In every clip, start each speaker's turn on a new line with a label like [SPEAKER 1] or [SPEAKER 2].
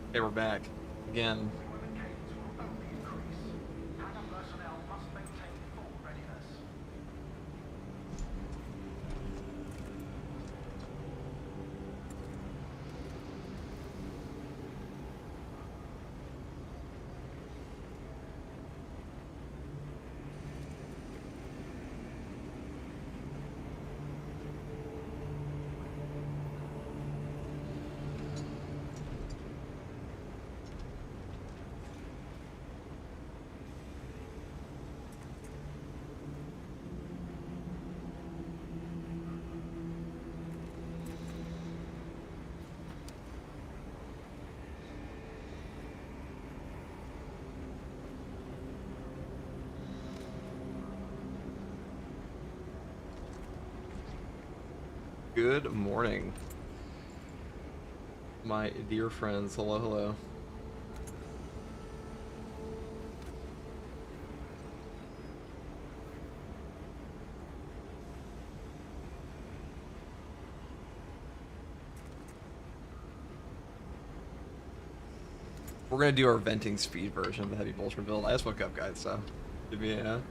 [SPEAKER 1] Okay, we're back. Again. Good morning, my dear friends. Hello, hello. We're gonna do our venting speed version of the heavy bolter build. I just woke up, guys, so give me a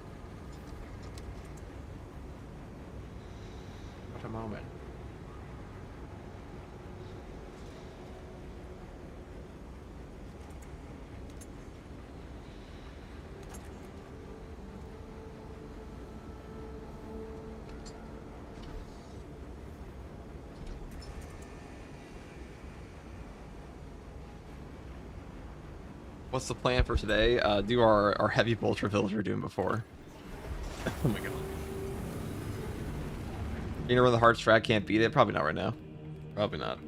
[SPEAKER 1] what a moment. What's the plan for today? Do our heavy bolter build we were doing before. Oh my god. You know where the hard strat can't beat it? Probably not right now. Probably not.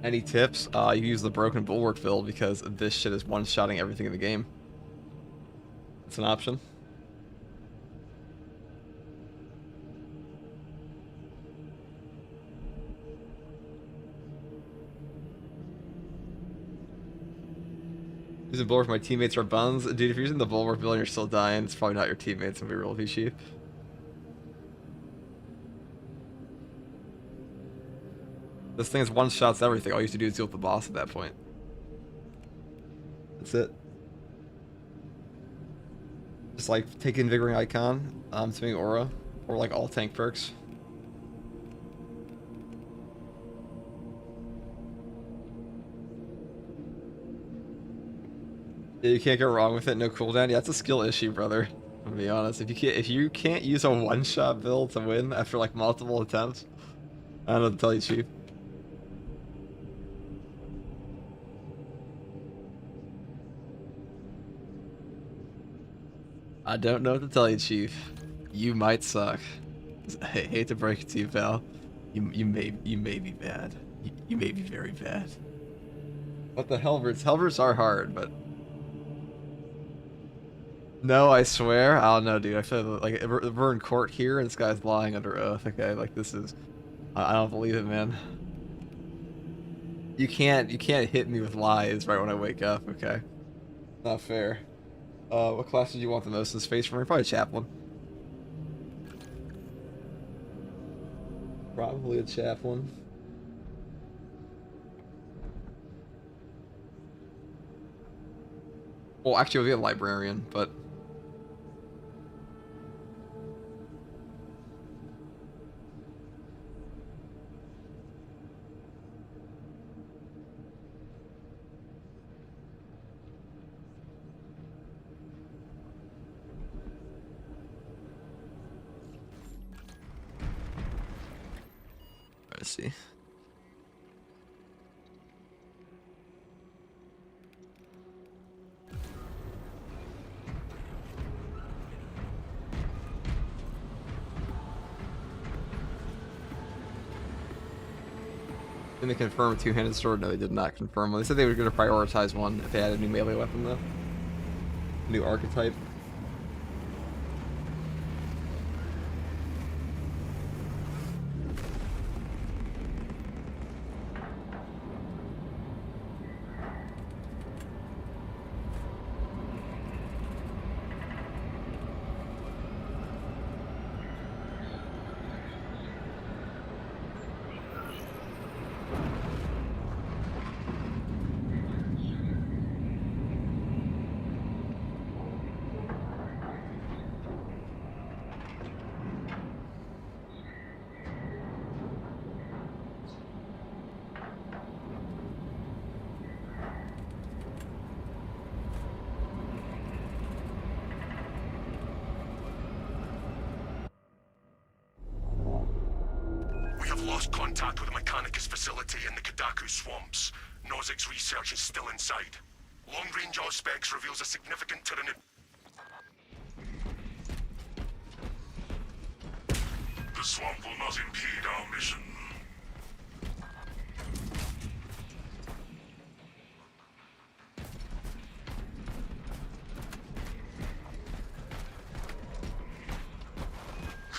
[SPEAKER 1] Any tips? You use the broken bulwark build because this shit is one-shotting everything in the game. It's an option. Using bulwark, my teammates are buns. Dude, if you're using the bulwark build and you're still dying, it's probably not your teammates. It'll be real cheap. This thing is one-shots everything. All you have to do is deal with the boss at that point. That's it. Just like take Invigorating Icon, swing Aura, or like all tank perks. Yeah, you can't go wrong with it. No cooldown. Yeah, it's a skill issue, brother. To be honest, if you can't use a one-shot build to win after like multiple attempts, I don't know what to tell you, Chief. I don't know what to tell you, Chief. You might suck. I hate to break it to you, pal. You may be bad. You may be very bad. What the Helverts? Helverts are hard, but no, I swear. I don't know, dude. I feel like we're in court here, and this guy's lying under oath. Okay, like this is. I don't believe it, man. You can't hit me with lies right when I wake up. Okay, not fair. What class did you want the most in space for me? Probably chaplain. Probably a chaplain. Well, actually, it'll be a librarian, but. Let's see. Did they confirm a two-handed sword? No, they did not confirm. Well, they said they were going to prioritize one if they had a new melee weapon, though. New archetype.
[SPEAKER 2] lost contact with the Mechanicus facility in the Kadaku swamps. Nozik's research is still inside. Long-range Auspex reveals a significant tyranid. The swamp will not impede our mission.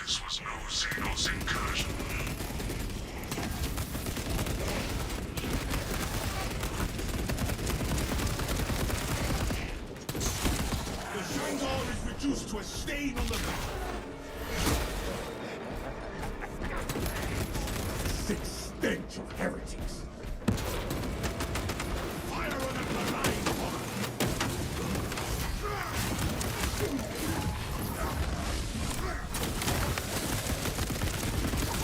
[SPEAKER 2] This was no Xenos incursion. The Shangar is reduced to a stain on the map. Sick stench of heretics. Fire on the blind one.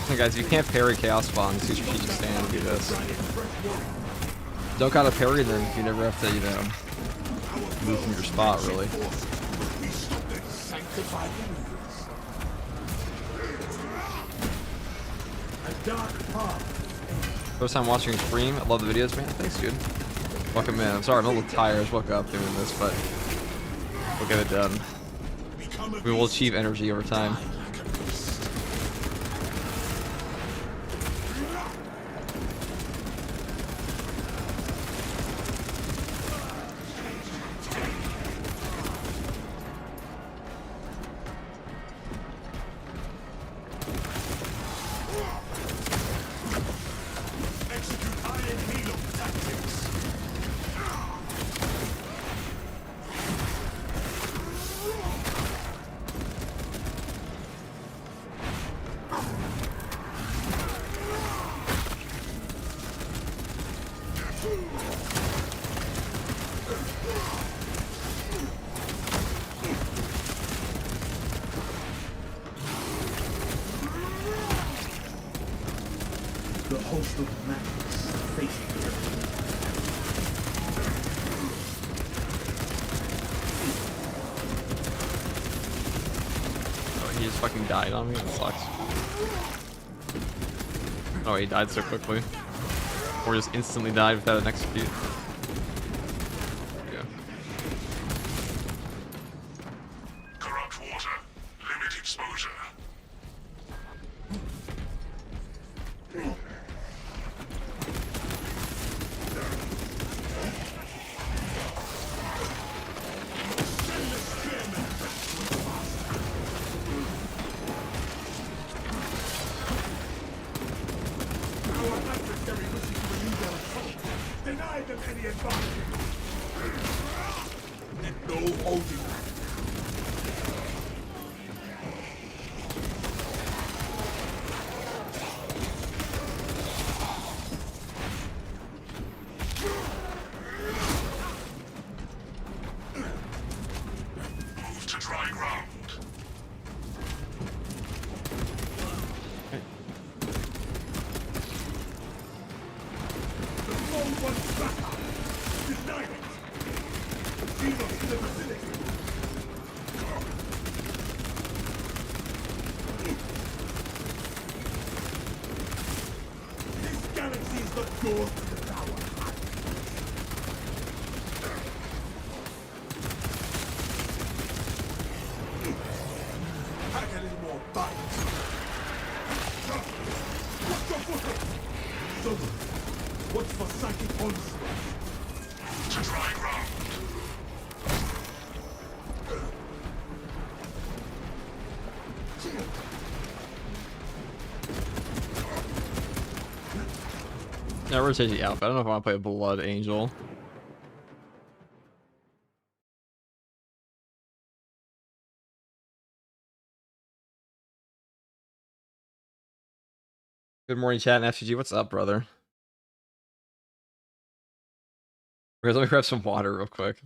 [SPEAKER 1] Hey guys, you can't parry chaos spawns. Use strategic stand to do this. Don't gotta parry them if you never have to, you know, move from your spot, really. First time watching your stream. I love the videos, man. Thanks, dude. Welcome in. I'm sorry, I'm a little tired. I just woke up doing this, but we'll get it done. We will achieve energy over time.
[SPEAKER 2] The host of madness facing him.
[SPEAKER 1] Oh, he just fucking died on me. That sucks. Oh, he died so quickly. Or just instantly died without an execute. Yeah.
[SPEAKER 2] Corrupt water. Limit exposure. Deny them any advantage. No holding back. Move to dry ground. The lone one's back up. Deny it. Xenos in the vicinity. This galaxy is the door to the tower. Pack a little more bite. Watch your foot. So, watch for psychic onslaught. To dry ground.
[SPEAKER 1] Yeah, we're changing outfit. I don't know if I want to play a Blood Angel. Good morning, chat and FCG. What's up, brother? Guys, let me grab some water real quick.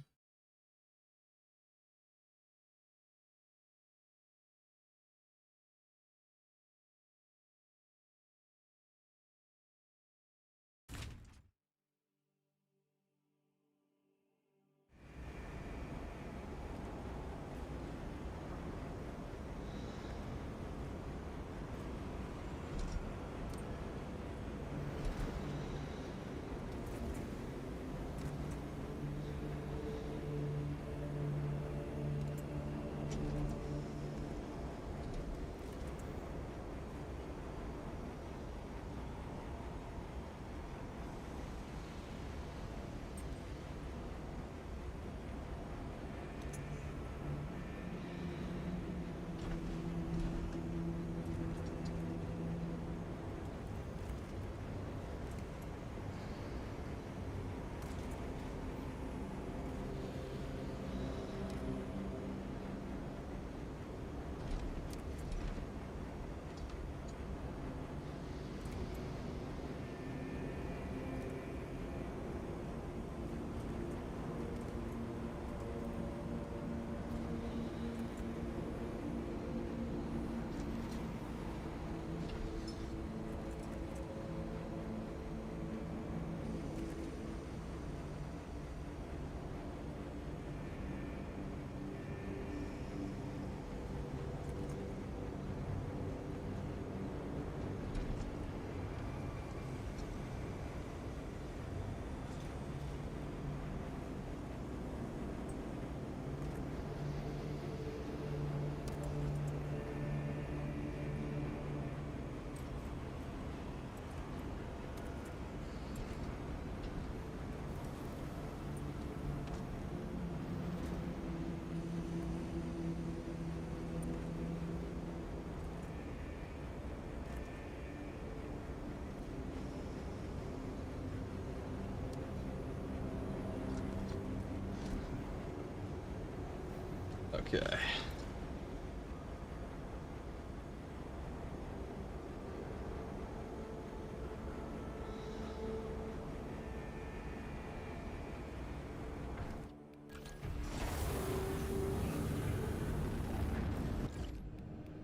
[SPEAKER 1] Okay.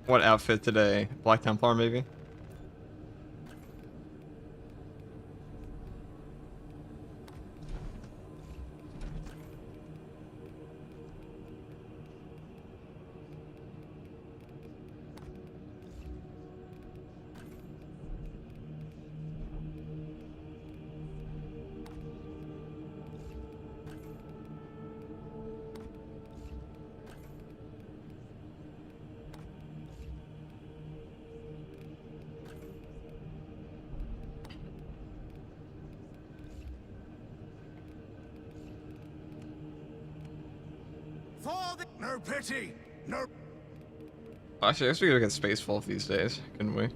[SPEAKER 1] What outfit today? Black Templar, maybe?
[SPEAKER 2] No pity! No...
[SPEAKER 1] Actually, I guess we could get Space Wolf these days, couldn't we?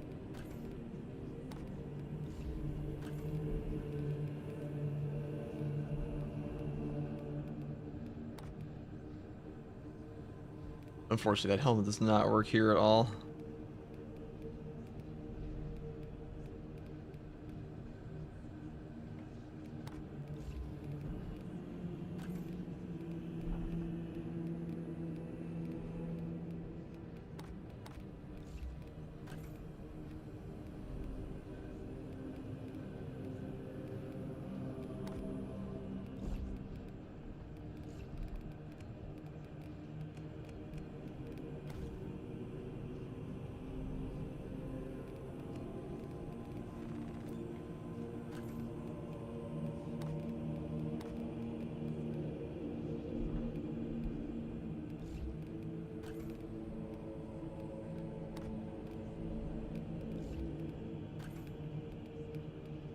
[SPEAKER 1] Unfortunately, that helmet does not work here at all.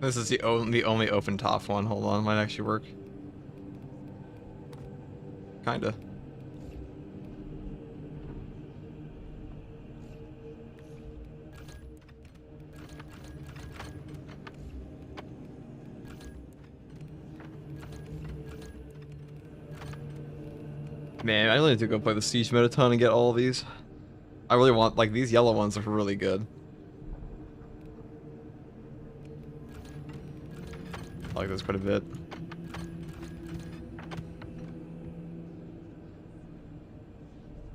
[SPEAKER 1] This is the only open top one. Hold on, might actually work. Kinda. Man, I really need to go play the Siege Metaton and get all of these. I really want, like, these yellow ones are really good. I like this quite a bit.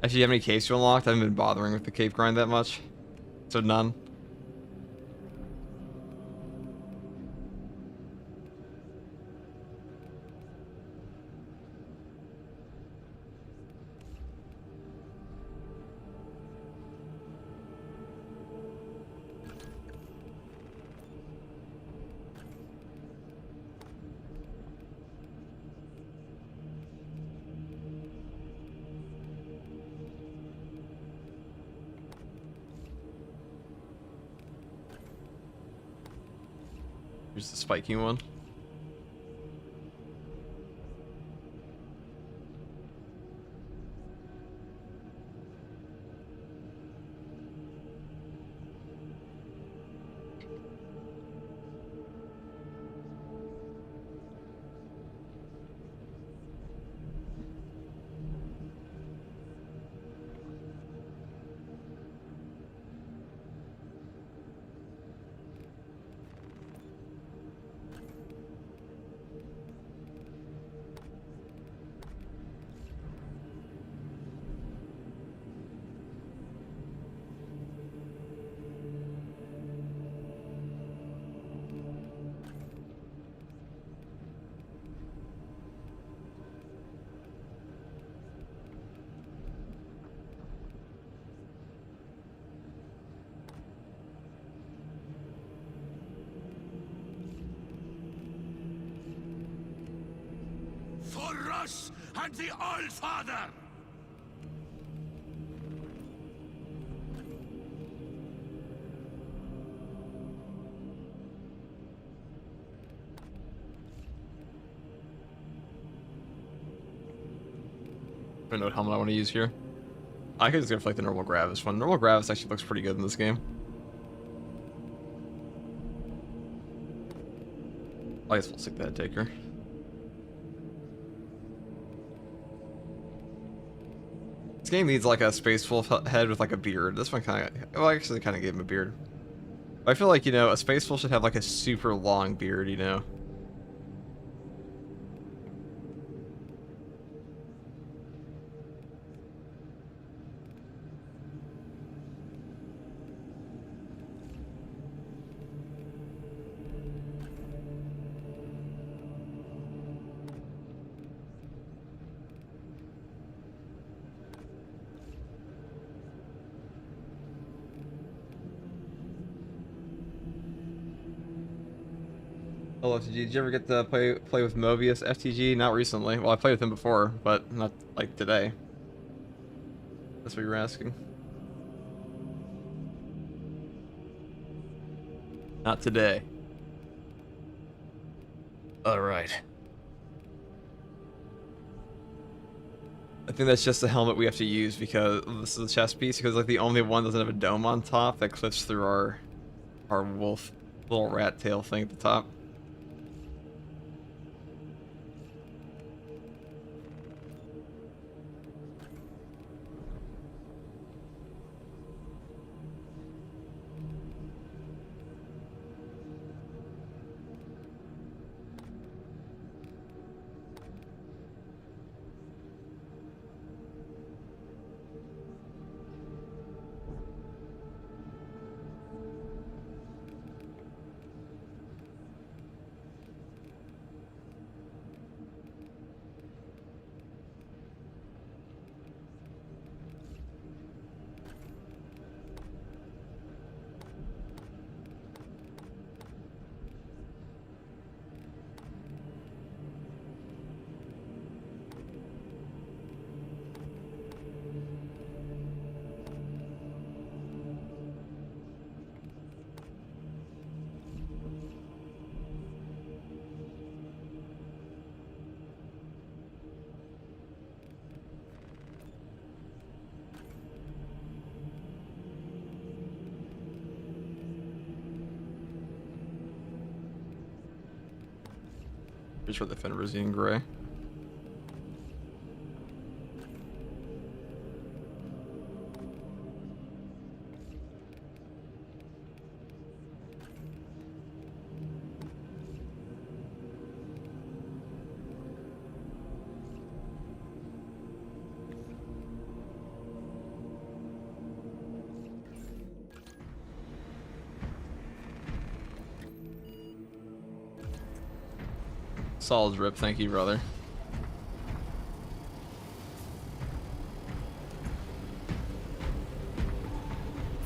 [SPEAKER 1] Actually, you have any capes you unlocked? I haven't been bothering with the cape grind that much. So none. Here's the spiking one.
[SPEAKER 2] For us and the All-Father!
[SPEAKER 1] I don't know what helmet I want to use here. I could just go for like the normal Gravis one. Normal Gravis actually looks pretty good in this game. I guess we'll stick that taker. This game needs like a Space Wolf head with like a beard. This one kind of, well, I actually kind of gave him a beard. But I feel like, you know, a Space Wolf should have like a super long beard, you know. Hello, FTG. Did you ever get to play with Mobius FTG? Not recently. Well, I played with him before, but not like today. That's what you were asking. Not today. All right. I think that's just the helmet we have to use because this is a chest piece. Because like the only one doesn't have a dome on top that clips through our wolf little rat tail thing at the top. Pretty sure the Fenrir's in gray. Solid rip, thank you, brother.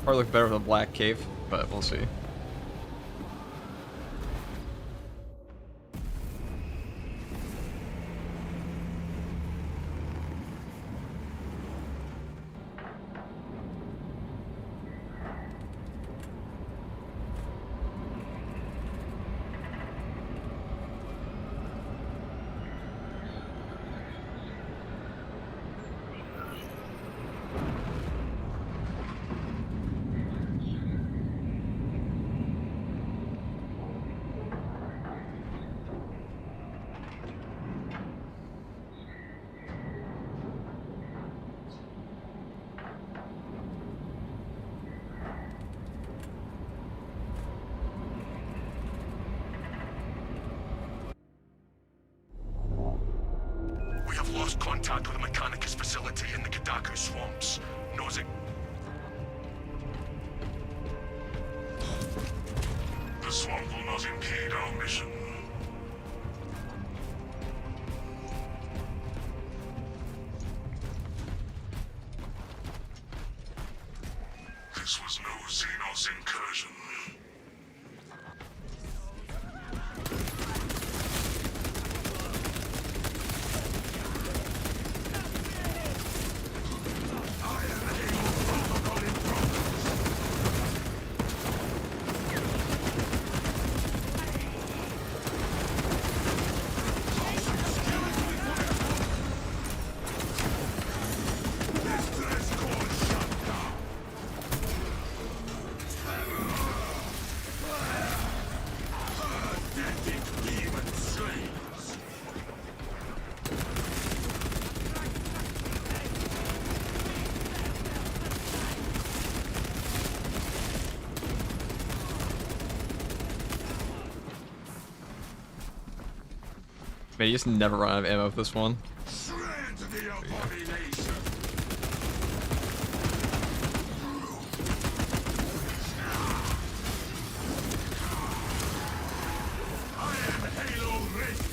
[SPEAKER 1] Probably look better with a black cape, but we'll see.
[SPEAKER 2] We have lost contact with the Mechanicus facility in the Kadaku swamps. Nozick. The swamp will not impede our mission. This was no Xenos incursion.
[SPEAKER 1] Man, you just never run out of ammo with this one.
[SPEAKER 2] Shred the abomination. I am Halo Rift.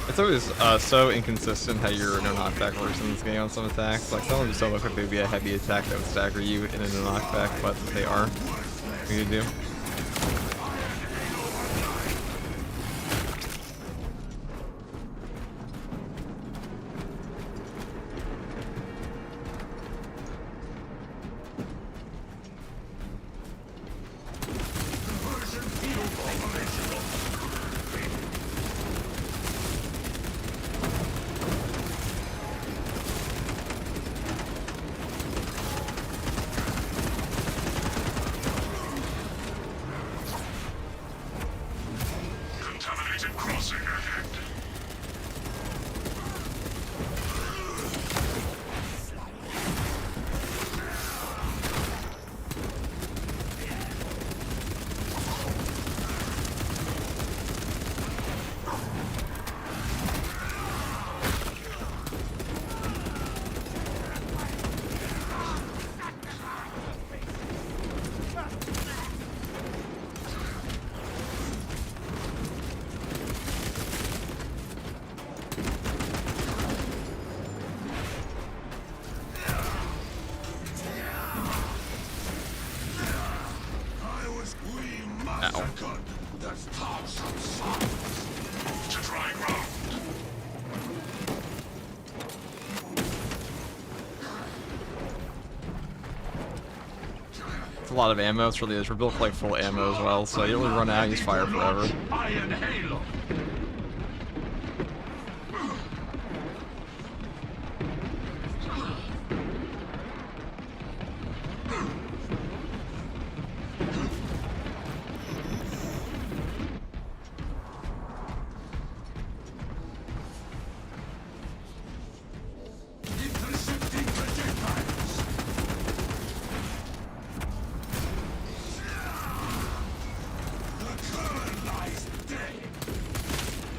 [SPEAKER 1] It's always so inconsistent how you're no knockback versus in this game on some attacks. Like some of them just don't look like they'd be a heavy attack that would stagger you in a knockback, but they are. What do you do?
[SPEAKER 2] Contaminated crossing ahead. To dry ground.
[SPEAKER 1] It's a lot of ammo. It's really is. We're built for like full ammo as well, so you don't really run out. You just fire forever.
[SPEAKER 2] Iron Halo. Intercepting projectiles. The current lies dead.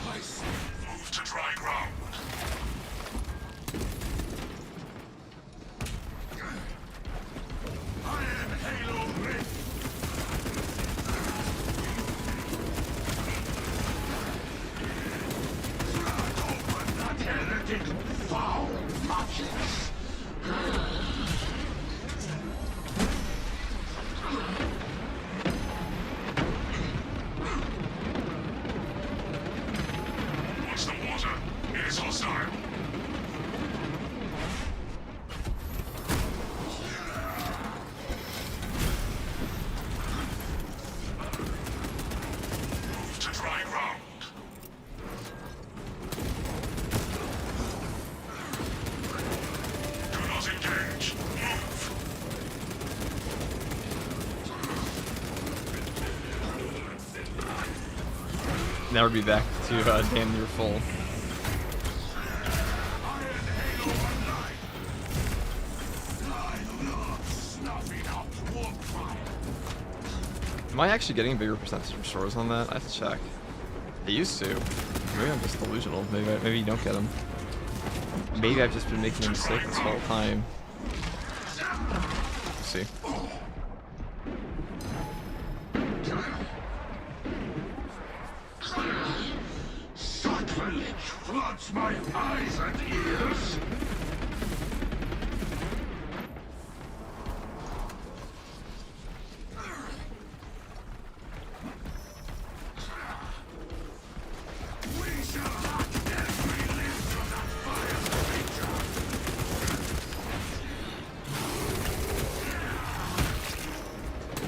[SPEAKER 2] I see. Move to dry ground. I am Halo Rift. Crack open that heretic foul matches. Watch the water. It is hostile. Move to dry ground. Do not engage. Move.
[SPEAKER 1] Never be back to damn near full.
[SPEAKER 2] Iron Halo online. I love snuffing out warp fire.
[SPEAKER 1] Am I actually getting a bigger percentage of restores on that? I have to check. I used to. Maybe I'm just delusional. Maybe you don't get them. Maybe I've just been making a mistake this whole time. Let's see.
[SPEAKER 2] Sacrilege floods my eyes and ears. We shall hack every limb from that fire creature.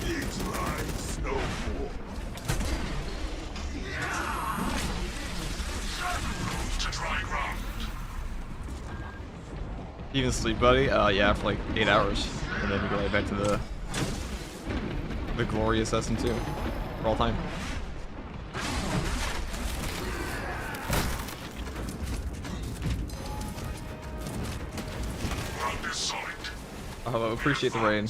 [SPEAKER 2] It rides no more. Move to dry ground.
[SPEAKER 1] Even sleep, buddy? Yeah, for like 8 hours. And then we go right back to the glorious SM2 for all time.
[SPEAKER 2] Ground is solid.
[SPEAKER 1] I appreciate the rain.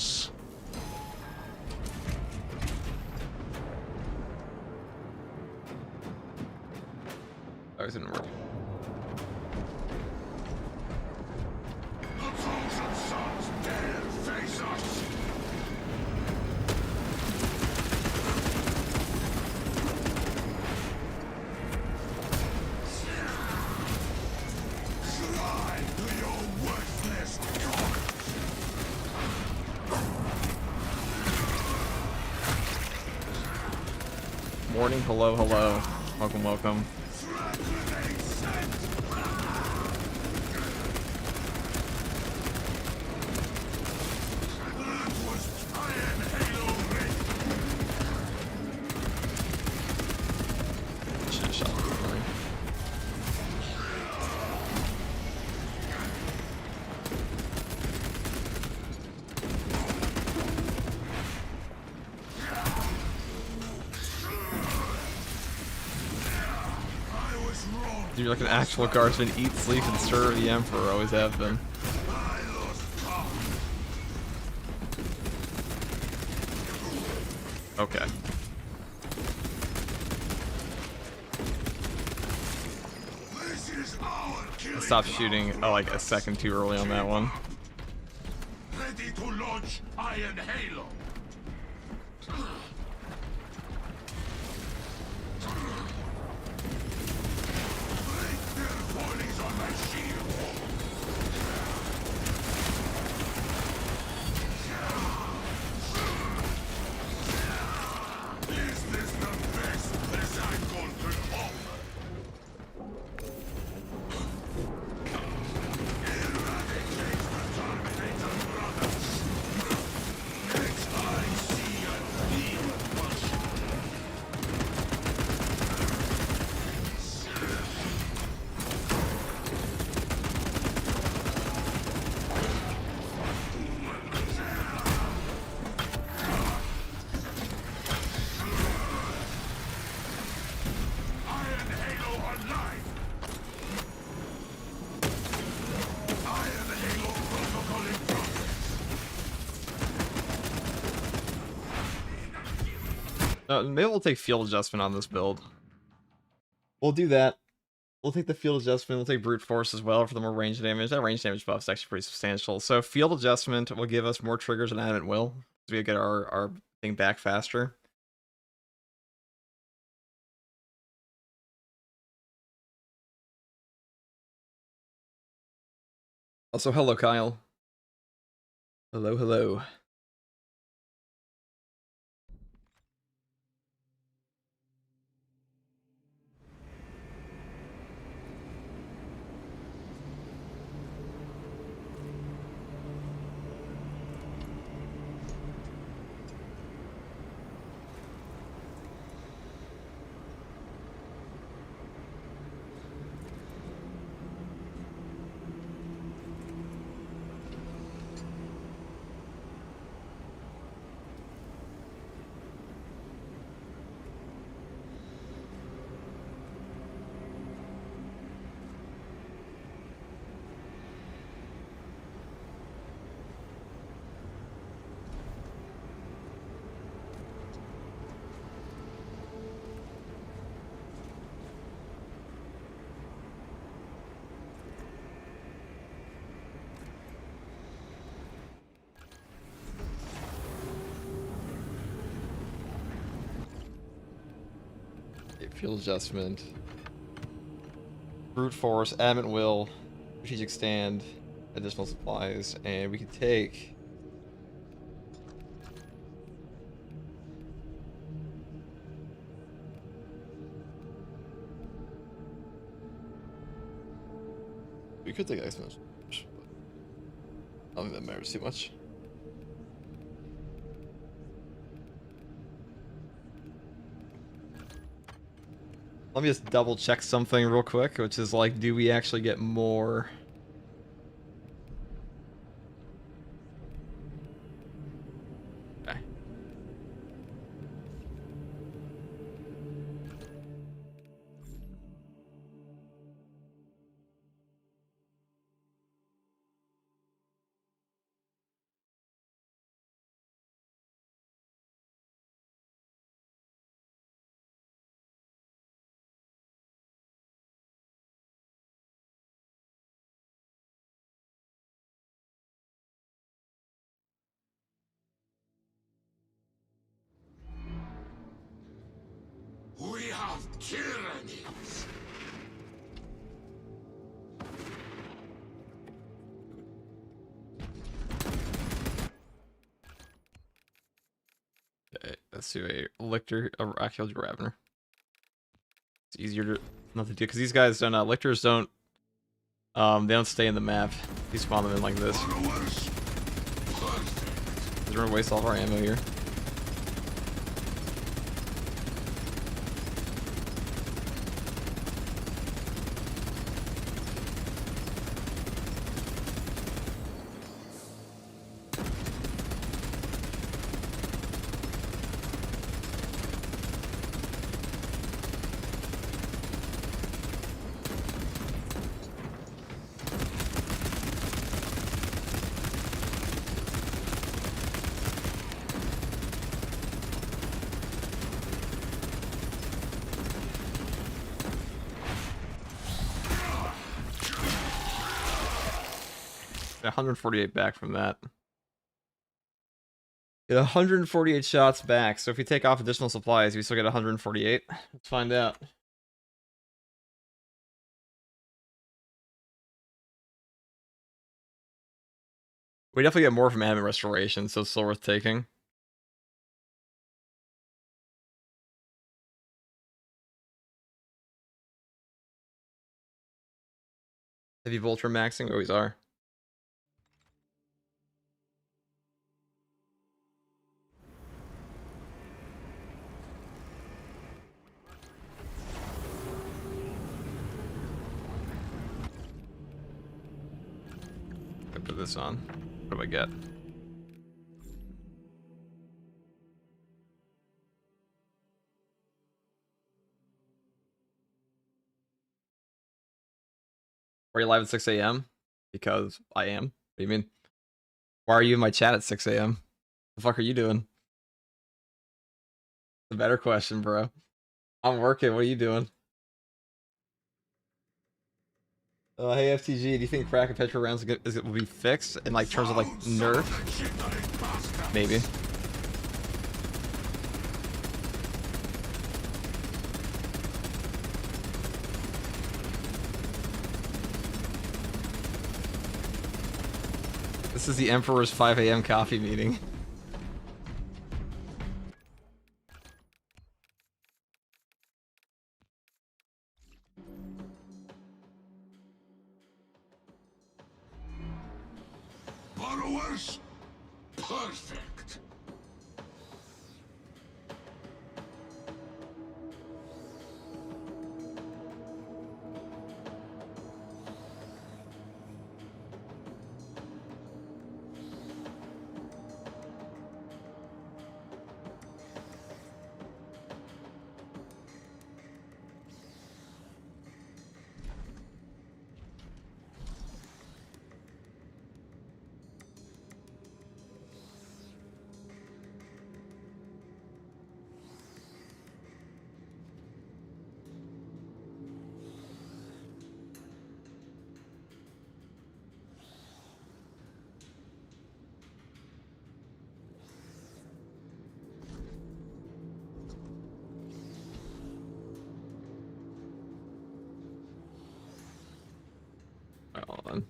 [SPEAKER 2] The Trojan sons dare face us! Try to your worthless gods!
[SPEAKER 1] Morning, hello, hello. Welcome, welcome.
[SPEAKER 2] Threatening scent! That was Iron Halo Ring!
[SPEAKER 1] Should have shot the line.
[SPEAKER 2] I was wrong!
[SPEAKER 1] You're like an actual guardsman, eat, sleep, and serve the Emperor, always have been.
[SPEAKER 2] I lost count!
[SPEAKER 1] Okay.
[SPEAKER 2] This is our killing
[SPEAKER 1] Stop
[SPEAKER 2] ground.
[SPEAKER 1] shooting like a second too early on that one.
[SPEAKER 2] Ready to launch Iron Halo! Break their bodies on my shield! Is this the best recycle could offer? Eradicate the Terminator brothers! Next I see a real Russian. Iron Halo online! Iron Halo protocol in progress!
[SPEAKER 1] Maybe we'll take field adjustment on this build. We'll do that. We'll take the field adjustment. We'll take brute force as well for the more range damage. That range damage buff is actually pretty substantial. So field adjustment will give us more triggers than Adamant will. So we get our thing back faster. Also, hello, Kyle. Hello, hello. Field adjustment. Brute force, adamant will, strategic stand, additional supplies, and we can take. We could take exponential, but I don't think that matters too much. Let me just double check something real quick, which is like, do we actually get more? Okay.
[SPEAKER 2] of tyrannies.
[SPEAKER 1] Okay, let's do a lictor, a actual Ravener. It's easier to not to do because these guys don't. Lictors don't. They don't stay in the map. You spawn them in like this. We're gonna waste all of our ammo here. Got 148 back from that. Get 148 shots back. So if you take off additional supplies, you still get 148. Let's find out. We definitely get more from ammo restoration, so it's still worth taking. Heavy Voltron maxing? Always are. I put this on. What do I get? Are you live at 6 a.m.? Because I am. What do you mean? Why are you in my chat at 6 a.m.? The fuck are you doing? The better question, bro. I'm working. What are you doing? Hey FTG, do you think crack and petrol rounds will be fixed in like terms of like nerf? Maybe. This is the Emperor's 5 a.m. coffee meeting.
[SPEAKER 2] Borrowers, perfect.
[SPEAKER 1] Hold on.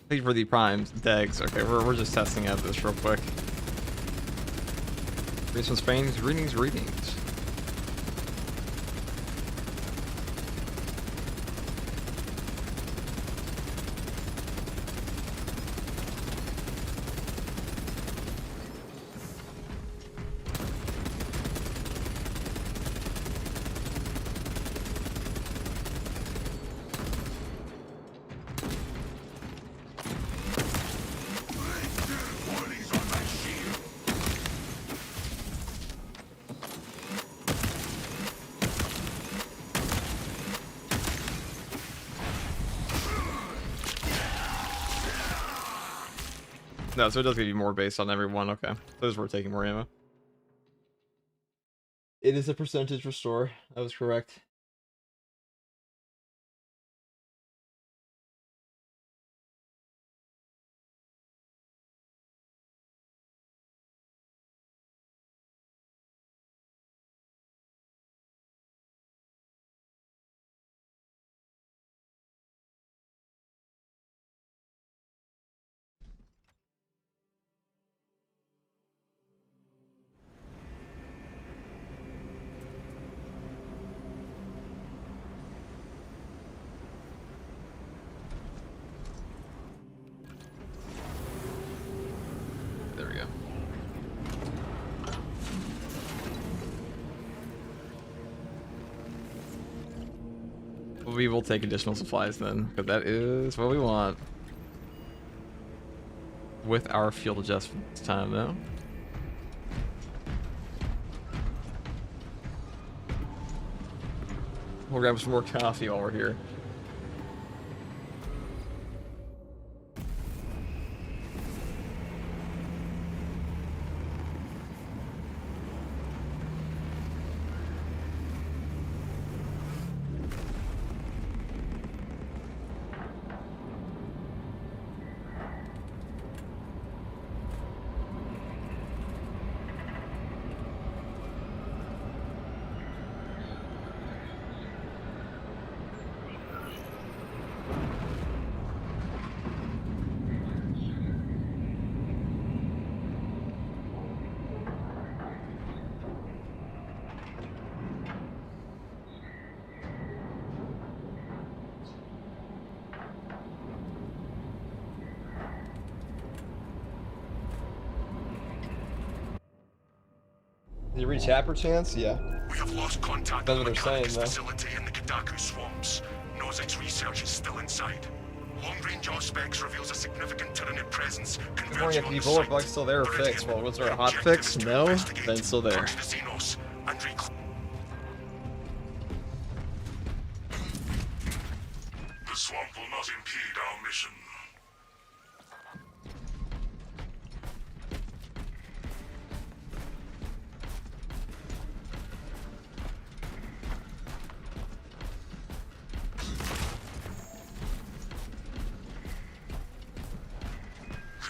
[SPEAKER 1] Thank you for the primes, Degs. Okay, we're just testing out this real quick. Greetings from Spain. Greetings, greetings. No, so it does give you more base on every one. Okay, those were taking more ammo. It is a percentage restore. That was correct. There we go. We will take additional supplies then, because that is what we want. With our fuel adjustment this time, though. We'll grab some more coffee while we're here. Did you reach Happer chance? Yeah.
[SPEAKER 2] We have lost contact
[SPEAKER 1] That's
[SPEAKER 2] with
[SPEAKER 1] what
[SPEAKER 2] the
[SPEAKER 1] they're saying,
[SPEAKER 2] Mechanicus
[SPEAKER 1] though.
[SPEAKER 2] facility in the Kadaku swamps. Nozick's research is still inside. Long-range auspex reveals a significant Tyranid presence converging on the
[SPEAKER 1] bullet
[SPEAKER 2] site.
[SPEAKER 1] bug's still there or
[SPEAKER 2] Meridian.
[SPEAKER 1] fixed? Well, was there a
[SPEAKER 2] The
[SPEAKER 1] hot
[SPEAKER 2] objective
[SPEAKER 1] fix?
[SPEAKER 2] is to
[SPEAKER 1] No?
[SPEAKER 2] investigate,
[SPEAKER 1] Then it's still there.
[SPEAKER 2] purge the Xenos, and the swamp will not impede our mission.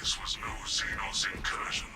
[SPEAKER 2] This was no Xenos incursion.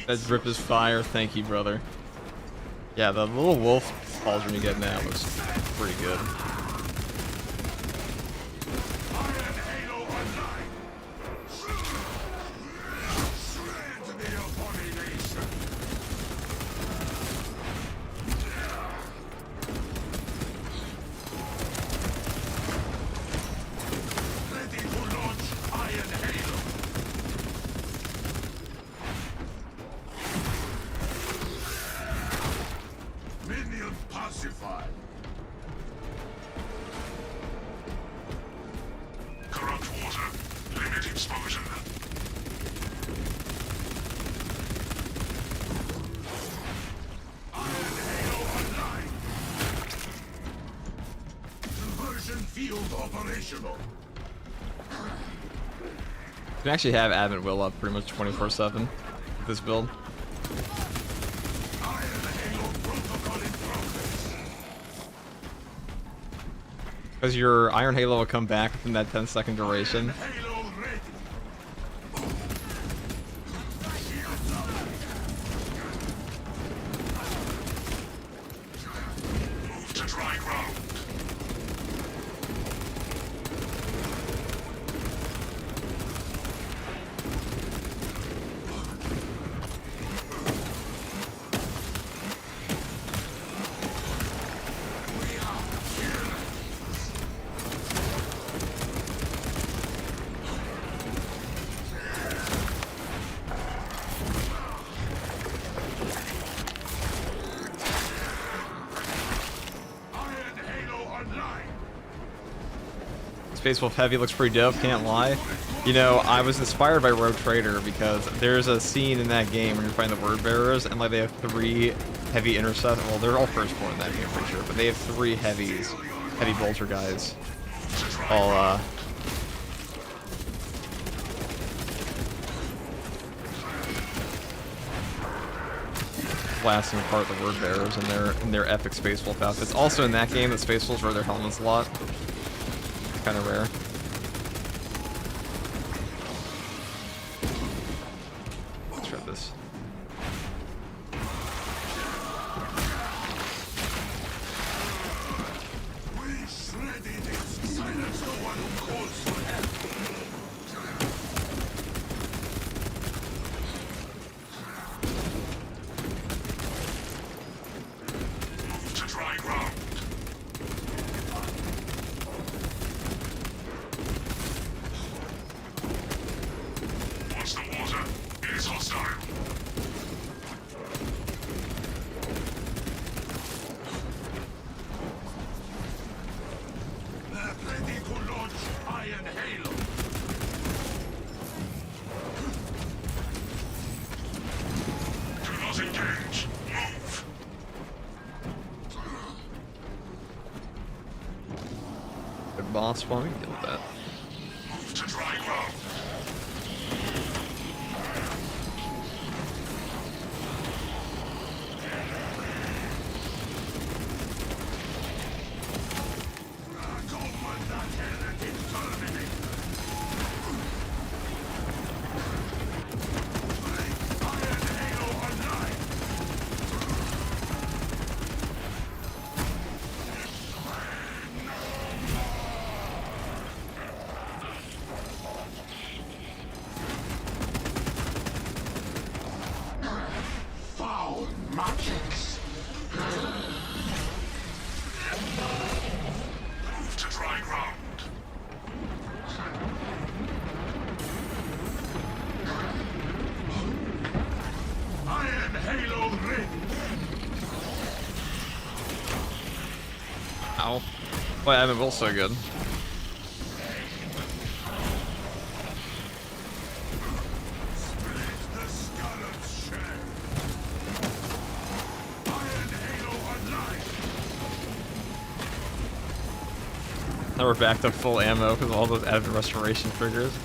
[SPEAKER 1] That drip is fire. Thank you, brother. Yeah, the little wolf pauldron you get now was pretty good. Corrupt water. Limit exposure. Iron Halo online. Conversion field operational. You can actually have Advent Will up pretty much 24/7 with this build.
[SPEAKER 2] Iron Halo protocol in progress.
[SPEAKER 1] Because your Iron Halo will come back within that 10-second duration.
[SPEAKER 2] Halo ready. Move to dry ground.
[SPEAKER 1] Space Wolf Heavy looks pretty dope, can't lie. You know, I was inspired by Rogue Trader because there's a scene in that game where you're fighting the Word Bearers, and like they have 3 heavy intercept. Well, they're all firstborn in that game, pretty sure, but they have 3 heavy bolter guys. All blasting apart the Word Bearers in their epic Space Wolf outfits. Also in that game, the Space Wolves wear their helmets a lot. It's kind of rare. Let's try this. Boss spawn, we can deal with that.
[SPEAKER 2] Move to dry ground.
[SPEAKER 1] Ow. Boy, I haven't built so good. Now we're back to full ammo because of all those added restoration triggers.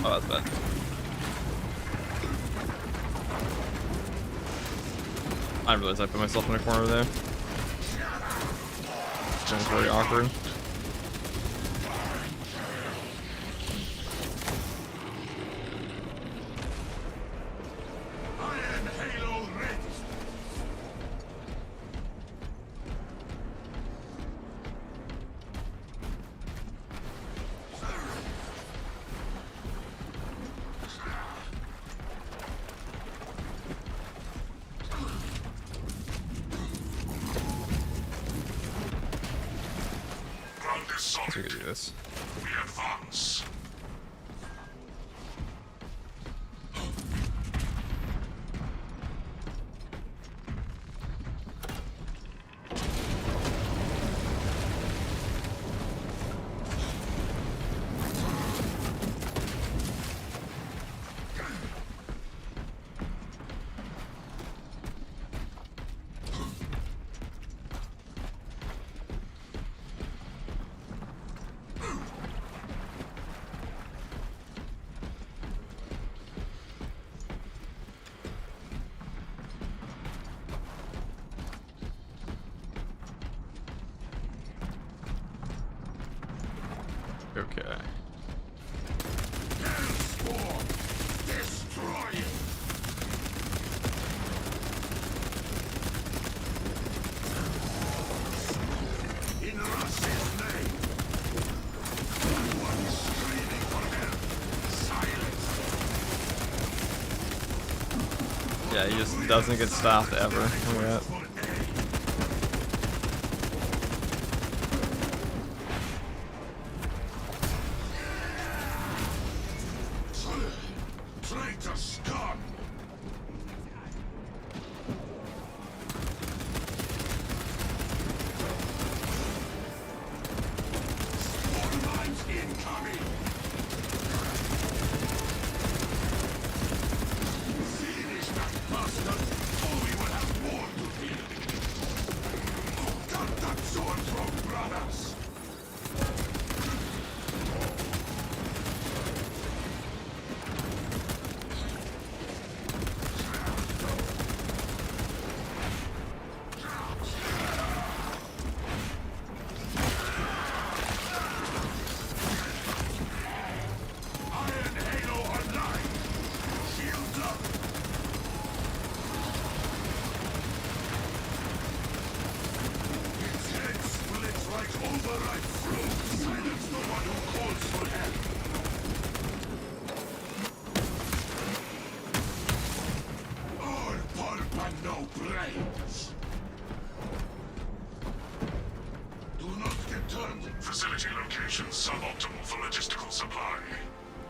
[SPEAKER 1] Oh, that's bad. I realized I put myself in a corner there. It was very awkward.
[SPEAKER 2] Ground is solid.
[SPEAKER 1] We could do this.
[SPEAKER 2] We advance.
[SPEAKER 1] Okay.
[SPEAKER 2] Destroy it! In Russia's name! One is screaming for help! Silence!
[SPEAKER 1] Yeah, he just doesn't get stopped ever. Look at that.
[SPEAKER 2] Traitor scum! Spawn mines incoming! Finish that bastard, or we will have more to deal. Cut that sword from brothers! Iron Halo online! Shields up! Its head splits like overripe fruit! Silence the one who calls for help! All pulp and no brains! Do not get turned! Facility location suboptimal for logistical supply.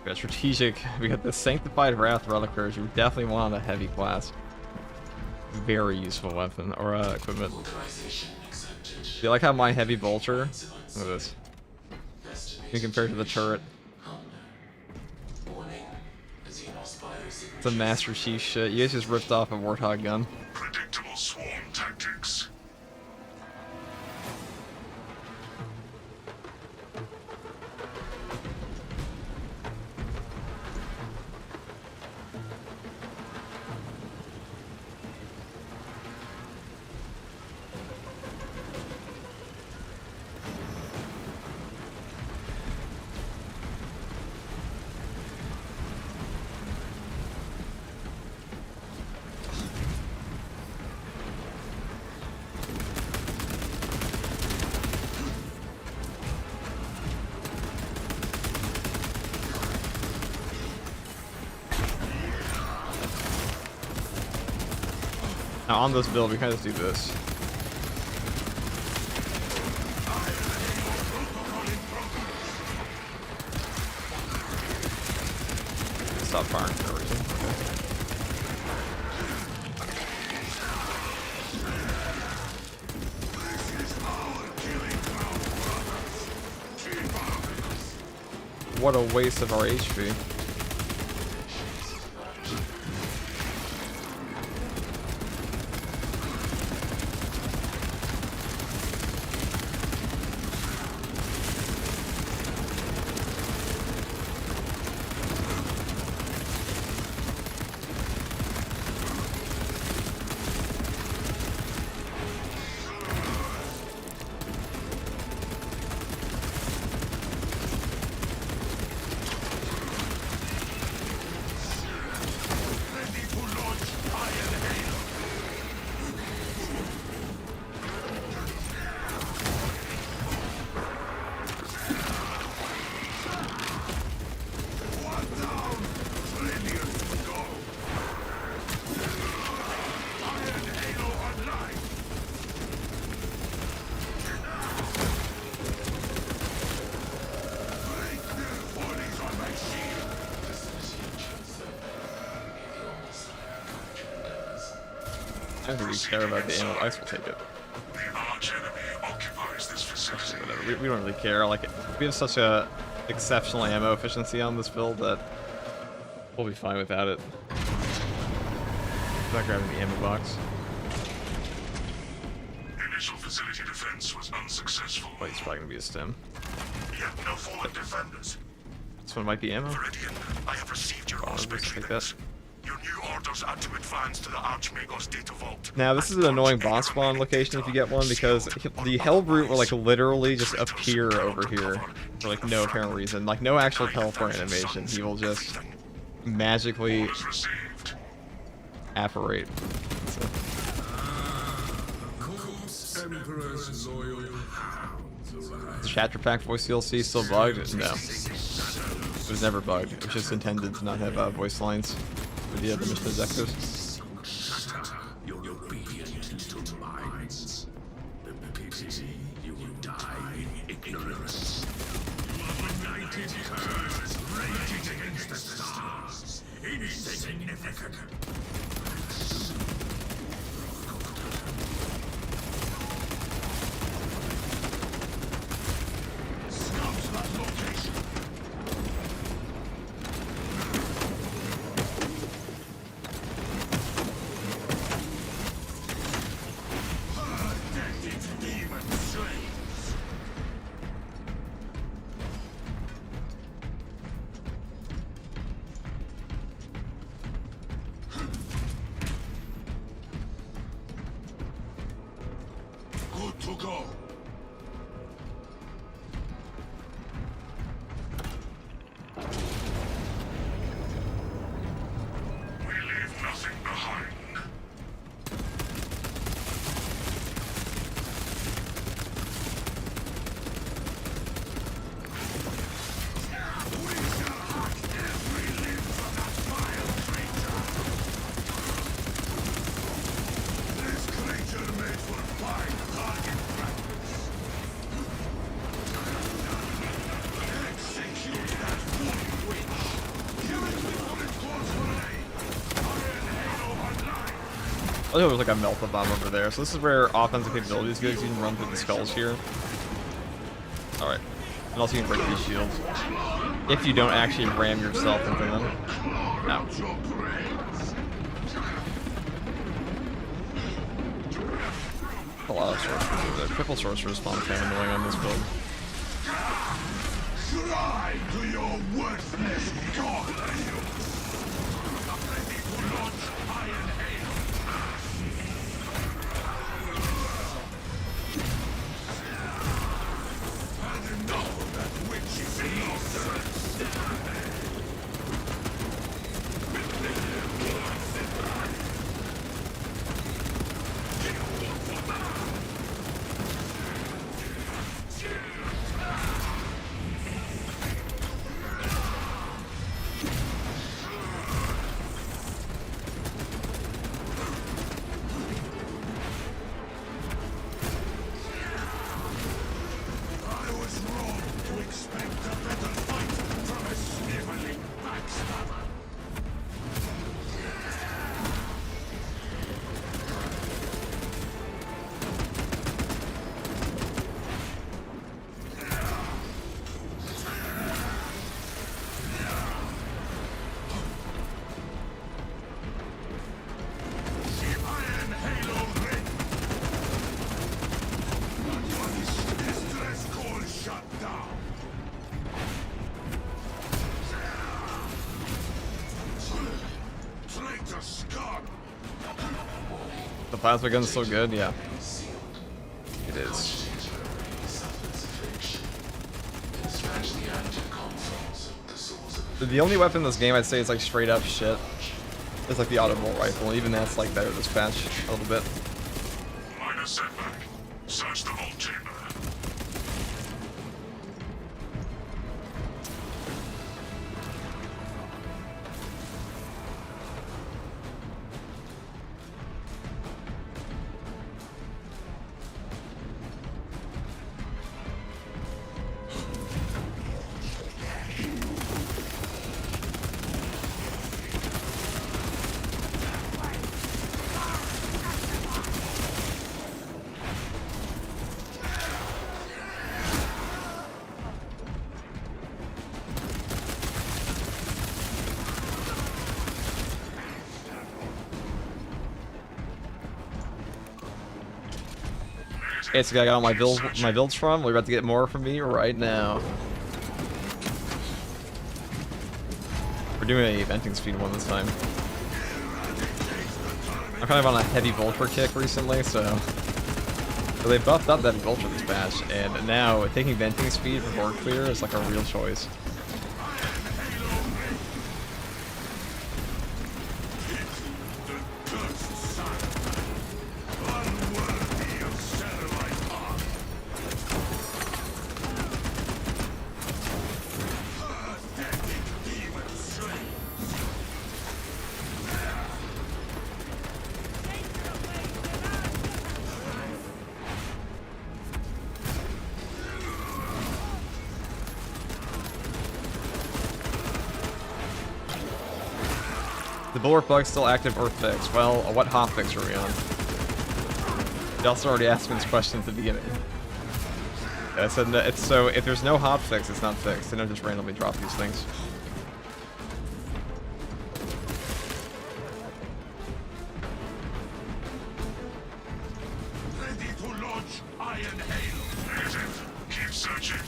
[SPEAKER 1] We got strategic. We got the Sanctified Wrath Relicers. You definitely want a heavy class. Very useful weapon or equipment. Do you like how my heavy vulture? Look at this. You compare it to the turret. It's a Master Chief shit. You guys just ripped off a Warthog gun.
[SPEAKER 2] Predictable swarm tactics.
[SPEAKER 1] Now on this build, we kind of just do this. Stop firing for a reason. Okay. What a waste of our HP. I don't think we care about the ammo. Ice will take it.
[SPEAKER 2] The arch enemy occupies this facility.
[SPEAKER 1] Whatever. We don't really care. Like, we have such a exceptional ammo efficiency on this build that we'll be fine without it. I'm not grabbing the ammo box.
[SPEAKER 2] Initial facility defense was unsuccessful.
[SPEAKER 1] Wait, it's probably gonna be a stem.
[SPEAKER 2] Yet no fallen defenders.
[SPEAKER 1] This one might be ammo.
[SPEAKER 2] Viridian, I have received your
[SPEAKER 1] Oh, let's
[SPEAKER 2] auspex
[SPEAKER 1] take
[SPEAKER 2] readings. Your new orders are to advance to the Archmago's data vault.
[SPEAKER 1] Now, this is an annoying boss spawn location if you get one, because the Hellbrute will, like, literally just appear over here for, like, no apparent reason. Like, no actual teleport animation. He will just magically apparate. The Chapter Pack voice DLC still bugged? No. It was never bugged. It was just intended to not have voice lines for the other mission objectives.
[SPEAKER 2] You will die in ignorance. You are united curse, raging against the stars. Insignificant. Scout that location. Good to go. We leave nothing behind. We shall hack every limb from that vile creature. This creature made for fine target practice. Execute that wounded witch. Kill it before it calls for aid. Iron Halo online.
[SPEAKER 1] Oh, there was like a melta bomb over there. So this is where offensive capabilities go, 'cause you can run through the skulls here. Alright. And also you can break these shields. If you don't actually ram yourself into them. Ouch.
[SPEAKER 2] Your brains.
[SPEAKER 1] A lot of sorcerers. The triple sorcerer spawn kind of annoying on this build.
[SPEAKER 2] Try to your worthless god. Ready to launch Iron Halo. And know that which is I was wrong to expect a better fight from a sniveling backstabber. Iron Halo ring. Distress call shut down. Traitor scum.
[SPEAKER 1] The plasma gun's so good, yeah. It is. The only weapon in this game I'd say is like straight up shit is like the auto-bolt rifle. Even that's like better this patch a little bit.
[SPEAKER 2] Minor setback. Search the vault chamber.
[SPEAKER 1] Okay, so I got all my builds from. We're about to get more from me right now. We're doing a venting speed one this time. I'm kind of on a heavy vulture kick recently, so they buffed up that vulture this patch, and now taking venting speed for board clear is like a real choice. The bulwark bug's still active or fixed. Well, what hotfix are we on? You also already asked me this question at the beginning. Yeah, I said no, it's so if there's no hotfix, it's not fixed. They don't just randomly drop these things.
[SPEAKER 2] Ready to launch Iron Hail. Negative. Keep searching.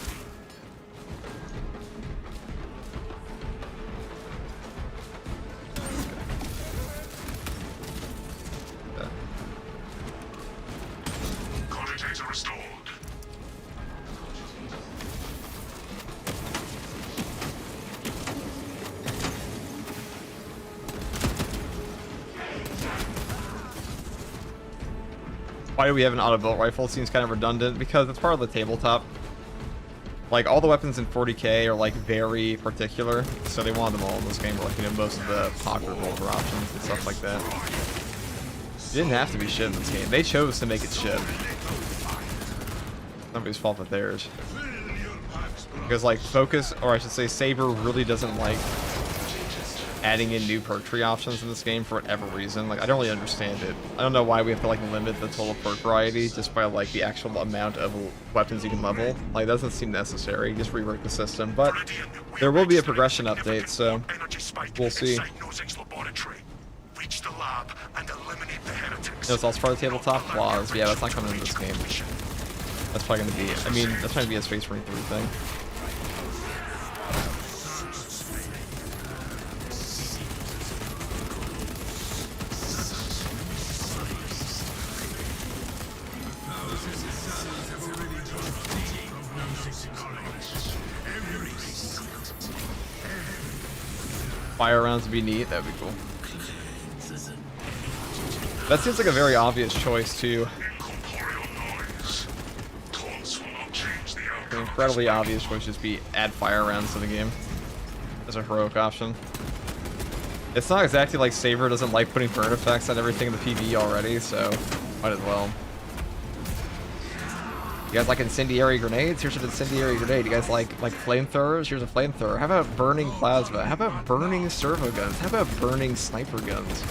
[SPEAKER 2] Cogitator restored.
[SPEAKER 1] Why do we have an auto bolt rifle? Seems kind of redundant because it's part of the tabletop. Like all the weapons in 40k are like very particular, so they wanted them all in this game. Like, you know, most of the popular bolter options and stuff like that. It didn't have to be shit in this game. They chose to make it shit. Nobody's fault but theirs. Because like Focus, or I should say Saber, really doesn't like adding in new perk tree options in this game for whatever reason. Like, I don't really understand it. I don't know why we have to like limit the total perk variety just by like the actual amount of weapons you can level. Like, it doesn't seem necessary. Just rework the system. But there will be a progression update, so we'll see. It's also part of the tabletop clause. Yeah, that's not coming in this game. That's probably gonna be, I mean, that's trying to be a Space Marine 3 thing. Fire rounds would be neat, that'd be cool. That seems like a very obvious choice too. An incredibly obvious choice just be add fire rounds to the game as a heroic option. It's not exactly like Saber doesn't like putting burn effects on everything in the PvE already, so might as well. You guys like incendiary grenades? Here's an incendiary grenade. You guys like flamethrowers? Here's a flamethrower. How about burning plasma? How about burning servo guns? How about burning sniper guns?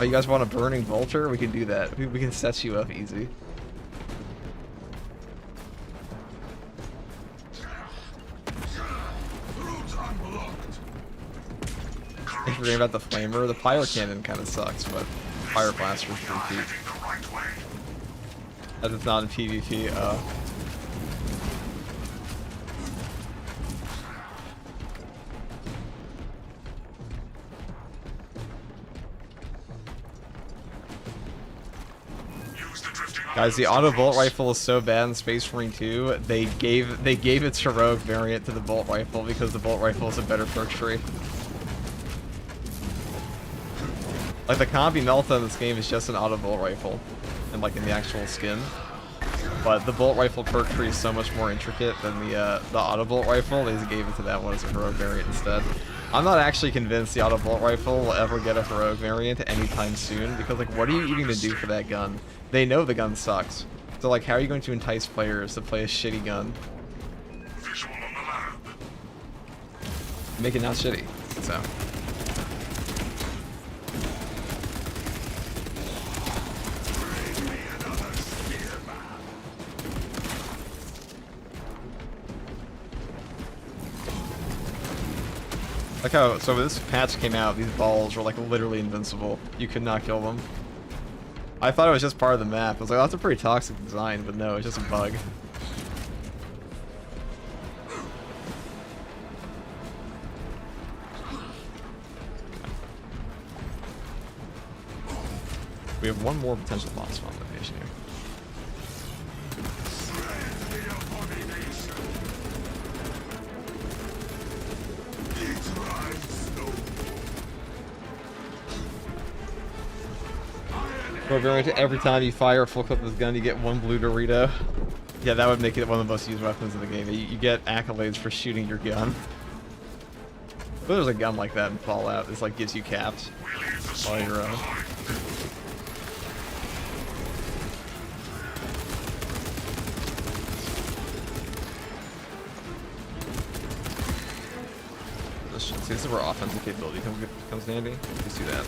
[SPEAKER 1] Oh, you guys want a burning vulture? We can do that. We can set you up easy. I forget about the flamer. The pyro cannon kind of sucks, but fire blaster is pretty cute. As it's not in PvP. Guys, the auto bolt rifle is so bad in Space Marine 2. They gave its heroic variant to the bolt rifle because the bolt rifle is a better perk tree. Like, the combi Melta in this game is just an auto bolt rifle, and like in the actual skin. But the bolt rifle perk tree is so much more intricate than the auto bolt rifle. They just gave it to that one as a heroic variant instead. I'm not actually convinced the auto bolt rifle will ever get a heroic variant anytime soon, because like, what are you even gonna do for that gun? They know the gun sucks. So like, how are you going to entice players to play a shitty gun? Make it not shitty. So. Like how, so when this patch came out, these balls were like literally invincible. You could not kill them. I thought it was just part of the map. I was like, oh, that's a pretty toxic design, but no, it's just a bug. We have one more potential boss spawn location here. Every time you fire a full clip of this gun, you get one blue Dorito. Yeah, that would make it one of the most used weapons in the game. You get accolades for shooting your gun. But there's a gun like that in Fallout. It's like gives you caps while you're this is where offensive capability comes handy. Let's do that.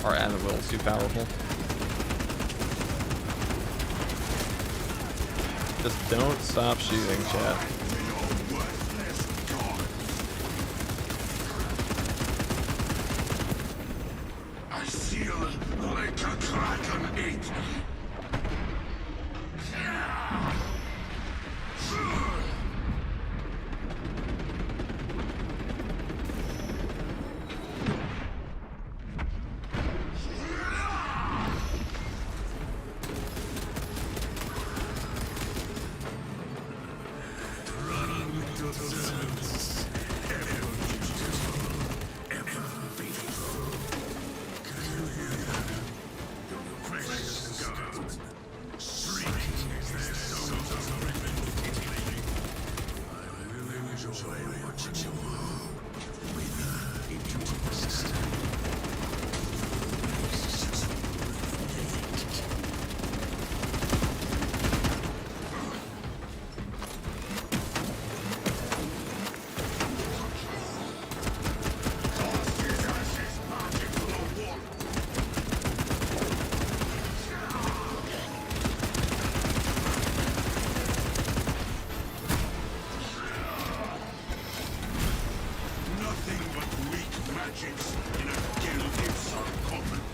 [SPEAKER 1] Our Anvil's too powerful. Just don't stop shooting, chat.
[SPEAKER 2] I feel like a dragon ate me.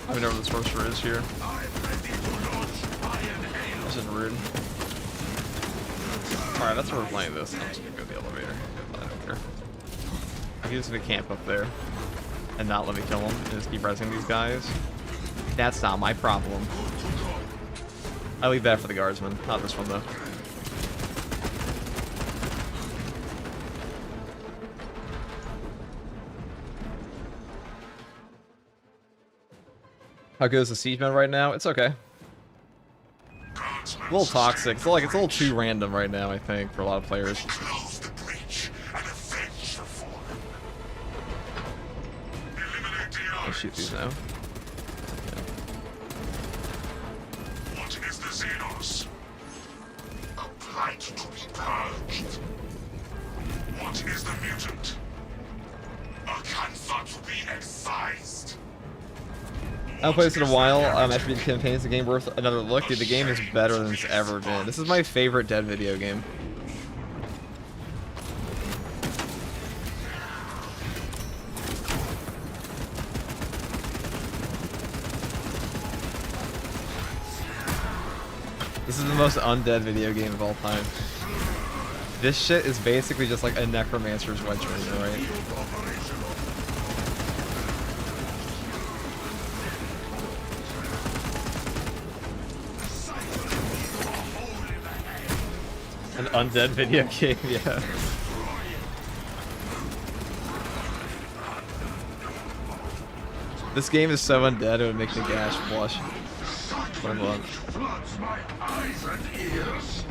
[SPEAKER 1] I don't know where the sorcerer is here. This is rude. Alright, that's where we're playing this. I'm just gonna go to the elevator. I don't care. I can just gonna camp up there and not let me kill him and just keep resing these guys. That's not my problem. I leave that for the guardsmen, not this one though. How good is the siege mode right now? It's okay. A little toxic. It's like it's a little too random right now, I think, for a lot of players. I'll shoot these now.
[SPEAKER 2] What is the Xenos? A plight to be purged. What is the mutant? A cancer to be excised.
[SPEAKER 1] I haven't played this in a while. After beating campaign, is the game worth another look? Dude, the game is better than it's ever been. This is my favorite Dead video game. This is the most undead video game of all time. This shit is basically just like a necromancer's wet dream, right? An undead video game, yeah. This game is so undead it would make me gash blush. What I love.
[SPEAKER 2] Floods my eyes and ears.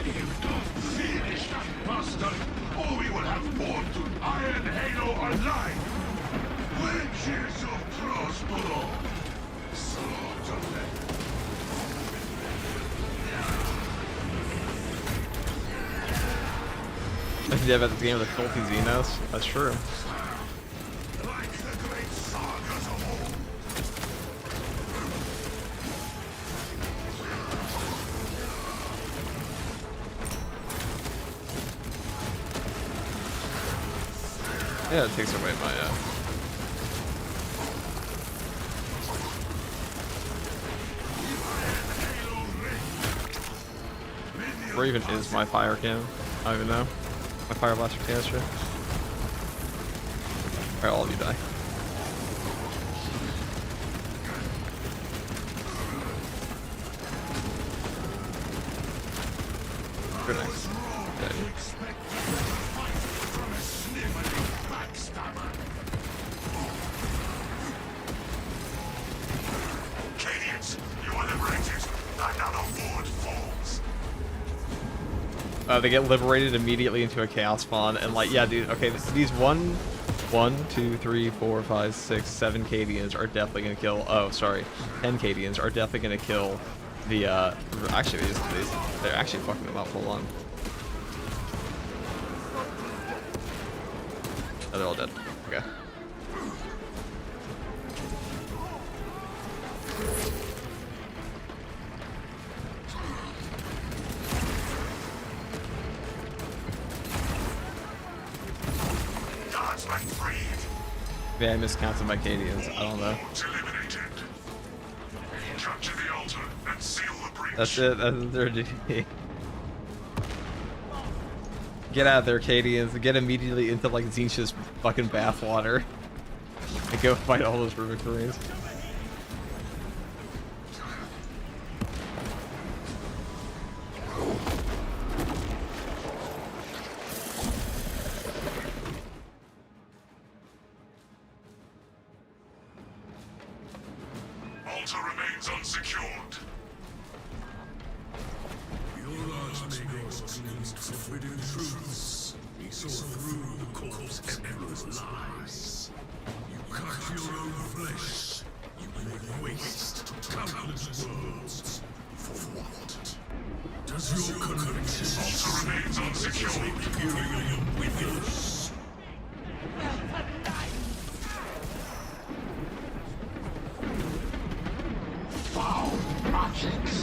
[SPEAKER 2] You don't finish that bastard, or we will have born to Iron Halo alive. Witches of Prospero. Slaughter them.
[SPEAKER 1] Yeah, about the game of the filthy Xenos. That's true.
[SPEAKER 2] Like the great sagas of old.
[SPEAKER 1] Yeah, it takes away my Where even is my fire cannon? I don't even know. My fire blaster canister. Alright, all of you die. Good next. Okay.
[SPEAKER 2] Cadians, you are liberated. Another ward falls.
[SPEAKER 1] They get liberated immediately into a chaos spawn, and like, yeah, dude. Okay, these 1, 2, 3, 4, 5, 6, 7 Cadians are definitely gonna kill. Oh, sorry, 10 Cadians are definitely gonna kill the. Actually, they're actually fucking them up full on. Oh, they're all dead. Okay.
[SPEAKER 2] Guards like freed.
[SPEAKER 1] Maybe I miscounted my Cadians. I don't know.
[SPEAKER 2] Eliminated. Capture the altar and seal the breach.
[SPEAKER 1] That's it. That's their duty. Get out of there, Cadians. Get immediately into like Zinch's fucking bathwater. And go fight all those Rubik Marines.
[SPEAKER 2] Altar remains unsecured. Your arts make us cleansed forbidden truths. We saw through the corpse emperor's lies. You cut your own flesh. You lay waste countless worlds. For what? Does your conviction altar remains unsecured? Imperium with us. Foul magics.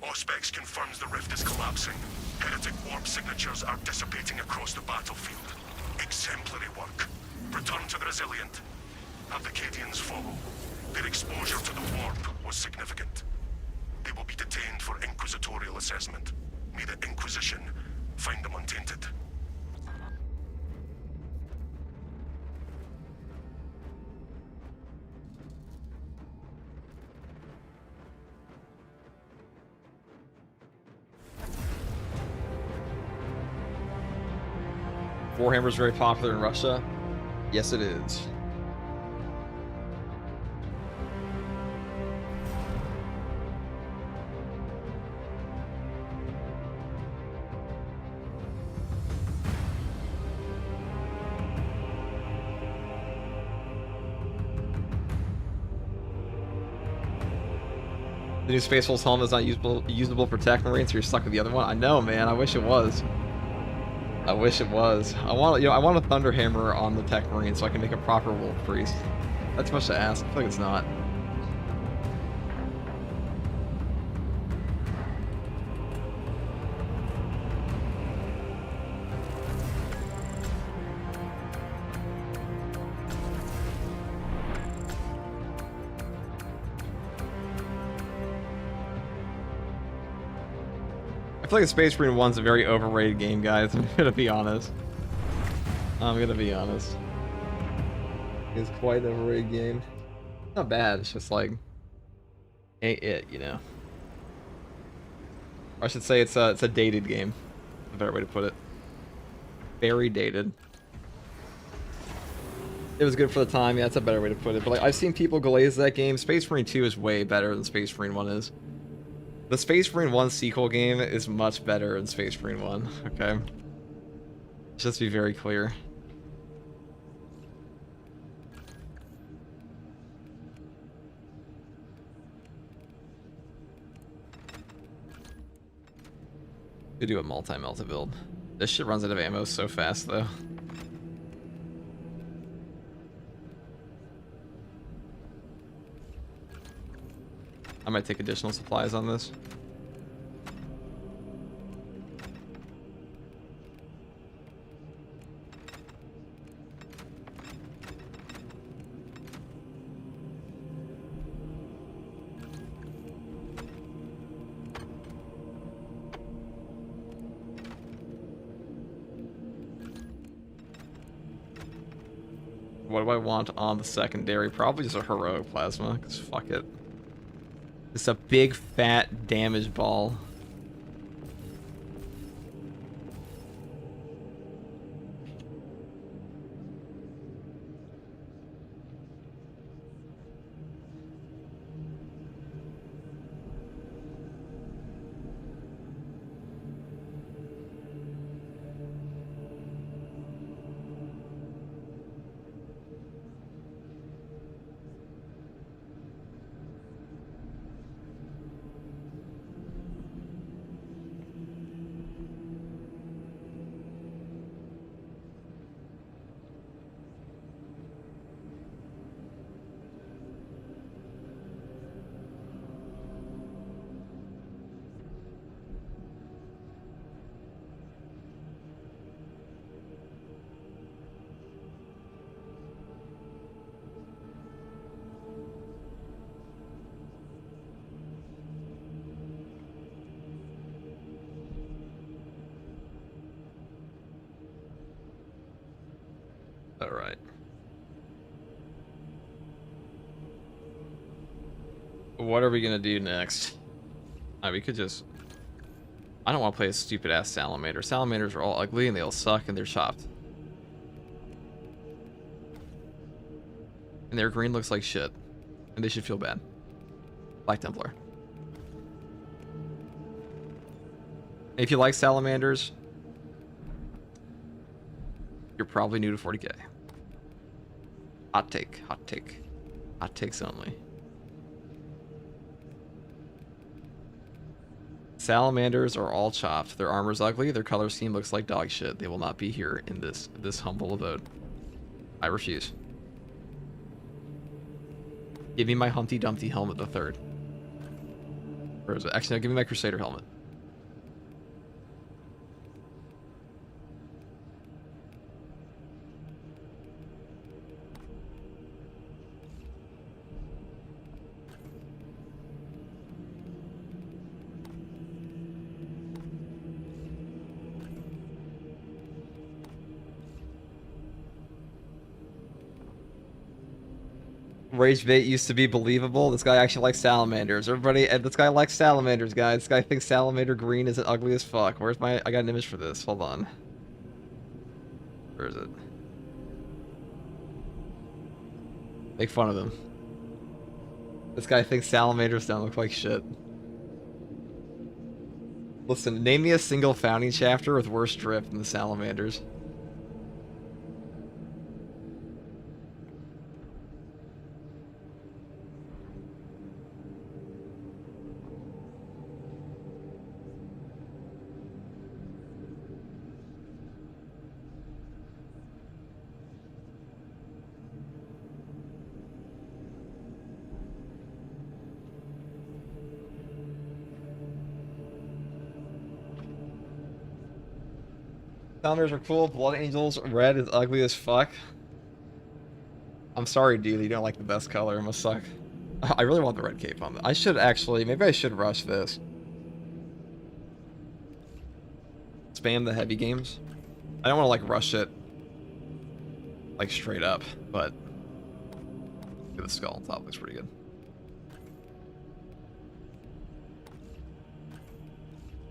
[SPEAKER 2] Auspex confirms the rift is collapsing. Heretic warp signatures are dissipating across the battlefield. Exemplary work. Return to the Resilient. Have the Cadians follow. Their exposure to the warp was significant. They will be detained for inquisitorial assessment. May the Inquisition find them untainted.
[SPEAKER 1] Warhammer is very popular in Russia. Yes, it is. The new Space Wolf's helmet is not usable for tech marines, so you're stuck with the other one. I know, man. I wish it was. I wish it was. I want a Thunder Hammer on the Tech Marine so I can make a proper Wolf Priest. That's much to ask. I feel like it's not. I feel like Space Marine 1's a very overrated game, guys. I'm gonna be honest. It's quite an overrated game. Not bad, it's just like... ain't it, you know? Or I should say it's a dated game. A better way to put it. Very dated. It was good for the time, yeah, that's a better way to put it. But like, I've seen people glaze that game. Space Marine 2 is way better than Space Marine 1 is. The Space Marine 1 sequel game is much better than Space Marine 1, okay? Just to be very clear. Could do a multi-melta build. This shit runs out of ammo so fast, though. I might take additional supplies on this. What do I want on the secondary? Probably just a heroic plasma, because fuck it. It's a big fat damage ball. All right. What are we gonna do next? We could just... I don't want to play a stupid ass salamander. Salamanders are all ugly and they all suck and they're chopped. And their green looks like shit. And they should feel bad. Black Templar. If you like salamanders, you're probably new to 40k. Hot take, hot take. Hot takes only. Salamanders are all chopped. Their armor's ugly, their color scheme looks like dog shit. They will not be here in this humble abode. I refuse. Give me my Humpty Dumpty helmet the third. Where is it? Actually, no, give me my Crusader helmet. Rage bait used to be believable. This guy actually likes salamanders. Everybody, this guy likes salamanders, guys. This guy thinks salamander green is ugly as fuck. Where's my... I got an image for this. Hold on. Where is it? Make fun of him. This guy thinks salamanders don't look like shit. Listen, name me a single founding chapter with worse drift than the salamanders. Salamanders are cool. Blood Angels red is ugly as fuck. I'm sorry, dude. You don't like the best color. It must suck. I really want the red cape on. I should actually... Maybe I should rush this. spam the heavy games. I don't want to like rush it like straight up, but the skull on top looks pretty good.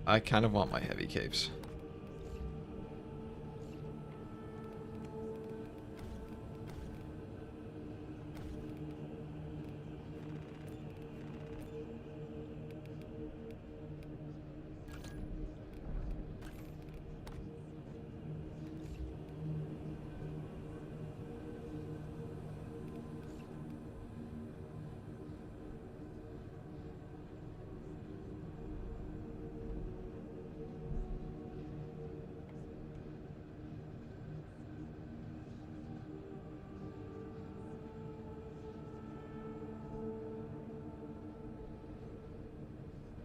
[SPEAKER 1] I kind of want my heavy capes.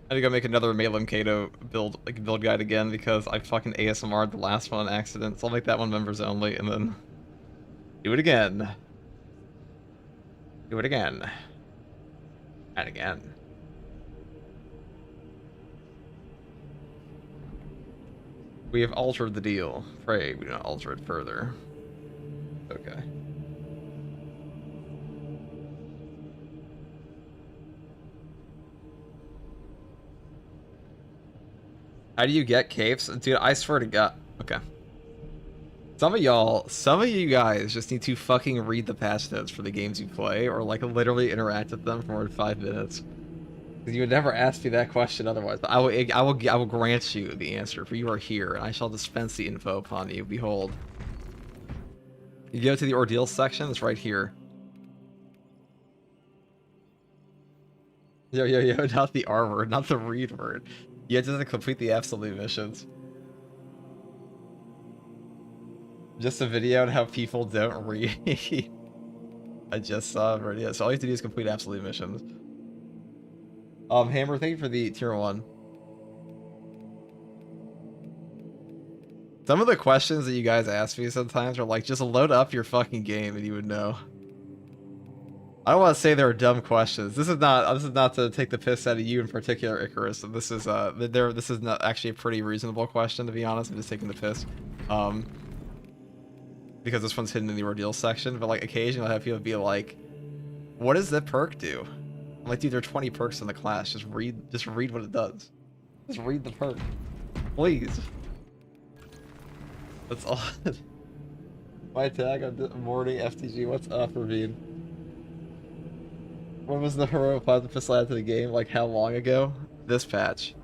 [SPEAKER 1] I need to go make another Malum Kato build guide again because I fucking ASMR'd the last one on accident. So I'll make that one members only and then do it again. Do it again. And again. We have altered the deal. Pray we do not alter it further. Okay. How do you get capes? Dude, I swear to God. Okay. Some of you guys just need to fucking read the patch notes for the games you play or like literally interact with them for more than 5 minutes. Because you would never ask me that question otherwise. But I will grant you the answer, for you are here, and I shall dispense the info upon you. Behold. You go to the ordeal section, it's right here. Yo, not the R word, not the read word. You have to complete the absolute missions. Just a video on how people don't read. I just saw it already. So all you have to do is complete absolute missions. Hammer, thank you for the tier 1. Some of the questions that you guys ask me sometimes are like, just load up your fucking game and you would know. I don't want to say they're dumb questions. This is not to take the piss out of you in particular, Icarus. This is not actually a pretty reasonable question, to be honest. I'm just taking the piss. Because this one's hidden in the ordeal section, but like occasionally I'll have people be like, what does that perk do? I'm like, dude, there are 20 perks in the class. Just read what it does. Just read the perk. Please. That's all. My tag on morning FTG, what's up, Ravine? When was the heroic platypus added to the game? Like how long ago? This patch.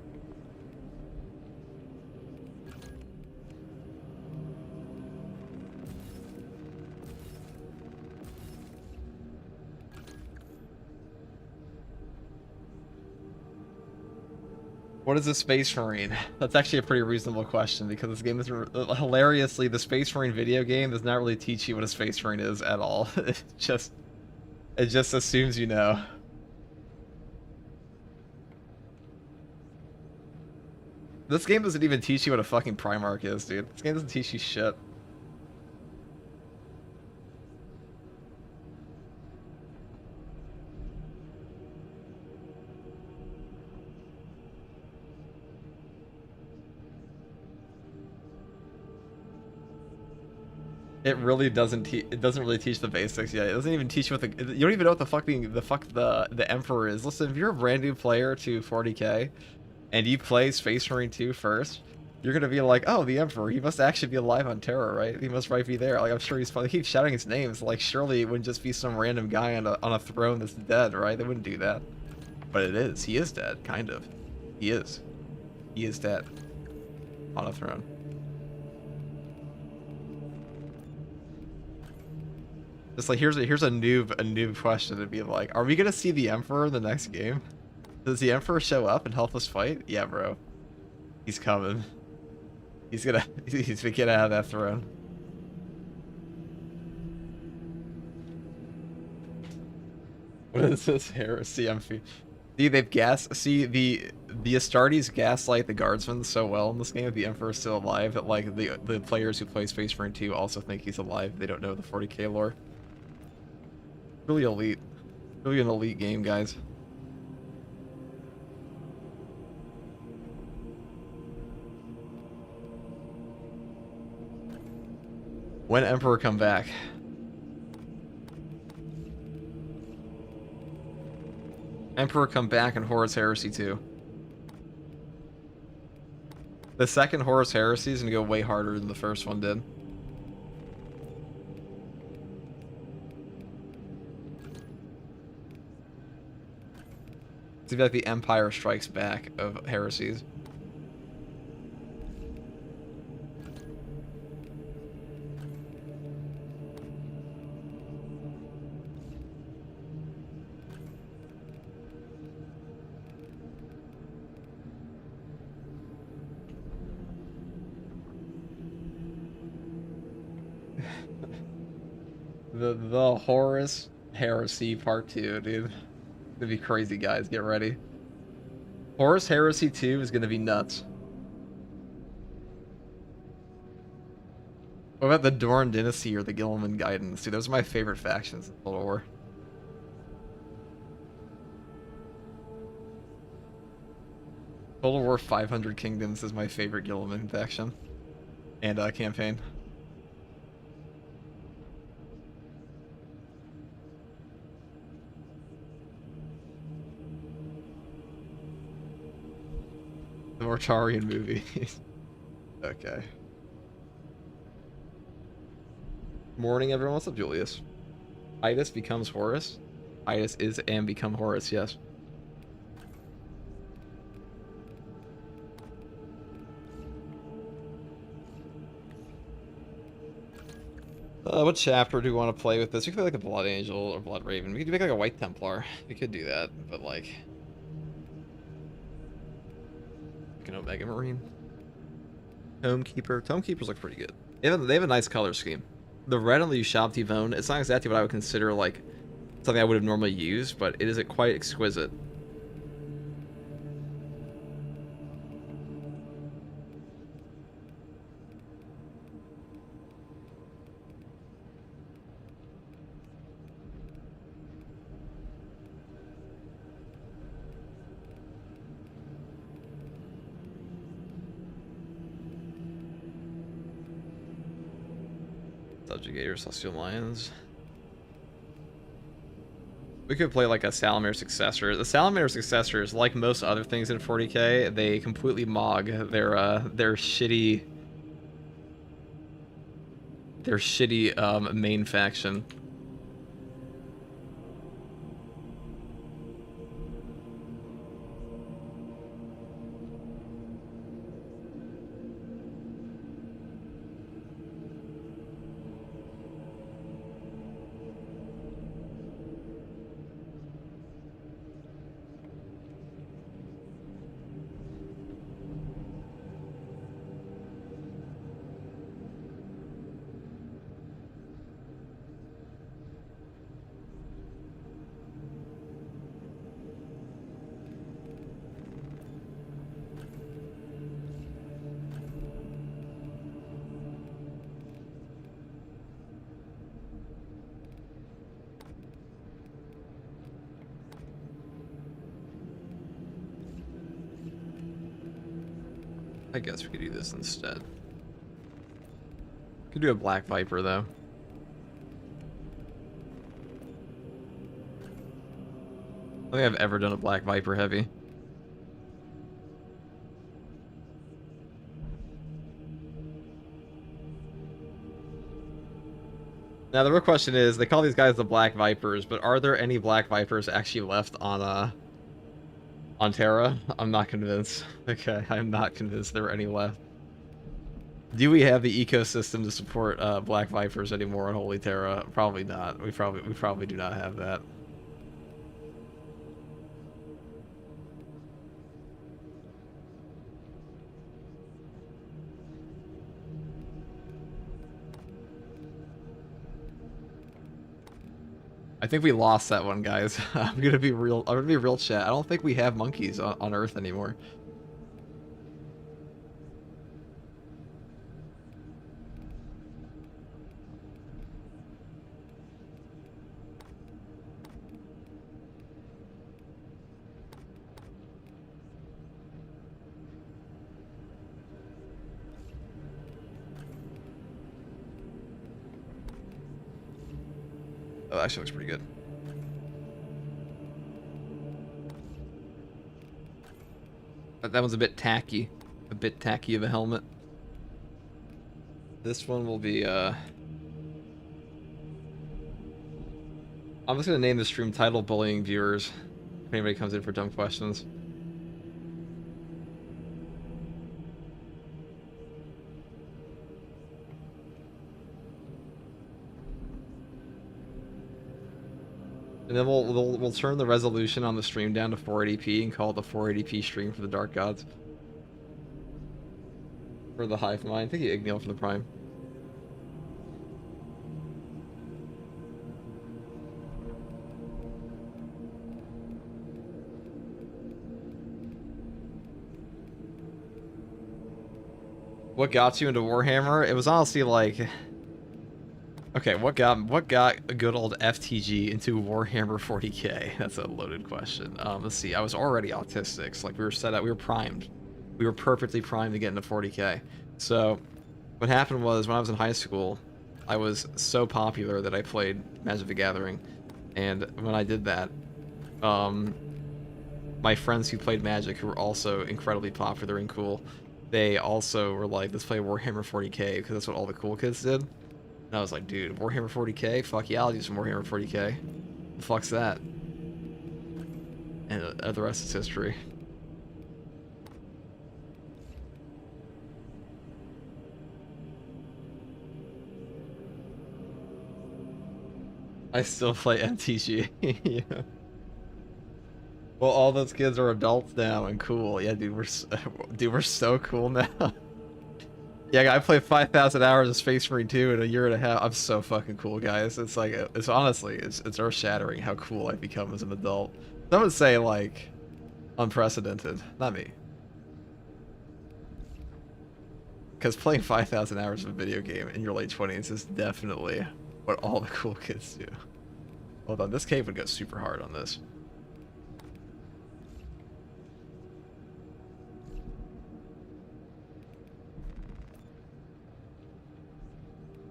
[SPEAKER 1] What is a Space Marine? That's actually a pretty reasonable question because this game is hilariously, the Space Marine video game does not really teach you what a Space Marine is at all. It just assumes you know. This game doesn't even teach you what a fucking Primarch is, dude. This game doesn't teach you shit. It really doesn't it doesn't really teach the basics yet. It doesn't even teach you what you don't even know what the Emperor is. Listen, if you're a brand new player to 40k and you play Space Marine 2 first, you're gonna be like, oh, the Emperor, he must actually be alive on Terra, right? He must be there. Like, I'm sure he's probably, he keeps shouting his names. Like, surely it wouldn't just be some random guy on a throne that's dead, right? They wouldn't do that. But it is. He is dead, kind of. He is. He is dead on a throne. Just like, here's a noob question to be like, are we gonna see the Emperor in the next game? Does the Emperor show up and help us fight? Yeah, bro. He's coming. He's gonna get out of that throne. What is this heresy? See, the Astartes gaslight the guardsmen so well in this game that the Emperor's still alive that like the players who play Space Marine 2 also think he's alive. They don't know the 40k lore. Really elite. Really an elite game, guys. When Emperor come back? Emperor come back and Horus Heresy 2. The second Horus Heresy is gonna go way harder than the first one did. It's like the Empire Strikes Back of heresies. The Horus Heresy Part 2, dude. It's gonna be crazy, guys. Get ready. Horus Heresy 2 is gonna be nuts. What about the Dorn Dynasty or the Gilliman Guidance? Dude, those are my favorite factions in Total War. Total War 500 Kingdoms is my favorite Gilliman faction. And campaign. The Mortarian movies. Okay. Morning, everyone. What's up, Julius? Itis becomes Horus? Itis is and become Horus, yes. What chapter do we want to play with this? We could play like a Blood Angel or Blood Raven. We could make like a White Templar. We could do that, but like... an Omega Marine. Tomekeeper. Tomekeepers look pretty good. They have a nice color scheme. The red on the Ushabti Vone, it's not exactly what I would consider like something I would have normally used, but it is quite exquisite. Subjugator, Celestial Lions. We could play like a Salamander Successor. The Salamander Successors, like most other things in 40k, they completely mog their shitty main faction. I guess we could do this instead. Could do a Black Viper though. I don't think I've ever done a Black Viper heavy. Now the real question is, they call these guys the Black Vipers, but are there any Black Vipers actually left on Terra? I'm not convinced. Okay, I'm not convinced there are any left. Do we have the ecosystem to support Black Vipers anymore on Holy Terra? Probably not. We probably do not have that. I think we lost that one, guys. I'm gonna be real chat. I don't think we have monkeys on Earth anymore. Oh, actually looks pretty good. But that one's a bit tacky. A bit tacky of a helmet. This one will be, I'm just gonna name the stream title Bullying Viewers. If anybody comes in for dumb questions. And then we'll turn the resolution on the stream down to 480p and call it the 480p stream for the Dark Gods. For the Hive Mind. Thank you, Igneal, for the Prime. What got you into Warhammer? It was honestly like... Okay, what got a good old FTG into Warhammer 40k? That's a loaded question. Let's see. I was already autistic. So like we were set up, we were primed. We were perfectly primed to get into 40k. So what happened was when I was in high school, I was so popular that I played Magic the Gathering. And when I did that, my friends who played Magic, who were also incredibly popular and cool, they also were like, let's play Warhammer 40k because that's what all the cool kids did. And I was like, dude, Warhammer 40k? Fuck yeah, I'll do some Warhammer 40k. The fuck's that? And the rest is history. I still play MTG. Yeah. Well, all those kids are adults now and cool. Yeah, dude, we're so cool now. Yeah, I played 5,000 hours of Space Marine 2 in a year and a half. I'm so fucking cool, guys. It's like, it's honestly, it's earth-shattering how cool I've become as an adult. Some would say, like, unprecedented. Not me. Because playing 5,000 hours of a video game in your late 20s is definitely what all the cool kids do. Hold on, this cave would go super hard on this.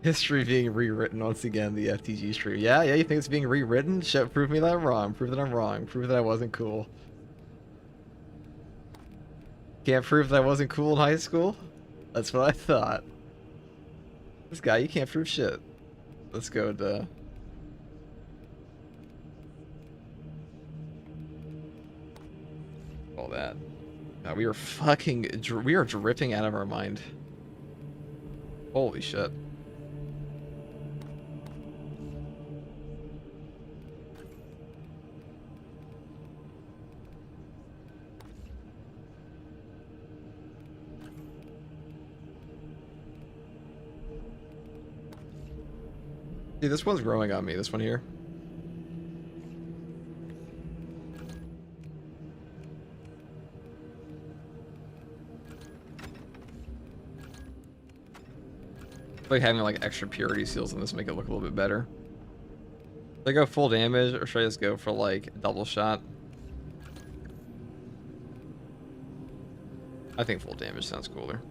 [SPEAKER 1] History being rewritten once again, the FTG stream. Yeah, you think it's being rewritten? Prove me that I'm wrong. Prove that I'm wrong. Prove that I wasn't cool. Can't prove that I wasn't cool in high school? That's what I thought. This guy, you can't prove shit. Let's go to... all that. God, we are dripping out of our mind. Holy shit. See, this one's growing on me, this one here. I feel like having like extra purity seals on this make it look a little bit better. Should I go full damage or should I just go for like double shot? I think full damage sounds cooler.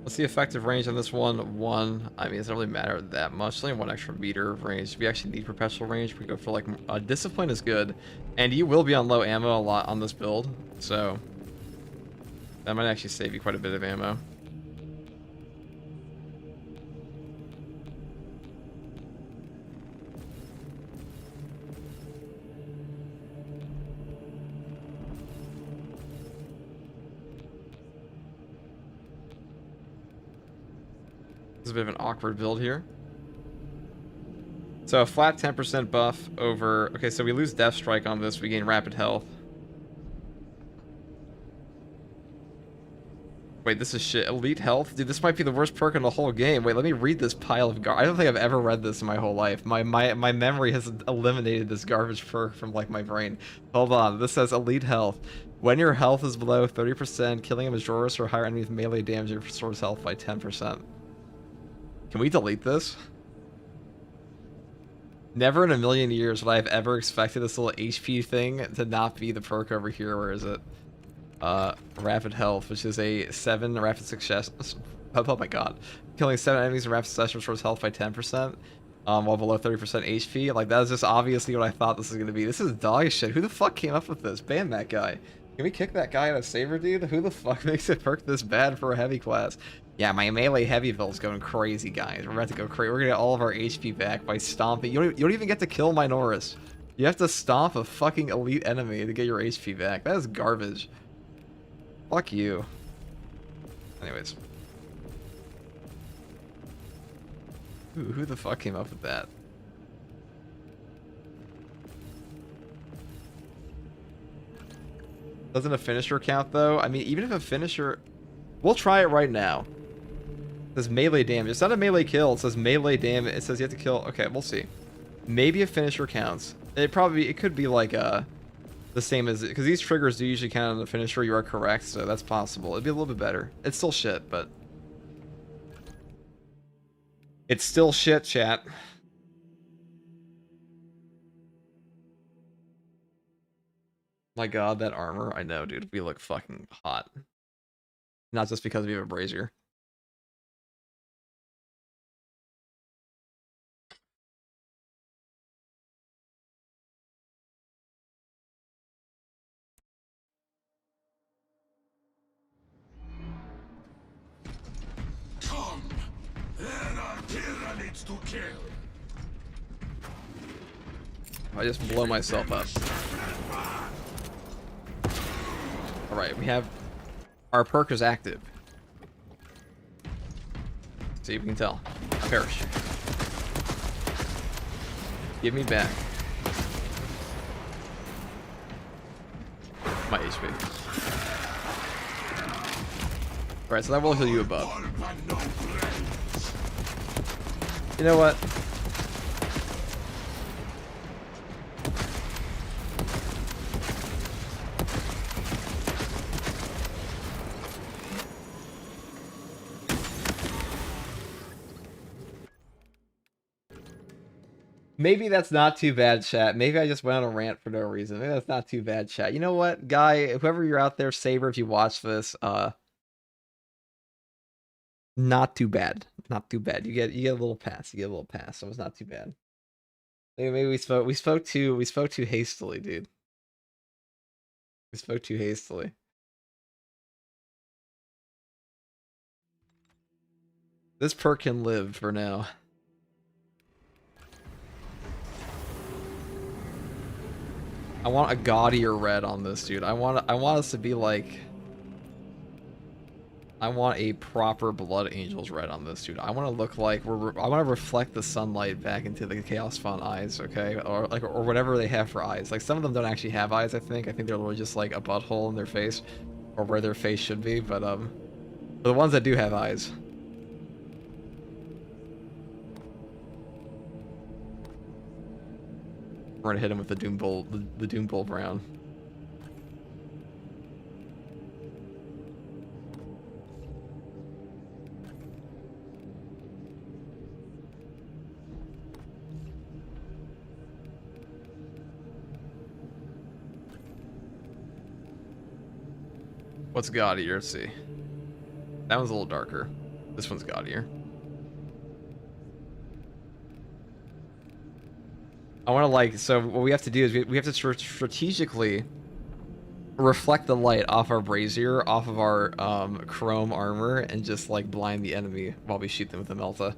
[SPEAKER 1] What's the effective range on this one? 1. I mean, it doesn't really matter that much. It's only 1 extra meter of range. If you actually need perpetual range, we go for like discipline is good, and you will be on low ammo a lot on this build, so that might actually save you quite a bit of ammo. This is a bit of an awkward build here. So a flat 10% buff over... Okay, so we lose Death Strike on this. We gain Rapid Health. Wait, this is shit. Elite Health? Dude, this might be the worst perk in the whole game. Wait, let me read this pile of I don't think I've ever read this in my whole life. My memory has eliminated this garbage perk from, like, my brain. Hold on. This says Elite Health. When your health is below 30%, killing a Majoris or higher enemy with melee damage restores health by 10%. Can we delete this? Never in a million years would I have ever expected this little HP thing to not be the perk over here. Where is it? Rapid Health, which is a 7 rapid success. Oh my god. Killing 7 enemies in rapid succession restores health by 10%, while below 30% HP. Like, that is just obviously what I thought this was going to be. This is dog shit. Who the fuck came up with this? Ban that guy. Can we kick that guy out of Saber, dude? Who the fuck makes it perk this bad for a heavy class? Yeah, my melee heavy build's going crazy, guys. We're about to go crazy. We're gonna get all of our HP back by stomping. You don't even get to kill Minoris. You have to stomp a fucking elite enemy to get your HP back. That is garbage. Fuck you. Anyways. Who the fuck came up with that? Doesn't a finisher count, though? I mean, even if a finisher... We'll try it right now. It says melee damage. It's not a melee kill. It says melee damage. It says you have to kill... Okay, we'll see. Maybe a finisher counts. It could be like the same as... Because these triggers do usually count on the finisher. You are correct, so that's possible. It'd be a little bit better. It's still shit, but... It's still shit, chat. My god, that armor. I know, dude. We look fucking hot. Not just because we have a brazier.
[SPEAKER 2] Come! There are pyramids to kill!
[SPEAKER 1] I just blow myself up. Alright, we have... Our perk is active. See if we can tell. Perish. Give me back my HP. Alright, so that will heal you above. You know what? Maybe that's not too bad, chat. Maybe I just went on a rant for no reason. Maybe that's not too bad, chat. You know what, guy? Whoever you're out there, Saber, if you watch this, not too bad. Not too bad. You get a little pass. You get a little pass. So it's not too bad. Maybe we spoke too hastily, dude. We spoke too hastily. This perk can live for now. I want a gaudier red on this, dude. I want us to be like... I want a proper Blood Angels red on this, dude. I want to look like I want to reflect the sunlight back into the Chaos Font eyes, okay? Or like, or whatever they have for eyes. Like, some of them don't actually have eyes, I think. I think they're literally just like a butthole in their face, or where their face should be. But the ones that do have eyes. We're gonna hit him with the Doom Bolt, the Doom Bolt round. What's gaudier? Let's see. That one's a little darker. This one's gaudier. I want to like, so what we have to do is we have to strategically reflect the light off our brazier, off of our chrome armor, and just like blind the enemy while we shoot them with the Melta.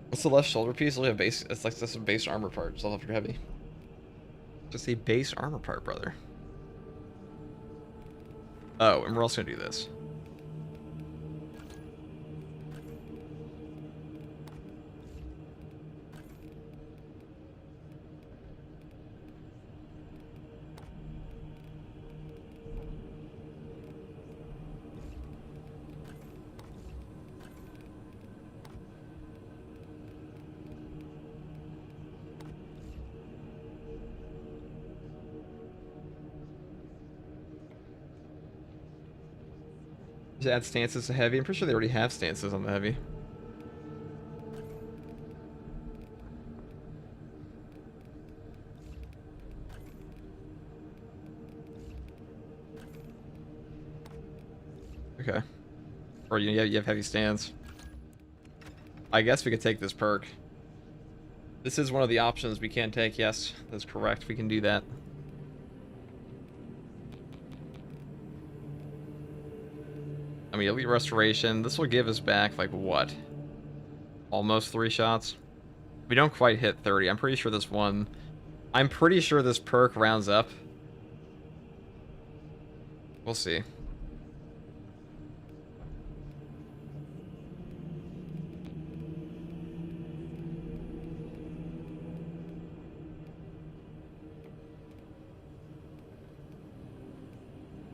[SPEAKER 1] What's the left shoulder piece? Only a base. It's like just a base armor part. It's all up your heavy. Just a base armor part, brother. Oh, and we're also gonna do this. Just add stances to heavy. I'm pretty sure they already have stances on the heavy. Okay. Or you have heavy stands. I guess we could take this perk. This is one of the options we can take. Yes, that's correct. We can do that. I mean, Elite Restoration. This will give us back, like, what? Almost 3 shots? We don't quite hit 30. I'm pretty sure this one... I'm pretty sure this perk rounds up. We'll see.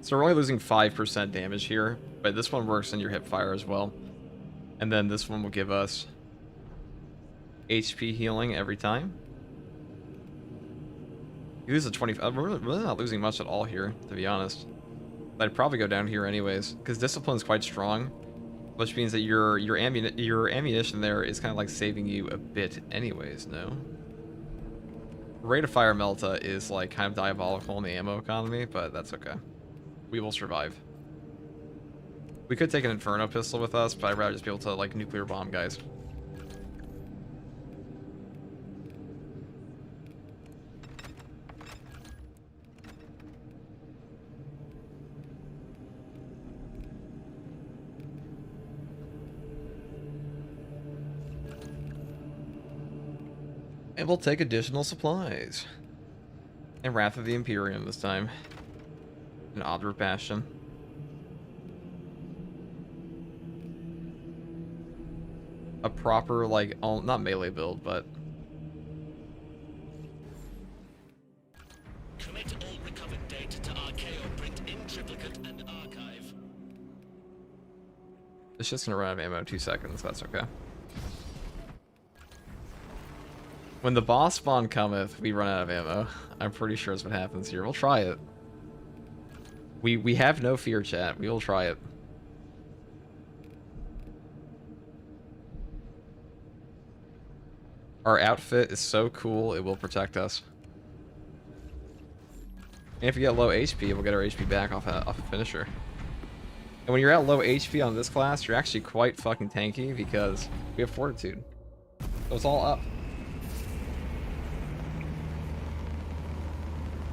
[SPEAKER 1] So we're only losing 5% damage here, but this one works in your hip fire as well. And then this one will give us HP healing every time. You lose a 20... we're really not losing much at all here, to be honest. I'd probably go down here anyways, because Discipline's quite strong, which means that your ammunition there is kind of like saving you a bit anyways, no? Rate of Fire Melta is like kind of diabolical in the ammo economy, but that's okay. We will survive. We could take an Inferno pistol with us, but I'd rather just be able to, like, nuclear bomb guys. And we'll take additional supplies. And Wrath of the Imperium this time. An Obdurate Bastion. A proper, like, not melee build, but...
[SPEAKER 3] Commit all recovered data to Archaeo print in triplicate and archive.
[SPEAKER 1] It's just gonna run out of ammo in 2 seconds, that's okay. When the boss spawn cometh, we run out of ammo. I'm pretty sure that's what happens here. We'll try it. We have no fear, chat. We will try it. Our outfit is so cool, it will protect us. And if you get low HP, we'll get our HP back off a finisher. And when you're at low HP on this class, you're actually quite fucking tanky because we have Fortitude. So it's all up.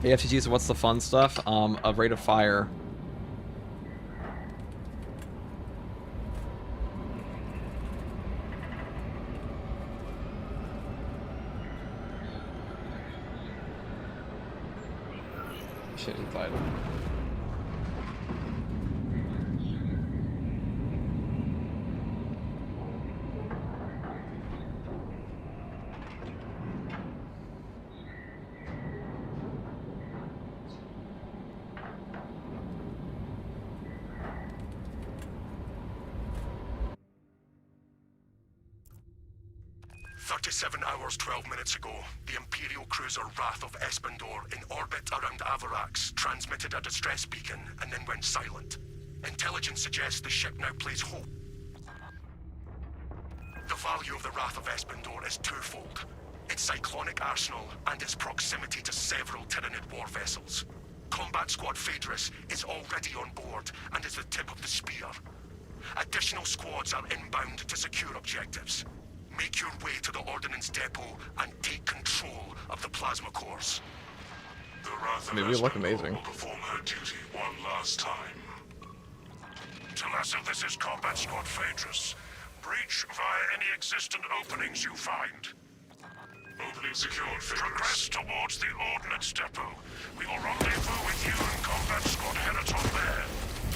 [SPEAKER 1] AFTGs, what's the fun stuff? A rate of fire. Shit, title.
[SPEAKER 2] Hours, 12 minutes ago, the Imperial cruiser Wrath of Espandor, in orbit around Avarax, transmitted a distress beacon and then went silent. Intelligence suggests the ship now plays hope. The value of the Wrath of Espandor is twofold: its cyclonic arsenal and its proximity to several Tyranid war vessels. Combat Squad Phaedrus is already on board and is the tip of the spear. Additional squads are inbound to secure objectives. Make your way to the Ordnance Depot and take control of the plasma cores. The Wrath of
[SPEAKER 1] we look amazing.
[SPEAKER 2] will perform her duty one last time. Talassa, this is Combat Squad Phaedrus. Breach via any existent openings you find. Opening secured, Phaedrus. Progress towards the Ordnance Depot. We will rendezvous with you and Combat Squad Heliton there.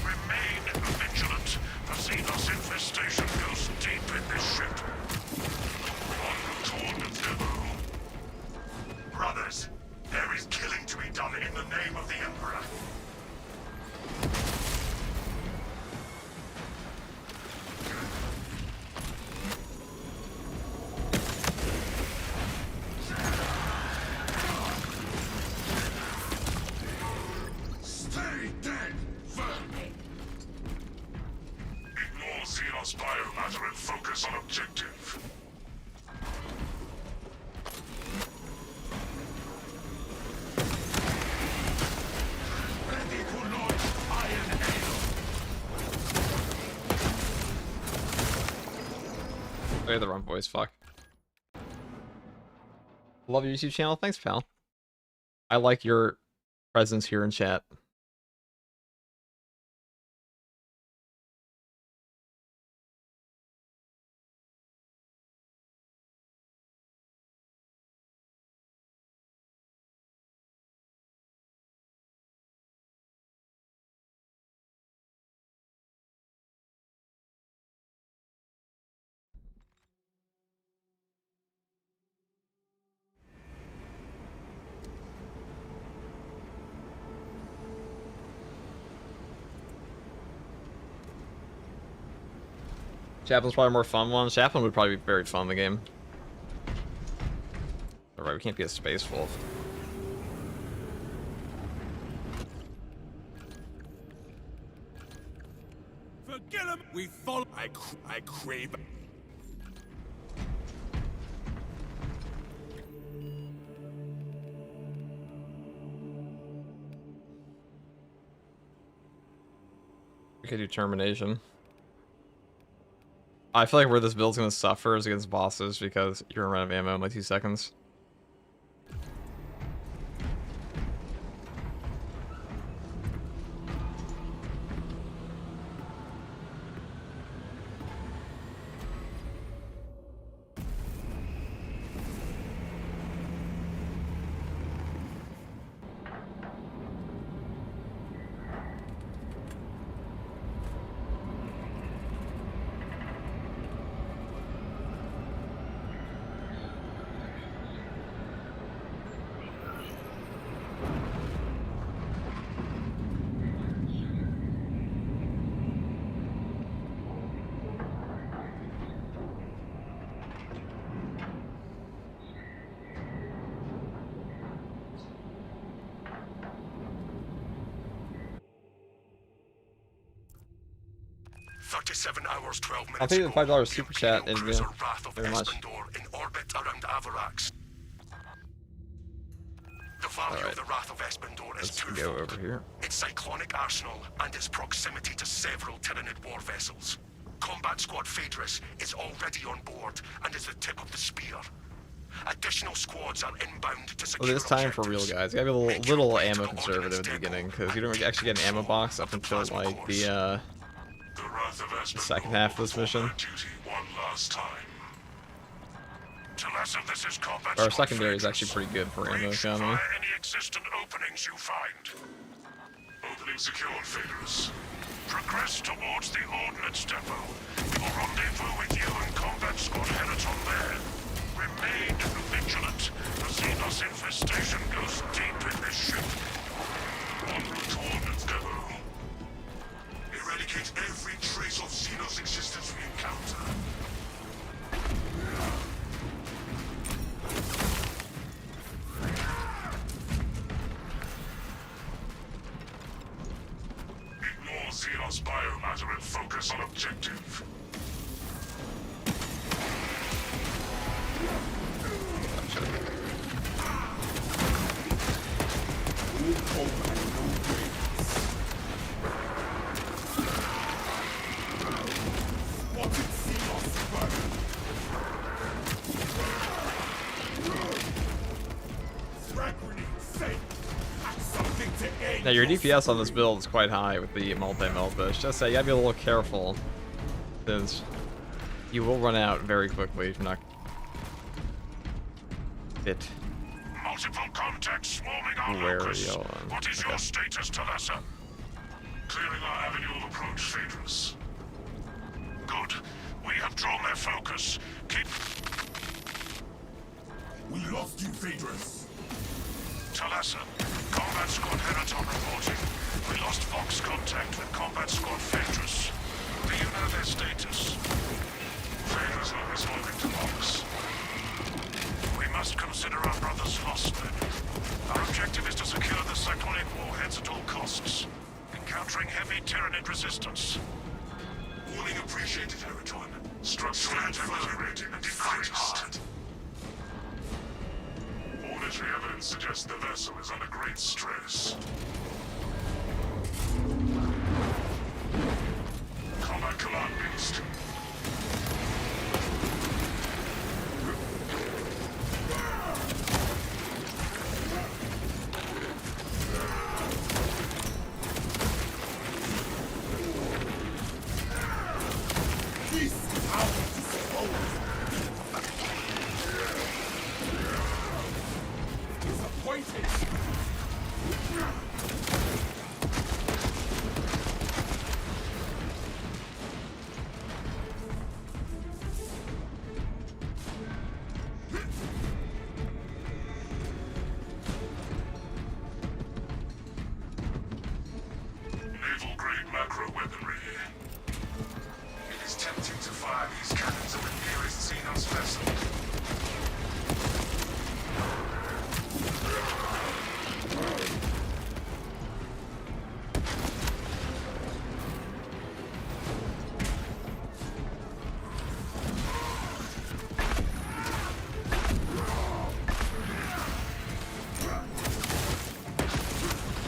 [SPEAKER 2] Remain vigilant. The Xenos infestation goes deep in this ship. Brothers, there is killing to be done in the name of the Emperor. Stay dead, vermin!
[SPEAKER 1] have the wrong voice, fuck. Love your YouTube channel, thanks pal. I like your presence here in chat. Chaplin's probably a more fun one. Chaplin would probably be very fun in the game. Alright, we can't be a space wolf.
[SPEAKER 2] Forget him. We follow. I crave.
[SPEAKER 1] We could do termination. I feel like where this build's gonna suffer is against bosses because you're gonna run out of ammo in like 2 seconds.
[SPEAKER 2] Hours, 12 minutes
[SPEAKER 1] I'll take the $5 super chat and
[SPEAKER 2] cruiser Wrath of
[SPEAKER 1] very much.
[SPEAKER 2] Espandor in orbit around Avarax. The value of the Wrath of Espandor is
[SPEAKER 1] Let's go
[SPEAKER 2] twofold.
[SPEAKER 1] over here.
[SPEAKER 2] Its cyclonic arsenal and its proximity to several Tyranid war vessels. Combat Squad Phaedrus is already on board and is the tip of the spear. Additional squads are inbound to secure
[SPEAKER 1] Well, it's time for real
[SPEAKER 2] objectives.
[SPEAKER 1] guys. You gotta be a little ammo conservative at the beginning because you don't actually get an ammo box up until like the second half of this mission. Our secondary is actually pretty good for ammo economy.
[SPEAKER 2] Any existent openings you find. Opening secured, Phaedrus. Progress towards the ordnance depot. We will rendezvous with you and Combat Squad Heraton there. Remain vigilant. The Xenos infestation goes deep in this ship. En route to ordnance depot. Eradicate every trace of Xenos existence we encounter. Ignore Xenos biomatter and focus on objective.
[SPEAKER 1] Now your DPS on this build is quite high with the multi-melt, but just say you gotta be a little careful, since you will run out very quickly if you're not fit.
[SPEAKER 2] Multiple contacts swarming our
[SPEAKER 1] Where
[SPEAKER 2] locus.
[SPEAKER 1] are you?
[SPEAKER 2] What is your status, Talassa? Clearing our avenue of approach, Phaedrus. Good. We have drawn their focus. Keep... We lost you, Phaedrus. Talassa, Combat Squad Heraton reporting. We lost Vox contact with Combat Squad Phaedrus. Do you know their status? Phaedrus not responding to Vox. We must consider our brothers lost then. Our objective is to secure the cyclonic warheads at all costs. Encountering heavy Tyranid resistance. Warning appreciated, Heraton. Structural integrity and decreased. Auditory evidence suggests the vessel is under great stress. Combat command beast. waiting. Naval-grade macro weaponry. It is tempting to fire these cannons at the nearest Xenos vessel.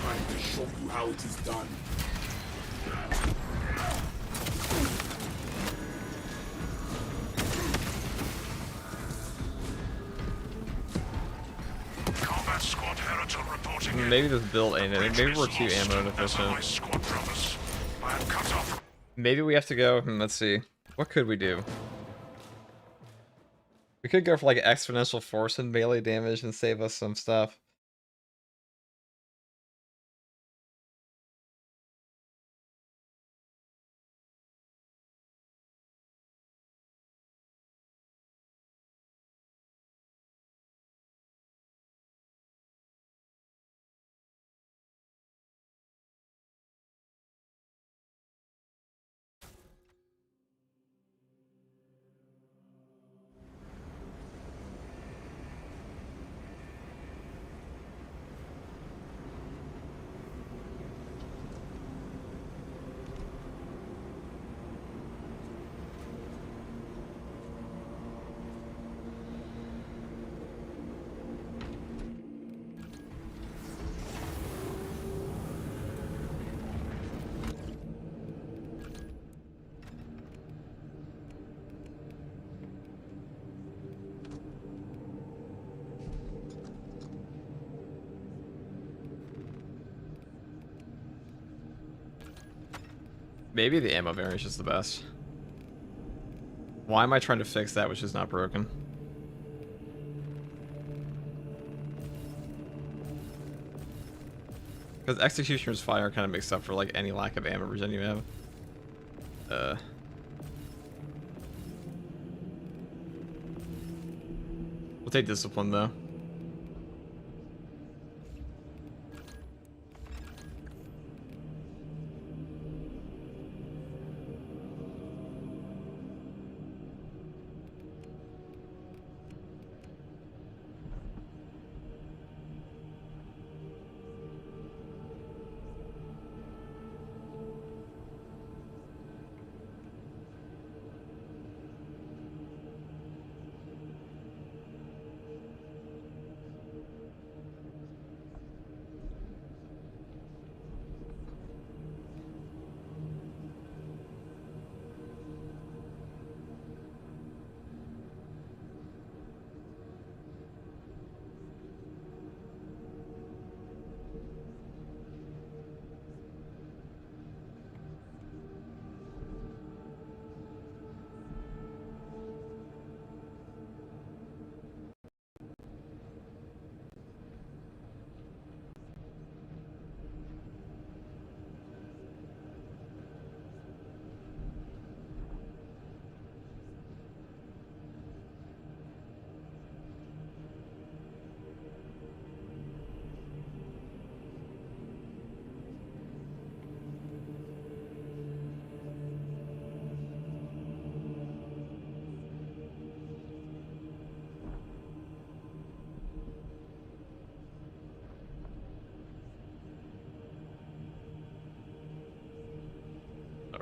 [SPEAKER 2] Time to show you how it is done. Combat squad Heraton reporting in.
[SPEAKER 1] Maybe this build ain't it. Maybe we're too ammo inefficient.
[SPEAKER 2] My squad brothers. I am cut off.
[SPEAKER 1] Maybe we have to go. Let's see. What could we do? We could go for like exponential force and melee damage and save us some stuff. Maybe the ammo variant is just the best. Why am I trying to fix that which is not broken? Because Executioner's Fire kind of makes up for like any lack of ammo regen you have. We'll take Discipline though.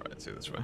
[SPEAKER 1] Let's see this way.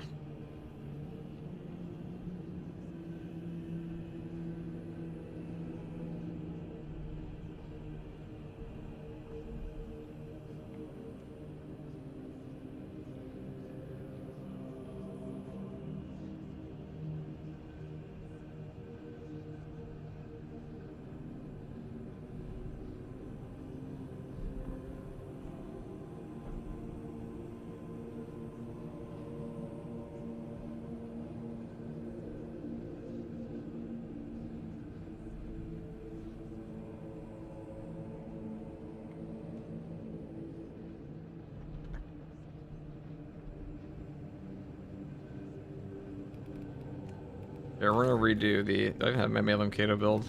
[SPEAKER 1] Yeah, we're gonna redo the. I have my Malum Kato build.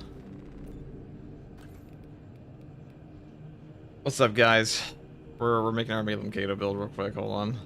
[SPEAKER 1] What's up, guys? We're making our Malum Kato build real quick. Hold on.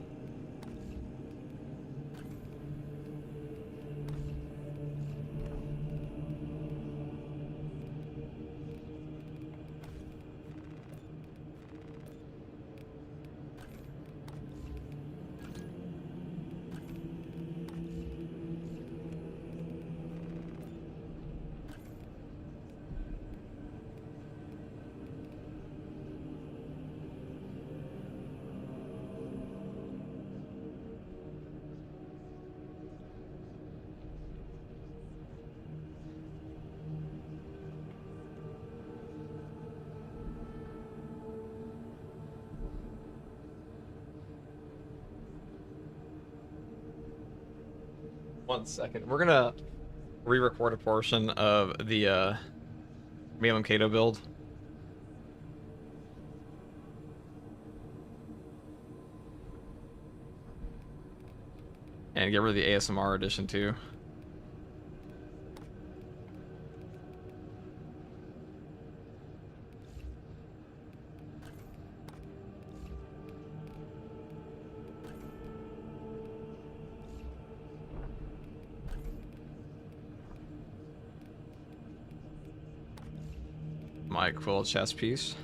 [SPEAKER 1] One second. We're gonna re-record a portion of the Malum Kato build. And get rid of the ASMR edition too. My quill chess piece.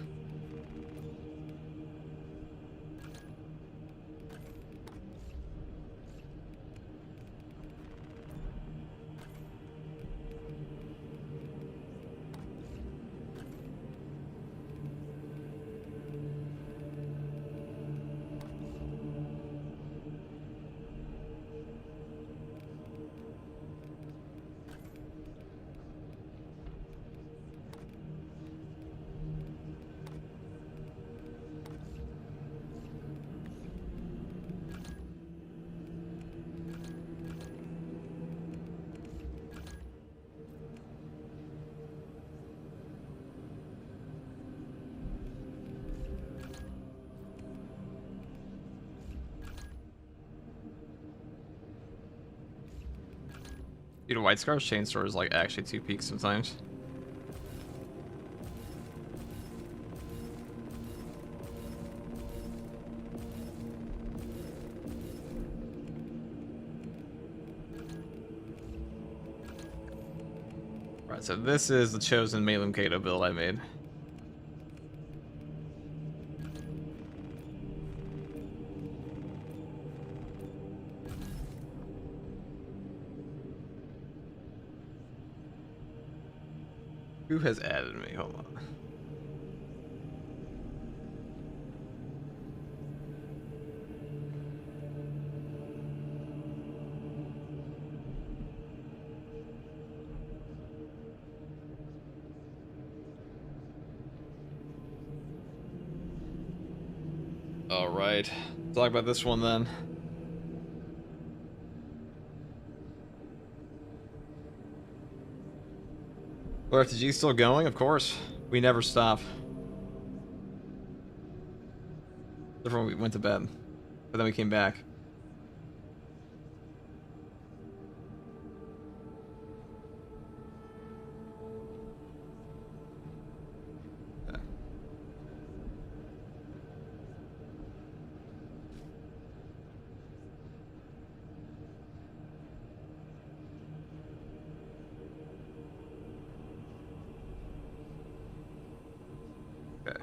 [SPEAKER 1] Dude, a White Scar's Chainsaw is like actually 2 peaks sometimes. Right, so this is the chosen Malum Kato build I made. Who has added me? Hold on. All right, talk about this one then. RFTG still going? Of course. We never stop. Except when we went to bed. But then we came back. Okay. Okay.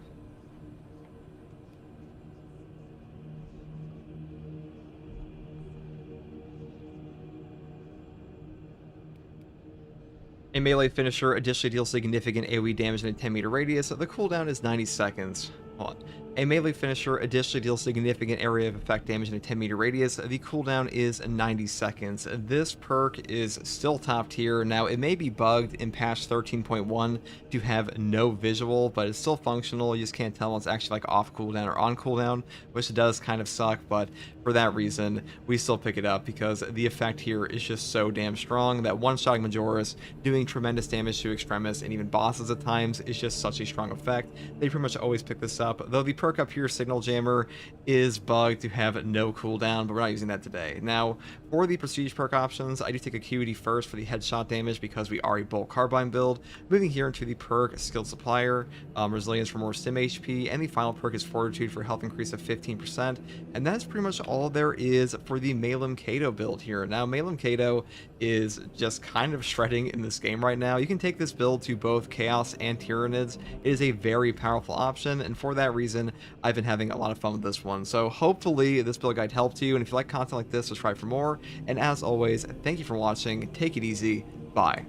[SPEAKER 1] A melee finisher additionally deals significant AoE damage in a 10-meter radius. The cooldown is 90 seconds. Hold on. A melee finisher additionally deals significant area of effect damage in a 10-meter radius. The cooldown is 90 seconds. This perk is still top tier. Now, it may be bugged in patch 13.1 to have no visual, but it's still functional. You just can't tell when it's actually like off cooldown or on cooldown, which does kind of suck, but for that reason, we still pick it up because the effect here is just so damn strong that one-shotting Majoris, doing tremendous damage to Extremis and even bosses at times is just such a strong effect. They pretty much always pick this up, though the perk perk up here, Signal Jammer, is bugged to have no cooldown, but we're not using that today. Now, for the Prestige perk options, I do take Acuity first for the headshot damage because we are a Bolt Carbine build. Moving here into the perk Skilled Supplier, Resilience for more Stim HP, and the final perk is Fortitude for health increase of 15%, and that's pretty much all there is for the Malum Kato build here. Now, Malum Kato is just kind of shredding in this game right now. You can take this build to both Chaos and Tyranids. It is a very powerful option, and for that reason, I've been having a lot of fun with this one. So hopefully this build guide helped you, and if you like content like this, subscribe for more. And as always, thank you for watching. Take it easy. Bye.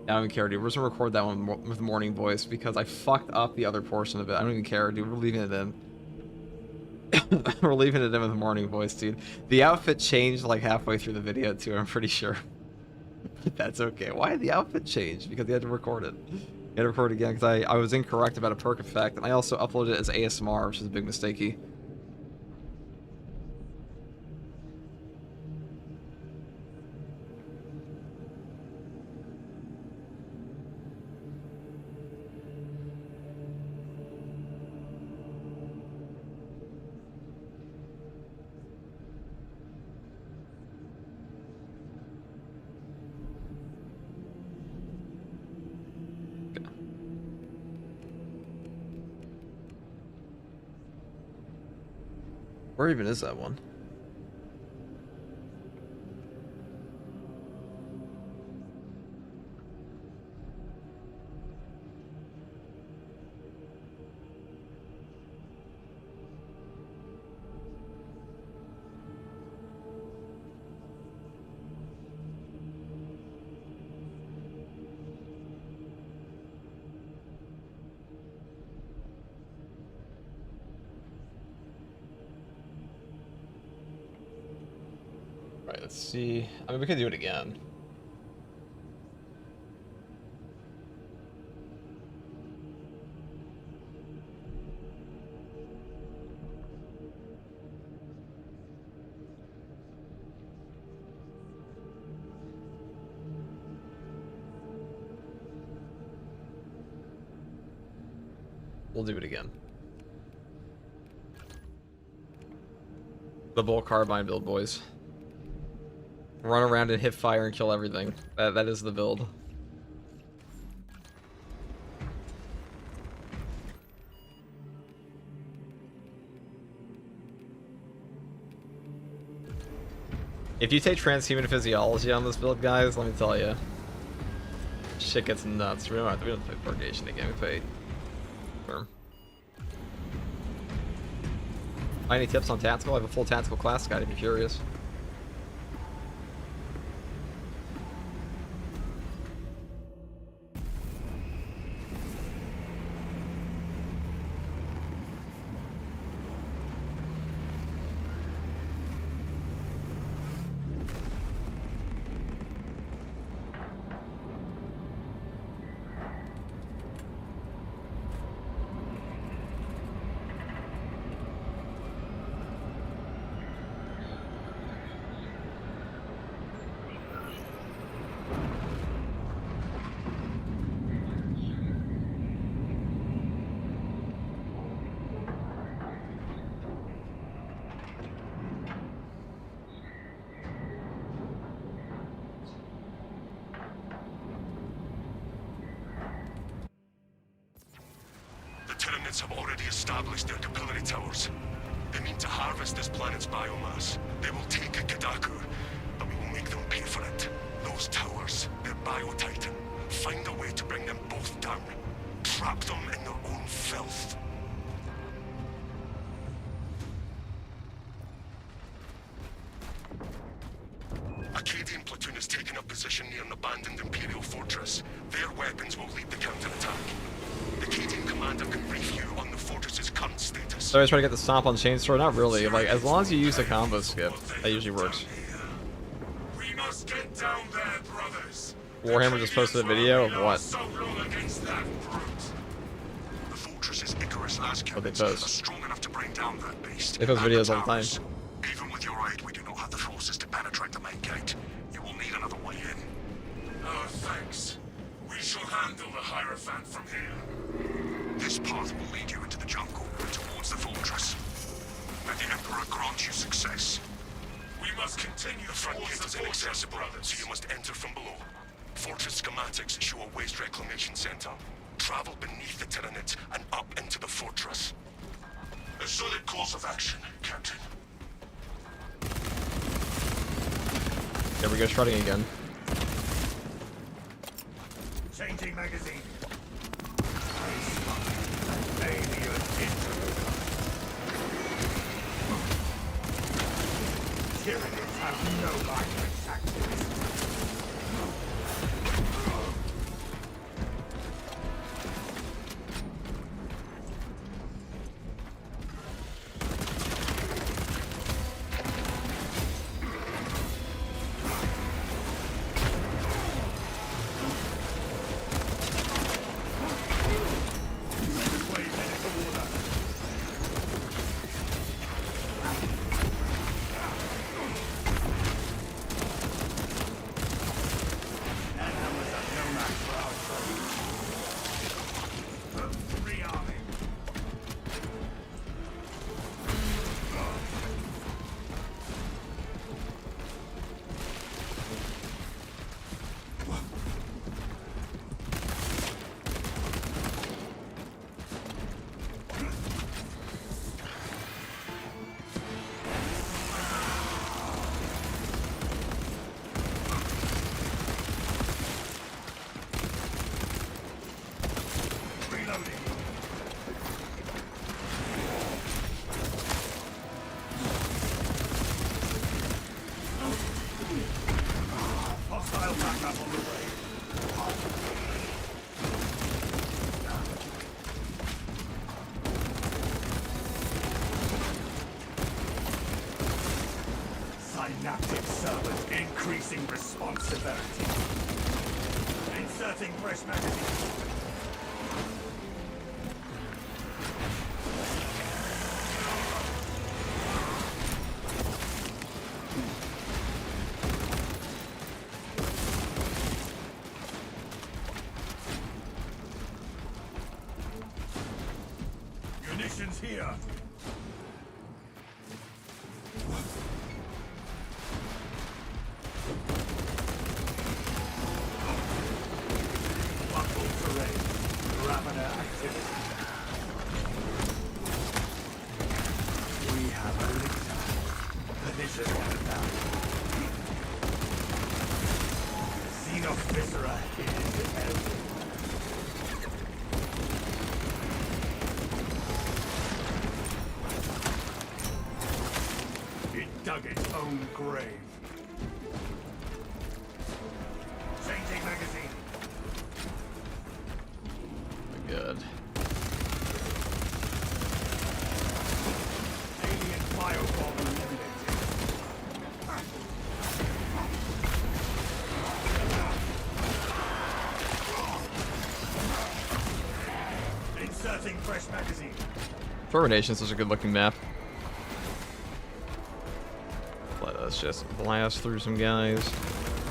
[SPEAKER 1] I don't even care, dude. We're just gonna record that one with morning voice because I fucked up the other portion of it. I don't even care, dude. We're leaving it in. We're leaving it in with morning voice, dude. The outfit changed like halfway through the video too, I'm pretty sure. That's okay. Why did the outfit change? Because you had to record it. You had to record it again because I was incorrect about a perk effect, and I also uploaded it as ASMR, which is a big mistakey. Where even is that one? Right, let's see. I mean, we could do it again. We'll do it again. The Bolt Carbine build, boys. Run around and hit fire and kill everything. That is the build. If you take transhuman physiology on this build, guys, let me tell you, shit gets nuts. We don't play purgation again. We play firm. Any tips on tactical? I have a full tactical class guide if you're curious.
[SPEAKER 2] Tyranids have already established their capillary towers. They mean to harvest this planet's biomass. They will take Kadaku, but we will make them pay for it. Those towers, their bio-titan. Find a way to bring them both down. Trap them in their own filth. Acadian platoon has taken up position near an abandoned Imperial fortress. Their weapons will lead the counterattack. The Acadian commander can brief you on the fortress's current status.
[SPEAKER 1] So I try to get the stomp on Chainsaw? Not really. Like, as long as you use a combo skip, that usually works.
[SPEAKER 2] We must get down there, brothers.
[SPEAKER 1] Warhammer just posted a video of what?
[SPEAKER 2] The fortress's Icarus Lascaux
[SPEAKER 1] What they
[SPEAKER 2] are
[SPEAKER 1] post.
[SPEAKER 2] strong enough to bring down that beast.
[SPEAKER 1] They post
[SPEAKER 2] and
[SPEAKER 1] videos
[SPEAKER 2] the
[SPEAKER 1] all the time.
[SPEAKER 2] towers. Even with your aid, we do not have the forces to penetrate the main gate. You will need another way in. Oh, thanks. We shall handle the Hierophant from here. This path will lead you access. We must continue.
[SPEAKER 4] The front gate is inaccessible, so you must enter from below. Fortress schematics show a waste reclamation center. Travel beneath the Tyranid and up into the fortress.
[SPEAKER 2] A solid course of action, Captain.
[SPEAKER 1] There we go, shredding again.
[SPEAKER 2] Changing magazine. Alien intruder. Tyranids have no line of tactics. Synaptic servers increasing responsibility. Inserting fresh magazine. Munitions here. Dug its own grave. Changing magazine.
[SPEAKER 1] Good.
[SPEAKER 2] Alien firebomb eliminated. Inserting fresh magazine.
[SPEAKER 1] Thrower Nation's such a good looking map. Let us just blast through some guys,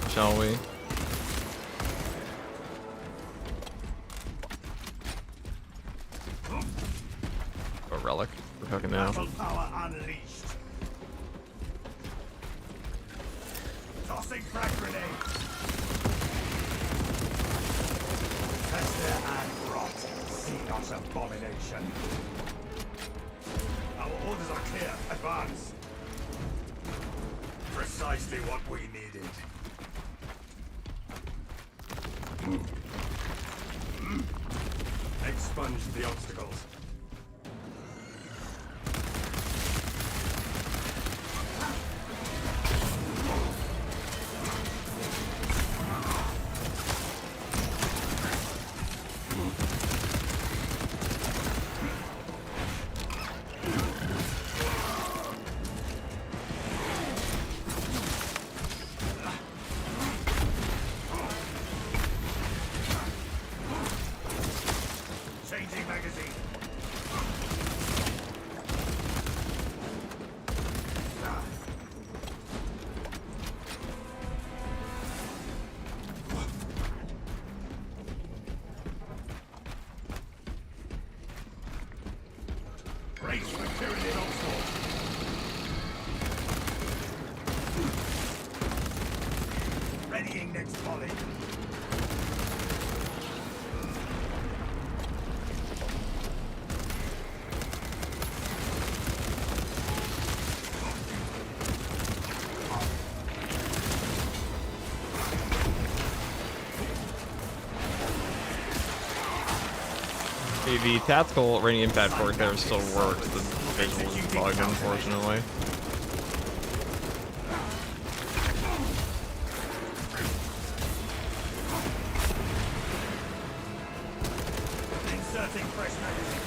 [SPEAKER 1] shall we? A relic. We're cooking now.
[SPEAKER 2] Battle power unleashed. Tossing frag grenade. Tester and rot. See not abomination. Our orders are clear. Advance. Precisely what we needed. Expunge the obstacles. Changing magazine. Brace for Tyranid onslaught. next volley.
[SPEAKER 5] The tactical rainy impact fork there still works. The visual is bugged, unfortunately.
[SPEAKER 2] Inserting fresh magazine.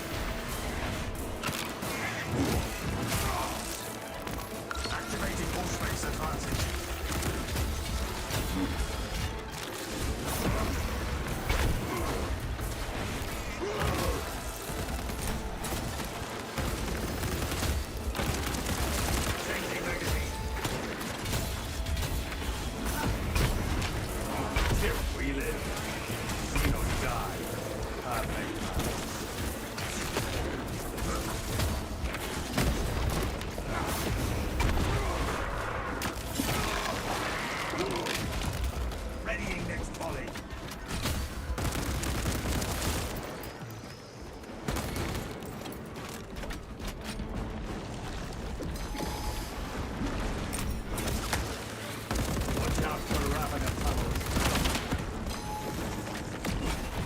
[SPEAKER 2] Activating all space advantage. Changing magazine. Here we live. See no die. Perfect. Readying next volley. Watch out for ravenous tunnels.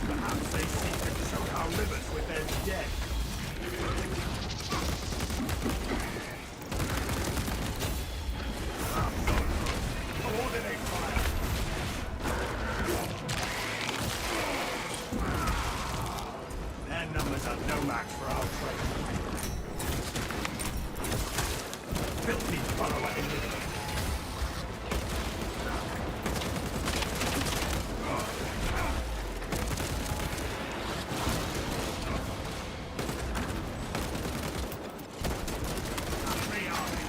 [SPEAKER 2] Perhaps they seek to choke our rivers with their dead. Coordinate fire. Their numbers are no match for our trade. Filthy follower illiterate. Free army.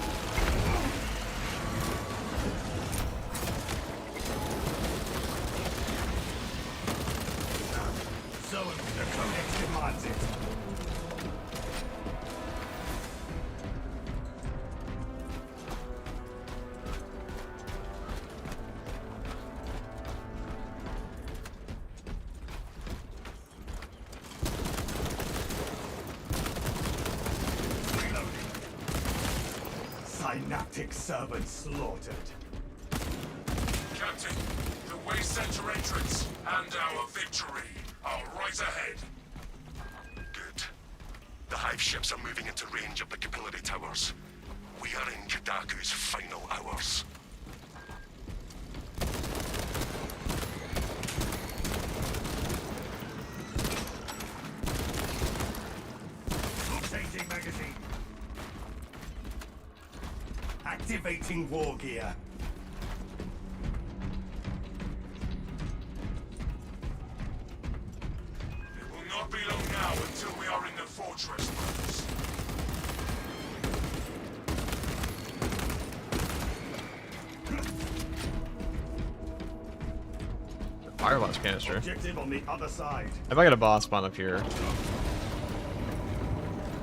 [SPEAKER 2] So the Codex demands it. Reloading. Synaptic servant slaughtered.
[SPEAKER 4] Captain, the waste center entrance and our victory are right ahead. Good. The hive ships are moving into range of the capillary towers. We are in Kadaku's final hours.
[SPEAKER 2] Changing magazine. Activating war gear.
[SPEAKER 4] It will not be long now until we are in the fortress, brothers.
[SPEAKER 5] Fire blast canister.
[SPEAKER 2] Objective on the other side.
[SPEAKER 5] If I get a boss spawn up here,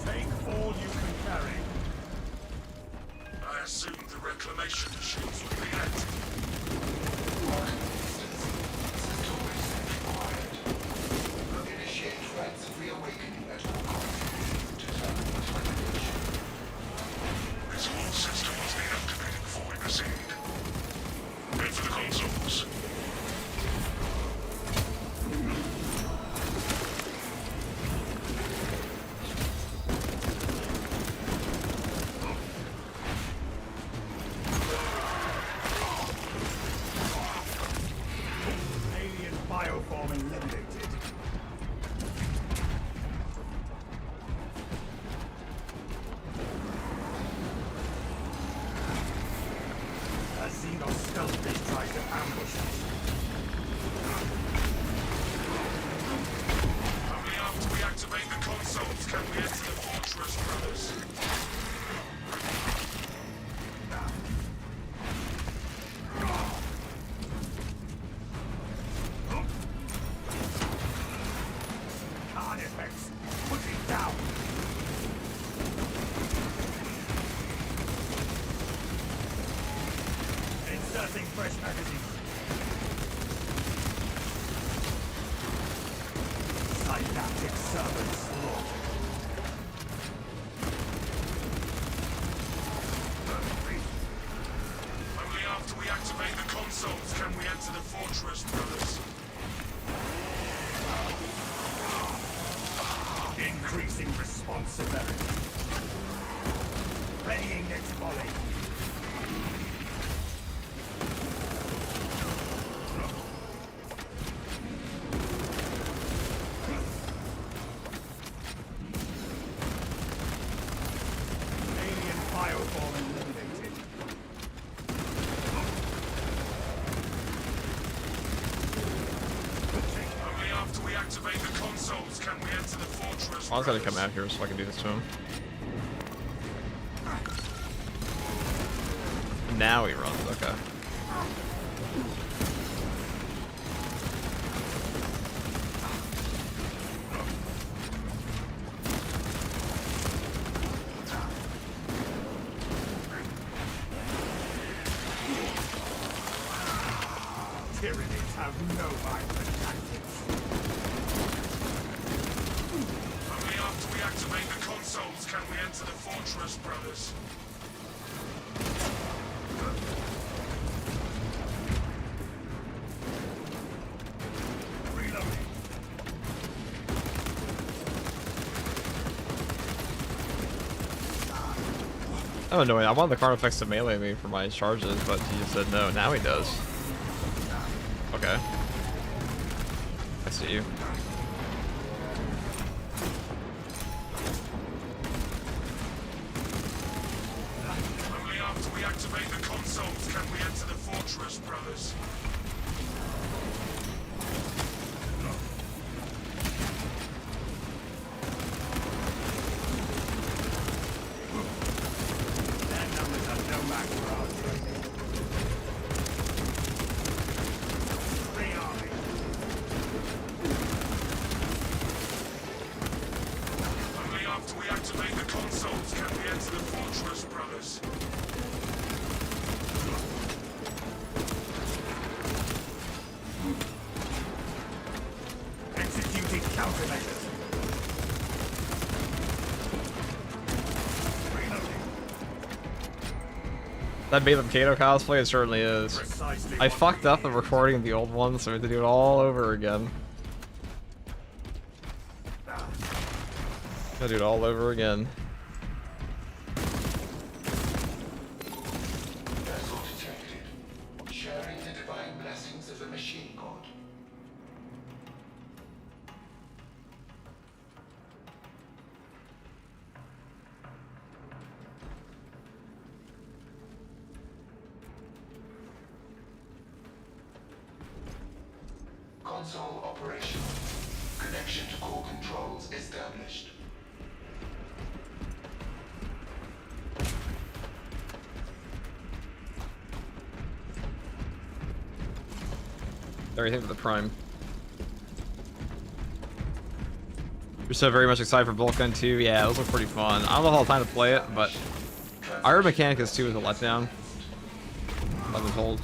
[SPEAKER 2] Take all you can carry.
[SPEAKER 4] I assumed the reclamation machines would be active.
[SPEAKER 2] Initiate rites of reawakening at all costs. Determine the termination.
[SPEAKER 4] This whole system must be activated before we proceed. Head for the consoles.
[SPEAKER 2] Alien bioform eliminated. A Xenos stealth fish tries to ambush us.
[SPEAKER 4] Only after we activate the consoles can we enter the fortress, brothers.
[SPEAKER 2] Card effects. Put it down. Inserting fresh magazine. pathetic servant slaughtered.
[SPEAKER 4] Only after we activate the consoles can we enter the fortress, brothers.
[SPEAKER 2] Increasing responsibility. Readying next volley. Alien fireball eliminated.
[SPEAKER 4] Only after we activate the consoles can we enter the fortress.
[SPEAKER 5] I was gonna
[SPEAKER 4] brothers.
[SPEAKER 5] come out here so I can do this to him. Now he runs, okay.
[SPEAKER 2] Tyrannies have no mind for tactics.
[SPEAKER 4] Only after we activate the consoles can we enter the fortress, brothers.
[SPEAKER 2] Reloading.
[SPEAKER 5] Oh no, I wanted the card effects to melee me for my charges, but he just said no. Now he does. Okay. I see you.
[SPEAKER 4] Only after we activate the consoles can we enter the fortress, brothers.
[SPEAKER 2] Their numbers are no match for ours. Rearming.
[SPEAKER 4] Only after we activate the consoles can we enter the fortress, brothers.
[SPEAKER 2] Executing countermeasures. Reloading.
[SPEAKER 5] That Balaam Kato cosplay, it certainly is.
[SPEAKER 2] Precisely
[SPEAKER 5] I
[SPEAKER 2] what
[SPEAKER 5] fucked
[SPEAKER 2] we
[SPEAKER 5] up the
[SPEAKER 2] need.
[SPEAKER 5] recording of the old one, so we have to do it all over again. Gotta do it all over again.
[SPEAKER 6] Vessel detected. Sharing the divine blessings of the machine god. Console operational. Connection to core controls established.
[SPEAKER 5] Everything for the Prime. You're so very much excited for Bolt Gun 2. Yeah, those look pretty fun. I don't know how time to play it, but Iron Mechanicus 2 is a letdown. I've been told.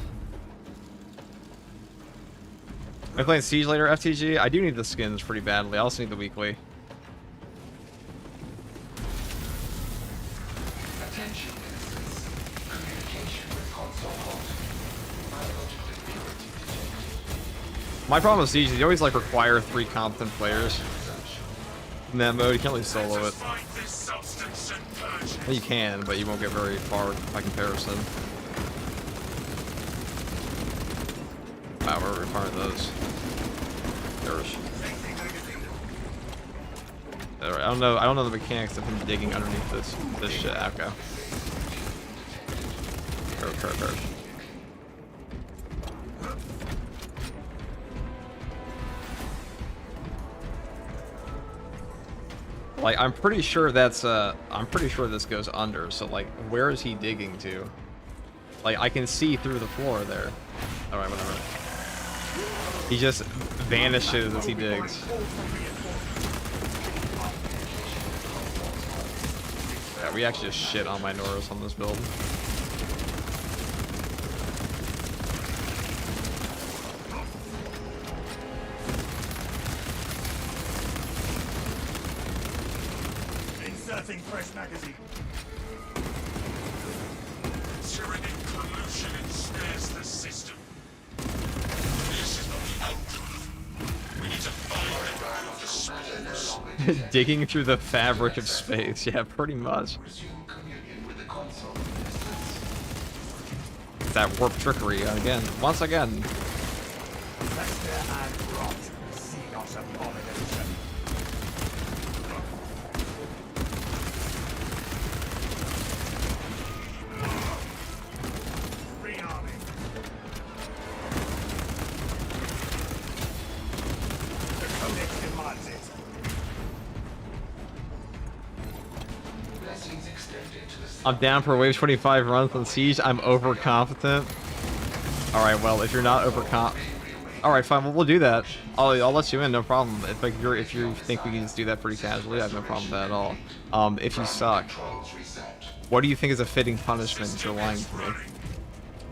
[SPEAKER 5] Am I playing Siege later, FTG? I do need the skins pretty badly. I also need the weekly.
[SPEAKER 6] Attention, innocents. Communication with console halted. Biologically purity detected.
[SPEAKER 5] My problem with Siege is you always like require 3 competent players. In that mode, you can't really solo
[SPEAKER 4] Let
[SPEAKER 5] it.
[SPEAKER 4] us find this substance and purge it.
[SPEAKER 5] Well, you can, but you won't get very far by comparison. Wow, we're requiring those. There's. Alright, I don't know the mechanics of him digging underneath this shit. Okay. Curve. Like, I'm pretty sure that's, I'm pretty sure this goes under, so, like, where is he digging to? Like, I can see through the floor there. Alright, whatever. He just vanishes as he digs. Yeah, we actually just shit on my Noros on this build.
[SPEAKER 2] Inserting fresh magazine.
[SPEAKER 4] Tyrannic pollution ensnares the system. This is not the outcome. We need to find the source.
[SPEAKER 5] Digging through the fabric of space. Yeah, pretty much.
[SPEAKER 6] Resume communion with the console.
[SPEAKER 5] It's that warp trickery again. Once again.
[SPEAKER 2] Fester and rot. Xenos abomination. Rearming. The Codex demands it.
[SPEAKER 6] Blessings extended to the
[SPEAKER 5] I'm down for a wave 25 run on Siege. I'm overconfident. Alright, well, if you're not overconfident... Alright, fine, well, we'll do that. I'll let you in, no problem. If you think we can just do that pretty casually, I have no problem with that at all. If you suck,
[SPEAKER 6] controls reset.
[SPEAKER 5] what do you think is a fitting punishment if you're lying to me?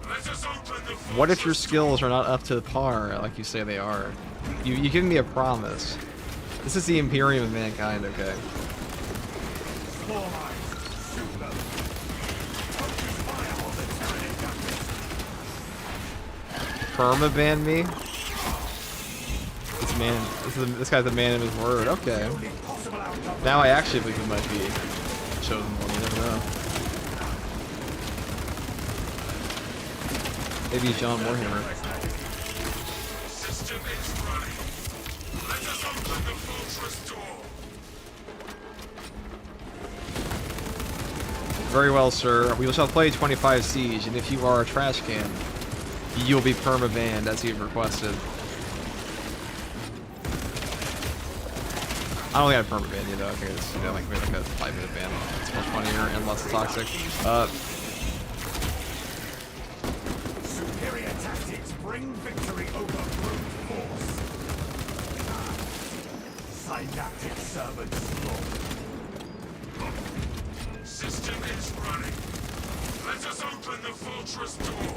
[SPEAKER 4] Let us open the
[SPEAKER 5] What if your skills are not up to par like you say they are? You give me a promise. This is the Imperium of mankind, okay?
[SPEAKER 2] Floor lines. Shoot them. Focus fire on the Tyrannic ductless.
[SPEAKER 5] Permaban me? This guy's a man of his word. Okay.
[SPEAKER 2] Only possible outcome.
[SPEAKER 5] Now I actually believe it might be chosen one. You never know. Maybe he's John Warhammer.
[SPEAKER 4] system is running. Let us open the fortress door.
[SPEAKER 5] Very well, sir. We shall play 25 Siege, and if you are a trash can, you'll be perma-banned as you've requested. I don't think I'd perma-ban you though. I think it's like maybe like a 5-minute ban. It's much funnier and less toxic.
[SPEAKER 2] Superior tactics bring victory over brute force. Synaptic servant slaughtered.
[SPEAKER 4] System is running. Let us open the fortress door.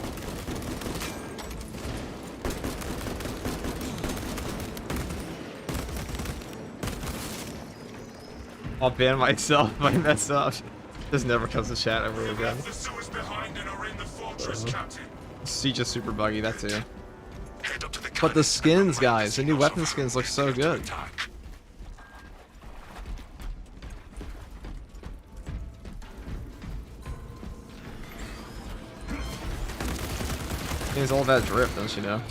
[SPEAKER 5] I'll ban myself if I mess up. This never comes to chat ever again.
[SPEAKER 4] Left the sewers behind and are in the fortress, Captain.
[SPEAKER 5] Siege is super buggy, that too.
[SPEAKER 4] Head up to the
[SPEAKER 5] But the
[SPEAKER 4] cannon
[SPEAKER 5] skins,
[SPEAKER 4] and
[SPEAKER 5] guys, the new
[SPEAKER 4] Xenos
[SPEAKER 5] weapon
[SPEAKER 4] of
[SPEAKER 5] skins look so
[SPEAKER 4] ready to
[SPEAKER 5] good.
[SPEAKER 4] attack.
[SPEAKER 5] It's all that drip, don't you know?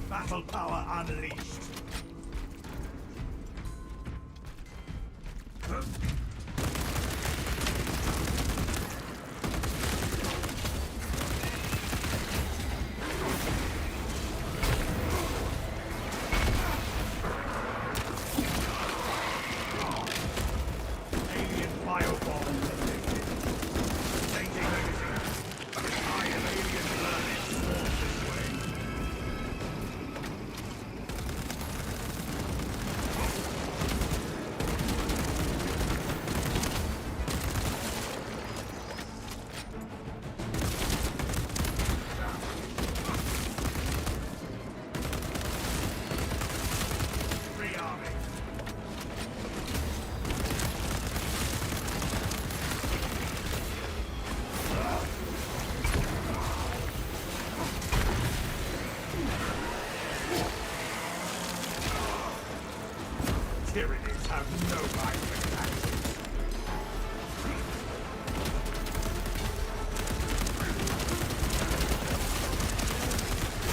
[SPEAKER 2] Battle power unleashed. Alien biobomb detected. Changing magazine. I am alien learning swarm this way. Rearming. Tyrannies have no right to taxes.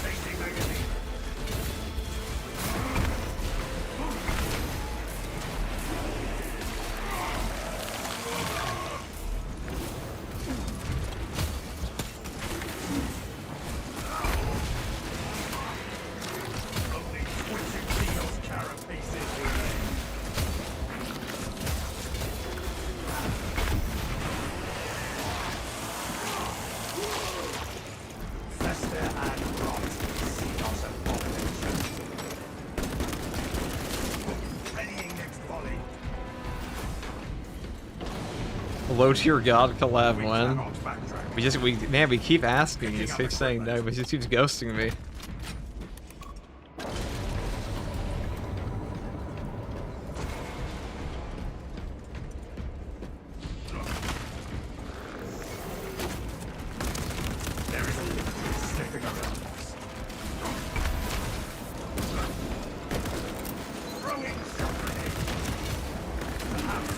[SPEAKER 2] Changing magazine. Only twitching Xenos carapaces remain. Fester and rot. Xenos abomination. Readying next volley.
[SPEAKER 5] Low tier god collab
[SPEAKER 2] We
[SPEAKER 5] when?
[SPEAKER 2] cannot backtrack.
[SPEAKER 5] Man, we keep asking. He keeps saying no, but he just keeps ghosting me.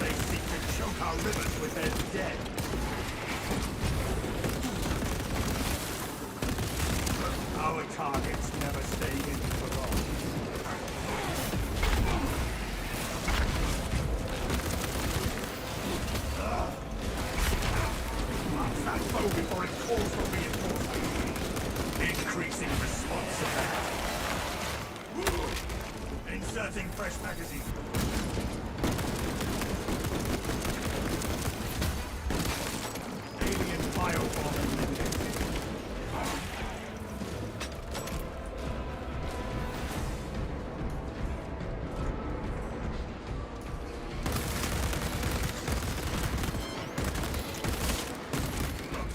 [SPEAKER 2] They seek to choke our rivers with their dead. Our targets never stay hidden for long. Mark that foe before it calls for reinforcements. Increasing response attack. Inserting fresh magazine. Alien biobomb eliminated.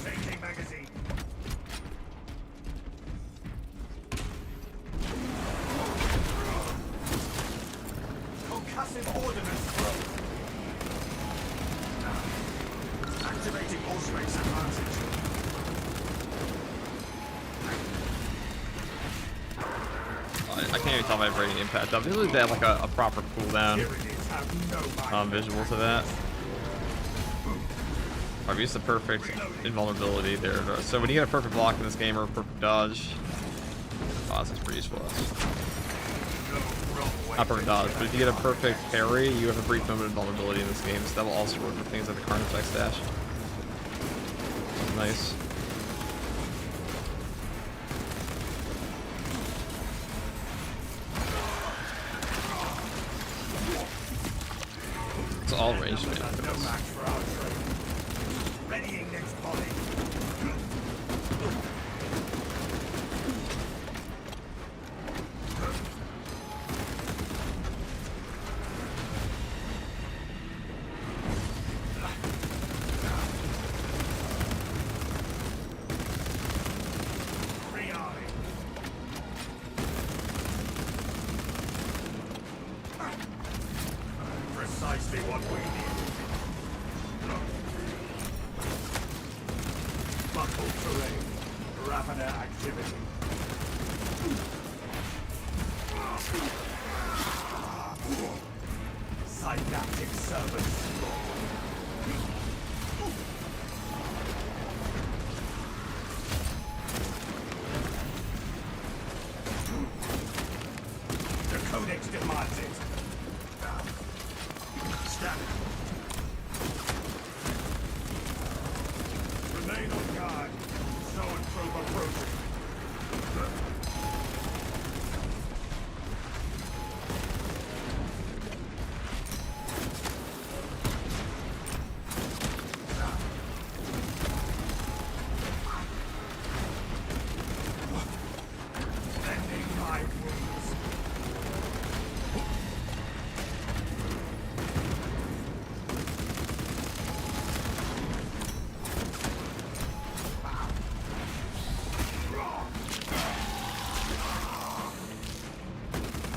[SPEAKER 2] Changing magazine. Concussive ordnance thrown. Activating Osrake's advantage.
[SPEAKER 5] I can't even tell if I have rating impact up. Usually they have like a proper cooldown
[SPEAKER 2] Tyrannies have no mind.
[SPEAKER 5] visual to that. I've used the perfect invulnerability there. So when you get a perfect block in this game or a perfect dodge, this is pretty useful. Not perfect dodge, but if you get a perfect parry, you have a brief moment of vulnerability in this game, so that will also work for things like the Carnage Effect Stash. Nice. It's all ranged, man.
[SPEAKER 2] No match for our trade. Readying next volley. Rearming. Precisely what we need. Buckled terrain. Ravener activity. Synaptic servants. The Codex demands it. Stand. Remain on guard. Zone probe approaching. Mending my wounds.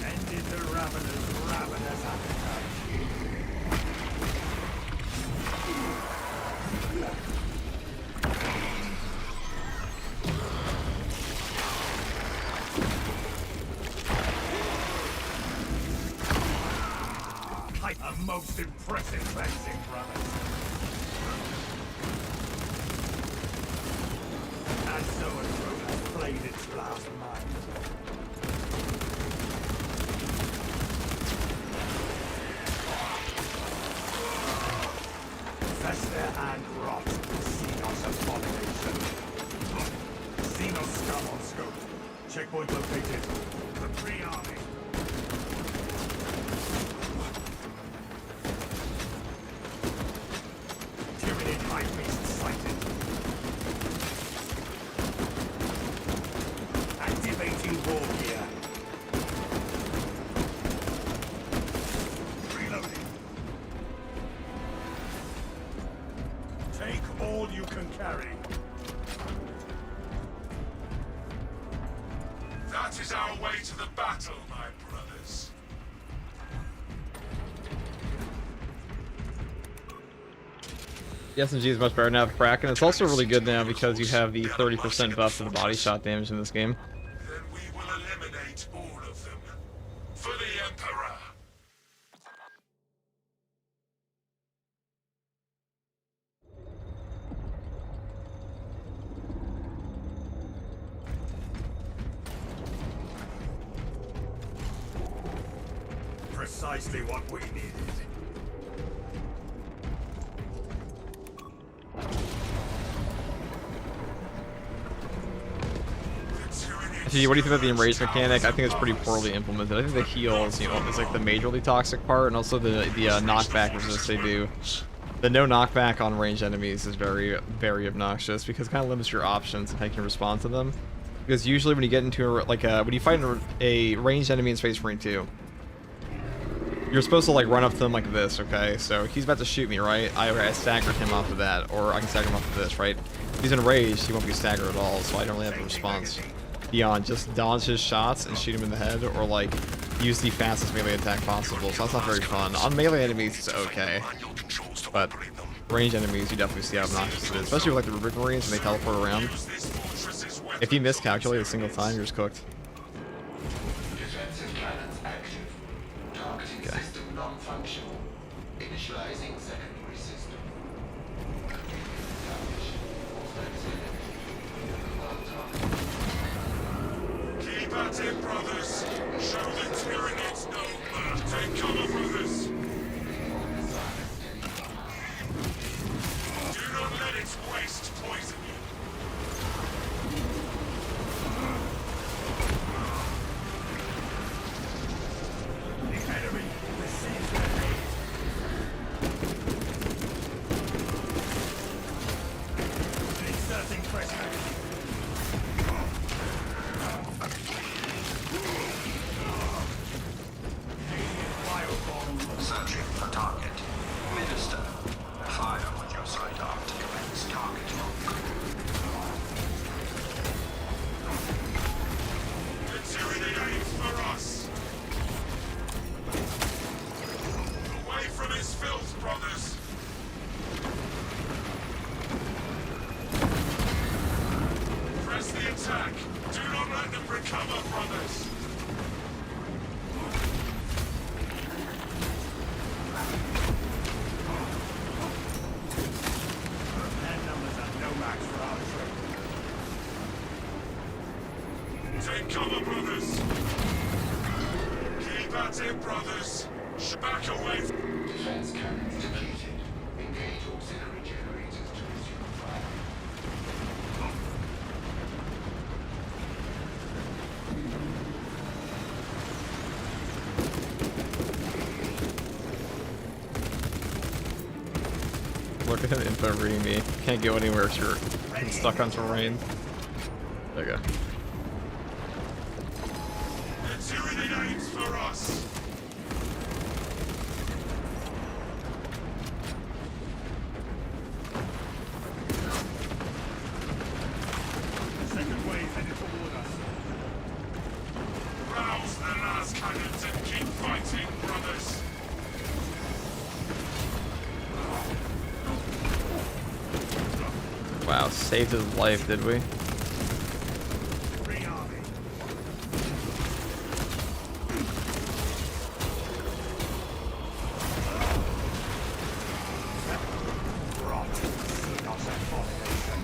[SPEAKER 2] Ended the ravenous appetite. A most impressive fencing, brothers. And so has played its last mind. Fester and rot, Xenos abomination. Xenos scum on scope. Checkpoint located. Rearming. Tyranid high beast sighted. Activating war gear. Reloading. Take all you can carry.
[SPEAKER 4] That is our way to the battle, my brothers.
[SPEAKER 5] The SMG is much better now with Kraken. It's also really good now because you have the 30% buff to the body shot damage in this game.
[SPEAKER 4] Then we will eliminate all of them. For the Emperor.
[SPEAKER 2] Precisely what we needed.
[SPEAKER 5] Actually, what do you think about the enrage mechanic? I think it's pretty poorly implemented. I think the heals, you know, is like the majorly toxic part, and also the knockback resist they do. The no knockback on ranged enemies is very, very obnoxious because it kind of limits your options and how you can respond to them. Because usually when you get into when you fight a ranged enemy in Space Marine 2, you're supposed to like run up to them like this, okay? So he's about to shoot me, right? I staggered him off of that, or I can stagger him off of this, right? If he's enraged, he won't be staggered at all, so I don't really have a response beyond just dodge his shots and shoot him in the head, or like use the fastest melee attack possible. So that's not very fun. On melee enemies, it's okay, but ranged enemies, you definitely see how obnoxious it is, especially with like the Rubric Marines when they teleport around. If you miscalculate a single time, you're just cooked.
[SPEAKER 6] Defensive cannons active. Targeting system non-functional. Initializing secondary system. Completely established.
[SPEAKER 4] Keep at it, brothers. Show the Tyranids no mercy. Take cover, brothers. Do not let its waste poison you.
[SPEAKER 2] The enemy receives their aid. Inserting fresh magazine.
[SPEAKER 6] Searching for target. Minister, fire with your sidearm to commence target lock.
[SPEAKER 4] The Tyranid aims for us. Away from his filth, brothers. Press the attack. Do not let them recover, brothers.
[SPEAKER 2] Their numbers are no match for our troops.
[SPEAKER 4] Take cover, brothers. Keep at it, brothers. Back away.
[SPEAKER 6] Defense cannons depleted. Engage auxiliary generators to resume fire.
[SPEAKER 5] Look at him info reading me. Can't go anywhere if you're stuck on terrain. There you go.
[SPEAKER 4] The Tyranid aims for us.
[SPEAKER 2] The second wave headed toward us.
[SPEAKER 4] Rouse the last cannons and keep fighting, brothers.
[SPEAKER 5] Wow, saved his life, did we?
[SPEAKER 2] Free army. Rot. Not an abomination.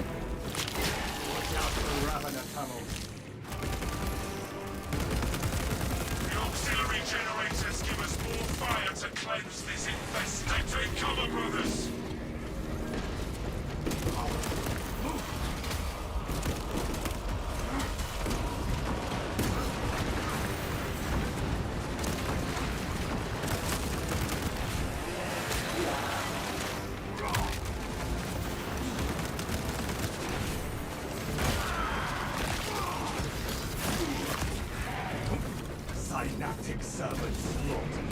[SPEAKER 2] Watch out for the Ravener tunnels.
[SPEAKER 4] The auxiliary generators give us more fire to cleanse this infestation. Take cover, brothers.
[SPEAKER 2] Synaptic servants slaughtered.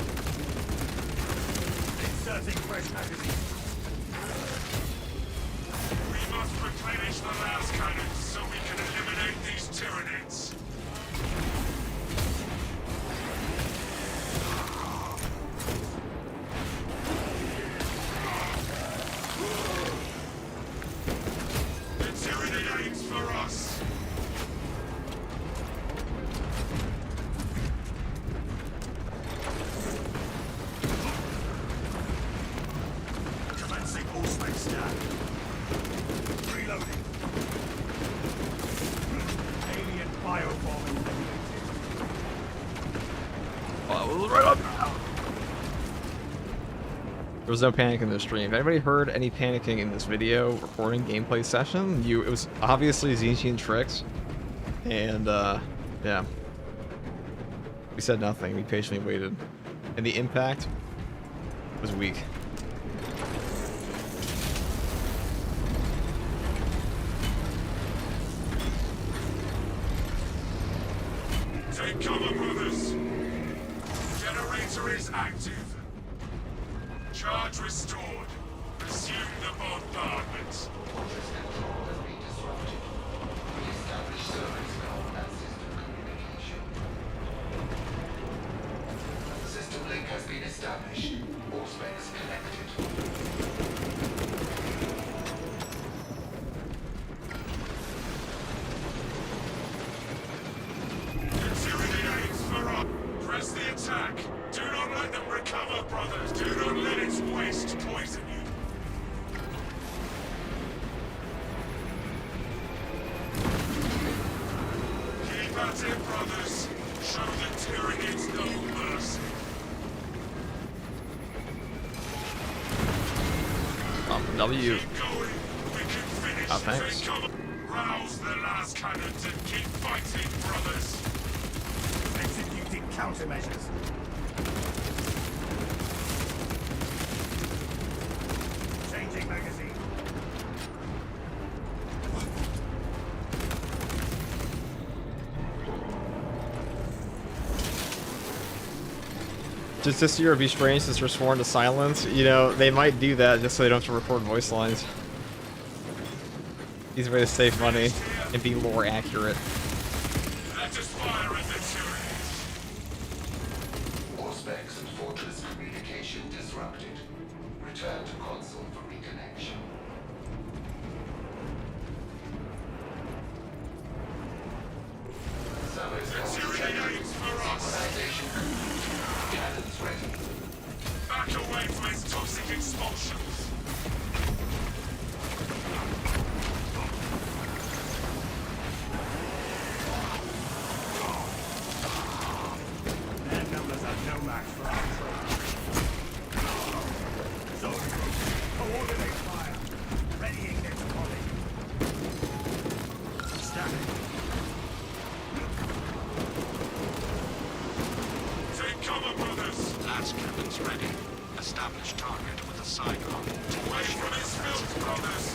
[SPEAKER 2] Inserting fresh magazine.
[SPEAKER 4] We must replenish the last cannons so we can eliminate these Tyranids. The Tyranid aims for us.
[SPEAKER 2] Commencing all-space scan. Reloading. Alien biofilm eliminated.
[SPEAKER 5] Oh, it was right up. There was no panic in the stream. If anybody heard any panicking in this video recording gameplay session, it was obviously Xinjiang tricks. And, yeah. We said nothing. We patiently waited. And the impact was weak.
[SPEAKER 4] Take cover, brothers. Generator is active. Charge restored. Resume the bombardment.
[SPEAKER 2] System link has been established. All specs connected.
[SPEAKER 4] Interior aims for us. Press the attack. Do not let them recover, brothers. Do not let its waste poison you. Keep at it, brothers. Show the Tyranids no mercy.
[SPEAKER 5] W.
[SPEAKER 4] Keep going. We can finish.
[SPEAKER 5] Oh, thanks.
[SPEAKER 4] Take cover. Rouse the last cannons and keep fighting, brothers.
[SPEAKER 2] Executing countermeasures. Changing magazine.
[SPEAKER 5] Just this year would be strange since we're sworn to silence. You know, they might do that just so they don't have to record voice lines. Easy way to save money and be more accurate.
[SPEAKER 4] Let us fire at the Tyranids.
[SPEAKER 2] All specs and fortress communication disrupted. Return to console for reconnection.
[SPEAKER 4] Tyranid aims for us.
[SPEAKER 2] Organization complete. Cannons ready.
[SPEAKER 4] Back away from its toxic expulsions.
[SPEAKER 2] Their numbers are no match for our troops. Zone. Coordinate fire. Readying next volley. Standing.
[SPEAKER 4] Take cover, brothers.
[SPEAKER 6] Last cabin's ready. Establish target with a sidearm.
[SPEAKER 4] Away from its filth, brothers.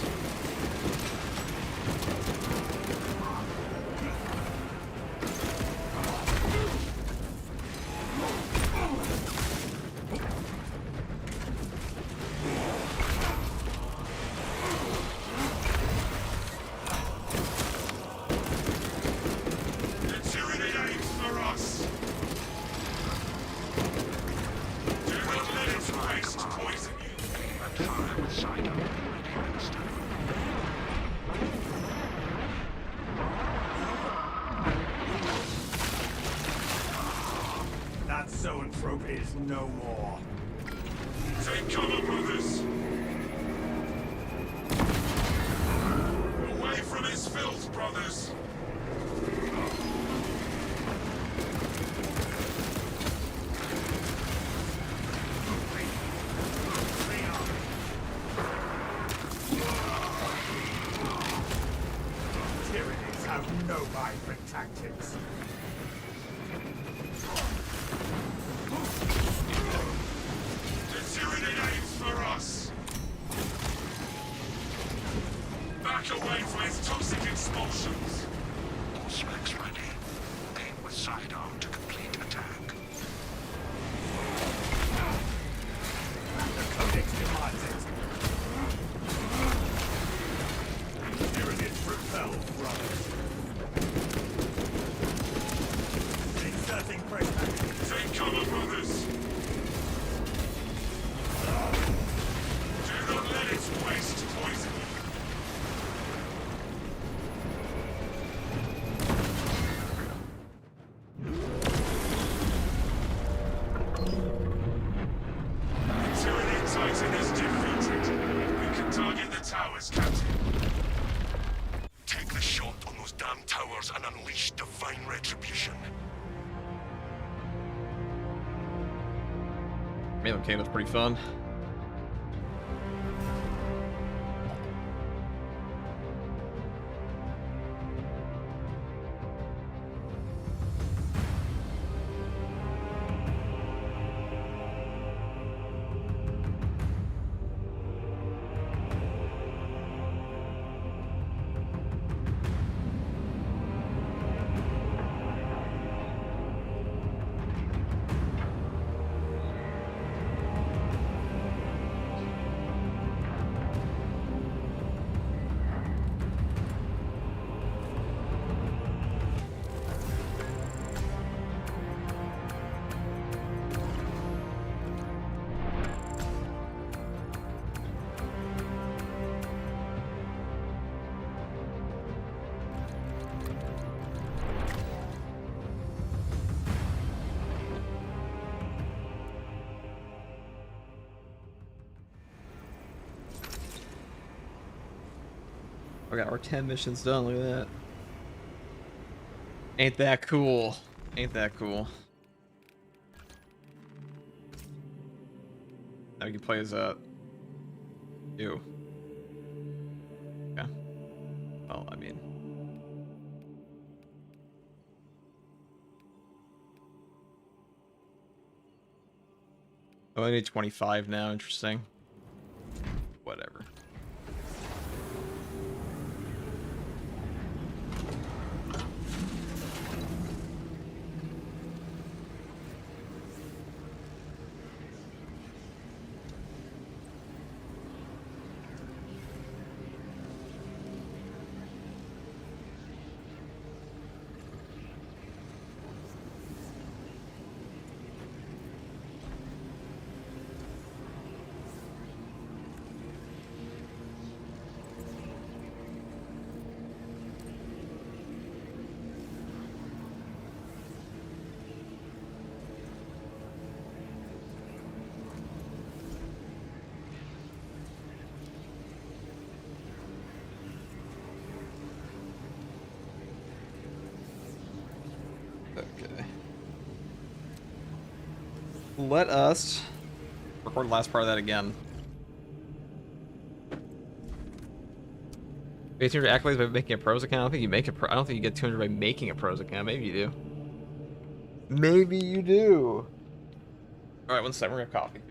[SPEAKER 4] The Tyranid aims for us. Do not let its waste poison you.
[SPEAKER 6] And fire with sidearm. Ready, Minister.
[SPEAKER 2] That zoanthrope is no more.
[SPEAKER 4] Take cover, brothers. Away from his filth, brothers.
[SPEAKER 2] Tyranids have no vibrant tactics.
[SPEAKER 4] The Tyranid aims for us. Back away from its toxic expulsions.
[SPEAKER 6] All specs ready. Aim with sidearm to complete attack.
[SPEAKER 2] The Codex demands it. Tyranids repel, brothers. Inserting fresh magazine.
[SPEAKER 4] Take cover, brothers. Do not let its waste poison you. Tyranid Titan is defeated. We can target the towers, Captain. Take the shot on those damn towers and unleash divine retribution.
[SPEAKER 5] Melee game was pretty fun. We got our 10 missions done. Look at that. Ain't that cool? Ain't that cool? Now we can play as you. Okay. Well, I mean. Oh, I need 25 now. Interesting. Whatever. Okay. Let us record the last part of that again. 200 accolades by making a pros account. I don't think you make a pro. I don't think you get 200 by making a pros account. Maybe you do. Maybe you do. All right, one second. We're gonna have coffee.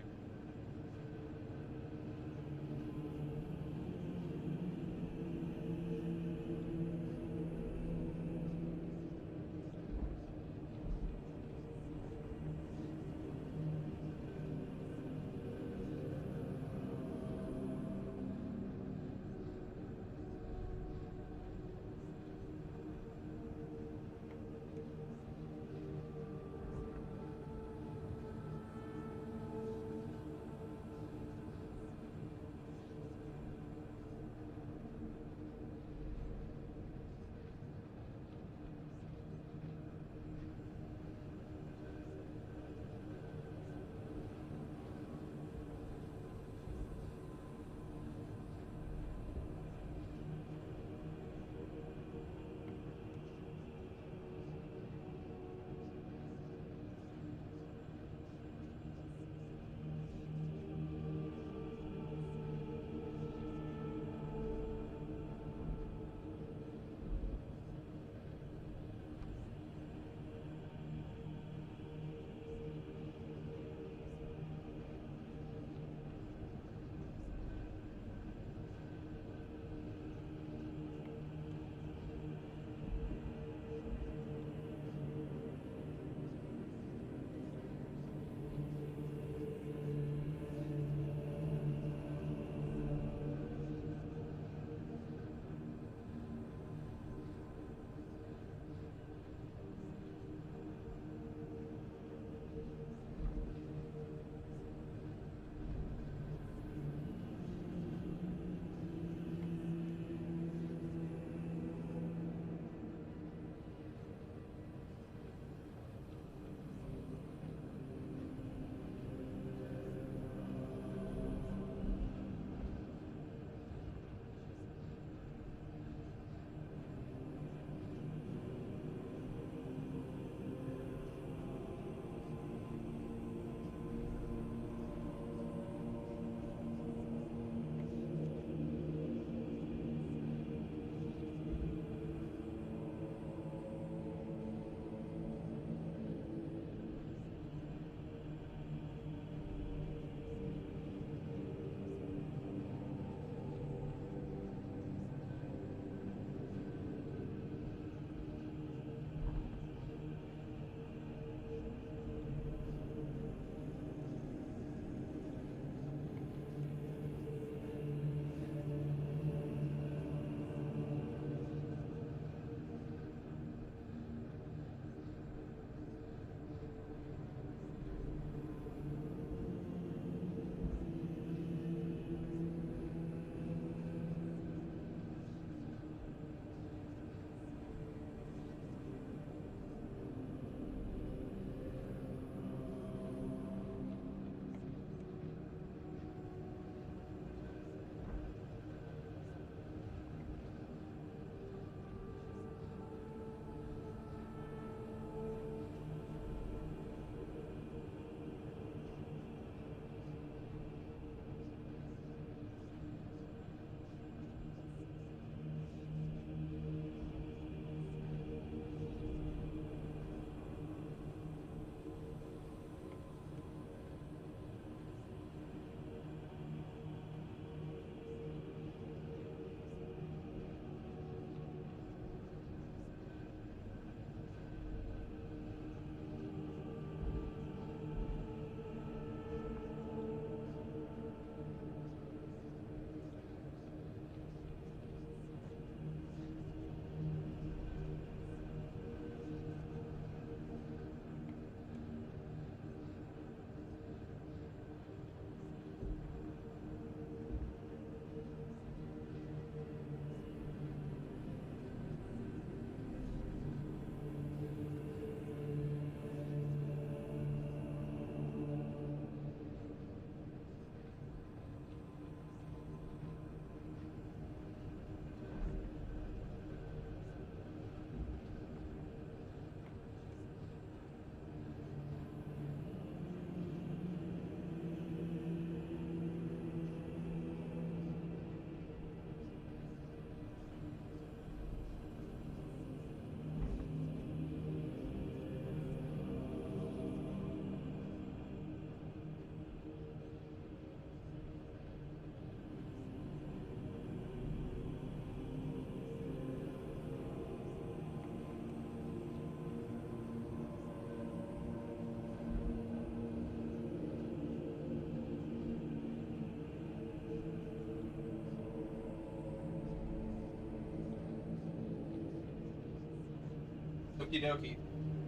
[SPEAKER 5] Okie dokie.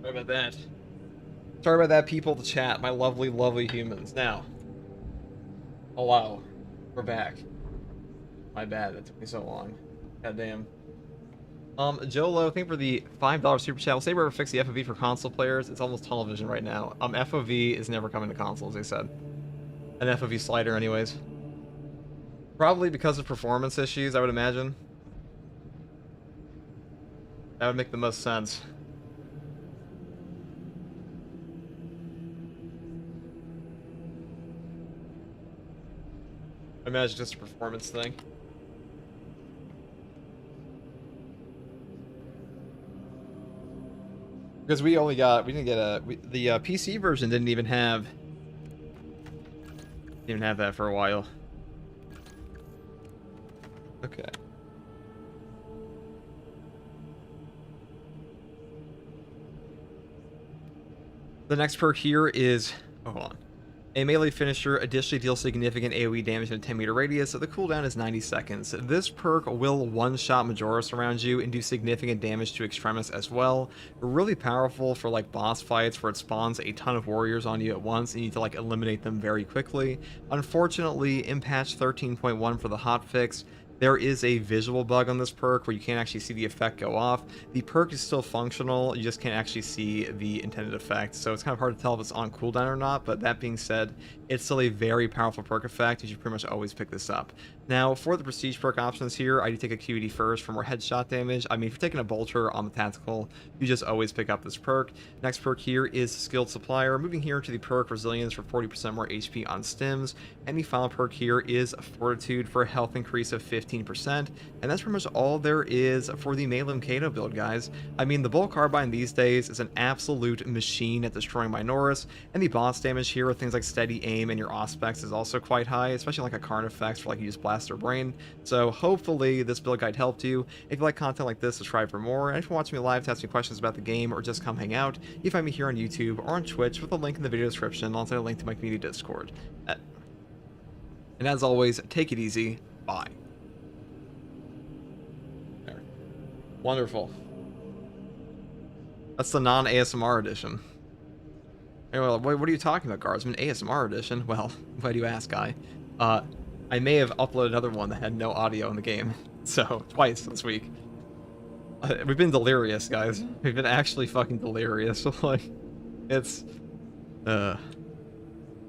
[SPEAKER 5] Sorry about that. Sorry about that, people to chat, my lovely, lovely humans. Now, hello. We're back. My bad, that took me so long. God damn. Joe Lowe, thank you for the $5 super chat. We'll say we're fix the FOV for console players. It's almost tunnel vision right now. FOV is never coming to consoles, they said. An FOV slider, anyways. Probably because of performance issues, I would imagine. That would make the most sense. I imagine just a performance thing. Because we didn't get the PC version didn't even have that for a while. Okay. The next perk here is, oh, hold on. A melee finisher additionally deals significant AoE damage in a 10-meter radius, so the cooldown is 90 seconds. This perk will one-shot Majoris around you and do significant damage to Extremis as well. Really powerful for like boss fights where it spawns a ton of warriors on you at once and you need to like eliminate them very quickly. Unfortunately, in patch 13.1 for the hotfix, there is a visual bug on this perk where you can't actually see the effect go off. The perk is still functional, you just can't actually see the intended effect, so it's kind of hard to tell if it's on cooldown or not, but that being said, it's still a very powerful perk effect. You should pretty much always pick this up. Now, for the prestige perk options here, I do take a QED first for more headshot damage. I mean, if you're taking a bolter on the tactical, you just always pick up this perk. Next perk here is Skilled Supplier. Moving here to the perk Resilience for 40% more HP on stims. And the final perk here is Fortitude for a health increase of 15%. And that's pretty much all there is for the Malum Kato build, guys. I mean, the Bolt Carbine these days is an absolute machine at destroying Minoris, and the boss damage here with things like steady aim and your Auspex is also quite high, especially like a Karn effects for like you just blast their brain. So hopefully this build guide helped you. If you like content like this, subscribe for more. And if you want to watch me live to ask me questions about the game or just come hang out, you can find me here on YouTube or on Twitch with a link in the video description, also a link to my community Discord. And as always, take it easy. Bye. There. Wonderful. That's the non-ASMR edition. Hey, well, what are you talking about, Guardsman? ASMR edition? Well, why do you ask, guy? I may have uploaded another one that had no audio in the game. So, twice this week. We've been delirious, guys. We've been actually fucking delirious. Like, it's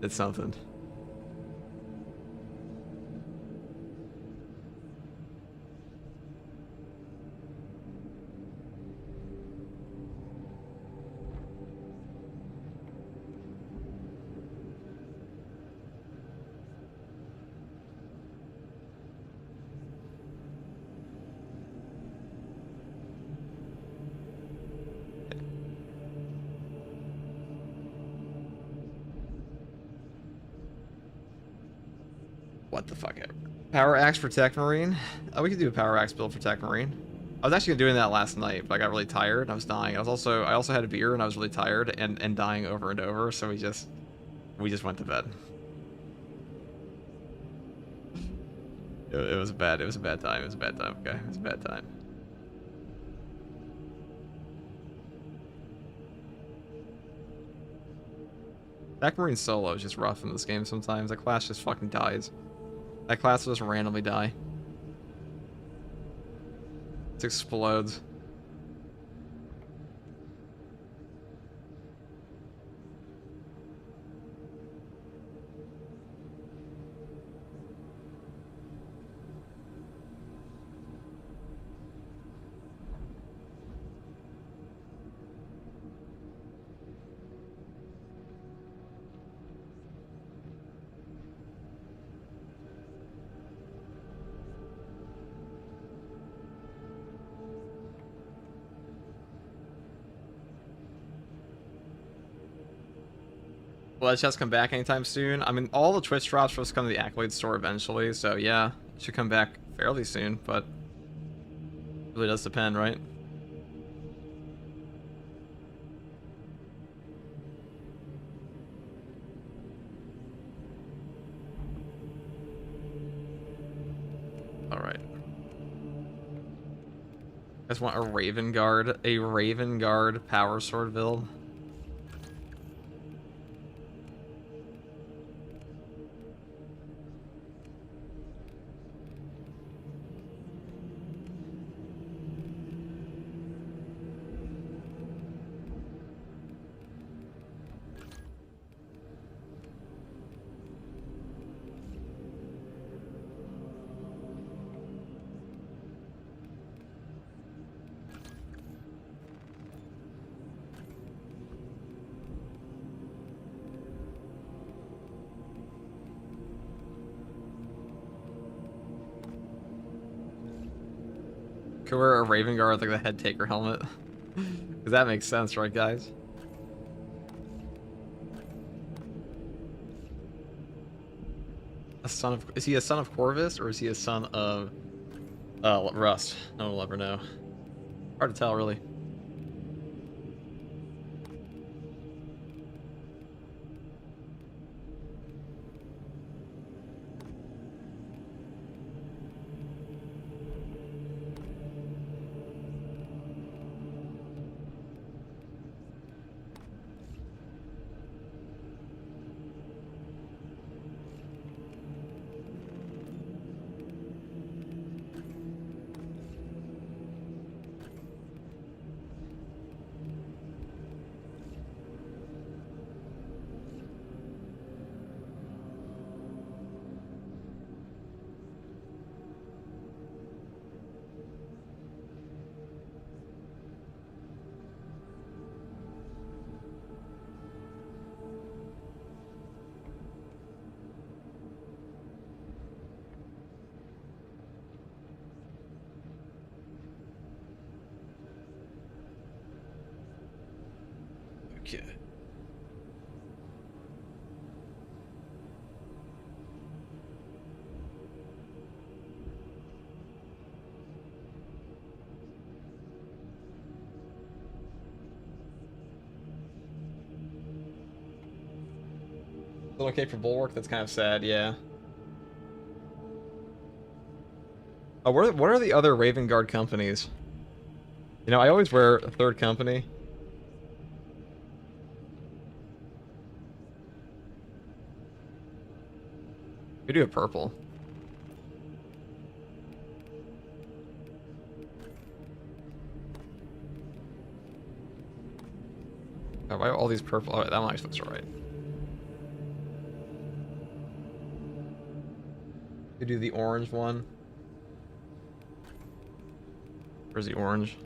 [SPEAKER 5] something. What the fuck ever. Power Axe for Tech Marine? Oh, we could do a Power Axe build for Tech Marine. I was actually doing that last night, but I got really tired and I was dying. I also had a beer and I was really tired and dying over and over, so we just went to bed. It was a bad time. It was a bad time, okay? It was a bad time. Tech Marine solo is just rough in this game sometimes. That class just fucking dies. That class will just randomly die. It explodes. Will that chest come back anytime soon? I mean, all the Twitch drops supposed to come to the Accolade store eventually, so yeah, it should come back fairly soon, but it really does depend, right? Alright. guys want a Raven Guard? A Raven Guard power sword build? Could wear a Raven Guard with like the head taker helmet. Because that makes sense, right, guys? A son of... Is he a son of Corvus, or is he a son of... Rust? No one will ever know. Hard to tell, really. Okay. Still okay for Bulwark? That's kind of sad, yeah. What are the other Raven Guard companies? You know, I always wear a third company. We do a purple. Oh, why are all these purple? Oh, that one actually looks alright. We do the orange one. Where's the orange?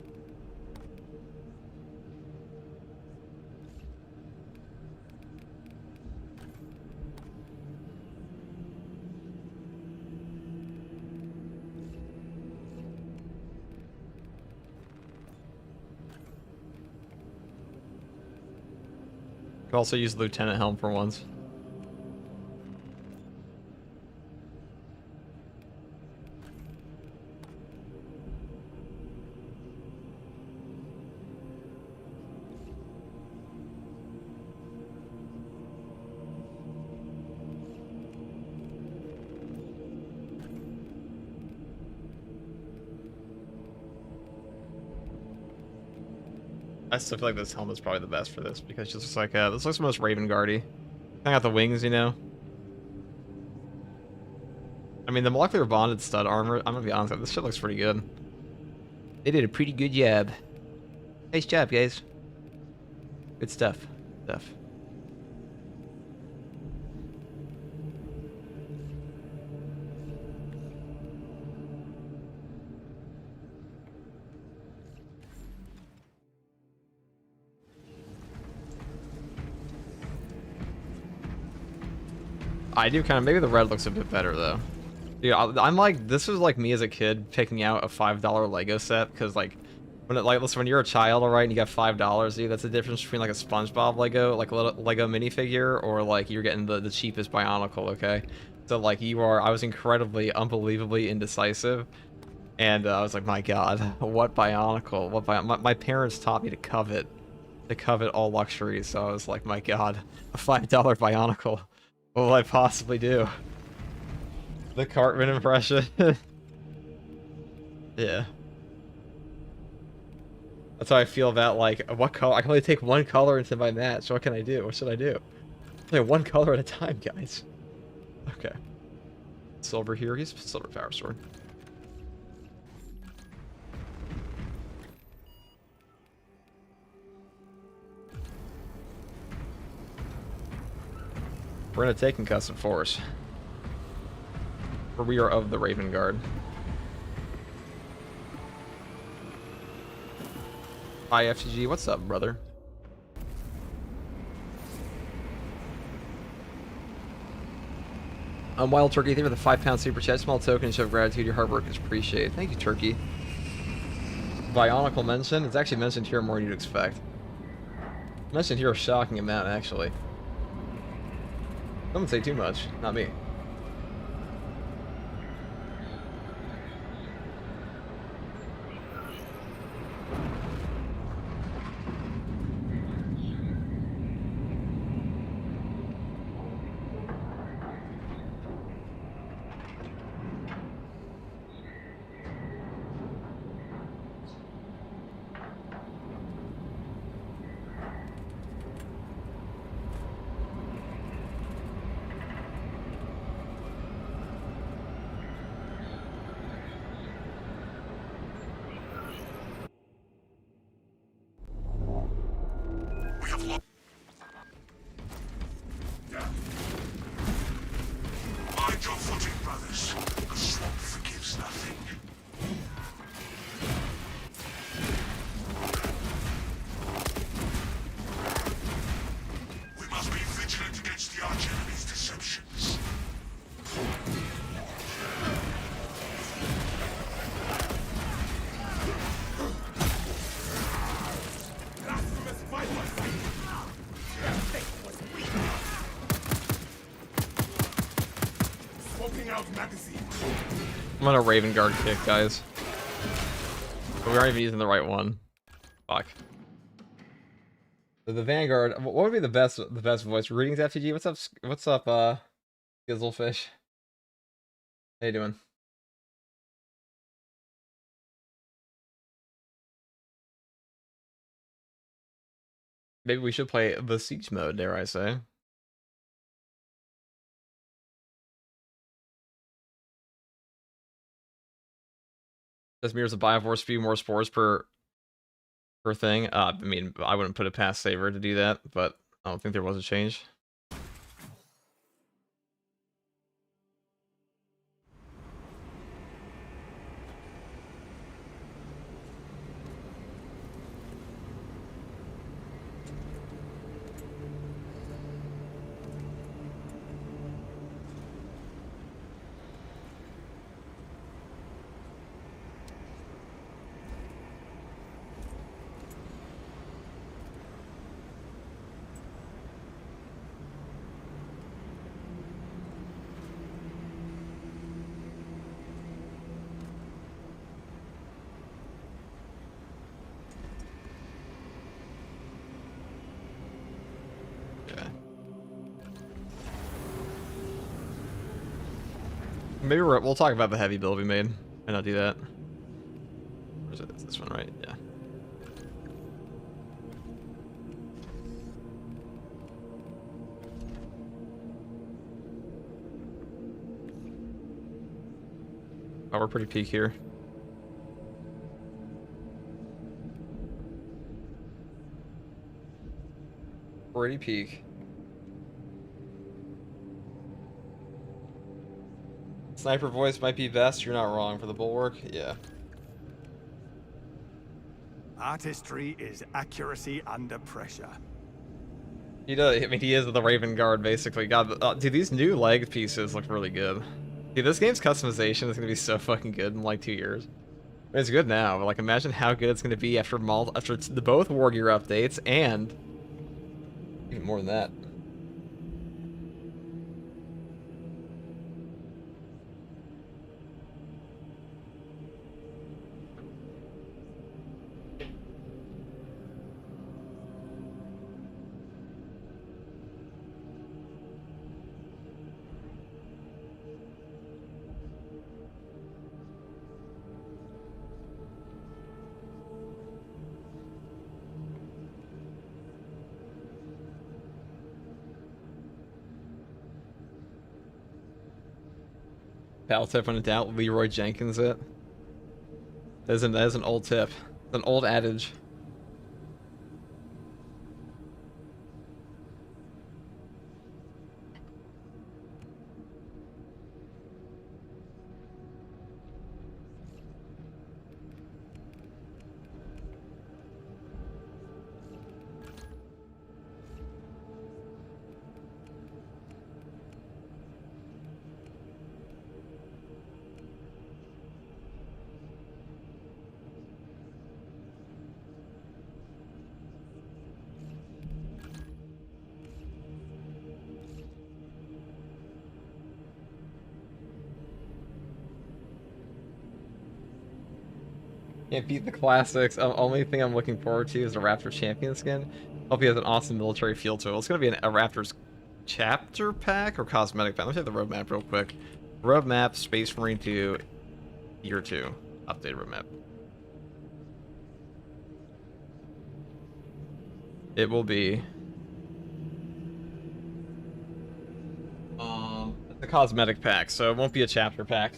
[SPEAKER 5] Could also use Lieutenant Helm for once. I still feel like this helmet's probably the best for this because it just looks like this looks the most Raven Guardy. I got the wings, you know. I mean, the molecular bonded stud armor. I'm gonna be honest, this shit looks pretty good. They did a pretty good job. Nice job, guys. Good stuff. I do kind of, maybe the red looks a bit better though. Dude, I'm like, this was like me as a kid picking out a $5 Lego set because like, listen, when you're a child, alright, and you got $5, dude, that's the difference between like a SpongeBob Lego, like a little Lego minifigure, or like you're getting the cheapest Bionicle, okay? So like I was incredibly, unbelievably indecisive, and I was like, my God, what Bionicle? My parents taught me to covet all luxuries, so I was like, my God, a $5 Bionicle. What will I possibly do? The Cartman impression. Yeah. That's how I feel about, like, what color. I can only take one color into my match. What can I do? What should I do? Play one color at a time, guys. Okay. Silver here. He's silver power sword. We're gonna take concussive force. For we are of the Raven Guard. Hi FTG, what's up, brother? Wild Turkey, thank you for the £5 super chat. Small token show of gratitude. Your hard work is appreciated. Thank you, Turkey. Bionicle mention. It's actually mentioned here more than you'd expect. Mentioned here a shocking amount, actually. Don't say too much. Not me.
[SPEAKER 4] We have lost. Mind your footing, brothers. The swamp forgives nothing. We must be vigilant against the arch enemy's deceptions.
[SPEAKER 5] I'm on a Raven Guard kick, guys. But we aren't even using the right one. Fuck. So the Vanguard. What would be the best voice? Greetings, FTG. What's up, Gizzlefish? How you doing? Maybe we should play the Siege mode, dare I say. This mirrors a Bioforce, few more spores per thing. I mean, I wouldn't put it past Saber to do that, but I don't think there was a change. Maybe we'll talk about the heavy build we made, and I'll do that. Or is it this one, right? Yeah. Oh, we're pretty peak here. Pretty peak. Sniper voice might be best. You're not wrong for the bulwark. Yeah.
[SPEAKER 7] Artistry is accuracy under pressure.
[SPEAKER 5] He does. I mean, he is the Raven Guard, basically. God, dude, these new leg pieces look really good. Dude, this game's customization is gonna be so fucking good in like 2 years. It's good now, but like, imagine how good it's gonna be after the both War Gear updates and even more than that. Battle tip when in doubt, Leroy Jenkins it. That is an old tip. It's an old adage. Can't beat the classics. Only thing I'm looking forward to is the Raptor champion skin. Hope he has an awesome military feel to it. It's gonna be a Raptors chapter pack or cosmetic pack. Let me take the roadmap real quick. Roadmap, Space Marine 2, Year 2. Updated roadmap. It will be the cosmetic pack, so it won't be a chapter pack.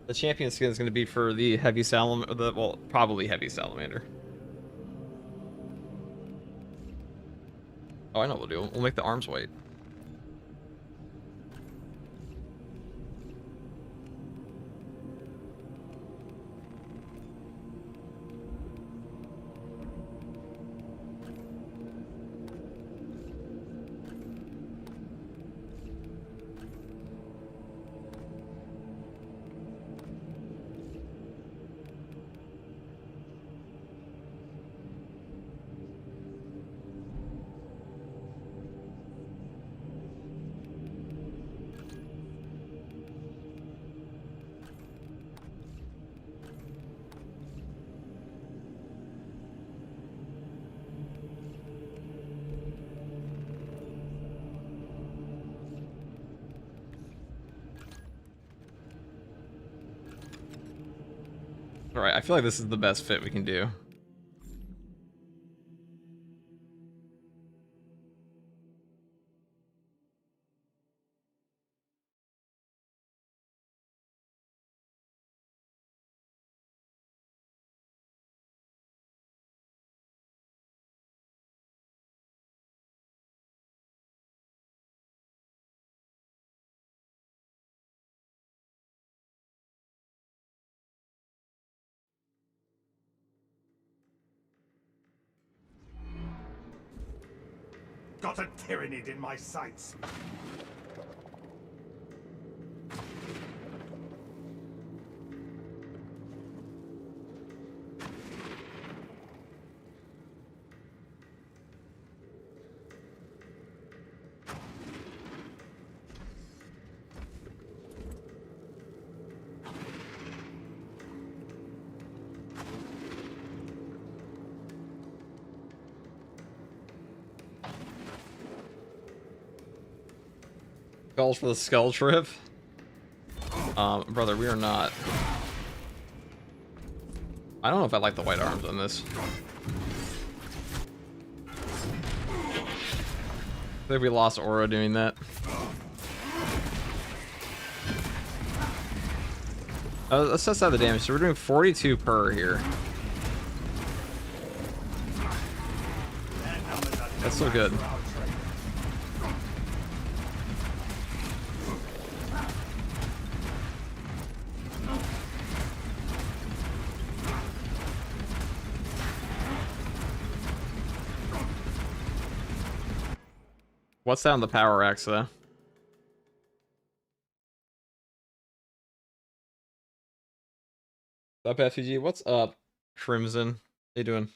[SPEAKER 5] The champion skin is going to be for the heavy salamander, well, probably heavy salamander. Oh, I know what we'll do. We'll make the arms white. Alright, I feel like this is the best fit we can do.
[SPEAKER 7] Got a tyrannid in my sights.
[SPEAKER 5] Skulls for the skull trip. Brother, we are not. I don't know if I like the white arms on this. I think we lost aura doing that. Let's test out the damage. So we're doing 42 per here. That's so good. What's that on the power axe though? What's up, FTG? What's up, Crimson? How you doing?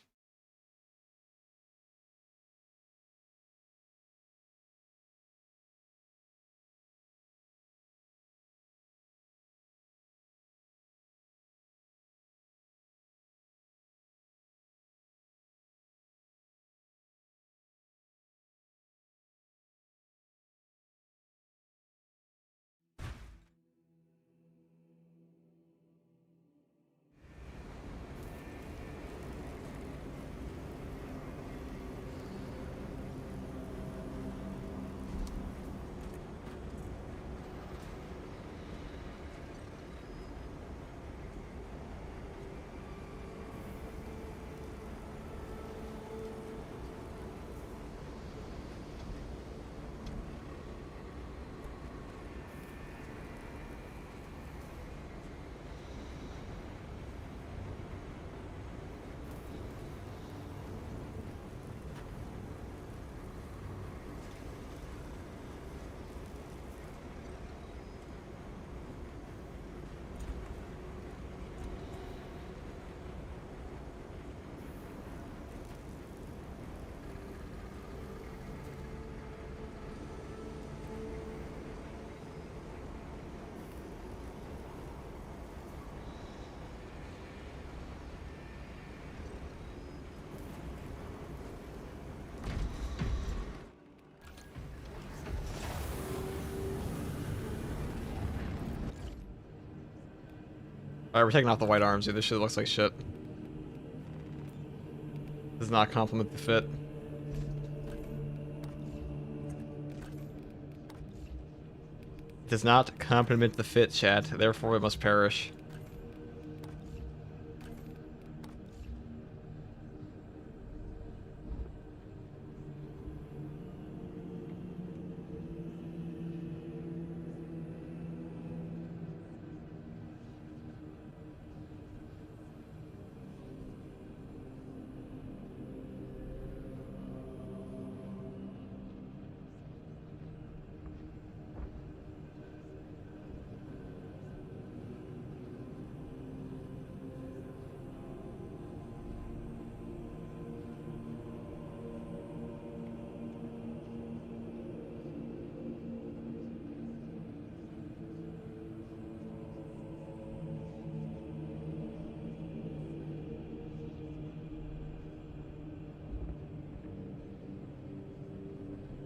[SPEAKER 5] Alright, we're taking off the white arms, dude. This shit looks like shit. Does not complement the fit. Does not complement the fit, chat. Therefore, it must perish.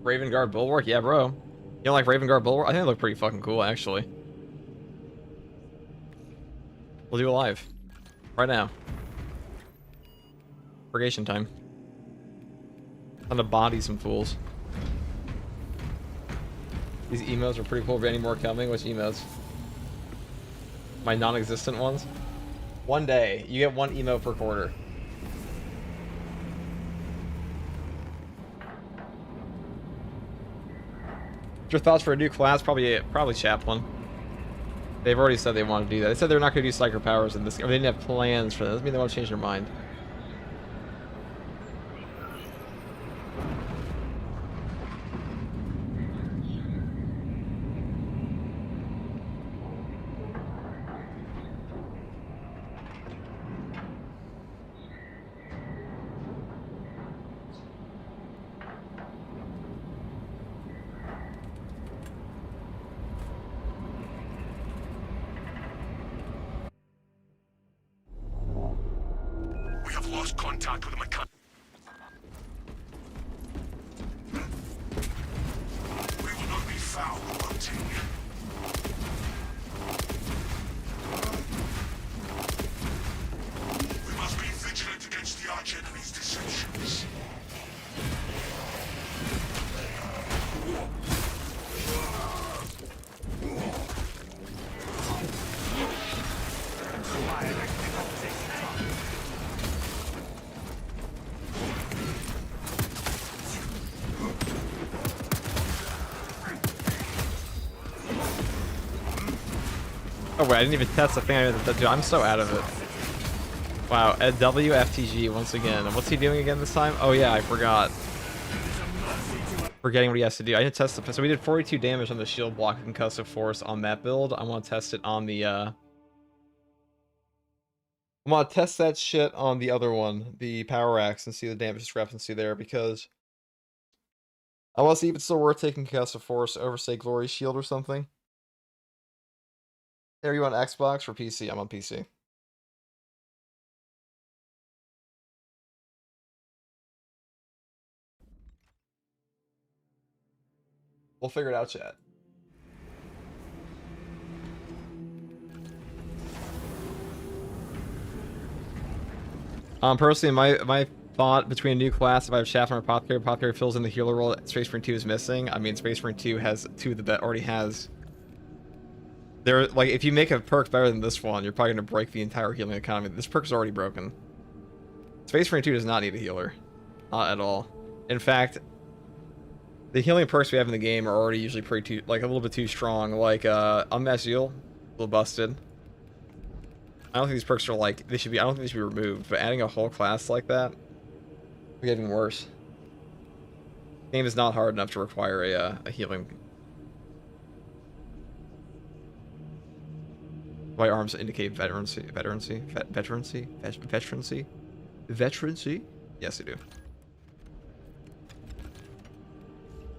[SPEAKER 5] Raven Guard Bulwark? Yeah, bro. You don't like Raven Guard Bulwark? I think they look pretty fucking cool, actually. We'll do a live. Right now. Purgation time. Time to body some fools. These emotes are pretty cool. Are any more coming? Which emotes? My non-existent ones? One day. You get one emote per quarter. Your thoughts for a new class? Probably Chaplain. They've already said they want to do that. They said they're not going to do psycho powers in this game. They didn't have plans for that. Doesn't mean they want to change their mind.
[SPEAKER 4] We have lost contact with the mechanic. We will not be found wanting. We must be vigilant against the arch enemy's deceptions.
[SPEAKER 5] Oh wait, I didn't even test the thing. Dude, I'm so out of it. Wow, at WFTG once again. And what's he doing again this time? Oh yeah, I forgot. Forgetting what he has to do. I didn't test the. So we did 42 damage on the shield block of concussive force on that build. I want to test it on the. I want to test that shit on the other one, the power axe, and see the damage discrepancy there because I want to see if it's still worth taking concussive force over, say, Glory Shield or something. Are you on Xbox or PC? I'm on PC. We'll figure it out, chat. Personally, my thought between a new class, if I have Shaft or Apothecary fills in the healer role that Space Marine 2 is missing. I mean, Space Marine 2 has two that already has. There, like, if you make a perk better than this one, you're probably gonna break the entire healing economy. This perk is already broken. Space Marine 2 does not need a healer, not at all. In fact, the healing perks we have in the game are already usually pretty a little bit too strong. Like Unmasked Zeal, a little busted. I don't think these perks are like they should be. I don't think they should be removed. But adding a whole class like that, we're getting worse. The game is not hard enough to require a healing. White arms indicate veterancy. Yes, they do.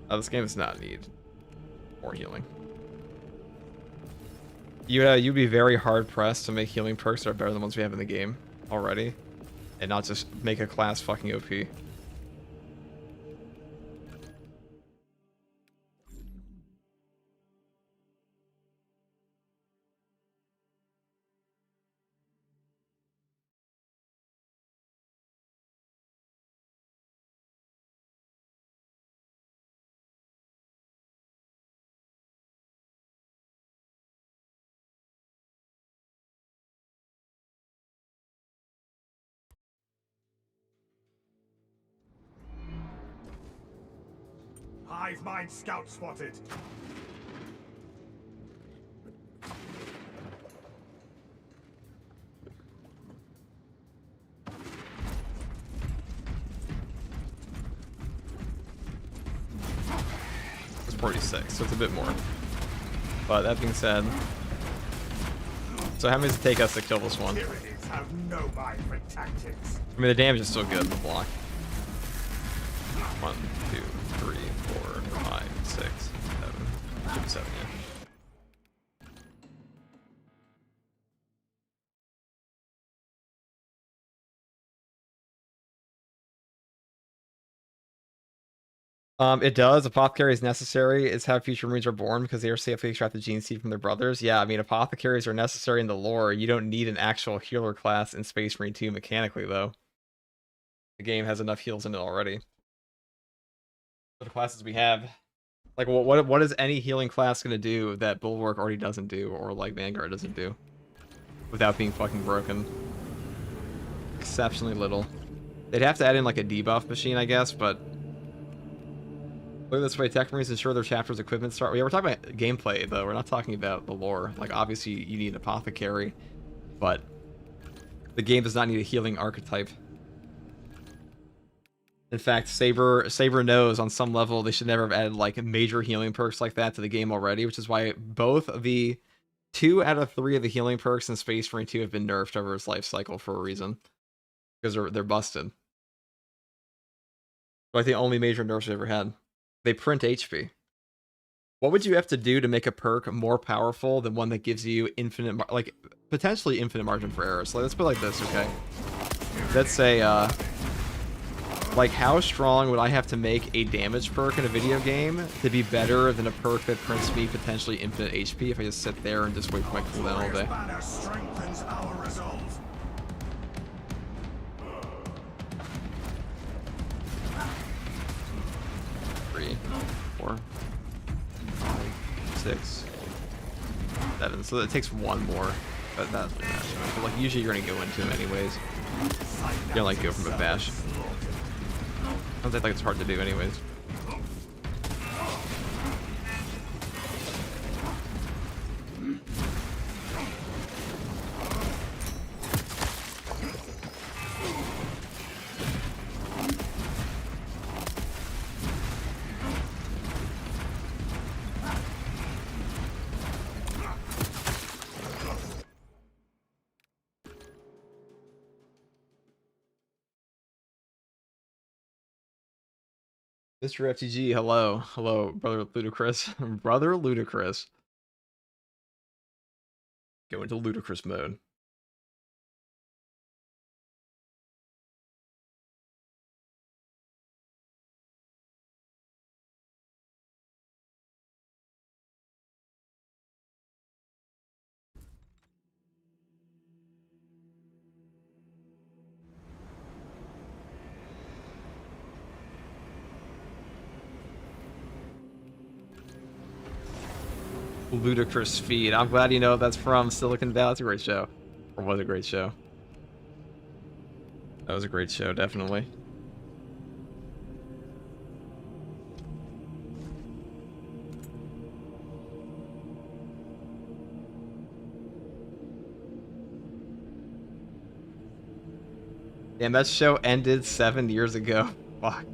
[SPEAKER 5] This game does not need more healing. You'd be very hard pressed to make healing perks that are better than the ones we have in the game already, and not just make a class fucking OP.
[SPEAKER 7] Hive mind scout spotted.
[SPEAKER 5] It's 46, so it's a bit more. But that being said, so how many does it take us to kill this one?
[SPEAKER 7] Tyranids have no mind for tactics.
[SPEAKER 5] I mean, the damage is still good in the block. 1, 2, 3, 4, 5, 6, 7, 7, yeah. It does. Apothecary is necessary. It's how future Marines are born because they are safely extract the gene seed from their brothers. Yeah, I mean, apothecaries are necessary in the lore. You don't need an actual healer class in Space Marine 2 mechanically, though. The game has enough heals in it already. For the classes we have, like, what is any healing class going to do that Bulwark already doesn't do, or, like, Vanguard doesn't do? Without being fucking broken. Exceptionally little. They'd have to add in, like, a debuff machine, I guess, but... Look this way, Tech Marines ensure their chapter's equipment start. Yeah, we're talking about gameplay, though. We're not talking about the lore. Like, obviously, you need an apothecary, but the game does not need a healing archetype. In fact, Saber knows on some level they should never have added, like, major healing perks like that to the game already, which is why both of the 2 out of 3 of the healing perks in Space Marine 2 have been nerfed over its life cycle for a reason. Because they're busted. Like, the only major nerfs we ever had. They print HP. What would you have to do to make a perk more powerful than one that gives you infinite, like, potentially infinite margin for error? So let's put it like this, okay? Let's say, like, how strong would I have to make a damage perk in a video game to be better than a perk that prints me potentially infinite HP if I just sit there and just wait for my cooldown all day?
[SPEAKER 7] Banner strengthens our resolve.
[SPEAKER 5] 3, 4, 5, 6, 7. So it takes 1 more. But that's really not so much. But, like, usually you're gonna go into them anyways. You're gonna, like, go from a bash. I don't think it's hard to do anyways. Mr. FTG, hello. Hello, Brother Ludicrous. Brother Ludicrous. Go into ludicrous mode. Ludicrous feed. I'm glad you know that's from Silicon Valley. It's a great show. Or was a great show. That was a great show, definitely. Damn, that show ended 7 years ago. Fuck.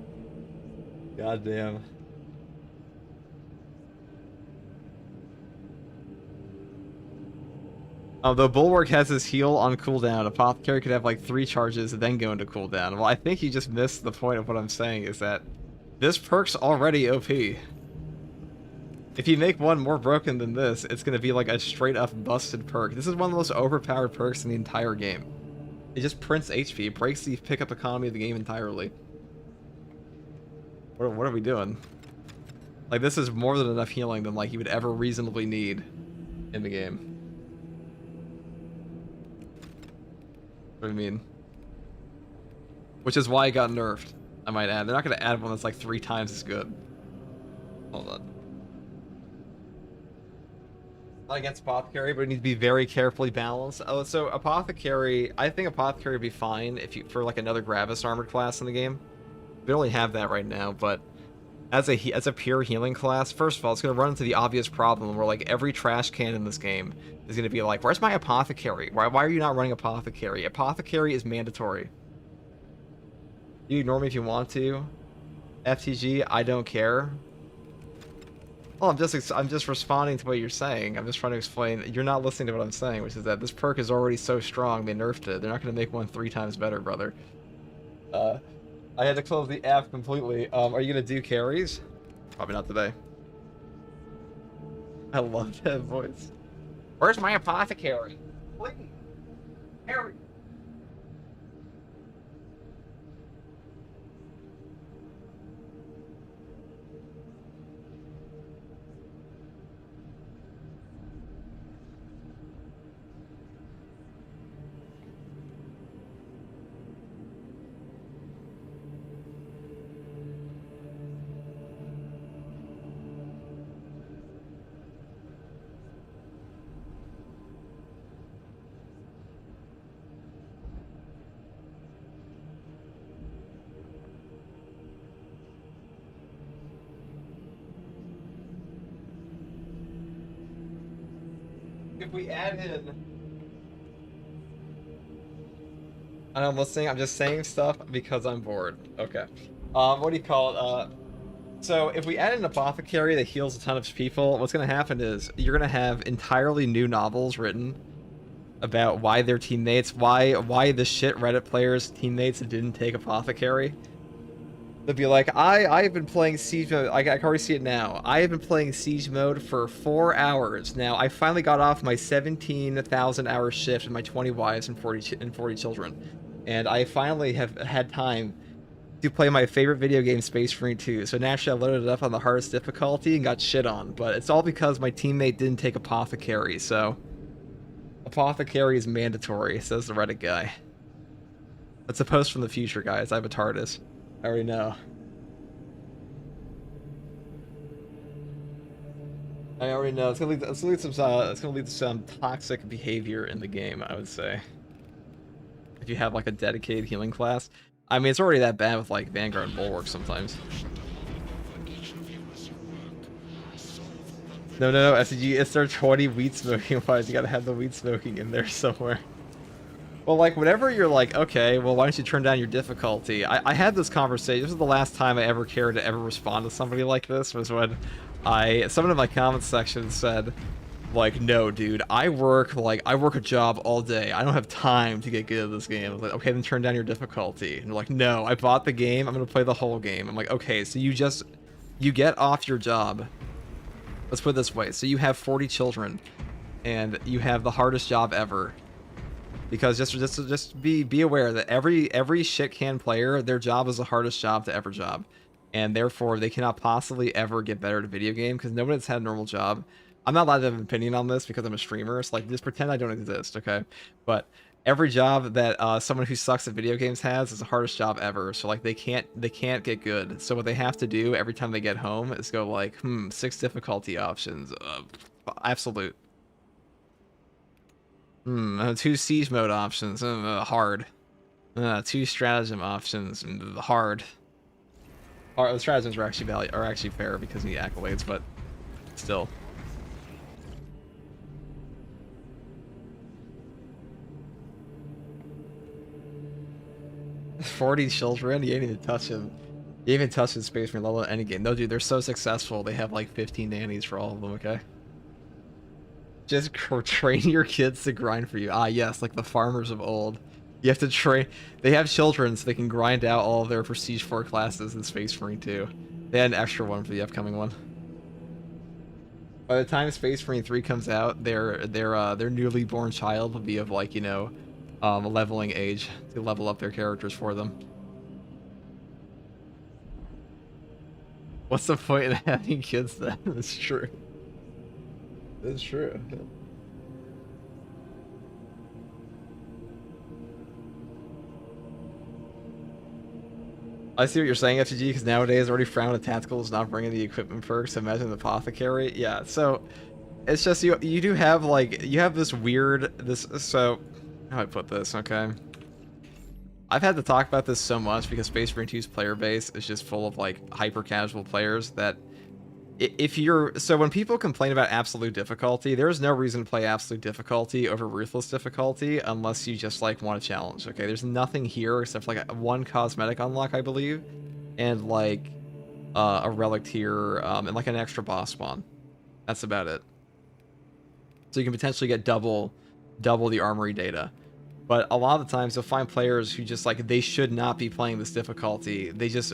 [SPEAKER 5] God damn. Though Bulwark has his heal on cooldown, Apothecary could have like 3 charges and then go into cooldown. Well, I think you just missed the point of what I'm saying, is that this perk's already OP. If you make one more broken than this, it's going to be like a straight up busted perk. This is one of the most overpowered perks in the entire game. It just prints HP, it breaks the pickup economy of the game entirely. What are we doing? Like, this is more than enough healing than like you would ever reasonably need in the game. What do you mean? Which is why it got nerfed, I might add. They're not going to add one that's like 3 times as good. Hold on. Not against Apothecary, but it needs to be very carefully balanced. Oh, so Apothecary, I think Apothecary would be fine if you for like another Gravis armored class in the game. We only have that right now, but as a pure healing class, first of all, it's gonna run into the obvious problem where like every trash can in this game is gonna be like, where's my apothecary? Why are you not running apothecary? Apothecary is mandatory. You ignore me if you want to. FTG, I don't care. Well, I'm just responding to what you're saying. I'm just trying to explain. You're not listening to what I'm saying, which is that this perk is already so strong they nerfed it. They're not gonna make one 3 times better, brother. I had to close the app completely. Are you gonna do carries? Probably not today. I love that voice. Where's my apothecary? Please, Harry. If we add in... I know I'm listening, I'm just saying stuff because I'm bored. Okay. What do you call it? So if we add an apothecary that heals a ton of people, what's gonna happen is you're gonna have entirely new novels written about why their teammates, why the shit Reddit players' teammates didn't take apothecary. They'll be like, I've been playing Siege mode, I can already see it now. I have been playing Siege mode for 4 hours. Now, I finally got off my 17,000 hour shift with my 20 wives and 40 children. And I finally have had time to play my favorite video game, Space Marine 2. So naturally, I loaded it up on the hardest difficulty and got shit on. But it's all because my teammate didn't take apothecary, so... Apothecary is mandatory, says the Reddit guy. That's a post from the future, guys. I have a TARDIS. I already know. I already know. It's gonna lead to some toxic behavior in the game, I would say. If you have like a dedicated healing class. I mean, it's already that bad with like Vanguard and Bulwark sometimes. No, SCG, it's their 20 weed smoking wise. You gotta have the weed smoking in there somewhere. Well, like, whenever you're like, okay, well, why don't you turn down your difficulty? I had this conversation. This was the last time I ever cared to ever respond to somebody like this, was when someone in my comments section said, like, no, dude, I work a job all day. I don't have time to get good at this game. I was like, okay, then turn down your difficulty. And they're like, no, I bought the game. I'm going to play the whole game. I'm like, okay, so you get off your job. Let's put it this way. So you have 40 children, and you have the hardest job ever. Because just be aware that every shit can player, their job is the hardest job to ever job, and therefore they cannot possibly ever get better at a video game because nobody that's had a normal job. I'm not allowed to have an opinion on this because I'm a streamer, so like just pretend I don't exist, okay? But every job that someone who sucks at video games has is the hardest job ever. So like they can't get good. So what they have to do every time they get home is go like, 6 difficulty options, absolute. 2 siege mode options, hard. 2 stratagem options, hard. The stratagems are actually fair because of the accolades, but still. "40 children? You ain't even touch him. You ain't even touch his Space Marine level at any game. No, dude, they're so successful. They have like 15 nannies for all of them, okay? Just train your kids to grind for you. Ah, yes, like the farmers of old. You have to train... They have children so they can grind out all of their Prestige 4 classes in Space Marine 2. They had an extra one for the upcoming one. By the time Space Marine 3 comes out, their newly born child will be of, like, you know, leveling age to level up their characters for them. What's the point in having kids then? That's true. That's true. I see what you're saying, FTG, because nowadays already frowned at tacticals not bringing the equipment perks. So imagine the apothecary. Yeah, so it's just you do have like you have this weird so how do I put this? Okay. I've had to talk about this so much because Space Marine 2's player base is just full of like hyper casual players that if you're so when people complain about absolute difficulty, there's no reason to play absolute difficulty over ruthless difficulty unless you just like want a challenge. Okay, there's nothing here except for like one cosmetic unlock, I believe, and like a relic tier and like an extra boss spawn. That's about it. So you can potentially get double the armory data. But a lot of the times you'll find players who just like they should not be playing this difficulty. They just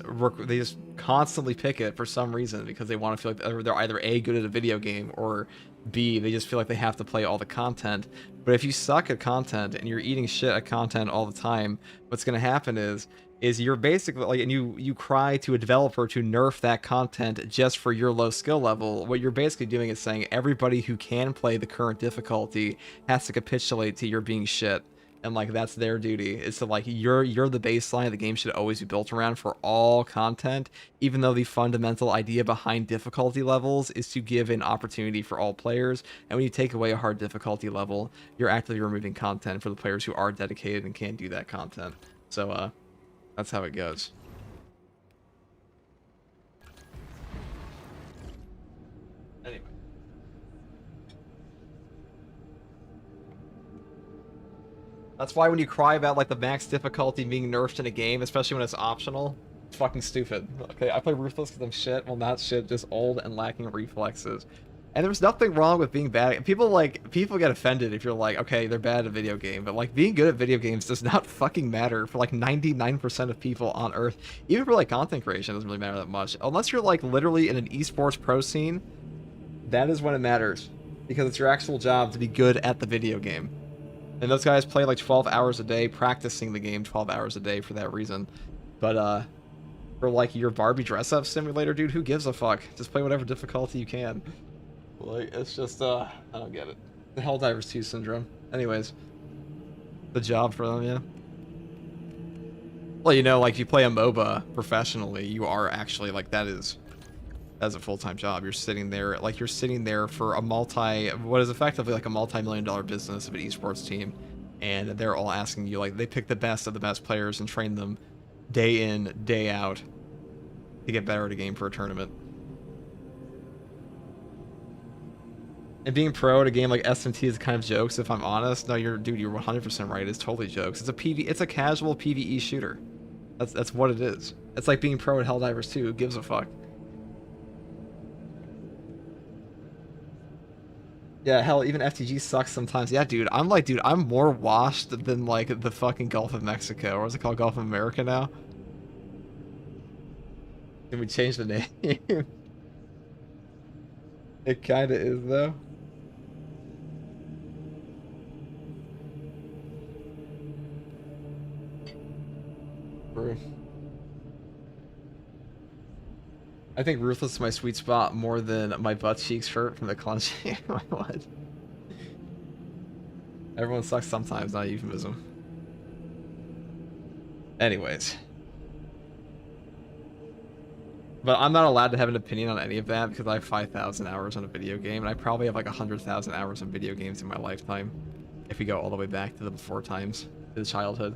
[SPEAKER 5] constantly pick it for some reason because they want to feel like they're either A, good at a video game, or B, they just feel like they have to play all the content. But if you suck at content and you're eating shit at content all the time, what's going to happen is you're basically like, and you cry to a developer to nerf that content just for your low skill level. What you're basically doing is saying everybody who can play the current difficulty has to capitulate to your being shit. And like that's their duty. It's to like you're the baseline the game should always be built around for all content, even though the fundamental idea behind difficulty levels is to give an opportunity for all players. And when you take away a hard difficulty level, you're actively removing content for the players who are dedicated and can do that content. So that's how it goes. Anyway. That's why when you cry about like the max difficulty being nerfed in a game, especially when it's optional, it's fucking stupid. Okay, I play Ruthless because I'm shit. Well, not shit, just old and lacking reflexes. And there's nothing wrong with being bad. People get offended if you're like, okay, they're bad at a video game, but like being good at video games does not fucking matter for like 99% of people on Earth. Even for like content creation, it doesn't really matter that much. Unless you're like literally in an esports pro scene, that is when it matters because it's your actual job to be good at the video game. And those guys play like 12 hours a day, practicing the game 12 hours a day for that reason. But for like your Barbie dress-up simulator, dude, who gives a fuck? Just play whatever difficulty you can. Like, it's just, I don't get it. The Helldivers 2 syndrome. Anyways, the job for them, yeah. Well, you know, like, if you play a MOBA professionally, you are actually, like, that's a full-time job. You're sitting there, like, for what is effectively, like, a multi-million-dollar business of an esports team, and they're all asking you, like, they pick the best of the best players and train them day in, day out to get better at a game for a tournament. And being pro at a game like SMT is kind of jokes, if I'm honest. No, you're 100% right. It's totally jokes. It's a casual PvE shooter. That's what it is. It's like being pro at Helldivers 2. Who gives a fuck? Yeah, hell, even FTG sucks sometimes. Yeah, dude, I'm more washed than like the fucking Gulf of Mexico. Or is it called Gulf of America now? Can we change the name? It kinda is though. True. I think Ruthless is my sweet spot more than my butt cheeks hurt from the clenching. What? Everyone sucks sometimes, not a euphemism. Anyways. But I'm not allowed to have an opinion on any of that because I have 5,000 hours on a video game, and I probably have like 100,000 hours on video games in my lifetime, if we go all the way back to the before times, to the childhood.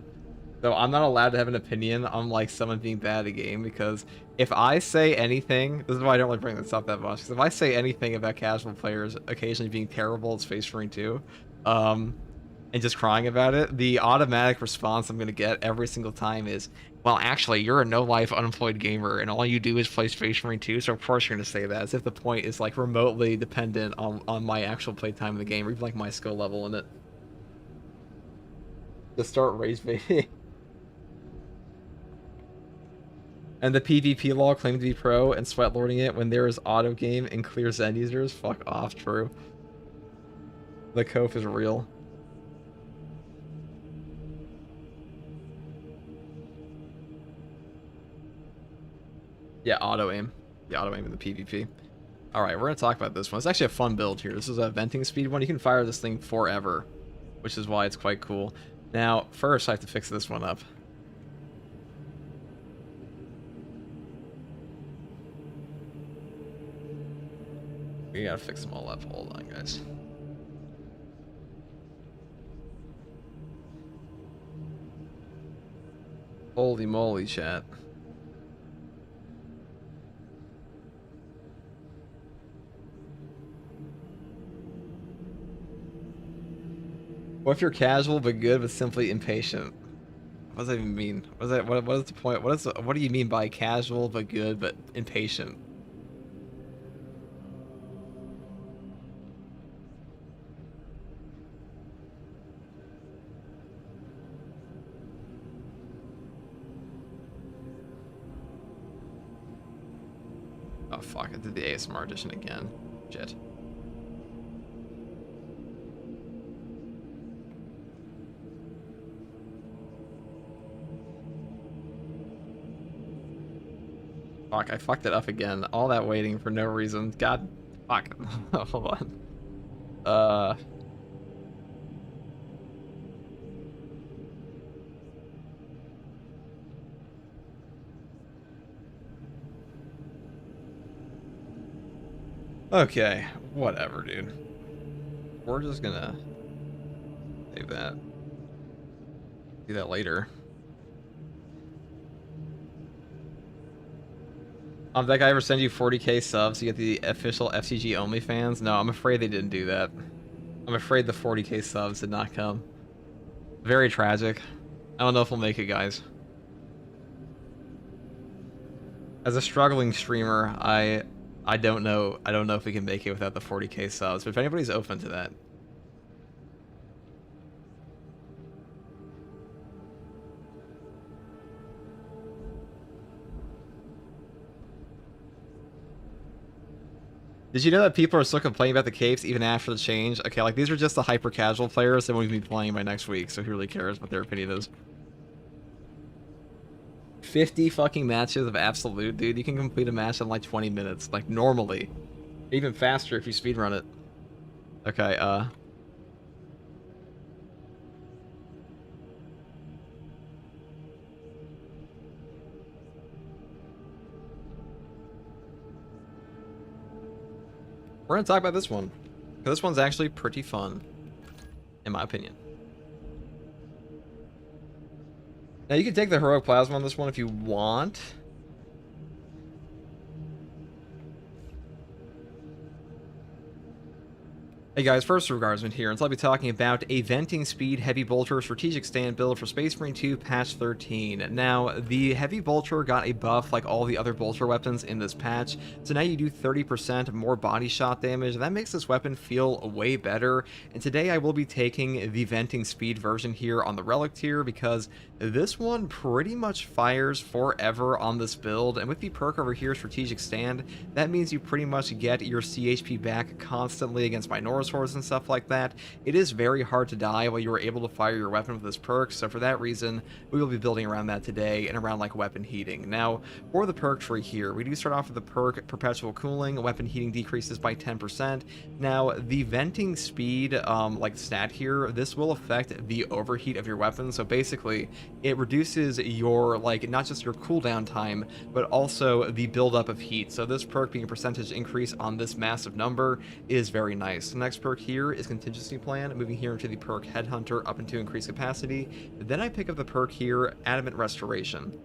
[SPEAKER 5] So I'm not allowed to have an opinion on like someone being bad at a game, because if I say anything, this is why I don't really bring this up that much, because if I say anything about casual players occasionally being terrible at Space Marine 2, and just crying about it, the automatic response I'm going to get every single time is, well, actually, you're a no-life unemployed gamer, and all you do is play Space Marine 2, so of course you're going to say that, as if the point is like remotely dependent on my actual playtime in the game, or even like my skill level in it. Just start rage baiting. And the PvP law claimed to be pro and sweatlording it when there is auto game and clear Zen users. Fuck off, true. The Kof is real. Yeah, auto aim. Yeah, auto aim in the PvP. Alright, we're gonna talk about this one. It's actually a fun build here. This is a venting speed one. You can fire this thing forever, which is why it's quite cool. Now, first I have to fix this one up. We gotta fix them all up. Hold on, guys. Holy moly, chat. What if you're casual but good but simply impatient? What does that even mean? What does that? What is the point? What do you mean by casual but good but impatient? Oh fuck! I did the ASMR edition again. Shit. Fuck, I fucked it up again. All that waiting for no reason. God, fuck. Hold on. Okay, whatever, dude. We're just gonna save that. Do that later. That guy ever send you 40k subs to get the official FCG OnlyFans? No, I'm afraid they didn't do that. I'm afraid the 40k subs did not come. Very tragic. I don't know if we'll make it, guys. As a struggling streamer, I don't know if we can make it without the 40k subs, but if anybody's open to that. Did you know that people are still complaining about the capes even after the change? Okay, like these are just the hyper casual players that won't even be playing by next week, so who really cares what their opinion is? 50 fucking matches of absolute, dude. You can complete a match in like 20 minutes, like normally. Even faster if you speedrun it. Okay, we're gonna talk about this one. This one's actually pretty fun, in my opinion. Now you can take the heroic plasma on this one if you want. Hey guys, first Regardsman here, and so I'll be talking about a venting speed heavy bolter strategic stand build for Space Marine 2 patch 13. Now, the heavy bolter got a buff like all the other bolter weapons in this patch, so now you do 30% more body shot damage, and that makes this weapon feel way better. And today I will be taking the venting speed version here on the relic tier because this one pretty much fires forever on this build, and with the perk over here, strategic stand, that means you pretty much get your CHP back constantly against Minotaurs and stuff like that. It is very hard to die while you are able to fire your weapon with this perk, so for that reason we will be building around that today and around like weapon heating. Now for the perk tree here, we do start off with the perk perpetual cooling. Weapon heating decreases by 10%. Now the venting speed like stat here, this will affect the overheat of your weapon, so basically it reduces your like not just your cooldown time but also the buildup of heat. So this perk being a percentage increase on this massive number is very nice. Next perk here is contingency plan, moving here into the perk headhunter up into increased capacity. Then I pick up the perk here, adamant restoration.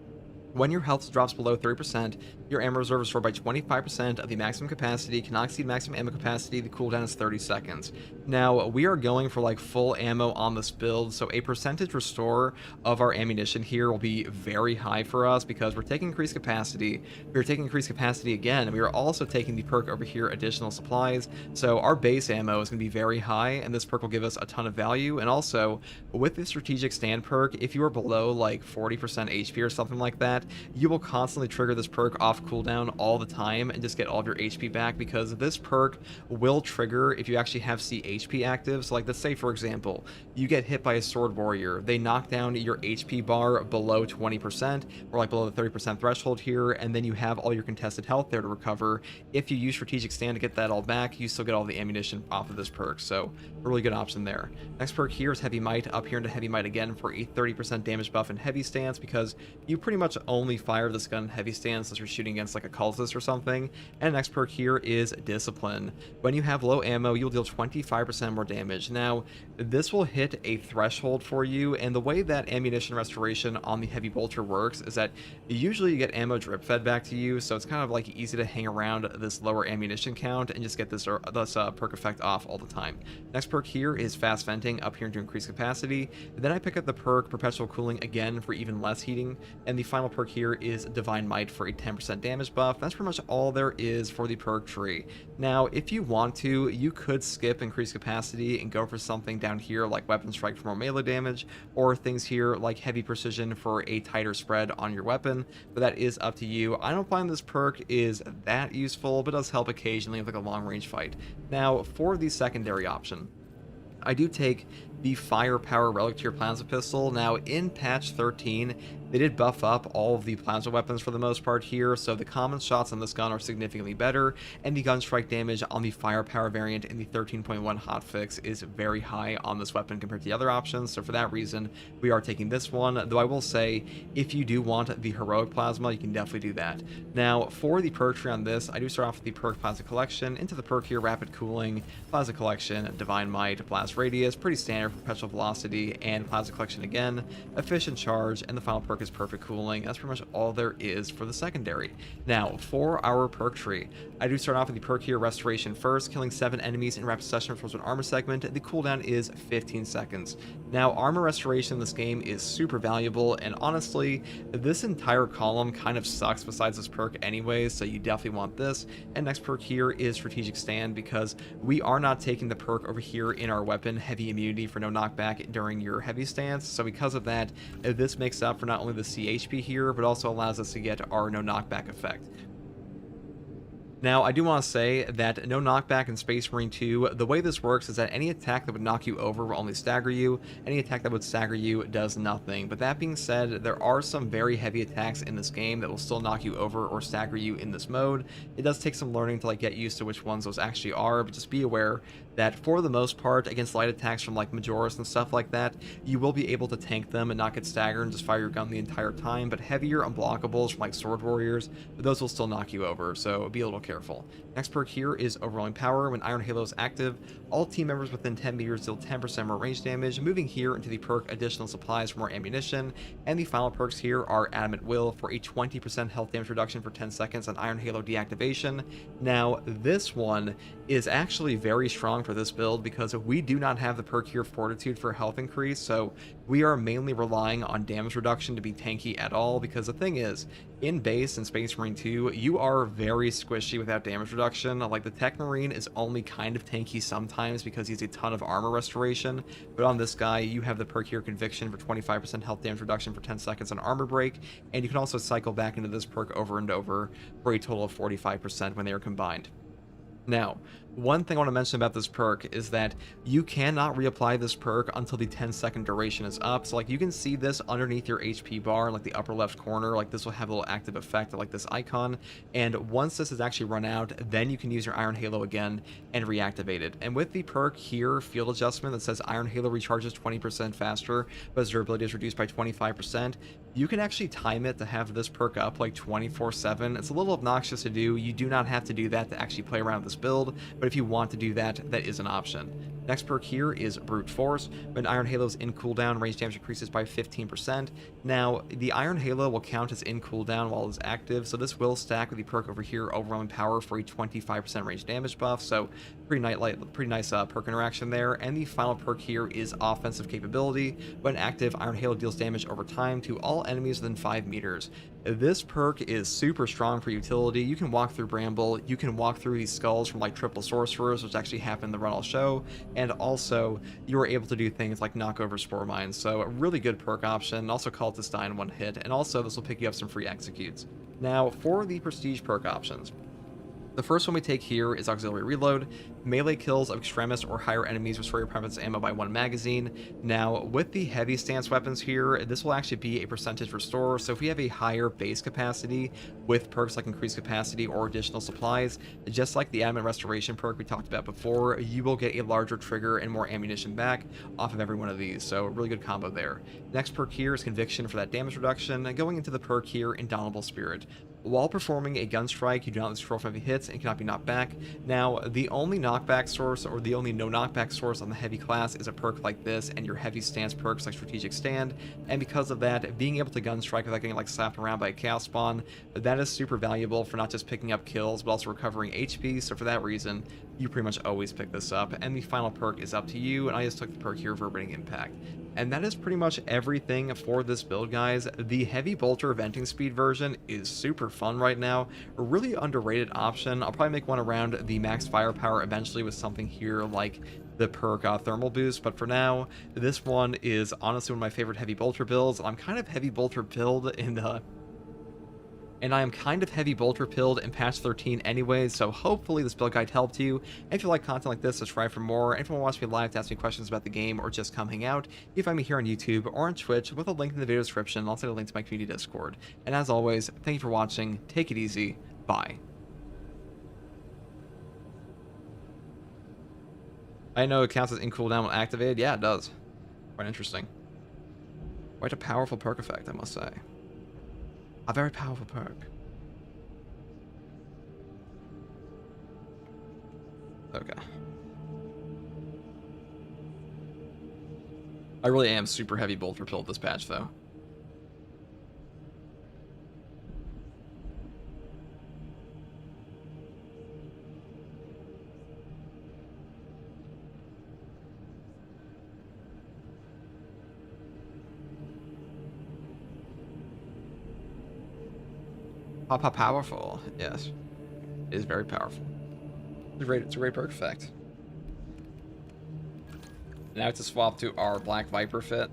[SPEAKER 5] When your health drops below 30%, your ammo reserve is restored by 25% of the maximum capacity, cannot exceed maximum ammo capacity, the cooldown is 30 seconds. Now, we are going for like full ammo on this build, so a percentage restore of our ammunition here will be very high for us because we're taking increased capacity, we're taking increased capacity again, and we are also taking the perk over here, additional supplies, so our base ammo is going to be very high, and this perk will give us a ton of value. And also, with the strategic stand perk, if you are below like 40% HP or something like that, you will constantly trigger this perk off cooldown all the time and just get all of your HP back, because this perk will trigger if you actually have CHP active. So like let's say for example you get hit by a sword warrior, they knock down your HP bar below 20% or like below the 30% threshold here, and then you have all your contested health there to recover. If you use strategic stand to get that all back, you still get all the ammunition off of this perk, so a really good option there. Next perk here is heavy might, up here into heavy might again for a 30% damage buff in heavy stance, because you pretty much only fire this gun in heavy stance unless you're shooting against like a cultist or something. And next perk here is discipline. When you have low ammo, you'll deal 25% 5% more damage. Now, this will hit a threshold for you, and the way that ammunition restoration on the heavy bolter works is that usually you get ammo drip fed back to you, so it's kind of like easy to hang around this lower ammunition count and just get this perk effect off all the time. Next perk here is fast venting up here to increase capacity. Then I pick up the perk perpetual cooling again for even less heating, and the final perk here is divine might for a 10% damage buff. That's pretty much all there is for the perk tree. Now, if you want to, you could skip increased capacity and go for something down here like weapon strike for more melee damage, or things here like heavy precision for a tighter spread on your weapon, but that is up to you. I don't find this perk is that useful, but does help occasionally with like a long range fight. Now, for the secondary option, I do take the firepower relic tier plasma pistol. Now, in patch 13, they did buff up all of the plasma weapons for the most part here, so the common shots on this gun are significantly better, and the gun strike damage on the firepower variant in the 13.1 hotfix is very high on this weapon compared to the other options, so for that reason, we are taking this one, though I will say, if you do want the heroic plasma, you can definitely do that. Now, for the perk tree on this, I do start off with the perk plasma collection, into the perk here, rapid cooling, plasma collection, divine might, blast radius, pretty standard, perpetual velocity, and plasma collection again, efficient charge, and the final perk is perfect cooling. That's pretty much all there is for the secondary. Now, for our perk tree, I do start off with the perk here, restoration first, killing 7 enemies in rapid succession for an armor segment. The cooldown is 15 seconds. Now, armor restoration in this game is super valuable, and honestly, this entire column kind of sucks besides this perk anyways, so you definitely want this. And next perk here is strategic stand, because we are not taking the perk over here in our weapon, heavy immunity for no knockback during your heavy stance, so because of that, this makes up for not only the CHP here, but also allows us to get our no knockback effect. Now, I do want to say that no knockback in Space Marine 2, the way this works is that any attack that would knock you over will only stagger you, any attack that would stagger you does nothing. But that being said, there are some very heavy attacks in this game that will still knock you over or stagger you in this mode. It does take some learning to like get used to which ones those actually are, but just be aware that for the most part, against light attacks from like Majoris and stuff like that, you will be able to tank them and not get staggered and just fire your gun the entire time, but heavier unblockables from like Sword Warriors, those will still knock you over, so be a little careful. Next perk here is Overwhelming Power. When Iron Halo is active, all team members within 10 meters deal 10% more range damage. Moving here into the perk Additional Supplies for more ammunition, and the final perks here are Adamant Will for a 20% health damage reduction for 10 seconds on Iron Halo deactivation. Now, this one is actually very strong for this build because we do not have the perk here Fortitude for health increase, so we are mainly relying on damage reduction to be tanky at all, because the thing is, in base and Space Marine 2, you are very squishy without damage reduction. Like, the Tech Marine is only kind of tanky sometimes because he has a ton of armor restoration, but on this guy, you have the perk here Conviction for 25% health damage reduction for 10 seconds on armor break, and you can also cycle back into this perk over and over for a total of 45% when they are combined. Now, one thing I want to mention about this perk is that you cannot reapply this perk until the 10-second duration is up. So like you can see this underneath your HP bar, like the upper left corner, like this will have a little active effect like this icon. And once this is actually run out, then you can use your Iron Halo again and reactivate it. And with the perk here, Field Adjustment, that says Iron Halo recharges 20% faster, but its durability is reduced by 25%, you can actually time it to have this perk up like 24/7. It's a little obnoxious to do. You do not have to do that to actually play around with this build, but if you want to do that, that is an option. Next perk here is Brute Force. When Iron Halo is in cooldown, range damage increases by 15%. Now, the Iron Halo will count as in cooldown while it's active, so this will stack with the perk over here, Overwhelming Power, for a 25% range damage buff, so pretty nice perk interaction there. And the final perk here is Offensive Capability. When active, Iron Halo deals damage over time to all enemies within 5 meters. This perk is super strong for utility. You can walk through Bramble, you can walk through these skulls from like triple sorcerers, which actually happen in the run I'll show, and also you are able to do things like knock over spore mines, so a really good perk option. Also Cultist die in one hit, and also this will pick you up some free executes. Now, for the prestige perk options, the first one we take here is Auxiliary Reload. Melee kills of extremist or higher enemies restore your preference ammo by 1 magazine. Now, with the heavy stance weapons here, this will actually be a percentage restore, so if we have a higher base capacity with perks like increased capacity or additional supplies, just like the adamant restoration perk we talked about before, you will get a larger trigger and more ammunition back off of every one of these, so a really good combo there. Next perk here is Conviction for that damage reduction. Going into the perk here, Indomitable Spirit. While performing a gun strike, you do not lose control from heavy hits and cannot be knocked back. Now, the only knockback source, or the only no knockback source on the heavy class is a perk like this and your heavy stance perks like strategic stand, and because of that, being able to gun strike without getting like slapped around by a chaos spawn, that is super valuable for not just picking up kills, but also recovering HP, so for that reason, you pretty much always pick this up, and the final perk is up to you, and I just took the perk here, Reverberating Impact. And that is pretty much everything for this build, guys. The Heavy Bolter venting speed version is super fun right now. A really underrated option. I'll probably make one around the max firepower eventually with something here like the perk Thermal Boost, but for now, this one is honestly one of my favorite Heavy Bolter builds. I'm kind of Heavy Bolter build in the... And I am kind of heavy bolter pilled in patch 13 anyways, so hopefully this build guide helped you. And if you like content like this, subscribe for more. And if you want to watch me live to ask me questions about the game or just come hang out, you can find me here on YouTube or on Twitch with a link in the video description. I'll also a link to my community Discord. And as always, thank you for watching. Take it easy. Bye. I know it counts as in cooldown when activated. Yeah, it does. Quite interesting. Quite a powerful perk effect, I must say. A very powerful perk. Okay. I really am super heavy bolter pilled this patch, though. Powerful, yes. It is very powerful. It's a great perk effect. Now it's a swap to our Black Viper fit.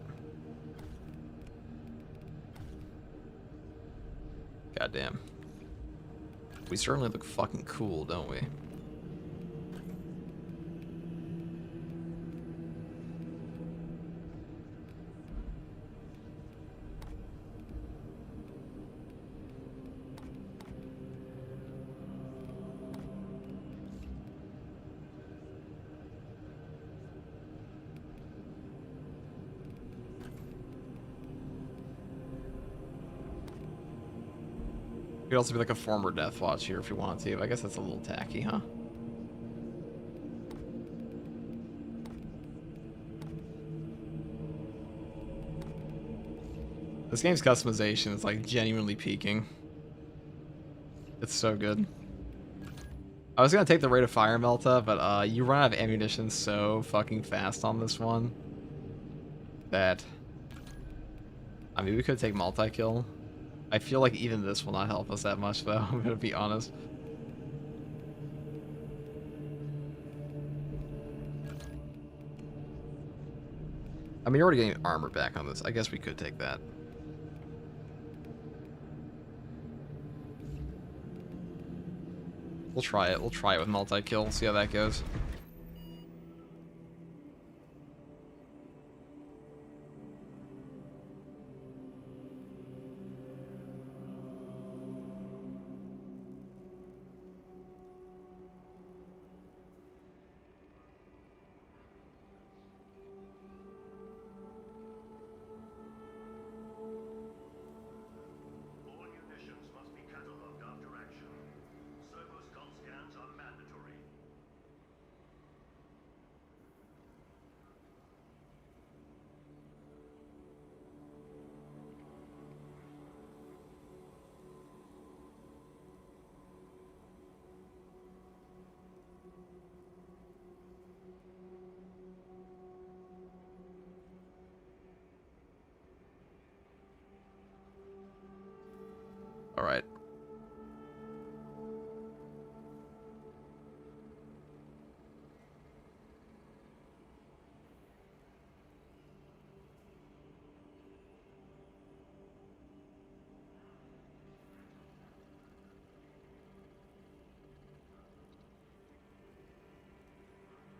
[SPEAKER 5] Goddamn. We certainly look fucking cool, don't we? Could also be like a former Death Watch here if you wanted to. I guess that's a little tacky, huh? This game's customization is like genuinely peaking. It's so good. I was gonna take the rate of fire Melta, but you run out of ammunition so fucking fast on this one that I mean we could take multi-kill. I feel like even this will not help us that much, though. I'm gonna be honest. I mean, you're already getting armor back on this. I guess we could take that. We'll try it. We'll try it with multi-kill. See how that goes. All right.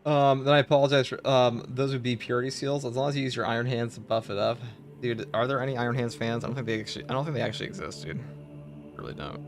[SPEAKER 5] Then I apologize for, those would be purity seals. As long as you use your iron hands to buff it up. Dude, are there any Iron Hands fans? I don't think they actually exist, dude. Really don't.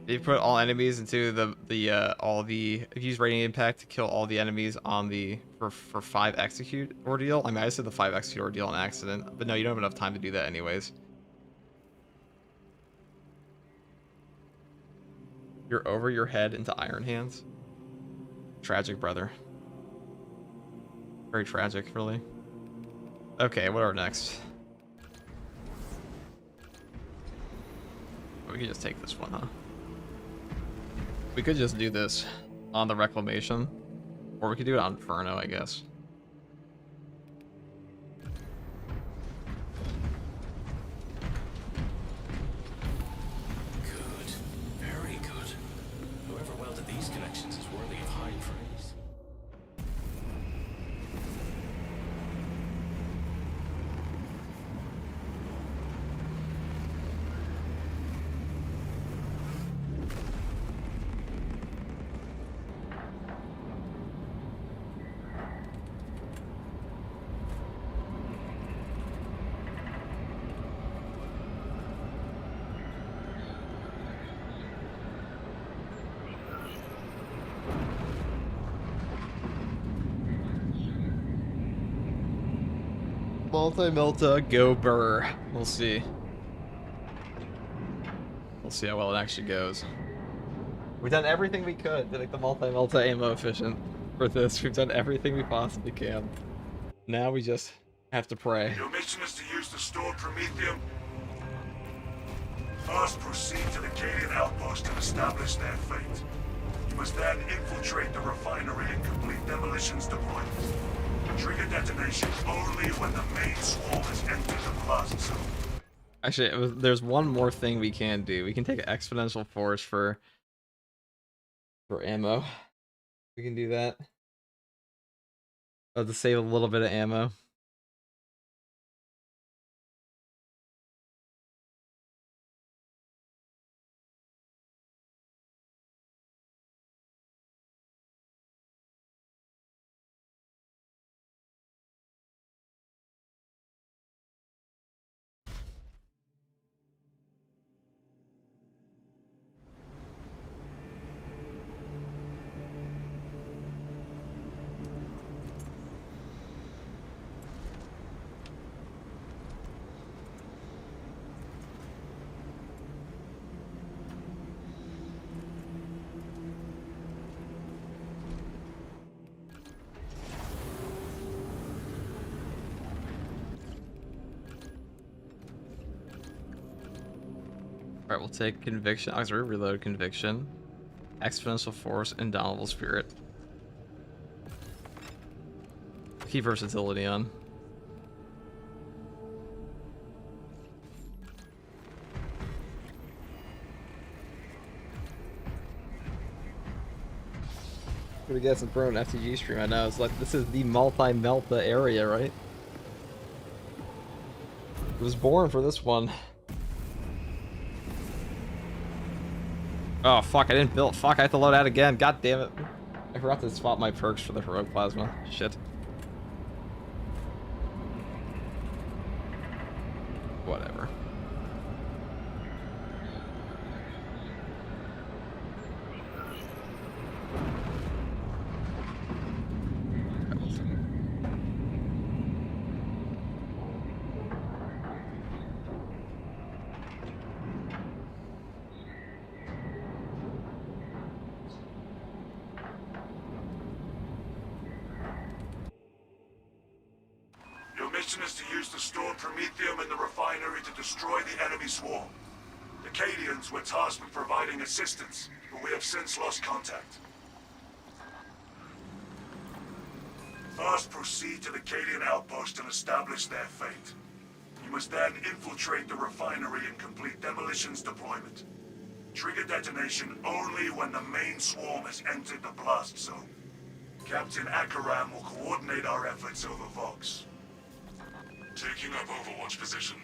[SPEAKER 5] You put all enemies into if you use radiant impact to kill all the enemies on the for 5 execute ordeal. I mean, I said the 5 execute ordeal on accident, but no, you don't have enough time to do that anyways. You're over your head into Iron Hands. Tragic, brother. Very tragic, really. Okay, what are next? We could just take this one, huh? We could just do this on the Reclamation. Or we could do it on Inferno, I guess.
[SPEAKER 3] Good. Very good. Whoever welded these connections is worthy of high praise.
[SPEAKER 5] Multi-Melta, go burr. We'll see. We'll see how well it actually goes. We've done everything we could to make the multi-Melta ammo efficient for this. We've done everything we possibly can. Now we just have to pray.
[SPEAKER 2] Your mission is to use the stored Promethium. First, proceed to the Cadian outpost and establish their fate. You must then infiltrate the refinery and complete demolitions deployment. Trigger detonation only when the main swarm has entered the blast zone.
[SPEAKER 5] Actually, there's one more thing we can do. We can take an exponential force for ammo. We can do that. To save a little bit of ammo. Alright, we'll take Conviction, Auxiliary Reload, Conviction, Exponential Force, Indomitable Spirit. Keep versatility on. Gonna get some pro FTG stream. I know, it's like, this is the multi-Melta area, right? It was born for this one. Oh fuck, I didn't build. Fuck, I have to load out again. God damn it. I forgot to swap my perks for the Heroic Plasma. Shit. Whatever.
[SPEAKER 2] Your mission is to use the stored Promethium in the refinery to destroy the enemy swarm. The Cadians were tasked with providing assistance, but we have since lost contact. First, proceed to the Cadian outpost and establish their fate. You must then infiltrate the refinery and complete demolitions deployment. Trigger detonation only when the main swarm has entered the blast zone. Captain Akaram will coordinate our efforts over Vox.
[SPEAKER 4] Taking up Overwatch position.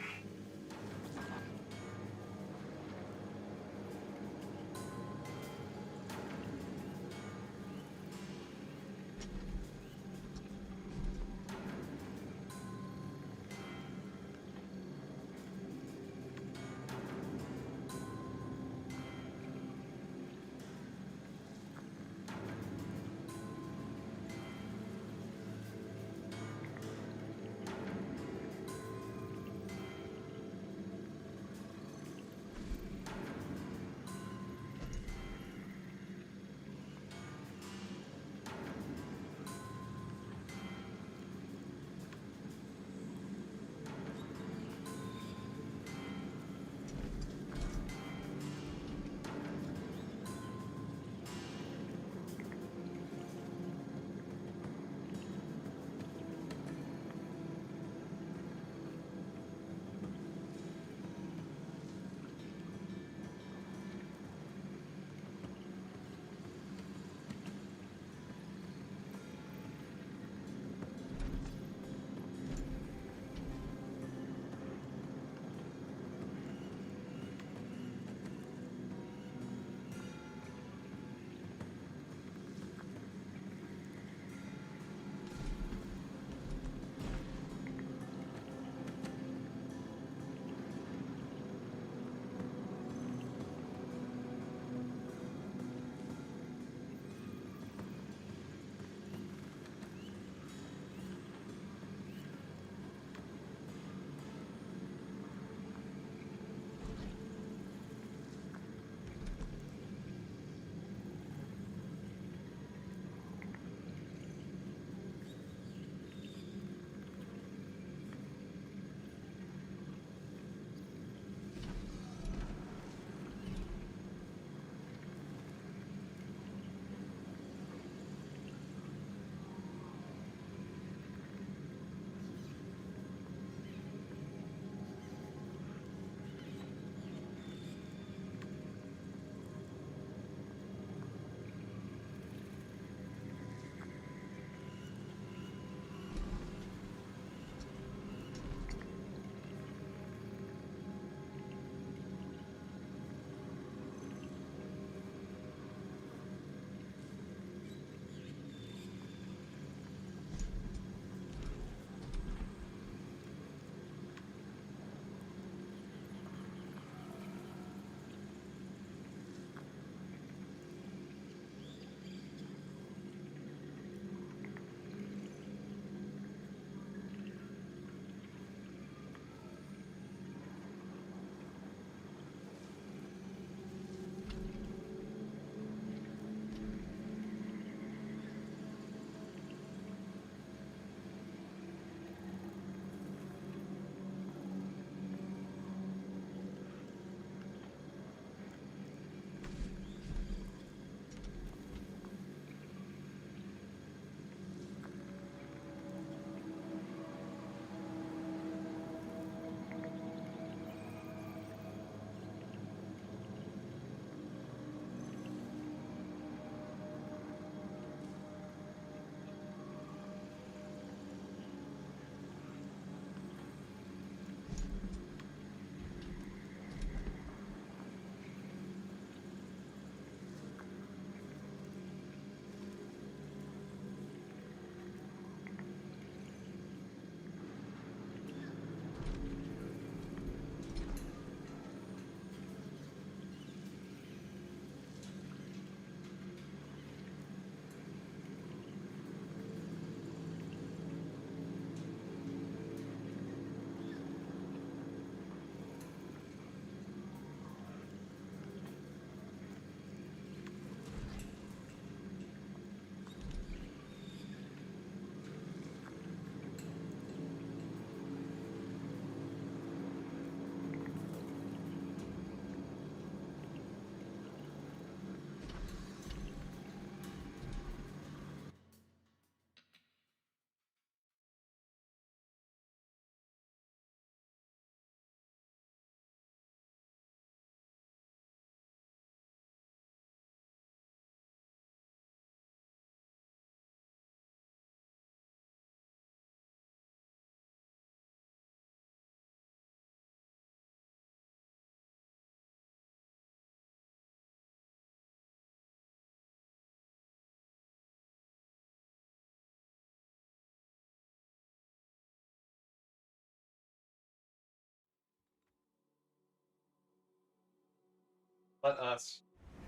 [SPEAKER 5] Let us.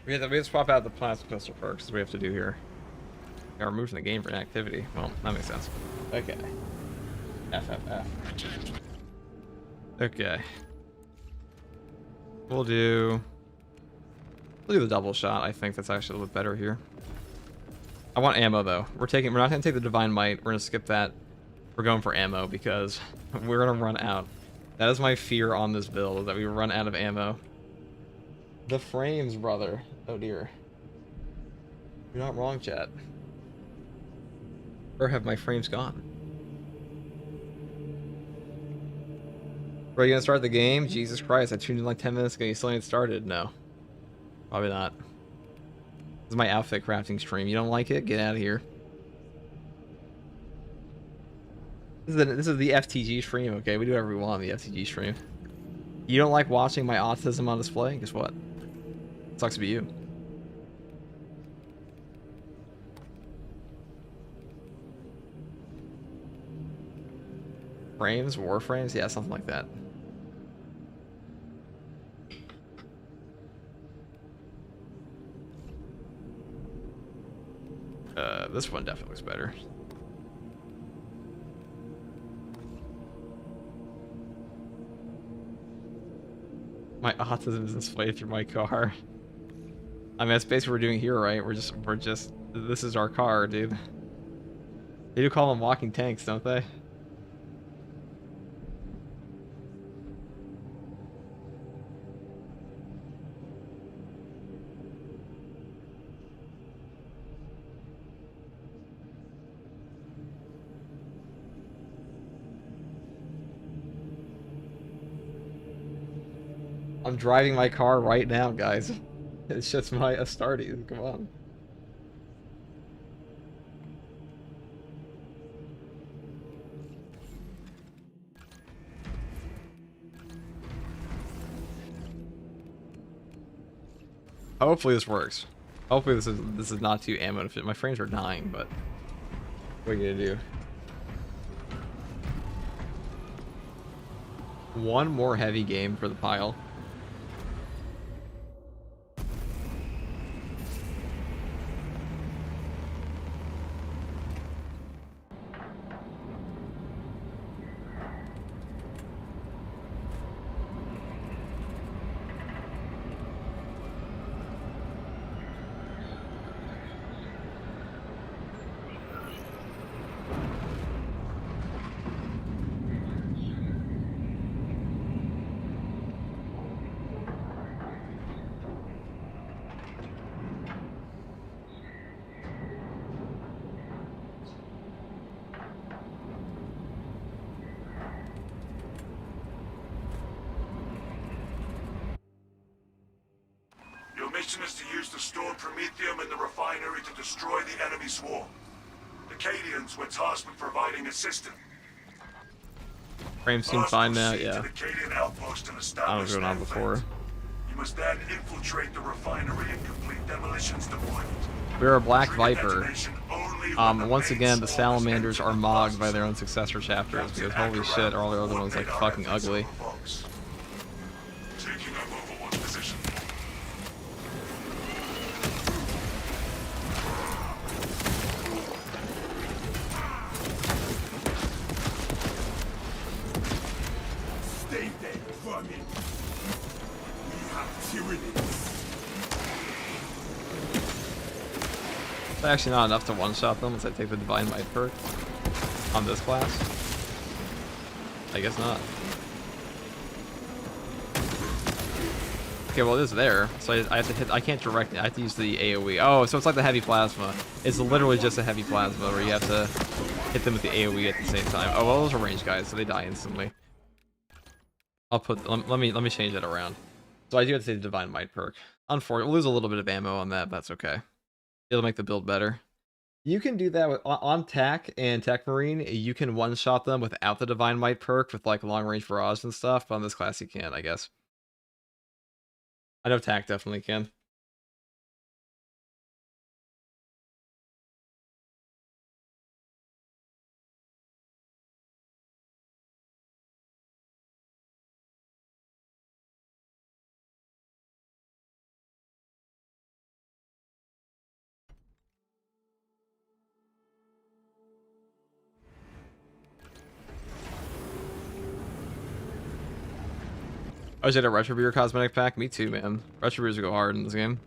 [SPEAKER 5] We have to swap out the plasma pistol perks, as we have to do here. Got removed from the game for inactivity. Well, that makes sense. Okay. FFF. Okay. We'll do the double shot. I think that's actually a little bit better here. I want ammo though. We're not gonna take the Divine Might. We're gonna skip that. We're going for ammo because we're gonna run out. That is my fear on this build, that we run out of ammo. The frames, brother. Oh dear. You're not wrong, chat. Where have my frames gone? Are you gonna start the game? Jesus Christ, I tuned in like 10 minutes ago. You still ain't started? No. Probably not. This is my outfit crafting stream. You don't like it? Get out of here. This is the FTG stream, okay? We do whatever we want on the FTG stream. You don't like watching my autism on display? Guess what? Sucks to be you. Frames? Warframes? Yeah, something like that. This one definitely looks better. My autism is displayed through my car. I mean, that's basically what we're doing here, right? We're just, this is our car, dude. They do call them walking tanks, don't they? I'm driving my car right now, guys. It's just my Astartes. Come on. Hopefully this works. Hopefully this is not too ammo to fit. My frames are dying, but what are you gonna do? One more heavy game for the pile.
[SPEAKER 2] Your mission is to use the stored Promethium in the refinery to destroy the enemy swarm. The Cadians were tasked with providing assistance.
[SPEAKER 5] Frames seem fine now, yeah.
[SPEAKER 2] To the Cadian outpost and
[SPEAKER 5] I
[SPEAKER 2] establish
[SPEAKER 5] don't know what's going on before.
[SPEAKER 2] You must then infiltrate the refinery and complete demolitions deployment.
[SPEAKER 5] We're a Black
[SPEAKER 2] Trigger
[SPEAKER 5] Viper.
[SPEAKER 2] detonation only when the
[SPEAKER 5] Once
[SPEAKER 2] main
[SPEAKER 5] again, the
[SPEAKER 2] swarm is
[SPEAKER 5] salamanders are
[SPEAKER 2] entered
[SPEAKER 5] mogged by
[SPEAKER 2] the
[SPEAKER 5] their own successor chapters, because holy shit, are all the other ones like fucking ugly.
[SPEAKER 2] Taking up Overwatch position.
[SPEAKER 7] Stay there, vermin. We have tyrannies.
[SPEAKER 5] It's actually not enough to one-shot them once I take the Divine Might perk on this class. I guess not. Okay, well it is there, so I have to hit. I can't direct. I have to use the AOE. Oh, so it's like the heavy plasma. It's literally just a heavy plasma where you have to hit them with the AOE at the same time. Oh well, those are ranged guys, so they die instantly. I'll put. Let me change that around. So I do have to take the Divine Might perk. Unfortunately, we'll lose a little bit of ammo on that. But that's okay. It'll make the build better. You can do that with on TAC and Tech Marine. You can one-shot them without the Divine Might perk with like long-range barrage and stuff. But on this class, you can't, I guess. I know TAC definitely can. Oh, is it a Retro Beer cosmetic pack? Me too, man. Retro Beers go hard in this game.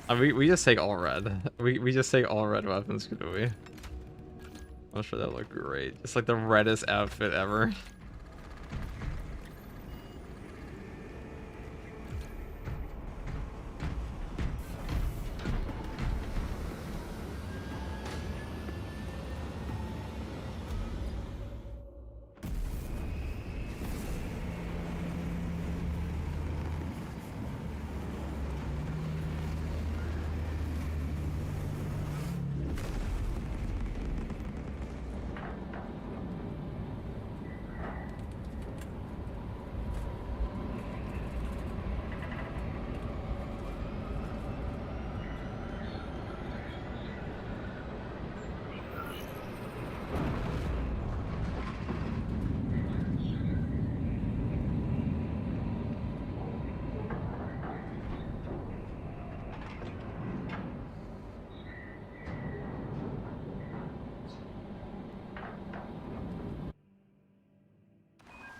[SPEAKER 5] I mean, we just take all red. We just take all red weapons, could we? I'm sure that look great. It's like the reddest outfit ever.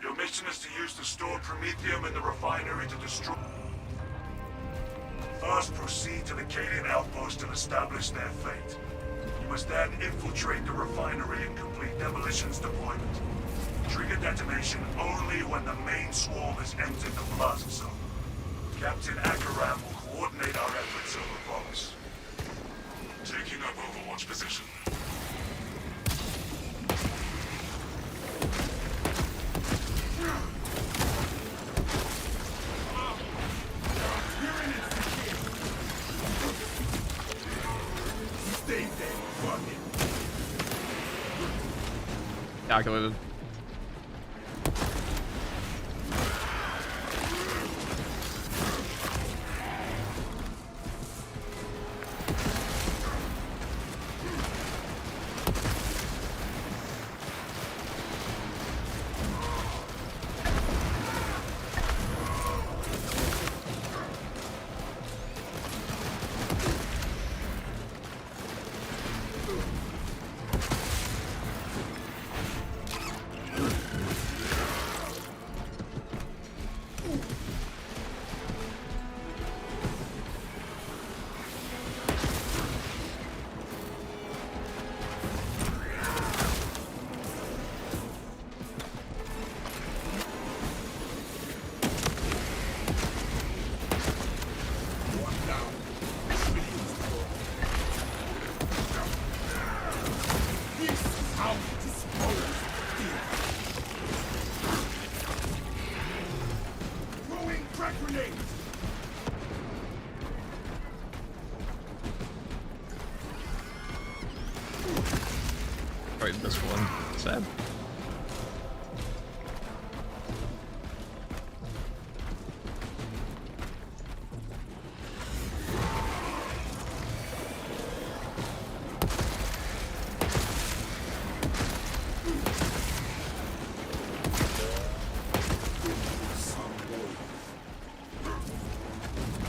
[SPEAKER 2] Your mission is to use the stored promethium in the refinery to destroy... First, proceed to the Cadian outpost and establish their fate. You must then infiltrate the refinery and complete demolition's deployment. Trigger detonation only when the main swarm has entered the plaza zone. Captain Akaram will coordinate our efforts over box. Taking up Overwatch position.
[SPEAKER 7] Stay there, vermin.
[SPEAKER 5] Calculated. Right, this one. Sad.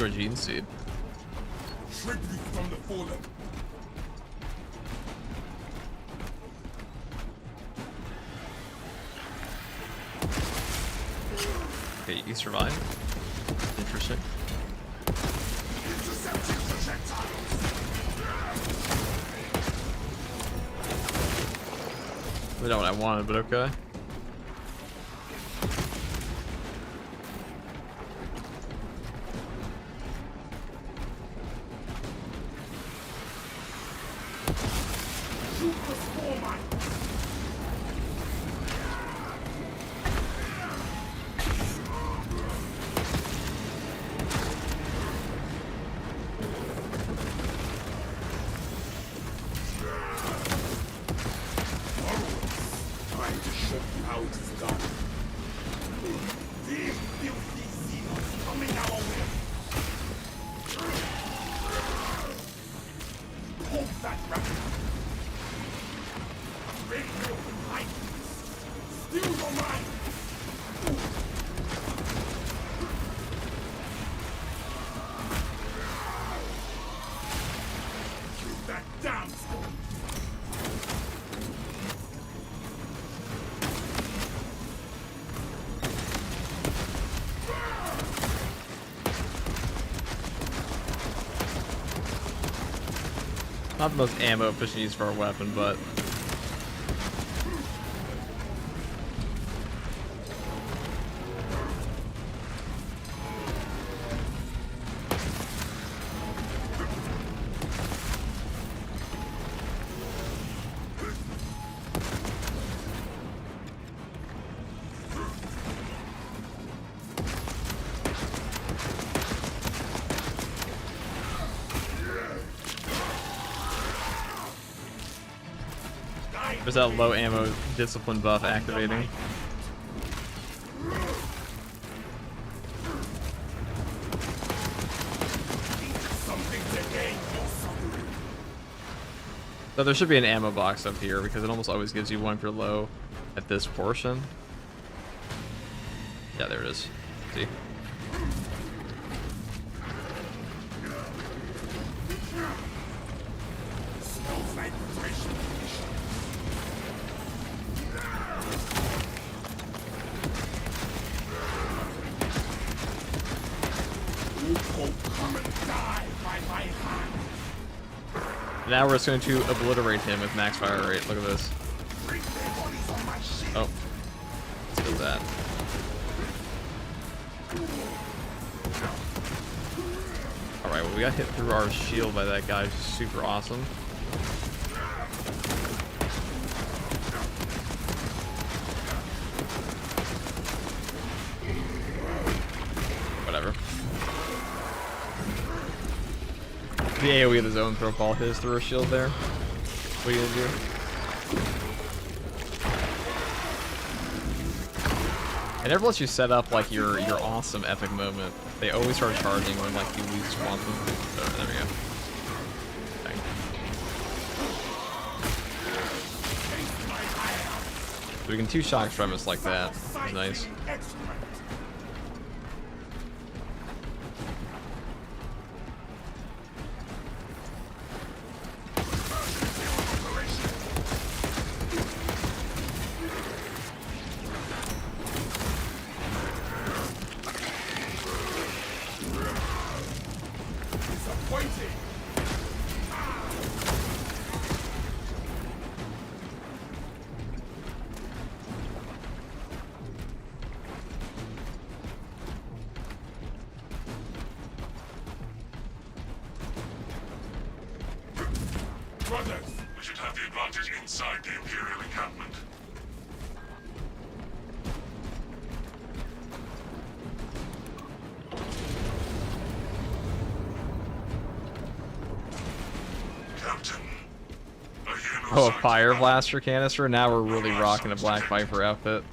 [SPEAKER 5] Gene seed.
[SPEAKER 7] Tribute from the fallen.
[SPEAKER 5] Okay, you survive. Interesting.
[SPEAKER 7] Intercepting projectiles.
[SPEAKER 5] Not what I wanted, but okay. Not the most ammo efficient use for a weapon, but there's that low ammo discipline buff activating.
[SPEAKER 7] Something to gain your suffering.
[SPEAKER 5] So there should be an ammo box up here because it almost always gives you one if you're low at this portion. Yeah, there it is. See?
[SPEAKER 7] Smells like fresh fish. Who will come and die by my hand?
[SPEAKER 5] Now we're just going to obliterate him with max fire rate. Look at this.
[SPEAKER 7] Bring their bodies on my ship.
[SPEAKER 5] Oh. Let's do that. Alright, well we got hit through our shield by that guy, which is super awesome. Whatever. The AoE of the zone throw ball hits through our shield there. What are you gonna do? It never lets you set up like your awesome epic moment. They always start charging when like you least want them. So, there we go. Dang. So we can two shock premise like that. It's nice.
[SPEAKER 7] Brothers,
[SPEAKER 2] We should have the advantage inside the Imperial encampment. Captain, I hear no
[SPEAKER 5] Oh, a
[SPEAKER 2] signs
[SPEAKER 5] fire
[SPEAKER 2] of
[SPEAKER 5] blaster canister. Now we're really rocking a Black Viper outfit.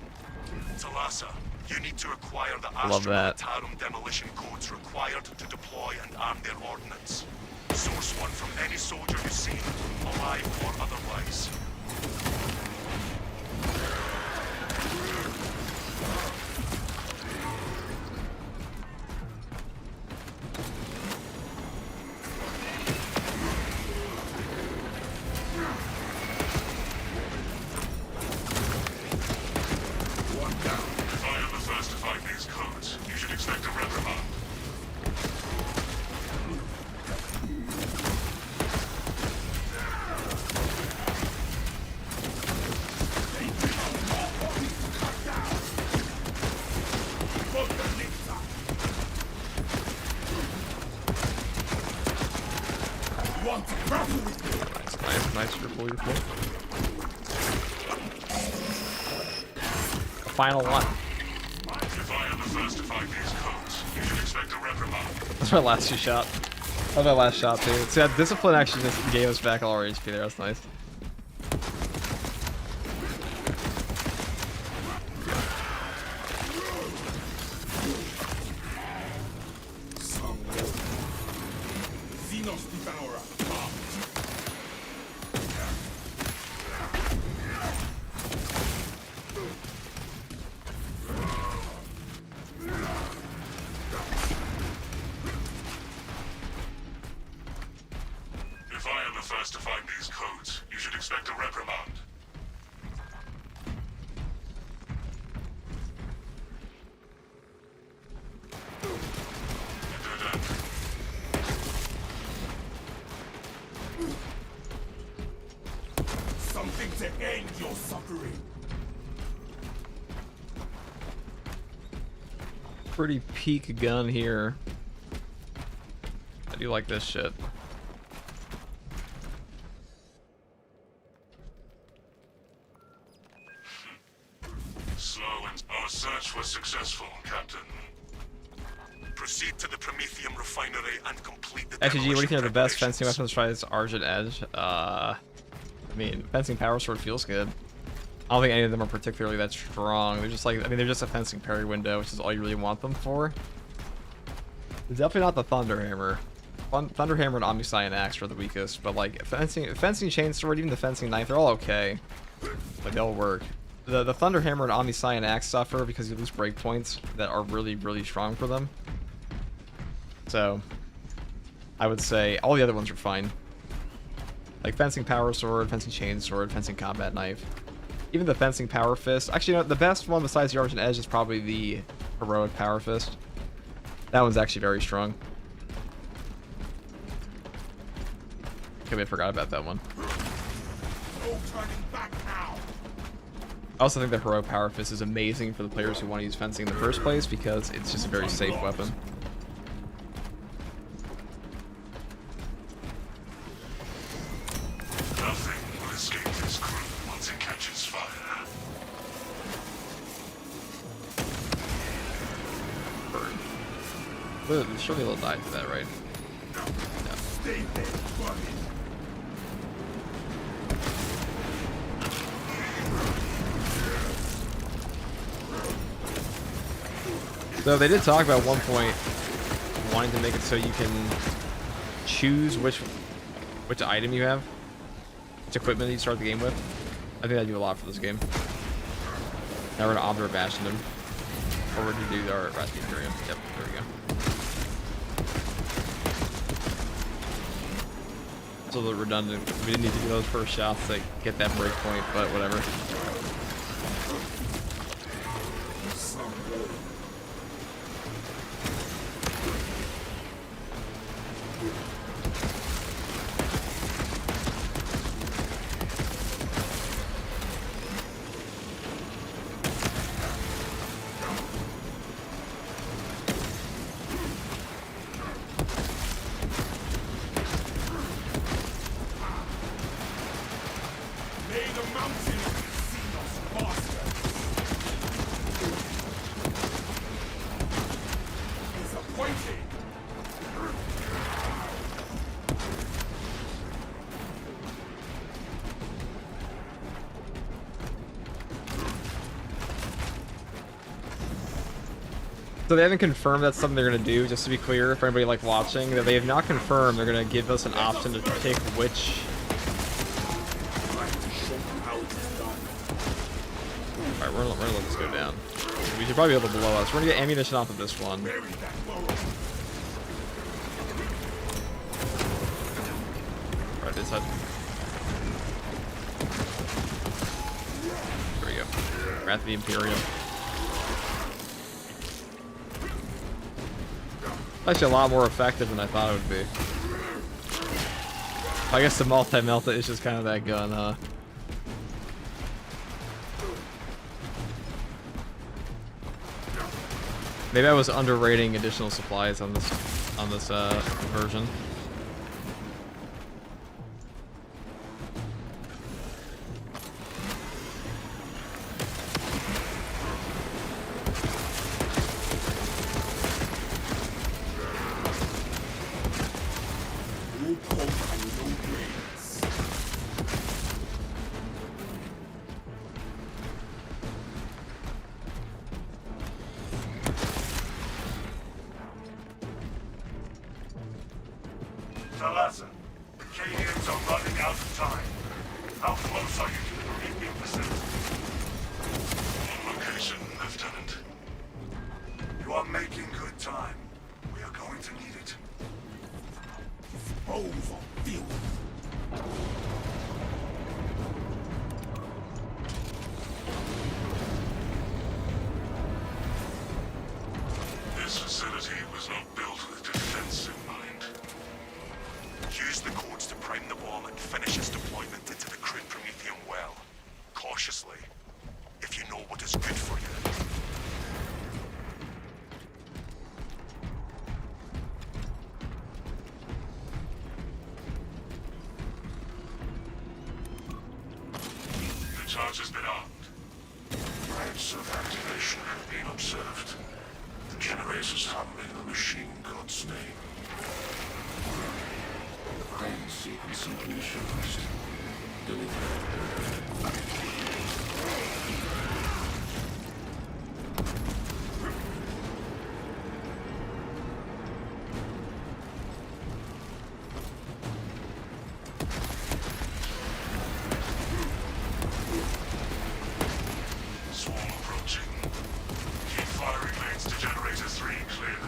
[SPEAKER 4] Talassa, you need to acquire the
[SPEAKER 5] Love that.
[SPEAKER 4] Militarum demolition codes required to deploy and arm their ordnance. Source one from any soldier you see, alive or otherwise.
[SPEAKER 2] If I am the first to find these codes, you should expect a reprimand.
[SPEAKER 7] want to grapple with me?
[SPEAKER 5] Nice, triple beautiful. A final one.
[SPEAKER 2] If I am the first to find these codes, you should expect a reprimand.
[SPEAKER 5] That's my last two shot. That's my last shot too. See, that discipline actually just gave us back all our HP there. That's nice.
[SPEAKER 7] Xenos Devourer.
[SPEAKER 2] If I am the first to find these codes, you
[SPEAKER 7] to end your suffering.
[SPEAKER 5] Pretty peak gun here. I do like this shit.
[SPEAKER 2] Slow and our search was successful, Captain.
[SPEAKER 4] Proceed to the Prometheum refinery and complete the
[SPEAKER 5] FTG, what do you think are the best
[SPEAKER 4] demolition
[SPEAKER 5] fencing weapons besides Argent Edge? I mean, fencing power sword feels good. I don't think any of them are particularly that strong. They're just like, I mean, they're just a fencing parry window, which is all you really want them for. It's definitely not the Thunder Hammer. Thunder Hammer and Omniscient Axe are the weakest, but like fencing chainsword, even the fencing knife, they're all okay. Like they'll work. The Thunder Hammer and Omniscient Axe suffer because you lose breakpoints that are really, really strong for them. So, I would say all the other ones are fine. Like fencing power sword, fencing chainsword, fencing combat knife. Even the fencing power fist. Actually, you know, the best one besides the Argent Edge is probably the heroic power fist. That one's actually very strong. Okay, I forgot about that one.
[SPEAKER 7] No turning back now.
[SPEAKER 5] I also think the heroic power fist is amazing for the players who want to use fencing in the first place because it's just a very safe weapon.
[SPEAKER 2] Nothing will escape this crew once it catches fire.
[SPEAKER 5] Surely they'll die to that, right?
[SPEAKER 7] Stay there, buddy.
[SPEAKER 5] So they did talk about one point wanting to make it so you can choose which item you have, which equipment you start the game with. I think that'd do a lot for this game. Now we're gonna Obdurate Bash them. Or we're gonna do our Wrath of the Imperium. Yep, there we go. It's a little redundant. We didn't need to do those first shots to get that break point, but whatever.
[SPEAKER 7] May the mountain see us bastards. Disappointing.
[SPEAKER 5] So they haven't confirmed that's something they're gonna do, just to be clear for anybody like watching, that they have not confirmed they're gonna give us an option to pick which. Alright, we're gonna let this go down. We should probably be able to blow us. We're gonna get ammunition off of this one.
[SPEAKER 7] Bury that burrow.
[SPEAKER 5] Alright, this side. There we go. Wrath of the Imperium. Actually a lot more effective than I thought it would be. I guess the multi-melta is just kind of that gun, huh? Maybe I was underrating additional supplies on this version.
[SPEAKER 7] No coke and no brains.
[SPEAKER 2] Thalassa, the KEYBINDS are running out of time. How close are you to the Prometheum facility? On location, Lieutenant. You are making good time. We are going to need it.
[SPEAKER 7] Dispose of filth.
[SPEAKER 2] This facility was not built with defense in mind.
[SPEAKER 4] Use the codes to prime the bomb and finish its deployment into the crude Prometheum well.
[SPEAKER 2] charge has been armed. Threats of activation have been observed. The generators hum in the machine god's name. Grand sequence initialized. Swarm approaching. Keep firing lanes to generator 3 clear.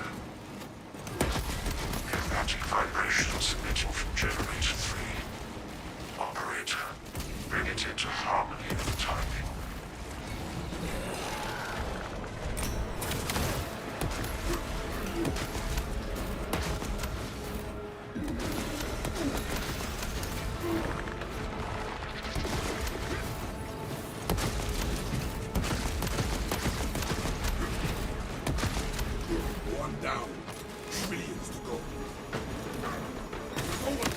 [SPEAKER 2] Erratic vibrations emitting from generator 3. Operator, bring it into harmony with timing.
[SPEAKER 7] One down. Trillions to go. Forward.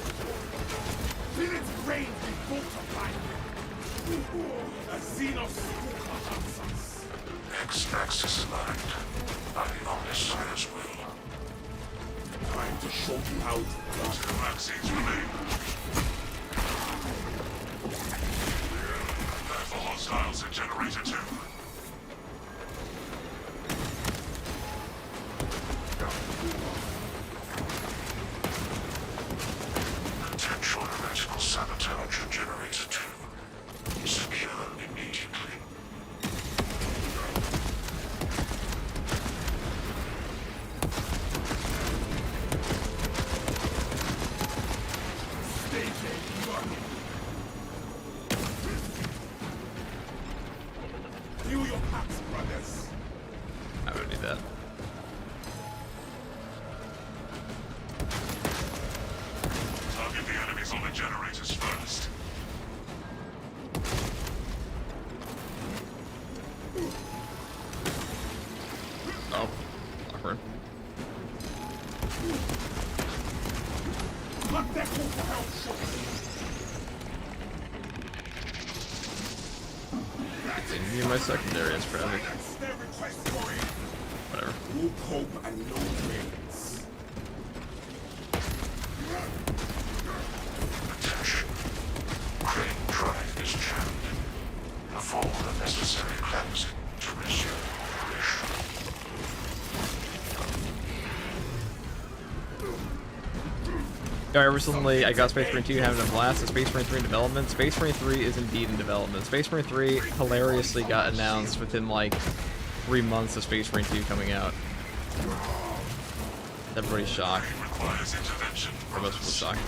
[SPEAKER 7] Feel its brain be multiplied. A Xenos Stalker hunts us.
[SPEAKER 2] X-axis aligned. By the Omnissiah's will.
[SPEAKER 7] Time to show you how to
[SPEAKER 2] 2 vaccines remain. Prepare for hostiles at generator 2. Potential heretical sabotage at generator 2. Secure immediately.
[SPEAKER 7] stay there, running. Feel your packs, brothers.
[SPEAKER 5] I would need that.
[SPEAKER 2] Target the enemies on the generators first.
[SPEAKER 5] Oh, awkward.
[SPEAKER 7] Let that call for help shortly.
[SPEAKER 5] Give me my secondary is tragic.
[SPEAKER 7] That's their request for it.
[SPEAKER 5] Whatever.
[SPEAKER 7] No hope and no brains.
[SPEAKER 2] Attention. Crane drive is jammed. Perform the necessary cleansing to resume operation.
[SPEAKER 5] Yeah, recently I got Space Marine 2 having a blast, and Space Marine 3 in development. Space Marine 3 is indeed in development. Space Marine 3 hilariously got announced within like 3 months of Space Marine 2 coming out. Everybody's shocked.
[SPEAKER 2] Requires intervention.
[SPEAKER 5] Or most people shocked.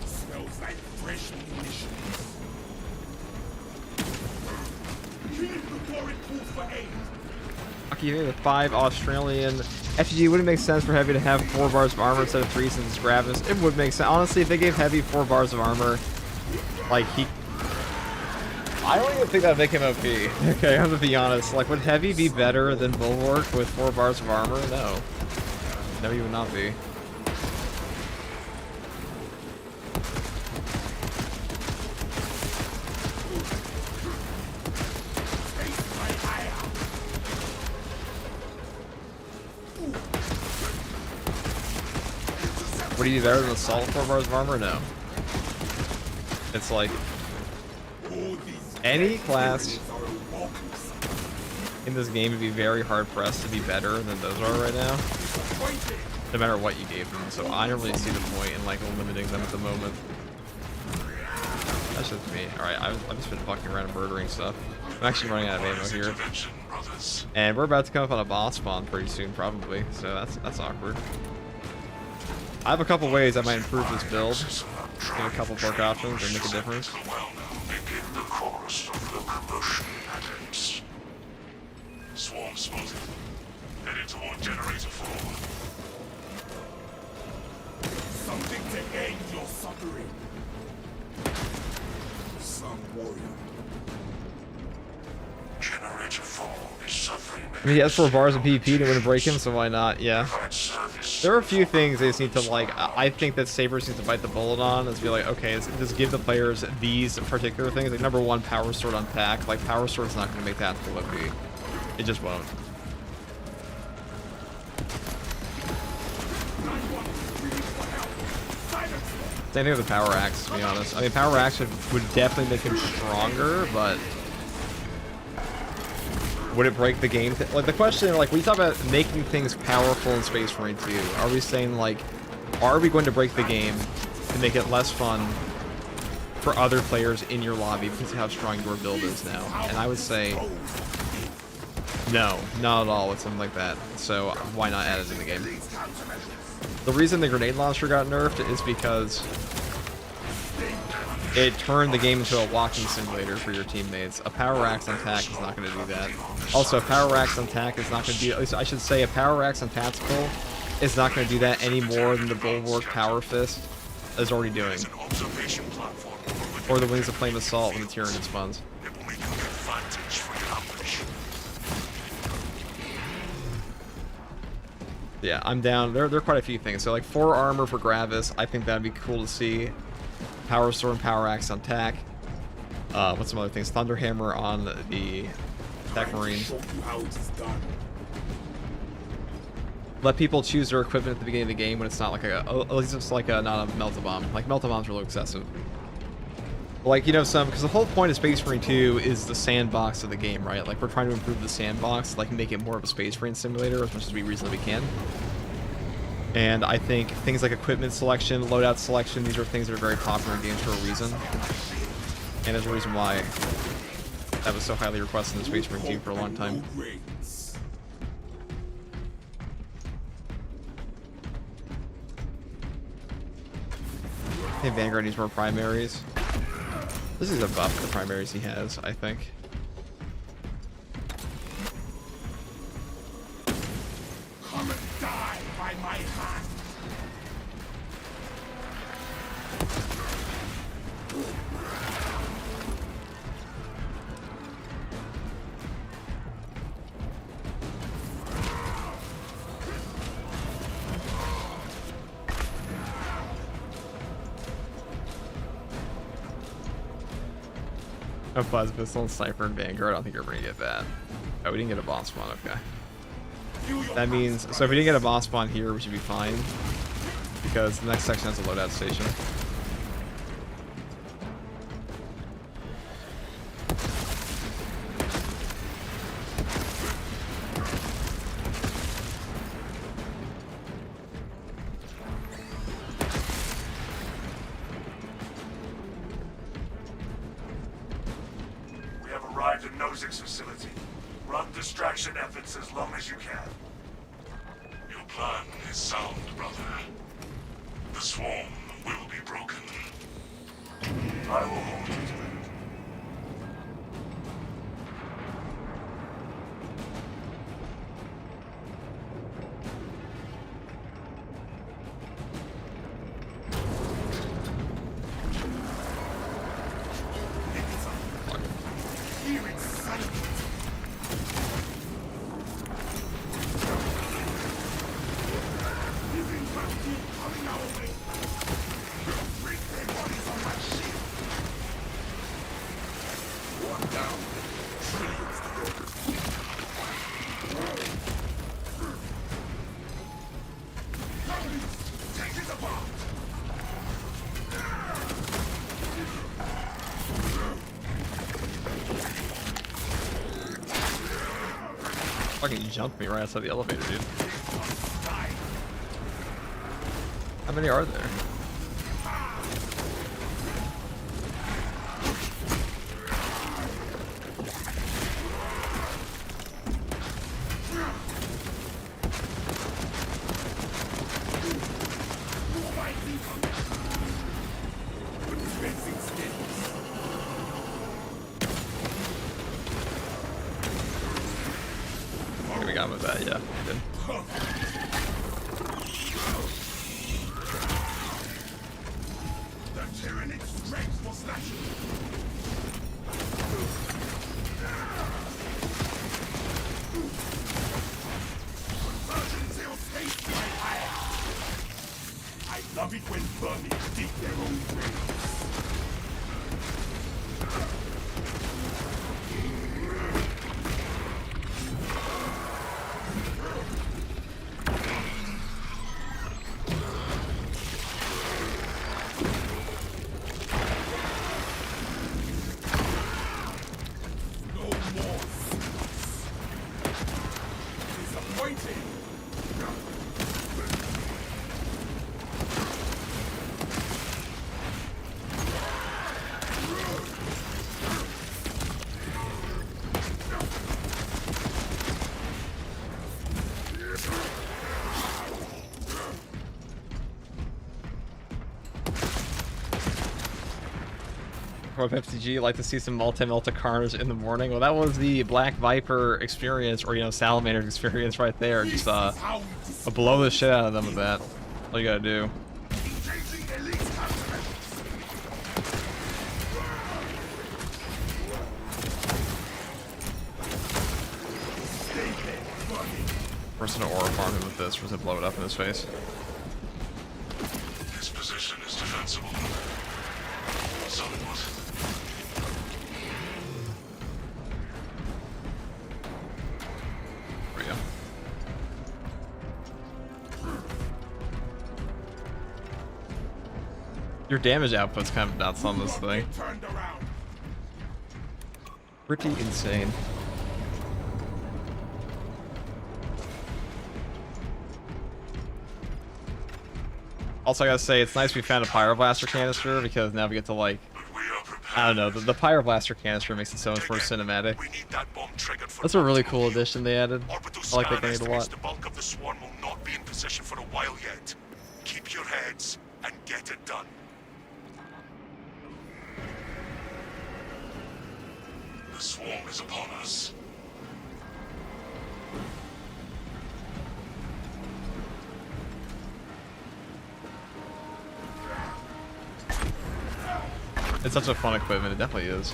[SPEAKER 7] Smells like fresh munitions. Kill it before it calls for aid.
[SPEAKER 5] Okay, the 5 Australian FG wouldn't make sense for Heavy to have 4 bars of armor instead of 3 since it's Gravis. It would make sense. Honestly, if they gave Heavy 4 bars of armor, like I don't even think that'd make him OP. Okay, I'm gonna be honest. Like, would Heavy be better than Bulwark with 4 bars of armor? No. No, he would not be. Would he be better than Assault with 4 bars of armor? No. It's like any class in this game would be very hard pressed to be better than those are right now, no matter what you gave them. So I don't really see the point in like limiting them at the moment. That's just me. All right, I've just been fucking around and murdering stuff. I'm actually running out of ammo here, and we're about to come up on a boss spawn pretty soon, probably. So that's awkward. I have a couple ways I might improve this build. Give a couple perk options and make a difference.
[SPEAKER 2] Begin the chorus of locomotion patterns. Swarm spotted. Headed toward generator 4.
[SPEAKER 7] Something to end your suffering. Some warrior.
[SPEAKER 2] Generator 4 is suffering
[SPEAKER 5] I mean, he has 4 bars of PvP to win a break-in, so why not? Yeah. There are a few things they just need to, like, I think that Sabers needs to bite the bullet on, is be like, okay, just give the players these particular things. Like, number 1, Power Sword on Pack. Like, Power Sword's not going to make that OP. It just won't. Same thing with the Power Axe, to be honest. I mean, Power Axe would definitely make him stronger, but would it break the game? Like, the question, like, when you talk about making things powerful in Space Marine 2, are we saying, like, are we going to break the game to make it less fun for other players in your lobby because of how strong your build is now? And I would say, no, not at all with something like that. So why not add it in the game? The reason the grenade launcher got nerfed is because it turned the game into a walking simulator for your teammates. A Power Axe on Tack is not going to do that. Also, a Power Axe on Tack is not going to do... At least I should say a Power Axe on Tactical is not going to do that any more than the Bulwark Power Fist is already doing. Or the Wings of Flame Assault when the Tyranid spawns. Yeah, I'm down. There are quite a few things. So, like, 4 armor for Gravis, I think that'd be cool to see. Power Sword and Power Axe on Tack. What's some other things? Thunderhammer on the Tech Marine. Let people choose their equipment at the beginning of the game when it's not like at least it's like not a Melt-A-Bomb. Like, Melt-A-Bombs are a little excessive. Like, you know, because the whole point of Space Marine 2 is the sandbox of the game, right? Like, we're trying to improve the sandbox, like, make it more of a Space Marine simulator as much as we reasonably can. And I think things like equipment selection, loadout selection, these are things that are very popular in games for a reason. And there's a reason why that was so highly requested in Space Marine 2 for a long time. I think Vanguard needs more primaries. This is a buff for the primaries he has, I think.
[SPEAKER 7] Come and die by my hand.
[SPEAKER 5] A Buzz Pistol and Sniper and Vanguard. I don't think you're going to get that. Oh, we didn't get a boss spawn. Okay. That means... So if we didn't get a boss spawn here, we should be fine. Because the next section has a loadout station.
[SPEAKER 2] Facility. Run distraction efforts as long as you can. Your plan is sound, brother. The swarm will be broken. I will hold you to it.
[SPEAKER 5] Fucking jumped me right outside the elevator, dude. How many are there? We got him with that, yeah. Good.
[SPEAKER 7] The Tyranid strength will snatch you. They'll taste my fire. I love it when vermin dig their own graves. No more secrets. Disappointing.
[SPEAKER 5] From FTG, like to see some multi-melta carnage in the morning. Well, that was the Black Viper experience, or, you know, Salamander's experience right there. Just, blow the shit out of them with that. All you gotta do.
[SPEAKER 7] Engaging elite countermeasures. Stay there, vermin.
[SPEAKER 5] We're gonna aura farm him with this. We're gonna blow it up in his face.
[SPEAKER 4] His position is defensible. Somewhat.
[SPEAKER 5] There we go. Your damage output's kind of nuts on this thing.
[SPEAKER 7] Get turned around.
[SPEAKER 5] Pretty insane. Also, I gotta say, it's nice we found a Pyroblaster canister, because now we get to, like,
[SPEAKER 4] We are prepared.
[SPEAKER 5] I don't know, the Pyroblaster canister makes it so much more cinematic.
[SPEAKER 4] We need that bomb triggered for
[SPEAKER 5] That's a really
[SPEAKER 4] optimal
[SPEAKER 5] cool
[SPEAKER 4] yield.
[SPEAKER 5] addition they added.
[SPEAKER 4] Orbital
[SPEAKER 5] I like
[SPEAKER 4] scan
[SPEAKER 5] that grenade a
[SPEAKER 4] estimates
[SPEAKER 5] lot.
[SPEAKER 4] the bulk of the swarm will not be in position for a while yet. Keep your heads and get it done. The swarm is upon us.
[SPEAKER 5] It's such a fun equipment, it definitely is.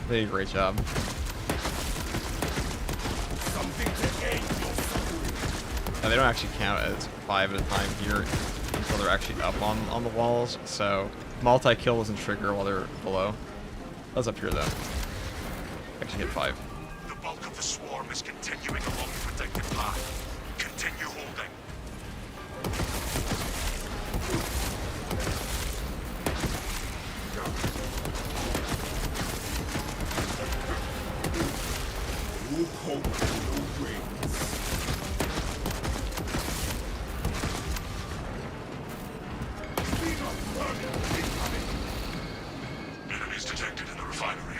[SPEAKER 5] They did a great job.
[SPEAKER 7] Something to gain your suffering.
[SPEAKER 5] Now, they don't actually count as 5 at a time here until they're actually up on the walls, so multi-kill doesn't trigger while they're below. That's up here though. Actually hit 5.
[SPEAKER 4] The bulk of the swarm is continuing along the predicted path. Continue holding.
[SPEAKER 7] No hope, no brains. Clean up vermin incoming.
[SPEAKER 4] Enemies detected in the refinery.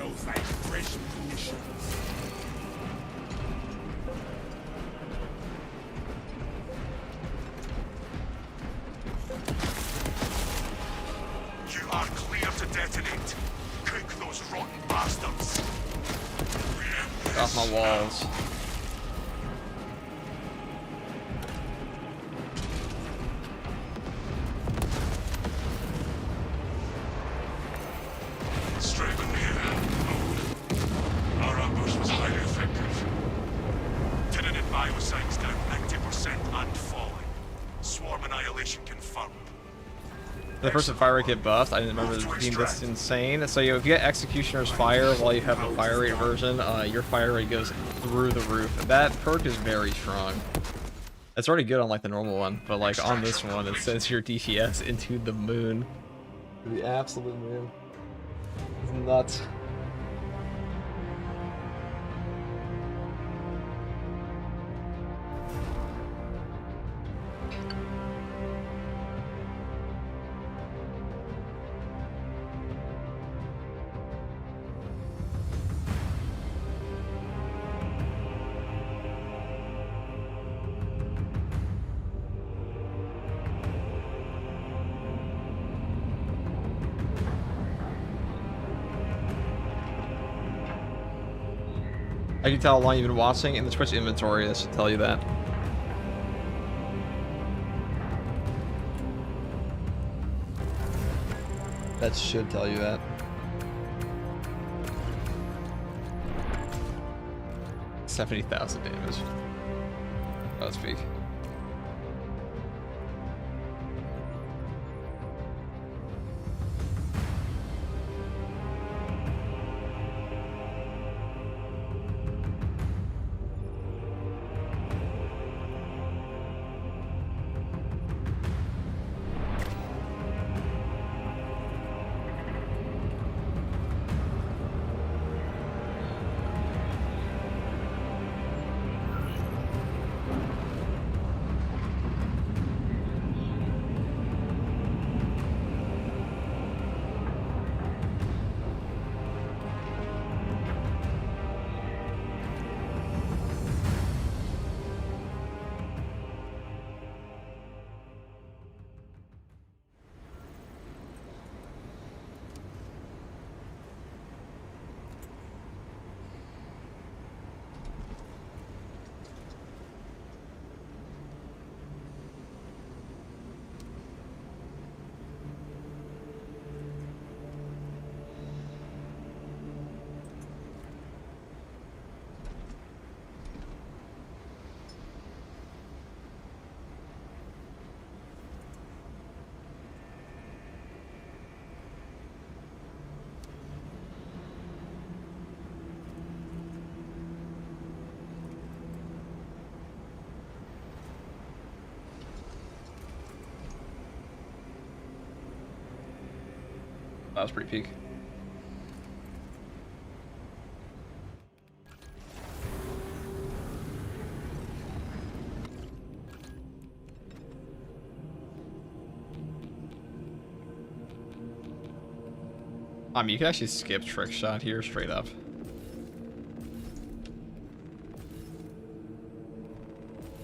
[SPEAKER 7] smells like fresh munitions.
[SPEAKER 4] You are clear to detonate. Cook those rotten bastards.
[SPEAKER 5] Get off my walls.
[SPEAKER 4] Straven here. Our ambush was highly effective. Tinted biosign's down 90% and falling. Swarm annihilation confirmed.
[SPEAKER 5] The first fire rate get buffed. I didn't remember being this insane. So if you get Executioner's Fire while you have the fire rate version, your fire rate goes through the roof. That perk is very strong. It's already good on like the normal one, but like on this one, it sends your DPS into the moon. The absolute moon. It's nuts. I can tell how long you've been watching in the Twitch inventory. That should tell you that. That should tell you that. 70,000 damage. Let's peek. That was pretty peak. I mean, you can actually skip trick shot here straight up.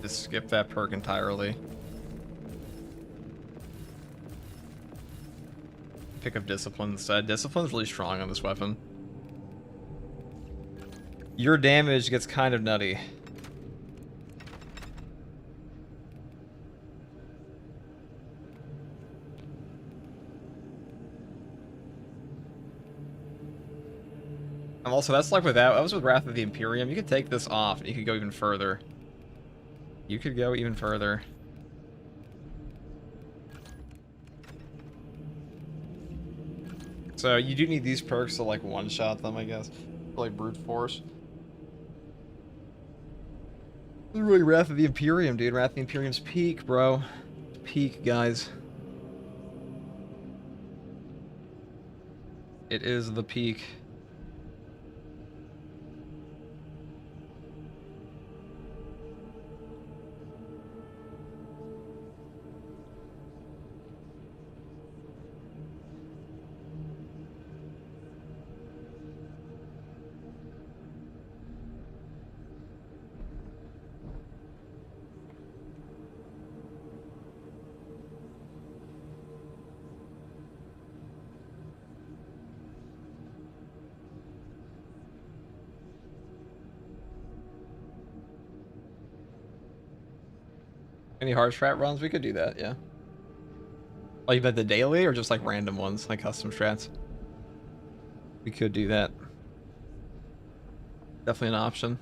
[SPEAKER 5] Just skip that perk entirely. Pick up Discipline instead. Discipline's really strong on this weapon. Your damage gets kind of nutty. Also, that's like with that. I was with Wrath of the Imperium. You could take this off and you could go even further. You could go even further. So you do need these perks to like one-shot them, I guess. For, like brute force. This is really Wrath of the Imperium, dude. Wrath of the Imperium's peak, bro. Peak, guys. It is the peak. Any hard strat runs? We could do that, yeah. Like the daily or just like random ones, like custom strats? We could do that. Definitely an option.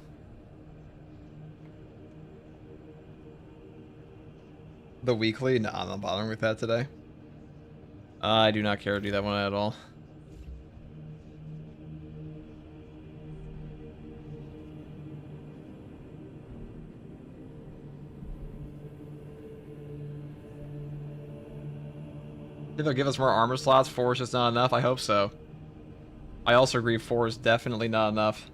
[SPEAKER 5] The weekly? Nah, I'm not bothering with that today. I do not care to do that one at all. If they'll give us more armor slots, 4 is just not enough. I hope so. I also agree 4 is definitely not enough.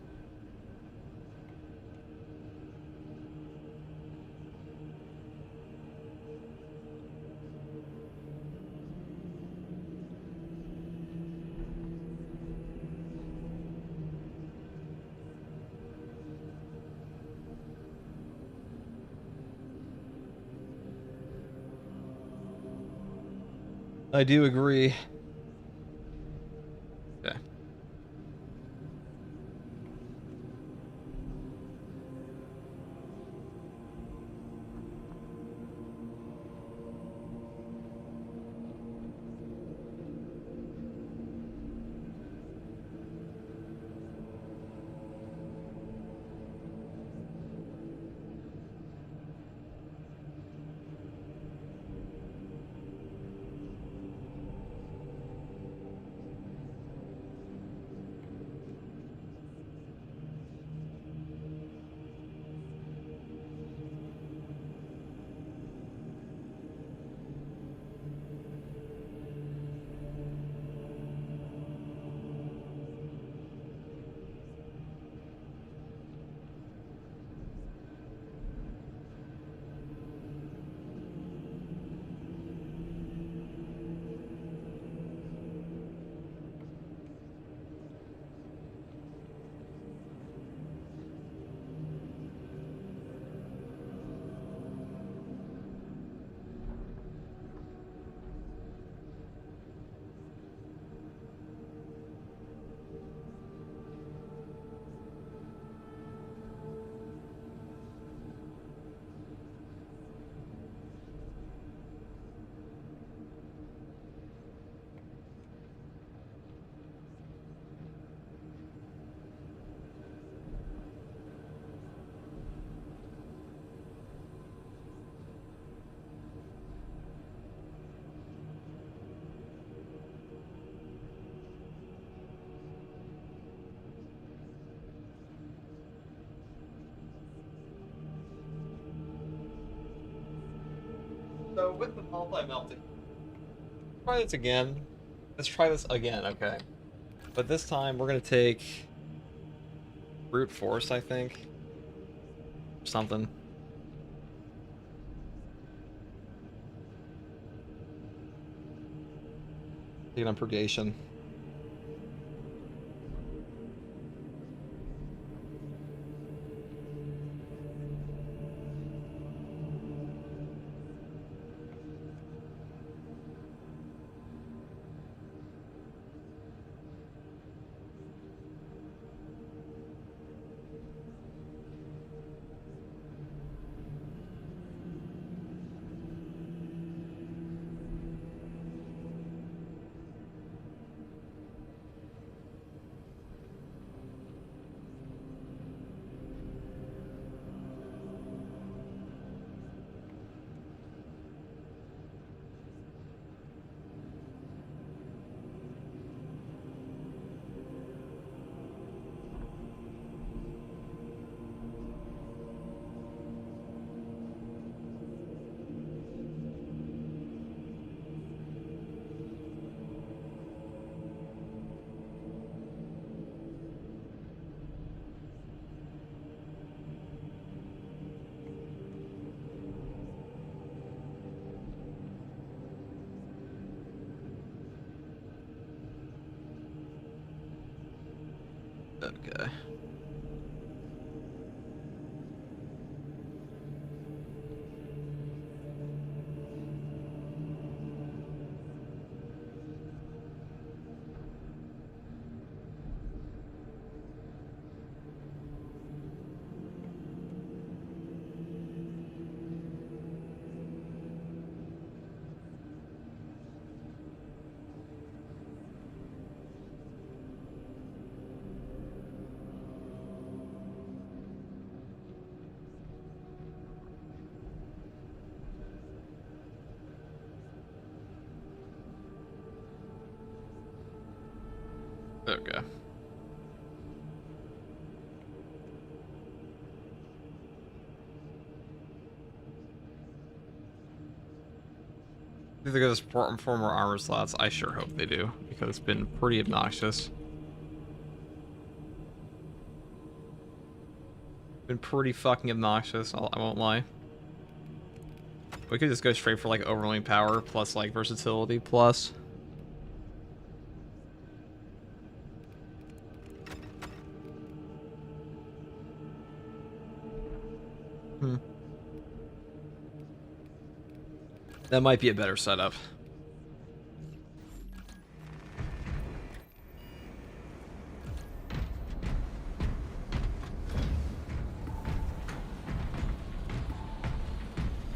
[SPEAKER 5] I do agree. Okay. So with the multi-melting, try this again. Let's try this again, okay. But this time we're gonna take brute force, I think. Something. Take it on purgation. Okay. Okay. If they're gonna support four more armor slots, I sure hope they do, because it's been pretty obnoxious. Been pretty fucking obnoxious, I won't lie. We could just go straight for like overwhelming power plus like versatility plus. That might be a better setup.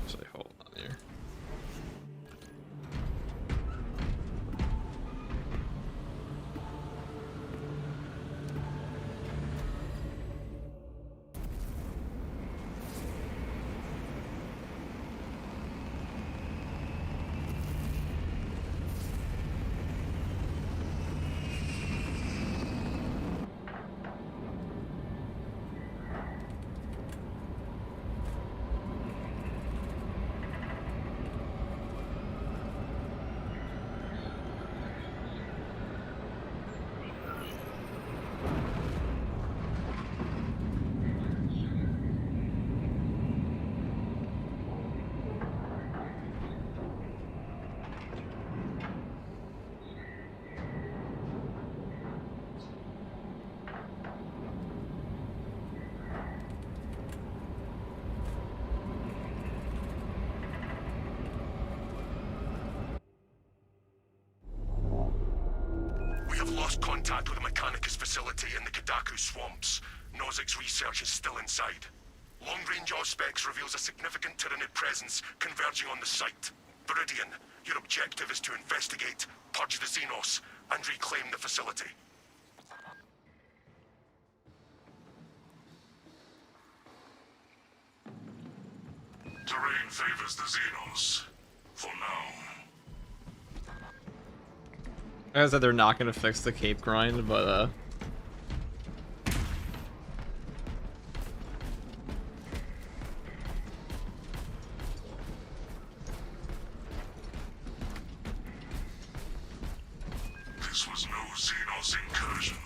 [SPEAKER 5] Actually, hold on here.
[SPEAKER 4] We have lost contact with the Mechanicus facility in the Kadaku swamps. Nozick's research is still inside. Long-range Auspex reveals a significant Tyranid presence converging on the site. Viridian, your objective is to investigate, purge the Xenos, and reclaim the facility.
[SPEAKER 2] Terrain favors the Xenos. For now.
[SPEAKER 5] I said they're not gonna fix the cape grind, but
[SPEAKER 2] This was no Xenos incursion.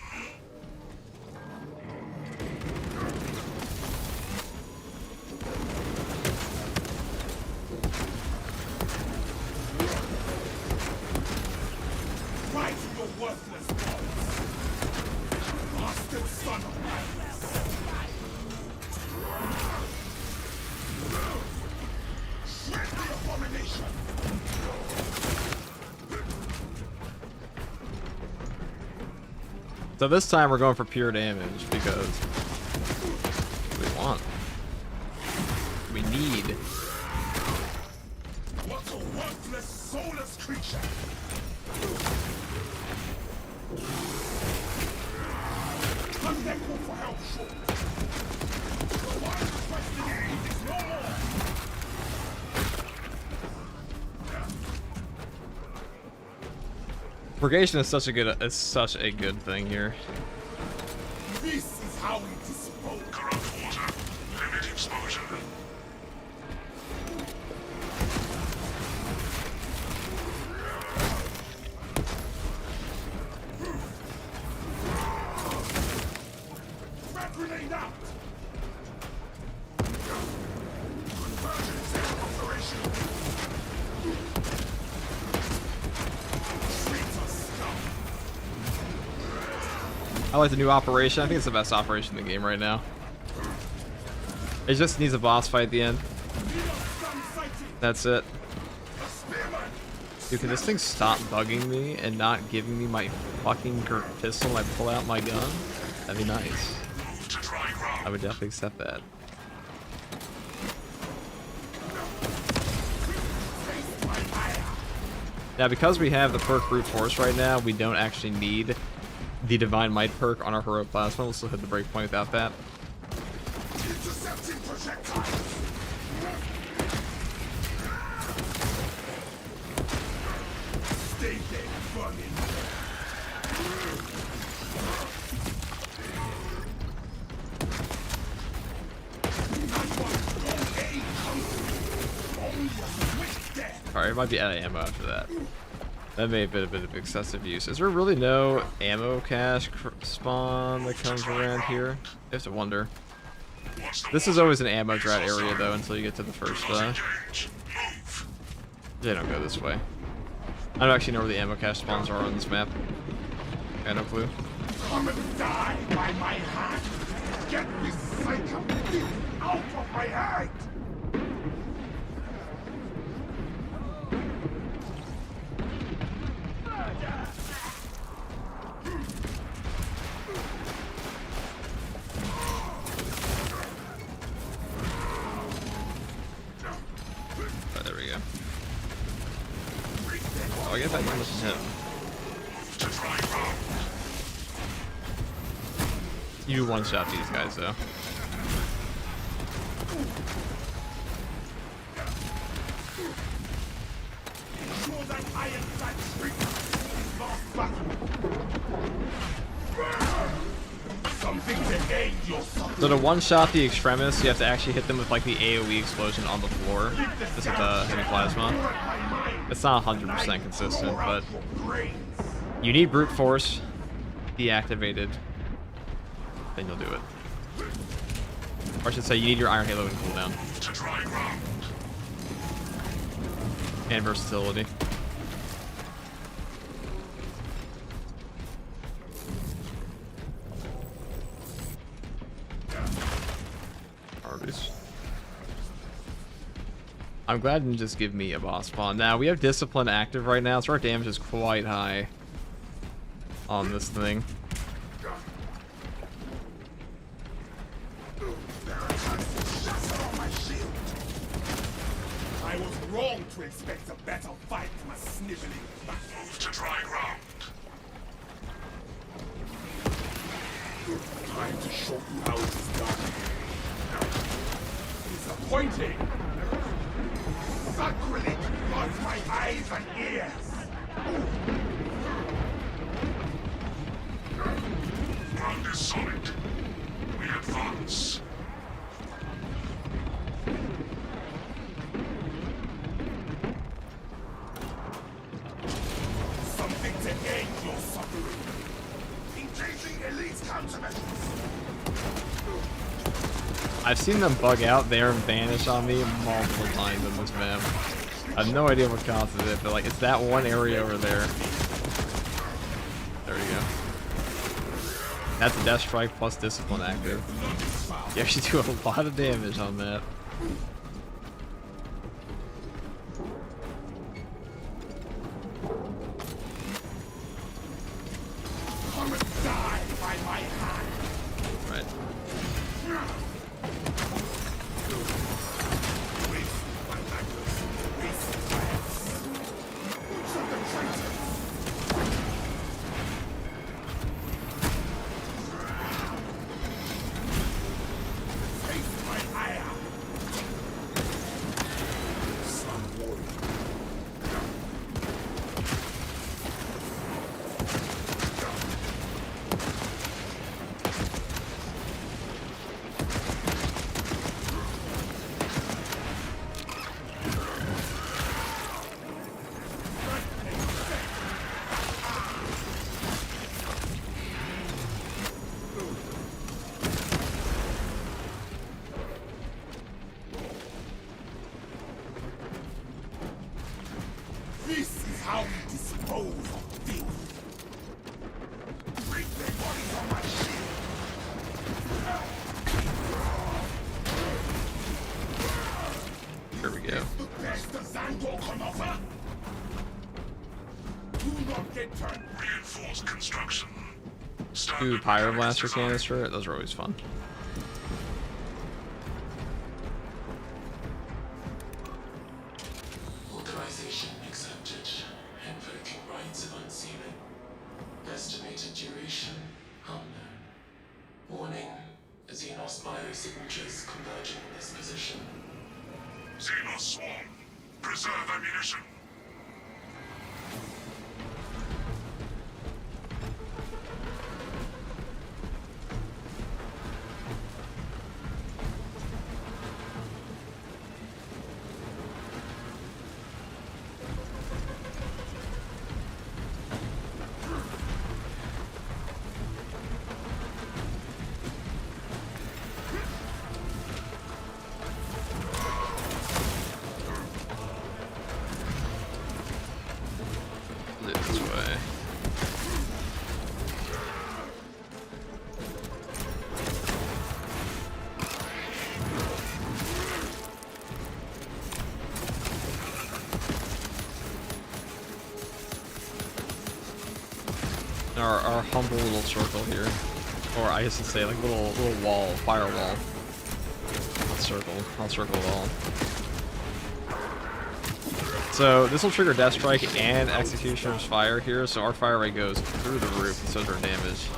[SPEAKER 7] Right to your worthless bones! Bastard son of madness! Shred the abomination!
[SPEAKER 5] so this time we're going for pure damage because we want. We need.
[SPEAKER 7] What a worthless, soulless creature! Unthankful for help, sure. The one requesting aid is no more!
[SPEAKER 5] Purgation is such a good thing here.
[SPEAKER 7] This is how we dispose.
[SPEAKER 2] Corrupt water. Limit exposure.
[SPEAKER 7] Frag grenade out!
[SPEAKER 5] I like the new operation. I think it's the best operation in the game right now. It just needs a boss fight at the end. That's it. Dude, can this thing stop bugging me and not giving me my fucking pistol when I pull out my gun? That'd be nice. I would definitely accept that. Now, because we have the perk Brute Force right now, we don't actually need the Divine Might perk on our Heroic Plasma. We'll still hit the breakpoint without that.
[SPEAKER 7] Intercepting projectiles! Stay there, vermin!
[SPEAKER 5] might be out of ammo after that. That may have been a bit of excessive use. Is there really no ammo cache spawn that comes around here? I have to wonder. This is always an ammo drought area though until you get to the first. They don't go this way. I don't actually know where the ammo cache spawns are on this map. I got no clue.
[SPEAKER 7] Come and die by my hand. Get this psycho out of my head.
[SPEAKER 5] Oh, there we go. Oh, I guess I can listen to him. You one-shot these guys, though. So to one-shot the extremists, you have to actually hit them with like the AoE explosion on the floor. This is the heavy plasma. It's not 100% consistent, but you need brute force deactivated. Then you'll do it. Or I should say you need your Iron Halo in cooldown. And versatility. Arby's. I'm glad it didn't just give me a boss spawn. Now, we have Discipline active right now, so our damage is quite high on this thing.
[SPEAKER 7] I was wrong to expect a better fight from a sniveling back.
[SPEAKER 2] Move to dry ground.
[SPEAKER 7] Time to show you how it is done. Disappointing. Sacrilege floods my eyes and ears.
[SPEAKER 2] Ground is solid. We advance.
[SPEAKER 7] Something to end your suffering.
[SPEAKER 2] Engaging elite countermeasures.
[SPEAKER 5] I've seen them bug out there and vanish on me multiple times on this map. I have no idea what causes it, but like it's that one area over there. There we go. That's a Death Strike plus Discipline active. You actually do a lot of damage on that.
[SPEAKER 7] Come and die by my hand.
[SPEAKER 5] Right.
[SPEAKER 7] This is how we dispose of filth. Bring their bodies on my shield.
[SPEAKER 5] Here we go.
[SPEAKER 7] The best the Xandor can offer. Do not get turned.
[SPEAKER 2] Reinforced construction.
[SPEAKER 5] Ooh, Pyroblaster canister. Those are always fun.
[SPEAKER 3] Authorization accepted. Invoking rights of unsealing. Estimated duration unknown. Warning. Xenos biosignatures converging in this position.
[SPEAKER 2] Xenos swarm. Preserve ammunition.
[SPEAKER 5] our humble little circle here, or I guess to say like little wall, firewall. I'll circle it all. So this will trigger Death Strike and Executioner's Fire here, so our fire rate goes through the roof, and so does our damage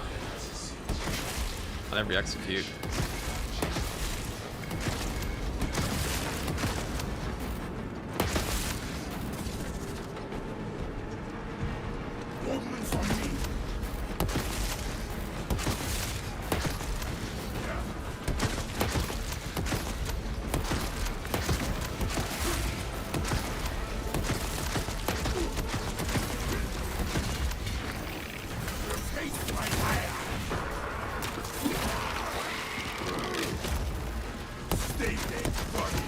[SPEAKER 5] on every execute.
[SPEAKER 7] Ordnance on me. Taste my fire. Stay dead, buddy.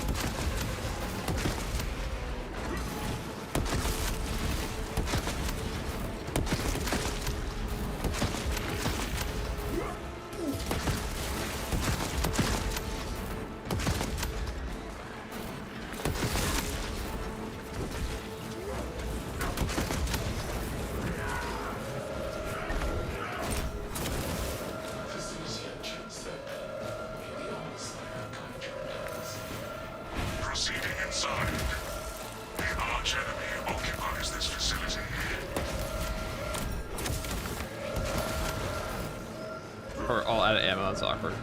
[SPEAKER 2] Proceeding inside. The arch enemy occupies this facility.
[SPEAKER 5] Or all out of ammo, that's awkward.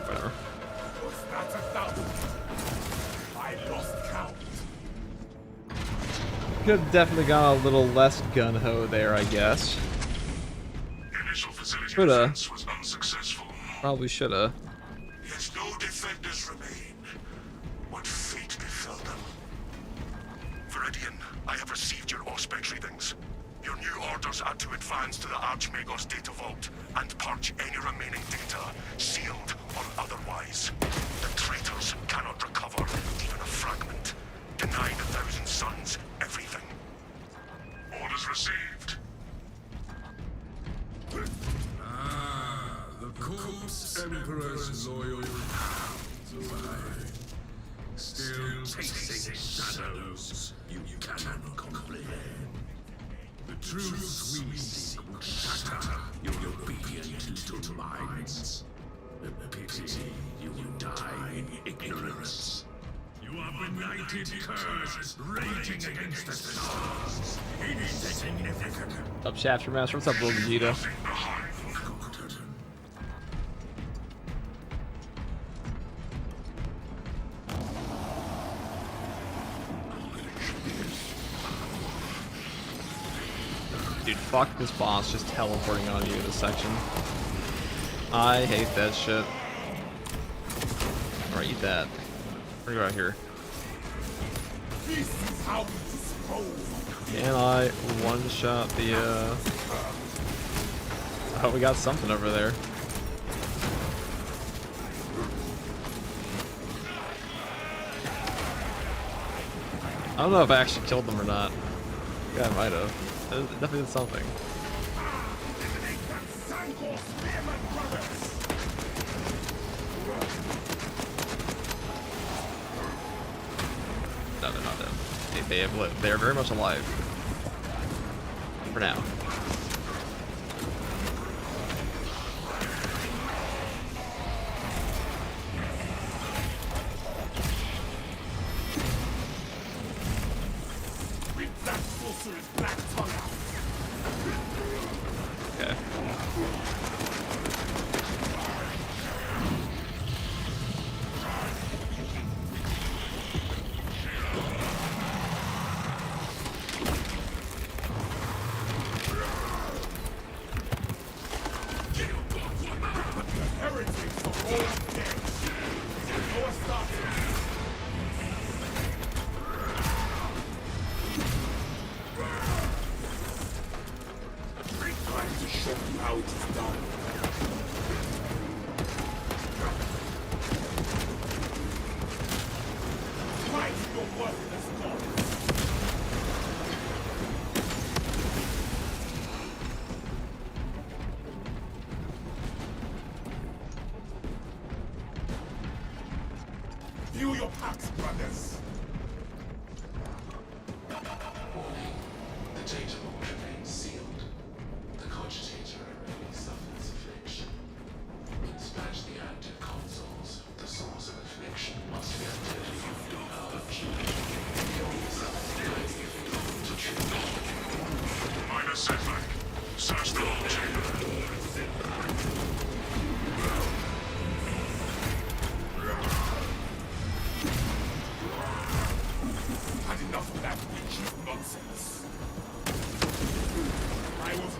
[SPEAKER 5] Whatever.
[SPEAKER 7] Was that 1,000? I lost count.
[SPEAKER 5] Could have definitely gone a little less gun-ho there, I guess.
[SPEAKER 2] Initial facility
[SPEAKER 5] Shoulda.
[SPEAKER 2] defense was unsuccessful.
[SPEAKER 5] Probably shoulda.
[SPEAKER 2] Yet no defenders remain. What fate befell them? Viridian, I have received your Auspex readings. Your new orders are to advance to the Archmago's data vault and purge any remaining data, sealed or otherwise. The traitors cannot recover even a fragment. Deny the 1,000 Suns everything. Orders received.
[SPEAKER 7] The corpse Emperor's loyal survive. Still tasting shadows you cannot comprehend. The truths we seek will shatter your obedient little minds. The pity you will die in ignorance. You are benighted curse, raging against the stars. Insignificant.
[SPEAKER 5] What's up, Chapter Master? What's up, little Vegeta?
[SPEAKER 7] Forgotten.
[SPEAKER 5] Dude, fuck this boss just teleporting on you in this section. I hate that shit. Alright, eat that. What do you got here?
[SPEAKER 7] This is how we dispose.
[SPEAKER 5] Can I one-shot the, Oh, we got something over there. I don't know if I actually killed them or not. Yeah, I might have. It definitely did something.
[SPEAKER 7] Eliminate them Sangor Spearman brothers.
[SPEAKER 5] No, they're not dead. They're very much alive. For now.
[SPEAKER 7] Rip that sorcerer's black tongue out.
[SPEAKER 5] Okay.
[SPEAKER 7] The heretics are all dead. Noah started. Great time to show you how it is done. Fight your worthless gods. View your packs, brothers.
[SPEAKER 3] The data vault remains sealed.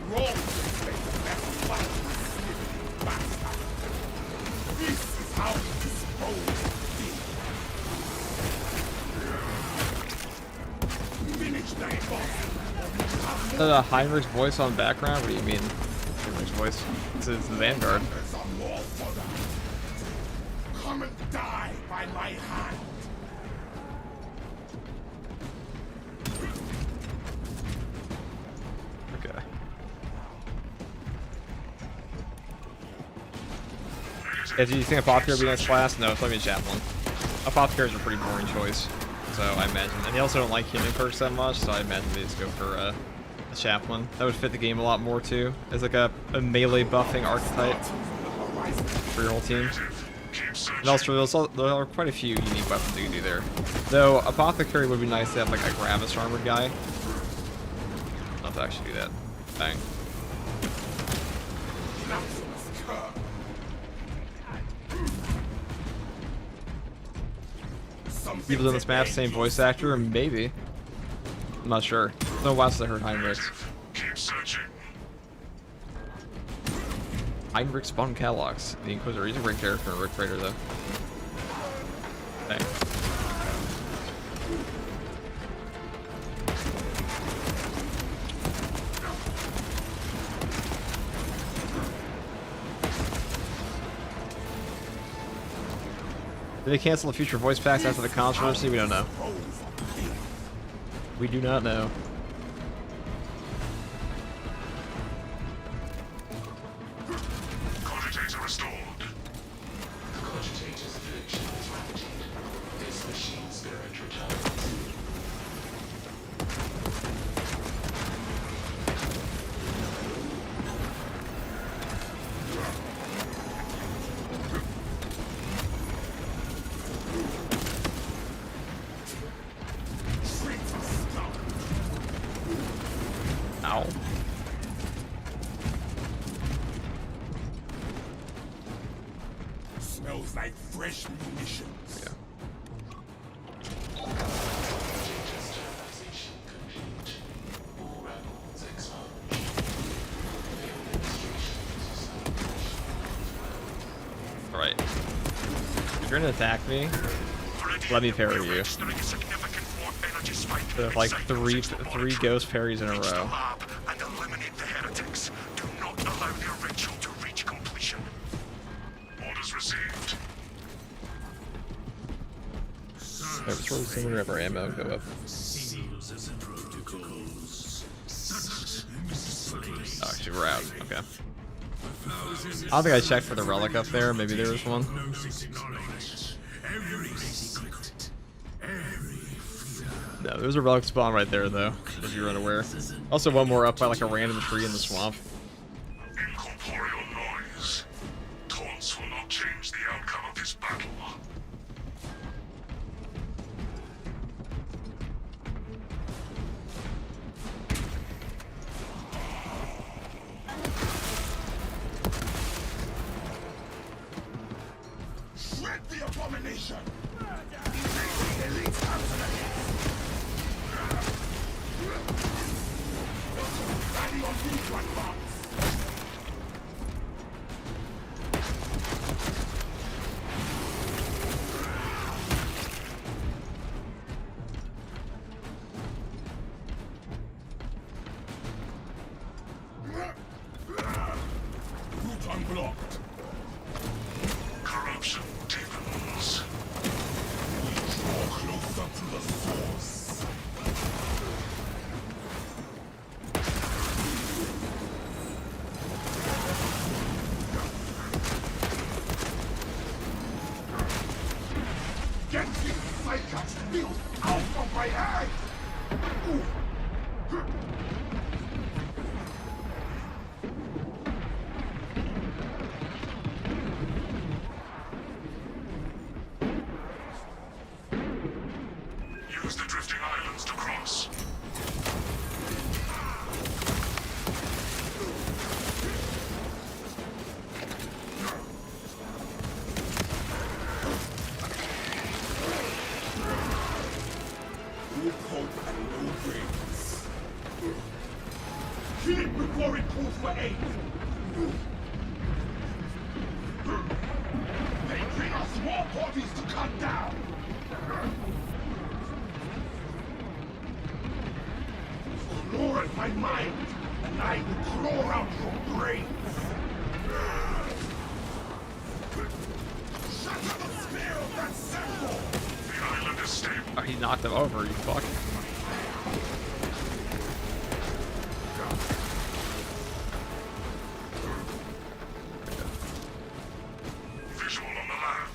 [SPEAKER 7] Roll this thing, that black sniveling bastard. This is how we dispose of thee. Finish thy boss.
[SPEAKER 5] Is that Heinrich's voice on background? What do you mean? Heinrich's voice? It's the Vanguard.
[SPEAKER 7] There's a more fodder. Come and die by my hand.
[SPEAKER 5] Okay. Yeah, do you think Apothecary would be next class? No, it's let me a Chaplain. Apothecary is a pretty boring choice, so I imagine. And they also don't like healing perks that much, so I imagine they just go for a Chaplain. That would fit the game a lot more too, as like a melee buffing archetype for your whole team. And also, there are quite a few unique weapons you can do there. Though, Apothecary would be nice to have like a Gravis armored guy. I'll have to actually do that. Bang. People on this map, same voice actor, maybe. I'm not sure. No, once I heard Heinrichs.
[SPEAKER 2] Keep searching.
[SPEAKER 5] Heinrichs von Kellogg's, the Inquisitor. He's a great character in Rick Raider, though. Bang. Did they cancel the future voice packs after the controversy? We don't know. We do not know.
[SPEAKER 2] Cogitator restored.
[SPEAKER 3] The cogitator's affliction is remedied. This machine spirit returns.
[SPEAKER 5] Ow.
[SPEAKER 7] Smells like fresh munitions.
[SPEAKER 5] Yeah.
[SPEAKER 3] Sterilization complete. All records expunged. The administration's establishment.
[SPEAKER 5] Alright. If you're gonna attack me, let me parry you. There's like three ghost parries in a row.
[SPEAKER 4] And eliminate the heretics. Do not allow their ritual to reach completion.
[SPEAKER 2] Orders received.
[SPEAKER 5] It's really similar to have our ammo go up. Oh, actually, we're out. Okay. I don't think I checked for the relic up there. Maybe there was one. No, there's a relic spawn right there, though, if you're unaware. Also, one more up by like a random tree in the swamp.
[SPEAKER 2] Incorporeal noise. Taunts will not change the outcome of this battle.
[SPEAKER 7] Shred the abomination! Rally on these one box! Route unblocked.
[SPEAKER 2] Corruption deepens.
[SPEAKER 7] Draw closer to the source. Get these psychots spilled out of my eye! Ooh. Glory call for aid. They bring us more bodies to cut down. Claw at my mind, and I will claw out your brains. Shatter the spear of that centaur!
[SPEAKER 2] The island is stable.
[SPEAKER 5] Oh, he knocked him over, you fuck.
[SPEAKER 2] Visual on the land.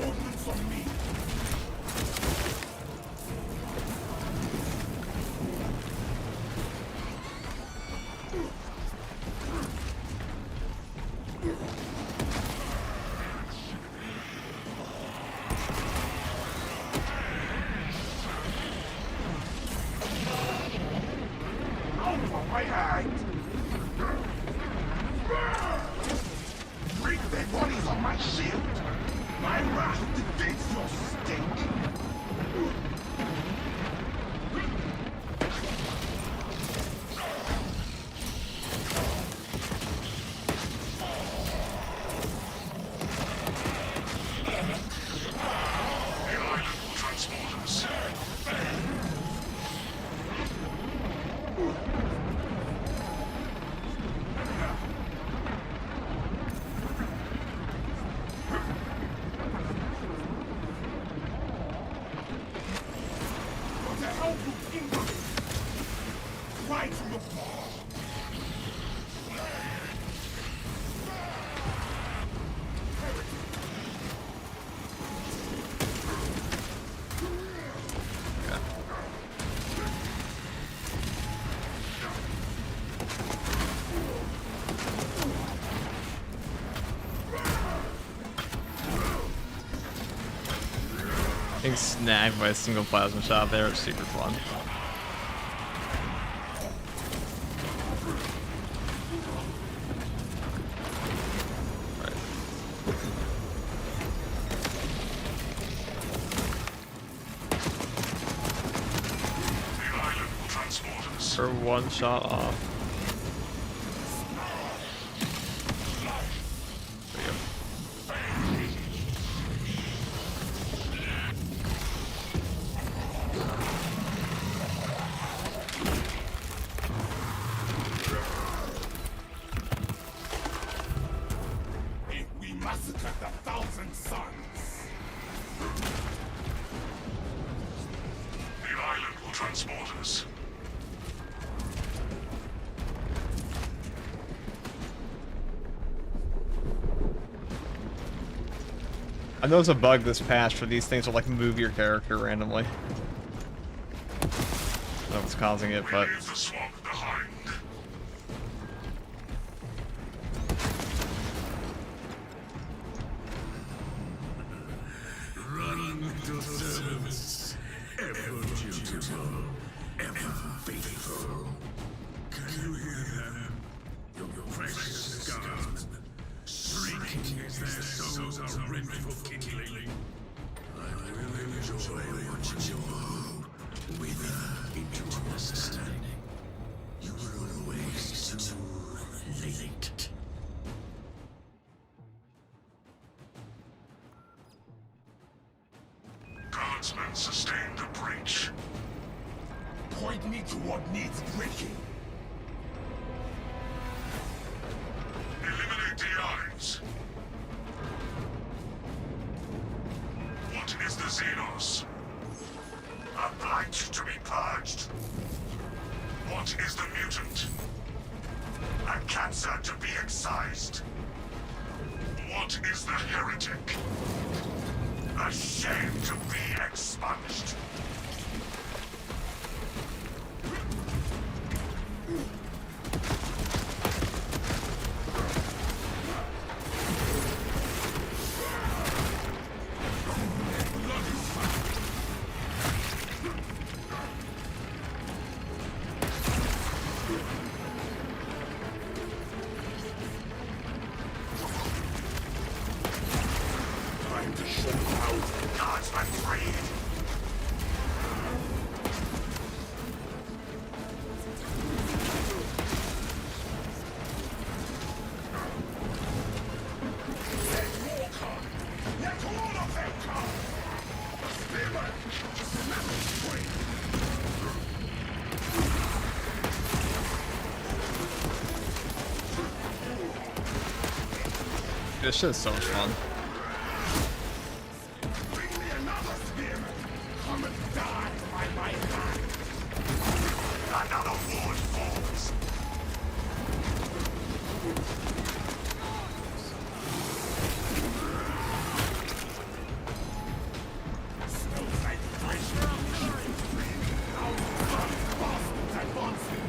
[SPEAKER 7] Ordnance on me. Out of my hand! Bring their bodies on my shield! My wrath defeats your stink!
[SPEAKER 2] The island will transport us.
[SPEAKER 7] What the hell you England? Right from the ball!
[SPEAKER 5] Getting snagged by a single plasma shot there is super fun.
[SPEAKER 2] The island will transport us.
[SPEAKER 5] For one shot off. There you go.
[SPEAKER 7] If we massacred the 1,000 Suns!
[SPEAKER 2] The island will transport us.
[SPEAKER 5] I know it's a bug this patch for these things to like move your character randomly. I don't know what's causing it, but
[SPEAKER 2] Leave the swamp behind.
[SPEAKER 8] Run to service, ever dutiful, ever faithful. Can you hear them? Your precious guardsmen, shrieking as their souls are rent for kindling. I will enjoy watching you all wither into understanding. You were always too late.
[SPEAKER 2] Guardsmen sustained a breach.
[SPEAKER 7] Point me to what needs breaking.
[SPEAKER 2] Eliminate the eyes. What is the Xenos? A blight to be purged. What is the mutant? A cancer to be excised. What is the heretic? A shame to be expunged.
[SPEAKER 7] Time to
[SPEAKER 2] Guardsman freed! Let more come! Let all of them come! Spearman! Snap it free!
[SPEAKER 5] This shit's so much fun.
[SPEAKER 2] Bring me another spearman! Come and die by my hand! Another ward falls! Smells like fresh meat! Now run, bastards, advancing!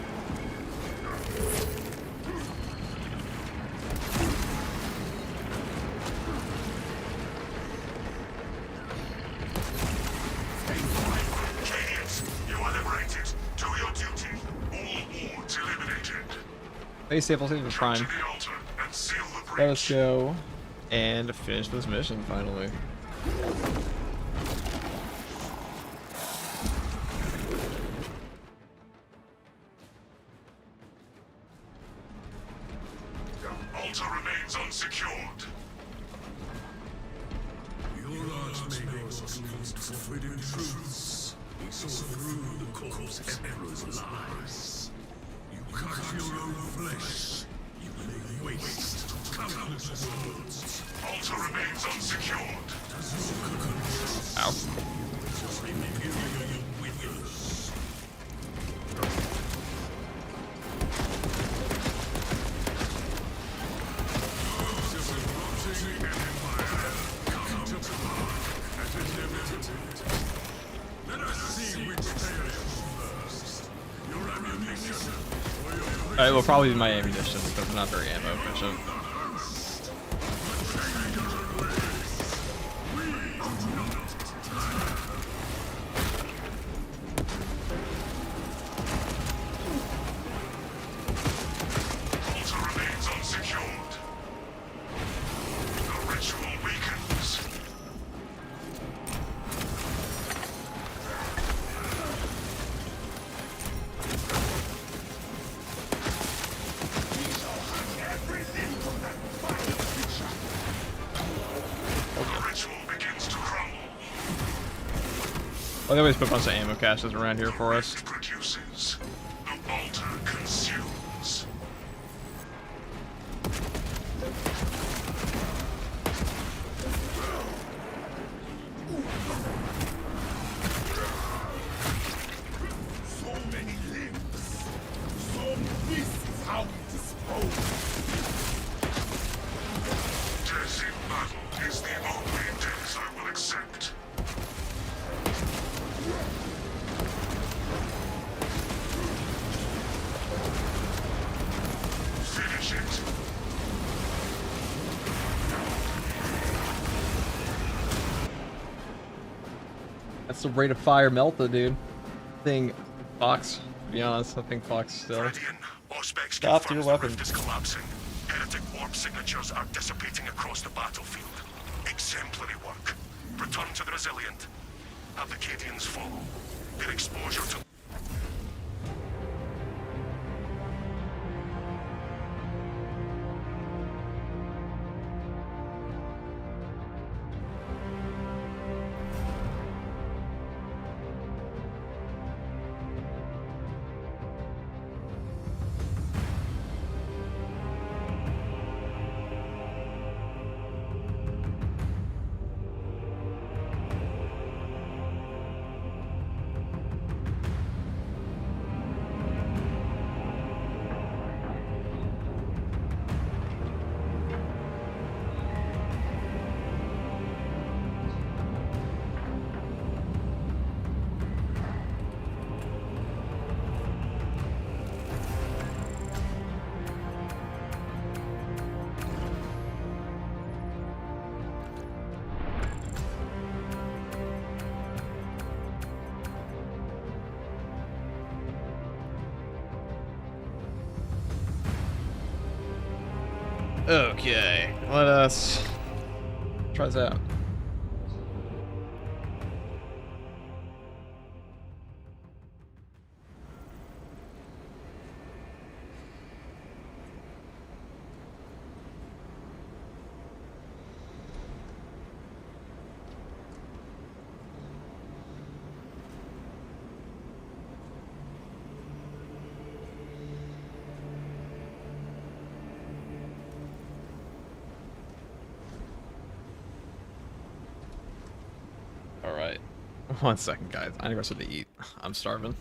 [SPEAKER 2] Cadians, you are liberated. Do your duty. All wards eliminated.
[SPEAKER 5] Hey, Staples, even
[SPEAKER 2] To
[SPEAKER 5] Prime.
[SPEAKER 2] the altar and seal the breach.
[SPEAKER 5] Let us go and finish this mission finally.
[SPEAKER 2] Altar remains unsecured.
[SPEAKER 8] Your large makers cleansed forbidden truths. We saw through the corpse emperor's lies. You cut your own flesh. You lay waste to countless worlds.
[SPEAKER 2] Altar remains unsecured.
[SPEAKER 5] Ow.
[SPEAKER 8] Imperial withers. Let us see which fails first. Your ammunition or your
[SPEAKER 5] It will probably be my ammunition because I'm not very ammo efficient.
[SPEAKER 2] Altar remains unsecured. The ritual weakens. We shall hack every limb from that vile creature. The ritual begins to crumble.
[SPEAKER 5] Well, they always put a bunch of ammo caches around here for us.
[SPEAKER 2] Rift produces. The altar consumes. So many limbs. So this is how we dispose. Death in battle is the only death I will accept. Finish it.
[SPEAKER 5] That's the rate of fire melted, dude. Thing, Fox. To be honest, I think Fox still.
[SPEAKER 2] Meridian, Auspex
[SPEAKER 5] Stop
[SPEAKER 2] confirms
[SPEAKER 5] your
[SPEAKER 2] the
[SPEAKER 5] weapon.
[SPEAKER 2] rift is collapsing. Heretic warp signatures are dissipating across the battlefield. Exemplary work. Return to the Resilient. Have the Cadians follow. Their exposure to
[SPEAKER 5] Okay, let us try this out. 1 second, guys. I need something to eat. I'm starving.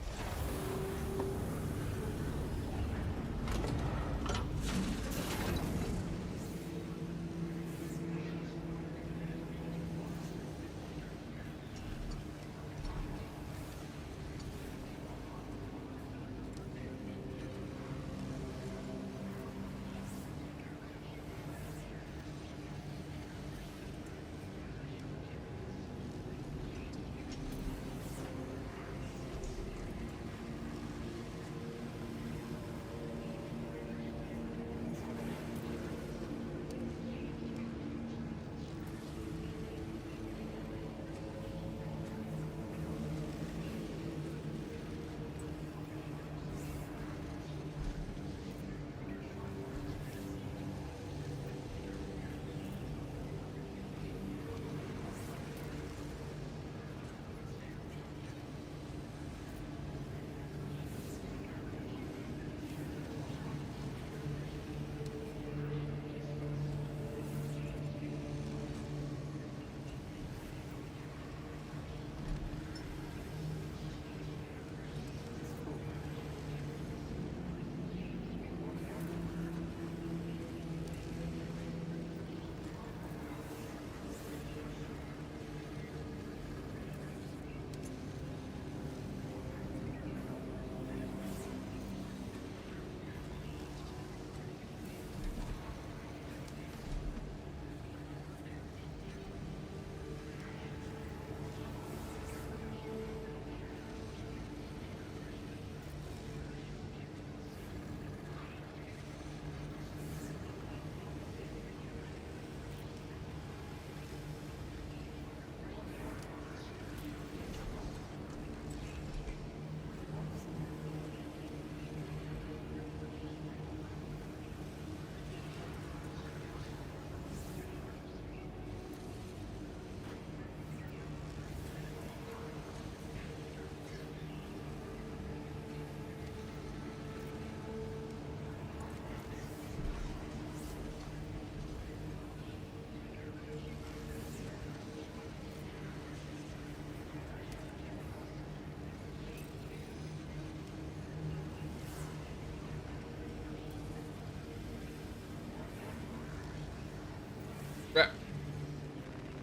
[SPEAKER 5] Back.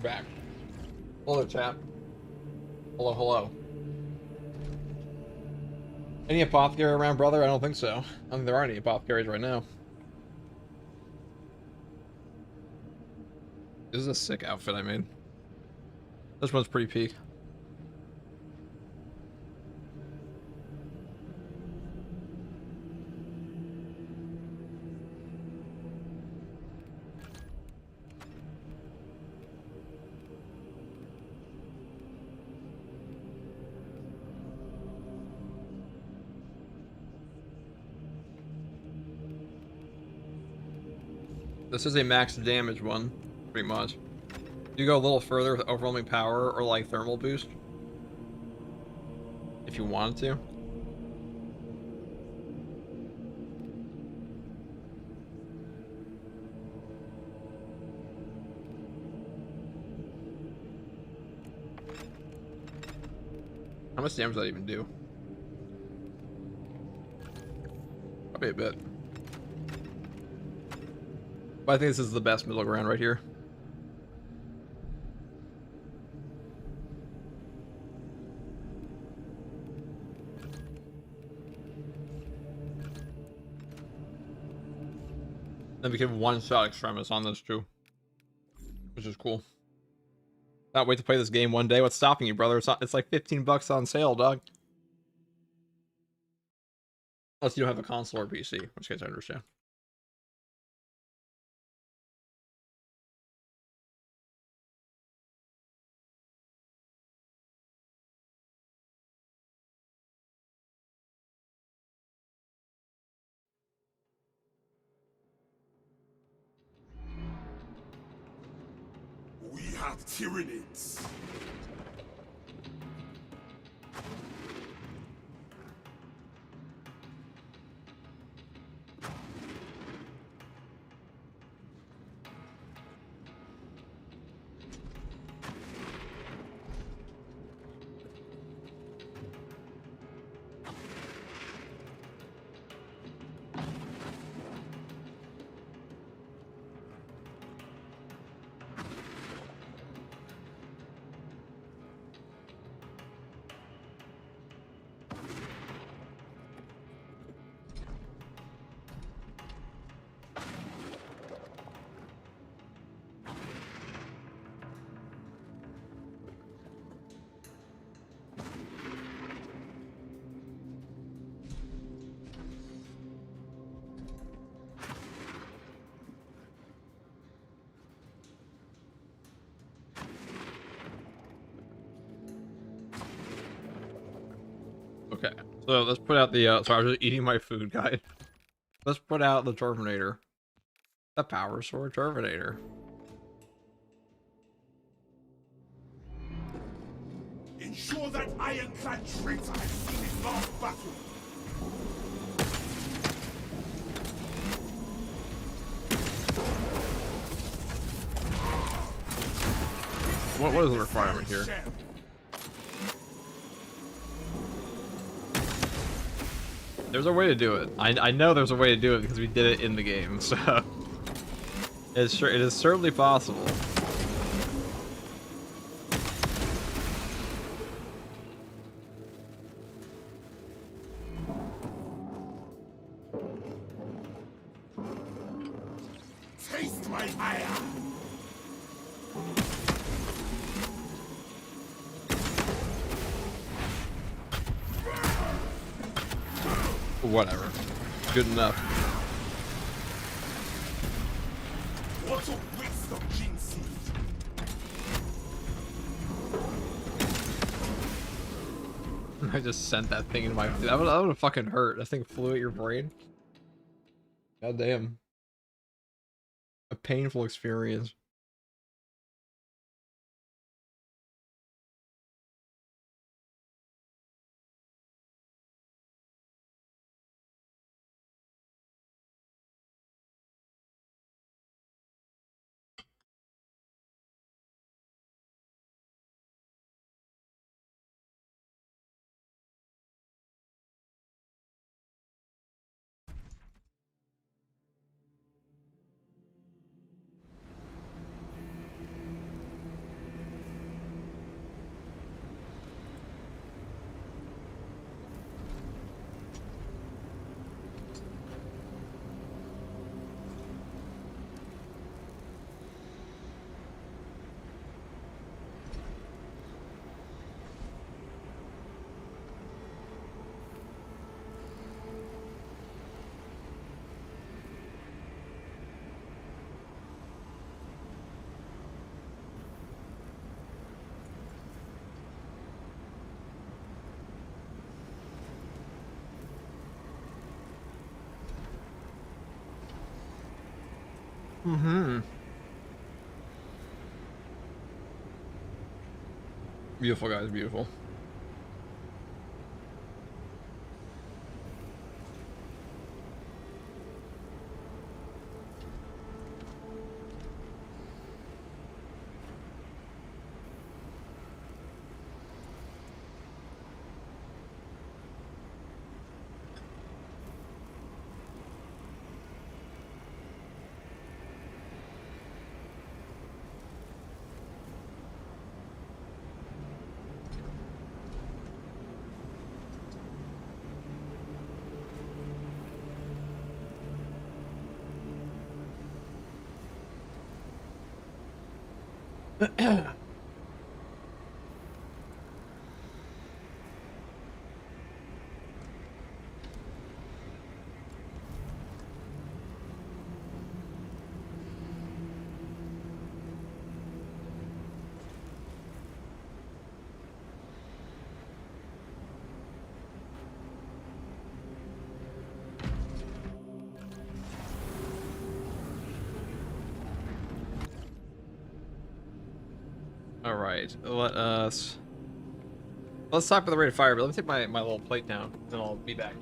[SPEAKER 5] Back. Hello, chat. Hello, hello. Any apothecary around, brother? I don't think so. I don't think there are any apothecaries right now. This is a sick outfit I made. This one's pretty peak. This is a max damage one, pretty much. You go a little further with overwhelming power or like thermal boost. If you wanted to. How much damage does that even do? Probably a bit. But I think this is the best middle ground right here. Then we can one-shot Extremis on this too, which is cool. Not wait to play this game one day. What's stopping you, brother? It's like 15 bucks on sale, dog. Unless you don't have a console or PC, in which case I understand.
[SPEAKER 7] We have Tyranids.
[SPEAKER 5] Okay, so let's put out the, sorry, I was just eating my food, guys. Let's put out the Terminator. The Power Sword Terminator.
[SPEAKER 7] Ensure that ironclad traitor has seen his last battle.
[SPEAKER 5] What is the requirement here? There's a way to do it. I know there's a way to do it because we did it in the game, so it is certainly possible.
[SPEAKER 7] Taste my ire.
[SPEAKER 5] Whatever. Good enough.
[SPEAKER 7] What a waste of gene seed.
[SPEAKER 5] I just sent that thing in my... That would have fucking hurt. That thing flew at your brain. God damn. A painful experience. Mm-hmm. Beautiful, guys, beautiful. All right, let's talk about the rate of fire, but let me take my little plate down, then I'll be back.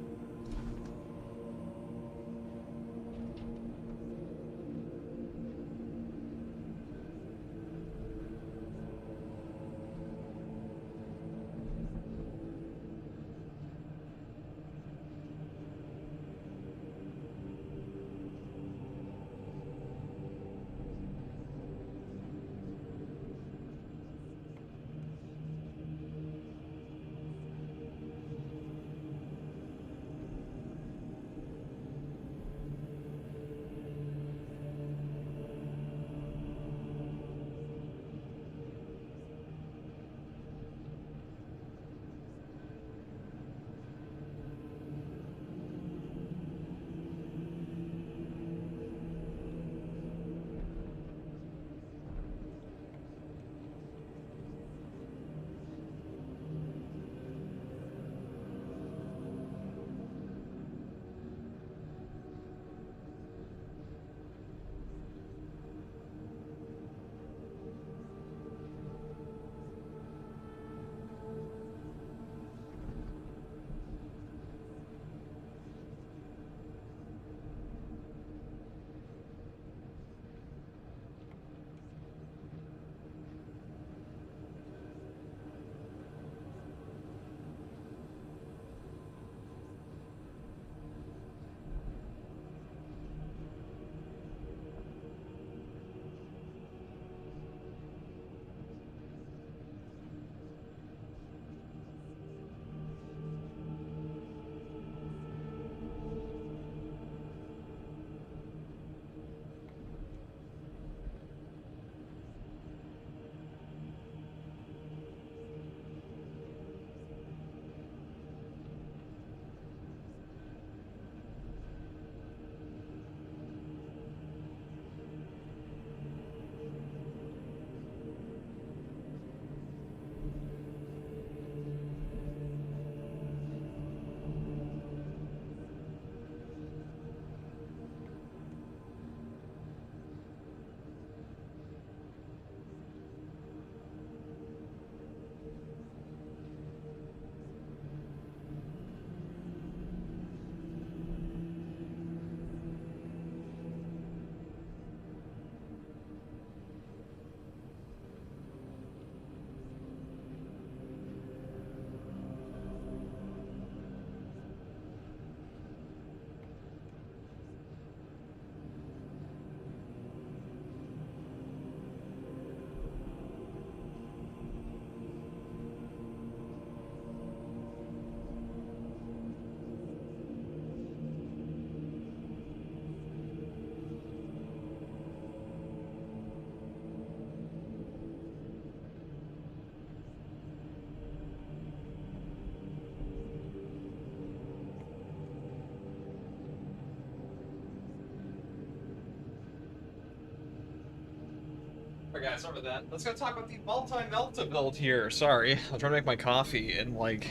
[SPEAKER 5] Alright guys, sorry about that. Let's go talk about the multi-melta build here. Sorry, I'm trying to make my coffee and like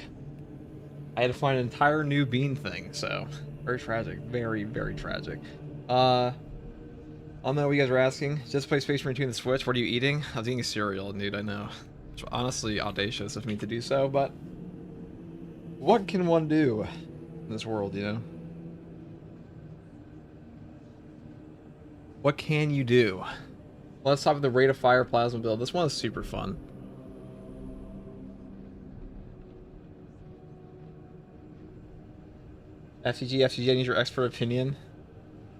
[SPEAKER 5] I had to find an entire new bean thing, so very tragic. Very, very tragic. I don't know what you guys were asking. Just play Space Marine 2 on the Switch. What are you eating? I was eating a cereal, dude, I know. It's honestly audacious of me to do so, but what can one do in this world, you know? What can you do? Let's talk about the rate of fire plasma build. This one is super fun. FTG, I need your expert opinion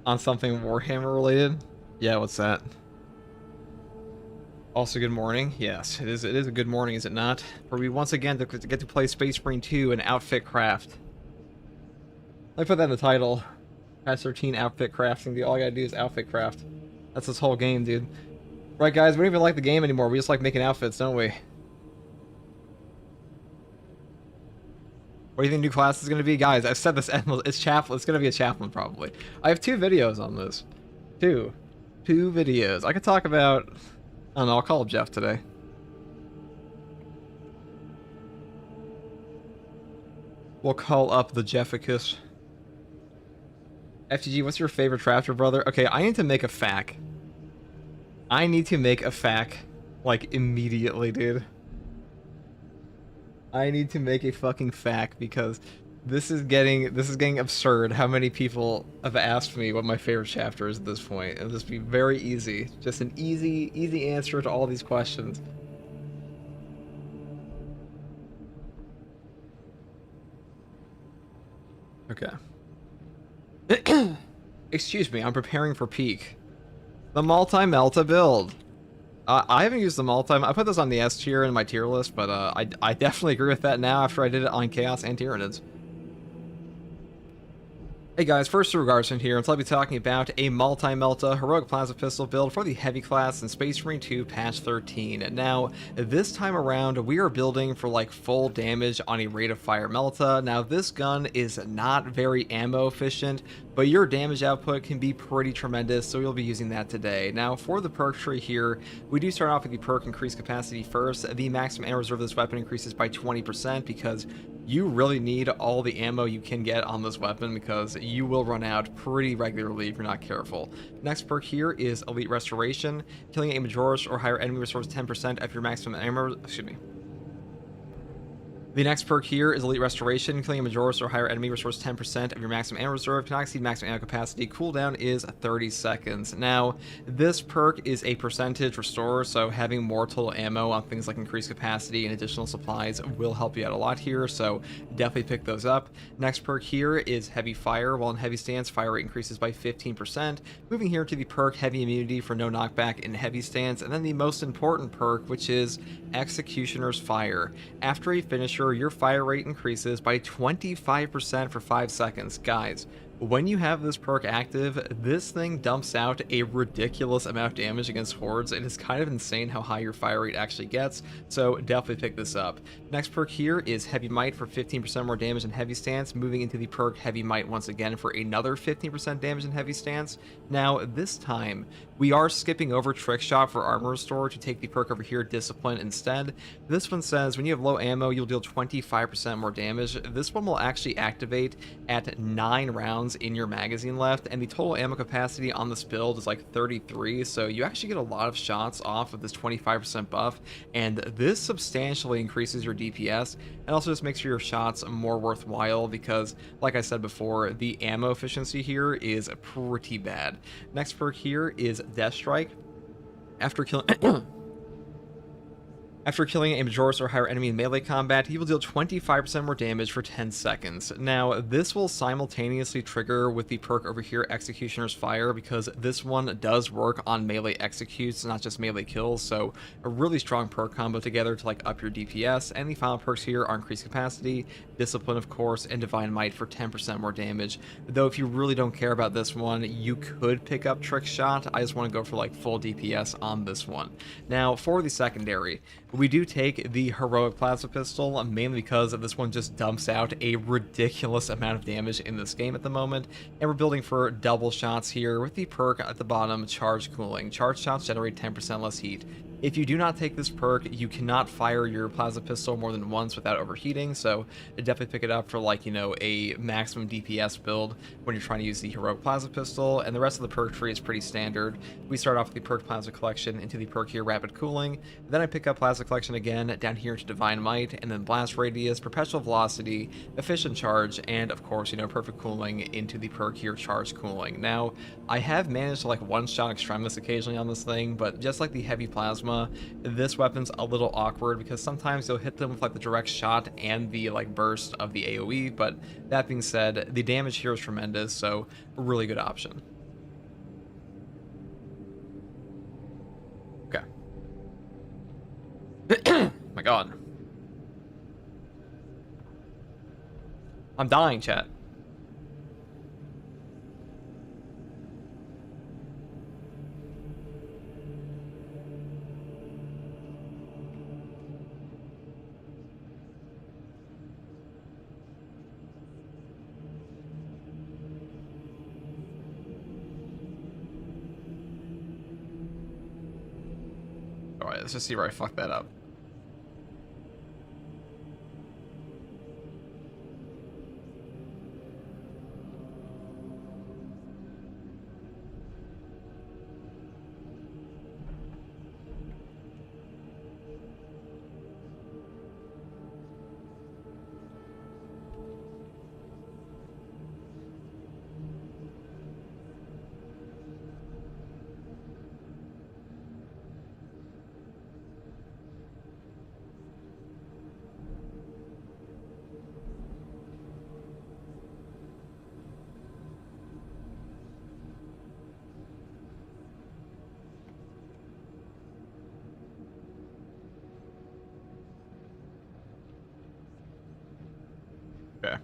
[SPEAKER 5] on something Warhammer related. Yeah, what's that? Also, good morning. Yes, it is a good morning, is it not? For we once again to get to play Space Marine 2 and outfit craft. Let me put that in the title. Patch 13 outfit crafting. All I gotta do is outfit craft. That's this whole game, dude. Right, guys? We don't even like the game anymore. We just like making outfits, don't we? What do you think new class is going to be? Guys, I've said this endless. It's chaplain. It's going to be a chaplain, probably. I have 2 videos on this. 2 videos. I could talk about... I don't know, I'll call up Jeff today. We'll call up the Jefficus. FTG, what's your favorite Traptor, brother? Okay, I need to make a FAQ. I need to make a FAQ, like, immediately, dude. I need to make a fucking FAQ because this is getting absurd how many people have asked me what my favorite chapter is at this point. It'll just be very easy. Just an easy answer to all these questions. Okay. Excuse me, I'm preparing for peak. The multi-melta build. I haven't used the multi. I put this on the S tier in my tier list, but I definitely agree with that now after I did it on Chaos and Tyranids. Hey guys, first regards from here, I'll be talking about a multi-melta heroic plasma pistol build for the heavy class in Space Marine 2 patch 13. Now, this time around, we are building for like full damage on a rate of fire melta. Now, this gun is not very ammo efficient, but your damage output can be pretty tremendous, so we'll be using that today. Now, for the perk tree here, we do start off with the perk increase capacity first. The maximum ammo reserve of this weapon increases by 20% because you really need all the ammo you can get on this weapon because you will run out pretty regularly if you're not careful. Next perk here is Elite Restoration. Killing a Majoris or higher enemy restores 10% of your maximum ammo. Excuse me. The next perk here is Elite Restoration. Killing a Majoris or higher enemy restores 10% of your maximum ammo reserve. Cannot exceed maximum ammo capacity. Cooldown is 30 seconds. Now, this perk is a percentage restore, so having more total ammo on things like increased capacity and additional supplies will help you out a lot here, so definitely pick those up. Next perk here is Heavy Fire. While in heavy stance, fire rate increases by 15%. Moving here to the perk Heavy Immunity for no knockback in heavy stance, and then the most important perk, which is Executioner's Fire. After a finisher, your fire rate increases by 25% for 5 seconds. Guys, when you have this perk active, this thing dumps out a ridiculous amount of damage against hordes. It is kind of insane how high your fire rate actually gets, so definitely pick this up. Next perk here is Heavy Might for 15% more damage in heavy stance, moving into the perk Heavy Might once again for another 15% damage in heavy stance. Now, this time, we are skipping over Trick Shot for armor restore to take the perk over here, Discipline, instead. This one says when you have low ammo, you'll deal 25% more damage. This one will actually activate at 9 rounds in your magazine left, and the total ammo capacity on this build is like 33, so you actually get a lot of shots off of this 25% buff, and this substantially increases your DPS and also just makes your shots more worthwhile because, like I said before, the ammo efficiency here is pretty bad. Next perk here is Death Strike. After killing After killing a Majoris or higher enemy in melee combat, he will deal 25% more damage for 10 seconds. Now, this will simultaneously trigger with the perk over here, Executioner's Fire, because this one does work on melee executes, not just melee kills, so a really strong perk combo together to like up your DPS. And the final perks here are Increased Capacity, Discipline of course, and Divine Might for 10% more damage. Though if you really don't care about this one, you could pick up Trick Shot. I just want to go for like full DPS on this one. Now, for the secondary, We do take the heroic plasma pistol, mainly because this one just dumps out a ridiculous amount of damage in this game at the moment, and we're building for double shots here with the perk at the bottom, charge cooling. Charge shots generate 10% less heat. If you do not take this perk, you cannot fire your plasma pistol more than once without overheating, so definitely pick it up for, like, you know, a maximum DPS build when you're trying to use the heroic plasma pistol, and the rest of the perk tree is pretty standard. We start off with the perk plasma collection into the perk here, rapid cooling, then I pick up plasma collection again down here to divine might, and then blast radius, perpetual velocity, efficient charge, and of course, you know, perfect cooling into the perk here, charge cooling. Now, I have managed to, like, one-shot extremis occasionally on this thing, but just like the heavy plasma, this weapon's a little awkward because sometimes you'll hit them with, like, the direct shot and the, like, burst of the AoE, but that being said, the damage here is tremendous, so a really good option. Okay. My god. I'm dying, chat. Alright, let's just see where I fucked that up. Okay.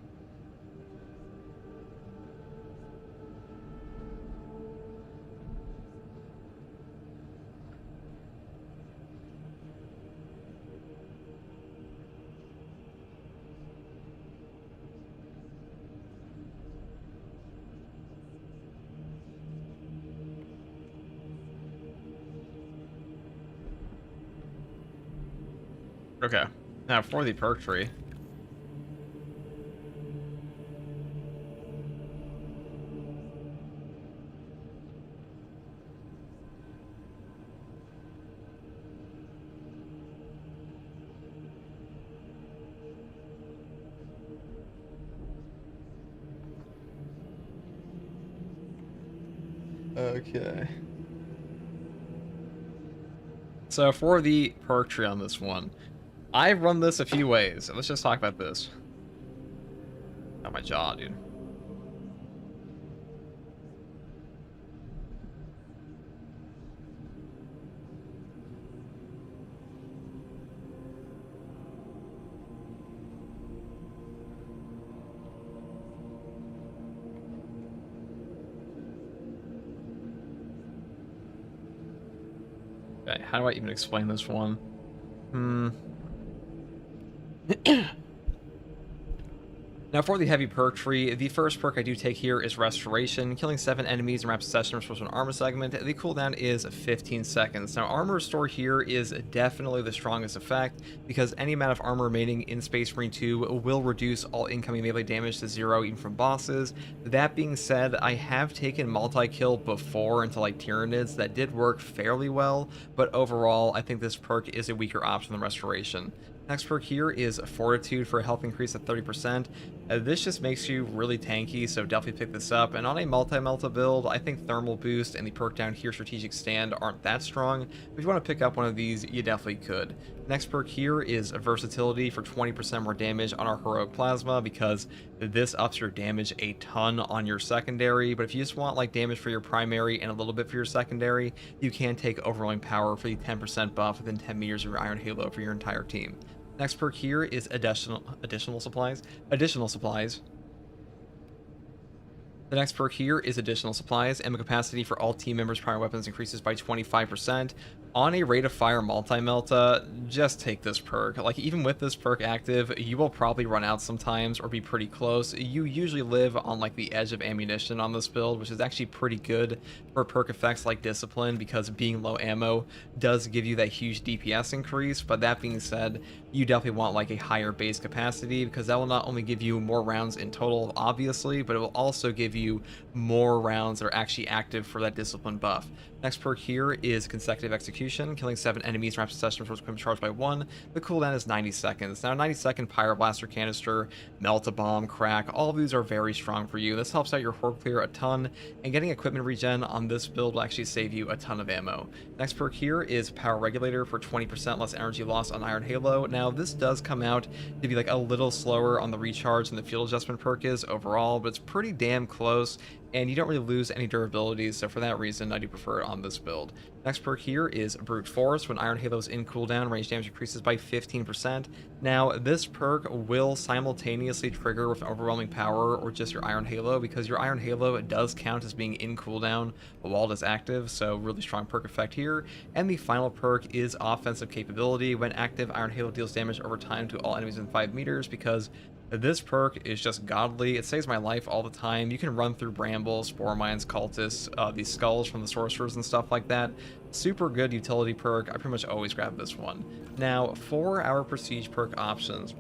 [SPEAKER 5] Okay. Now for the perk tree. Okay. So for the perk tree on this one, I've run this a few ways. Let's just talk about this. Oh, my jaw, dude. Okay, how do I even explain this one? Now for the heavy perk tree, the first perk I do take here is Restoration. Killing 7 enemies in rapid succession restores an armor segment. The cooldown is 15 seconds. Now armor restore here is definitely the strongest effect because any amount of armor remaining in Space Marine 2 will reduce all incoming melee damage to 0 even from bosses. That being said, I have taken multi-kill before into like Tyranids that did work fairly well, but overall I think this perk is a weaker option than Restoration. Next perk here is Fortitude for a health increase of 30%. This just makes you really tanky, so definitely pick this up. And on a multi-melta build, I think Thermal Boost and the perk down here, Strategic Stand, aren't that strong. If you want to pick up one of these, you definitely could. Next perk here is Versatility for 20% more damage on our Heroic Plasma, because this ups your damage a ton on your secondary. But if you just want like damage for your primary and a little bit for your secondary, you can take Overwhelming Power for the 10% buff within 10 meters of your Iron Halo for your entire team. Next perk here is additional supplies. The next perk here is Additional Supplies. Ammo capacity for all team members' prior weapons increases by 25%. on a rate of fire multi-melta, just take this perk. Like, even with this perk active, you will probably run out sometimes or be pretty close. You usually live on like the edge of ammunition on this build, which is actually pretty good for perk effects like Discipline, because being low ammo does give you that huge DPS increase. But that being said, you definitely want like a higher base capacity, because that will not only give you more rounds in total, obviously, but it will also give you more rounds that are actually active for that Discipline buff. Next perk here is Consecutive Execution, killing 7 enemies in rapid succession before equipment charged by 1. The cooldown is 90 seconds. Now, 90-second Pyroblaster Canister, Melt-A-Bomb, Crack, all of these are very strong for you. This helps out your Horde clear a ton, and getting equipment regen on this build will actually save you a ton of ammo. Next perk here is Power Regulator for 20% less energy loss on Iron Halo. Now, this does come out to be like a little slower on the recharge than the Field Adjustment perk is overall, but it's pretty damn close, and you don't really lose any durability, so for that reason, I do prefer it on this build. Next perk here is Brute Force. When Iron Halo is in cooldown, range damage increases by 15%. Now, this perk will simultaneously trigger with Overwhelming Power or just your Iron Halo, because your Iron Halo does count as being in cooldown while it is active, so really strong perk effect here. And the final perk is Offensive Capability. When active, Iron Halo deals damage over time to all enemies within 5 meters, because this perk is just godly. It saves my life all the time. You can run through brambles, spore mines, cultists, these skulls from the sorcerers and stuff like that. Super good utility perk. I pretty much always grab this one. Now, for our Prestige perk options,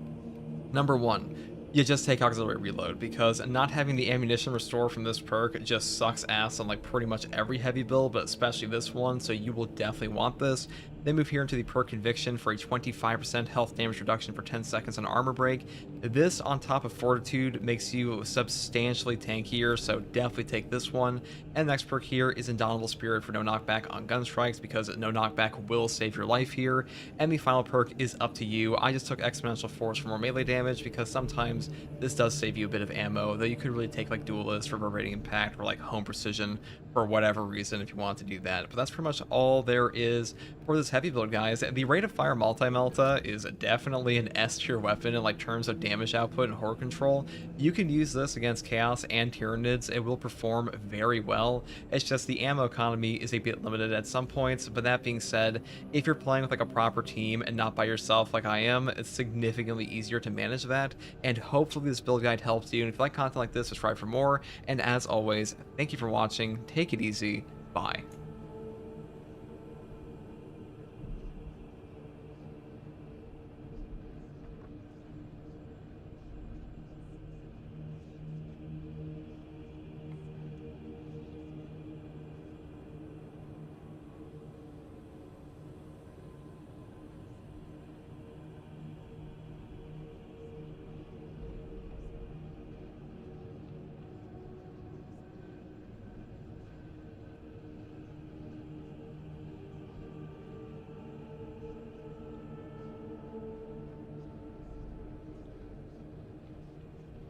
[SPEAKER 5] number 1, you just take Auxiliary Reload, because not having the ammunition restore from this perk just sucks ass on like pretty much every heavy build, but especially this one, so you will definitely want this. Then move here into the perk Conviction for a 25% health damage reduction for 10 seconds on Armor Break. This, on top of Fortitude, makes you substantially tankier, so definitely take this one. And the next perk here is Indomitable Spirit for no knockback on gun strikes, because no knockback will save your life here. And the final perk is up to you. I just took Exponential Force for more melee damage, because sometimes this does save you a bit of ammo, though you could really take like Duelist, Reverberating Impact, or like Home Precision for whatever reason if you want to do that. But that's pretty much all there is for this heavy build, guys. The rate of fire multi-melta is definitely an S tier weapon in like terms of damage output and horde control. You can use this against Chaos and Tyranids. It will perform very well. It's just the ammo economy is a bit limited at some points, but that being said, if you're playing with like a proper team and not by yourself like I am, it's significantly easier to manage that, and hopefully this build guide helps you. And if you like content like this, subscribe for more, and as always, thank you for watching. Take it easy. Bye.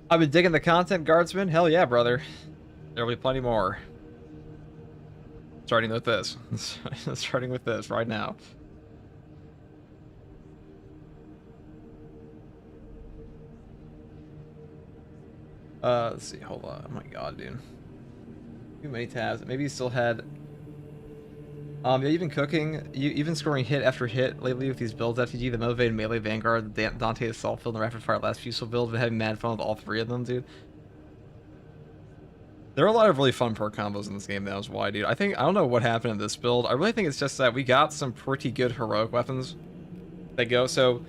[SPEAKER 5] I've been digging the content, Guardsman. Hell yeah, brother. There'll be plenty more. Starting with this. Starting with this right now. Let's see. Hold on. Oh my god, dude. Too many tabs. Maybe you still had... yeah, you've been cooking. You've been scoring hit after hit lately with these builds. FTG, the Motivated Melee Vanguard, the Dante Assault Field, and the Rapid Fire Last Fusel build. Been having mad fun with all 3 of them, dude. There are a lot of really fun perk combos in this game. That was why, dude. I don't know what happened in this build. I really think it's just that we got some pretty good heroic weapons that go. So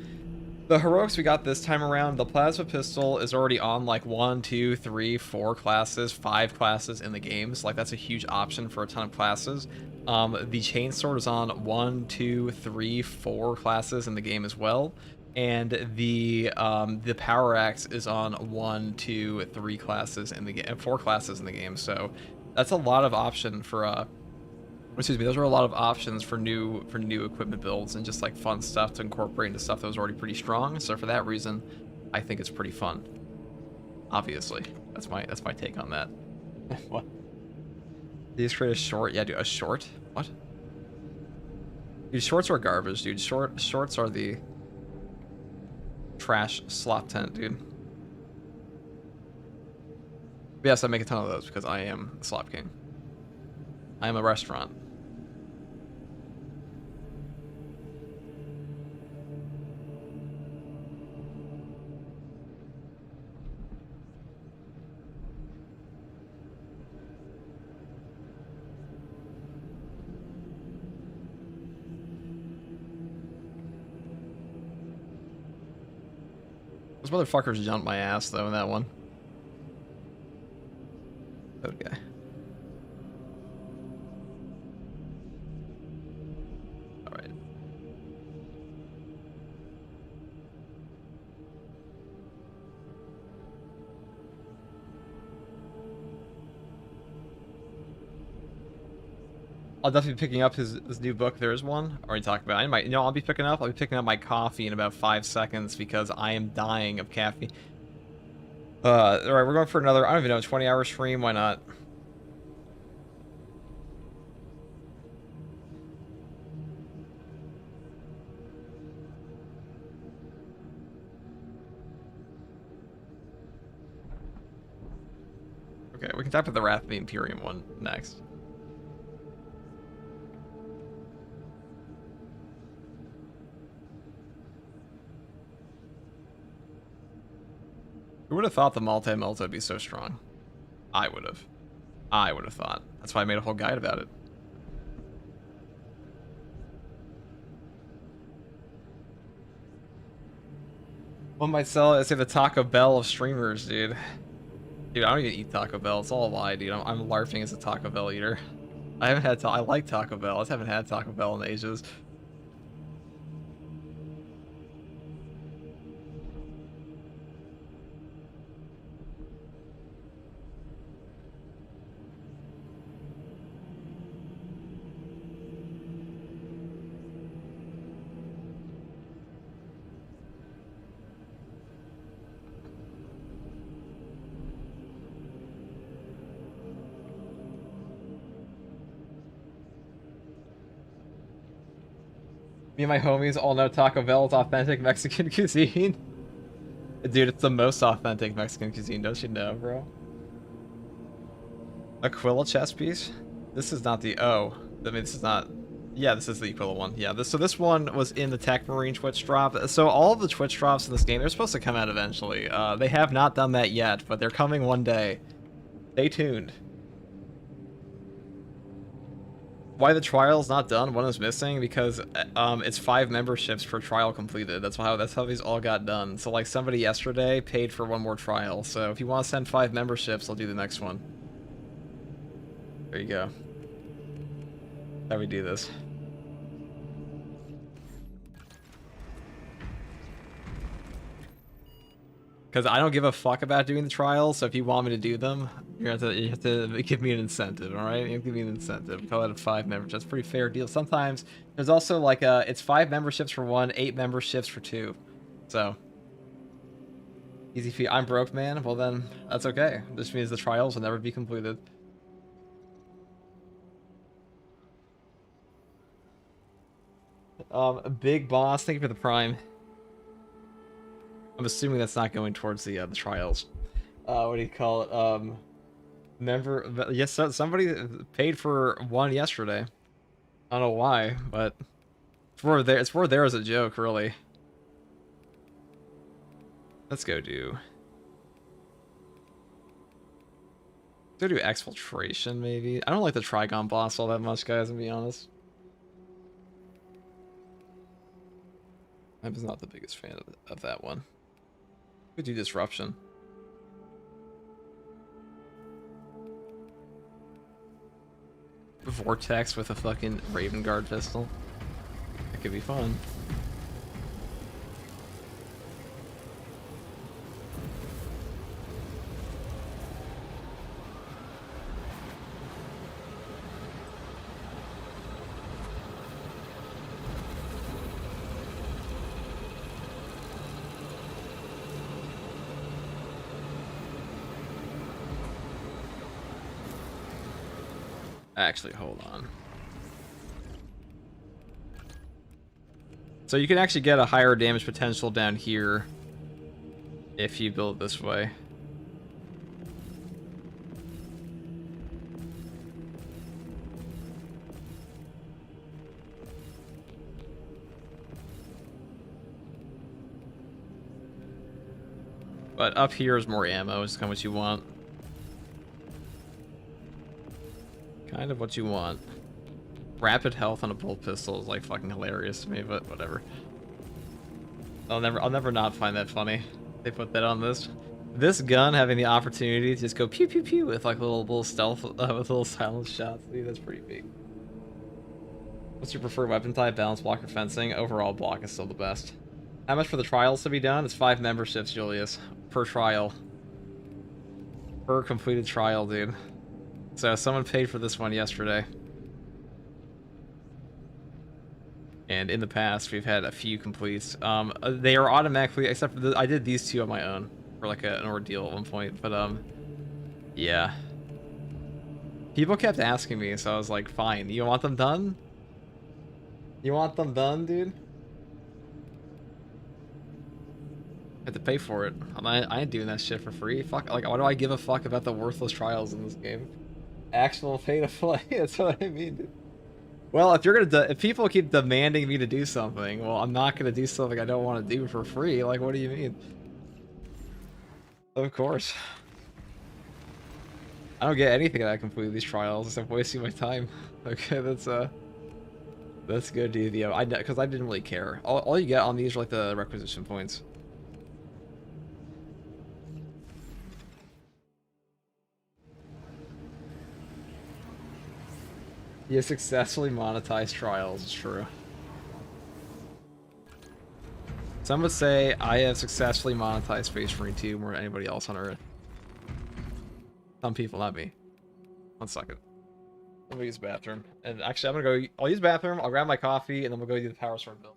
[SPEAKER 5] the heroics we got this time around, the Plasma Pistol is already on like 1, 2, 3, 4 classes, 5 classes in the game. So like that's a huge option for a ton of classes. The Chainsword is on 1, 2, 3, 4 classes in the game as well. And the Power Axe is on 1, 2, 3 classes in the game, 4 classes in the game. So that's a lot of option for excuse me, those are a lot of options for new equipment builds and just like fun stuff to incorporate into stuff that was already pretty strong. So for that reason, I think it's pretty fun. Obviously, that's my take on that. What? Did you just create a short? Yeah, dude, a short? What? Dude, shorts are garbage, dude. Shorts are the trash slop tent, dude. But yes, I make a ton of those because I am the slop king. I am a restaurant. Those motherfuckers jumped my ass though in that one. Okay. Alright. I'll definitely be picking up his new book. There is one. Already talked about. I might, you know, I'll be picking up my coffee in about 5 seconds because I am dying of caffeine. All right, we're going for another. I don't even know, 20-hour stream. Why not? Okay, we can talk about the Wrath of the Imperium one next. Who would have thought the multi-multi would be so strong? I would have. I would have thought. That's why I made a whole guide about it. One might sell, say, the Taco Bell of streamers, dude. Dude, I don't even eat Taco Bell. It's all a lie, dude. I'm larping as a Taco Bell eater. I haven't had. I like Taco Bell. I just haven't had Taco Bell in ages. Me and my homies all know Taco Bell is authentic Mexican cuisine. Dude, it's the most authentic Mexican cuisine, don't you know, bro? Aquila chess piece? This is not the... Oh. I mean, this is not... Yeah, this is the Aquila one. Yeah, so this one was in the Tech Marine Twitch drop. So all of the Twitch drops in this game, they're supposed to come out eventually. They have not done that yet, but they're coming one day. Stay tuned. Why the trial's not done? One is missing because it's 5 memberships per trial completed. That's how these all got done. So like somebody yesterday paid for 1 more trial. So if you want to send 5 memberships, I'll do the next one. There you go. How we do this. Because I don't give a fuck about doing the trials, so if you want me to do them, you have to give me an incentive, alright? You have to give me an incentive. Call it a 5 memberships. That's a pretty fair deal. Sometimes there's also like it's 5 memberships for 1, 8 memberships for 2. So easy fee. I'm broke, man. Well then, that's okay. This means the trials will never be completed. Big Boss, thank you for the Prime. I'm assuming that's not going towards the trials. What do you call it? Member, yes, somebody paid for 1 yesterday. I don't know why, but it's for there as a joke, really. Let's go do exfiltration, maybe. I don't like the Trigon boss all that much, guys, to be honest. I was not the biggest fan of that one. Could do disruption. Vortex with a fucking Raven Guard pistol. That could be fun. Actually, hold on. So you can actually get a higher damage potential down here if you build it this way. But up here is more ammo, is kind of what you want. Kind of what you want. Rapid health on a bolt pistol is like fucking hilarious to me, but whatever. I'll never not find that funny. They put that on this. This gun having the opportunity to just go pew pew pew with like little stealth, with little silence shots. Dude, that's pretty big. What's your preferred weapon type? Balance, block, or fencing? Overall, block is still the best. How much for the trials to be done? It's 5 memberships, Julius, per trial. Per completed trial, dude. So someone paid for this one yesterday. And in the past, we've had a few completes. They are automatically, except for I did these 2 on my own for like an ordeal at one point. But yeah. People kept asking me, so I was like, fine. You want them done? You want them done, dude? I had to pay for it. I ain't doing that shit for free. Fuck, like, why do I give a fuck about the worthless trials in this game? Actual pay to play. That's what I mean, dude. Well, if people keep demanding me to do something, well, I'm not gonna do something I don't want to do for free. Like, what do you mean? Of course. I don't get anything that I complete these trials except wasting my time. Okay, that's good, dude. Yeah, because I didn't really care. All you get on these are like the requisition points. You successfully monetized trials, it's true. Some would say I have successfully monetized Space Marine 2 more than anybody else on Earth. Some people, not me. 1 second. Let me use the bathroom. And actually, I'm gonna go. I'll use the bathroom, I'll grab my coffee, and then we'll go do the power sword build.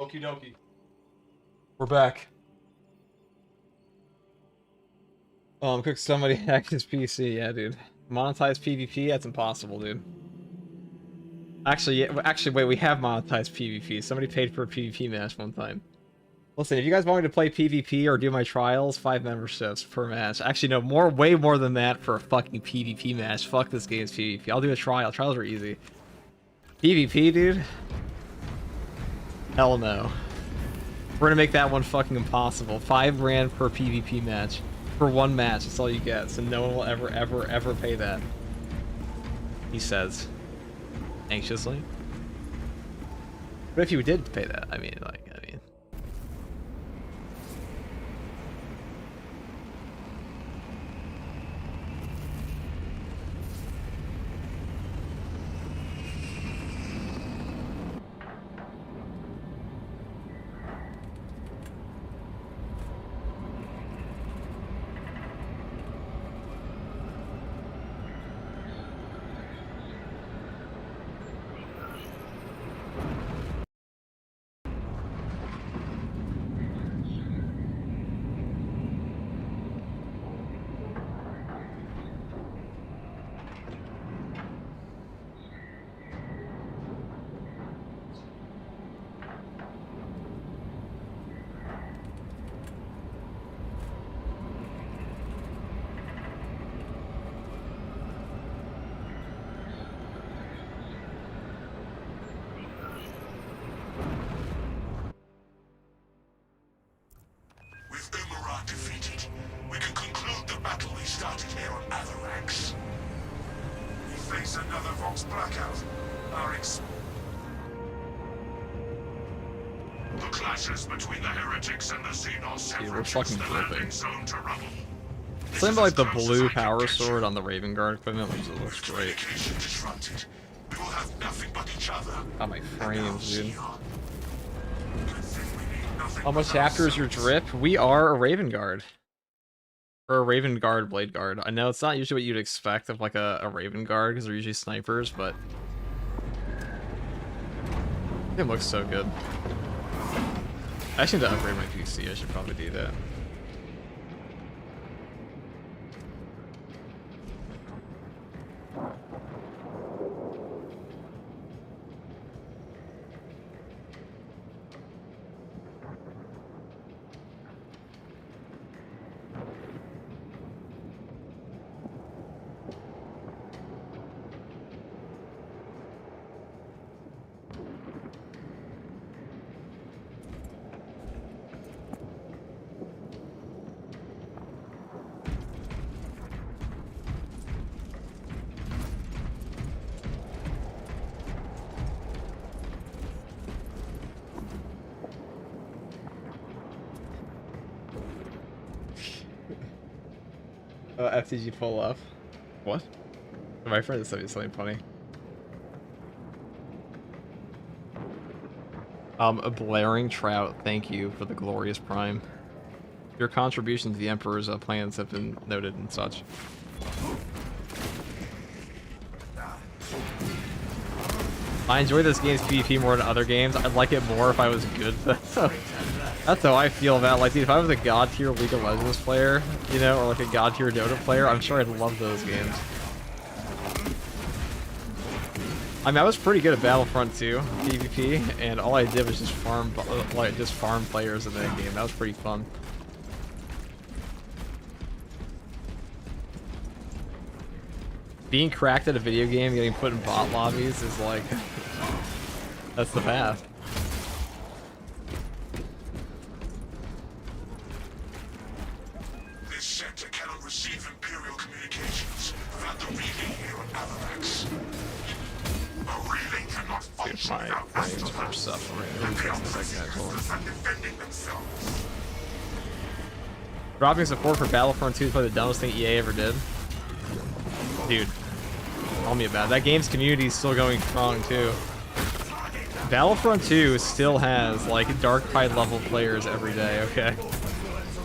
[SPEAKER 5] Okie dokie. We're back. Cook somebody hack his PC, yeah, dude. Monetize PvP? That's impossible, dude. Actually, yeah, wait, we have monetized PvP. Somebody paid for a PvP match one time. Listen, if you guys want me to play PvP or do my trials, 5 memberships per match. Actually, no, way more than that for a fucking PvP match. Fuck this game's PvP. I'll do a trial. Trials are easy. PvP, dude? Hell no. We're gonna make that one fucking impossible. 5 grand per PvP match. For one match, that's all you get. So no one will ever pay that. He says. Anxiously. But if you did pay that, I mean.
[SPEAKER 2] With Umarat defeated, we can conclude the battle we started here on Avarax. We face another Vox blackout. The clashes between the heretics and the Xenos have
[SPEAKER 5] Dude, we're
[SPEAKER 2] reduced
[SPEAKER 5] fucking
[SPEAKER 2] the
[SPEAKER 5] dripping.
[SPEAKER 2] landing zone to rubble.
[SPEAKER 5] Something about like the blue power sword on the Raven Guard equipment looks great.
[SPEAKER 2] Communication disrupted. We will have nothing but each other.
[SPEAKER 5] Got my frames, dude.
[SPEAKER 2] Good thing we need nothing
[SPEAKER 5] How much
[SPEAKER 2] but
[SPEAKER 5] after is your
[SPEAKER 2] ourselves.
[SPEAKER 5] drip? We are a Raven Guard. Or a Raven Guard, Blade Guard. I know it's not usually what you'd expect of like a Raven Guard, because they're usually snipers, but... it looks so good. I actually need to upgrade my PC, I should probably do that. FTG pull off. What? My friend said something funny. A blaring trout, thank you for the glorious prime. Your contribution to the Emperor's plans have been noted and such. I enjoy this game's PvP more than other games. I'd like it more if I was good. That's how I feel about it. Like, dude, if I was a god tier League of Legends player, you know, or like a god tier Dota player, I'm sure I'd love those games. I mean, I was pretty good at Battlefront 2 PvP, and all I did was just farm players in that game. That was pretty fun. Being cracked at a video game, getting put in bot lobbies is like, that's the path.
[SPEAKER 2] This sector cannot receive Imperial communications without the relay here on Avarax. A relay cannot
[SPEAKER 5] Dude,
[SPEAKER 2] function
[SPEAKER 5] my
[SPEAKER 2] without
[SPEAKER 5] brains are
[SPEAKER 2] aftermath.
[SPEAKER 5] suffering.
[SPEAKER 2] The
[SPEAKER 5] Really
[SPEAKER 2] Imperial
[SPEAKER 5] gets the second
[SPEAKER 2] resistance are defending themselves.
[SPEAKER 5] Dropping support for Battlefront 2 is probably the dumbest thing EA ever did. Dude, tell me about it. That game's community is still going strong too. Battlefront 2 still has like Dark Tide level players every day, okay?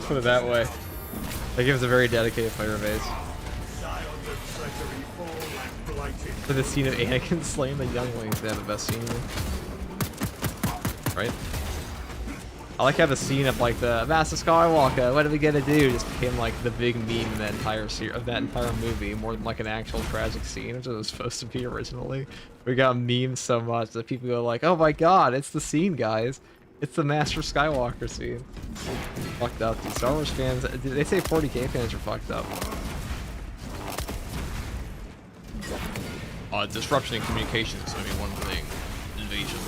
[SPEAKER 5] Put it that way. That gives a very dedicated player base. For the scene of Anakin slaying the younglings, they have the best scene. Right? I like how the scene of like the Master Skywalker, what are we gonna do? Just became like the big meme in that entire of that entire movie, more than like an actual tragic scene, which it was supposed to be originally. We got memes so much that people go like, "Oh my god, it's the scene, guys! It's the Master Skywalker scene." Fucked up, dude. Star Wars fans, they say 40K fans are fucked up. Disruption in communications is gonna be one thing. Invasion.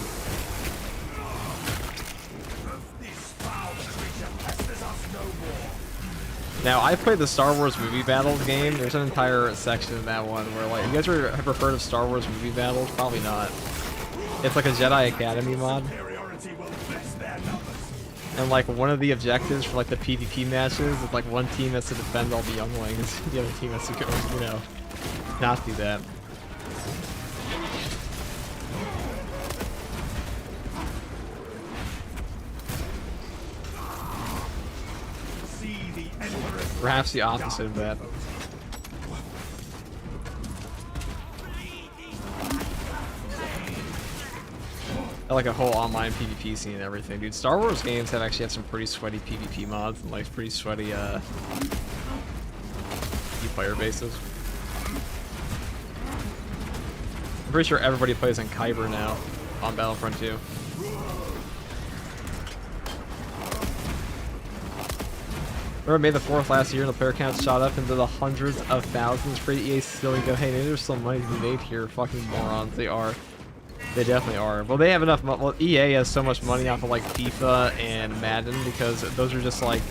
[SPEAKER 5] Now, I played the Star Wars Movie Battles game. There's an entire section in that one where, like, you guys have ever heard of Star Wars Movie Battles? Probably not. It's like a Jedi Academy mod. And, like, one of the objectives for, like, the PvP matches is, like, one team has to defend all the younglings. The other team has to go, you know, not do that. Perhaps the opposite of that. Like a whole online PvP scene and everything, dude. Star Wars games have actually had some pretty sweaty PvP mods and like pretty sweaty player bases. I'm pretty sure everybody plays on Kyber now on Battlefront 2. Remember May the 4th last year and the player count shot up into the hundreds of thousands for EA still go, hey, maybe there's some money to be made here. Fucking morons. They are. They definitely are. Well, they have enough well, EA has so much money off of like FIFA and Madden because those are just like,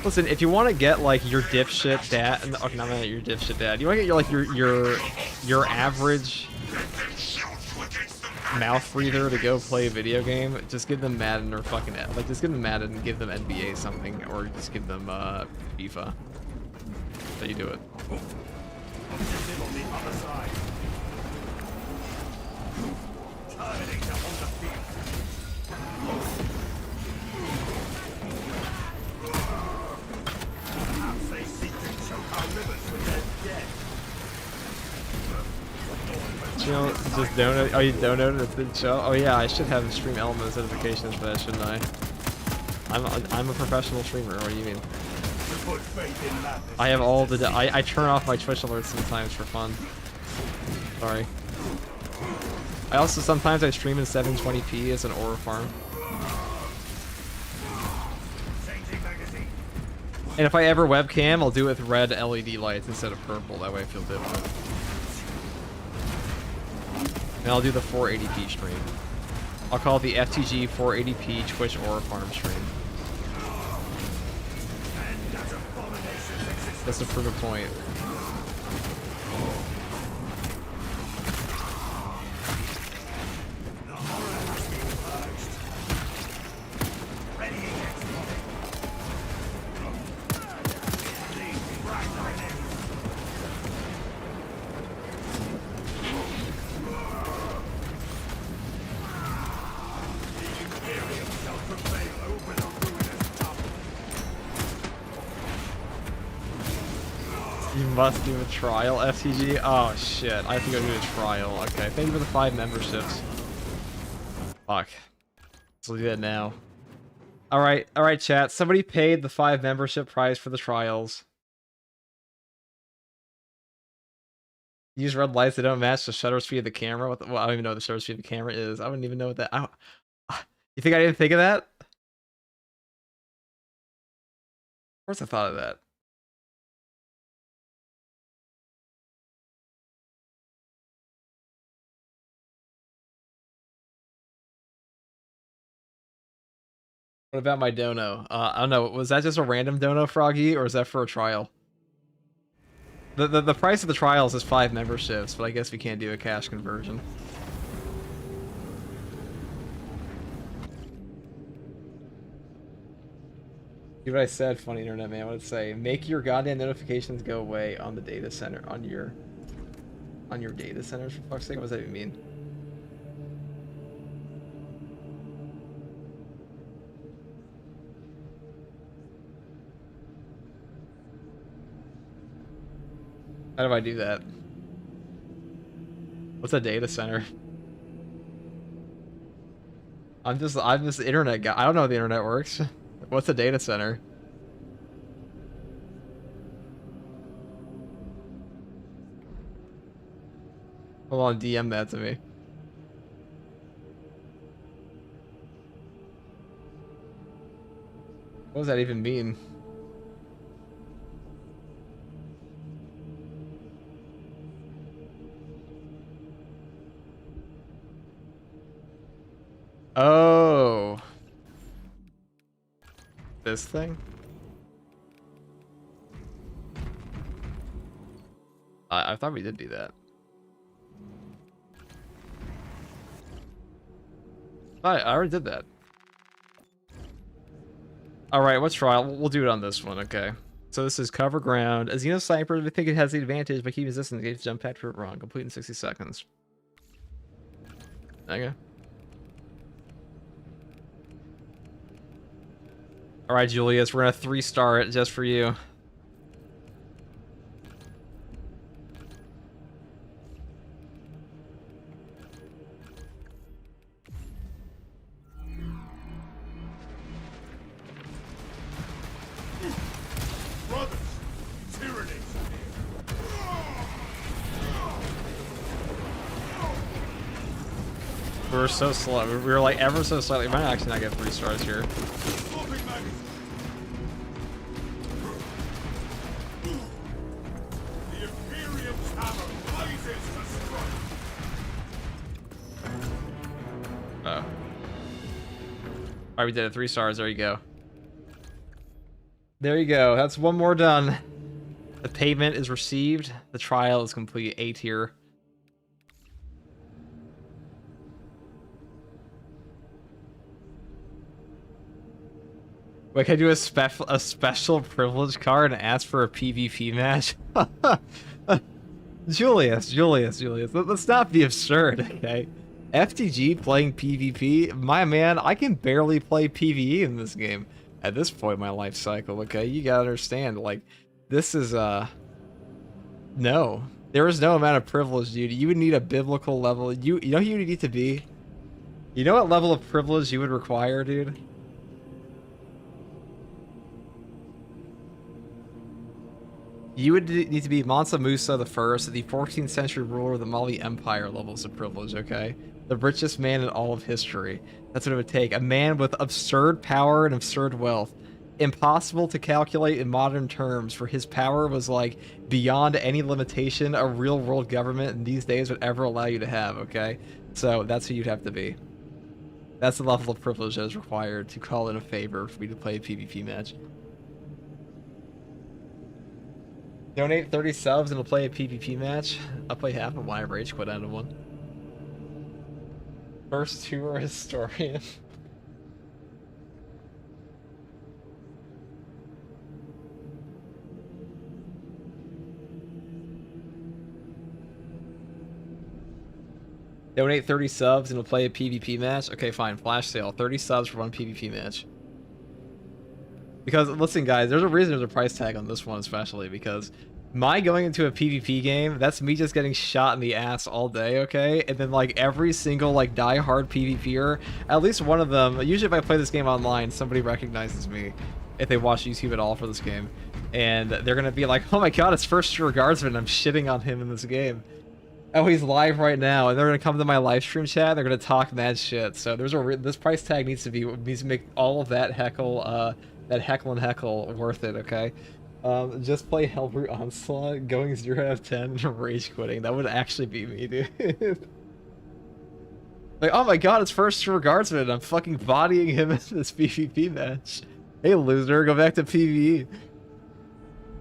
[SPEAKER 5] listen, if you want to get like your dipshit dad, okay, not your dipshit dad, you want to get your like your average mouth breather to go play a video game, just give them Madden or fucking like just give them Madden and give them NBA something, or just give them FIFA. So you do it. You know, just donate. Oh, you donated it to the show? Oh yeah, I should have stream elements notifications for that, shouldn't I? I'm a professional streamer. What do you mean? I have all the. I turn off my Twitch alerts sometimes for fun. Sorry. I also sometimes I stream in 720p as an aura farm. And if I ever webcam, I'll do it with red LED lights instead of purple. That way I feel different. And I'll do the 480p stream. I'll call it the FTG 480p Twitch Aura Farm stream. That's to prove a point. You must do a trial, FTG? Oh shit, I have to go do a trial. Okay, thank you for the 5 memberships. Fuck. So we'll do that now. Alright chat, somebody paid the 5 membership price for the trials. Use red lights that don't match the shutter speed of the camera. Well, I don't even know what the shutter speed of the camera is. I wouldn't even know what that... You think I didn't think of that? Of course I thought of that. What about my dono? I don't know. Was that just a random dono, Froggy, or is that for a trial? The price of the trials is 5 memberships, but I guess we can't do a cash conversion. See what I said, funny internet man. What did it say? Make your goddamn notifications go away on the data center, on your data centers, for fuck's sake. What does that even mean? How do I do that? What's a data center? I'm just the internet guy. I don't know how the internet works. What's a data center? Hold on, DM that to me. What does that even mean? Oh. This thing? I thought we did do that. I already did that. Alright, let's try. We'll do it on this one, okay. So this is cover ground. As Xeno Sniper, we think it has the advantage by keeping resistance against jump pad for run. Complete in 60 seconds. Okay. Alright, Julius, we're gonna 3-star it just for you.
[SPEAKER 7] Brothers, tyranny.
[SPEAKER 5] We were so slow. We were like ever so slightly. We might actually not get 3 stars here.
[SPEAKER 7] Swapping magazine. The Imperial Tower rises to strike.
[SPEAKER 5] Oh. Alright, we did it. 3 stars. There you go. There you go. That's one more done. The payment is received. The trial is complete. A tier. Wait, can I do a special privilege card and ask for a PvP match? Julius. Let's not be absurd, okay? FTG playing PvP? My man, I can barely play PvE in this game at this point in my life cycle, okay? You gotta understand, like, this is, no. There is no amount of privilege, dude. You would need a biblical level. You know who you need to be? You know what level of privilege you would require, dude? You would need to be Mansa Musa the First, the 14th century ruler of the Mali Empire levels of privilege, okay? The richest man in all of history. That's what it would take. A man with absurd power and absurd wealth. Impossible to calculate in modern terms, for his power was like beyond any limitation a real world government in these days would ever allow you to have, okay? So that's who you'd have to be. That's the level of privilege that is required to call in a favor for me to play a PvP match. Donate 30 subs and we'll play a PvP match. I'll play half of my rage quit out of one. First tour historian. Donate 30 subs and we'll play a PvP match. Okay, fine. Flash sale. 30 subs for one PvP match. Because, listen, guys, there's a reason there's a price tag on this one, especially, because my going into a PvP game, that's me just getting shot in the ass all day, okay? And then, like, every single, like, die-hard PvPer, at least one of them, usually if I play this game online, somebody recognizes me if they watch YouTube at all for this game. And they're gonna be like, oh my god, it's First Year Guardsman, I'm shitting on him in this game. Oh, he's live right now, and they're gonna come to my live stream chat, they're gonna talk mad shit. So there's this price tag needs to make all of that heckle, that heckle and heckle worth it, okay? Just play Hellbrute Onslaught, going 0 out of 10, rage quitting. That would actually be me, dude. Like, oh my god, it's First Year Guardsman, I'm fucking bodying him in this PvP match. Hey loser, go back to PvE.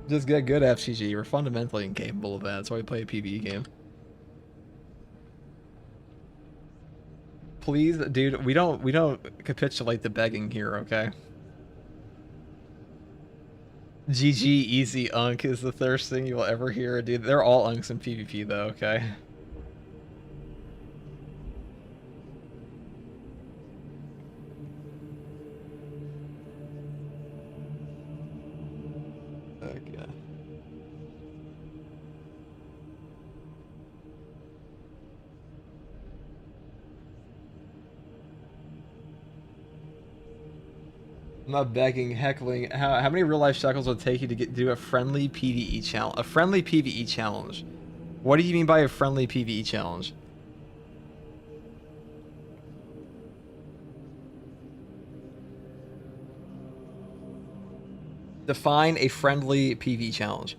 [SPEAKER 5] Just get good FCG, we're fundamentally incapable of that, that's why we play a PvE game. Please, dude, we don't capitulate to begging here, okay? GG easy unk is the first thing you will ever hear, dude. They're all unks in PvP though, okay? Okay. I'm not begging, heckling. How many real life shekels would it take you to do a friendly PvE challenge? A friendly PvE challenge. What do you mean by a friendly PvE challenge? Define a friendly PvE challenge.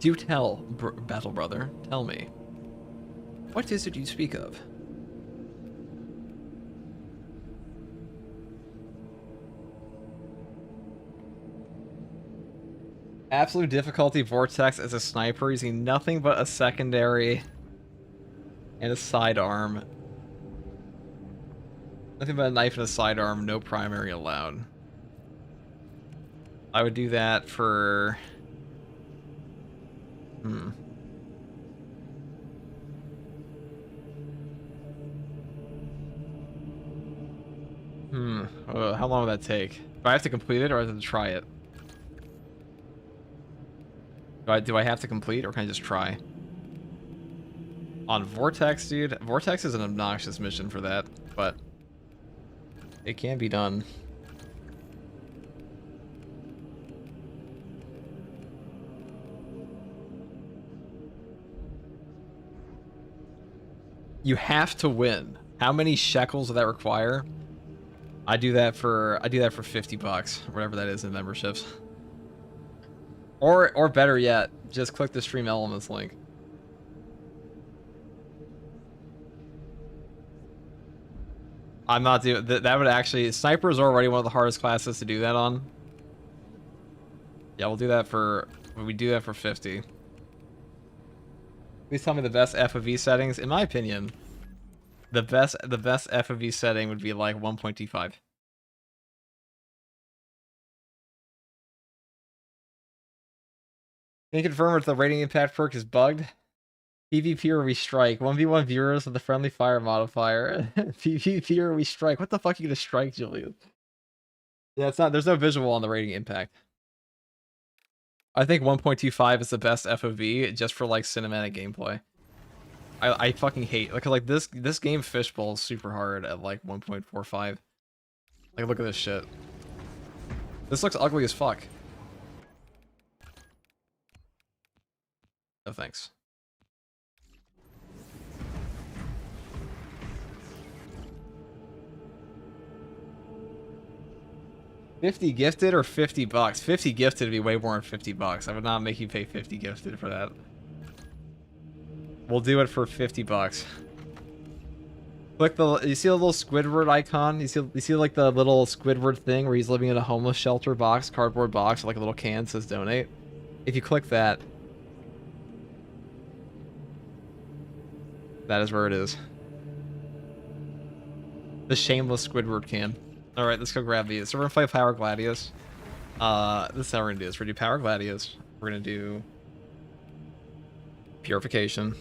[SPEAKER 5] Do tell, Battle Brother. Tell me. What is it you speak of? Absolute difficulty Vortex as a sniper using nothing but a secondary and a sidearm. Nothing but a knife and a sidearm, no primary allowed. I would do that for... How long would that take? Do I have to complete it or do I have to try it? Do I have to complete or can I just try? On Vortex, dude. Vortex is an obnoxious mission for that, but it can be done. You have to win. How many shekels does that require? I do that for $50, whatever that is in memberships. Or better yet, just click the Stream Elements link. I'm not doing that. That would actually, sniper is already one of the hardest classes to do that on. Yeah, we'll do that for, we do that for 50. Please tell me the best FOV settings. In my opinion, the best FOV setting would be like 1.25. Can you confirm if the rating impact perk is bugged? PvP or we strike. 1v1 viewers with the friendly fire modifier. PvP or we strike. What the fuck are you gonna strike, Julian? Yeah, it's not. There's no visual on the rating impact. I think 1.25 is the best FOV just for like cinematic gameplay. I fucking hate like this game fishbowl is super hard at like 1.45. Like look at this shit. This looks ugly as fuck. No thanks. $50 gifted or $50? 50 gifted would be way more than $50. I would not make you pay 50 gifted for that. We'll do it for $50. Click the, you see the little Squidward icon? You see like the little Squidward thing where he's living in a homeless shelter box, cardboard box, with like a little can that says donate? If you click that, that is where it is. The shameless Squidward can. Alright, let's go grab these. So we're gonna play Power Gladius. This is how we're gonna do this. We're gonna do Power Gladius. We're gonna do Purification.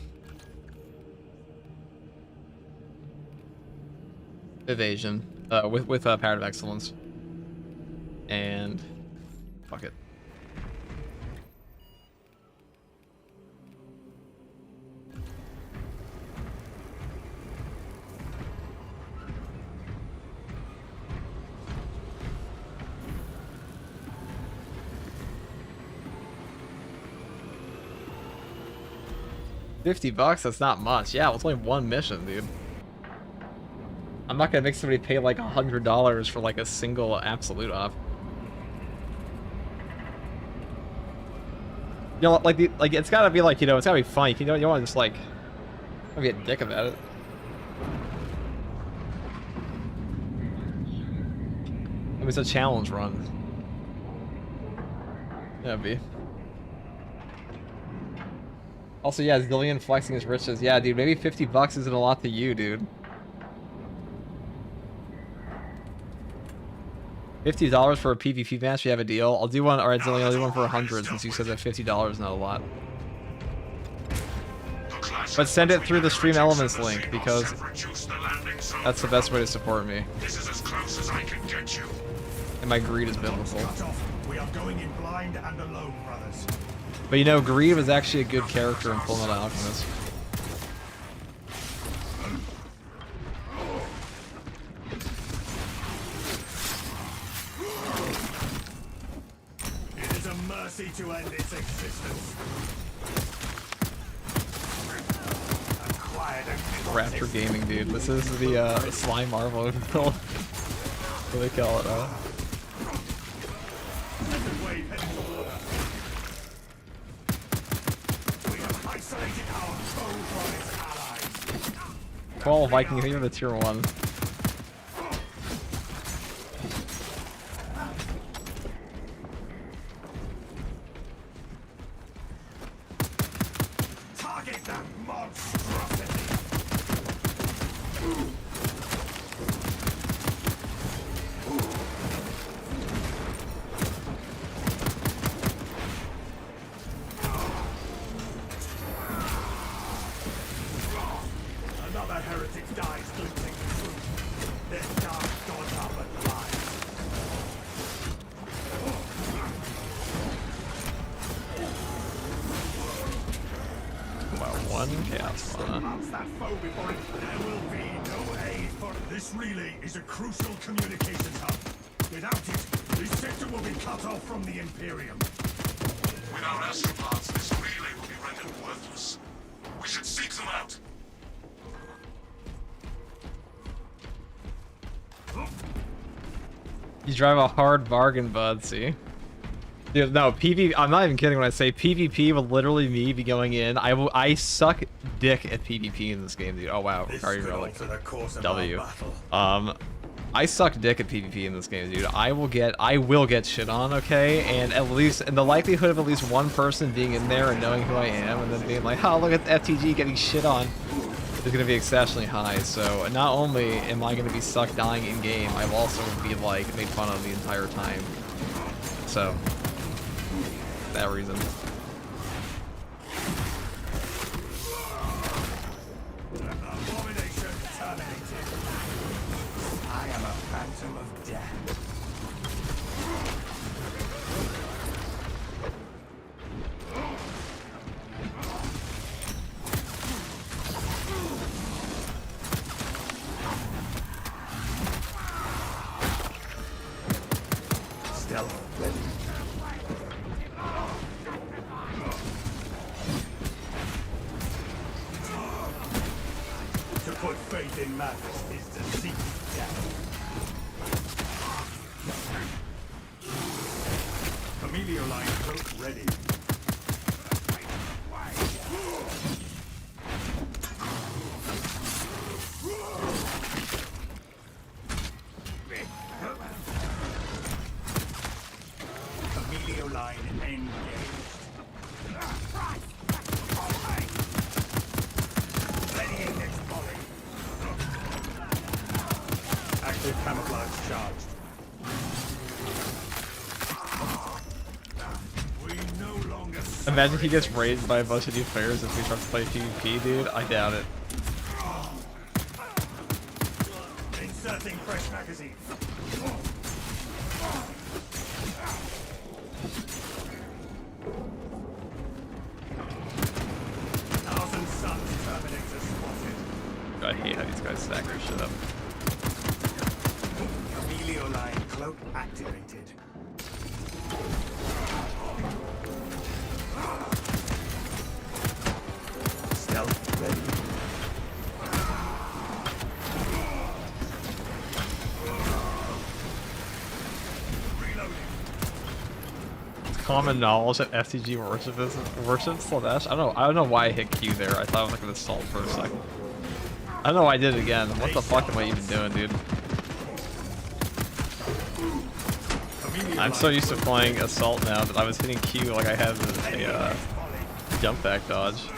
[SPEAKER 5] Evasion. With Power of Excellence. And fuck it. $50? That's not much. Yeah, it's only one mission, dude. I'm not gonna make somebody pay like $100 for like a single absolute off. You know, like it's gotta be like, you know, it's gotta be fun. You know, you want to just like be a dick about it. I mean, it's a challenge run. Yeah, B. Also, yeah, Zillion flexing his riches. Yeah, dude, maybe $50 isn't a lot to you, dude. $50 for a PvP match? You have a deal? I'll do one. Alright, Zillion, I'll do one for 100 since you said that $50 is not a lot. But send it through the Stream Elements link because that's the best way to support me.
[SPEAKER 2] This is as close as I can get you.
[SPEAKER 5] And my greed is biblical.
[SPEAKER 7] We are going in blind and alone, brothers.
[SPEAKER 5] But you know, Grieve is actually a good character in Fullmetal Alchemist.
[SPEAKER 7] It is a mercy to end its existence. Acquired a
[SPEAKER 5] Rapture Gaming, dude. This is the Slime Marvel build. What do they call it,
[SPEAKER 7] wave heading toward us. We have isolated our foe from its allies.
[SPEAKER 5] 12 Viking, you're the tier 1.
[SPEAKER 7] Target that monstrosity. Another heretic dies glimpsing the truth. Their dark gods are but lies.
[SPEAKER 5] Wow, 1 chaos mana.
[SPEAKER 7] Bounce that foe before it. There will be no aid for this relay is a crucial communications hub. Without it, this sector will be cut off from the Imperium.
[SPEAKER 4] With our astropods, this relay will be rendered worthless. We should seek them out.
[SPEAKER 5] You drive a hard bargain, bud, see? Dude, no, PvP, I'm not even kidding when I say PvP will literally me be going in. I suck dick at PvP in this game, dude. Oh wow, Ricardo, you're like W. I suck dick at PvP in this game, dude. I will get shit on, okay? And the likelihood of at least one person being in there and knowing who I am and then being like, oh, look at the FTG getting shit on is gonna be exceptionally high. So not only am I gonna be suck dying in game, I will also be like made fun of the entire time. So that reason.
[SPEAKER 7] Abomination terminated. I am a phantom of death. Stealth ready. To put faith in madness is to seek death. Familiar line cloak ready. Familiar line engaged. Readying next volley. Active camouflage charged. We no longer
[SPEAKER 5] Imagine he gets raided by a bunch of new players if we start to play PvP, dude. I doubt it.
[SPEAKER 7] inserting fresh magazine. Thousand Suns Terminator spotted.
[SPEAKER 5] I hate how these guys stack their shit up.
[SPEAKER 7] Amelio line cloak activated. Stealth ready.
[SPEAKER 5] Common knowledge that FTG worships Slanesh. I don't know why I hit Q there. I thought I was like an assault for a second. I don't know why I did it again. What the fuck am I even doing, dude? I'm so used to playing assault now that I was hitting Q like I had a jump back dodge.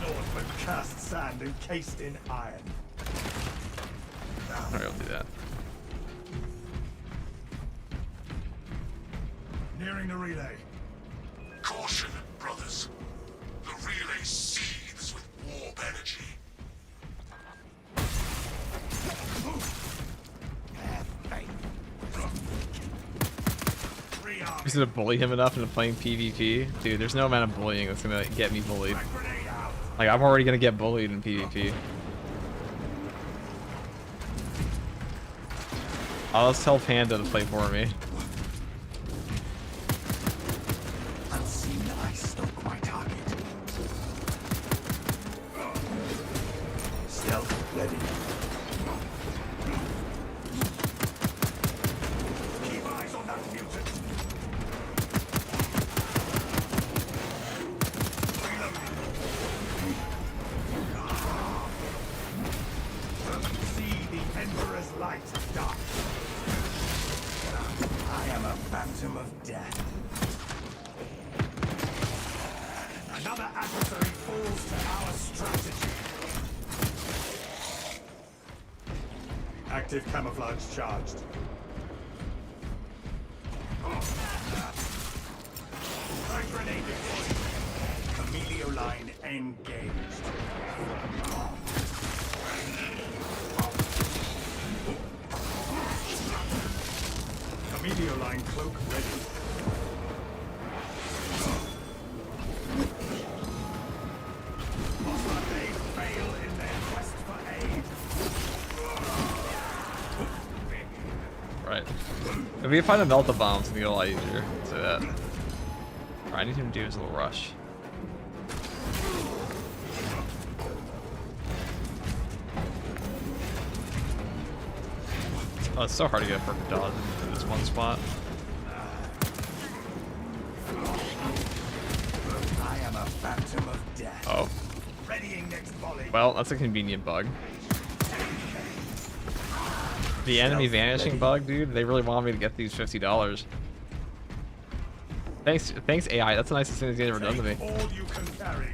[SPEAKER 7] North with cast sand encased in iron.
[SPEAKER 5] Alright, I'll do that.
[SPEAKER 7] Nearing the relay.
[SPEAKER 4] Caution, brothers. The relay seethes with warp energy.
[SPEAKER 5] just gonna bully him enough into playing PvP. Dude, there's no amount of bullying that's gonna get me bullied. Like, I'm already gonna get bullied in PvP. Oh, let's tell Panda to play for me.
[SPEAKER 7] Unseen, I stalk my target. Stealth ready. Keep eyes on that mutant. See the Emperor's light dark. I am a phantom of death. Another adversary falls to our strategy. Active camouflage charged. Frag grenade deployed. Camelio line engaged. Camelio line cloak ready. They fail in their quest for aid.
[SPEAKER 5] Right. If we can find a melta bomb, it's gonna be a lot easier. Say that. Alright, I need him to do his little rush. Oh, it's so hard to get a perfect dodge in this one spot.
[SPEAKER 7] I am a phantom of death.
[SPEAKER 5] Oh.
[SPEAKER 7] Readying next volley.
[SPEAKER 5] Well, that's a convenient bug. The enemy vanishing bug, dude, they really want me to get these $50. Thanks AI, that's the nicest thing they've ever done to me.
[SPEAKER 7] All you can carry.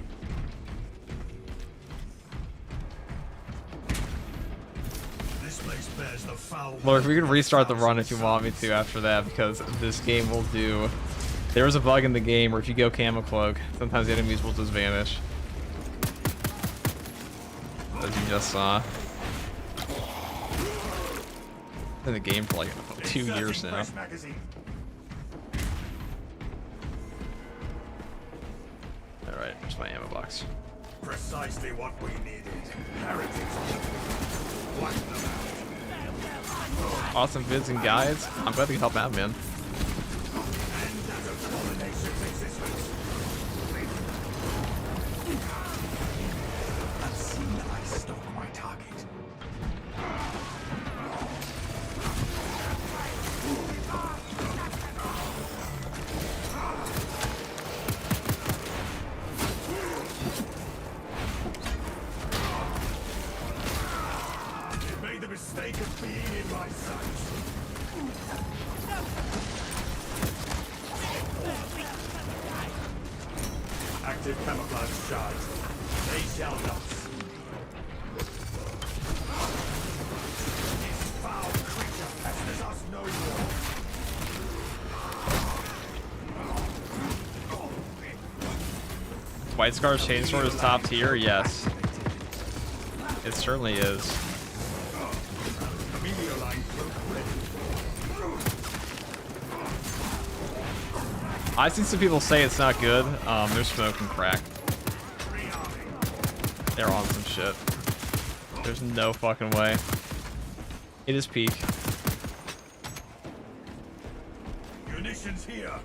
[SPEAKER 7] This place bears the foul.
[SPEAKER 5] Look, we can restart the run if you want me to after that, because this game will do... There was a bug in the game where if you go camo cloak, sometimes the enemies will just vanish. As you just saw. In the game for like 2 years now. Alright, there's my ammo box.
[SPEAKER 7] Precisely what we needed. Heretics. Wipe them out.
[SPEAKER 5] Awesome vids and guides. I'm glad we can help out, man.
[SPEAKER 7] And that abomination's existence. Unseen, I stalk my target. It made the mistake of being in my sight. Active camouflage charge. They shall not see me. This foul creature pesters us no more.
[SPEAKER 5] White Scar's Chainsword is top tier? Yes. It certainly is.
[SPEAKER 7] Camelio line cloak ready.
[SPEAKER 5] I've seen some people say it's not good. They're smoking crack. They're on some shit. There's no fucking way. It is peak.
[SPEAKER 7] Munitions here.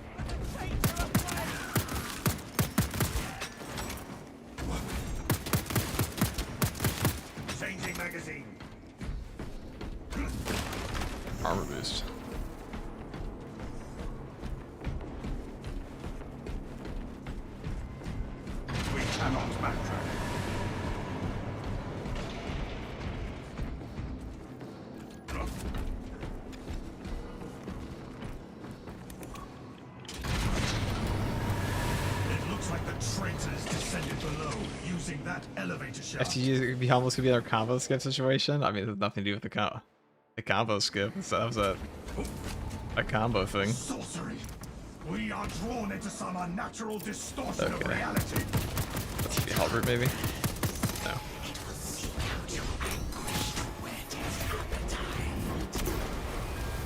[SPEAKER 7] Changing magazine.
[SPEAKER 5] Armor boost.
[SPEAKER 7] We cannot backtrack. It looks like the traitors descended below using that elevator shaft.
[SPEAKER 5] FTG almost could be our combo skip situation. I mean, it has nothing to do with the combo skip. That was a combo thing.
[SPEAKER 7] Sorcery. We are drawn into some unnatural distortion of
[SPEAKER 5] Okay.
[SPEAKER 7] reality.
[SPEAKER 5] That's the halberd, maybe? No.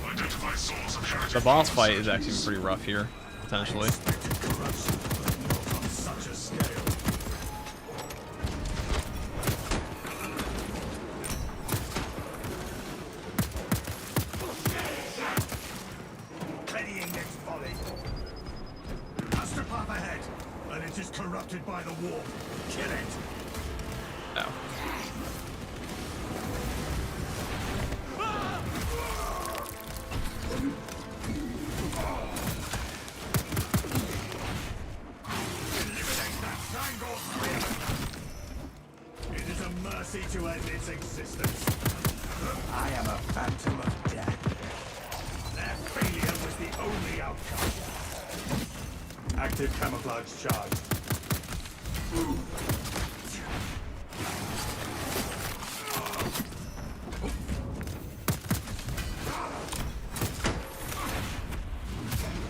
[SPEAKER 2] Identify source of heritage.
[SPEAKER 5] The boss fight is actually pretty rough here. potentially.
[SPEAKER 7] Expected corruption, but not on such a scale. Readying next volley. Astropath ahead, and it is corrupted by the war. Kill it.
[SPEAKER 5] No.
[SPEAKER 7] Eliminate that Tangor sphere. It is a mercy to end its existence. I am a phantom of death. Their failure was the only outcome. Active camouflage charged.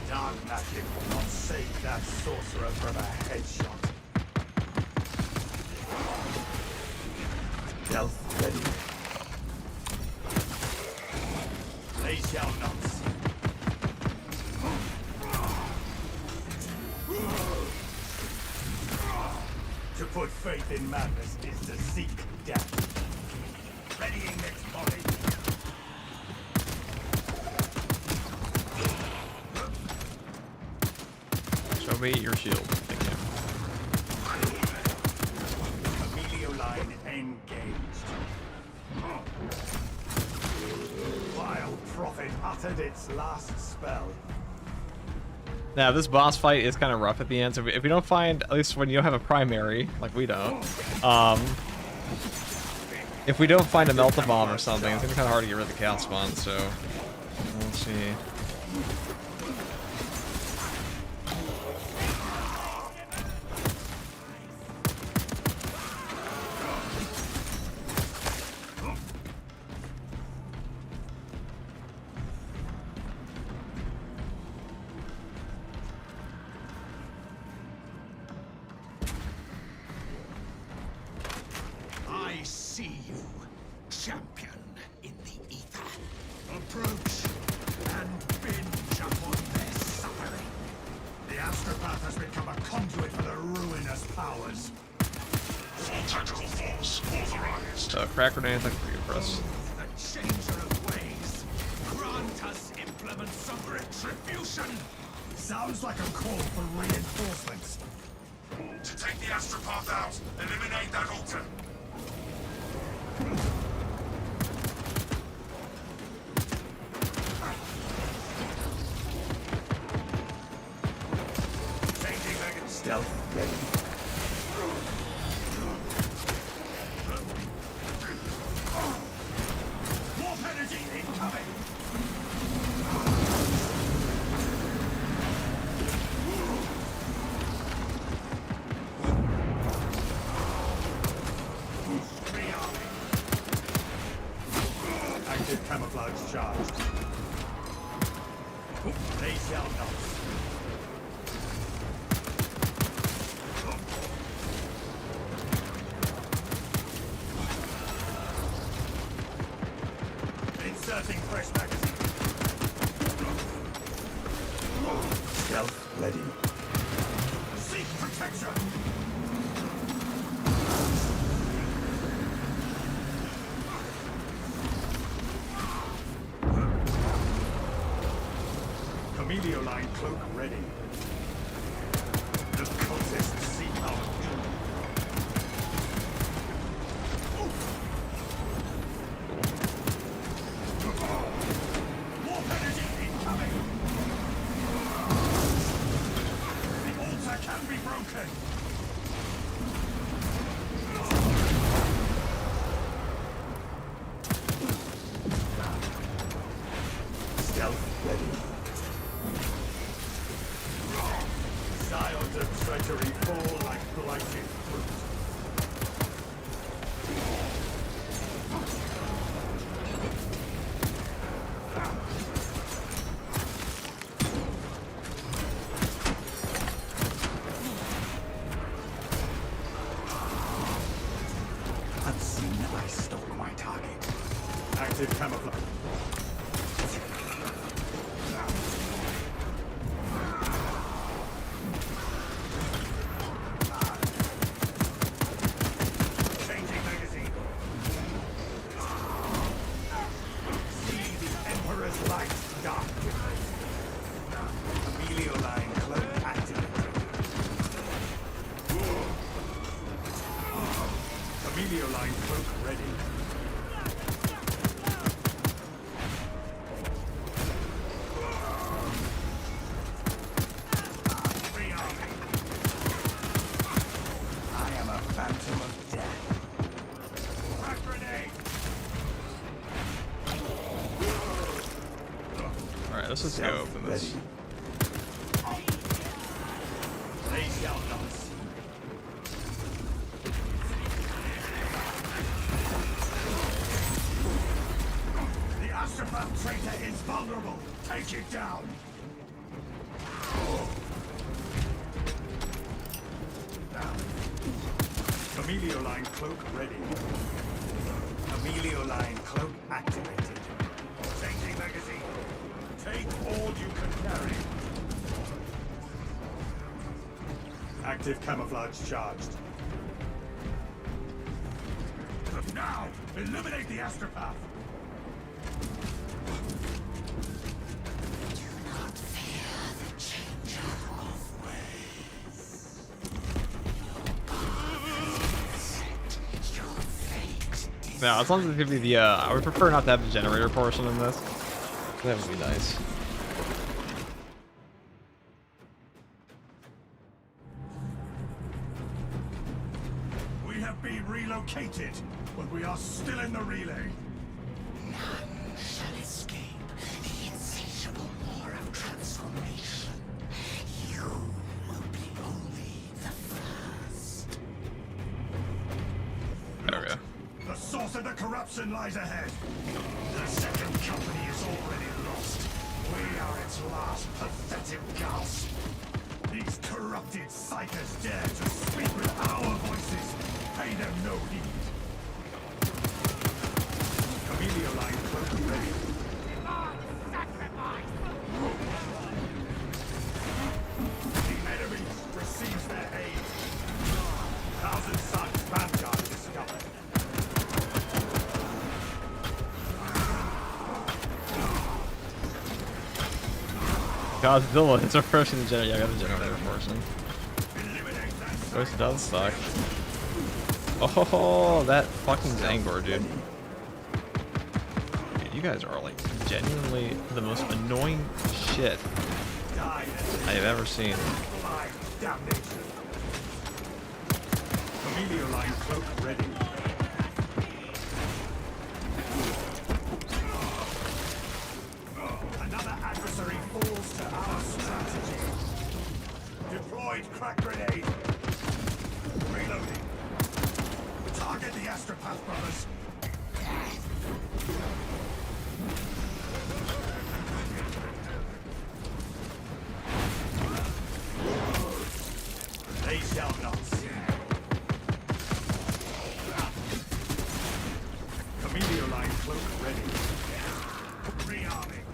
[SPEAKER 7] Dark magic will not save that sorcerer from a headshot. Stealth ready. They shall not see. To put faith in madness is to seek death. Readying next body.
[SPEAKER 5] Show me your shield. Thank you.
[SPEAKER 7] Emilio line engaged. Vile prophet uttered its last spell.
[SPEAKER 5] Now, this boss fight is kind of rough at the end, so if we don't find, at least when you don't have a primary, like we don't, if we don't find a melt-a-bomb or something, it's gonna be kind of hard to get rid of the chaos spawn, so we'll see.
[SPEAKER 7] I see you, champion in the ether. Approach and binge upon their suffering. The astropath has become a conduit for the ruinous powers.
[SPEAKER 2] Full tactical force authorized.
[SPEAKER 5] Crack grenade, like for you, press.
[SPEAKER 7] The changer of ways. Grant us implements of retribution. Sounds like a call for reinforcements.
[SPEAKER 2] To take the astropath out, eliminate that altar.
[SPEAKER 7] Changing Megan. Stealth ready. Warp energy incoming. Active camouflage charged. They shall not. Inserting fresh magazine. Stealth ready. Seek protection. Emilio line cloak ready. The cultists seek our doom. Warp energy incoming. The altar can be broken. Stealth ready. Scions of treachery fall like blighted fruit. Unseen, I stalk my target. Active camouflage. Familiar line cloak ready. I am a phantom of death. Crack grenade!
[SPEAKER 5] Alright, let's just go open this.
[SPEAKER 7] They shall not see. The Astropath traitor is vulnerable. Take it down. Amelio line cloak ready. Amelio line cloak activated. Changing magazine. Take all you can carry. Active camouflage charged. Now, eliminate the Astropath.
[SPEAKER 5] Now, as long as it could be the, I would prefer not to have the generator portion in this. That would be nice.
[SPEAKER 7] We have been relocated, but we are still in the relay.
[SPEAKER 9] None shall escape the insatiable war of transformation. You will be only the first.
[SPEAKER 5] There we go.
[SPEAKER 7] The source of the corruption lies ahead. The second company is already lost. We are its last pathetic gasp. These corrupted psychers dare to speak with our voices. Pay them no heed. Amelio line cloak ready. The enemy receives their aid. Thousand Suns Vanguard discovered.
[SPEAKER 5] Godzilla, it's approaching the generator. Yeah, I got the generator portion. Goes down stock. Oh, that fucking Zangor, dude. Dude, you guys are like genuinely the most annoying shit I have ever seen.
[SPEAKER 7] Amelio line cloak ready. Another adversary falls to our strategy. Deployed crack grenade. Reloading. Target the Astropath brothers. They shall not see. Amelio line cloak ready. Rearming.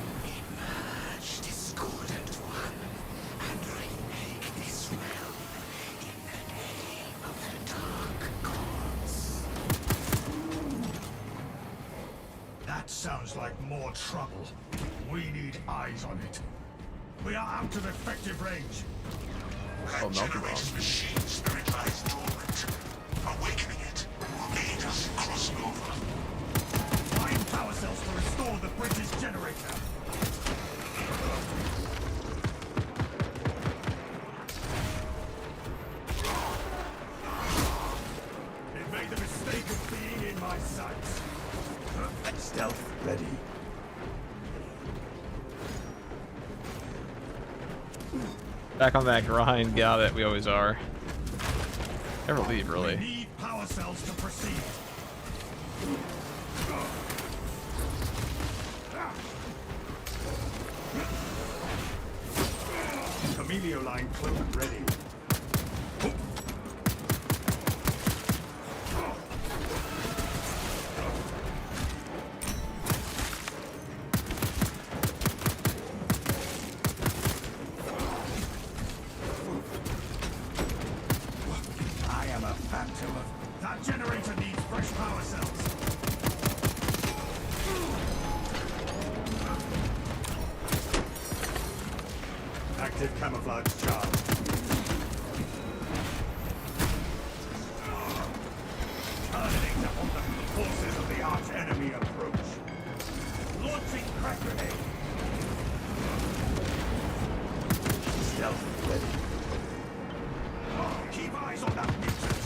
[SPEAKER 9] Emerge, discordant one, and remake this realm in the name of the dark gods.
[SPEAKER 7] That sounds like more trouble. We need eyes on it. We are out of effective range.
[SPEAKER 2] That generator's machine spirit lies dormant. Awakening it will aid us in crossing over.
[SPEAKER 7] Find power cells to restore the bridge's generator. It made the mistake of being in my sights. Stealth ready.
[SPEAKER 5] Back on that grind, got it. We always are. Never leave,
[SPEAKER 7] We
[SPEAKER 5] really.
[SPEAKER 7] need power cells to proceed. Amelio line cloak ready. Active camouflage charge. Turning upon the forces of the arch enemy approach. Launching crack grenade. Stealth ready. Keep eyes on that mutant.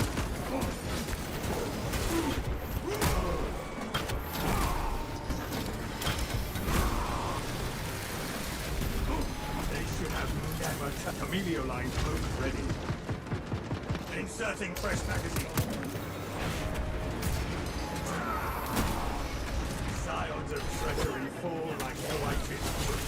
[SPEAKER 7] They should have never Camilio line close ready. Inserting fresh magazine. Scions of treachery fall like blighted fruit.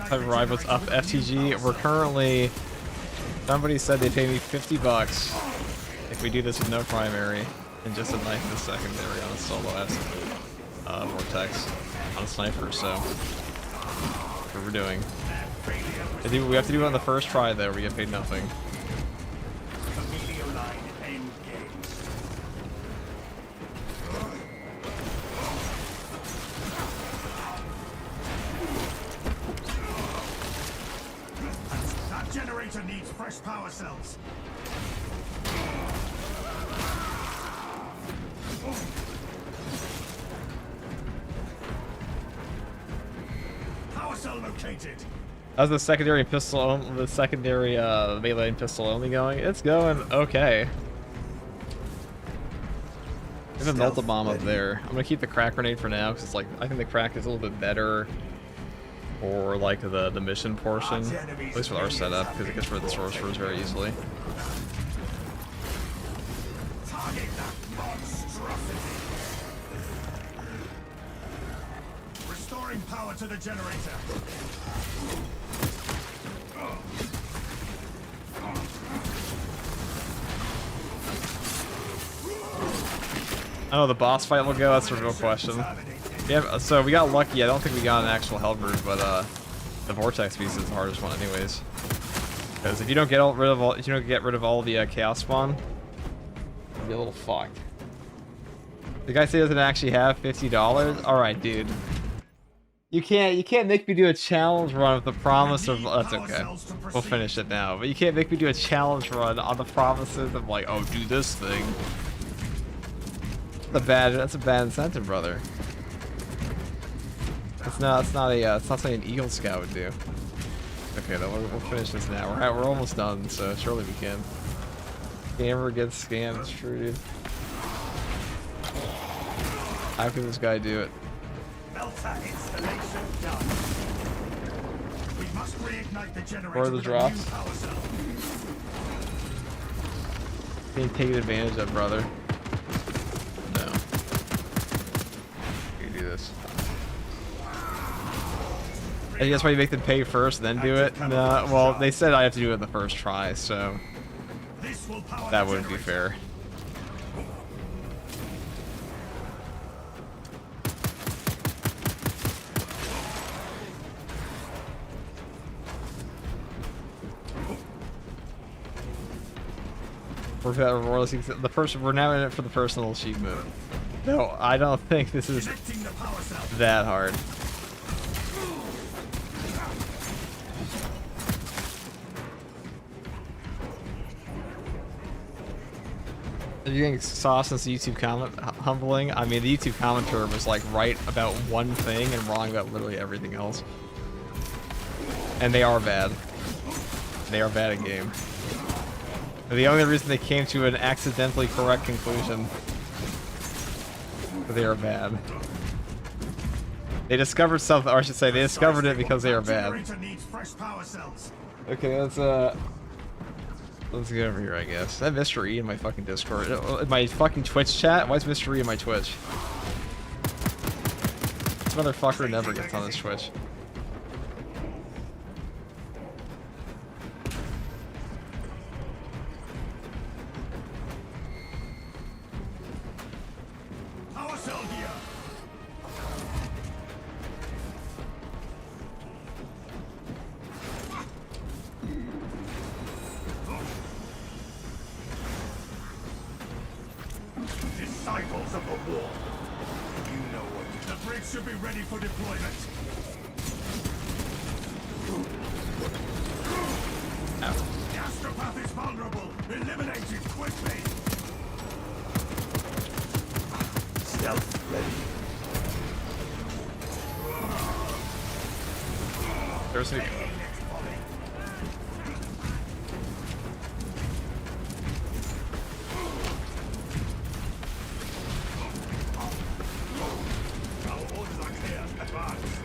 [SPEAKER 5] Hi, Ride, what's up, FTG? We're currently... Somebody said they pay me $50 if we do this with no primary and just a knife in the secondary on a solo S vortex on a sniper, so... That's what we're doing. We have to do it on the first try, though, we get paid nothing.
[SPEAKER 7] Generator needs fresh power cells. Power cell located.
[SPEAKER 5] How's the secondary pistol, the secondary melee and pistol only going? It's going okay. We have a multi-bomb up there. I'm gonna keep the crack grenade for now because it's like I think the crack is a little bit better for like the mission portion, at least with our setup, because it gets rid of the sorcerers very easily.
[SPEAKER 7] Target that monstrosity. Restoring power to the generator.
[SPEAKER 5] I know the boss fight will go. That's a real question. Yeah, so we got lucky. I don't think we got an actual Hellbird, but the Vortex piece is the hardest one, anyways. Because if you don't get rid of all the Chaos Spawn, you'll be a little fucked. The guy says doesn't actually have $50. All right, dude. You can't make me do a challenge run with the promise of that's okay. We'll finish it now, but you can't make me do a challenge run on the promises of like, oh, do this thing. That's a bad incentive, brother. It's not something an Eagle Scout would do. Okay, then we'll finish this now. We're almost done, so surely we can. Scammer gets scammed. It's true, dude. How can this guy do it?
[SPEAKER 7] Melter installation done. We must reignite the generator
[SPEAKER 5] Or the
[SPEAKER 7] with a
[SPEAKER 5] drops.
[SPEAKER 7] new power cell.
[SPEAKER 5] Being taken advantage of, brother. No. You do this. I think that's why you make them pay first, then do it. No, well, they said I have to do it the first try, so that wouldn't be fair. We're now in it for the personal achievement. No, I don't think this is that hard. Are you getting sauce since the YouTube comment humbling? I mean, the YouTube commenter was like right about one thing and wrong about literally everything else. And they are bad. They are bad at game. The only reason they came to an accidentally correct conclusion. They are bad. They discovered something, or I should say, they discovered it because they are bad. Okay, let's get over here, I guess. Is that Mr. E in my fucking Discord? In my fucking Twitch chat? Why is Mr. E in my Twitch? This motherfucker never gets on this Twitch.
[SPEAKER 7] Power cell here. force of the war. You know what? The bridge should be ready for deployment. The astropath is vulnerable. Eliminate it quickly. Stealth ready.
[SPEAKER 5] There's a...
[SPEAKER 7] Our orders are clear. Advance.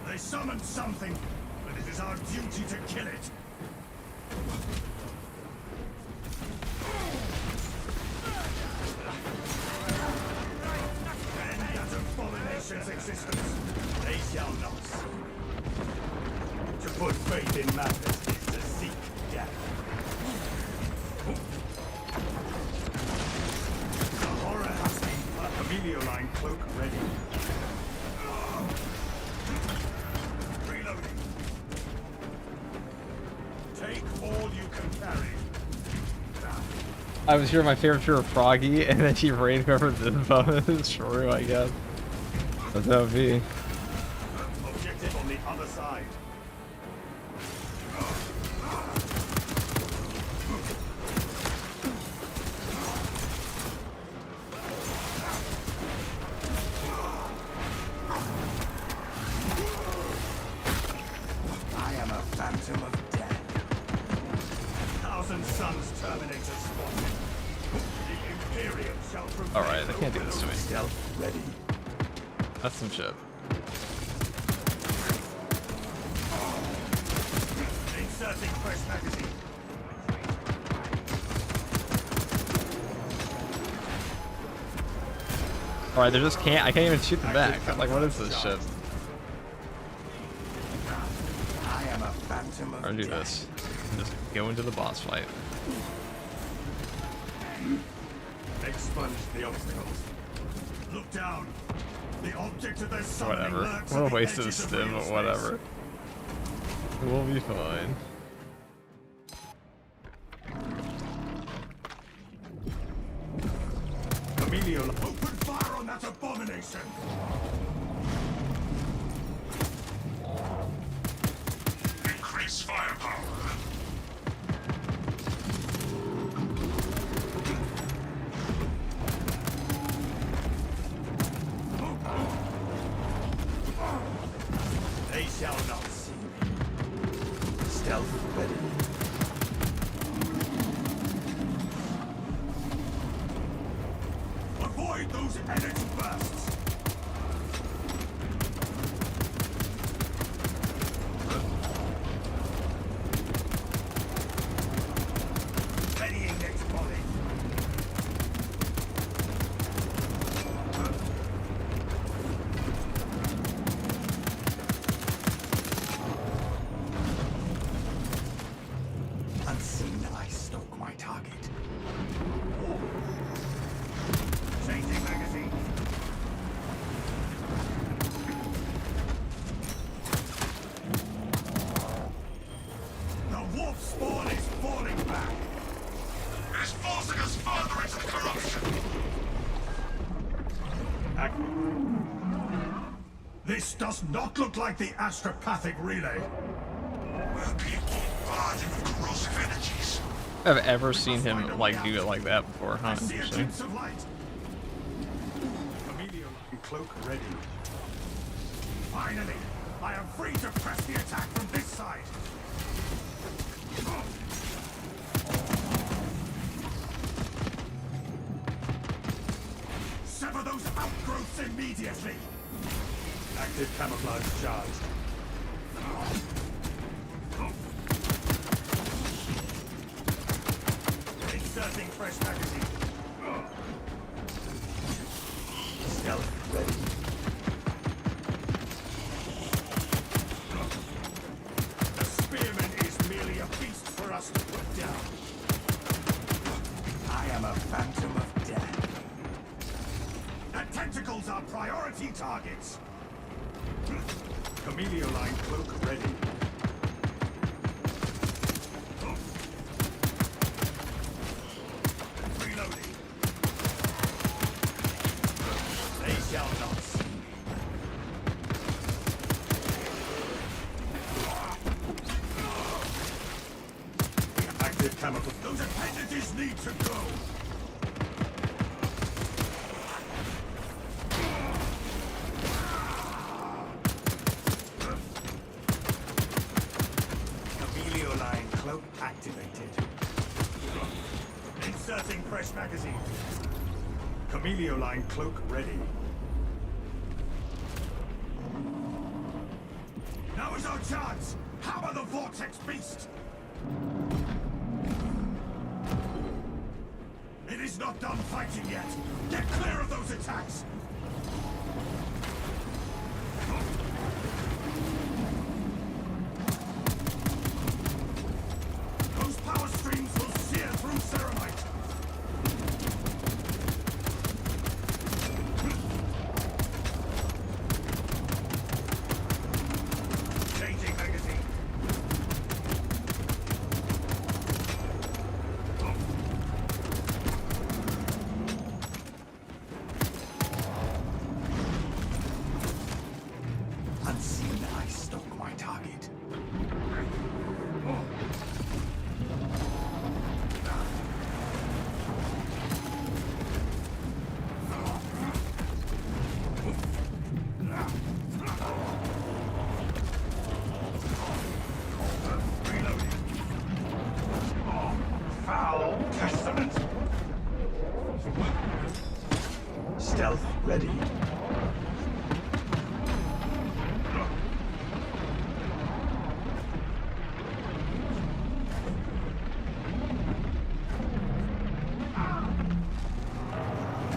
[SPEAKER 7] They summoned something, but it is our duty to kill it. End that abomination's existence. They shall not see. To put faith in madness is to seek death. The horror has been Amelioline cloak ready. Reloading. Take all you can carry.
[SPEAKER 5] I was sure my favorite fear of Froggy, and then she raided whoever the bonus. True, I guess. But that would be.
[SPEAKER 7] Objective on the other side. I am a phantom of death. Thousand Suns Terminator spawn. The Imperium shall prevail.
[SPEAKER 5] Alright, I can't do this to me.
[SPEAKER 7] Stealth ready.
[SPEAKER 5] That's some shit.
[SPEAKER 7] Inserting fresh magazine.
[SPEAKER 5] Alright, they just can't. I can't even shoot them back. Like, what is this shit?
[SPEAKER 7] I am a phantom of
[SPEAKER 5] Or do
[SPEAKER 7] death.
[SPEAKER 5] this. Just go into the boss fight.
[SPEAKER 7] Expunge the obstacles. Look down. The object of their summoning
[SPEAKER 5] Whatever.
[SPEAKER 7] lurks
[SPEAKER 5] What
[SPEAKER 7] at
[SPEAKER 5] a
[SPEAKER 7] the
[SPEAKER 5] waste of
[SPEAKER 7] edges
[SPEAKER 5] stim,
[SPEAKER 7] real
[SPEAKER 5] but
[SPEAKER 7] space.
[SPEAKER 5] whatever. We'll be fine.
[SPEAKER 7] Emilio, open fire on that abomination!
[SPEAKER 2] Increase firepower.
[SPEAKER 7] They shall not see me. Stealth ready. Avoid those energy bursts! Readying next volley. Unseen, I stalk my target. Changing magazine. The warp spawn is falling back.
[SPEAKER 2] It is forcing us further into the corruption.
[SPEAKER 7] This does not look like the astropathic relay.
[SPEAKER 2] We're being bombarded with corrosive energies.
[SPEAKER 5] I've ever seen him like do it like that before, huh?
[SPEAKER 7] I see a
[SPEAKER 5] Interesting.
[SPEAKER 7] glimpse of light. Amelioline cloak ready. Finally, I am free to press the attack from this side. Sever those outgrowths immediately. Active camouflage charged. Inserting fresh magazine. Stealth ready. The spearman is merely a beast for us to put Camellia line cloak ready. Reloading. They shall not see me. Active chemical. Those appendages need to go. Camellia line cloak activated. Inserting fresh magazine. Camellia line cloak ready. Now is our chance! Hammer the vortex beast! It is not done fighting yet! Get clear of those attacks! Those power streams will sear through ceramite! Changing magazine. Unseen, I stalk my target. Reloading. Foul testament. Stealth ready.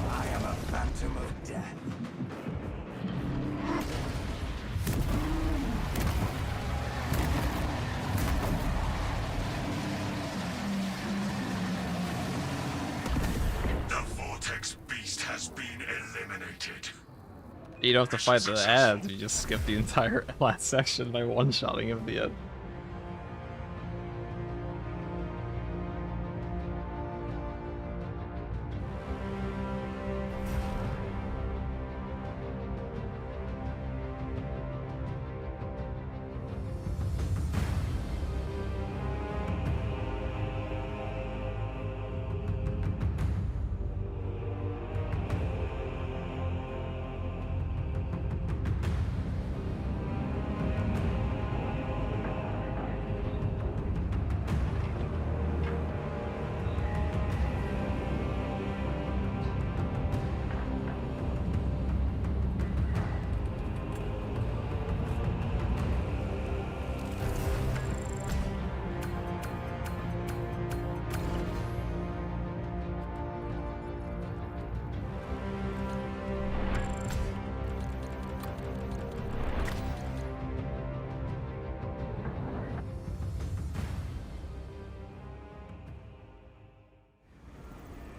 [SPEAKER 7] I am a phantom of death.
[SPEAKER 2] The vortex beast has been eliminated.
[SPEAKER 5] You don't have to fight the ads, you just skip the entire last section by one-shotting him at the end.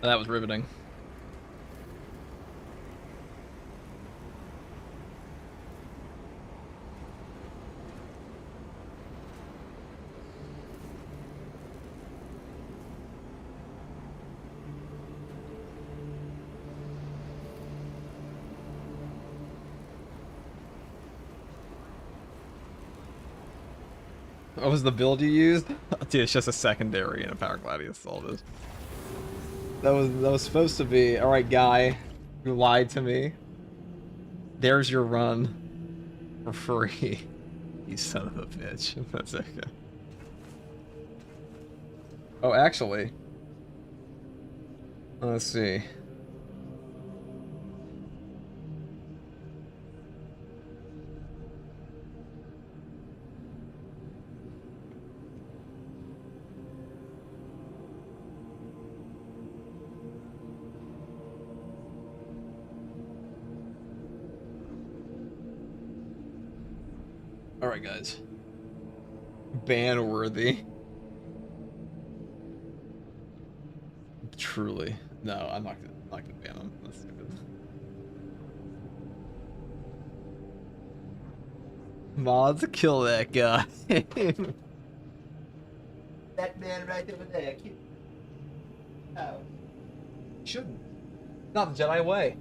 [SPEAKER 5] That was riveting. What was the build you used? Dude, it's just a secondary and a power gladius, all this. That was supposed to be, alright guy, you lied to me. There's your run for free. You son of a bitch. That's okay. Oh, actually. Let's see. Alright, guys. Ban worthy. Truly. No, I'm not gonna ban him. That's stupid. Mods, kill that guy.
[SPEAKER 1] That man right over there. Oh. Shouldn't. Not the Jedi way.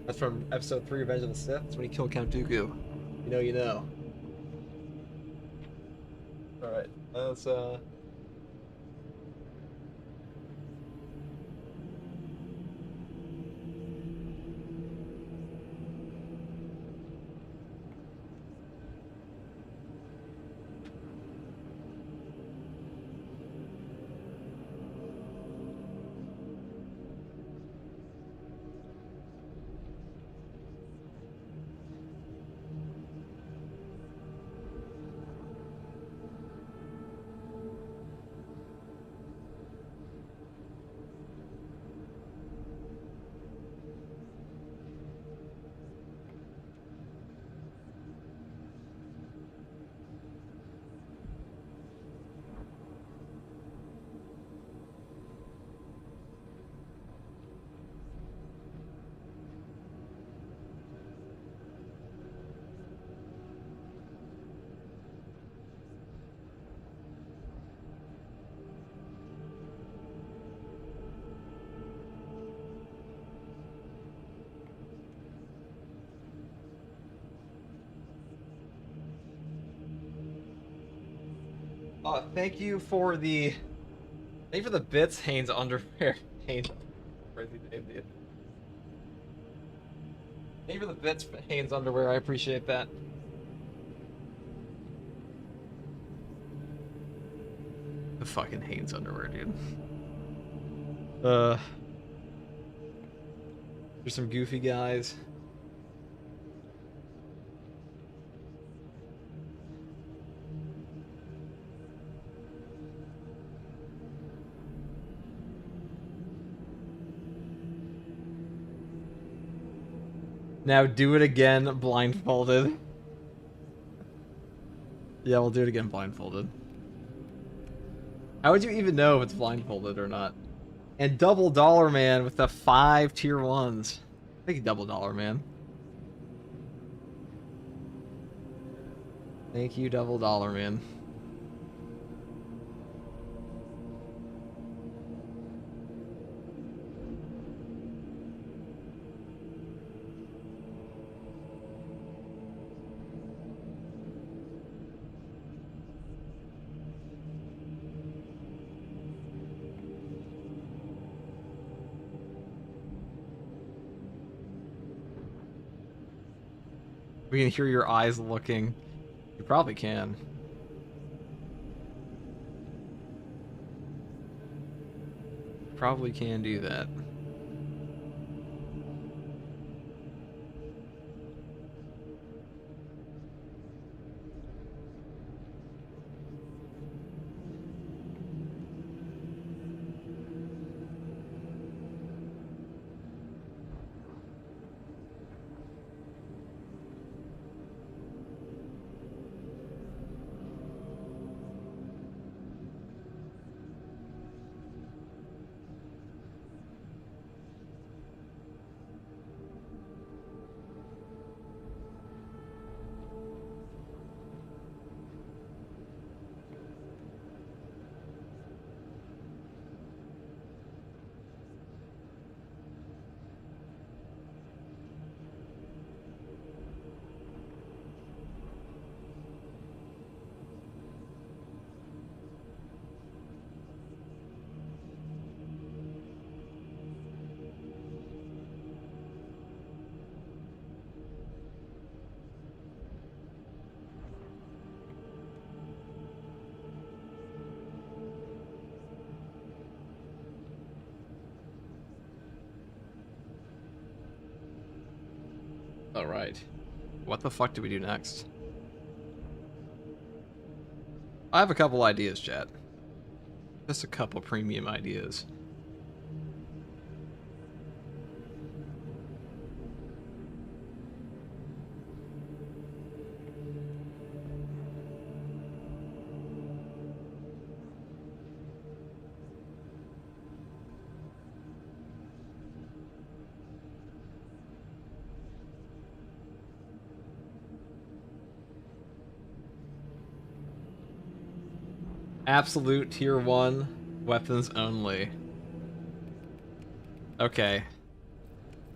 [SPEAKER 1] That's from episode 3 Revenge of the Sith. That's when he killed Count Dooku. You know, you know. Alright, let's thank you for the bits, Haynes underwear. Haynes, crazy name, dude. Thank you for the bits, Haynes underwear. I appreciate that. The fucking Haynes underwear, dude. There's some goofy guys. Now do it again blindfolded. Yeah, we'll do it again blindfolded. How would you even know if it's blindfolded or not? And Double Dollar Man with the 5 tier 1s. Thank you, Double Dollar Man. Thank you, Double Dollar Man. We can hear your eyes looking. You probably can. Probably can do that. Alright. What the fuck do we do next? I have a couple ideas, chat. Just a couple premium ideas.
[SPEAKER 5] Absolute tier 1 weapons only. Okay.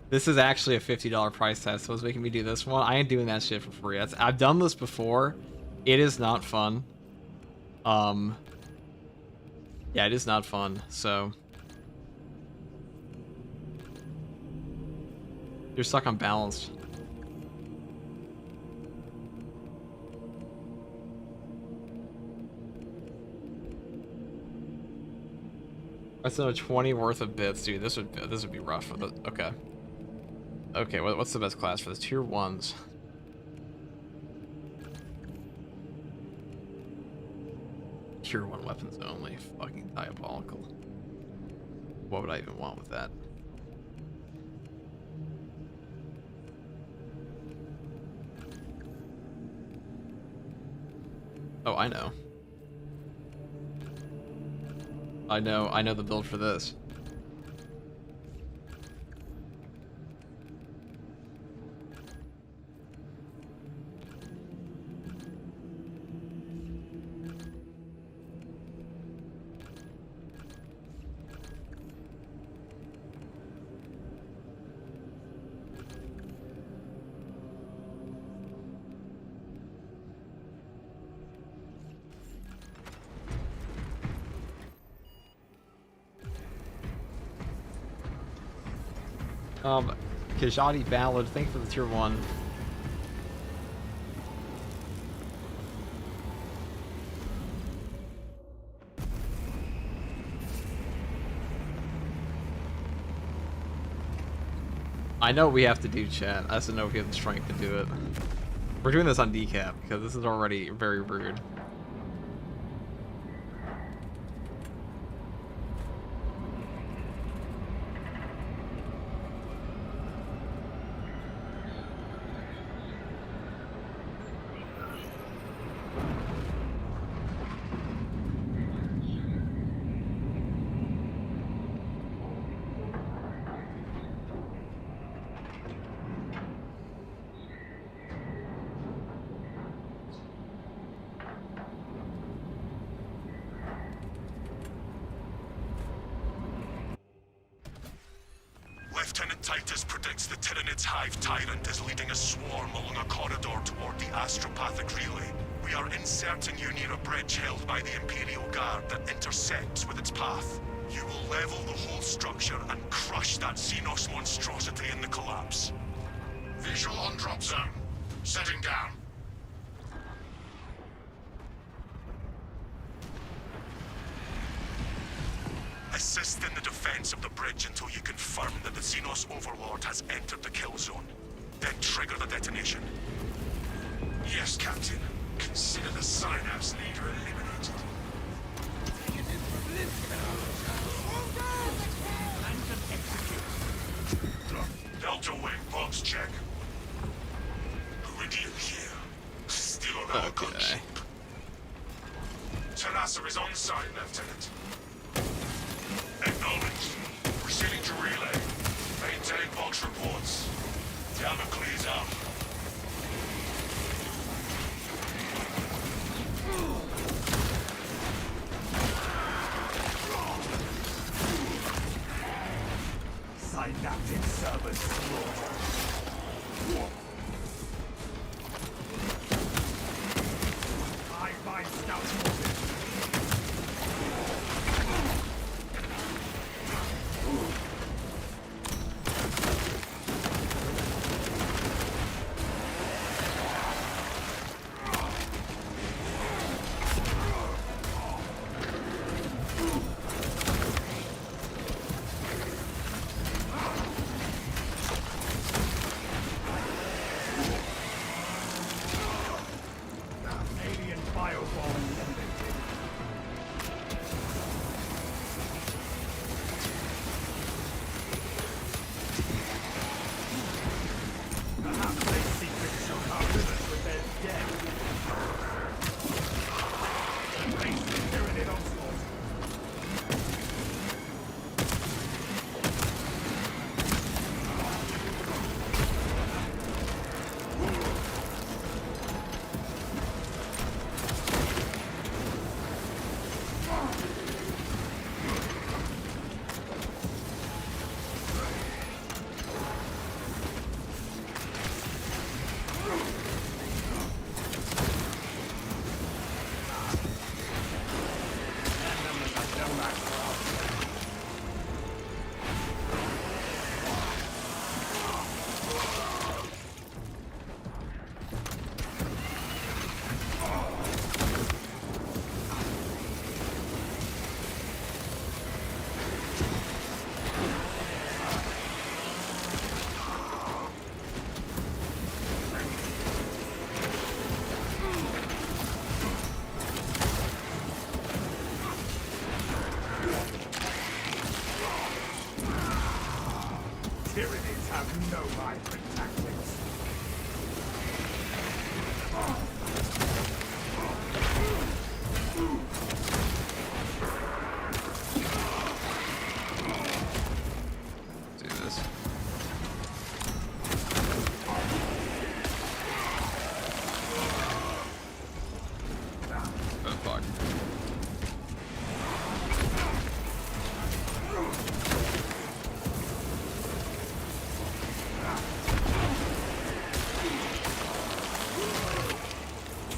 [SPEAKER 5] This is actually a $50 price tag, so it's making me do this one. I ain't doing that shit for free. I've done this before. It is not fun. Yeah, it is not fun, so... You're stuck on balanced. That's another 20 worth of bits, dude. This would be rough. Okay. Okay, what's the best class for this? Tier 1s. Tier 1 weapons only. Fucking diabolical. What would I even want with that? Oh, I know. I know the build for this. Kajati Ballad, thank you for the tier 1. I know we have to do, chat. I just don't know if we have the strength to do it. We're doing this on decap because this is already very rude.
[SPEAKER 4] Lieutenant Titus predicts the Tyrannid's Hive Tyrant is leading a swarm along a corridor toward the astropathic relay. We are inserting you near a bridge held by the Imperial Guard that intersects with its path. You will level the whole structure and crush that Xenos monstrosity in the collapse.
[SPEAKER 2] Visual on drop zone. Setting down.
[SPEAKER 4] Assist in the defense of the bridge until you confirm that the Xenos Overlord has entered the kill zone. Then trigger the detonation.
[SPEAKER 2] Yes, Captain. Consider the Synapse leader eliminated.
[SPEAKER 4] Delta Wing, box check.
[SPEAKER 2] Iridium here. Still on our
[SPEAKER 5] Okay.
[SPEAKER 2] gunship. Terrassa is on site, Lieutenant. Acknowledged. Proceeding to relay. Maintain box reports. Damocles up.
[SPEAKER 7] Synaptic servers slaughtered. High-bind scout mortars.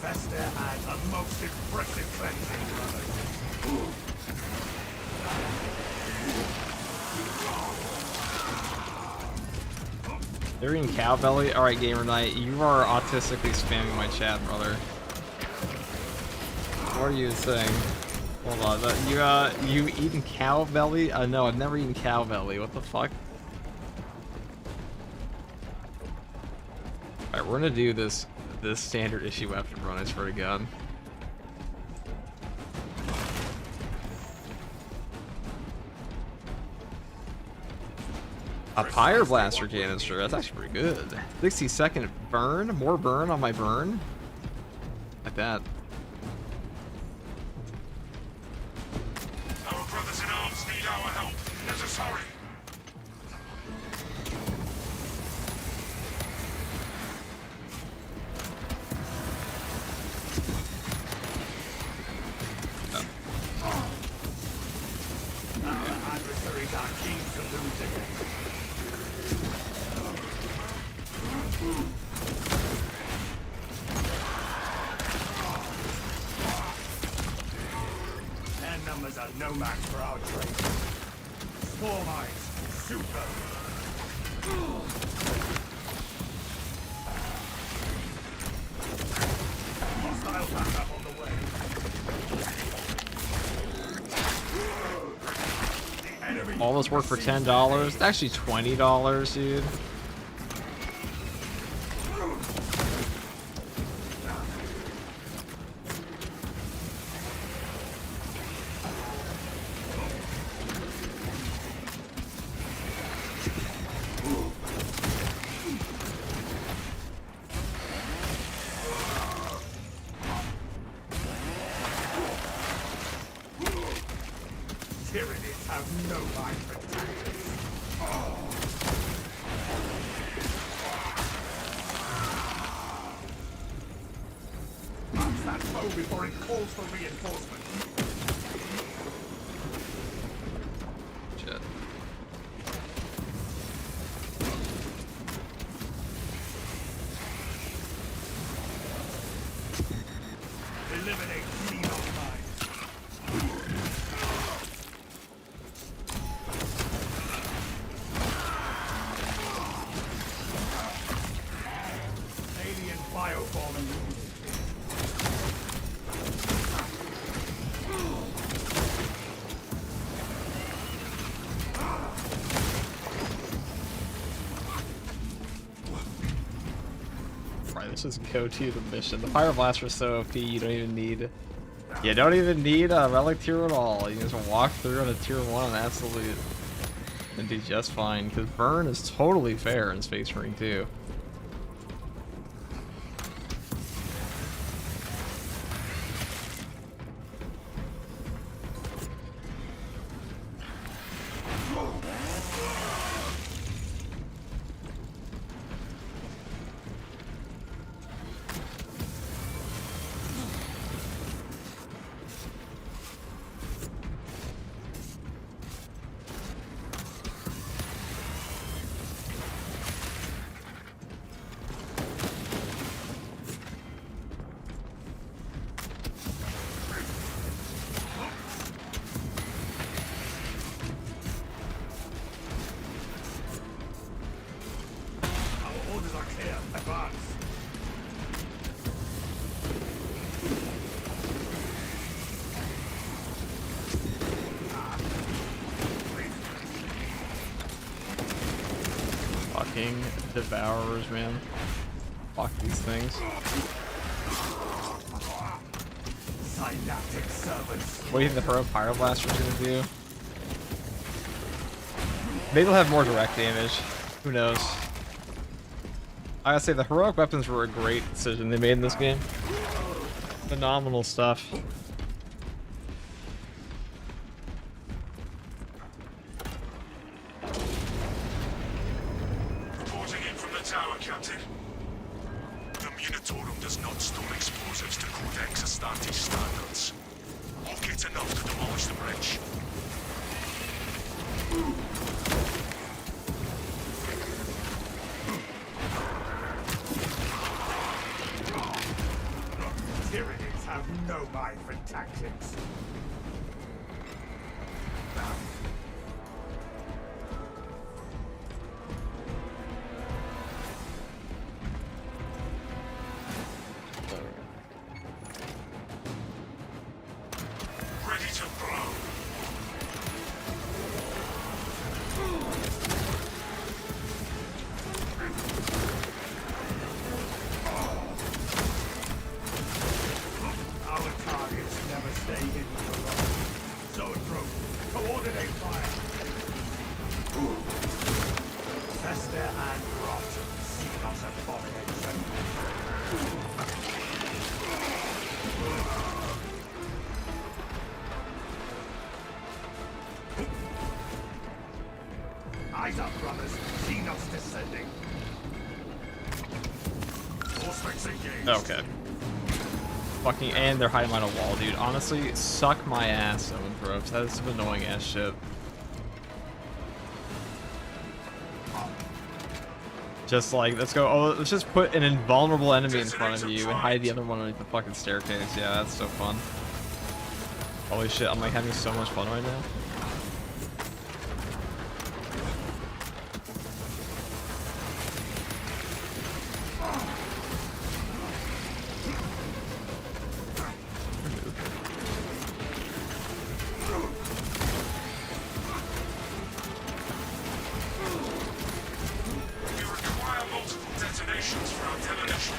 [SPEAKER 7] Vesta had a most impressive cleansing, brother.
[SPEAKER 5] They're eating cow belly? Alright, Gamer Knight, you are autistically spamming my chat, brother. What are you saying? Hold on, you eating cow belly? No, I've never eaten cow belly. What the fuck? Alright, we're gonna do this standard issue weapon run, I swear to God. A Pyre Blaster canister, that's actually pretty good. 60-second burn? More burn on my burn? Like that.
[SPEAKER 2] Our brothers in arms need our help. Let us hurry.
[SPEAKER 7] Our adversaries are keen to lose again. 10 numbers are no match for our trade. Small mines, super. Hostile backup on the way. The enemy.
[SPEAKER 5] All this work for $10? It's actually $20, dude.
[SPEAKER 7] Tyrannies have no mind for tactics. Punch that foe before it calls for reinforcement.
[SPEAKER 5] Shit.
[SPEAKER 7] Eliminate neon mines. Alien bioforming.
[SPEAKER 5] Right, let's just go to the mission. The Pyre Blaster is so OP, you don't even need a relic tier at all. You just walk through on a tier 1 and absolutely and do just fine. Because burn is totally fair in Space Marine 2.
[SPEAKER 7] Our orders are clear. Advance.
[SPEAKER 5] Fucking devourers, man. Fuck these things.
[SPEAKER 7] Synaptic servants.
[SPEAKER 5] What do you think the Pyre Blaster is gonna do? Maybe they'll have more direct damage. Who knows? I gotta say, the heroic weapons were a great decision they made in this game. Phenomenal stuff.
[SPEAKER 2] Reporting in from the tower, Captain. The Munitorum does not store explosives to Codex Astartes standards. I'll get enough to demolish the bridge.
[SPEAKER 7] Tyranids have no mind for tactics.
[SPEAKER 2] Ready to blow.
[SPEAKER 7] Our targets never stay hidden for long. Zoetrope, coordinate fire. Fester and rot. Xenos abomination. Eyes up, brothers. Xenos descending. Force engaged.
[SPEAKER 5] Okay. Fucking, and they're hiding behind a wall, dude. Honestly, suck my ass, Motherboard. That is some annoying ass shit. Just like, let's go. Oh, let's just put an invulnerable enemy in front of you and hide the other one underneath the fucking staircase. Yeah, that's so fun. Holy shit, I'm like having so much fun right now.
[SPEAKER 2] We require multiple detonations for our demolition.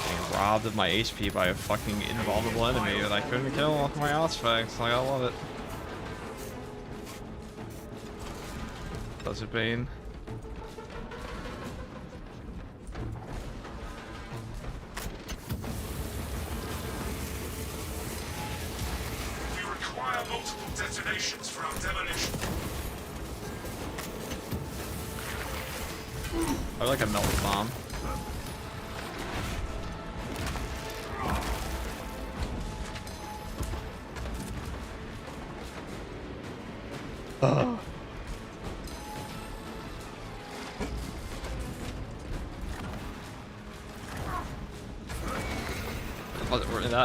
[SPEAKER 5] Being robbed of my HP by a fucking invulnerable enemy that I couldn't kill off my artifacts. Like, I love it. Such a pain.
[SPEAKER 2] We require multiple detonations for our demolition.
[SPEAKER 5] I would like a melted bomb.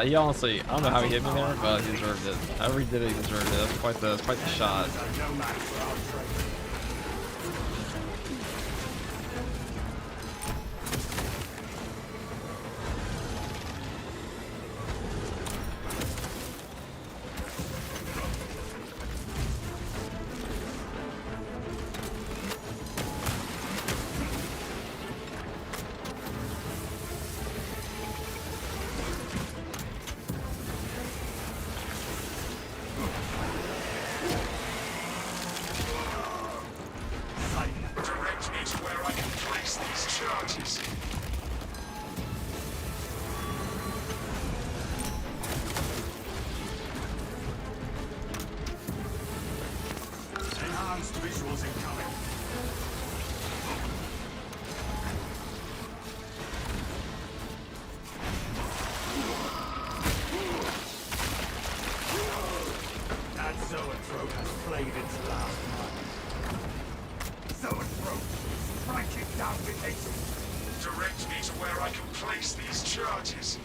[SPEAKER 5] He honestly, I don't know how he hit me there, but he deserved it. However he did it, he deserved it. That's quite the shot.
[SPEAKER 7] No match for our trade.
[SPEAKER 2] Direct me to where I can place these charges.
[SPEAKER 7] Enhanced visuals incoming. That Zoetrope has played its last month. Zoetrope, striking down with haste.
[SPEAKER 2] Direct me to where I can place these charges.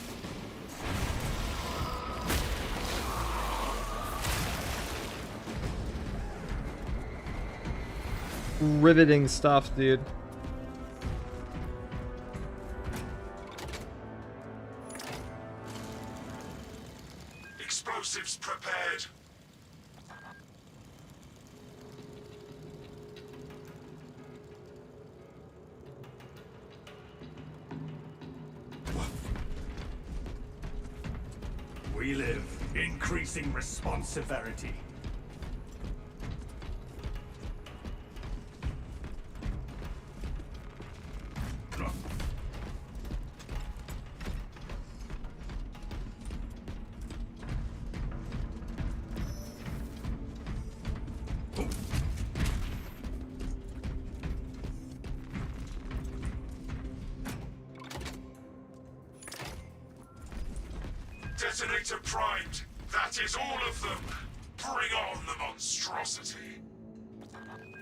[SPEAKER 5] Riveting stuff, dude.
[SPEAKER 2] Explosives prepared.
[SPEAKER 7] We live, increasing response severity.
[SPEAKER 2] Detonator primed. That is all of them. Bring on the monstrosity.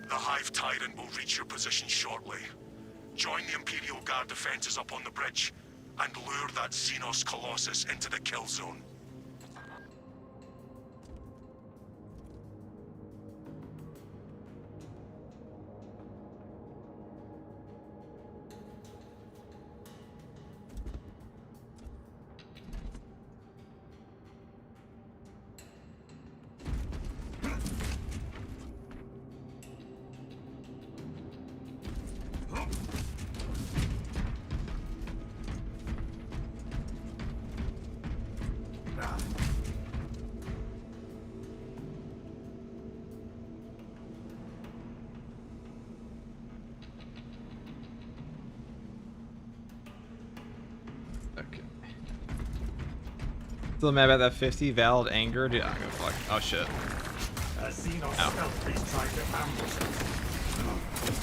[SPEAKER 4] The Hive Tyrant will reach your position shortly. Join the Imperial Guard defenses up on the bridge, and lure that Xenos Colossus into the kill zone.
[SPEAKER 5] Okay. Still mad about that 50 valid anger? Dude, I'm gonna fuck. Oh shit.
[SPEAKER 7] A Xenos stealth beast tried to ambush us.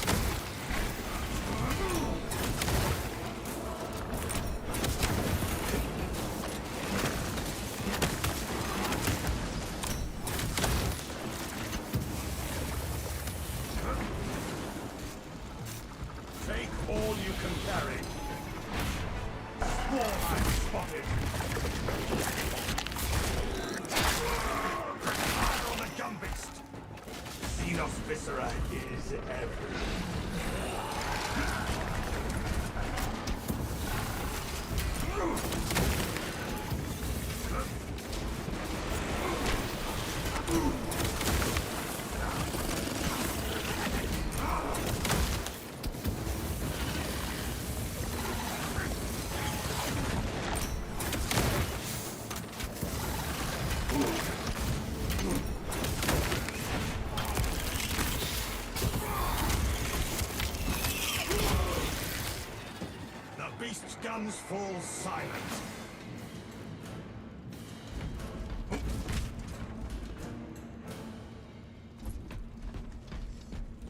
[SPEAKER 7] Take all you can carry. Swarm spotted. Fire on the gun beast. Xenos viscera is everywhere. The beast's guns fall silent.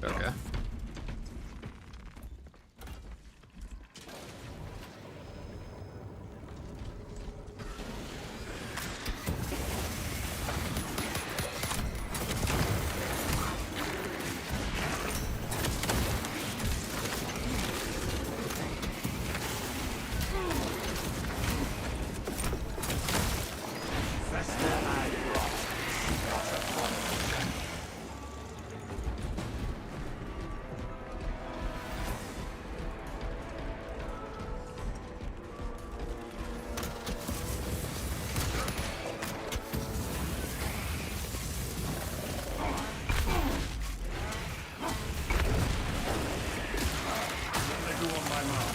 [SPEAKER 5] Okay.
[SPEAKER 7] Fester and rot. Let me go on my mark.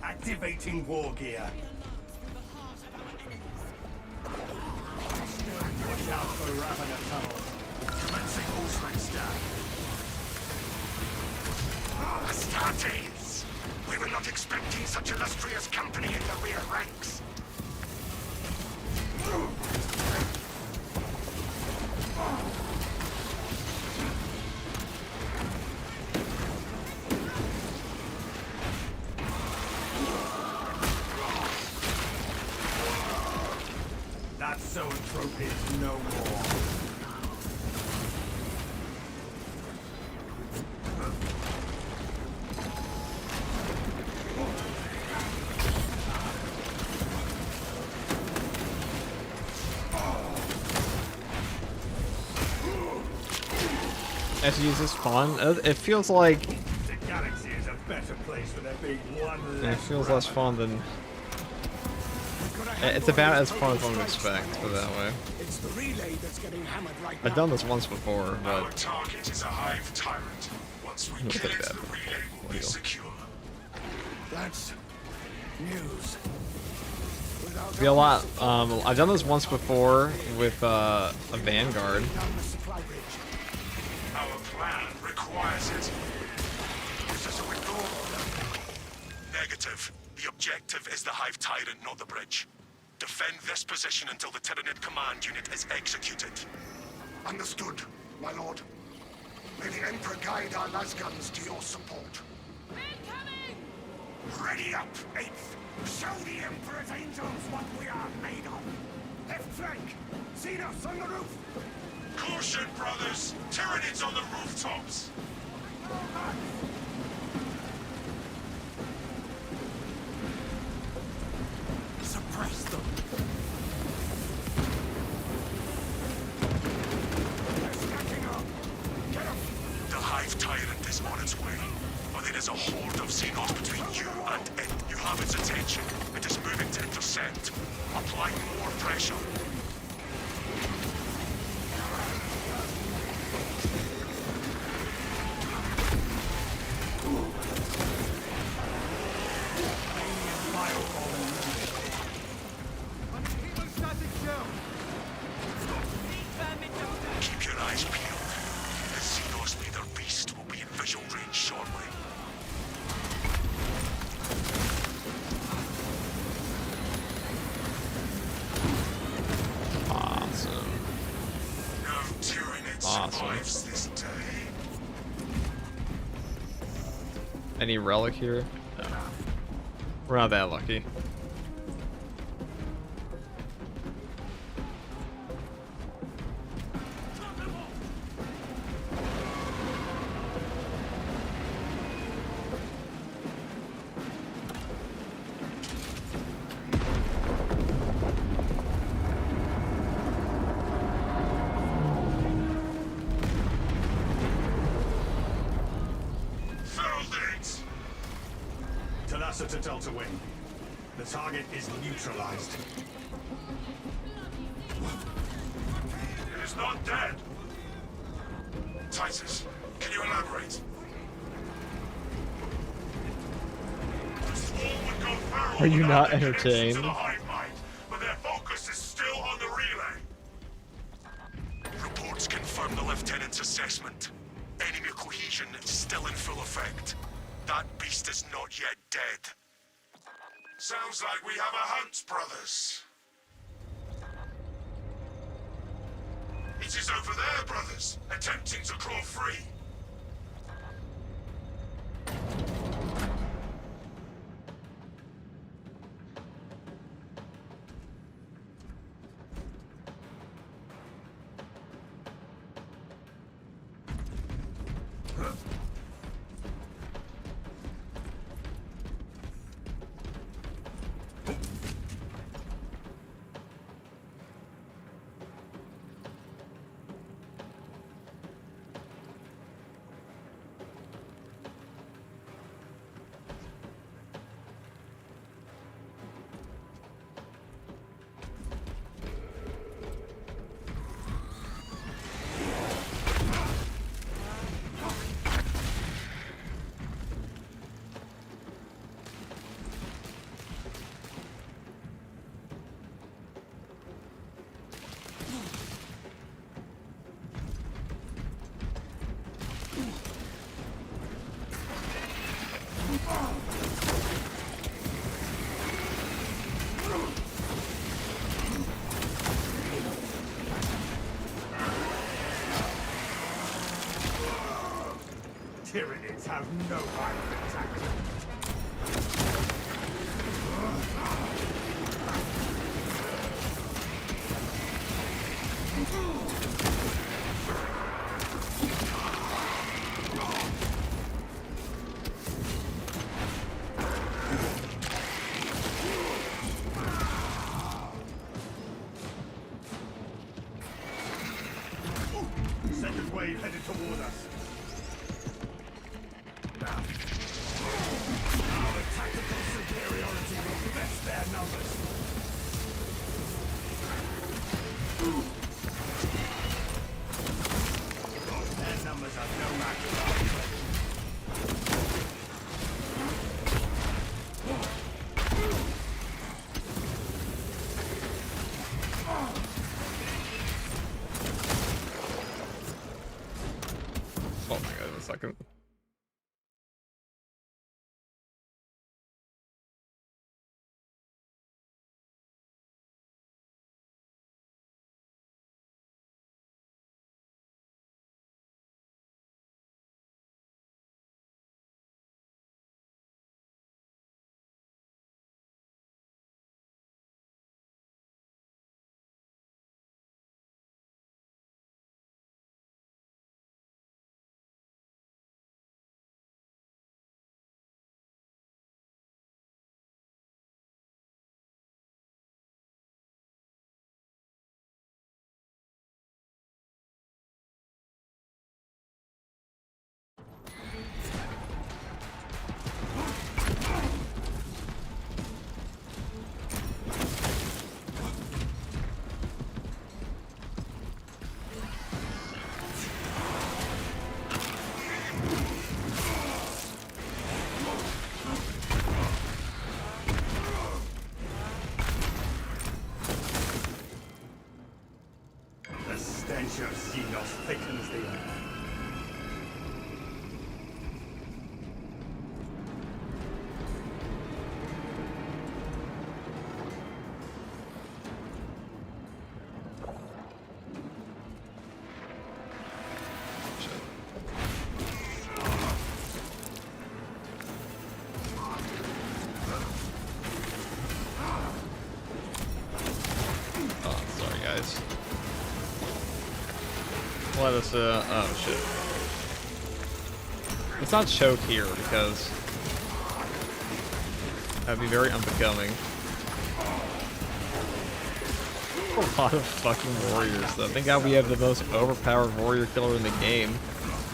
[SPEAKER 7] Activating war gear. Watch out for Ravener tunnel. Commencing horseman stab.
[SPEAKER 4] Astartes! We were not expecting such illustrious company in the rear ranks.
[SPEAKER 7] That zoanthrope is no more.
[SPEAKER 5] I have to use this fun. It feels like
[SPEAKER 7] The galaxy is a better place with there being one less.
[SPEAKER 5] it feels less fun than. It's about as fun as one would expect, put it that way.
[SPEAKER 9] It's the relay that's getting hammered right now.
[SPEAKER 5] I've done this once before,
[SPEAKER 4] Our
[SPEAKER 5] but
[SPEAKER 4] target is a Hive Tyrant. Once we
[SPEAKER 5] Look
[SPEAKER 4] kill
[SPEAKER 5] at
[SPEAKER 4] it,
[SPEAKER 5] that.
[SPEAKER 4] the relay will be
[SPEAKER 5] Deal.
[SPEAKER 4] secure.
[SPEAKER 9] That's news.
[SPEAKER 5] Be a lot. I've done this once before with a Vanguard.
[SPEAKER 9] Down the supply bridge.
[SPEAKER 2] Our plan requires it. Is this a withdrawal?
[SPEAKER 4] Negative. The objective is the Hive Tyrant, not the bridge. Defend this position until the Tyranid command unit is executed.
[SPEAKER 2] Understood, my lord. May the Emperor guide our lasguns to your support.
[SPEAKER 9] Incoming!
[SPEAKER 2] Ready up, 8th.
[SPEAKER 9] Show the Emperor's angels what we are made of. Left flank. Xenos on the roof.
[SPEAKER 2] Caution, brothers! Tyranids on the rooftops!
[SPEAKER 9] Suppress them. They're stacking up. Get them.
[SPEAKER 4] The Hive Tyrant is on its way, but it is a horde of Xenos between you and it. You have its attention. It is moving to intercept. Apply more pressure. Keep your eyes peeled. The Xenos leader beast will be in visual range shortly.
[SPEAKER 5] Awesome.
[SPEAKER 2] No Tyranid
[SPEAKER 5] Awesome.
[SPEAKER 2] survives this day.
[SPEAKER 5] Any relic here? No. We're not that lucky.
[SPEAKER 2] Filled it!
[SPEAKER 7] Talassa to Delta Wing. The target is neutralized.
[SPEAKER 2] It is not dead. Titus, can you elaborate? The swarm would go feral
[SPEAKER 5] Are you
[SPEAKER 2] without
[SPEAKER 5] not
[SPEAKER 2] the connection
[SPEAKER 5] entertained?
[SPEAKER 2] to the hive mind, but their focus is still on the relay.
[SPEAKER 4] Reports confirm the lieutenant's assessment. Enemy cohesion is still in full effect. That beast is not yet dead.
[SPEAKER 2] Sounds like we have a hunt, brothers. It is over there, brothers, attempting to crawl free.
[SPEAKER 7] Tyranids have no right to attack. Second wave headed toward us. Our tactical superiority will best their numbers. Their numbers are no match for ours.
[SPEAKER 5] Oh my god, a second.
[SPEAKER 9] The stench of Xenos thickens the air.
[SPEAKER 5] Oh, sorry guys. Let us, oh shit. Let's not choke here because that'd be very unbecoming. A lot of fucking warriors though. Thank God we have the most overpowered warrior killer in the game.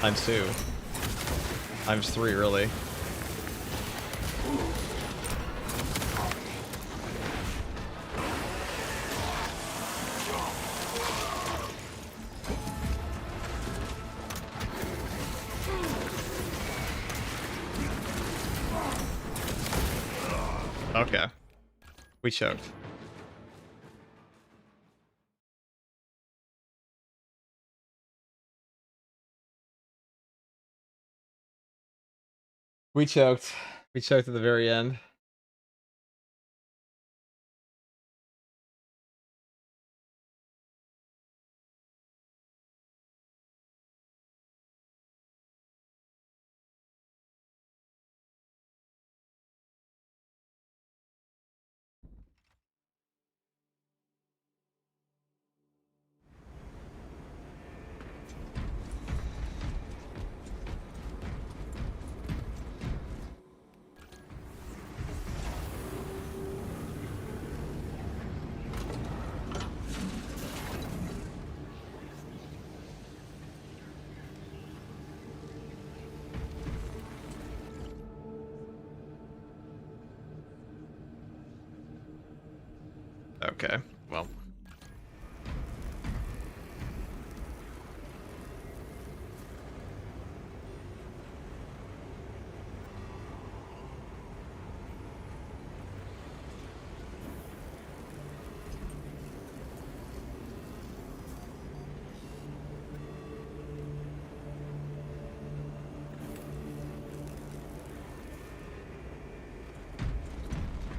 [SPEAKER 5] Times 2. Times 3 really. Okay. We choked. We choked. We choked at the very end. Okay, well.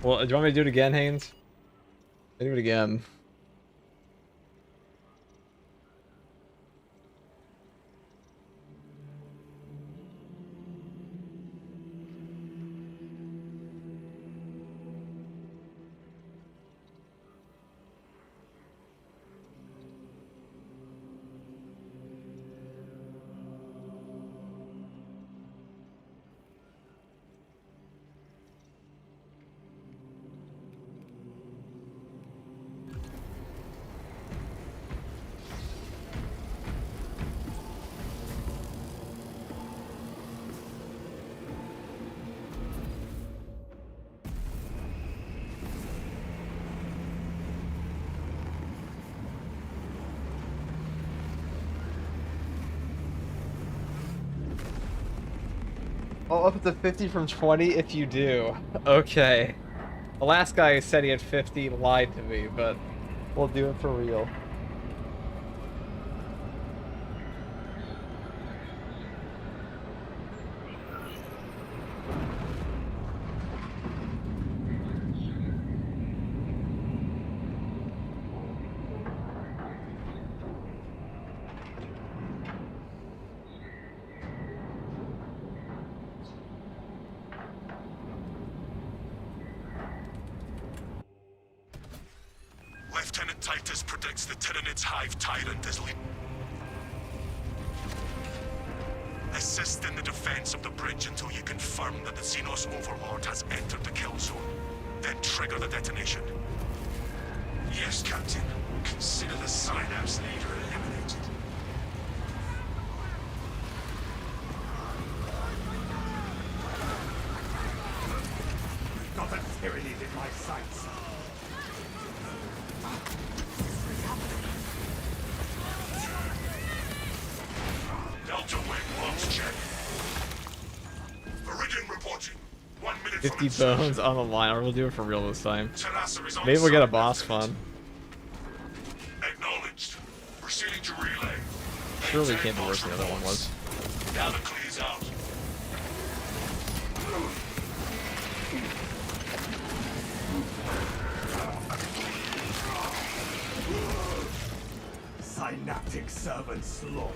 [SPEAKER 5] Well, do you want me to do it again, Haynes? I'll do it again. Oh, up to 50 from 20 if you do. Okay. The last guy who said he had 50 lied to me, but we'll do it for real.
[SPEAKER 4] Lieutenant Titus predicts the Tyrannid's Hive Tyrant is leading. Assist in the defense of the bridge until you confirm that the Xenos Overlord has entered the kill zone. Then trigger the detonation.
[SPEAKER 2] Yes, Captain. Consider the Synapse leader eliminated.
[SPEAKER 7] Got a Tyrannid in my sights.
[SPEAKER 2] Delta Wing launch check. Meridian reporting. 1 minute
[SPEAKER 5] 50
[SPEAKER 2] from
[SPEAKER 5] bones on the line. We'll do it for real this time.
[SPEAKER 2] Terrassa is on
[SPEAKER 5] Maybe we'll get a
[SPEAKER 2] site.
[SPEAKER 5] boss fun.
[SPEAKER 2] Acknowledged. Proceeding to relay.
[SPEAKER 5] Surely can't be worse than the other one was.
[SPEAKER 2] Now the clear's out.
[SPEAKER 7] Synaptic servant slaughtered.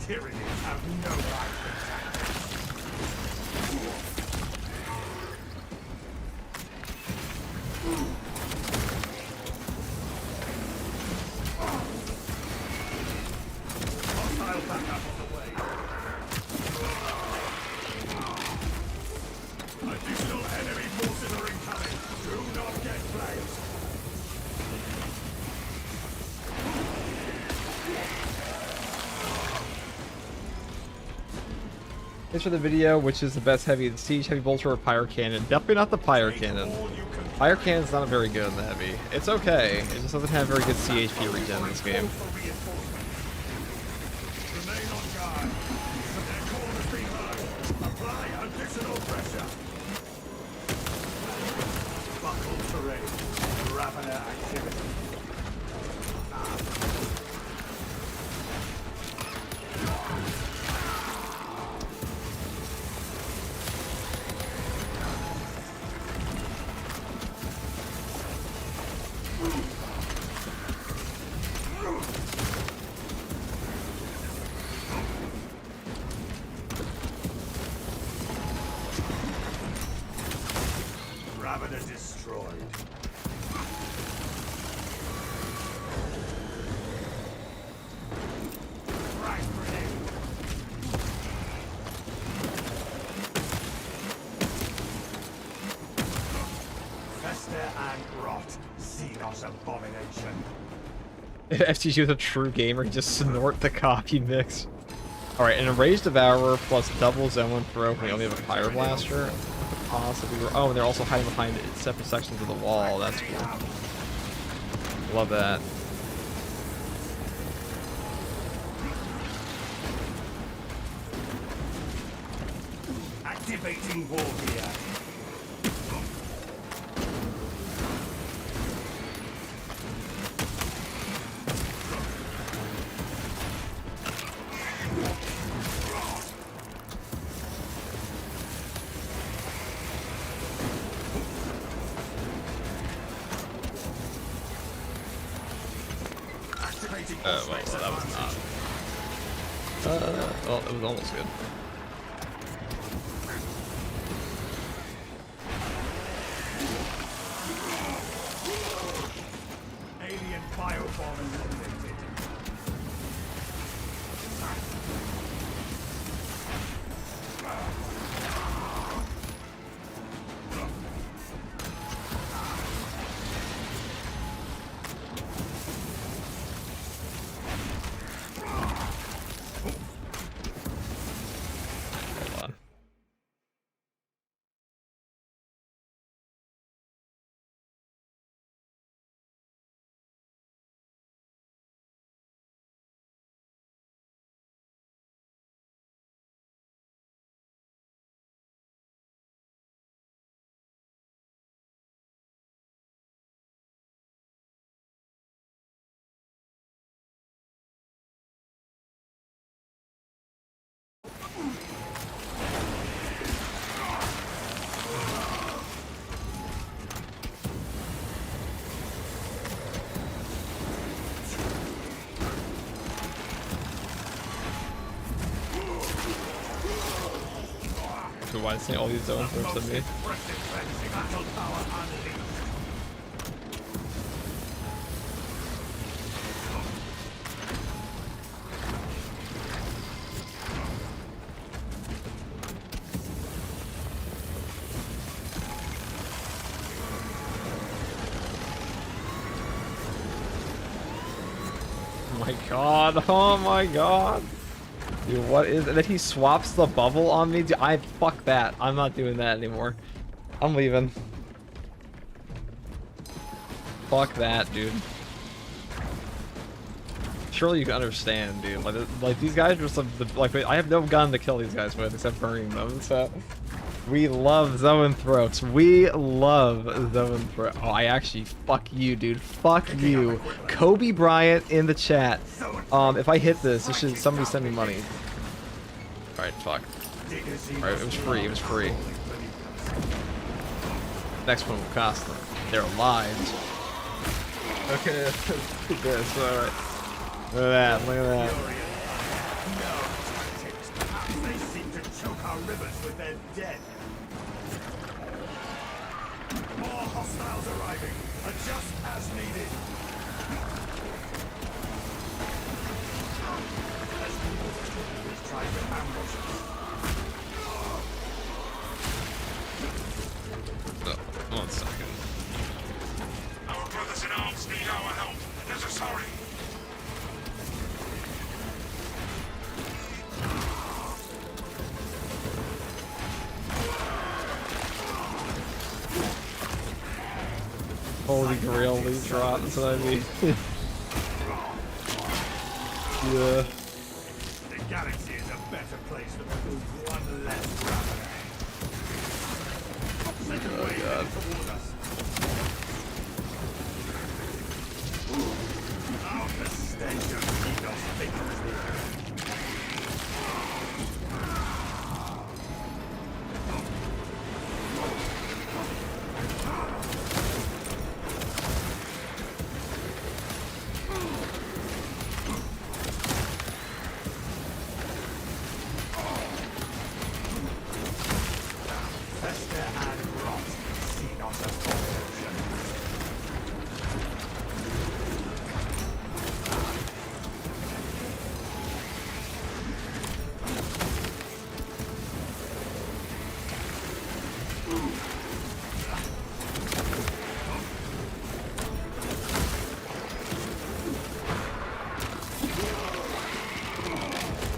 [SPEAKER 7] Tyrannids have no right to attack. Hostile backup on the way. Additional enemy forces are incoming. Do not get flanked.
[SPEAKER 5] Thanks for the video. Which is the best heavy, the Siege Heavy Bolter or Pyre Cannon? Definitely not the Pyre Cannon. Pyre Cannon's not very good in the heavy. It's okay. It just doesn't have very good CHP regen in this game.
[SPEAKER 7] Remain on guard. Their call has been heard. Apply additional pressure. Buckle terrain. Ravener activity. Ravener destroyed. Frag grenade. Fester and rot. Xenos abomination.
[SPEAKER 5] If FTG was a true gamer, he'd just snort the copy mix. Alright, an Enraged Devourer plus double Zone Throw. We only have a Fire Blaster. Possibly. Oh, and they're also hiding behind separate sections of the wall. That's cool. Love that.
[SPEAKER 7] Activating war gear.
[SPEAKER 5] Well, that was not. Well, it was almost good.
[SPEAKER 7] Alien biobomb eliminated.
[SPEAKER 5] So why is all these zone throws at me?
[SPEAKER 7] Impressive cleansing battle power unleashed.
[SPEAKER 5] Oh my god, oh my god. Dude, what is it? That he swaps the bubble on me? Dude, fuck that. I'm not doing that anymore. I'm leaving. Fuck that, dude. Surely you can understand, dude. Like these guys are just like I have no gun to kill these guys with except burning them, so we love zoanthropes. We love zoanthropes. Oh, I actually fuck you, dude. Fuck you. Kobe Bryant in the chat. If I hit this, should somebody send me money. Alright, fuck. Alright, it was free, it was free. Next one will cost them their lives. Okay, let's do this, alright. Look at that, look at that.
[SPEAKER 7] They seem to choke our rivers with their dead. More hostiles arriving. Adjust as needed. Trying to ambush us.
[SPEAKER 5] Oh, 1 second.
[SPEAKER 2] Our brothers in arms need our help. Let us hurry.
[SPEAKER 5] Holy grail lead drop, that's what I mean. Yeah.
[SPEAKER 7] The galaxy is a better place to move one less rapid. Second wave heading toward us. Out the stench of Xenos victory.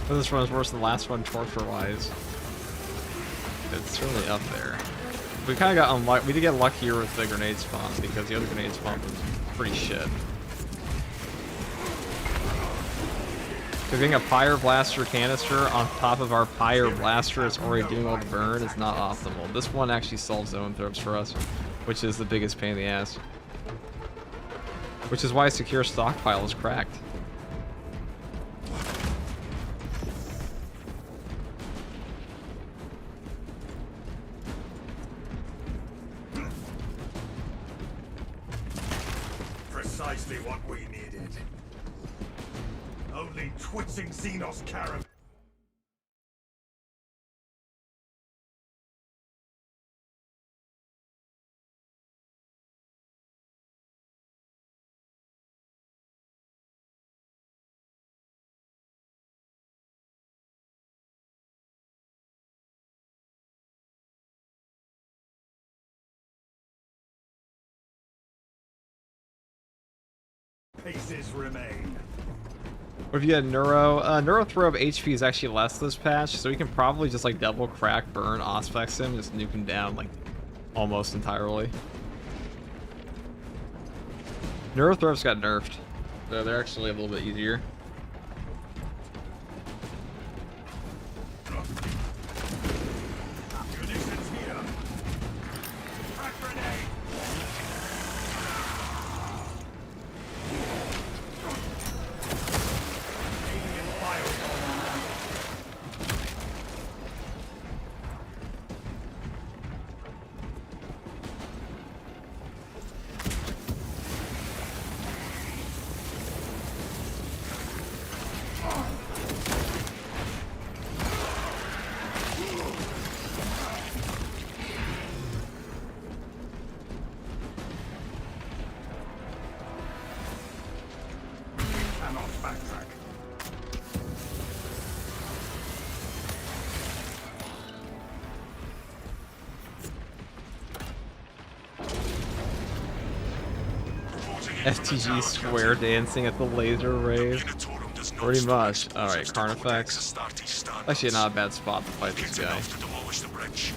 [SPEAKER 5] This run's worse than the last one, torture-wise. It's certainly up there. We kind of got unlucky. We did get luckier with the grenade spawn because the other grenade spawn was pretty shit. Because getting a Pyre Blaster canister on top of our Pyre Blaster that's already doing all the burn is not optimal. This one actually solves zoanthropes for us, which is the biggest pain in the ass. Which is why secure stockpile is cracked.
[SPEAKER 7] Precisely what we needed. Only twitching Xenos caravan. Paces remain.
[SPEAKER 5] What if you had Neuro throw of HP is actually less this patch, so you can probably just like double crack, burn, Auspex him, just nuke him down like almost entirely. Neurothrows got nerfed, so they're actually a little bit easier.
[SPEAKER 7] Munitions here. Crack grenade. Alien fireball.
[SPEAKER 5] FTG square dancing at the laser rave.
[SPEAKER 4] Unitorum does not
[SPEAKER 5] Pretty
[SPEAKER 4] stop
[SPEAKER 5] much.
[SPEAKER 4] explosives
[SPEAKER 5] Alright,
[SPEAKER 4] to
[SPEAKER 5] Carnifex.
[SPEAKER 4] codex Astartes standards.
[SPEAKER 5] Actually, not a bad spot to fight this
[SPEAKER 4] It's
[SPEAKER 5] guy.
[SPEAKER 4] enough to demolish the bridge.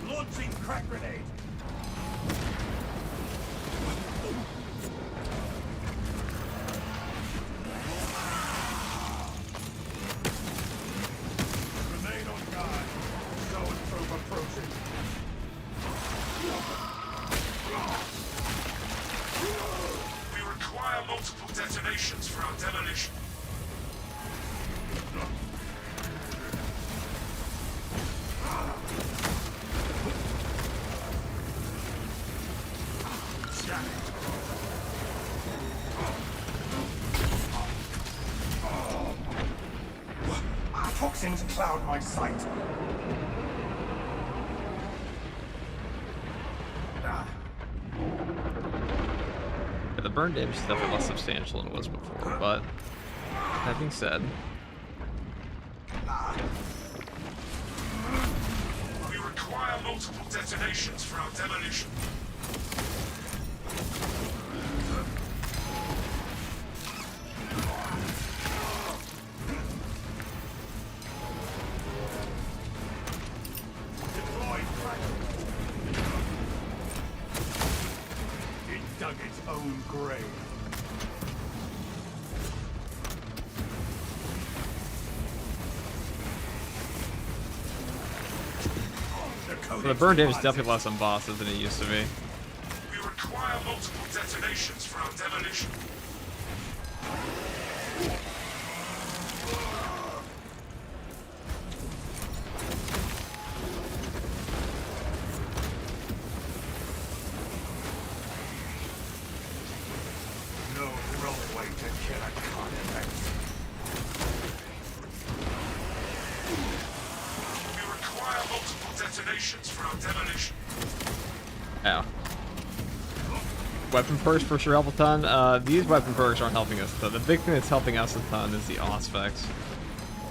[SPEAKER 9] Launching crack grenade. Remain on guard. Zone probe approaching.
[SPEAKER 4] We require multiple detonations for our demolition.
[SPEAKER 9] Toxins cloud my sight.
[SPEAKER 5] Yeah, the burn damage is definitely less substantial than it was before, but that being said,
[SPEAKER 4] We require multiple detonations for our demolition.
[SPEAKER 9] Deployed crack. It dug its own grave.
[SPEAKER 5] the burn damage is definitely less on bosses than it used to be.
[SPEAKER 4] We require multiple detonations for our demolition.
[SPEAKER 9] No wrong way to kill a carnivore.
[SPEAKER 4] We require multiple detonations for our demolition.
[SPEAKER 5] Ow. Weapon perks for sure help a ton. These weapon perks aren't helping us though. The big thing that's helping us a ton is the Auspex.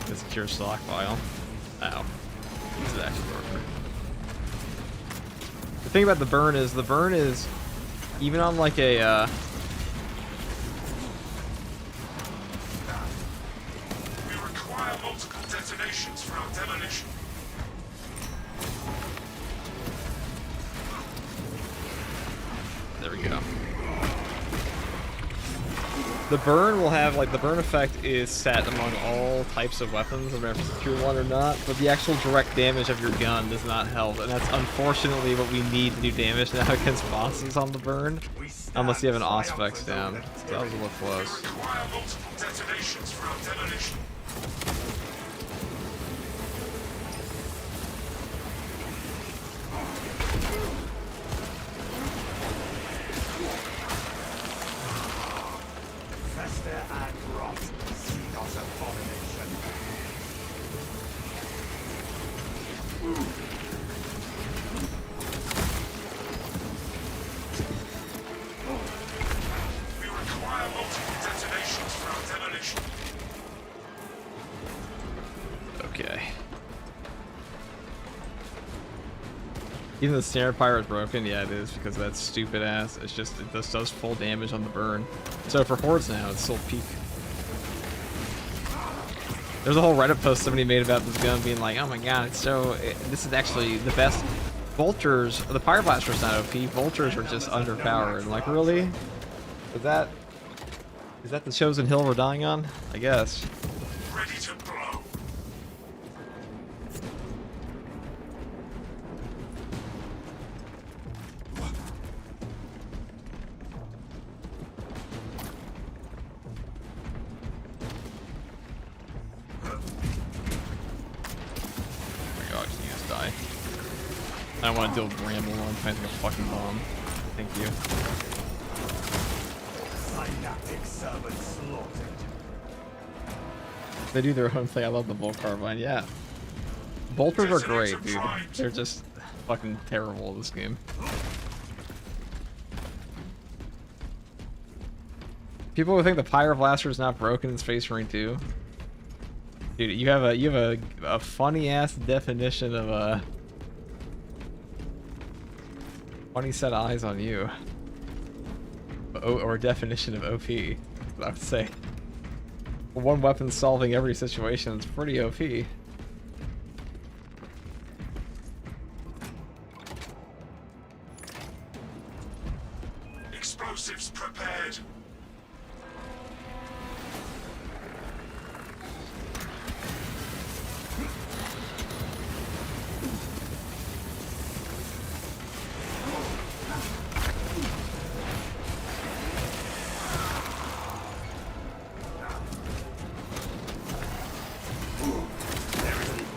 [SPEAKER 5] The secure stockpile. Ow. This is actually working. The thing about the burn is even on like a
[SPEAKER 4] We require multiple detonations for our demolition.
[SPEAKER 5] there we go. The burn will have, like, the burn effect is set among all types of weapons, no matter if it's a secure one or not, but the actual direct damage of your gun does not help, and that's unfortunately what we need to do damage now against bosses on the burn, unless you have an Auspex down. So that was a little
[SPEAKER 4] We
[SPEAKER 5] close.
[SPEAKER 4] require multiple detonations for our demolition.
[SPEAKER 9] Fester and rot. Xenos abomination.
[SPEAKER 4] We require multiple detonations for our demolition.
[SPEAKER 5] Okay. Even the snare pyre is broken? Yeah, it is, because of that stupid ass. It's just, it just does full damage on the burn. So for hordes now, it's still peak. There's a whole Reddit post somebody made about this gun being like, oh my god, it's so, this is actually the best. Vultures, the Pyre Blaster's not OP, Vultures are just underpowered. I'm like, really? Is that the chosen hill we're dying on? I guess.
[SPEAKER 4] Ready to blow.
[SPEAKER 5] Oh my god, I just need to die. I don't want to deal with Ramble while I'm planting a fucking bomb. Thank you.
[SPEAKER 9] Synaptic servant slaughtered.
[SPEAKER 5] They do their own thing. I love the Bolt Carbine. Yeah. Bolters are great, dude. They're just fucking terrible this game. People who think the Pyre Blaster is not broken in Space Marine 2. Dude, you have a funny ass definition of a funny set of eyes on you. Or definition of OP, I would say. One weapon solving every situation is pretty OP.
[SPEAKER 4] Explosives prepared.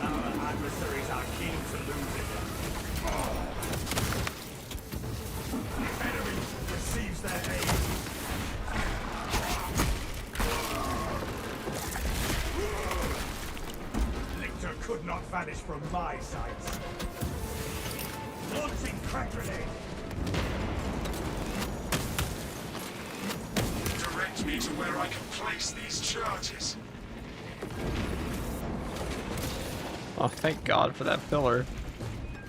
[SPEAKER 7] Our adversaries are keen to lose it. Enemy receives their aid. Lictor could not vanish from my sight. Launching crack grenade.
[SPEAKER 4] Direct me to where I can place these charges.
[SPEAKER 5] Oh, thank God for that pillar.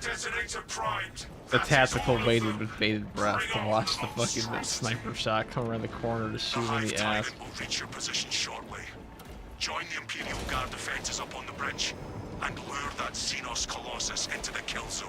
[SPEAKER 4] Detonator primed.
[SPEAKER 5] The
[SPEAKER 4] That is
[SPEAKER 5] tactical
[SPEAKER 4] all of
[SPEAKER 5] waited
[SPEAKER 4] them.
[SPEAKER 5] with bated breath to
[SPEAKER 4] Bring
[SPEAKER 5] watch
[SPEAKER 4] on,
[SPEAKER 5] the fucking
[SPEAKER 4] monstrosities.
[SPEAKER 5] sniper shot come around the corner to
[SPEAKER 4] The
[SPEAKER 5] shoot in
[SPEAKER 4] Hive
[SPEAKER 5] the ass.
[SPEAKER 4] Tyrant will reach your position shortly. Join the Imperial Guard defenses up on the bridge and lure that Xenos Colossus into the kill zone.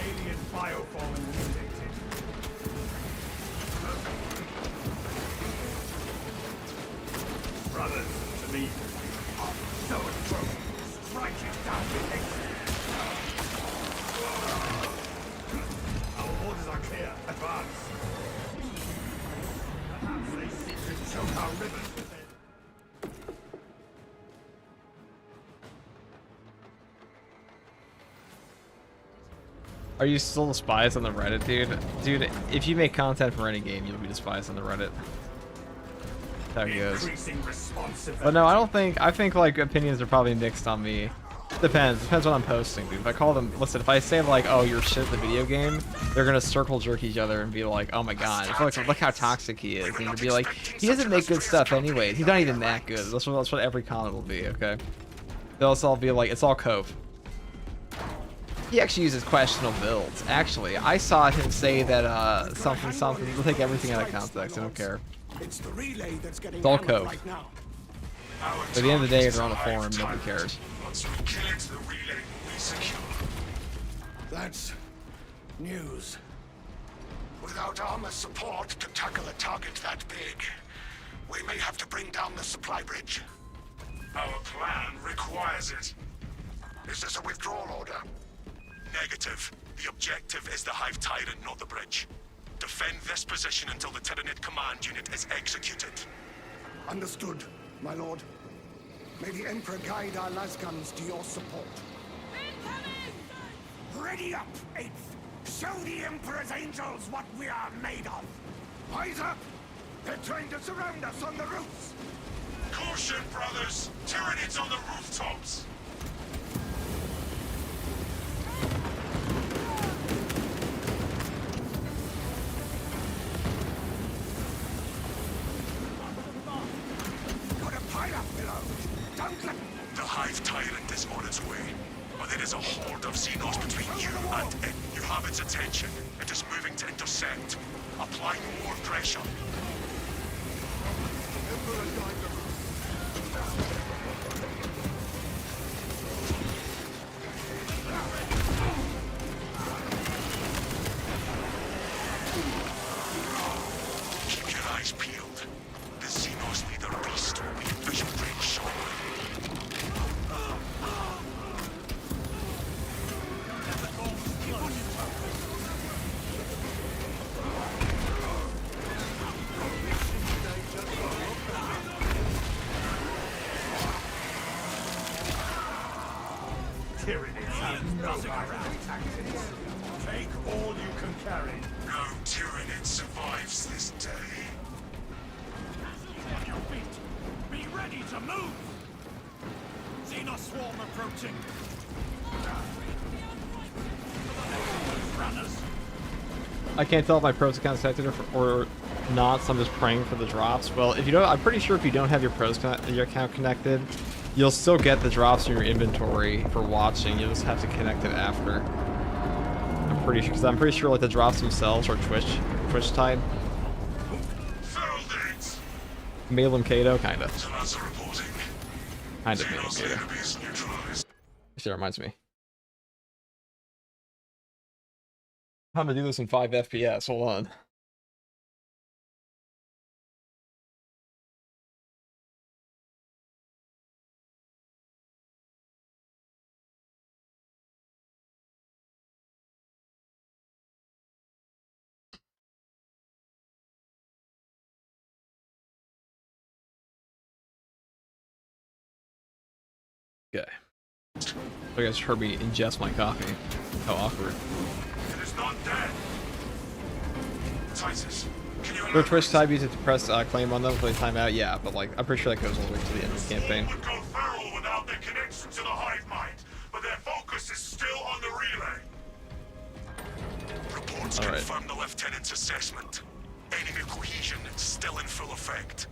[SPEAKER 7] Alien bioform eliminated. Brothers to me. So strike it down with haste. Our orders are clear. Advance. Perhaps they seek to choke our rivers with their...
[SPEAKER 5] Are you still despised on the Reddit, dude? Dude, if you make content for any game, you'll be despised on the Reddit. That's how it goes.
[SPEAKER 7] Increasing responsiveness.
[SPEAKER 5] But no, I think like opinions are probably mixed on me. Depends what I'm posting, dude. If I call them, listen, if I say like, oh, you're shit at the video game, they're gonna circle jerk each other and be like, oh my god, look how toxic he is. And you'll be like, he doesn't make good stuff anyways. He's not even that good. That's what every comment will be, okay? They'll all be like, it's all Cove. He actually uses questionable builds. Actually, I saw him say that something. He'll take everything out of context. I don't care.
[SPEAKER 9] It's the relay that's getting
[SPEAKER 5] It's all
[SPEAKER 9] hammered
[SPEAKER 5] Cove.
[SPEAKER 9] right now.
[SPEAKER 4] Our
[SPEAKER 5] At the end of the day,
[SPEAKER 4] target
[SPEAKER 5] they're on
[SPEAKER 4] is
[SPEAKER 5] a
[SPEAKER 4] Hive
[SPEAKER 5] forum. Nobody
[SPEAKER 4] Tyrant.
[SPEAKER 5] cares.
[SPEAKER 4] Once we kill it, the relay will be secure.
[SPEAKER 9] That's news.
[SPEAKER 2] Without armor support to tackle a target that big, we may have to bring down the supply bridge.
[SPEAKER 4] Our plan requires it.
[SPEAKER 2] Is this a withdrawal order?
[SPEAKER 4] Negative. The objective is the Hive Tyrant, not the bridge. Defend this position until the Tyranid command unit is executed.
[SPEAKER 9] Understood, my lord. May the Emperor guide our lasguns to your support. Ready up, 8th! Show the Emperor's angels what we are made of! Eyes up! They're trying to surround us on the roofs!
[SPEAKER 4] Caution, brothers! Tyranids on the rooftops!
[SPEAKER 9] Got a pile up below! Don't let...
[SPEAKER 4] The Hive Tyrant is on its way, but there is a horde of Xenos between you and it. You have its attention. It is moving to intercept. Apply more pressure. Keep your eyes peeled. The Xenos leader beast will be in vision range shortly.
[SPEAKER 7] Tyranids have no around tactics. Take all you can carry.
[SPEAKER 4] No Tyranid survives this day.
[SPEAKER 7] On your feet! Be ready to move! Xenos swarm approaching! Runners!
[SPEAKER 5] I can't tell if my pros account is connected or not, so I'm just praying for the drops. Well, if you don't, I'm pretty sure if you don't have your your account connected, you'll still get the drops in your inventory for watching. You'll just have to connect it after. I'm pretty sure, because I'm pretty sure like the drops themselves are Twitch tied. Malum Kato, kind of. Kind of Malum Kato. Actually, that reminds me. I'm gonna do this in 5 FPS. Hold on. Okay. I guess Herbie ingest my coffee. How awkward.
[SPEAKER 4] It is not dead. Titus, can you
[SPEAKER 5] Their Twitch tab use it to press claim on them for the timeout? Yeah, but like I'm pretty sure that goes all the way to the end of the campaign.
[SPEAKER 2] Would go feral without their connection to the hive mind, but their focus is still on the relay.
[SPEAKER 4] Reports confirm the lieutenant's assessment. Enemy cohesion still in full effect.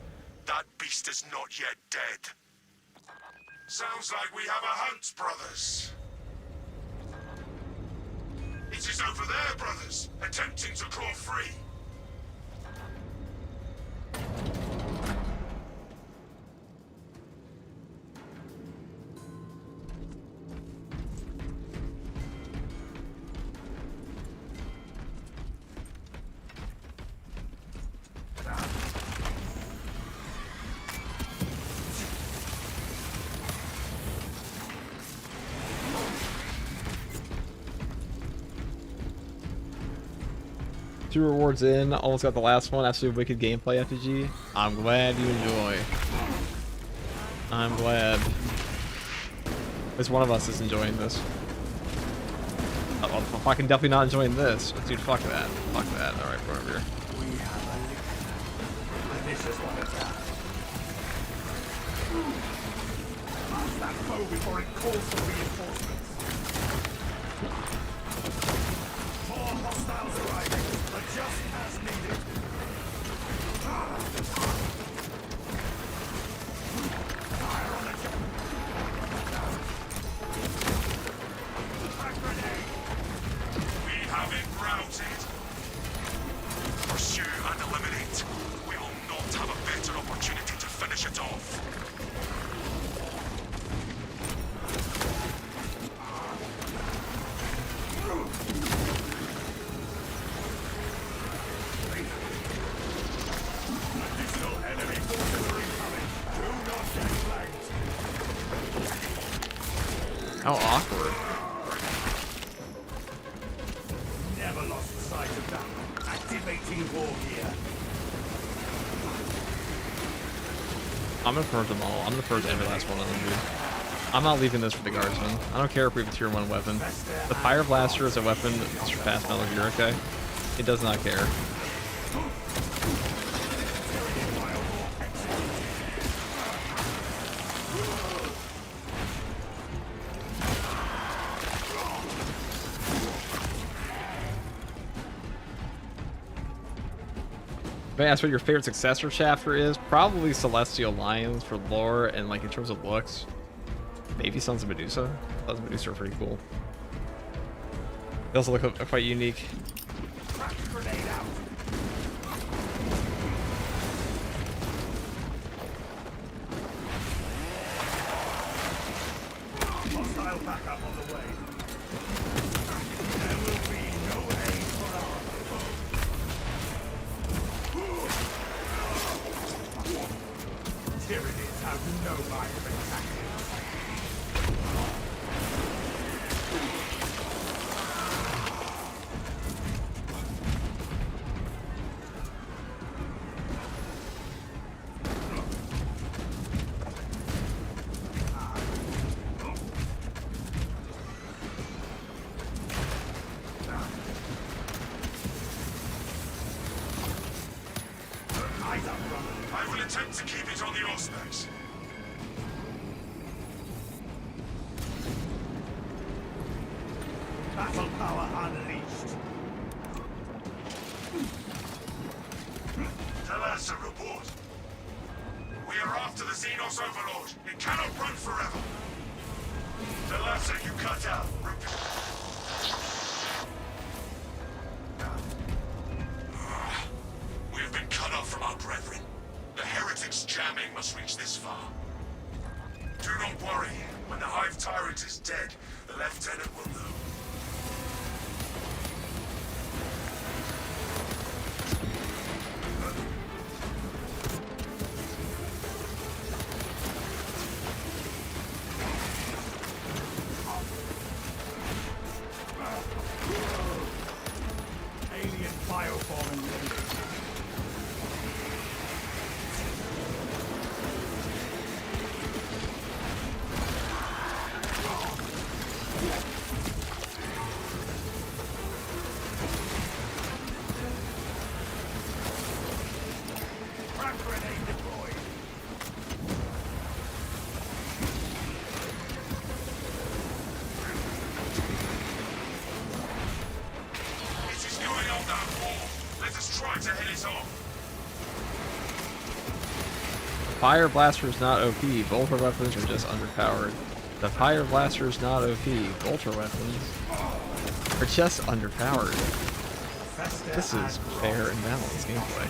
[SPEAKER 4] That beast is not yet dead.
[SPEAKER 2] Sounds like we have a hunt, brothers. It is over there, brothers, attempting to claw free.
[SPEAKER 5] Two rewards in, almost got the last one. Absolute wicked gameplay FTG. I'm glad you enjoy. I'm glad. At least one of us is enjoying this. I'm fucking definitely not enjoying this. Dude, fuck that. Fuck that. Alright, go over here.
[SPEAKER 7] This is what it's at. Pass that foe before it calls for reinforcements. More hostiles arriving, but just as needed. Fire on the jump. Attack grenade.
[SPEAKER 2] We have it routed.
[SPEAKER 4] Pursue and eliminate. We will not have a better opportunity to finish it off.
[SPEAKER 7] Additional enemy forces are incoming. Do not get flanked.
[SPEAKER 5] How awkward.
[SPEAKER 7] Never lost sight of that. Activating war gear.
[SPEAKER 5] I'm gonna purge them all. I'm gonna purge every last one of them, dude. I'm not leaving this for the guardsmen. I don't care if we have a tier 1 weapon. The Fire Blaster is a weapon that surpassed Metal Gear, okay? It does not care. If I ask what your favorite successor chapter is, probably Celestial Lions for lore and like in terms of looks. Maybe Sons of Medusa. Sons of Medusa are pretty cool. They also look quite unique.
[SPEAKER 7] Grenade out. Hostile backup on the way. There will be no aid for our Tyranids have no mind of attacking.
[SPEAKER 4] I will attempt to keep it on the auspex.
[SPEAKER 9] Battle power unleashed.
[SPEAKER 4] Telasa, report. We are after the Xenos Overlord. It cannot run forever. Telasa, you cut out. We have been cut off from our brethren. The heretics jamming must reach this far. Do not worry. When the Hive Tyrant is dead, the Lieutenant will know.
[SPEAKER 9] Alien bioform engaged. Frag grenade deployed.
[SPEAKER 4] It is going on that wall. Let us try to hit it off.
[SPEAKER 5] Fire Blaster is not OP. Bolter weapons are just underpowered. The Fire Blaster is not OP. Bolter weapons are just underpowered. This is fair and balanced gameplay.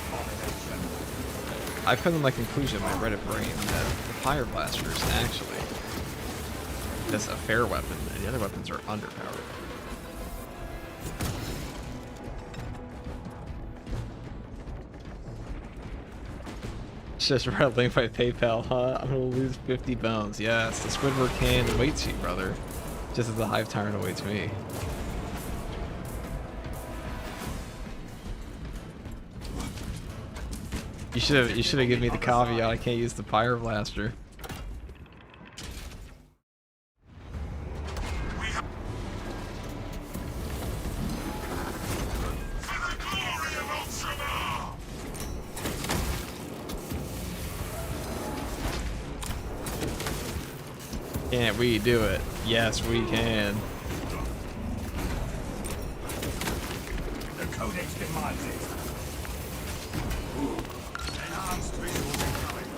[SPEAKER 5] I've come to my conclusion in my Reddit brain that the Fire Blaster is actually just a fair weapon, and the other weapons are underpowered. It's just rattling my PayPal, huh? I'm gonna lose 50 bones. Yes, the Squidward can awaits you, brother. Just as the Hive Tyrant awaits me. You should have given me the caveat I can't use the Fire Blaster.
[SPEAKER 4] For the glory of Ultramar!
[SPEAKER 5] Can't we do it? Yes, we can.
[SPEAKER 9] The Codex demands it. Enhanced visuals incoming.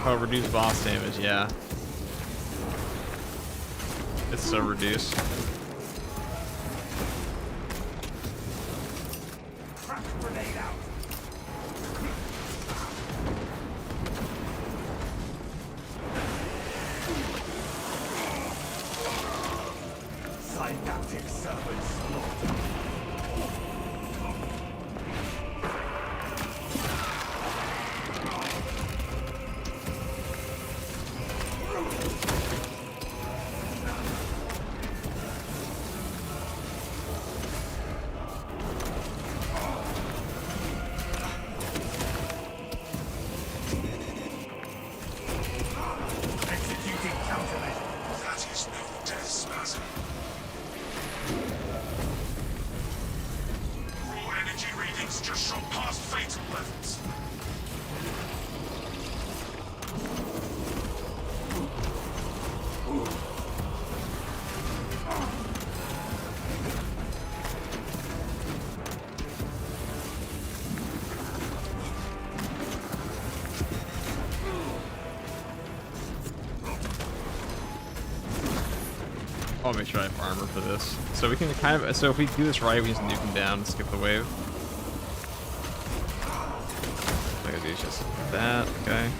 [SPEAKER 5] Oh, reduce boss damage, yeah. It's so reduced.
[SPEAKER 9] Crack grenade out. Synaptic servant slaughter. Executing countermeasure.
[SPEAKER 4] That is no death spasm. Raw energy readings just shot past fatal levels.
[SPEAKER 5] I'll make sure I have armor for this. So we can kind of, so if we do this right, we just nuke him down and skip the wave. All I gotta do is just that, okay.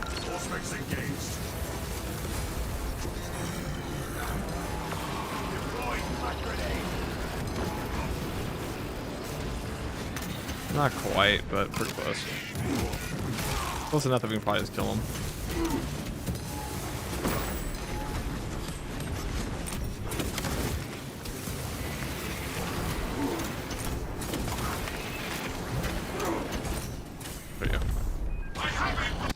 [SPEAKER 9] Auspex engaged. Deploying frag grenade.
[SPEAKER 5] Not quite, but pretty close. Close enough that we can probably just kill him. There you go.
[SPEAKER 4] I have it!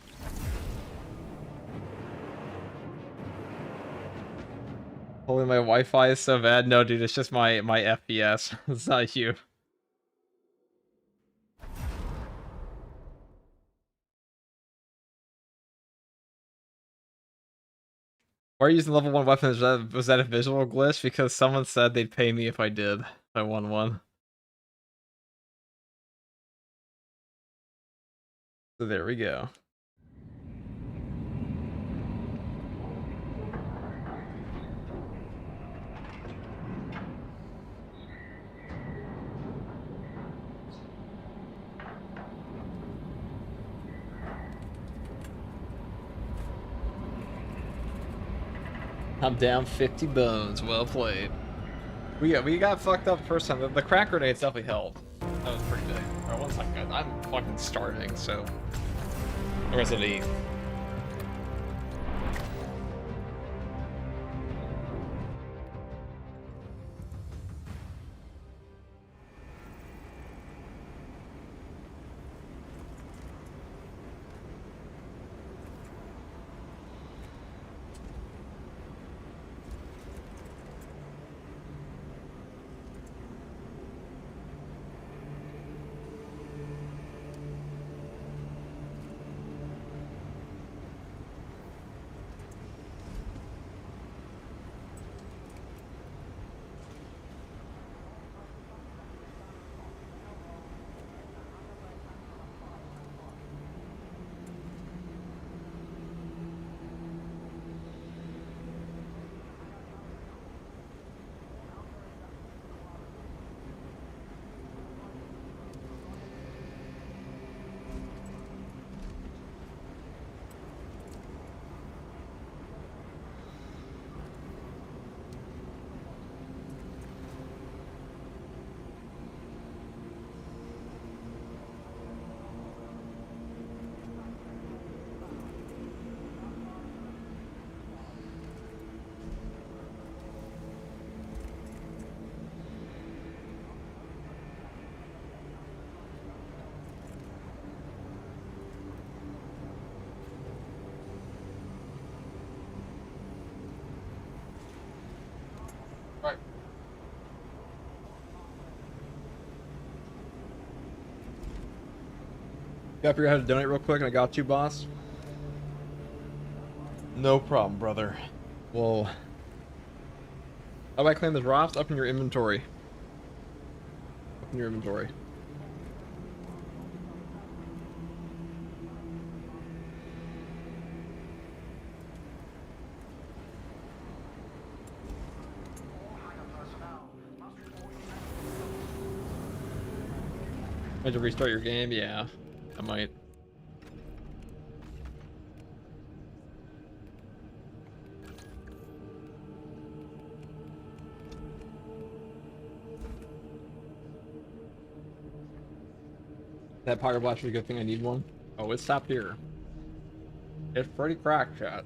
[SPEAKER 5] Holy, my Wi-Fi is so bad. No, dude, it's just my FPS. It's not you. Why are you using level 1 weapons? Was that a visual glitch? Because someone said they'd pay me if I did. If I won one. So there we go. I'm down 50 bones. Well played. We got fucked up the first time. The crack grenades definitely helped. That was pretty big. Alright, one second. I'm fucking starving, so. Or is it eat? You figure out how to donate real quick and I got you, boss? No problem, brother. Well, how do I claim this Rops? Up in your inventory. Up in your inventory. Had to restart your game? Yeah, I might. That pocket blast is a good thing. I need one. Oh, it's stopped here. It's pretty cracked, chat.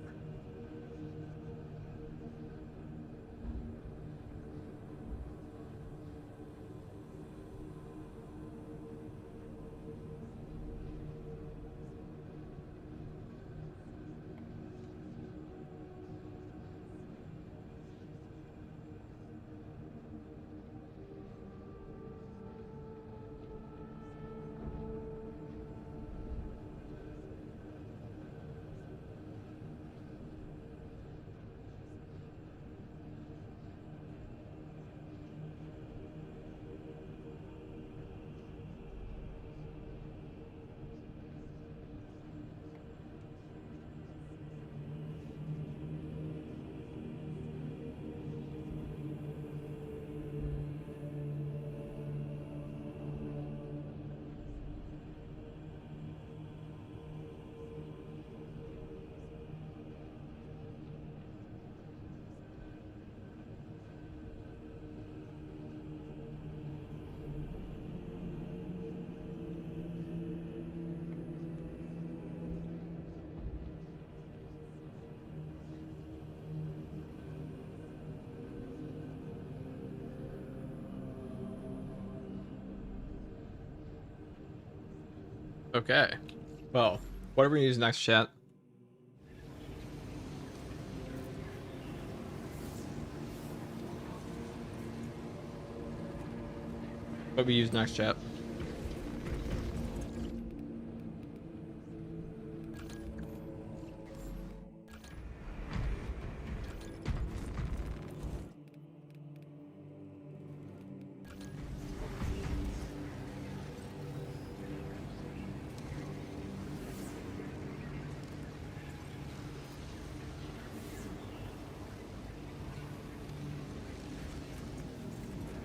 [SPEAKER 5] Okay. Well, what are we gonna use next, chat? What we use next, chat.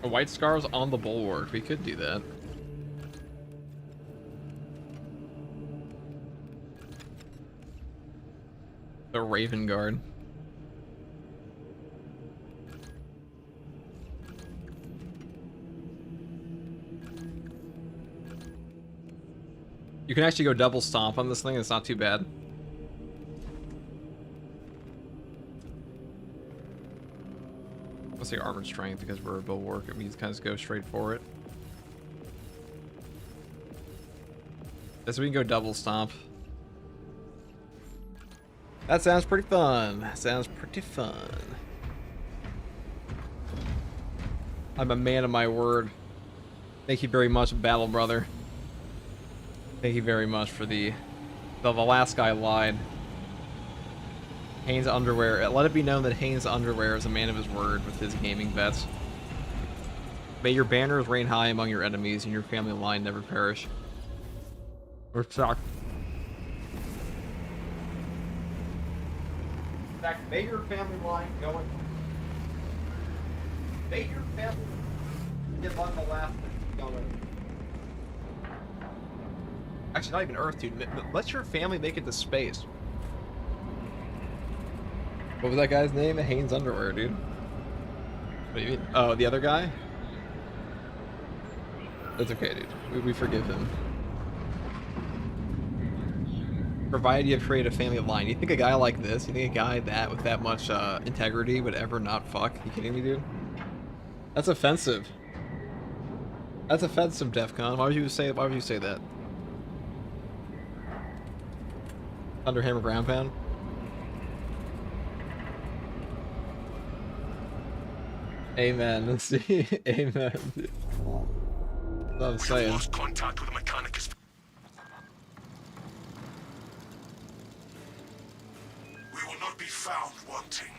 [SPEAKER 5] White scars on the bulwark. We could do that. The Raven Guard. You can actually go double stomp on this thing. It's not too bad. Let's say armored strength because we're a bulwark. It means kind of go straight for it. So we can go double stomp. That sounds pretty fun. That sounds pretty fun. I'm a man of my word. Thank you very much, Battle Brother. Thank you very much for the last guy lied. Haynes Underwear. Let it be known that Haynes Underwear is a man of his word with his gaming bets. May your banners reign high among your enemies and your family line never perish. Or shock. In fact, may your family line go in. May your family get on the last going. Actually, not even Earth, dude. Let your family make it to space. What was that guy's name? Haynes Underwear, dude. What do you mean? Oh, the other guy? That's okay, dude. We forgive him. Provided you have created a family line. You think a guy like this, you think a guy that with that much integrity would ever not fuck? You kidding me, dude? That's offensive. That's offensive, DEFCON. Why would you say that? Underhammer ground pound? Amen. Let's see. Amen. That's what I'm saying.
[SPEAKER 4] Lost contact with the Mechanicus. We will not be found wanting.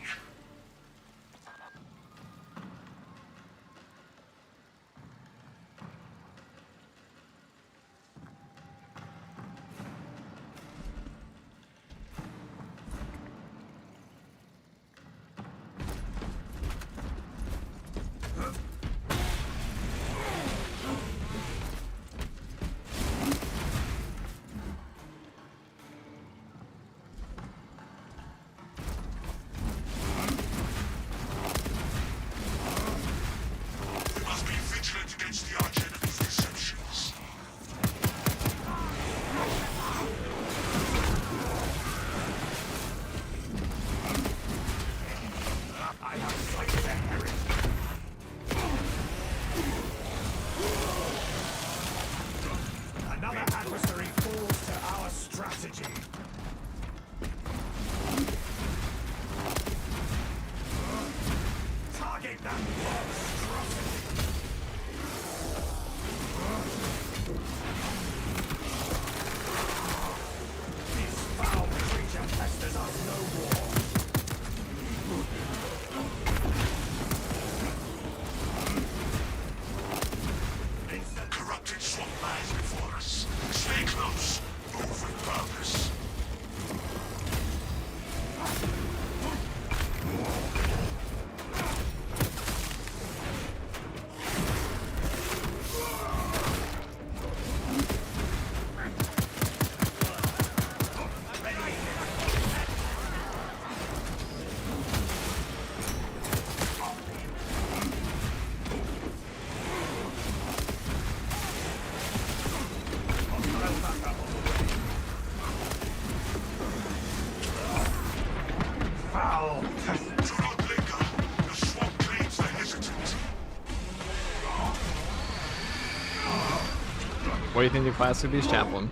[SPEAKER 5] What do you think the class would be as chaplain?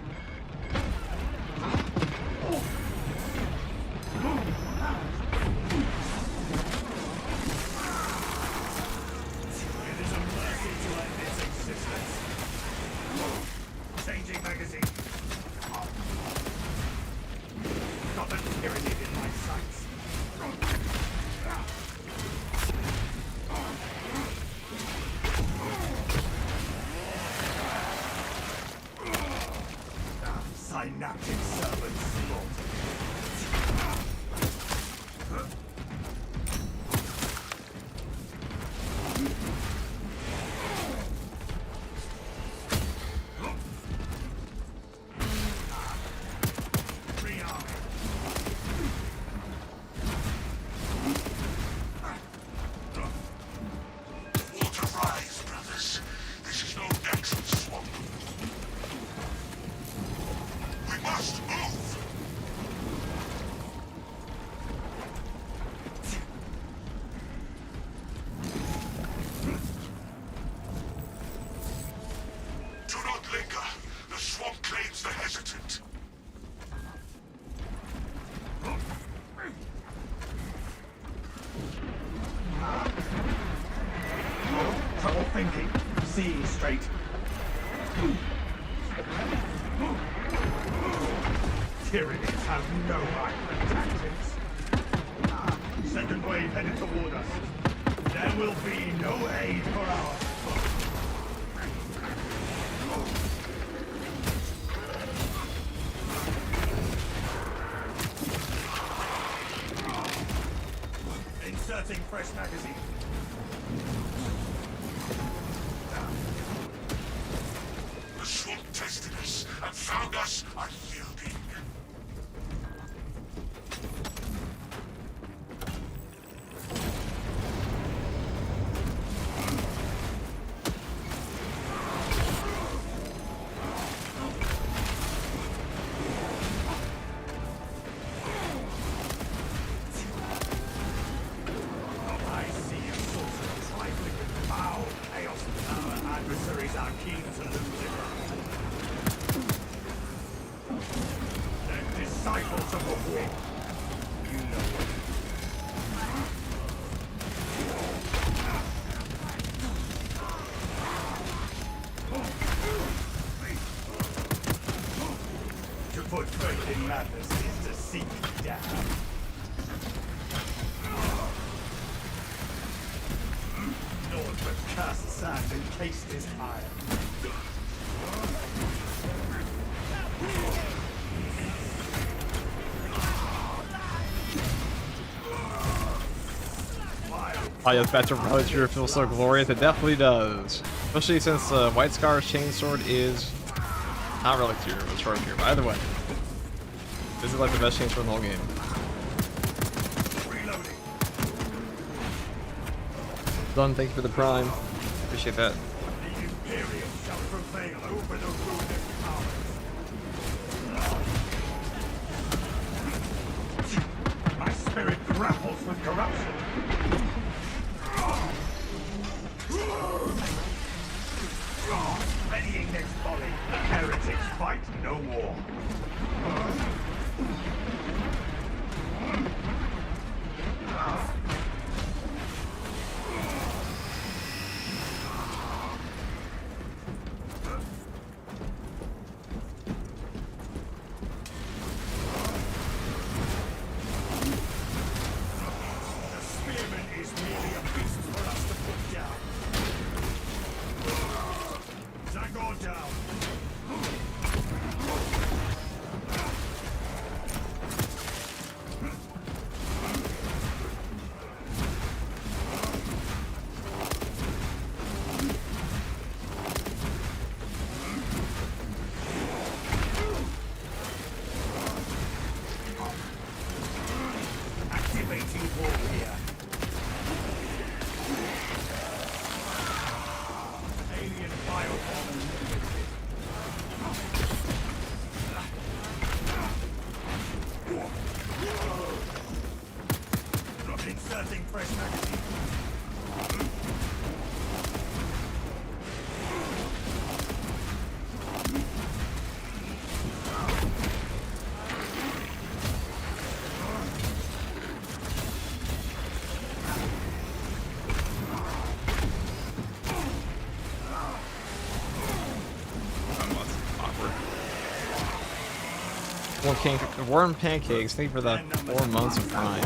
[SPEAKER 7] seeing straight. Tyranids have no violent tactics. Second wave headed toward us. There will be no aid for our foe. Inserting fresh magazine.
[SPEAKER 2] The swamp tested us and found us unyielding.
[SPEAKER 7] I see a sorcerer trifling with foul chaos. Our adversaries are keen to lose it. They're disciples of the war. You know it. To put faith in madness is to seek death. Naught but cast sand encased his iron.
[SPEAKER 5] Oh yes, Battle Roger feels so glorious. It definitely does. Especially since White Scar's Chainsword is not Relic Tier, but Short Tier. But either way, this is like the best chainsword in the whole game.
[SPEAKER 7] Reloading.
[SPEAKER 5] Done, thank you for the prime. Appreciate that.
[SPEAKER 7] The Imperium shall prevail over the ruined powers. My spirit grapples with corruption. Readying next volley. Heretics fight no more. The spearman is merely a beast for us to put down. Zagor down. Activating wall here. Alien biobomb eliminated. Inserting fresh magazine.
[SPEAKER 5] Awkward. Warm pancakes. Thank you for the 4 months of Prime.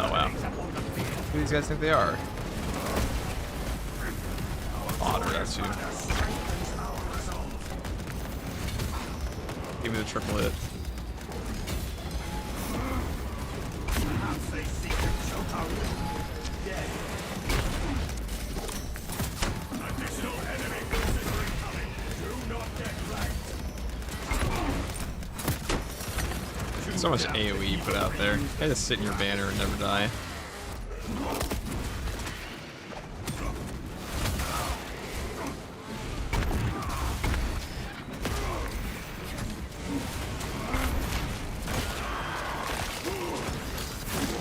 [SPEAKER 5] Oh wow. Who do these guys think they are? Otter, that's who. Give me the triple hit.
[SPEAKER 7] They seek to choke our dead. Additional enemy forces are incoming. Do not get flanked.
[SPEAKER 5] So much AoE you put out there. You gotta sit in your banner and never die.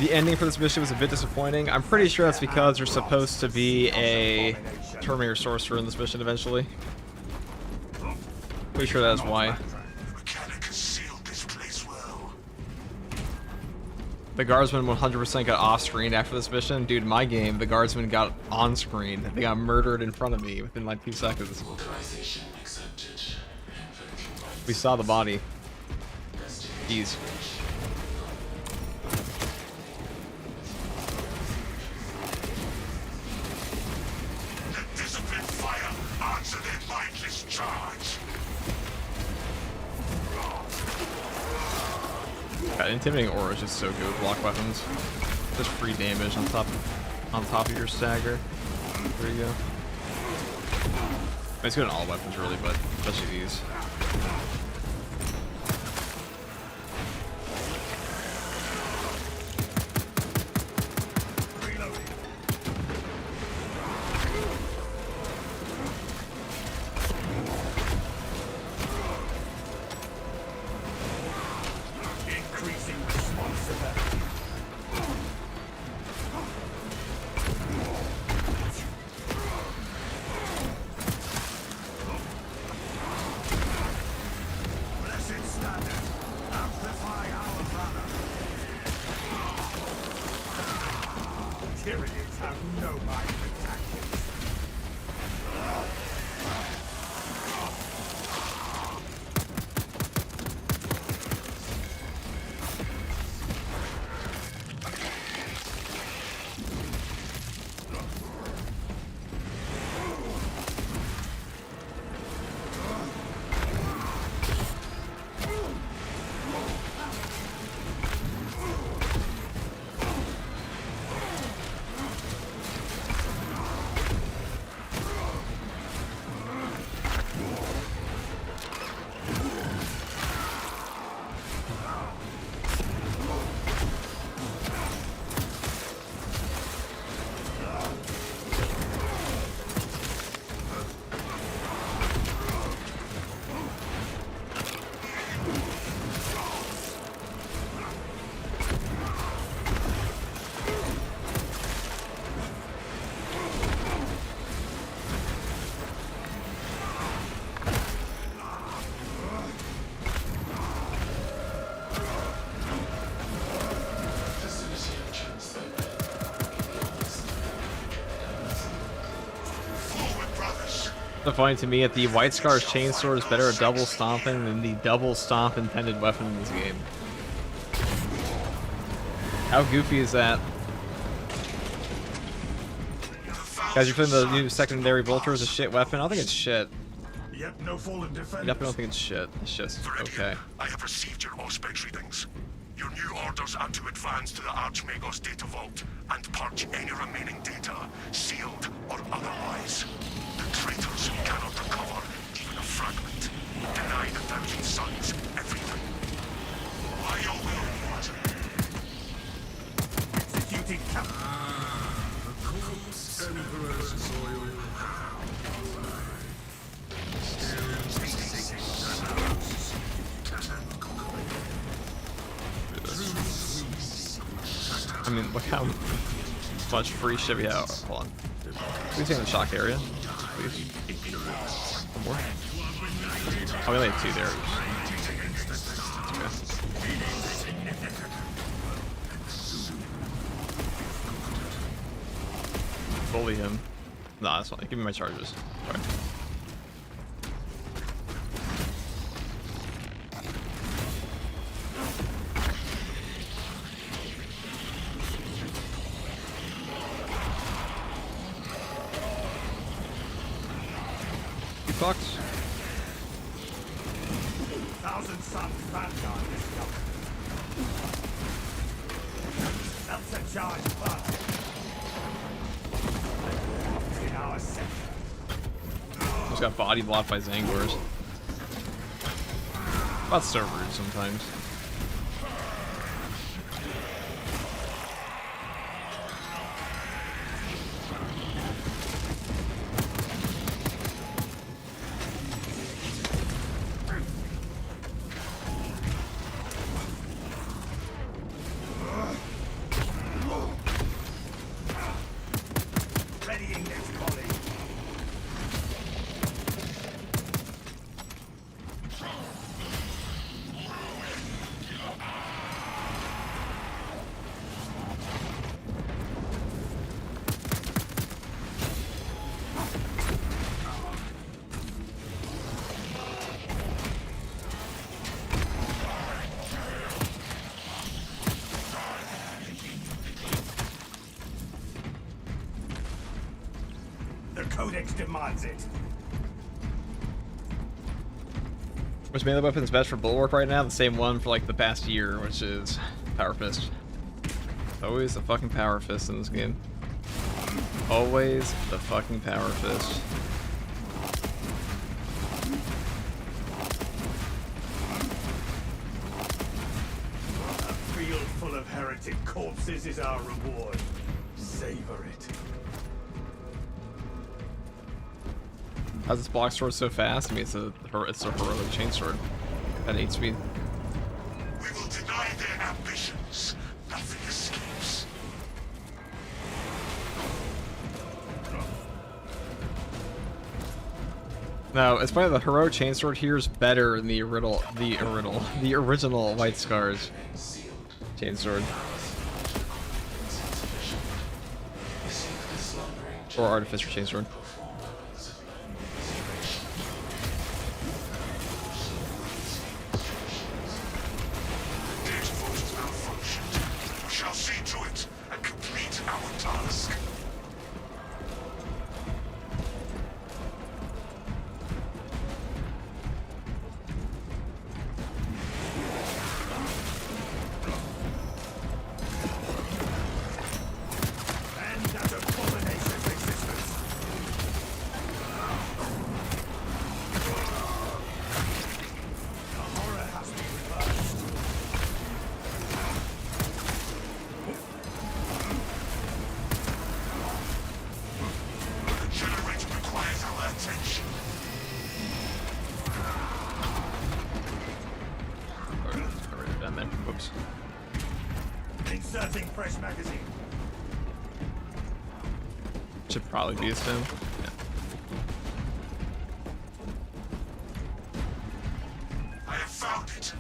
[SPEAKER 5] The ending for this mission was a bit disappointing. I'm pretty sure that's because there's supposed to be a Terminator Sorcerer in this mission eventually. Pretty sure that's why.
[SPEAKER 2] Mechanic has sealed this place well.
[SPEAKER 5] The guardsman 100% got off screen after this mission. Dude, my game, the guardsman got on screen. They got murdered in front of me within like 2 seconds. We saw the body. Jeez.
[SPEAKER 2] Discipline fire. Answer their mindless charge.
[SPEAKER 5] God, intimidating aura is just so good with block weapons. Just free damage on top of your stagger. There you go. It's good on all weapons really, but especially these.
[SPEAKER 7] Increasing responsibility. Blessed standard, amplify our valor. Tyranids have no mind for tactics.
[SPEAKER 5] So funny to me, at the White Scar's Chainsword is better at double stomping than the double stomp intended weapon in this game. How goofy is that? Guys, you're putting the new secondary Vulture as a shit weapon? I don't think it's shit.
[SPEAKER 7] Yet no fallen
[SPEAKER 5] I
[SPEAKER 7] defense.
[SPEAKER 5] definitely don't think it's shit. It's just okay.
[SPEAKER 4] I have received your Auspex readings. Your new orders are to advance to the Archmago's data vault and purge any remaining data, sealed or otherwise. The traitors cannot recover even a fragment. Deny the Thousand Suns everything. By your will, Martin.
[SPEAKER 7] Executing cap.
[SPEAKER 8] Emperor's loyal.
[SPEAKER 5] I mean, look how much free shit we have. Hold on. Can we take the shock area? Please. One more. Oh, we only have 2 there. Okay. Bully him. Nah, that's fine. Give me my charges. Sorry. Fucks.
[SPEAKER 7] Thousand Suns Vanguard discovered. That's a charge fast. In our center.
[SPEAKER 5] Just got body blocked by Zangors. That's so rude sometimes.
[SPEAKER 7] Readying next volley. Siege demands it.
[SPEAKER 5] Which melee weapon is best for bulwark right now? The same one for like the past year, which is Power Fist. Always the fucking Power Fist in this game. Always the fucking Power Fist.
[SPEAKER 7] A field full of heretic corpses is our reward. Savor it.
[SPEAKER 5] How's this block sword so fast? I mean, it's a heroic chainsword at 8 speed.
[SPEAKER 2] We will deny their ambitions. Nothing escapes.
[SPEAKER 5] No, it's funny. The heroic chainsword here is better than the original White Scars chainsword. Or Artificer chainsword.
[SPEAKER 2] We shall see to it and complete our task.
[SPEAKER 7] And that abomination's existence. The horror has been reversed.
[SPEAKER 2] The generator requires our attention.
[SPEAKER 5] Already done that. Whoops.
[SPEAKER 7] Inserting fresh magazine.
[SPEAKER 5] Should probably be a stem. Yeah.
[SPEAKER 2] I have found it.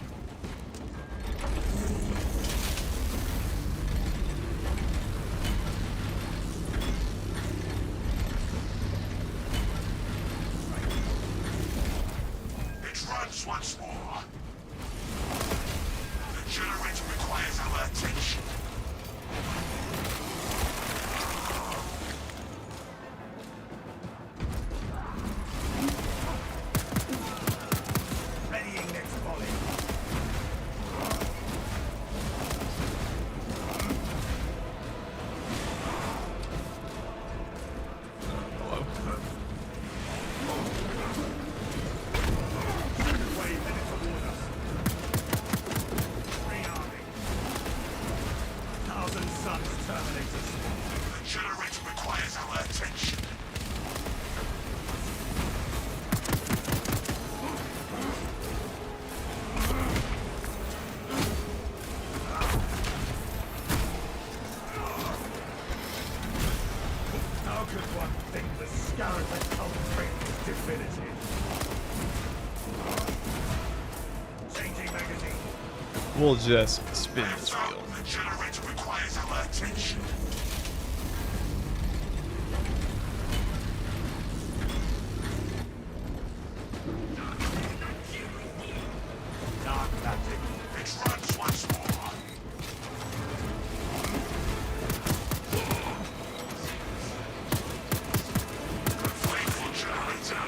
[SPEAKER 2] It runs once more. The generator requires our attention.
[SPEAKER 7] Readying next volley.
[SPEAKER 5] Hello.
[SPEAKER 7] Wave headed toward us. Rearming. 1,000 suns terminators.
[SPEAKER 2] The generator requires our attention.
[SPEAKER 7] How could one think the scarab had cultivated its divinity? Changing magazine.
[SPEAKER 5] We'll just spin
[SPEAKER 2] I have
[SPEAKER 5] this
[SPEAKER 2] found
[SPEAKER 5] wheel.
[SPEAKER 2] the generator requires our attention.
[SPEAKER 7] Dark magic.
[SPEAKER 2] It runs once more. The faithful generator.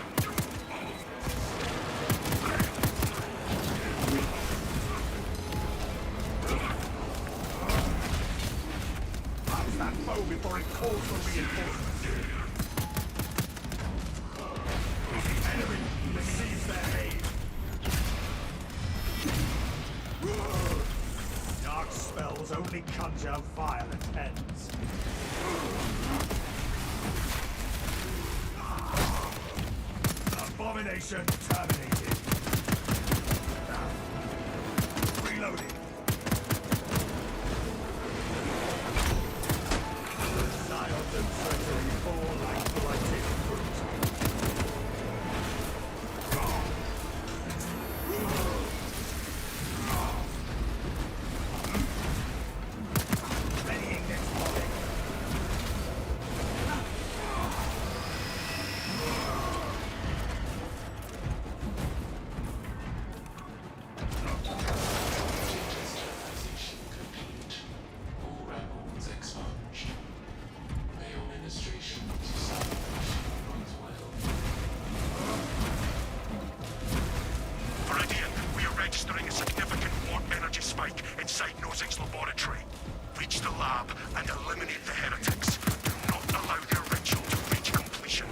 [SPEAKER 7] Punch that foe before it calls for reinforcements. The enemy receives their aid. Dark spells only conjure violent ends. Abomination terminated. Reloading. Zions and treachery fall like blighted fruit. Readying next volley.
[SPEAKER 4] laboratory. Reach the lab and eliminate the heretics. Do not allow their ritual to reach completion.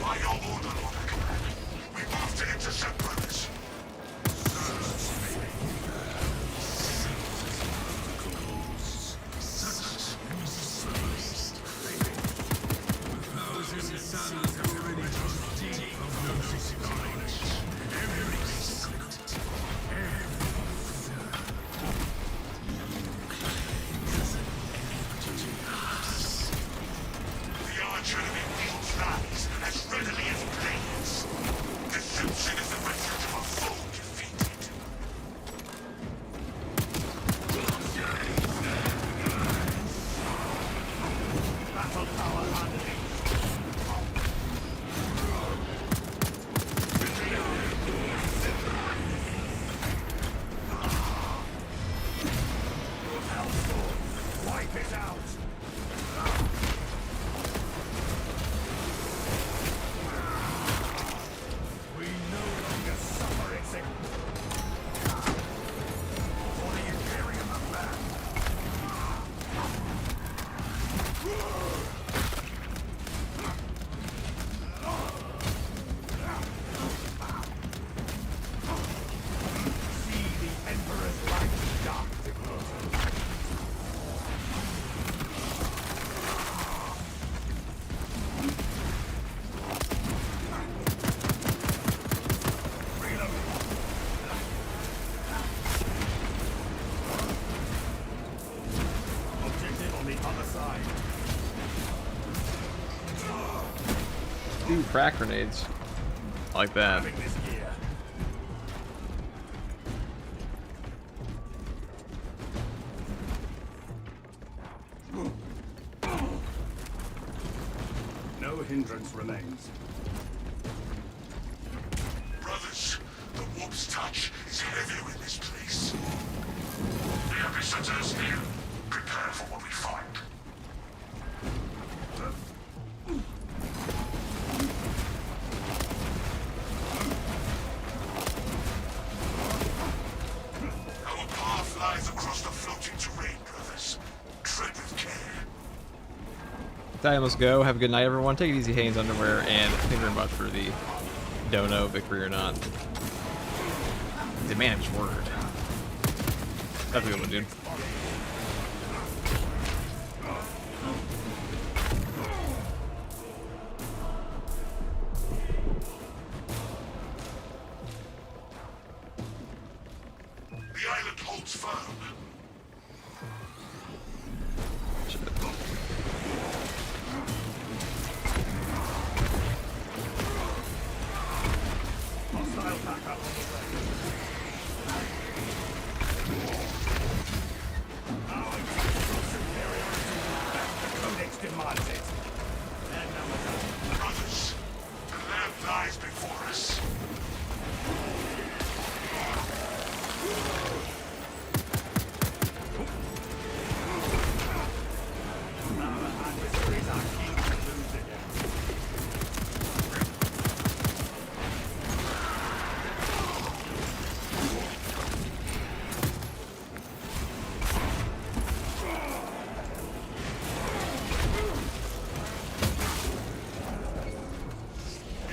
[SPEAKER 4] By your order, Lord of Command, we move to intercept brothers. The archery wields knives as readily as blades. Deception is the refuge of a foe defeated.
[SPEAKER 9] Battle power unleashed. Hellstorm, wipe it out. We no longer suffer its for the Imperium of Man. See the Emperor's light dark devoted. Objective on the other side.
[SPEAKER 5] Ooh, crack grenades. I like that.
[SPEAKER 9] Having this gear. No hindrance remains.
[SPEAKER 4] Brothers, the warp's touch is heavy with this place. The epicenter is near. Prepare for what we find. Our path lies across the floating terrain, brothers. Tread with care.
[SPEAKER 5] Time must go. Have a good night, everyone. Take it easy, Haynes Underwear, and thank you very much for the dono, victory or not. Demand his word. That's a good one, dude.
[SPEAKER 4] The island holds firm.
[SPEAKER 9] Hostile backup on the way. Our tactical superiority. The Codex demands it. And number done.
[SPEAKER 4] Brothers, the land lies before us.
[SPEAKER 9] Our adversaries are keen to lose again.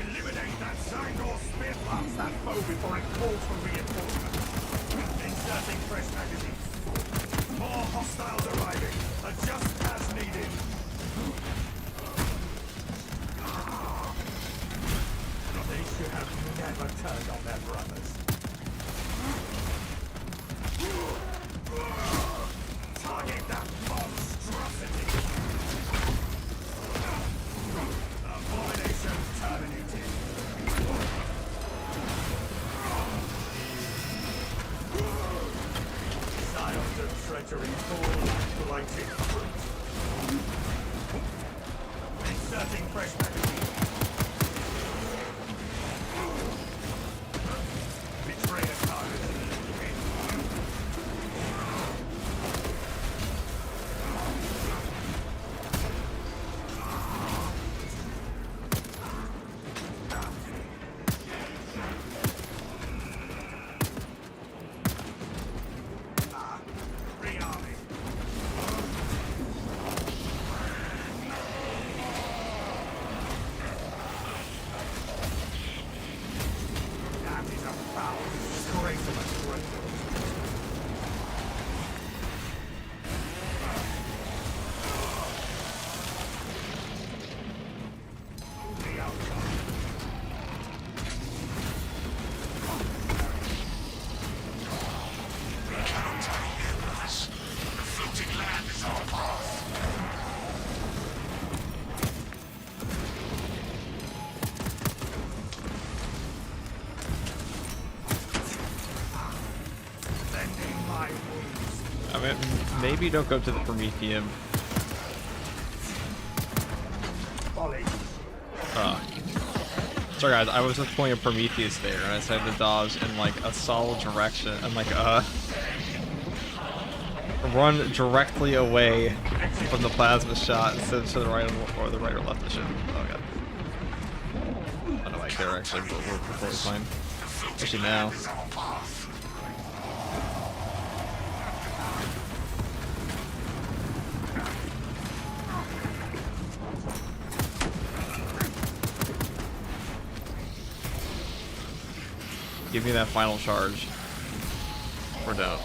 [SPEAKER 9] Eliminate that Zang or spear past that foe before it calls for reinforcement. Inserting fresh magazines. More hostiles arriving. Adjust as needed. They should have never turned on their brothers. Target that monstrosity. Abomination terminated. Scions of treachery fall like blighted fruit. Inserting fresh magazine. Betray a target.
[SPEAKER 5] I mean, maybe don't go to the Prometheum. Sorry guys, I was just pulling a Prometheus there, and I decided to dodge in like a solid direction, and like run directly away from the plasma shot instead of to the right or the right or left of the ship. Oh god. I don't like there actually, but we're totally fine. Especially now. Give me that final charge. Or don't.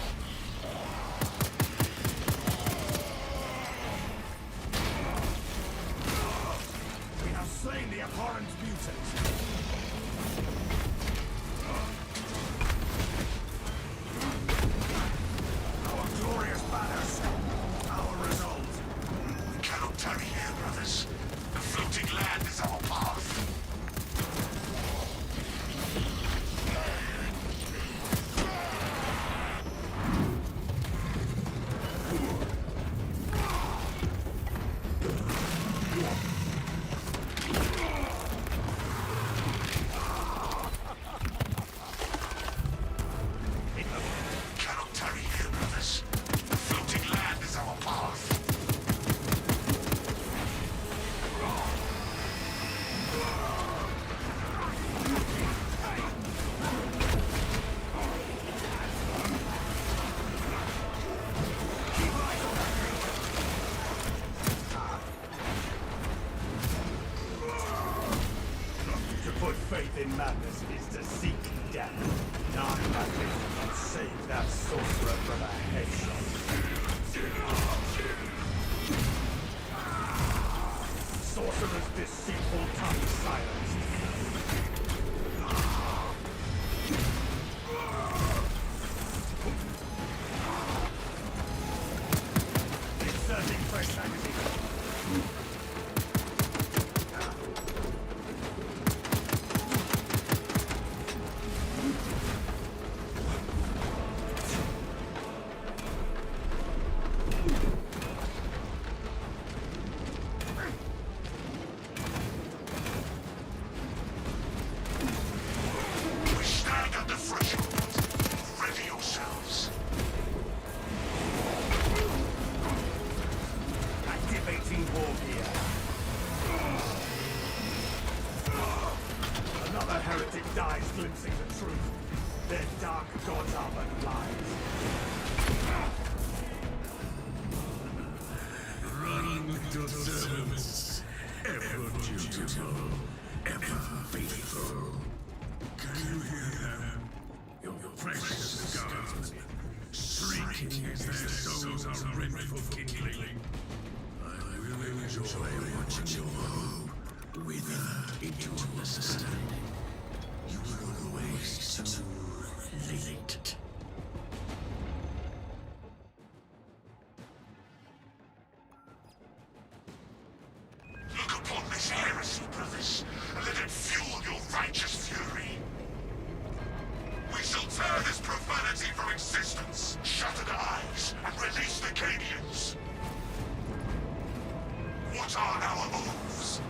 [SPEAKER 9] We have slain the abhorrent mutant. Our glorious banners. Our result.
[SPEAKER 2] We cannot tarry here, brothers. The floating land is our path. Cannot tarry here, brothers. The floating land is our path.
[SPEAKER 9] To put faith in madness is to seek death. Not madly and save that sorcerer from a headshot. Sorcerer's deceitful tongue silenced. Inserting fresh magazine.
[SPEAKER 2] We stand at the threshold. Ready yourselves.
[SPEAKER 9] Activating war gear. Another heretic dies glimpsing the truth. Their dark gods are but lies.
[SPEAKER 8] Run with your servants, ever dutiful, ever faithful. Can you hear them? Your precious guardsmen, shrieking as their souls are rent for kindling. I will enjoy watching your hope wither into understanding. You were always too late.
[SPEAKER 2] Look upon this heresy, brothers, and let it fuel your righteous fury. We shall tear this profanity from existence, shatter the eyes, and release the KEYBINDS. What are our moves?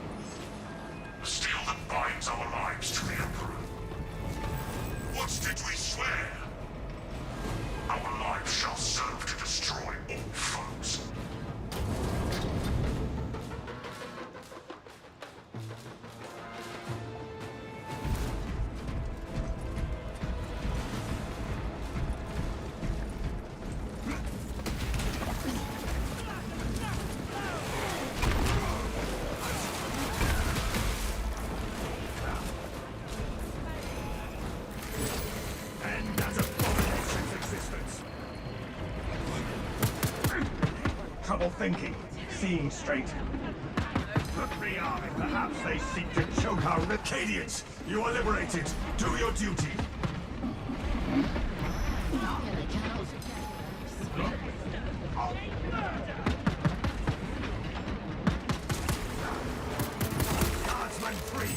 [SPEAKER 2] The steel that binds our lives to the Emperor. What did we swear? Our lives shall serve to destroy all foes.
[SPEAKER 9] And that abomination's existence. Trouble thinking, seeing straight. Rearming, perhaps they seek to choke our Ricadians. You are liberated. Do your duty. Guardsman free.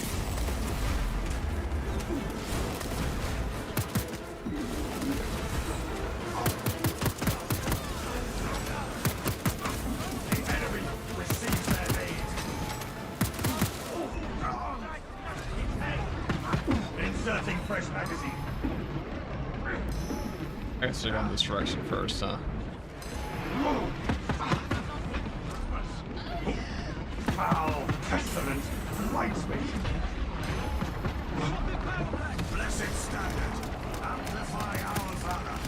[SPEAKER 5] I guess they're going this direction first, huh?
[SPEAKER 9] Foul pestilence lights me. Blessed standard, amplify our valor.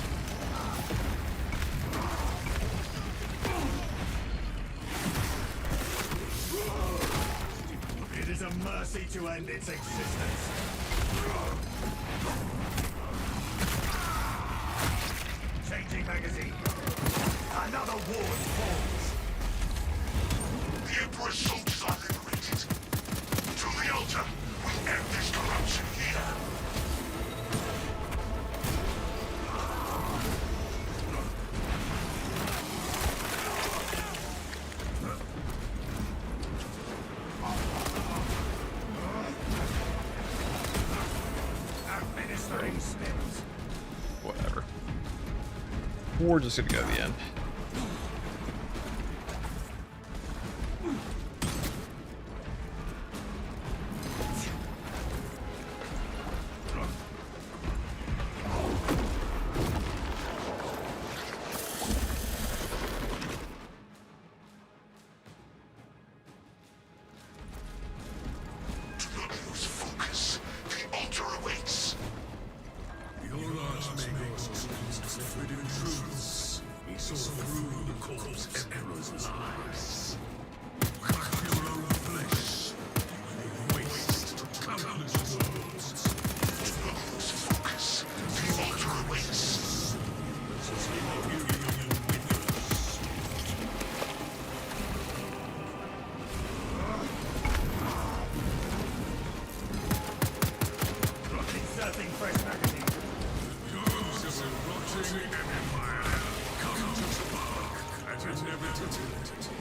[SPEAKER 9] It is a mercy to end its existence. Changing magazine. Another ward falls.
[SPEAKER 2] The Emperor's soldiers are liberated. To the altar, we end this corruption here.
[SPEAKER 9] Administering spells.
[SPEAKER 5] Whatever. We're just gonna go to the end.
[SPEAKER 2] Do not lose focus. The altar awaits.
[SPEAKER 8] Your archmaker speaks forbidden truths. He saw through the corpse emperor's lies. Cut your own flesh. You may waste countless worlds.
[SPEAKER 2] Do not lose focus. The altar awaits.
[SPEAKER 9] Inserting fresh magazine.
[SPEAKER 8] Yours is a rotting empire. Come to spark at inevitability.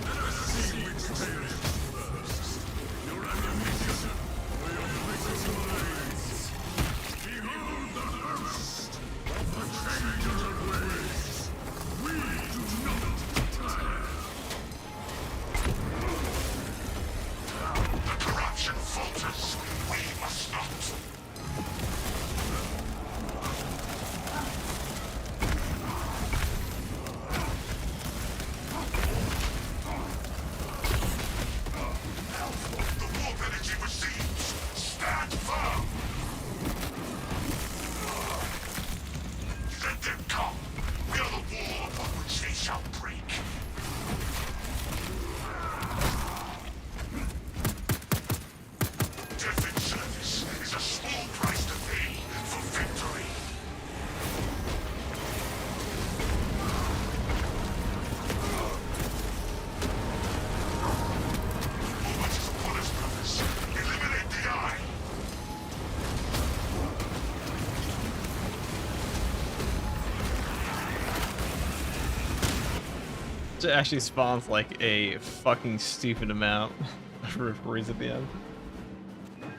[SPEAKER 8] Let us see which fails first. Your ammunition or your precious lives. Behold the host of the changer of ways. We do not tire.
[SPEAKER 2] The corruption falters. We must not. The warp energy receives. Stand firm. Let them come. We are the wall upon which they shall break. Death in service is a small price to pay for victory. Moment is upon us, brothers. Eliminate the eye.
[SPEAKER 5] It actually spawns like a fucking stupid amount of referees at the end.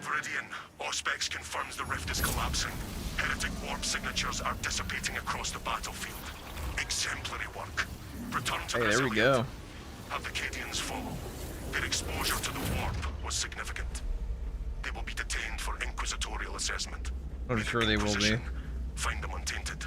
[SPEAKER 4] Viridian, Auspex confirms the rift is collapsing. Heretic warp signatures are dissipating across the battlefield. Exemplary work. Return to
[SPEAKER 5] Hey, there we
[SPEAKER 4] Resilient.
[SPEAKER 5] go.
[SPEAKER 4] Have the Cadians follow. Their exposure to the warp was significant. They will be detained for inquisitorial assessment.
[SPEAKER 5] I'm
[SPEAKER 4] May the
[SPEAKER 5] sure they will be.
[SPEAKER 4] Inquisition find them untainted.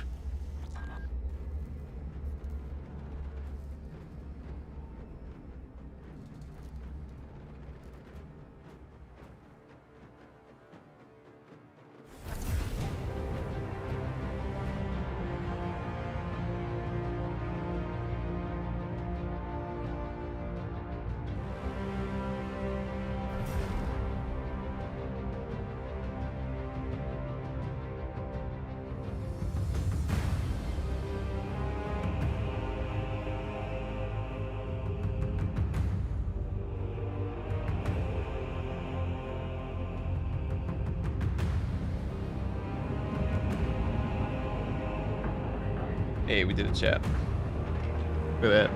[SPEAKER 5] Hey, we did a chat. Look at that.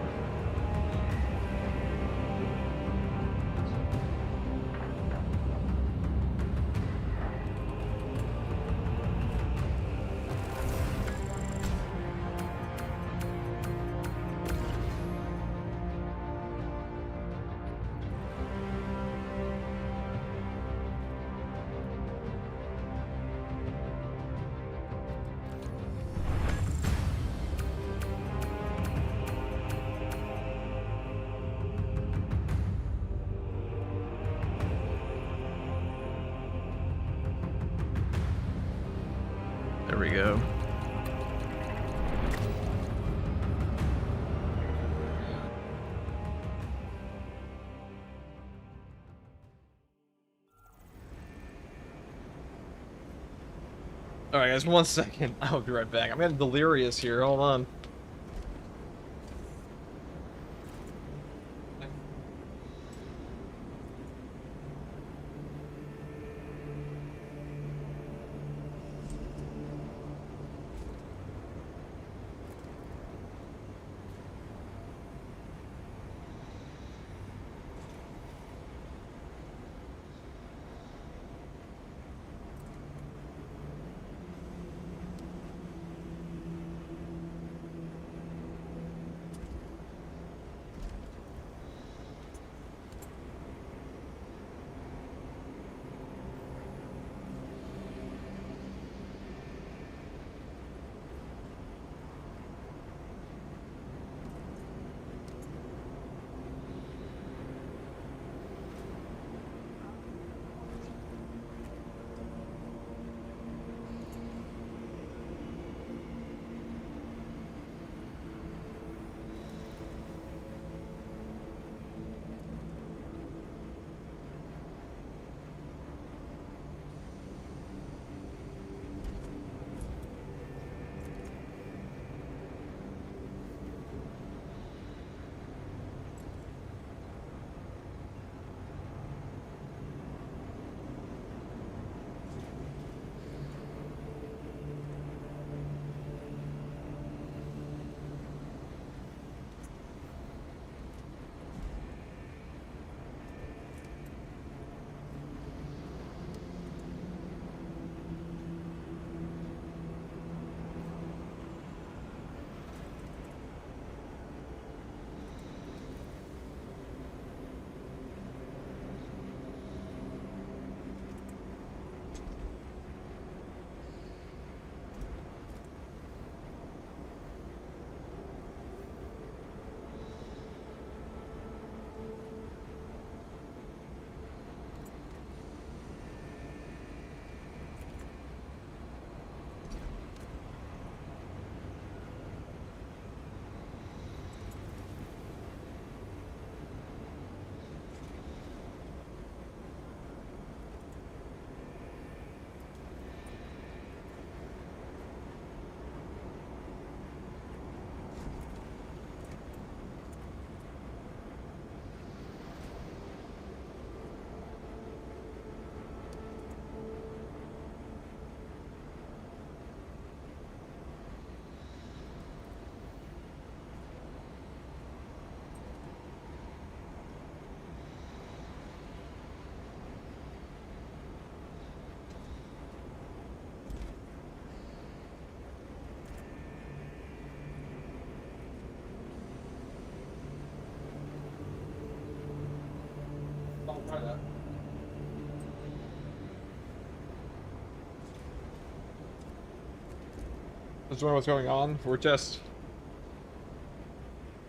[SPEAKER 5] Alright, guys, 1 second. I'll be right back. I'm getting delirious here. Hold on. Just wondering what's going on. We're just...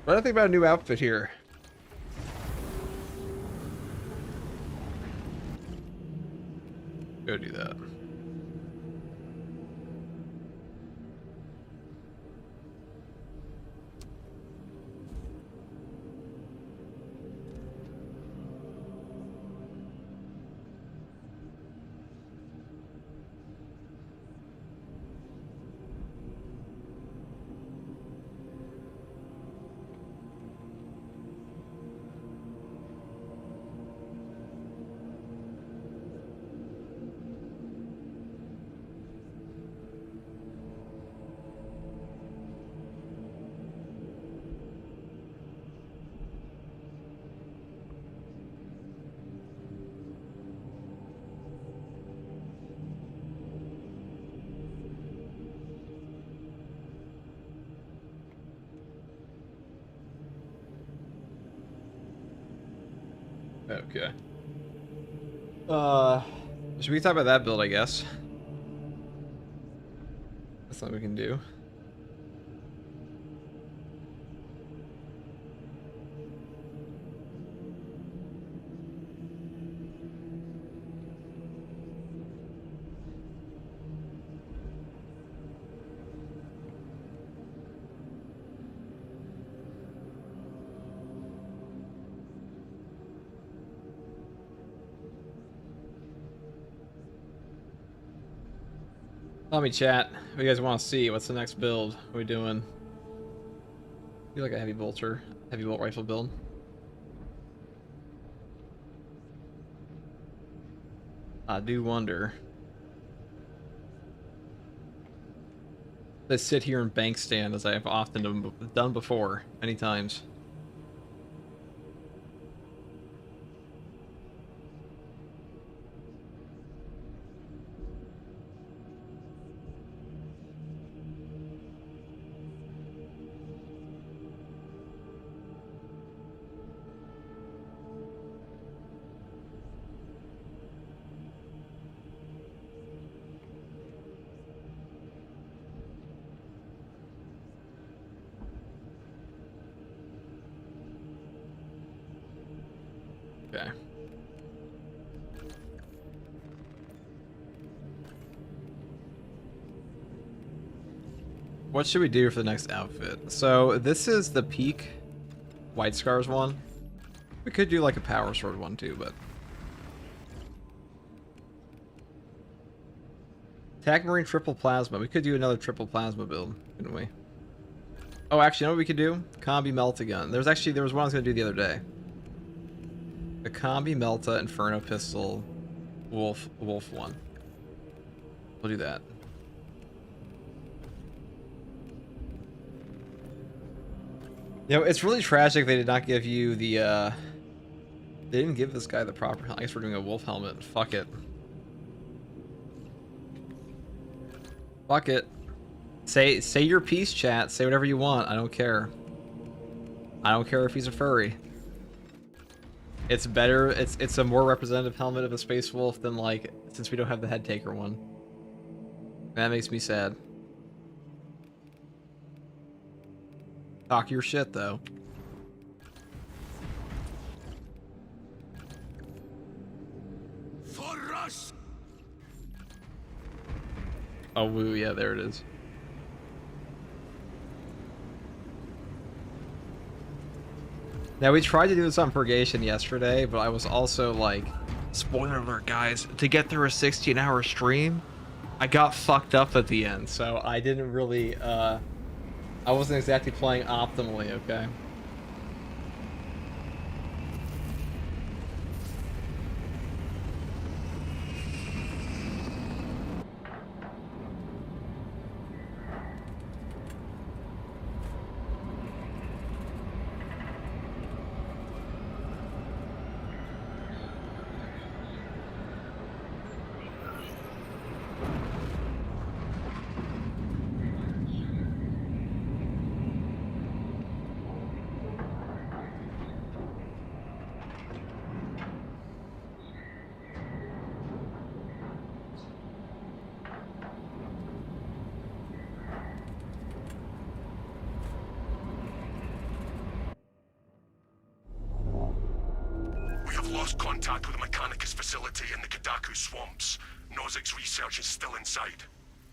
[SPEAKER 5] What do I think about a new outfit here? Go do that. Okay. Should we talk about that build, I guess? That's something we can do. Tell me, chat. What do you guys want to see? What's the next build? What are we doing? I feel like a heavy bolt rifle build. I do wonder. I sit here and bank stand as I have often done before, many times. Okay. What should we do for the next outfit? So this is the peak White Scars one. We could do like a power sword one too, but Attack Marine triple plasma. We could do another triple plasma build, couldn't we? Oh, actually, you know what we could do? Combi Melta gun. There was one I was gonna do the other day. The Combi Melta Inferno Pistol Wolf one. We'll do that. You know, it's really tragic they did not give you the they didn't give this guy the proper, I guess we're doing a wolf helmet. Fuck it. Fuck it. Say your piece, chat. Say whatever you want. I don't care. I don't care if he's a furry. It's better. It's a more representative helmet of a space wolf than, like, since we don't have the head taker one. That makes me sad. Talk your shit though.
[SPEAKER 8] For us.
[SPEAKER 5] Oh woo, yeah, there it is. Now, we tried to do this on Purgation yesterday, but I was also like, spoiler alert, guys, to get through a 16-hour stream, I got fucked up at the end, so I didn't really, I wasn't exactly playing optimally, okay?
[SPEAKER 4] Contact with the Mechanicus facility in the Kadaku swamps. Nozick's research is still inside.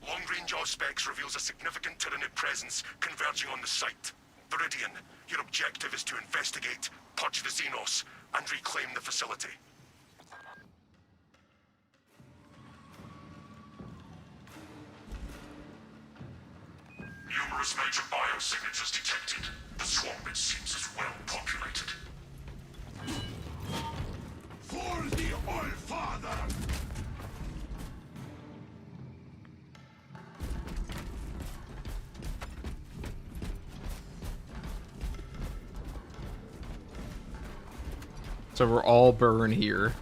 [SPEAKER 4] Long-range auspex reveals a significant Tyranid presence converging on the site. Viridian, your objective is to investigate, purge the Xenos, and reclaim the facility. Numerous major biosignatures detected. The swamp, it seems, is well populated.
[SPEAKER 2] For the All-Father!
[SPEAKER 5] So we're all burn here.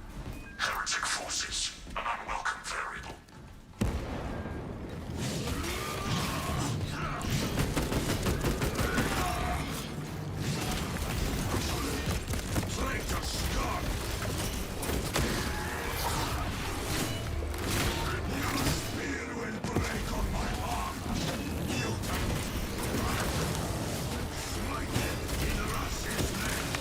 [SPEAKER 4] Heretic forces, an unwelcome variable.
[SPEAKER 2] Traitor Stark! Your spear will break on my arm! Smite it in Rush's name!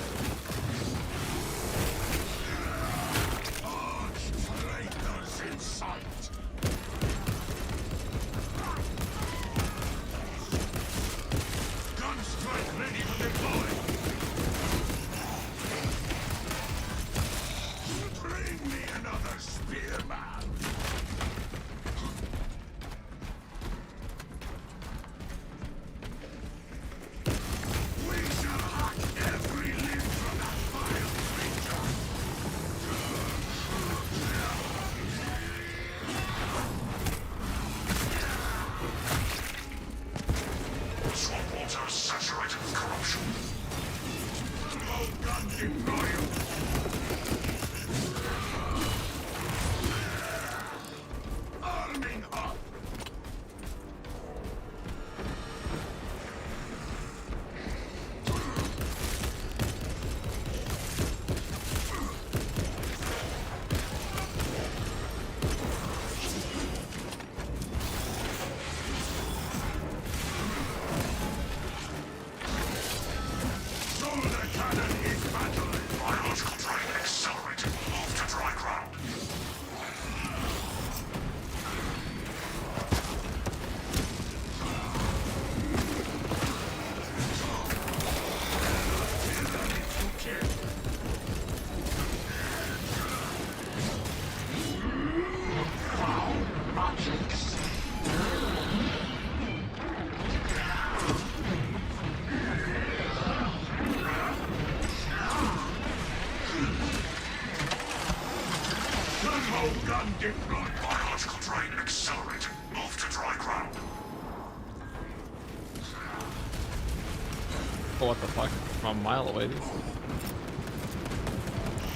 [SPEAKER 5] Oh, what the fuck? I'm a mile away, dude.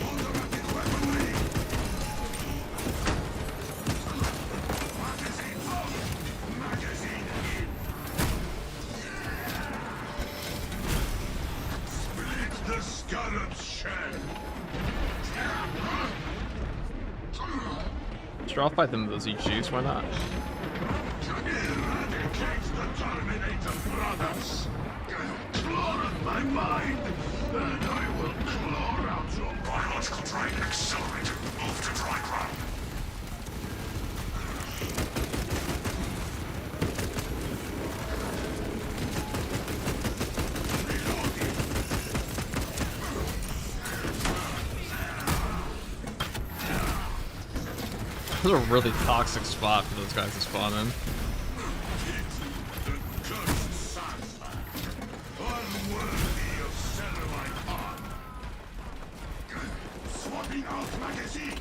[SPEAKER 2] Automatic weaponry. Magazine out. Magazine in. Split the scarab's shell.
[SPEAKER 5] Sure, I'll fight them with those juice, why not?
[SPEAKER 2] Eradicate the Terminator brothers. Claw at my mind, and I will claw out your biological drain. Accelerate. Move to dry ground. Reloading.
[SPEAKER 5] This is a really toxic spot for those guys to spawn in.
[SPEAKER 2] The cursed Sandman, unworthy of Cerebrite arm. Swapping out magazine.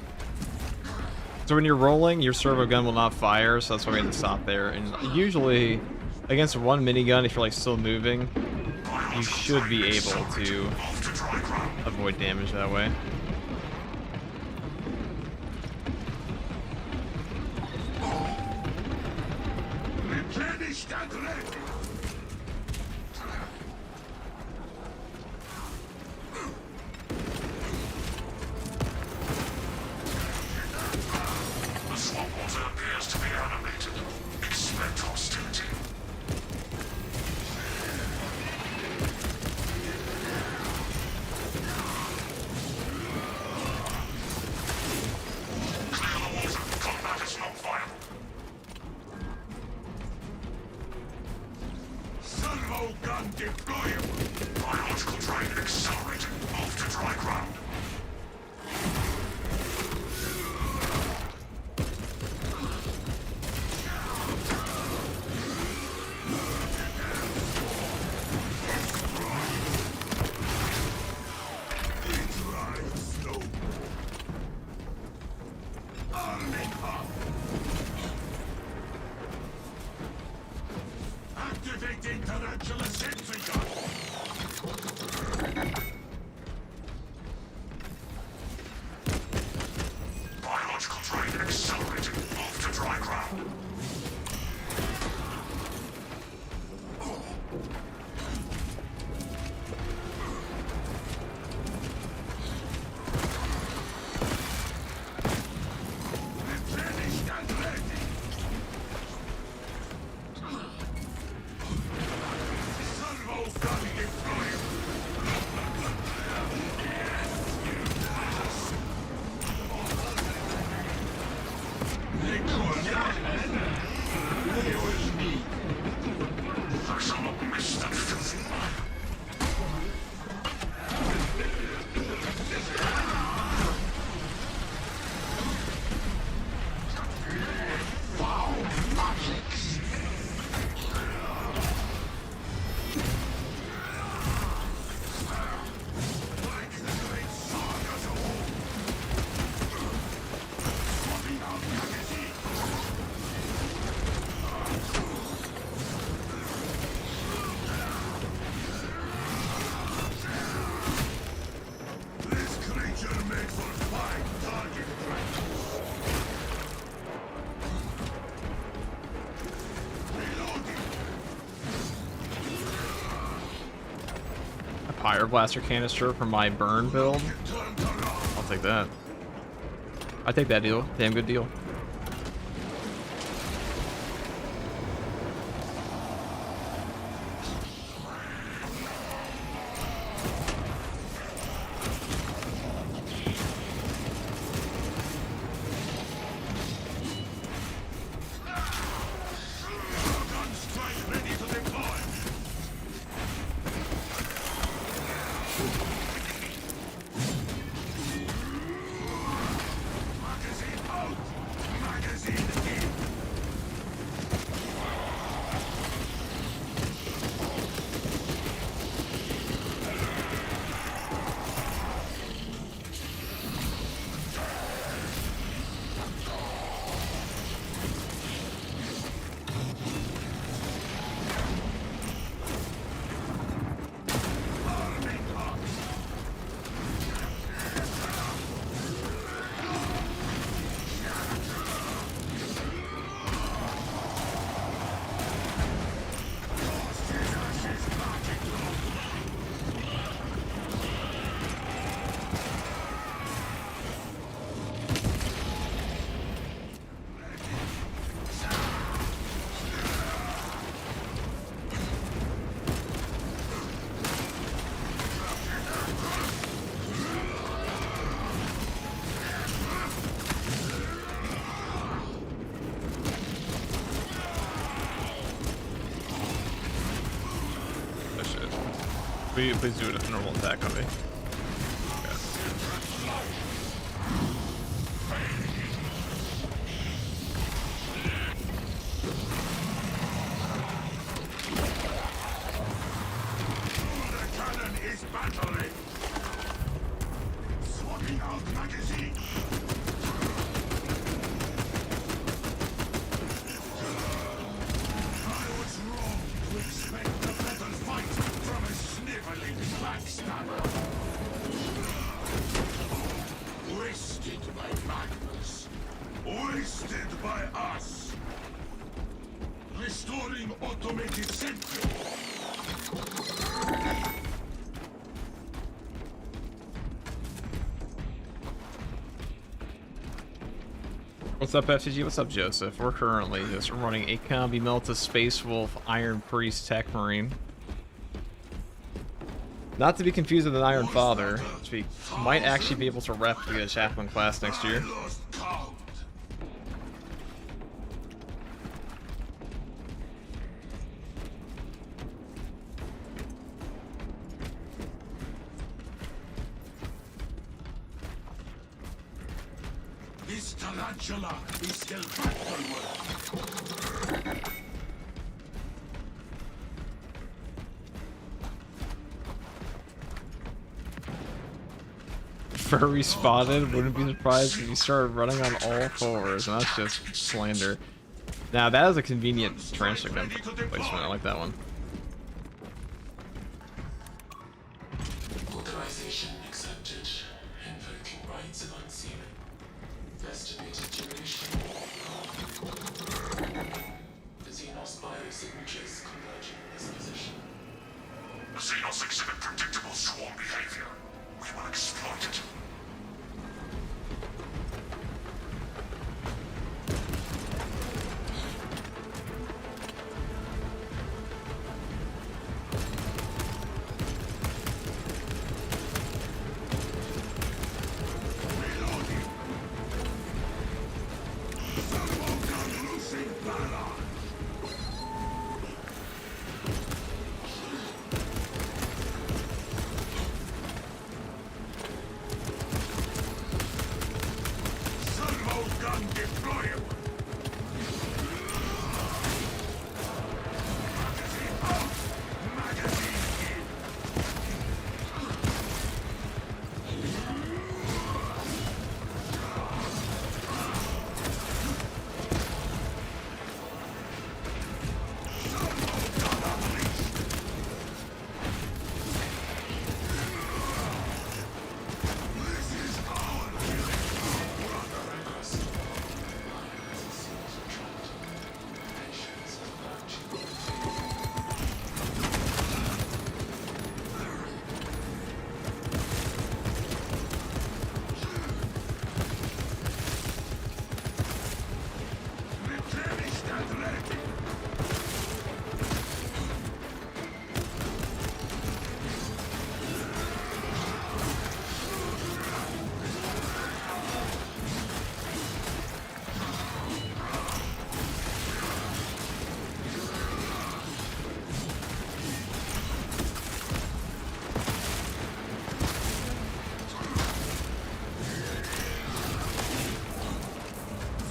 [SPEAKER 5] So when you're rolling, your servo gun will not fire, so that's why we had to stop there. And usually, against one minigun, if you're like still moving, you should be able to avoid damage that way.
[SPEAKER 2] Replenished and ready.
[SPEAKER 4] The swamp water appears to be animated. Expect hostility. Clear the water. Combat is not viable.
[SPEAKER 2] Servo gun deployable.
[SPEAKER 4] Biological drain accelerating. Move to dry ground.
[SPEAKER 2] Drive slow. Arming up. Activating tarantula sentry gun.
[SPEAKER 4] Biological drain accelerating. Move to dry ground.
[SPEAKER 2] Replenished and ready. Servo gun deployable.
[SPEAKER 4] I shall not miss that filthy man.
[SPEAKER 2] Like the great sagas of old. Swapping out magazine. This creature made for fine target practice. Reloading.
[SPEAKER 5] A Pyro Blaster canister for my burn build.
[SPEAKER 2] Turned around.
[SPEAKER 5] I'll take that. I take that deal. Damn good deal.
[SPEAKER 2] Gun strike ready to deploy. Magazine out.
[SPEAKER 5] Please do a normal attack on me.
[SPEAKER 2] The cannon is battling. Swapping out magazine. I was wrong to expect a better fight from a sniveling backstabber. Wasted by Magnus. Wasted by us. Restoring automated sentry.
[SPEAKER 5] What's up, FTG? What's up, Joseph? We're currently just running a Combi Melta Space Wolf Iron Priest Tech Marine. Not to be confused with an Iron Father, which we might actually be able to rep to get a Chaplain class next year.
[SPEAKER 2] Lost count. This tarantula is still backward.
[SPEAKER 5] Furry spotted, wouldn't be surprised if you started running on all fours, and that's just slander. Now that is a convenient transfer gun placement, I like that one.
[SPEAKER 3] Authorization accepted. Invoking rights of unsealing. Estimated duration. The Xenos biosignatures converging in this position.
[SPEAKER 2] The Xenos exhibit predictable swarm behavior. We will exploit it. Reloading. Servo gun losing power. Servo gun deployable. Magazine out. Magazine in. Servo gun unleashed. This is our killing, brother. Replenished and ready.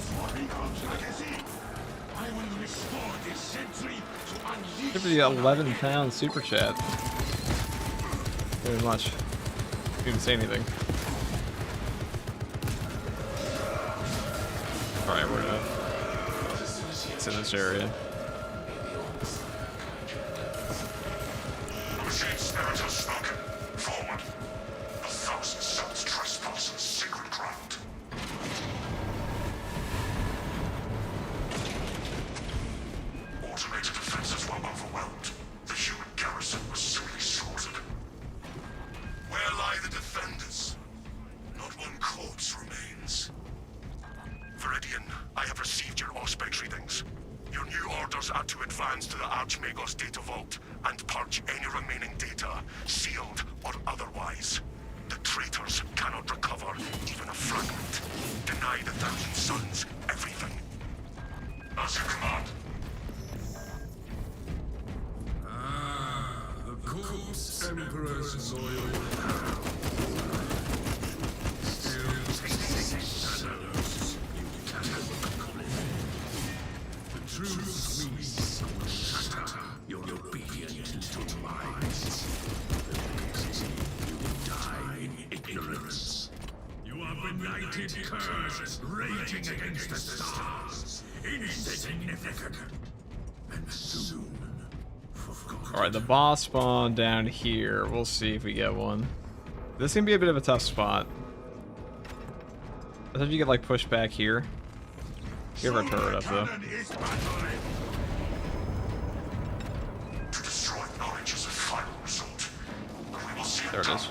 [SPEAKER 2] Swapping out magazine. I will restore this sentry to unleash.
[SPEAKER 5] Give the 11-pound super chat. Very much. Didn't say anything. Alright, we're gonna. It's in this area.
[SPEAKER 2] Machine spirit has spoken. Forward. The thousand suns trespass on sacred ground. Automated defenses were overwhelmed. The human garrison was simply slaughtered. Where lie the defenders? Not one corpse remains. Viridian, I have received your Auspex readings. Your new orders are to advance to the Archmagos data vault and purge any remaining data, sealed or otherwise. The traitors cannot recover even a fragment. Deny the Thousand Sons everything. As you command.
[SPEAKER 8] The corpse emperor's loyal hound. Still shadows you cannot clear. The truth's wings will shatter your obedient little minds. You will die in ignorance. You are benighted curs raging against the stars. Insignificant. And soon forgotten.
[SPEAKER 5] Alright, the boss spawn down here. We'll see if we get one. This can be a bit of a tough spot. I think you get like pushed back here. Give our turret up though.
[SPEAKER 4] To destroy knowledge is a final result. But we will see
[SPEAKER 5] There it is.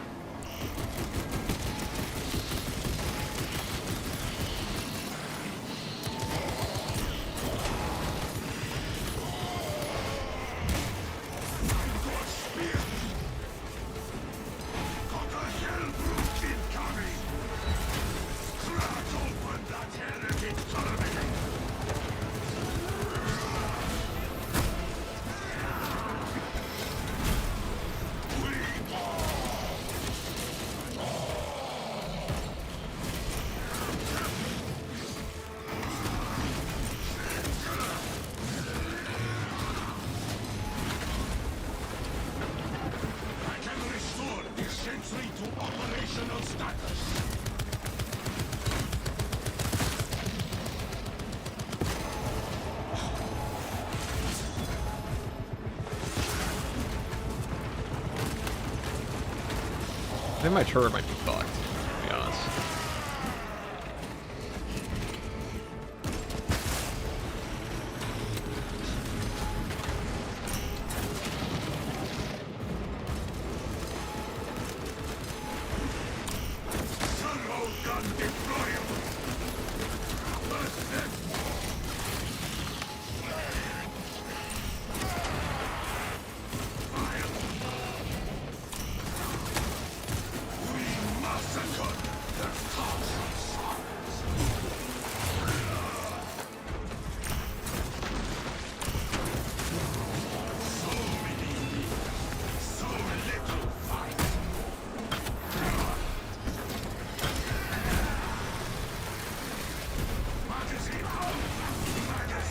[SPEAKER 5] I think my turret might be fucked, to be honest.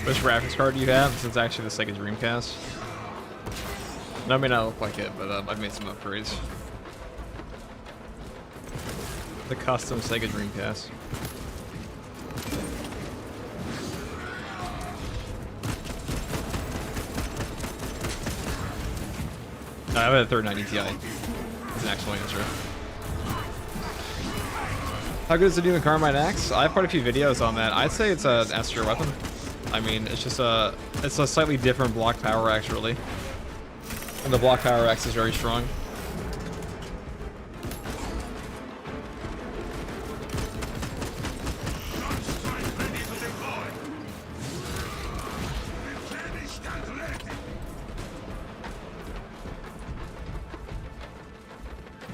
[SPEAKER 5] Which graphics card do you have? Since it's actually the Sega Dreamcast. No, it may not look like it, but I've made some upgrades. The custom Sega Dreamcast. No, I have a 3090 Ti. It's an actual answer. How good is the new Carmine Axe? I have quite a few videos on that. I'd say it's an S tier weapon. I mean, it's just it's a slightly different block power axe, really. And the block power axe is very strong.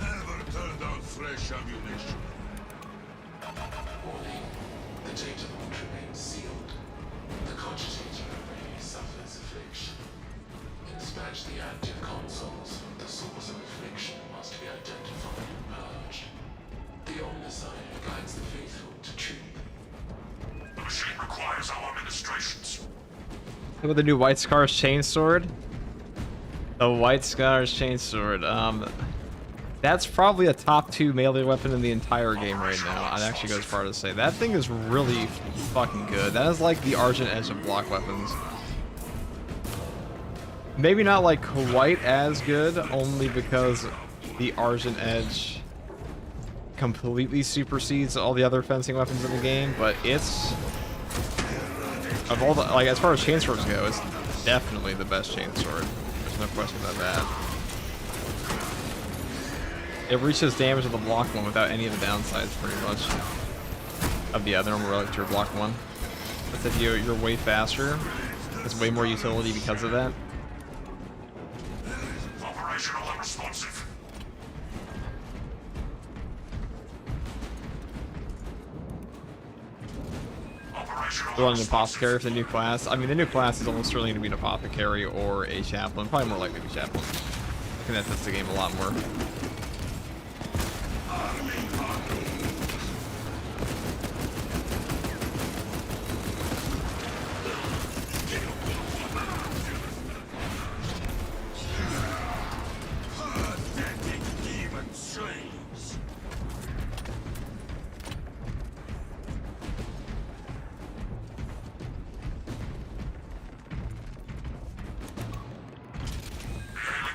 [SPEAKER 2] Never turn down fresh ammunition.
[SPEAKER 3] Warning. The data vault remains sealed. The cogitator array suffers affliction. Dispatch the active consoles. The source of affliction must be identified and purged. The Omnissiah guides the faithful to truth.
[SPEAKER 4] The machine requires our ministrations.
[SPEAKER 5] Look at the new White Scar's Chainsword. The White Scar's Chainsword. That's probably a top 2 melee weapon in the entire game right now. I'd actually go as far as to say that thing is really fucking good. That is like the Argent Edge of block weapons. Maybe not like quite as good, only because the Argent Edge completely supersedes all the other fencing weapons in the game, but it's of all the, like, as far as chainswords go, it's definitely the best chainsword. There's no question about that. It reaches damage of the block one without any of the downsides, pretty much. Of the other relic to your block one. But if you're way faster, there's way more utility because of that.
[SPEAKER 4] Operational and responsive. Operational
[SPEAKER 5] They're on
[SPEAKER 4] and
[SPEAKER 5] an apothecary for the new class. I mean, the new class is almost certainly going to be an apothecary or a chaplain. Probably more likely to be chaplain. I think that fits the game a lot more.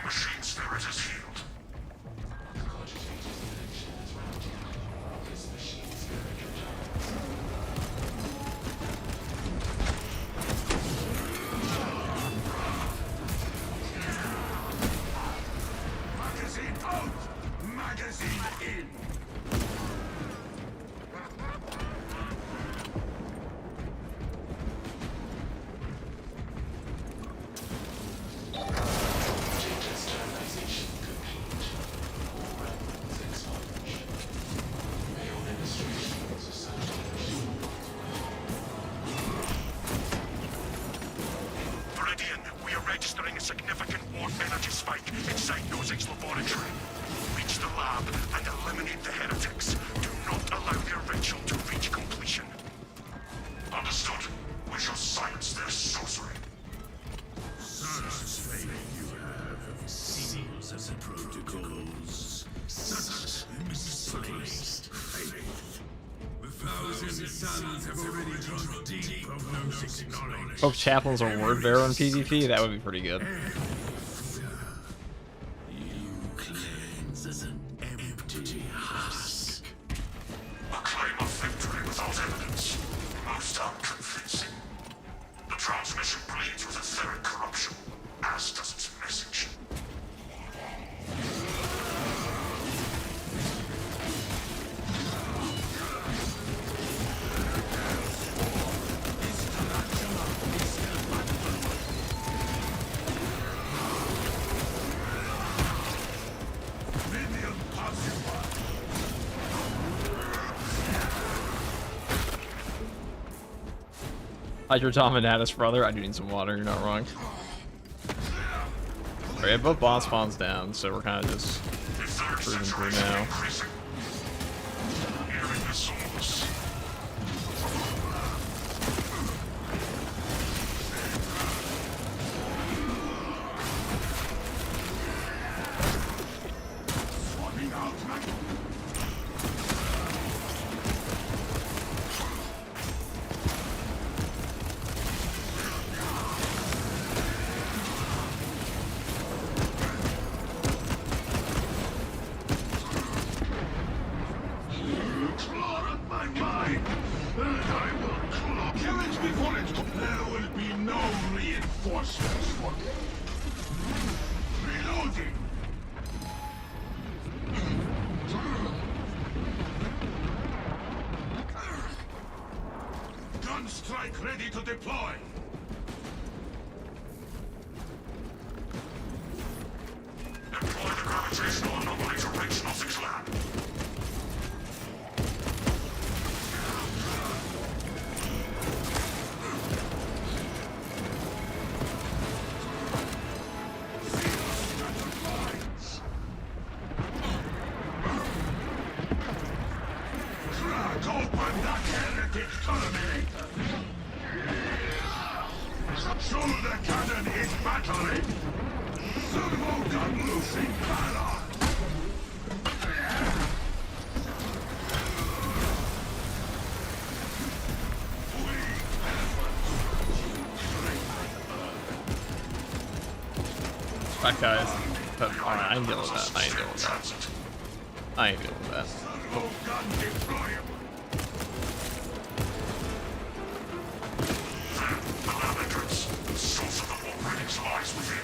[SPEAKER 4] Machine spirit is healed.
[SPEAKER 2] Magazine out! Magazine in!
[SPEAKER 4] Viridian, we are registering a significant warp energy spike inside Nozick's laboratory. Reach the lab and eliminate the heretics. Do not allow their ritual to reach completion. Understood. We shall silence their sorcery.
[SPEAKER 8] Such faith you have, seals as protocols. Such misplaced faith. The thousand suns have already drunk deep of Nozick's knowledge.
[SPEAKER 5] Hope Chaplain's a word bearer in PvP. That would be pretty good.
[SPEAKER 8] You cleanse as an empty husk.
[SPEAKER 4] A claim of victory without evidence. Most unconvincing. The transmission bleeds with etheric corruption, as does its message.
[SPEAKER 2] Minion pacified!
[SPEAKER 5] Hydrodominatus, brother. I do need some water. You're not wrong. Alright, both boss spawns down, so we're kind of just cruising through now.
[SPEAKER 4] Hearing the souls.
[SPEAKER 2] Swapping out Explore my mind, and I will kill it before it. There will be no reinforcements for me. Reloading. Gun strike ready to deploy.
[SPEAKER 4] Employ the gravitational anomaly to reach Nozick's lab.
[SPEAKER 2] Crack open that heretic terminator. Shoulder cannon is battling. Servo gun losing power.
[SPEAKER 5] Right, guys. But, alright, I ain't dealing with that. I ain't dealing with that. I ain't dealing with that.
[SPEAKER 2] Servo gun deployable.
[SPEAKER 4] The lab entrance. The source of the warp readings lies within.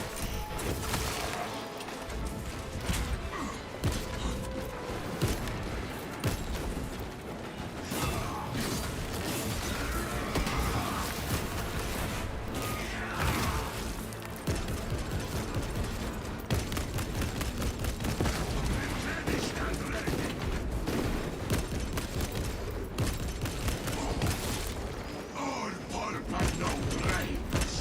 [SPEAKER 2] All pulp and no brains.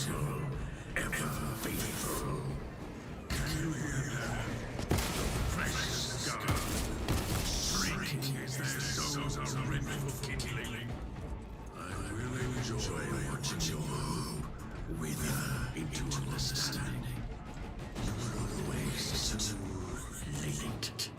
[SPEAKER 8] brutal, ever faithful. Can you hear that? The precious God, shrieking as their souls are rent for kindling. I will enjoy watching your hope wither into understanding. You are always too late.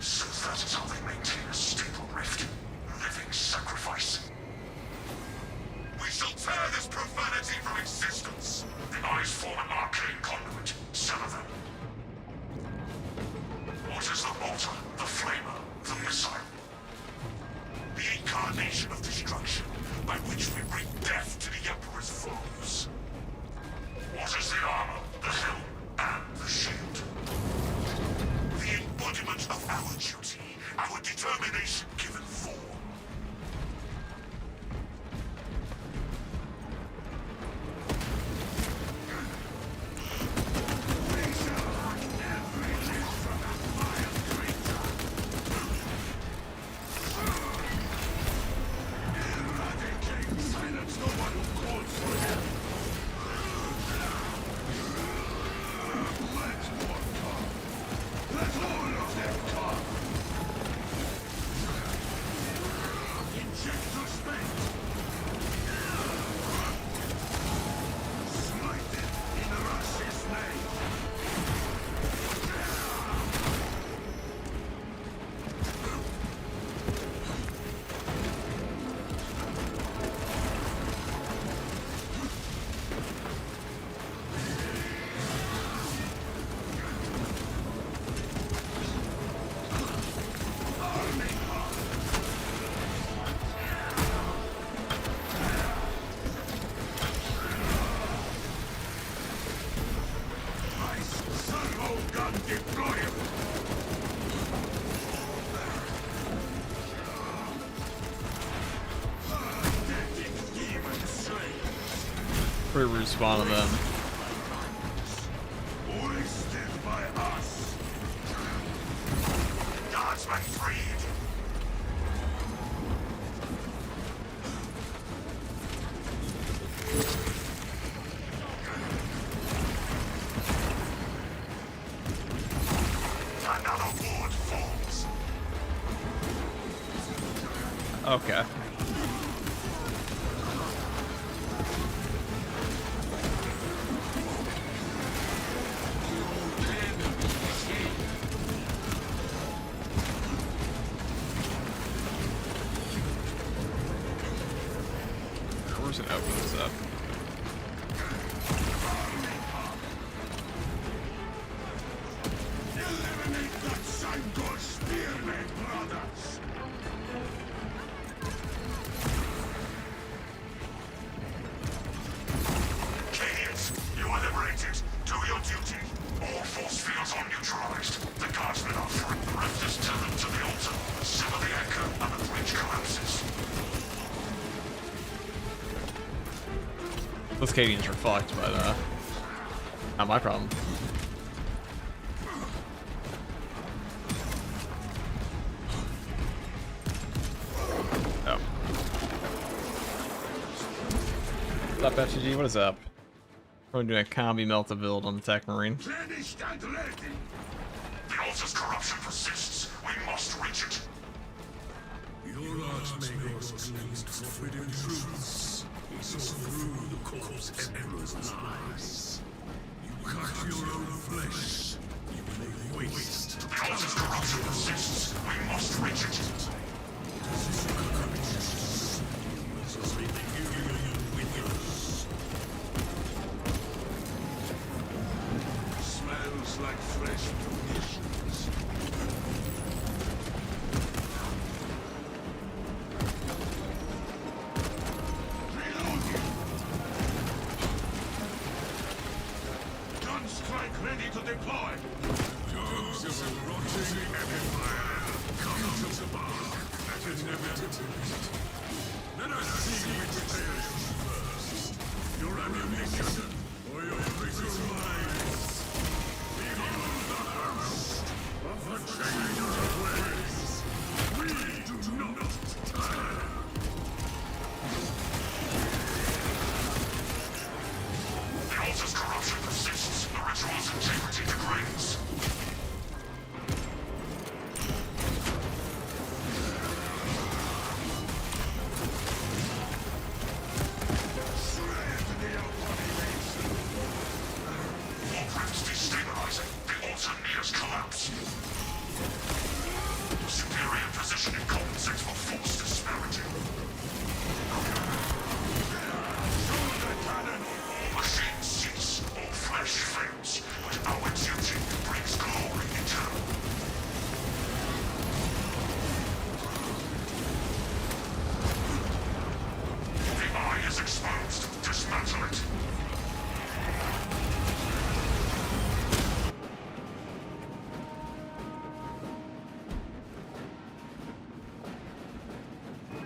[SPEAKER 4] So that is how they maintain a stable rift. Living sacrifice. We shall tear this profanity from existence. The eyes form an arcane conduit. Sever them. What is the mortar, the flamer, the missile? The incarnation of destruction, by which we bring death to the Emperor's foes. What is the armor, the helm, and the shield? The embodiment of our duty, our determination given form.
[SPEAKER 5] Pretty respawn of them.
[SPEAKER 2] Wasted by us.
[SPEAKER 4] Guardsmen freed. Another ward falls.
[SPEAKER 5] Okay. Where's it open this up?
[SPEAKER 2] Eliminate that Sangor spearmen, brothers!
[SPEAKER 4] Cadians, you are liberated. Do your duty. All force fields are neutralized. The guardsmen are free. Rift is tethered to the altar. Sever the anchor and the bridge collapses.
[SPEAKER 5] Those Cadians are fucked, but not my problem. Oh. What's up, FTG? What is up? We're doing a combi melta build on the Tech Marine.
[SPEAKER 2] Finished and ready!
[SPEAKER 4] The altar's corruption persists. We must reach it.
[SPEAKER 8] Your arts make us cleansed forbidden truths. We saw through the corpse emperor's lies. You cut your own flesh. You lay waste.
[SPEAKER 4] The altar's corruption persists. We must reach it.
[SPEAKER 2] Smells like fresh munitions. Reloading! Gunstrike ready to deploy!
[SPEAKER 8] Dogs of a rotting empire, come to the bar. That is never. Let us see which fails first. Your ammunition or your brutal lives.
[SPEAKER 4] friends. Warcraft's destabilizing. The Alterneers collapse. Superior position in compensates for force disparity. All machines cease, all flesh fails, but our duty brings glory eternal. The eye is exposed. Dismantle it.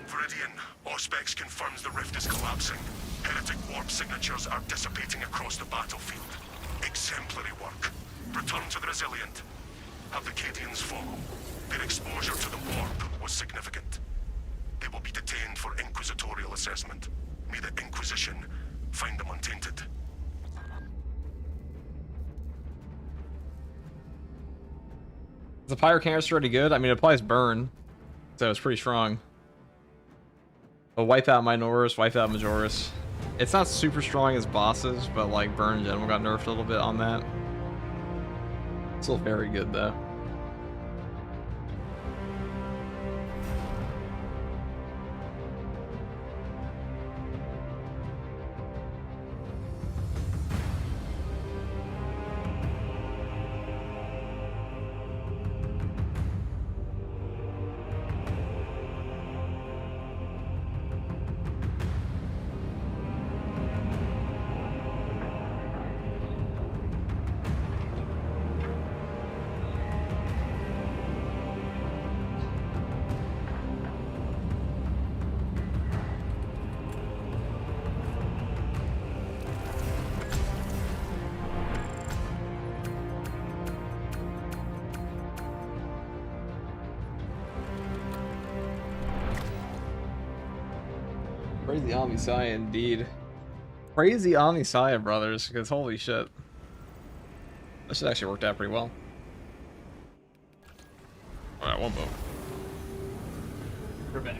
[SPEAKER 4] Viridian, Auspex confirms the rift is collapsing. Heretic warp signatures are dissipating across the battlefield. Exemplary work. Return to the Resilient. Have the Cadians follow. Their exposure to the warp was significant. They will be detained for inquisitorial assessment. May the Inquisition find them untainted.
[SPEAKER 5] Is the fire canister already good? I mean, it applies burn, so it's pretty strong. But wipe out Minoris, wipe out Majoris. It's not super strong as bosses, but like burn in general got nerfed a little bit on that. Still very good though. Praise the Omniscience indeed. Praise the Omniscience, brothers, because holy shit. This has actually worked out pretty well. Alright, one boat. We're back.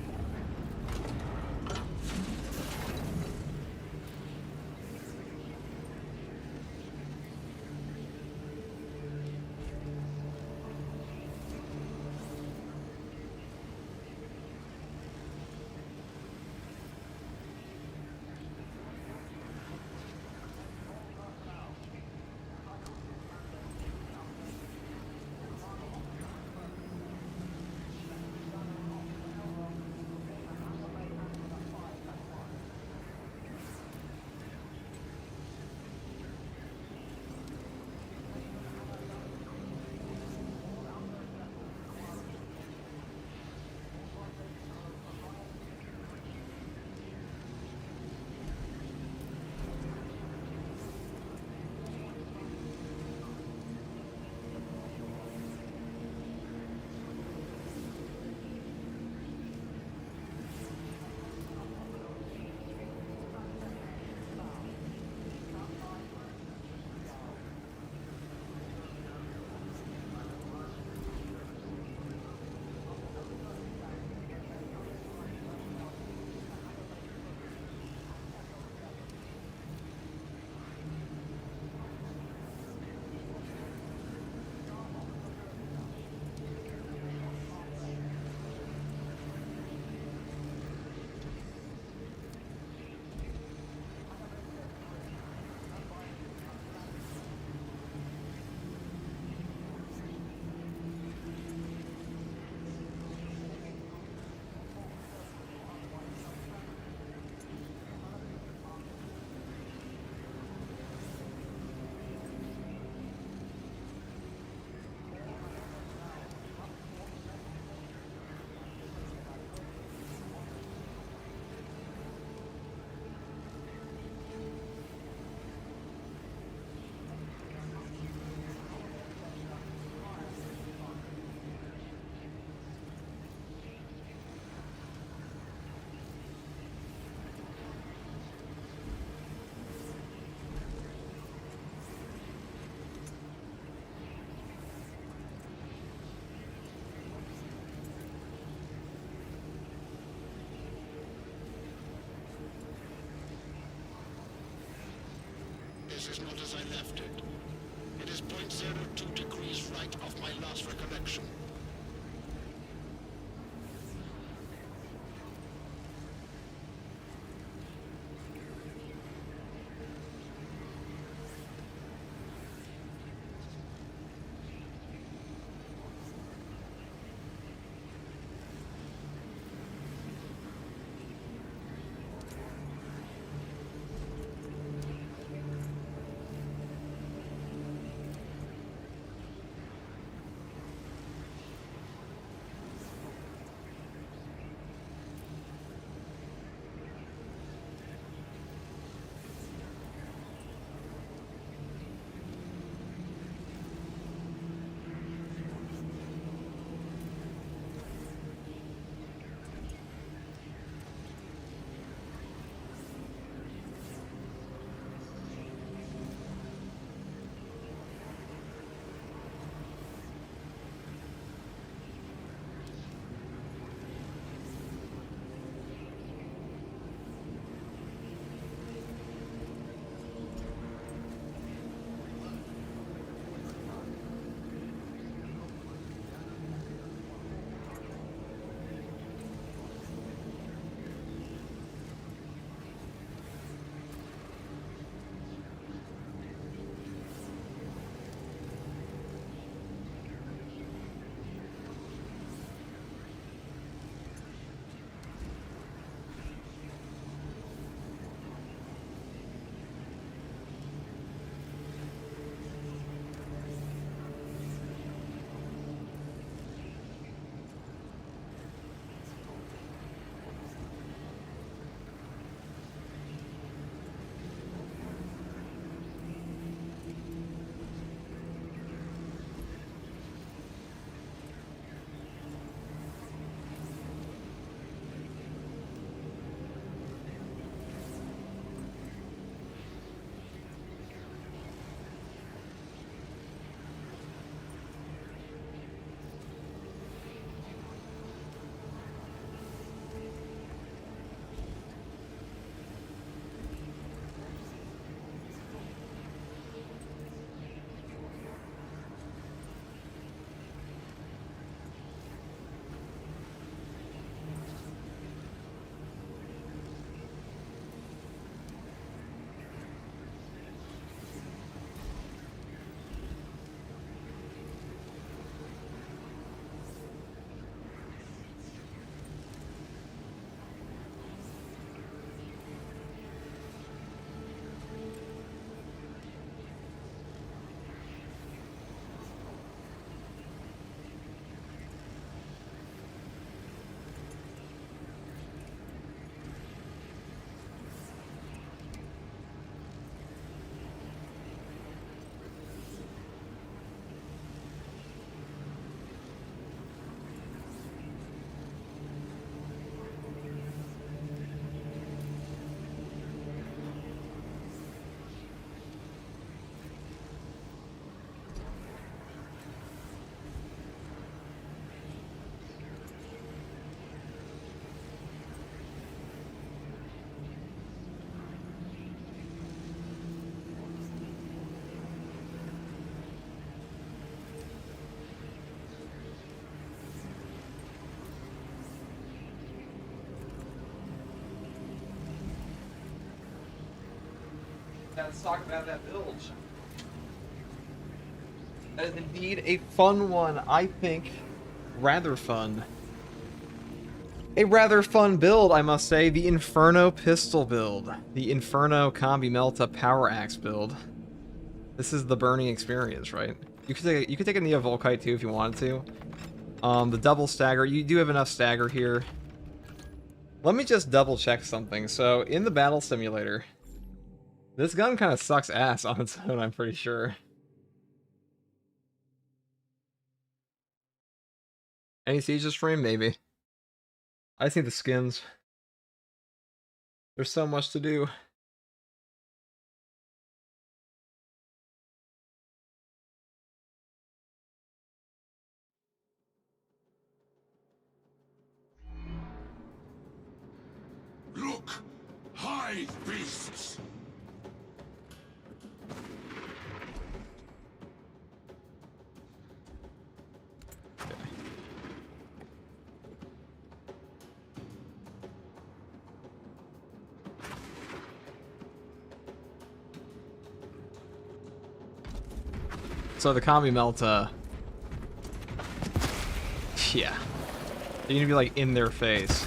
[SPEAKER 10] This is not as I left it. It is 0.02 degrees right off my last recollection.
[SPEAKER 5] Let's talk about that build. That is indeed a fun one. I think rather fun. A rather fun build, I must say. The Inferno pistol build. The Inferno Combi Melta Power Axe build. This is the burning experience, right? You could take a Neo Volkite too if you wanted to. The double stagger. You do have enough stagger here. Let me just double check something. So in the battle simulator, this gun kind of sucks ass on its own, I'm pretty sure. Any Sieges stream? Maybe. I think the skins. There's so much to do.
[SPEAKER 2] Look! Hide, beasts!
[SPEAKER 5] So the combi melt, yeah. You're gonna be like in their face.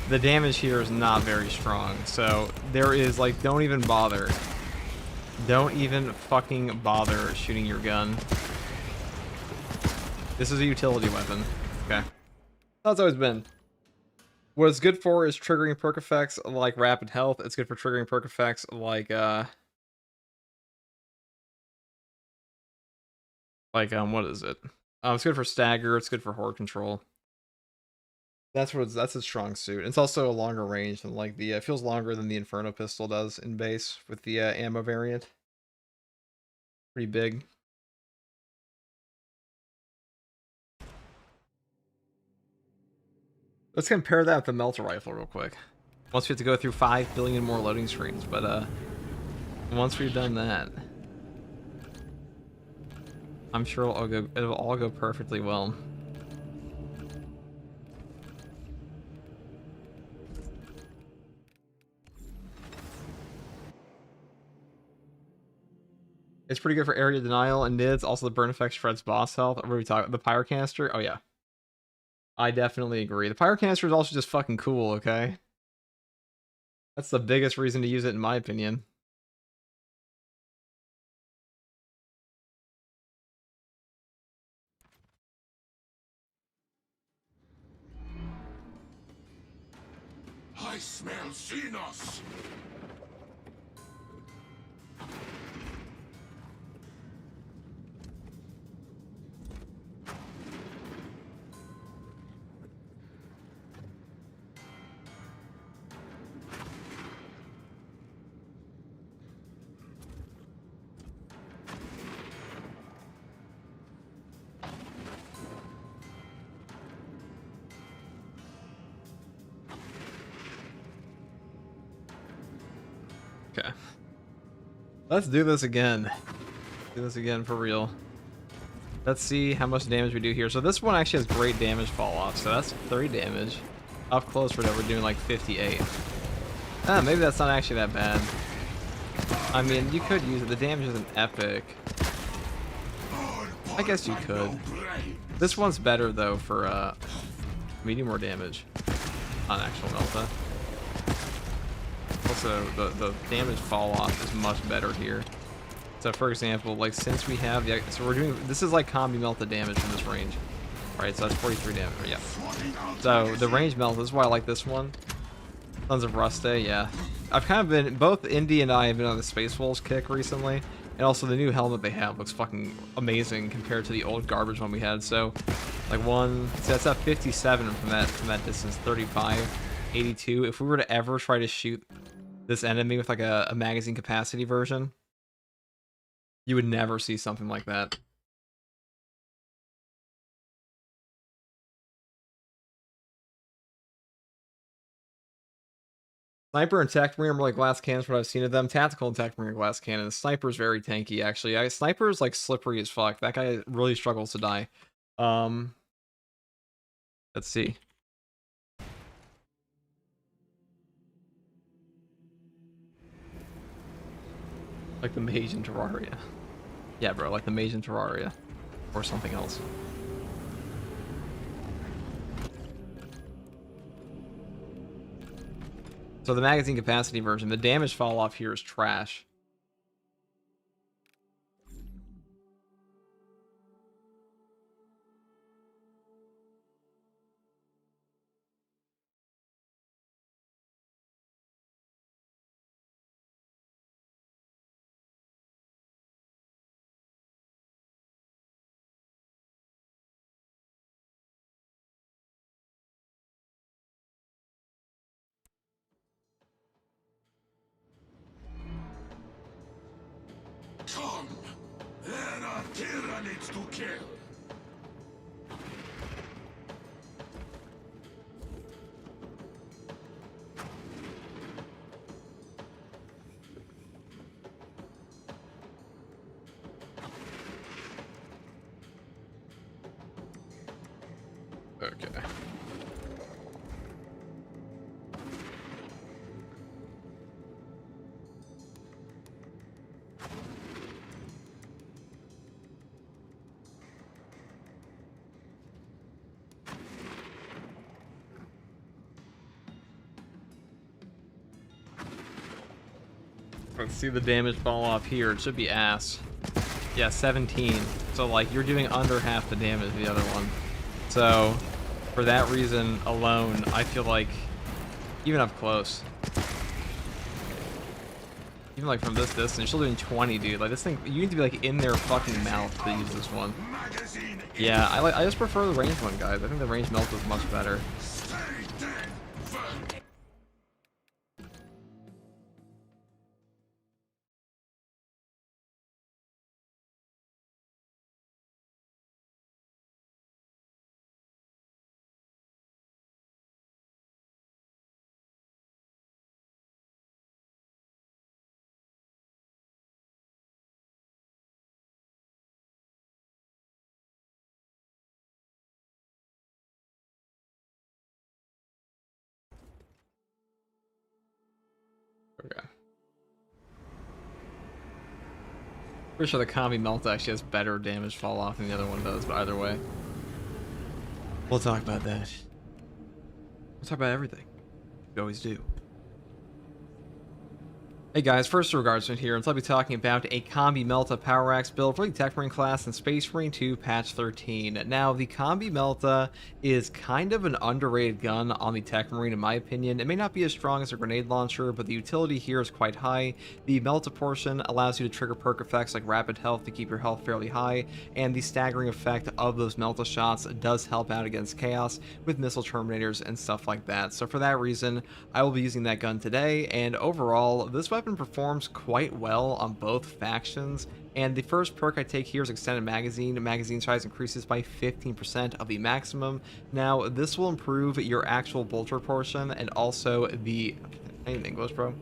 [SPEAKER 5] The damage here is not very strong, so there is like, don't even bother. Don't even fucking bother shooting your gun. This is a utility weapon. Okay. That's always been. What it's good for is triggering perk effects like rapid health. It's good for triggering perk effects like what is it? It's good for stagger, it's good for horde control. That's its strong suit. It's also a longer range than like the it feels longer than the Inferno pistol does in base with the ammo variant. Pretty big. Let's compare that with the melter rifle real quick. Once we have to go through 5 billion more loading screens, but once we've done that, I'm sure it'll all go perfectly well. It's pretty good for area denial and nids. Also, the burn effect shreds boss health. What are we talking? The Pyrocanister? Oh yeah, I definitely agree. The Pyrocanister is also just fucking cool. Okay, that's the biggest reason to use it in my opinion.
[SPEAKER 2] I smell Xenos!
[SPEAKER 5] Okay. Let's do this again. Do this again for real. Let's see how much damage we do here. So this one actually has great damage fall off. So that's 30 damage. Up close we're doing like 58. Maybe that's not actually that bad. I mean, you could use it. The damage isn't epic. I guess you could. This one's better though for medium more damage on actual Melta. Also, the damage fall off is much better here. So for example, like since we have the, so we're doing, this is like combi melta damage from this range. Right, so that's 43 damage, yeah. So the range melt, this is why I like this one. Tons of Rust Day, yeah. I've kind of been, both Indy and I have been on the Space Wolves kick recently. And also the new helmet they have looks fucking amazing compared to the old garbage one we had. So like so that's at 57 from that distance, 35, 82. If we were to ever try to shoot this enemy with like a magazine capacity version, you would never see something like that. Sniper and Tech Marine are like glass cannons, what I've seen of them. Tactical and Tech Marine are glass cannons. Sniper's very tanky, actually. Sniper's like slippery as fuck. That guy really struggles to die. Let's see. Like the Mage in Terraria. Yeah, bro, like the Mage in Terraria. Or something else. So the magazine capacity version, the damage fall off here is trash.
[SPEAKER 2] Come! There are tyrannies to kill!
[SPEAKER 5] Okay. Let's see the damage fall off here. It should be ass. Yeah, 17. So, like, you're doing under half the damage of the other one. So, for that reason alone, I feel like, even up close, even like from this distance, you're still doing 20, dude. Like, this thing, you need to be like in their fucking mouth to use this one. Yeah, I just prefer the range one, guys. I think the range melt is much better. Okay. Pretty sure the Combi Melt actually has better damage fall off than the other one does, but either way. We'll talk about that. We'll talk about everything. We always do. Hey guys, first regards from here, and I'll be talking about a Combi Melta Power Axe build for the Tech Marine class in Space Marine 2 Patch 13. Now, the Combi Melta is kind of an underrated gun on the Tech Marine in my opinion. It may not be as strong as a grenade launcher, but the utility here is quite high. The Melta portion allows you to trigger perk effects like rapid health to keep your health fairly high, and the staggering effect of those Melta shots does help out against Chaos with missile terminators and stuff like that. So for that reason, I will be using that gun today, and overall, this weapon performs quite well on both factions. And the first perk I take here is extended magazine. The magazine size increases by 15% of the maximum. Now this will improve your actual bolter portion and also the English, bro.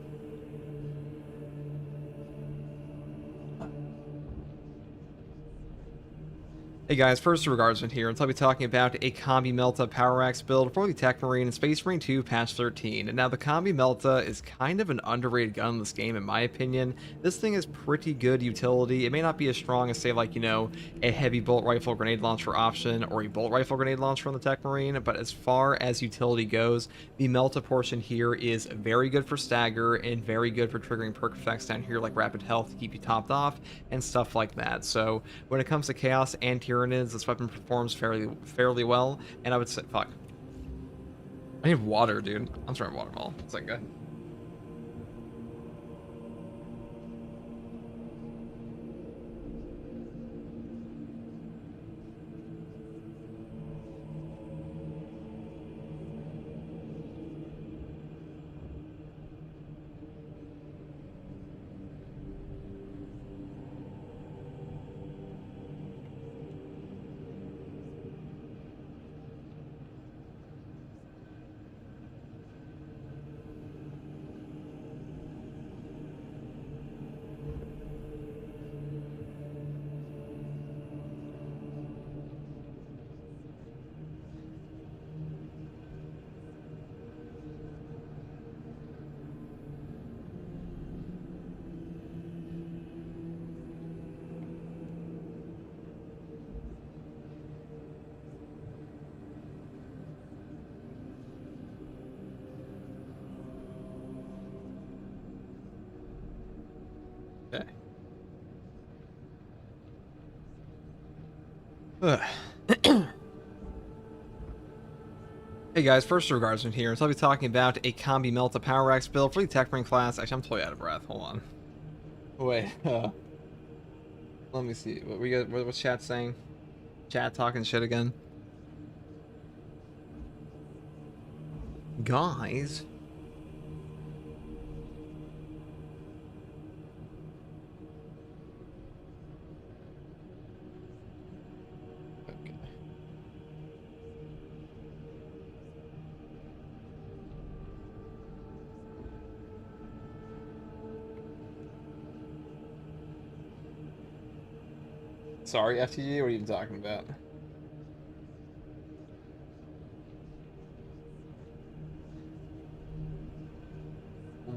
[SPEAKER 5] Hey guys, first regards in here, and I'll be talking about a Combi Melta Power Axe build for the Tech Marine and Space Marine 2 Patch 13. And now the Combi Melta is kind of an underrated gun in this game in my opinion. This thing is pretty good utility. It may not be as strong as say like, you know, a heavy bolt rifle grenade launcher option or a bolt rifle grenade launcher on the Tech Marine, but as far as utility goes, the Melta portion here is very good for stagger and very good for triggering perk effects down here like rapid health to keep you topped off and stuff like that. So when it comes to Chaos and Tyranids, this weapon performs fairly well, and I would say, fuck. I need water, dude. I'm trying water ball. It's like good. Okay. Hey guys, first regards in here, so I'll be talking about a Combi Melta Power Axe build for the Tech Marine class. Actually, I'm totally out of breath. Hold on. Wait. Let me see. What we got? What's chat saying? Chat talking shit again. Guys. Sorry, FTG, what are you even talking about?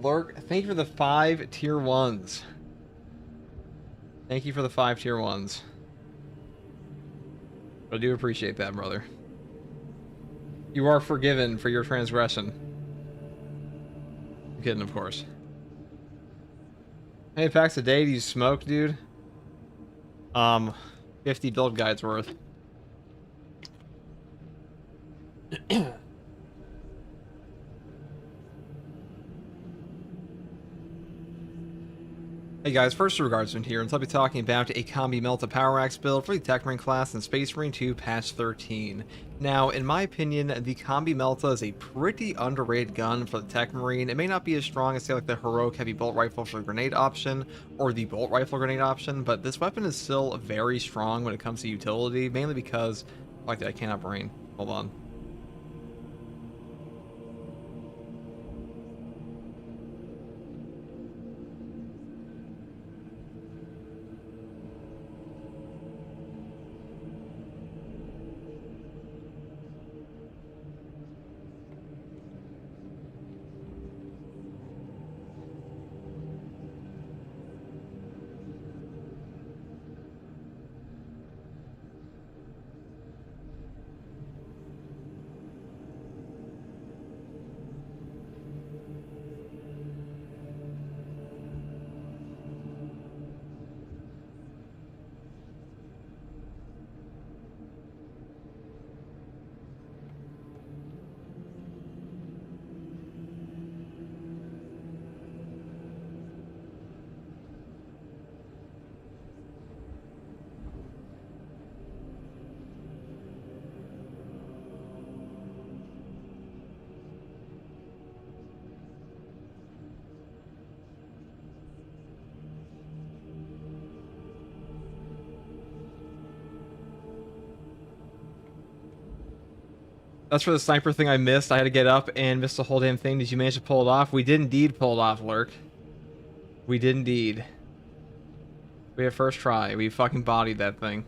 [SPEAKER 5] Lurk, thank you for the 5 tier 1s. Thank you for the 5 tier 1s. I do appreciate that, brother. You are forgiven for your transgression. I'm kidding, of course. How many packs a day do you smoke, dude? 50 build guides worth. Hey guys, first Regardsman here, and I'll be talking about a Combi Melta Power Axe build for the Tech Marine class in Space Marine 2 Patch 13. Now, in my opinion, the Combi Melta is a pretty underrated gun for the Tech Marine. It may not be as strong as, say, like the Heroic Heavy Bolt Rifle for the grenade option, or the Bolt Rifle grenade option, but this weapon is still very strong when it comes to utility, mainly because, like, I cannot brain. Hold on. That's for the sniper thing I missed. I had to get up and miss the whole damn thing. Did you manage to pull it off? We did indeed pull it off, Lurk. We did indeed. We had first try. We fucking bodied that thing.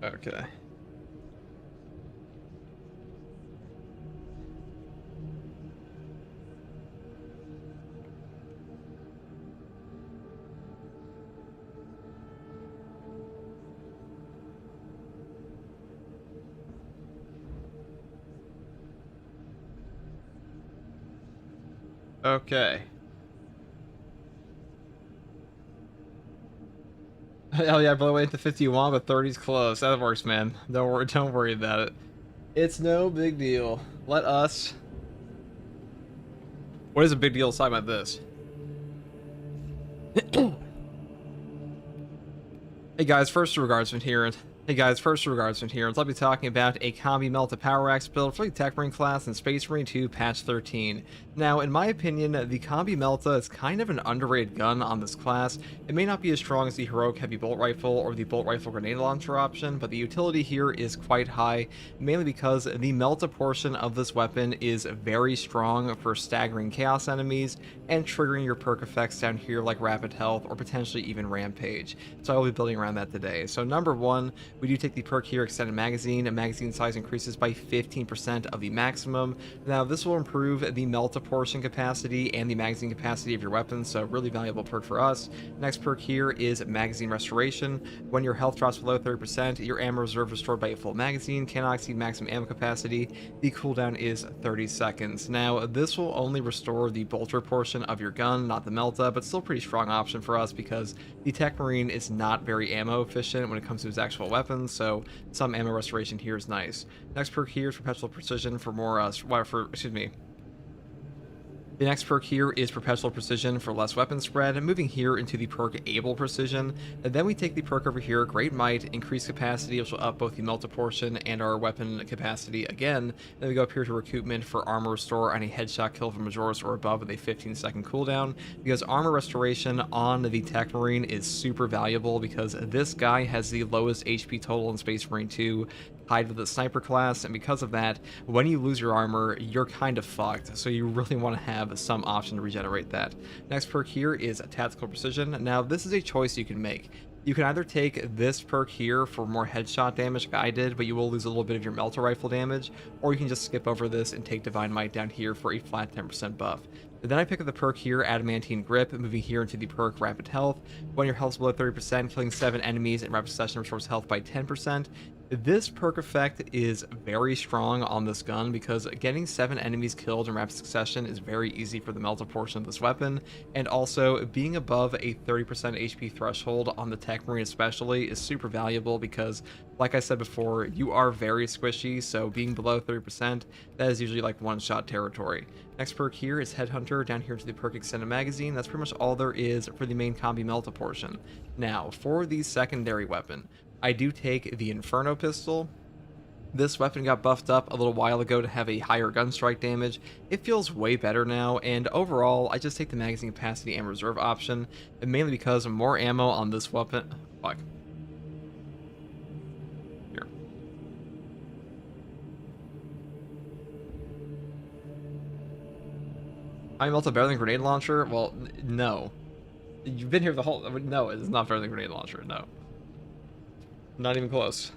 [SPEAKER 5] Okay. Okay. Hell yeah, by the way, the 51, but 30's close. That works, man. Don't worry about it. It's no big deal. Let us. What is a big deal aside about this? Hey guys, first Regardsman here. Hey guys, first Regardsman here, and I'll be talking about a Combi Melta Power Axe build for the Tech Marine class in Space Marine 2 Patch 13. Now, in my opinion, the Combi Melta is kind of an underrated gun on this class. It may not be as strong as the Heroic Heavy Bolt Rifle or the Bolt Rifle Grenade Launcher option, but the utility here is quite high, mainly because the Melta portion of this weapon is very strong for staggering Chaos enemies and triggering your perk effects down here like Rapid Health or potentially even Rampage. So I will be building around that today. So number one, we do take the perk here, Extended Magazine. A magazine size increases by 15% of the maximum. Now, this will improve the Melta portion capacity and the magazine capacity of your weapon, so really valuable perk for us. Next perk here is Magazine Restoration. When your health drops below 30%, your ammo reserve restored by a full magazine, cannot exceed maximum ammo capacity. The cooldown is 30 seconds. Now, this will only restore the bolter portion of your gun, not the Melta, but still pretty strong option for us because the Tech Marine is not very ammo efficient when it comes to his actual weapons, so some ammo restoration here is nice. Next perk here is Perpetual Precision for more, The next perk here is Perpetual Precision for less weapon spread, moving here into the perk Able Precision. And then we take the perk over here, Great Might, Increased Capacity, which will up both the Melta portion and our weapon capacity again. Then we go up here to Recoupment for Armor Restore on a headshot kill from Majoris or above with a 15-second cooldown, because Armor Restoration on the Tech Marine is super valuable because this guy has the lowest HP total in Space Marine 2, tied with the sniper class, and because of that, when you lose your armor, you're kind of fucked, so you really want to have some option to regenerate that. Next perk here is Tactical Precision. Now, this is a choice you can make. You can either take this perk here for more headshot damage like I did, but you will lose a little bit of your Melta Rifle damage, or you can just skip over this and take Divine Might down here for a flat 10% buff. And then I pick up the perk here, Adamantine Grip, moving here into the perk Rapid Health. When your health is below 30%, killing 7 enemies in rapid succession restores health by 10%. This perk effect is very strong on this gun because getting 7 enemies killed in rapid succession is very easy for the melta portion of this weapon, and also being above a 30% HP threshold on the Tech Marine especially is super valuable because, like I said before, you are very squishy, so being below 30%, that is usually like one-shot territory. Next perk here is Headhunter, down here to the perk Extended Magazine. That's pretty much all there is for the main combi melta portion. Now, for the secondary weapon, I do take the Inferno Pistol. This weapon got buffed up a little while ago to have a higher gun strike damage. It feels way better now, and overall, I just take the magazine capacity and reserve option, and mainly because more ammo on this weapon... Fuck. Here. I'm also better than Grenade Launcher? Well, no. You've been here the whole... No, it's not better than Grenade Launcher, no. Not even close.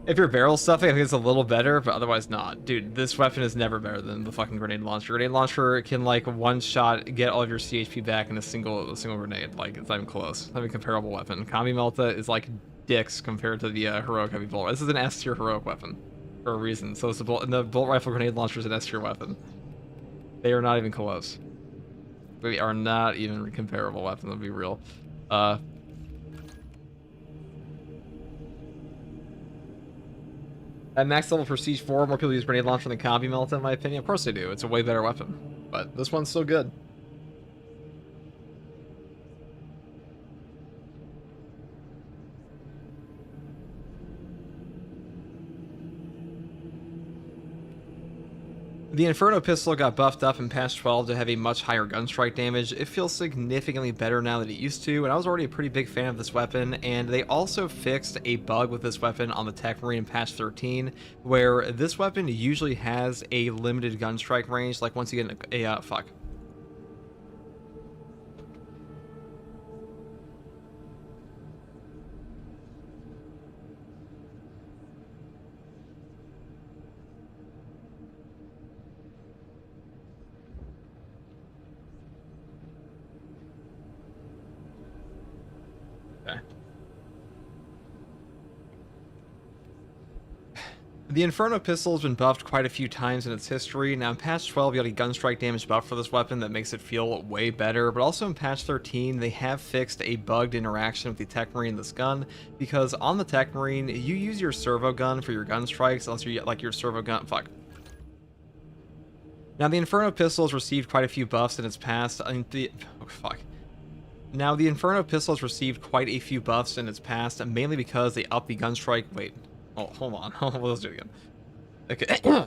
[SPEAKER 5] If you're barrel stuffing, I think it's a little better, but otherwise not. Dude, this weapon is never better than the fucking Grenade Launcher. Grenade Launcher can, like, one shot get all of your CHP back in a single grenade. Like, it's not even close. It's not even a comparable weapon. Combi Melta is like dicks compared to the heroic heavy bolt. This is an S tier heroic weapon for a reason. So it's the bolt rifle Grenade Launcher is an S tier weapon. They are not even close. They are not even comparable weapons, to be real. At max level for Siege 4, more people use Grenade Launcher than Combi Melta, in my opinion. Of course they do. It's a way better weapon. But this one's still good. The Inferno Pistol got buffed up in patch 12 to have a much higher gun strike damage. It feels significantly better now than it used to, and I was already a pretty big fan of this weapon, and they also fixed a bug with this weapon on the Tech Marine in patch 13, where this weapon usually has a limited gun strike range, like once you get a fuck. The Inferno Pistol has been buffed quite a few times in its history. Now in patch 12 you got a gun strike damage buff for this weapon that makes it feel way better, but also in patch 13 they have fixed a bugged interaction with the Tech Marine in this gun, because on the Tech Marine you use your servo gun for your gun strikes unless you get like your servo gun... Fuck. Now the Inferno Pistol has received quite a few buffs in its past. Now the Inferno Pistol has received quite a few buffs in its past, mainly because they upped the gun strike... Wait. Oh, hold on. Let's do it again. Okay.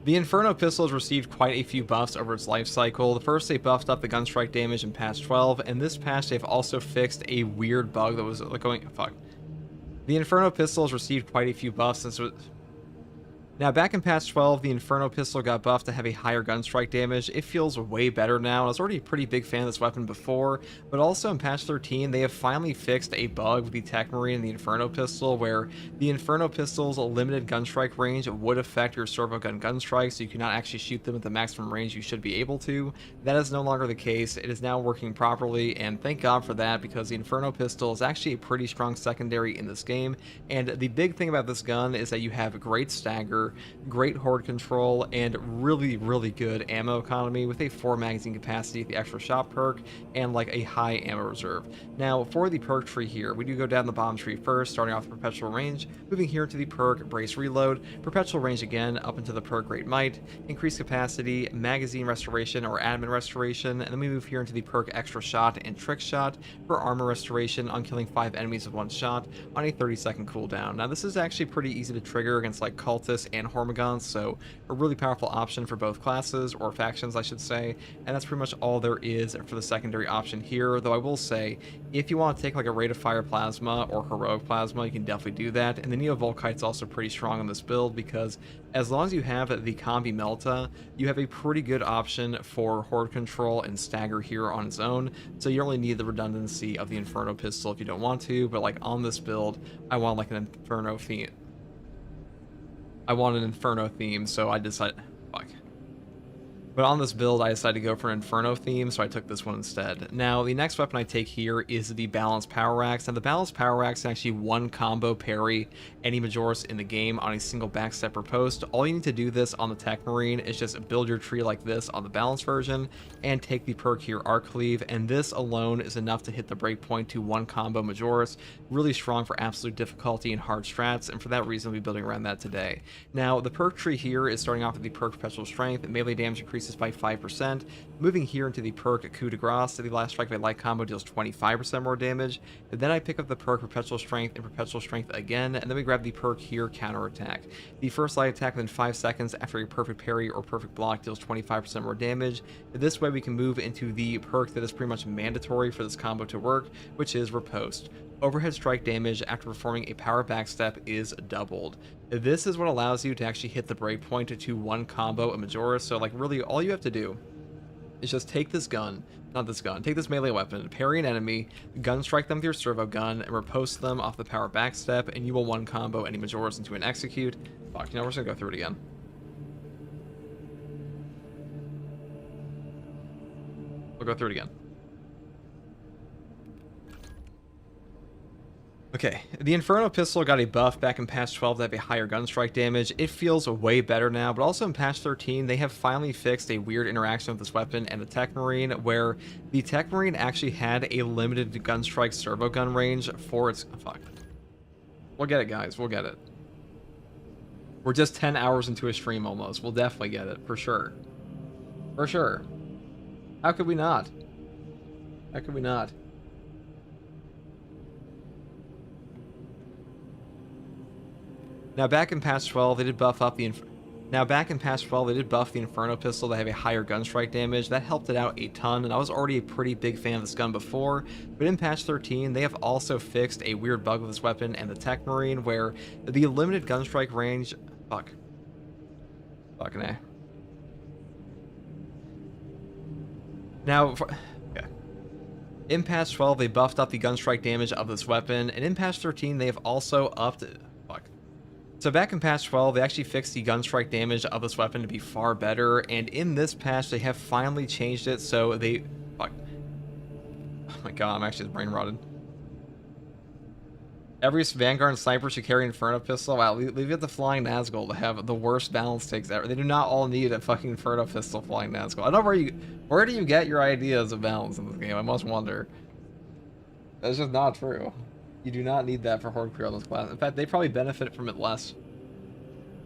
[SPEAKER 5] The Inferno Pistol has received quite a few buffs over its life cycle. The first, they buffed up the gun strike damage in patch 12, and this patch they've also fixed a weird bug that was going... Fuck. The Inferno Pistol has received quite a few buffs since... Now, back in patch 12, the Inferno Pistol got buffed to have a higher gun strike damage. It feels way better now. I was already a pretty big fan of this weapon before, but also in patch 13, they have finally fixed a bug with the Tech Marine and the Inferno Pistol, where the Inferno Pistol's limited gun strike range would affect your servo gun strikes, so you cannot actually shoot them at the maximum range you should be able to. That is no longer the case. It is now working properly, and thank God for that, because the Inferno Pistol is actually a pretty strong secondary in this game, and the big thing about this gun is that you have great stagger, great horde control, and really, really good ammo economy with a 4 magazine capacity with the extra shot perk and like a high ammo reserve. Now, for the perk tree here, we do go down the bottom tree first, starting off with perpetual range, moving here to the perk brace reload, perpetual range again, up into the perk great might, increased capacity, magazine restoration or admin restoration, and then we move here into the perk extra shot and trick shot for armor restoration on killing 5 enemies with 1 shot on a 30-second cooldown. Now, this is actually pretty easy to trigger against like cultists and Hormagaunts, so a really powerful option for both classes, or factions I should say, and that's pretty much all there is for the secondary option here, though I will say, if you want to take like a Rate of Fire Plasma or Heroic Plasma, you can definitely do that, and the Neo Volkite's also pretty strong on this build, because as long as you have the Combi Melta, you have a pretty good option for Horde Control and Stagger here on its own, so you don't really need the redundancy of the Inferno Pistol if you don't want to, but like on this build, I want like an Inferno theme. I want an Inferno theme, so I decided... Fuck. But on this build, I decided to go for an Inferno theme, so I took this one instead. Now, the next weapon I take here is the Balanced Power Axe. Now, the Balanced Power Axe is actually one combo parry any Majoris in the game on a single backstep or post. All you need to do this on the Tech Marine is just build your tree like this on the Balanced version, and take the perk here, Arc Cleave, and this alone is enough to hit the breakpoint to one combo Majoris. Really strong for absolute difficulty and hard strats, and for that reason, we'll be building around that today. Now, the perk tree here is starting off with the perk Perpetual Strength. Melee damage increases by 5%. Moving here into the perk Coup de Grace, the last strike of a light combo deals 25% more damage. And then I pick up the perk Perpetual Strength and Perpetual Strength again, and then we grab the perk here, Counterattack. The first light attack within 5 seconds after a perfect parry or perfect block deals 25% more damage. This way we can move into the perk that is pretty much mandatory for this combo to work, which is Riposte. Overhead strike damage after performing a power backstep is doubled. This is what allows you to actually hit the breakpoint to one combo a Majoris, so like really all you have to do is just take this gun, take this melee weapon, parry an enemy, gun strike them with your servo gun, and riposte them off the power backstep, and you will one combo any Majoris into an execute. Fuck, you know, we're just gonna go through it again. We'll go through it again. Okay, the Inferno Pistol got a buff back in patch 12 to have a higher gun strike damage. It feels way better now, but also in patch 13, they have finally fixed a weird interaction with this weapon and the Tech Marine, where the Tech Marine actually had a limited gun strike servo gun range for its... Oh, fuck. We'll get it, guys. We'll get it. We're just 10 hours into a stream almost. We'll definitely get it, for sure. For sure. How could we not? How could we not? Now back in patch 12, they did buff up the Inferno Pistol to have a higher gun strike damage. That helped it out a ton, and I was already a pretty big fan of this gun before, but in patch 13, they have also fixed a weird bug with this weapon and the Tech Marine, where the limited gun strike range... Fuck. Fucking A. Now... Okay. In patch 12, they buffed up the gun strike damage of this weapon, and in patch 13, they have also upped... So back in patch 12, they actually fixed the gun strike damage of this weapon to be far better, and in this patch, they have finally changed it, so they... Fuck. Oh my god, I'm actually brain rotted. Every Vanguard and Sniper should carry an Inferno Pistol. Wow, leave it the Flying Nazgul to have the worst balance takes ever. They do not all need a fucking Inferno Pistol Flying Nazgul. I don't know where do you get your ideas of balance in this game? I must wonder. That's just not true. You do not need that for Horde Clear on this class. In fact, they probably benefit from it less.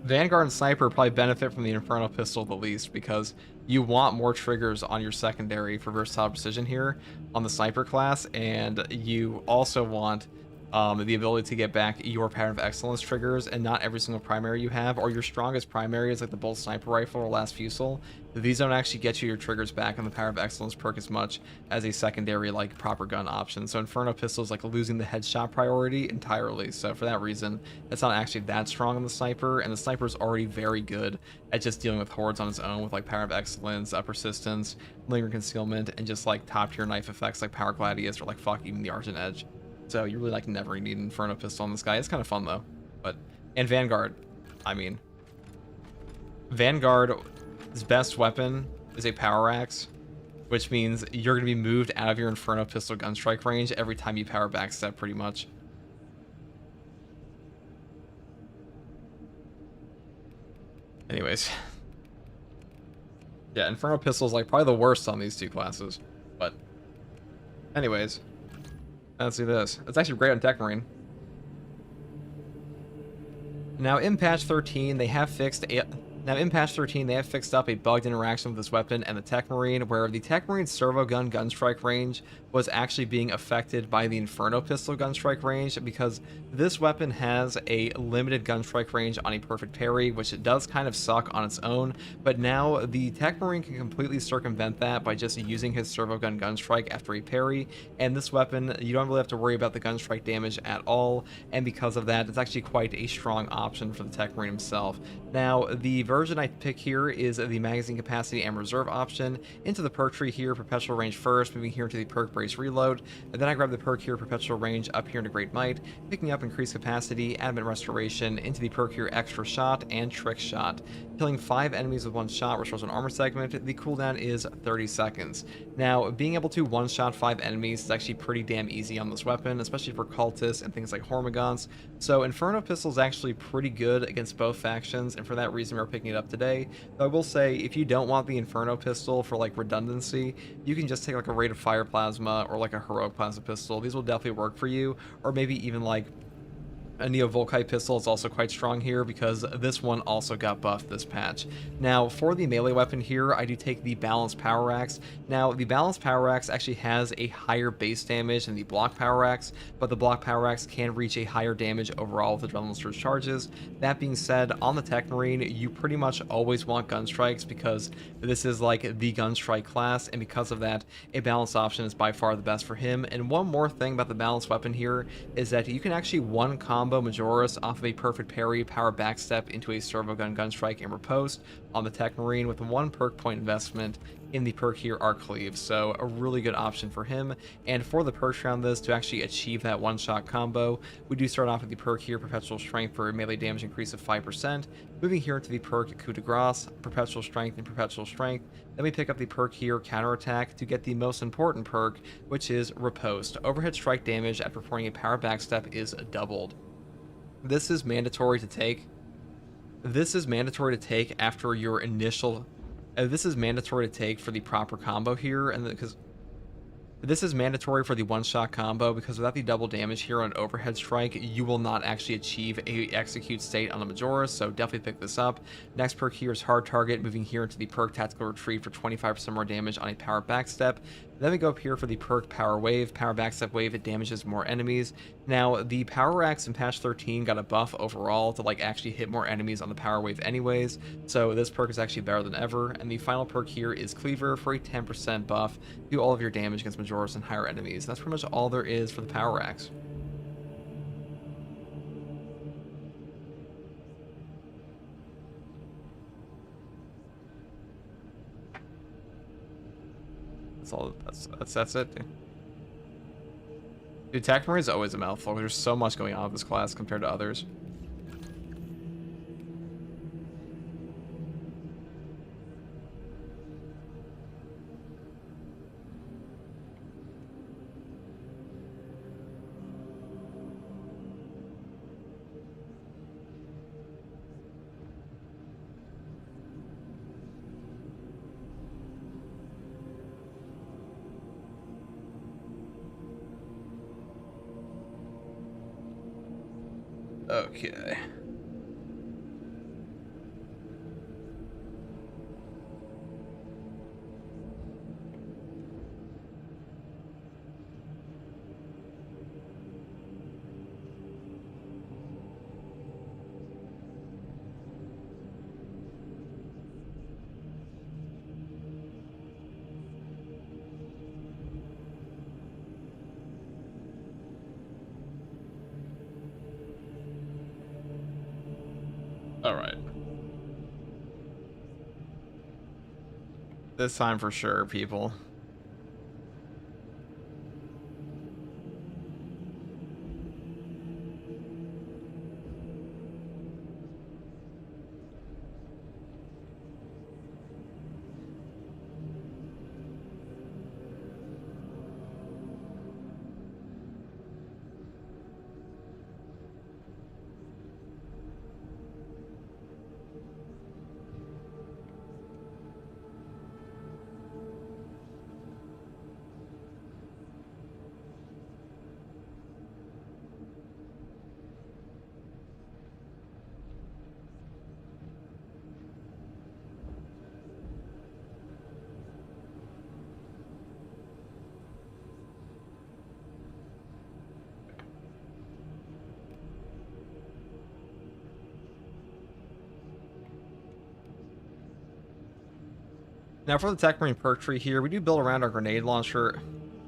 [SPEAKER 5] Vanguard and Sniper probably benefit from the Inferno Pistol the least, because you want more triggers on your secondary for versatile precision here on the Sniper class, and you also want the ability to get back your Pattern of Excellence triggers, and not every single primary you have, or your strongest primary is like the Bolt Sniper Rifle or Last Fusel. These don't actually get you your triggers back on the Power of Excellence perk as much as a secondary like proper gun option. So Inferno Pistol is like losing the headshot priority entirely. So for that reason, it's not actually that strong on the Sniper, and the Sniper is already very good at just dealing with hordes on its own with like Power of Excellence, Persistence, Lingering Concealment, and just like top tier knife effects like Power Gladius or like fuck even the Argent Edge. So you really like never need an Inferno Pistol on this guy. It's kind of fun though. And Vanguard, I mean, Vanguard's best weapon is a Power Axe, which means you're gonna be moved out of your Inferno Pistol gun strike range every time you power backstep, pretty much. Anyways, yeah, Inferno Pistol is like probably the worst on these two classes, but anyways. Let's do this. It's actually great on Tech Marine. Now, in patch 13, they have fixed Now, in patch 13, they have fixed up a bugged interaction with this weapon and the Tech Marine, where the Tech Marine's servo gun gunstrike range was actually being affected by the Inferno pistol gunstrike range, because this weapon has a limited gunstrike range on a perfect parry, which it does kind of suck on its own, but now the Tech Marine can completely circumvent that by just using his servo gun gunstrike after a parry, and this weapon, you don't really have to worry about the gunstrike damage at all, and because of that, it's actually quite a strong option for the Tech Marine himself. Now, the version I pick here is the magazine capacity and reserve option. Into the perk tree here, perpetual range first, moving here into the perk brace reload, and then I grab the perk here, perpetual range, up here into great might, picking up increased capacity, adamant restoration, into the perk here, extra shot and trick shot. Killing 5 enemies with 1 shot restores an armor segment. The cooldown is 30 seconds. Now, being able to one-shot 5 enemies is actually pretty damn easy on this weapon, especially for cultists and things like Hormagaunts. So Inferno Pistol is actually pretty good against both factions, and for that reason we're picking it up today. Though I will say, if you don't want the Inferno Pistol for like redundancy, you can just take like a Rate of Fire Plasma or like a Heroic Plasma Pistol. These will definitely work for you, or maybe even like a Neo Volkite pistol is also quite strong here, because this one also got buffed this patch. Now, for the melee weapon here, I do take the Balanced Power Axe. Now, the Balanced Power Axe actually has a higher base damage than the Block Power Axe, but the Block Power Axe can reach a higher damage overall with Adrenaline Surge charges. That being said, on the Tech Marine, you pretty much always want gun strikes, because this is like the gun strike class, and because of that, a balanced option is by far the best for him. And one more thing about the balanced weapon here is that you can actually one combo Majoris off of a perfect parry, power backstep into a servo gun gunstrike and riposte on the Tech Marine with 1 perk point investment in the perk here, Arc Cleave. So a really good option for him. And for the perks around this to actually achieve that one-shot combo, we do start off with the perk here, Perpetual Strength, for a melee damage increase of 5%. Moving here into the perk Coup de Grace, Perpetual Strength and Perpetual Strength. Then we pick up the perk here, Counterattack, to get the most important perk, which is Riposte. Overhead strike damage at performing a power backstep is doubled. This is mandatory to take. This is mandatory to take after your initial. This is mandatory to take for the proper combo here, and because this is mandatory for the one-shot combo, because without the double damage here on overhead strike, you will not actually achieve a execute state on the Majoris, so definitely pick this up. Next perk here is Hard Target, moving here into the perk Tactical Retreat for 25% more damage on a power backstep. Then we go up here for the perk Power Wave, power backstep wave, it damages more enemies. Now, the Power Axe in patch 13 got a buff overall to like actually hit more enemies on the Power Wave anyways, so this perk is actually better than ever. And the final perk here is Cleaver for a 10% buff to all of your damage against Majoris and higher enemies. That's pretty much all there is for the Power Axe. That's it, dude. Dude, Tech Marine is always a mouthful. There's so much going on with this class compared to others. Okay. All right. This time for sure, people. Now for the Tech Marine perk tree here, we do build around our grenade launcher.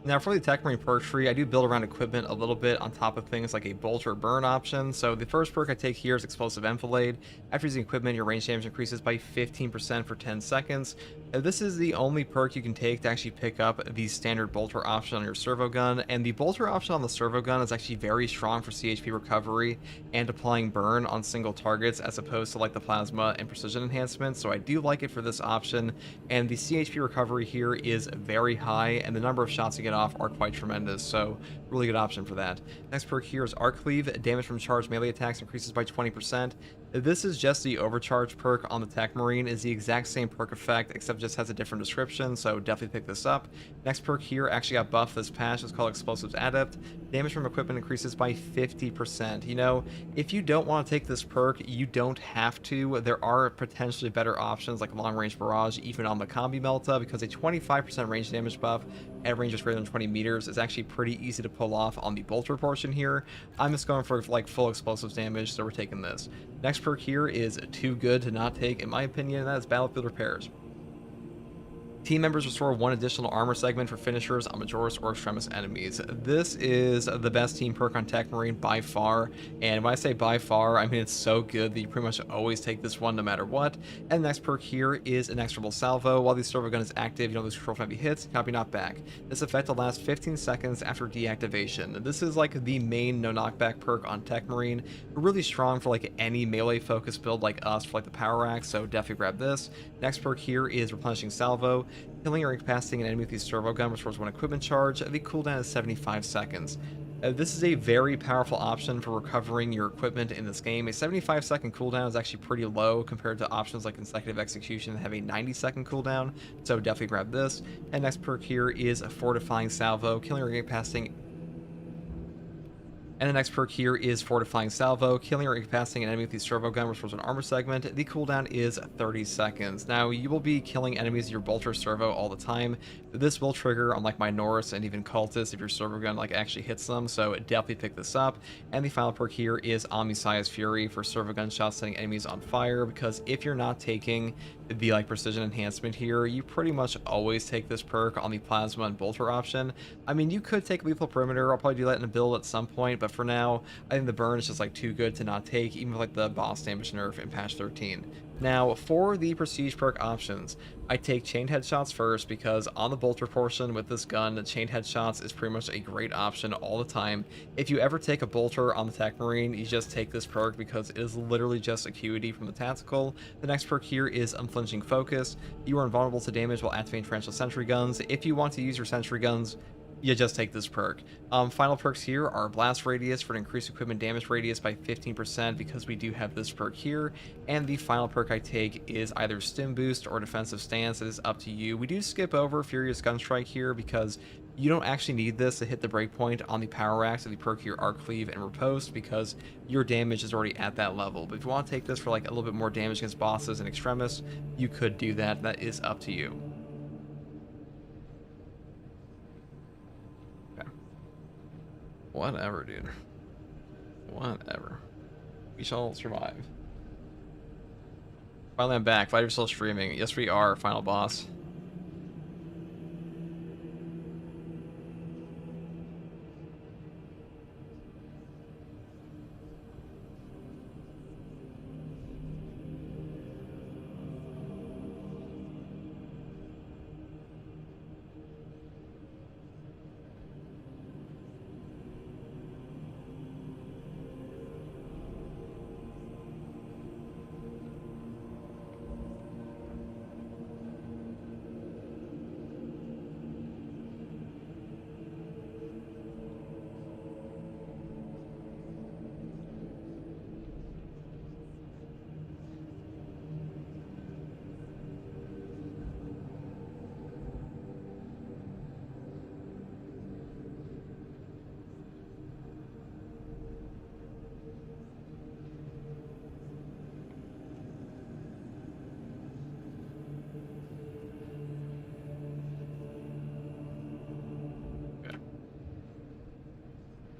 [SPEAKER 5] Now for the Tech Marine perk tree, I do build around equipment a little bit on top of things like a bolt or burn option. So the first perk I take here is Explosive Enfilade. After using equipment, your range damage increases by 15% for 10 seconds. This is the only perk you can take to actually pick up the standard bolter option on your servo gun, and the bolter option on the servo gun is actually very strong for CHP recovery and applying burn on single targets as opposed to like the plasma and precision enhancement, so I do like it for this option, and the CHP recovery here is very high and the number of shots you get off are quite tremendous, so really good option for that. Next perk here is Arc Cleave. Damage from charged melee attacks increases by 20%. This is just the overcharge perk on the Tech Marine. Is the exact same perk effect, except just has a different description, so definitely pick this up. Next perk here actually got buffed this patch. It's called Explosives Adept. Damage from equipment increases by 50%. You know, if you don't want to take this perk, you don't have to. There are potentially better options like Long Range Barrage, even on the Combi Melta, because a 25% range damage buff at ranges greater than 20 meters is actually pretty easy to pull off on the bolter portion here. I'm just going for like full explosives damage, so we're taking this. Next perk here is too good to not take, in my opinion, and that is Battlefield Repairs. Team members restore 1 additional armor segment for finishers on Majoris or Extremis enemies. This is the best team perk on Tech Marine by far, and when I say by far, I mean it's so good that you pretty much always take this one no matter what. And the next perk here is Inexorable Salvo. While the servo gun is active, you don't lose control from heavy hits, cannot be knocked back. This effect will last 15 seconds after deactivation. This is like the main no knockback perk on Tech Marine, really strong for like any melee focused build like us for like the power axe, so definitely grab this. Next perk here is Replenishing Salvo. Killing or incapacitating an enemy with the servo gun restores 1 equipment charge. The cooldown is 75 seconds. This is a very powerful option for recovering your equipment in this game. A 75-second cooldown is actually pretty low compared to options like Consecutive Execution that have a 90-second cooldown, so definitely grab this. And next perk here is Fortifying Salvo. Killing or incapacitating And the next perk here is Fortifying Salvo. Killing or incapacitating an enemy with the servo gun restores an armor segment. The cooldown is 30 seconds. Now, you will be killing enemies with your bolter servo all the time. This will trigger on like my Norse and even cultists if your servo gun like actually hits them, so definitely pick this up. And the final perk here is Omniscience Fury for servo gun shots setting enemies on fire, because if you're not taking the like precision enhancement here, you pretty much always take this perk on the plasma and bolter option. I mean, you could take lethal perimeter. I'll probably do that in a build at some point, but for now, I think the burn is just like too good to not take, even with like the boss damage nerf in patch 13. Now, for the prestige perk options, I take chained headshots first, because on the bolter portion with this gun, chained headshots is pretty much a great option all the time. If you ever take a bolter on the Tech Marine, you just take this perk because it is literally just acuity from the tactical. The next perk here is Unflinching Focus. You are invulnerable to damage while activating torrential sentry guns. If you want to use your sentry guns, you just take this perk. Final perks here are Blast Radius for an increased equipment damage radius by 15%, because we do have this perk here. And the final perk I take is either Stim Boost or Defensive Stance. It is up to you. We do skip over Furious Gunstrike here because you don't actually need this to hit the breakpoint on the Power Axe of the perk here Arc Cleave and Riposte, because your damage is already at that level. But if you want to take this for like a little bit more damage against bosses and Extremis, you could do that. That is up to you. Whatever, dude. Whatever. We shall survive. Finally, I'm back. Fighter's still streaming. Yes, we are. Final boss.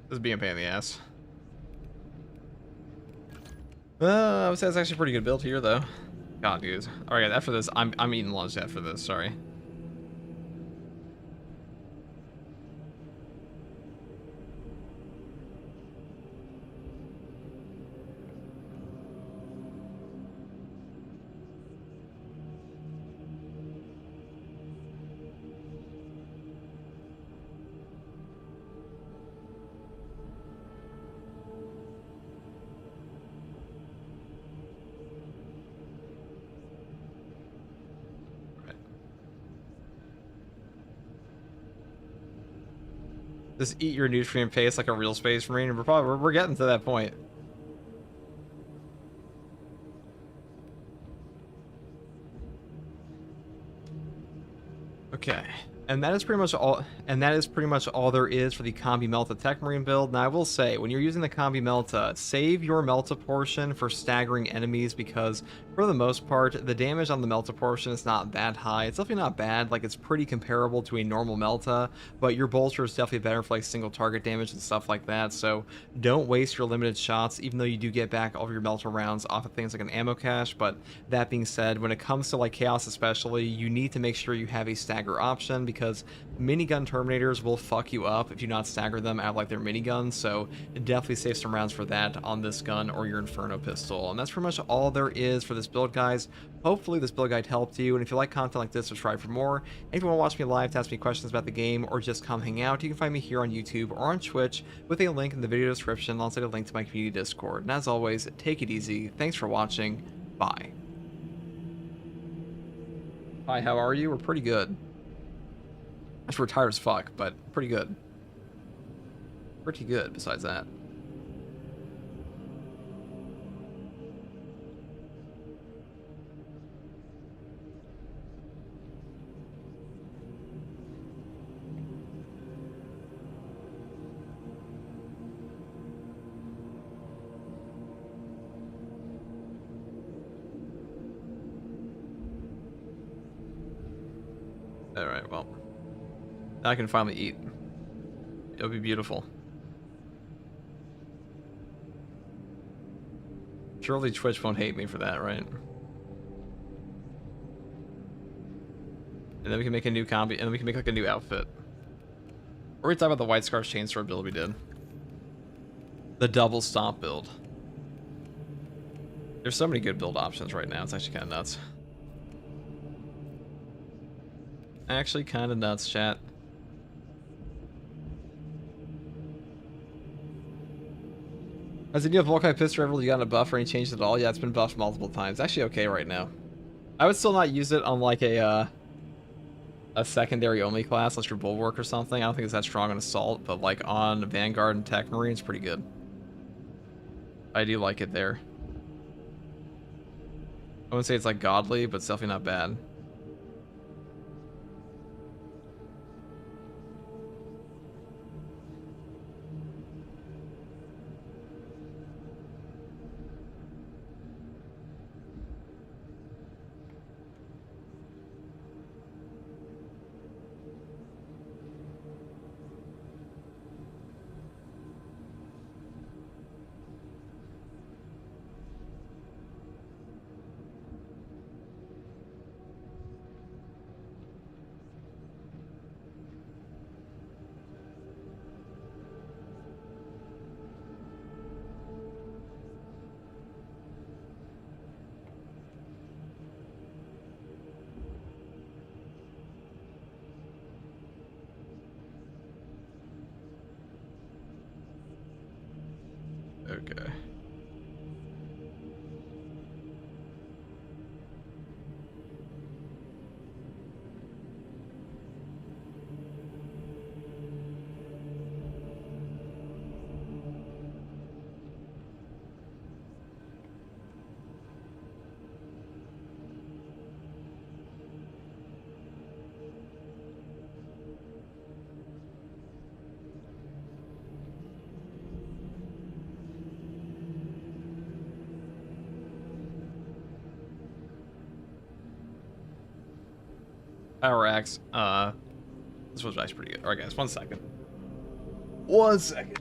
[SPEAKER 5] This is being a pain in the ass. I would say it's actually a pretty good build here, though. God, dude. All right, after this, I'm eating lunch after this. Sorry. Just eat your nutrient paste like a real space marine. We're getting to that point. Okay. And that is pretty much all. And that is pretty much all there is for the Combi Melta Tech Marine build. Now I will say, when you're using the Combi Melta, save your Melta portion for staggering enemies, because for the most part, the damage on the Melta portion is not that high. It's definitely not bad. Like, it's pretty comparable to a normal Melta, but your bolster is definitely better for like single target damage and stuff like that. So don't waste your limited shots, even though you do get back all of your Melta rounds off of things like an ammo cache. But that being said, when it comes to like Chaos especially, you need to make sure you have a stagger option, because minigun Terminators will fuck you up if you not stagger them out of like their miniguns. So definitely save some rounds for that on this gun or your Inferno pistol. And that's pretty much all there is for this build, guys. Hopefully this build guide helped you, and if you like content like this, subscribe for more. And if you want to watch me live to ask me questions about the game or just come hang out, you can find me here on YouTube or on Twitch with a link in the video description, alongside a link to my community Discord. And as always, take it easy. Thanks for watching. Bye. Hi, how are you? We're pretty good. We're tired as fuck, but pretty good. Pretty good besides that. Alright, well. Now I can finally eat. It'll be beautiful. Surely Twitch won't hate me for that, right? And then we can make a new combi, and then we can make like a new outfit. Or we talk about the White Scar's Chainsword build we did. The double stomp build. There's so many good build options right now, it's actually kind of nuts. Actually kind of nuts, chat. Has the new Volkai pistol ever gotten a buff or any changes at all? Yeah, it's been buffed multiple times. Actually okay right now. I would still not use it on like a secondary only class, unless you're Bulwark or something. I don't think it's that strong on Assault, but like on Vanguard and Tech Marine, it's pretty good. I do like it there. I wouldn't say it's like godly, but it's definitely not bad. Okay. Power Axe. This was actually pretty good. Alright guys, 1 second. 1 second.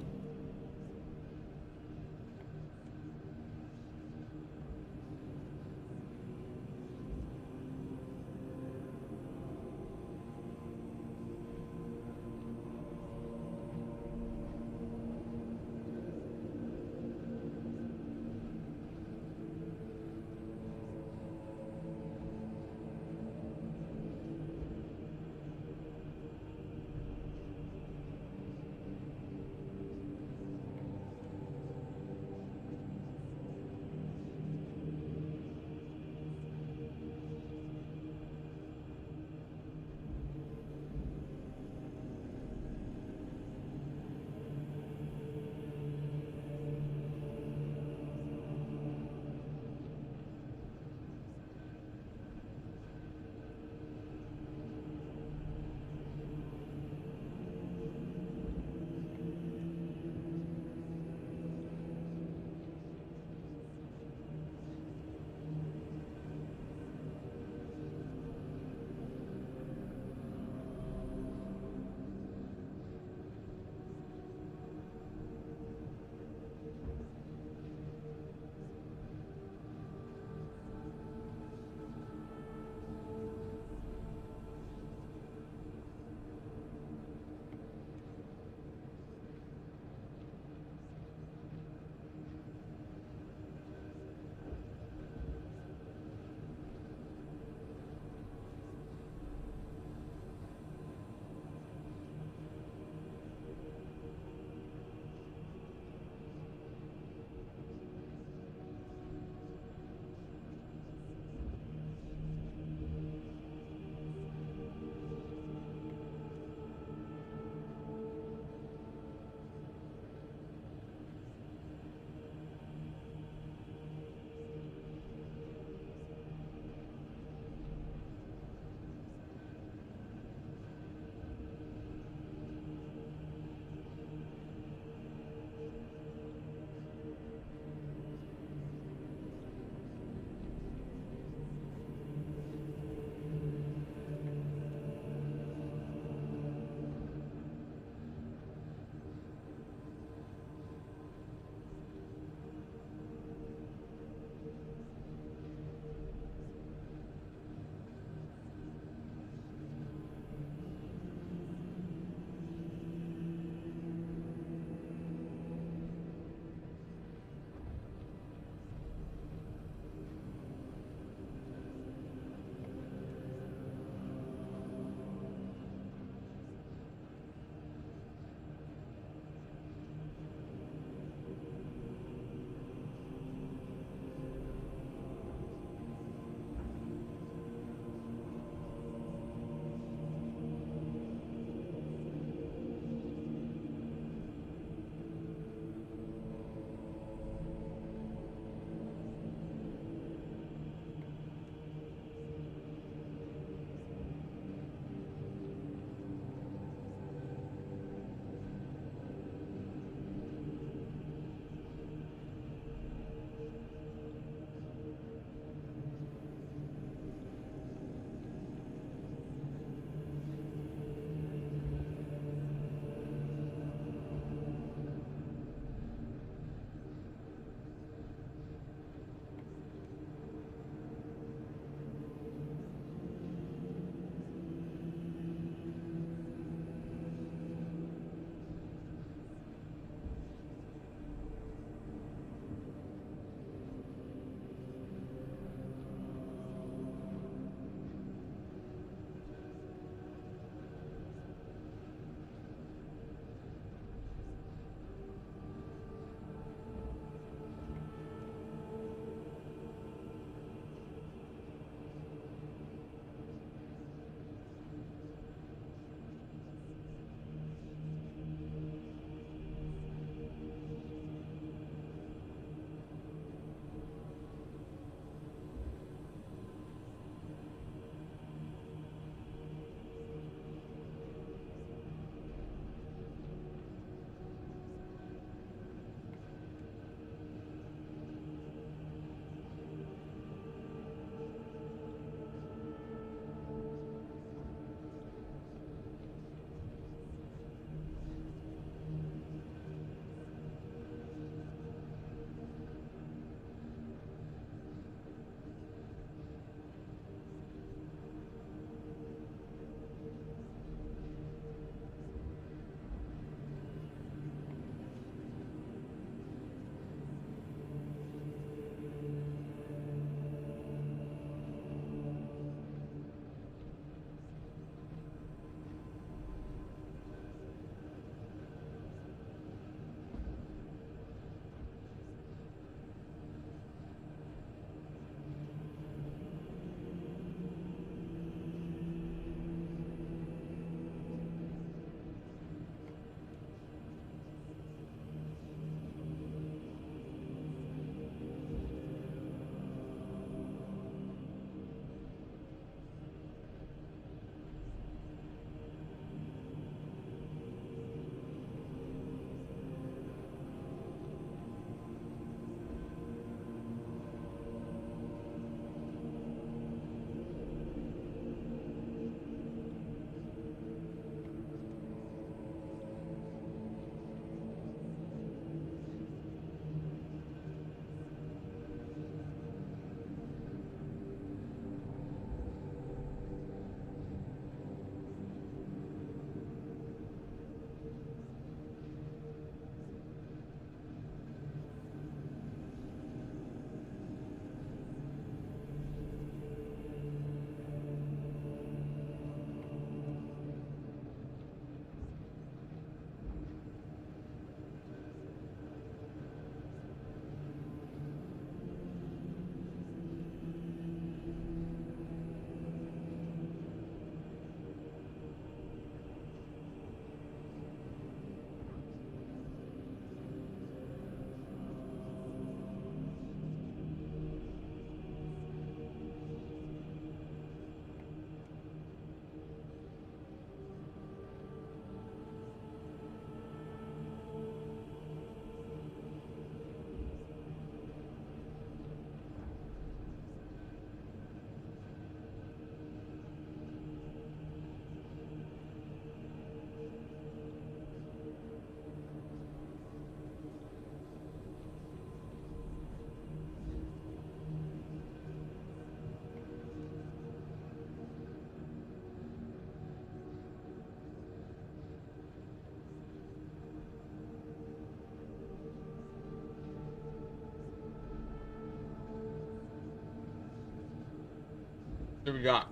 [SPEAKER 5] What we got?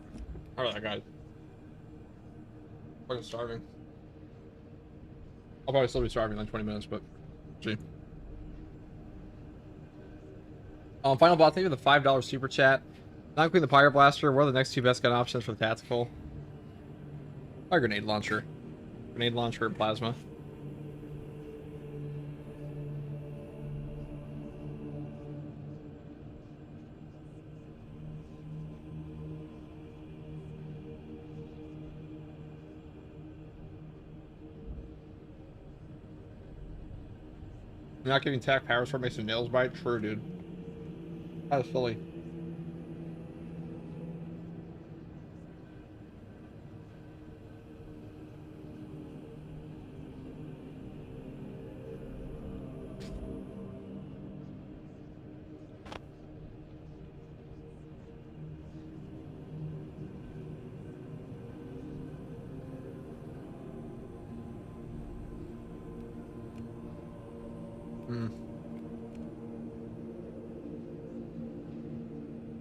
[SPEAKER 5] Alright, guys. Fucking starving. I'll probably still be starving in like 20 minutes, but see. Final bot, thank you for the $5 super chat. Not including the Pyro Blaster. What are the next two best gun options for the tactical? A grenade launcher. Grenade launcher and plasma. You're not giving tack power sword makes your nails bite? True, dude. That is silly.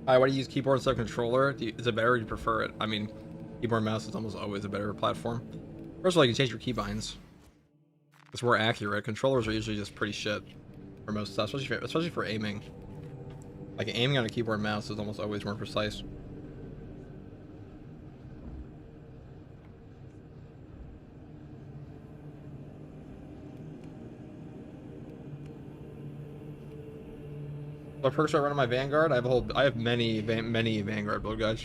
[SPEAKER 5] Alright, why do you use keyboard instead of controller? Is it better or do you prefer it? I mean, keyboard and mouse is almost always a better platform. First of all, you can change your keybinds. It's more accurate. Controllers are usually just pretty shit for most stuff, especially for aiming. Like, aiming on a keyboard and mouse is almost always more precise. What perks do I run on my Vanguard? I have many Vanguard build guides.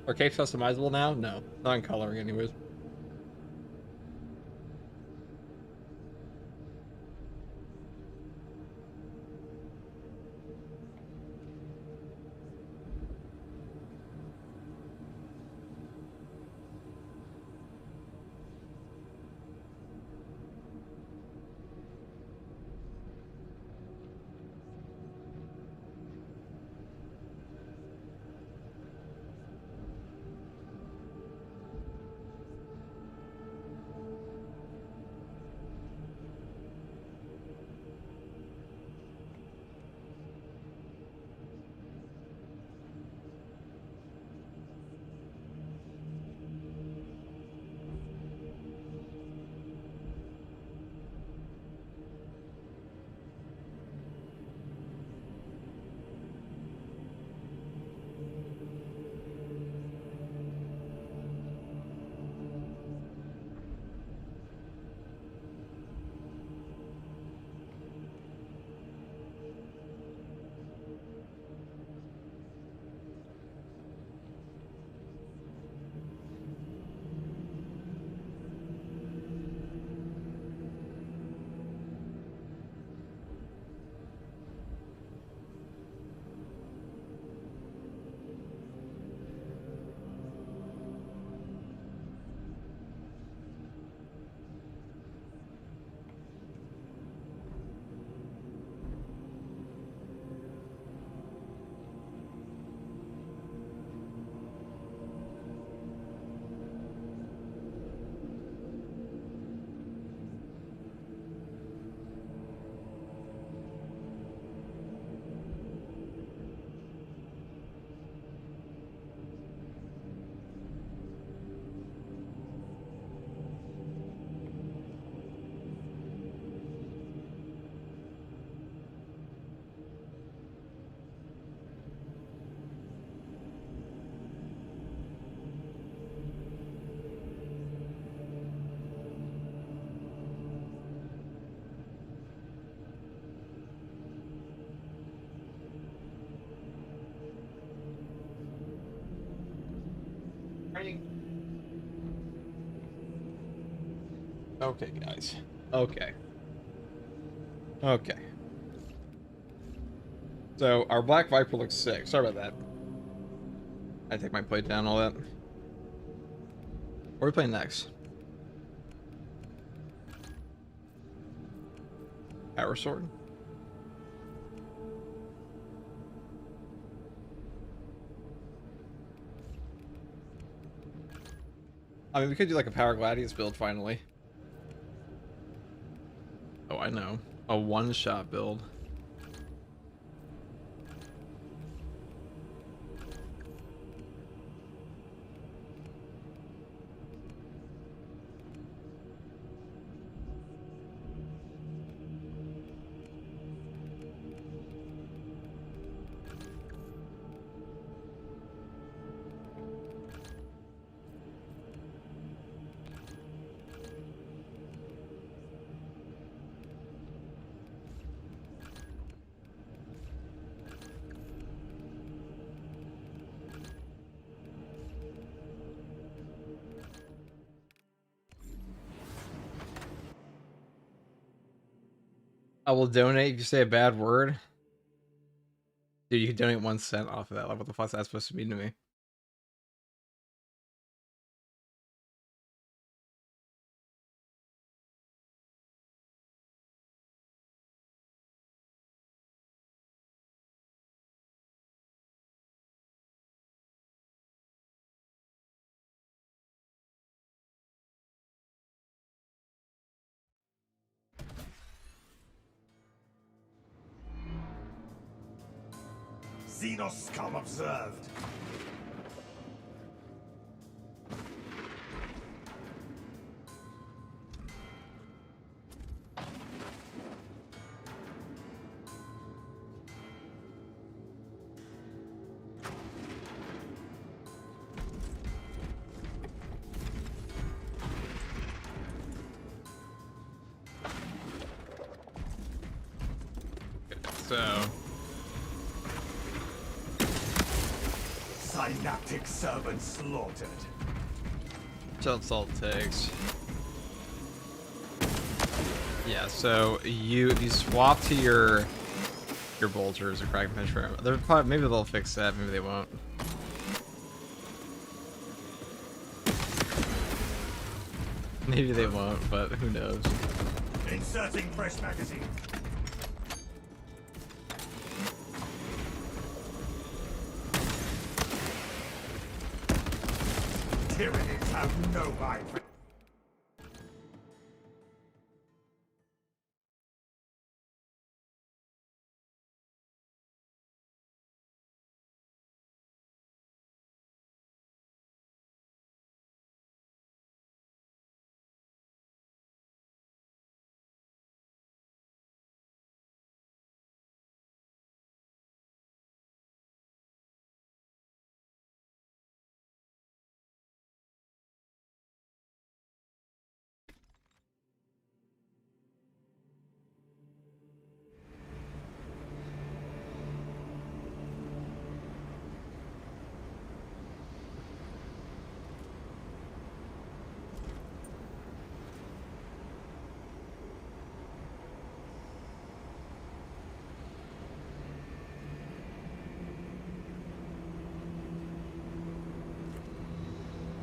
[SPEAKER 5] Are capes customizable now? No, not in coloring anyways. Okay, guys. Okay. Okay. So our Black Viper looks sick. Sorry about that. I take my plate down, all that. What are we playing next? Power Sword? I mean, we could do like a Power Gladius build finally. Oh, I know. A one-shot build. I will donate if you say a bad word. Dude, you can donate 1 cent off of that. Like, what the fuck is that supposed to mean to me?
[SPEAKER 9] Xenos scum observed.
[SPEAKER 5] So,
[SPEAKER 9] Synaptic servant slaughtered.
[SPEAKER 5] that's all it takes. Yeah, so if you swap to your bolters or Kraken Penetrator, they're probably, maybe they'll fix that, maybe they won't. Maybe they won't, but who knows.
[SPEAKER 9] Inserting fresh magazine. Tyranids have no mind.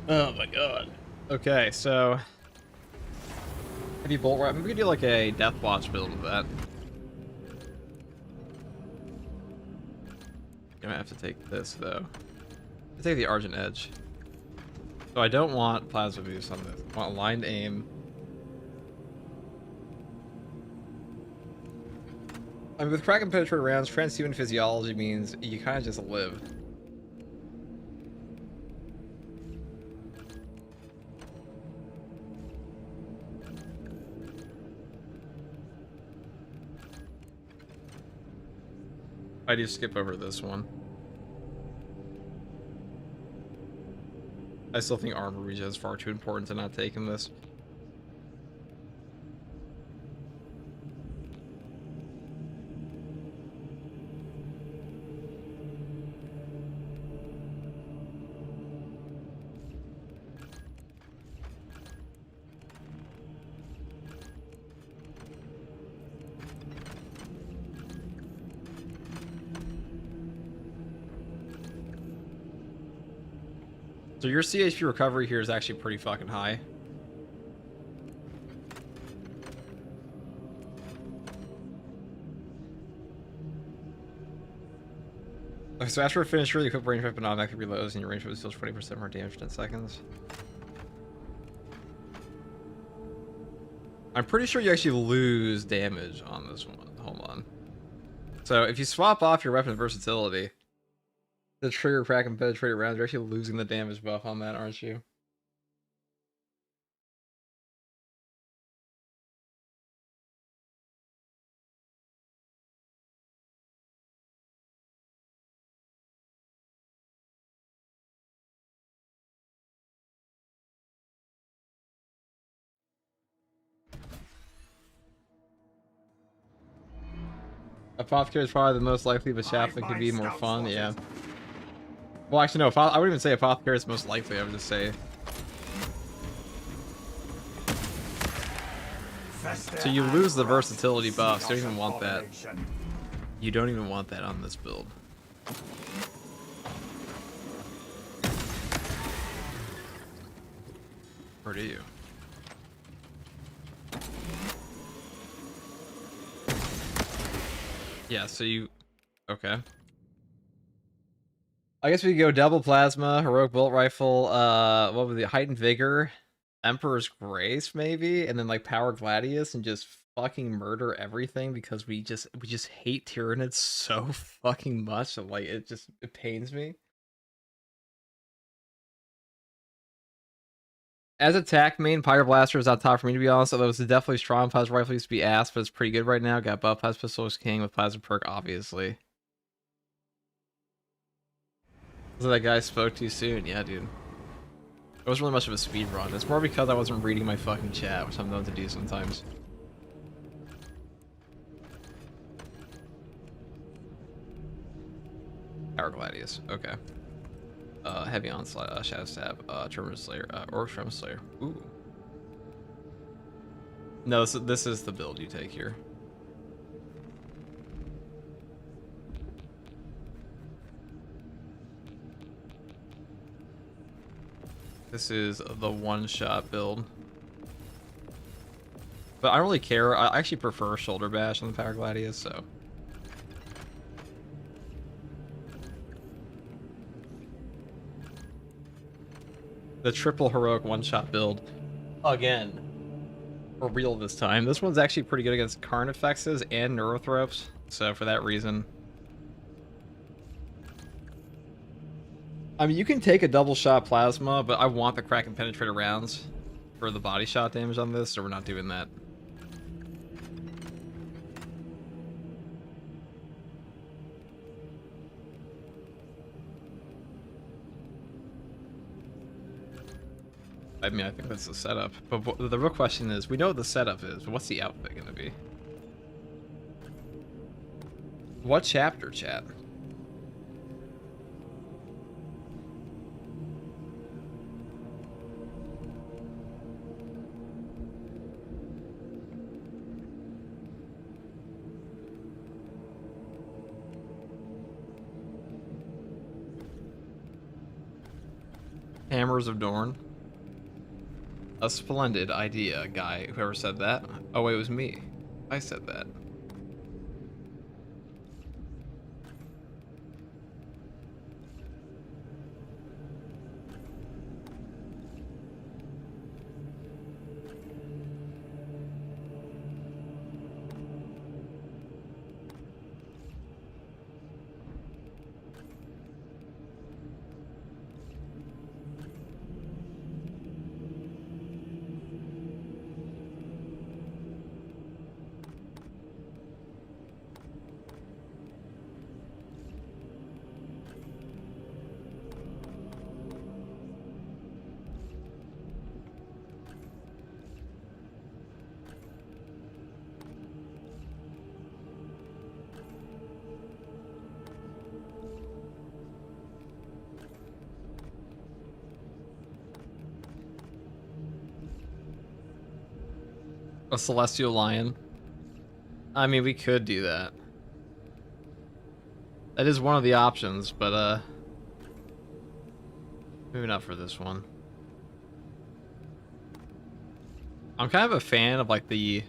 [SPEAKER 5] Oh my god. Okay, so heavy bolt rifle. We could do like a Death Watch build with that. I'm gonna have to take this though. I take the Argent Edge. So I don't want plasma boost on this. I want aligned aim. I mean, with Kraken Penetrator rounds, transhuman physiology means you kind of just live. I do skip over this one. I still think armor regen is far too important to not taking this. So your CHP recovery here is actually pretty fucking high. Okay, so after a finish, really equip range weapon automatically reloads and your range weapon deals 20% more damage in 10 seconds. I'm pretty sure you actually lose damage on this one. Hold on. So if you swap off your weapon versatility, the trigger, crack, and penetrator rounds, you're actually losing the damage buff on that, aren't you? Apothecary is probably the most likely, but Chaplain could be more fun, yeah. Well, actually, no, I wouldn't even say Apothecary is most likely, I would just say... So you lose the versatility buff, so you don't even want that. You don't even want that on this build. Or do you? Yeah, so you... Okay. I guess we could go double plasma, heroic bolt rifle, what was the heightened vigor, Emperor's Grace maybe, and then like power gladius and just fucking murder everything because we just hate Tyranids so fucking much that like it pains me. As attack main, Pyroblaster is on top for me to be honest, although it's definitely strong. Plasma rifle used to be ass, but it's pretty good right now. Got buff, Plasma Pistol is king with Plasma perk, obviously. So that guy spoke too soon. Yeah, dude. It wasn't really much of a speed run. It's more because I wasn't reading my fucking chat, which I'm known to do sometimes. Power Gladius. Okay. Heavy Onslaught, Shadow Stab, Terminal Slayer, or Shrimp Slayer. Ooh. No, this is the build you take here. This is the one-shot build. But I don't really care. I actually prefer Shoulder Bash on the Power Gladius, so... The triple heroic one-shot build. Again. For real this time. This one's actually pretty good against Carnifexes and Neurothropes, so for that reason... I mean, you can take a double shot plasma, but I want the crack and penetrator rounds for the body shot damage on this, so we're not doing that. I mean, I think that's the setup. But the real question is, we know what the setup is, but what's the outfit going to be? What chapter, chat? Hammers of Dorn. A splendid idea, guy. Whoever said that. Oh, wait, it was me. I said that. A Celestial Lion. I mean, we could do that. That is one of the options, but, Maybe not for this one. I'm kind of a fan of like the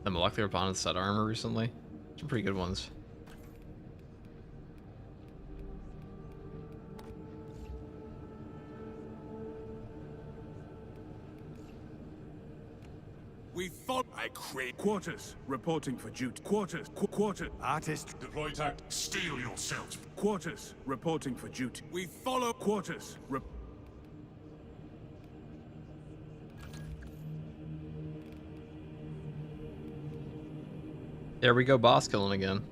[SPEAKER 5] molecular bonded set armor recently. Some pretty good ones.
[SPEAKER 9] We thought I create quarters. Reporting for duty. Quarters. Quarters. Artist.
[SPEAKER 2] Deploy tact. Steel yourselves.
[SPEAKER 9] Quarters. Reporting for duty. We follow quarters.
[SPEAKER 5] There we go, boss killing again.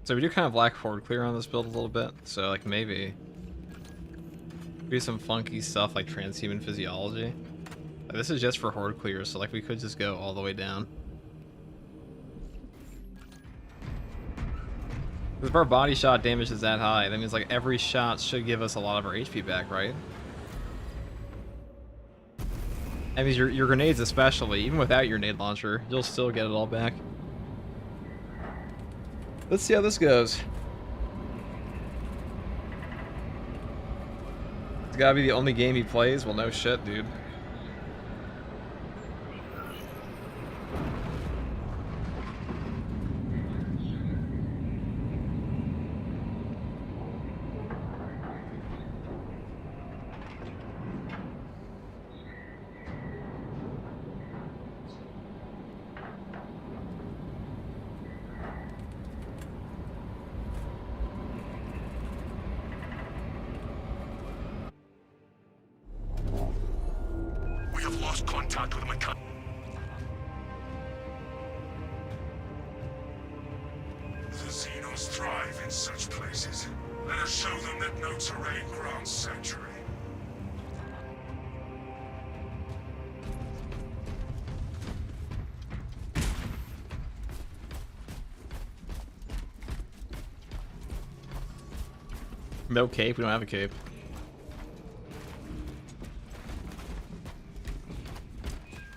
[SPEAKER 5] So we do kind of lack forward clear on this build a little bit, so like maybe some funky stuff like transhuman physiology. Like, this is just for horde clear, so like we could just go all the way down. If our body shot damage is that high, that means like every shot should give us a lot of our HP back, right? That means your grenades especially, even without your nade launcher, you'll still get it all back. Let's see how this goes. It's gotta be the only game he plays? Well, no shit, dude.
[SPEAKER 4] We have lost contact with Macan. The Xenos thrive in such places. Let us show them that no terrain grants sanctuary.
[SPEAKER 5] No cape? We don't have a cape.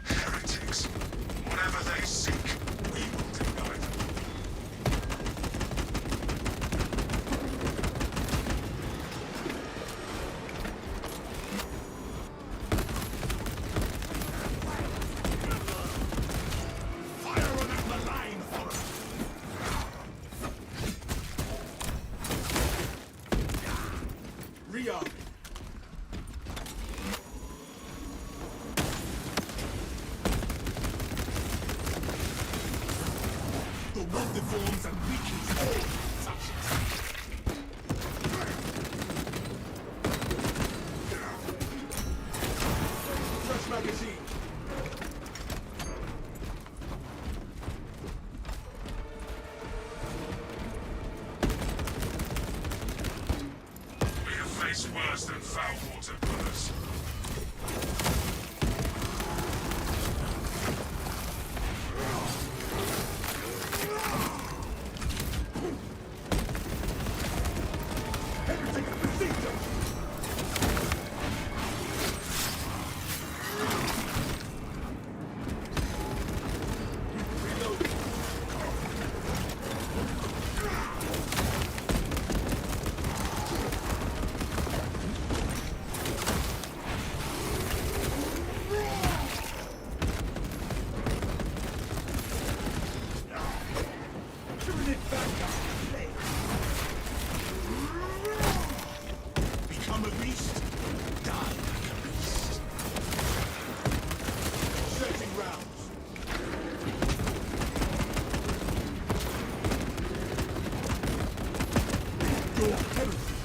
[SPEAKER 4] Heretics. Whatever they seek, we will deny them.
[SPEAKER 9] Fire on that malign horror. Rearm. The one deforms and weakens all touches. Fresh magazine.
[SPEAKER 4] We have faced worse than foul water brothers.
[SPEAKER 9] Everything is procedure. Reload. Turn it back up. Become a beast. Die like a beast. Searching rounds. Your heresy.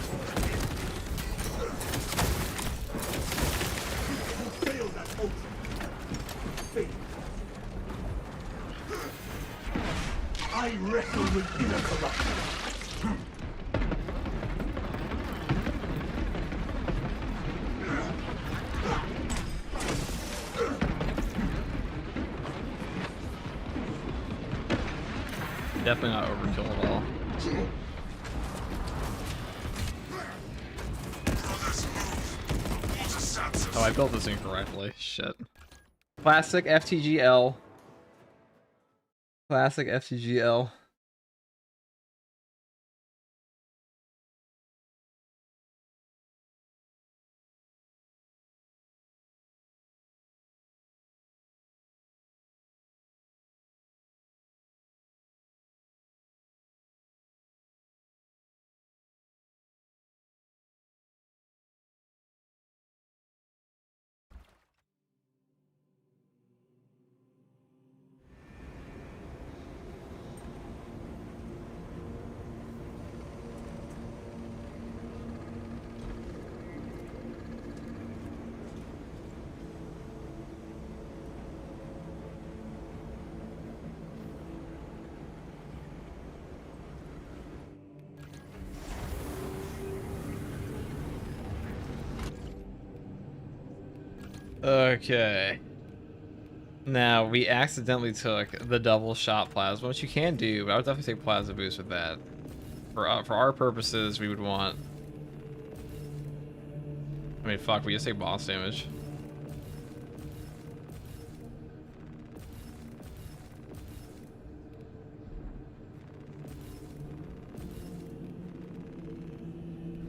[SPEAKER 9] You failed that ultimate. Failed. I wrestle with inner corruption.
[SPEAKER 5] Definitely not overkill at all. Oh, I built this incorrectly. Shit. Classic FTGL. Classic FTGL. Okay. Now, we accidentally took the double shot plasma, which you can do, but I would definitely take plasma boost with that. For our purposes, we would want... I mean, fuck, we just take boss damage.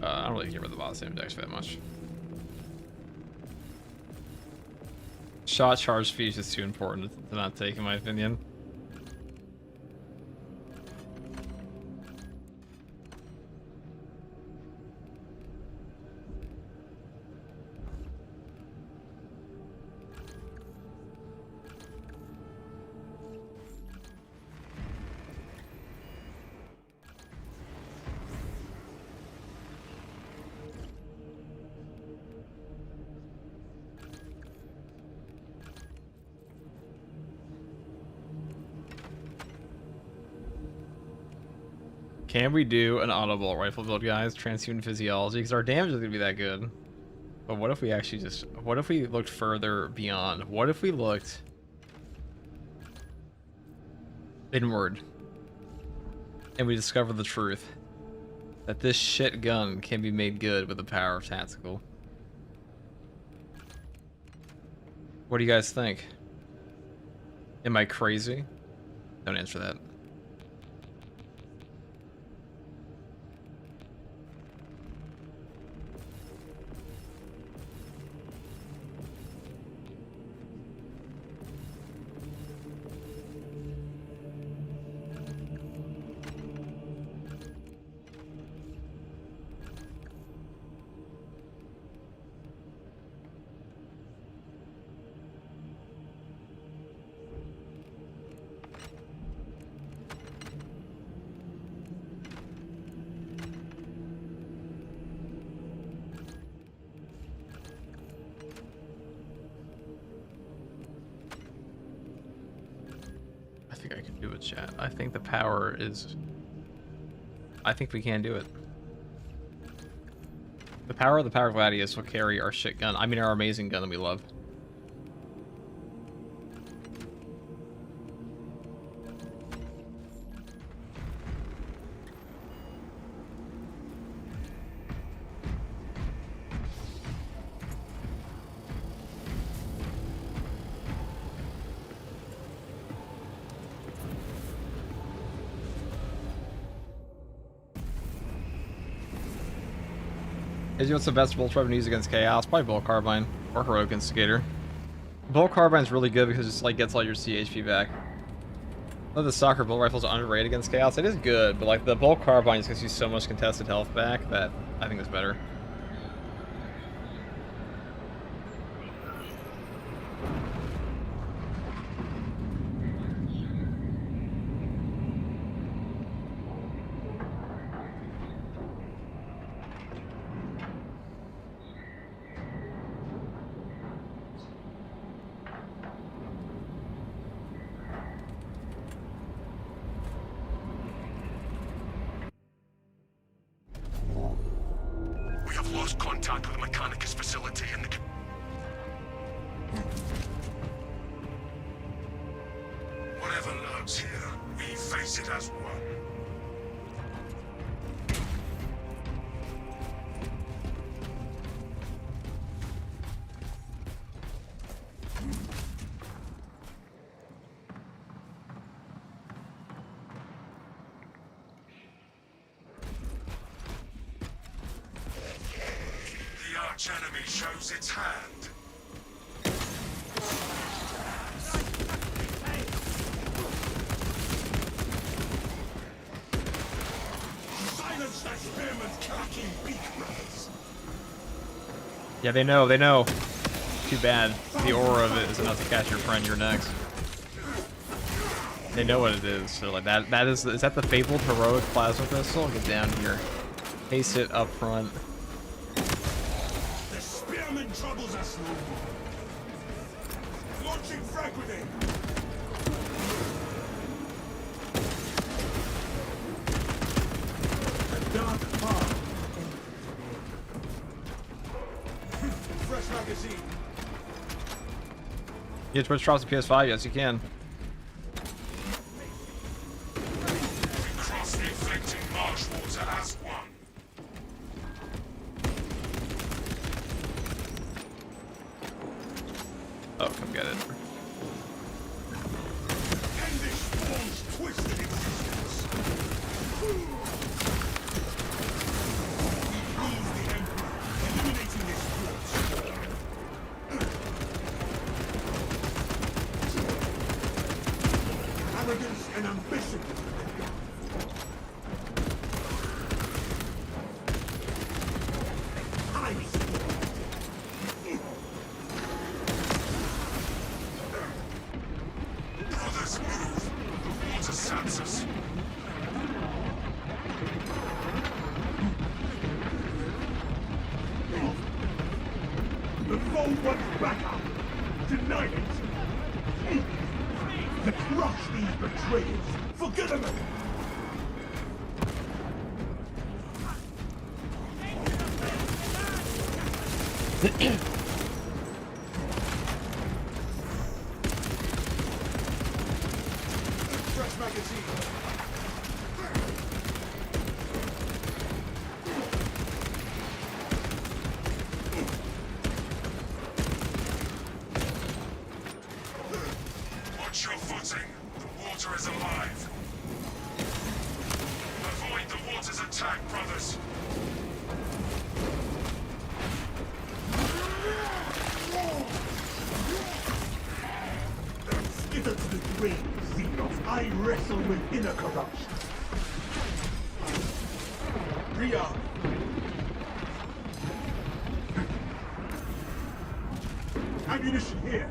[SPEAKER 5] I don't really care about the boss damage actually that much. Shot charge fee is just too important to not take, in my opinion. Can we do an auto bullet rifle build, guys? Transhuman physiology, because our damage is gonna be that good. But what if we actually just... What if we looked further beyond? What if we looked inward and we discovered the truth that this shit gun can be made good with the power of tactical? What do you guys think? Am I crazy? Don't answer that. I think I can do it, chat. I think the power is... I think we can do it. The power of Gladius will carry our shit gun. I mean, our amazing gun that we love. What's the best bolt weapon to use against Chaos? Probably Bolt Carbine or Heroic Instigator. Bolt Carbine's really good because it's like gets all your CHP back. Though the Soccer Bolt Rifle's underrated against Chaos, it is good, but like the Bolt Carbine just gives you so much contested health back that I think is better.
[SPEAKER 4] We have lost contact with the Mechanicus facility in the... Whatever lurks here, we face it as one. arch enemy shows its hand.
[SPEAKER 9] Silence that spearman's clacking beak, brothers.
[SPEAKER 5] Yeah, they know, they know. Too bad. The aura of it is enough to catch your friend. You're next. They know what it is. So like that is that the fabled heroic plasma crystal? Get down here. Paste it up front.
[SPEAKER 9] The spearman troubles us no more. Launching frag grenade. A dark path. Fresh magazine.
[SPEAKER 5] Yeah, Twitch drops the PS5. Yes, you can.
[SPEAKER 4] Cross the inflicting marsh water as one.
[SPEAKER 5] Oh, come get it.
[SPEAKER 9] End this spawn's twisted existence. Please the Emperor, eliminating this blood spawn. Arrogance and ambition. I
[SPEAKER 4] Brothers, move. The water saps us.
[SPEAKER 9] The foe wants backup. Deny it. To crush these betrayers. Forget them. Fresh magazine.
[SPEAKER 4] Watch your footing. The water is alive. Avoid the water's attack, brothers.
[SPEAKER 9] Skitter to the grave, Xenos. I wrestle with inner corruption. Rearm. Ammunition here.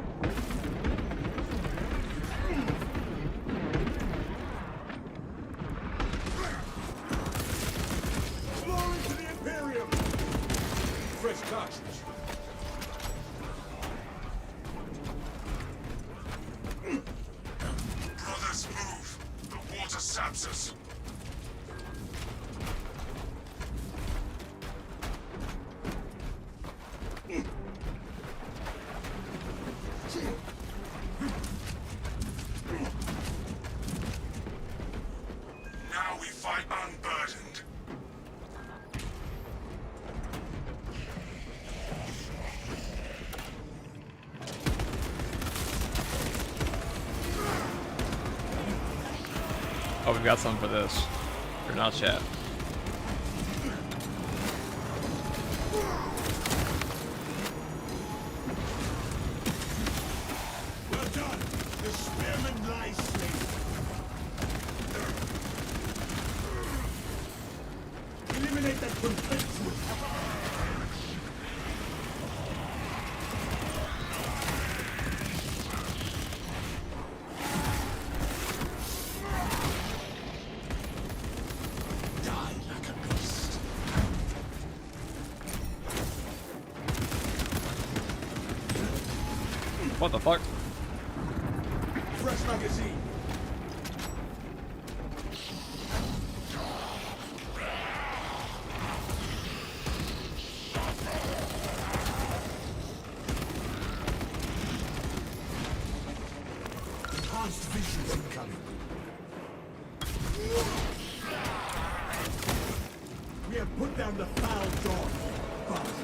[SPEAKER 9] Glory to the Imperium. Fresh cartridge.
[SPEAKER 4] Brothers, move. The water saps us. Now we fight unburdened.
[SPEAKER 5] Oh, we've got some for this. Or not chat.
[SPEAKER 9] Well done. The spearman lies slain. Eliminate that contemptuous. Die like a beast.
[SPEAKER 5] What the fuck?
[SPEAKER 9] Fresh magazine. Enhanced visions incoming. We have put down the foul dog, bastard.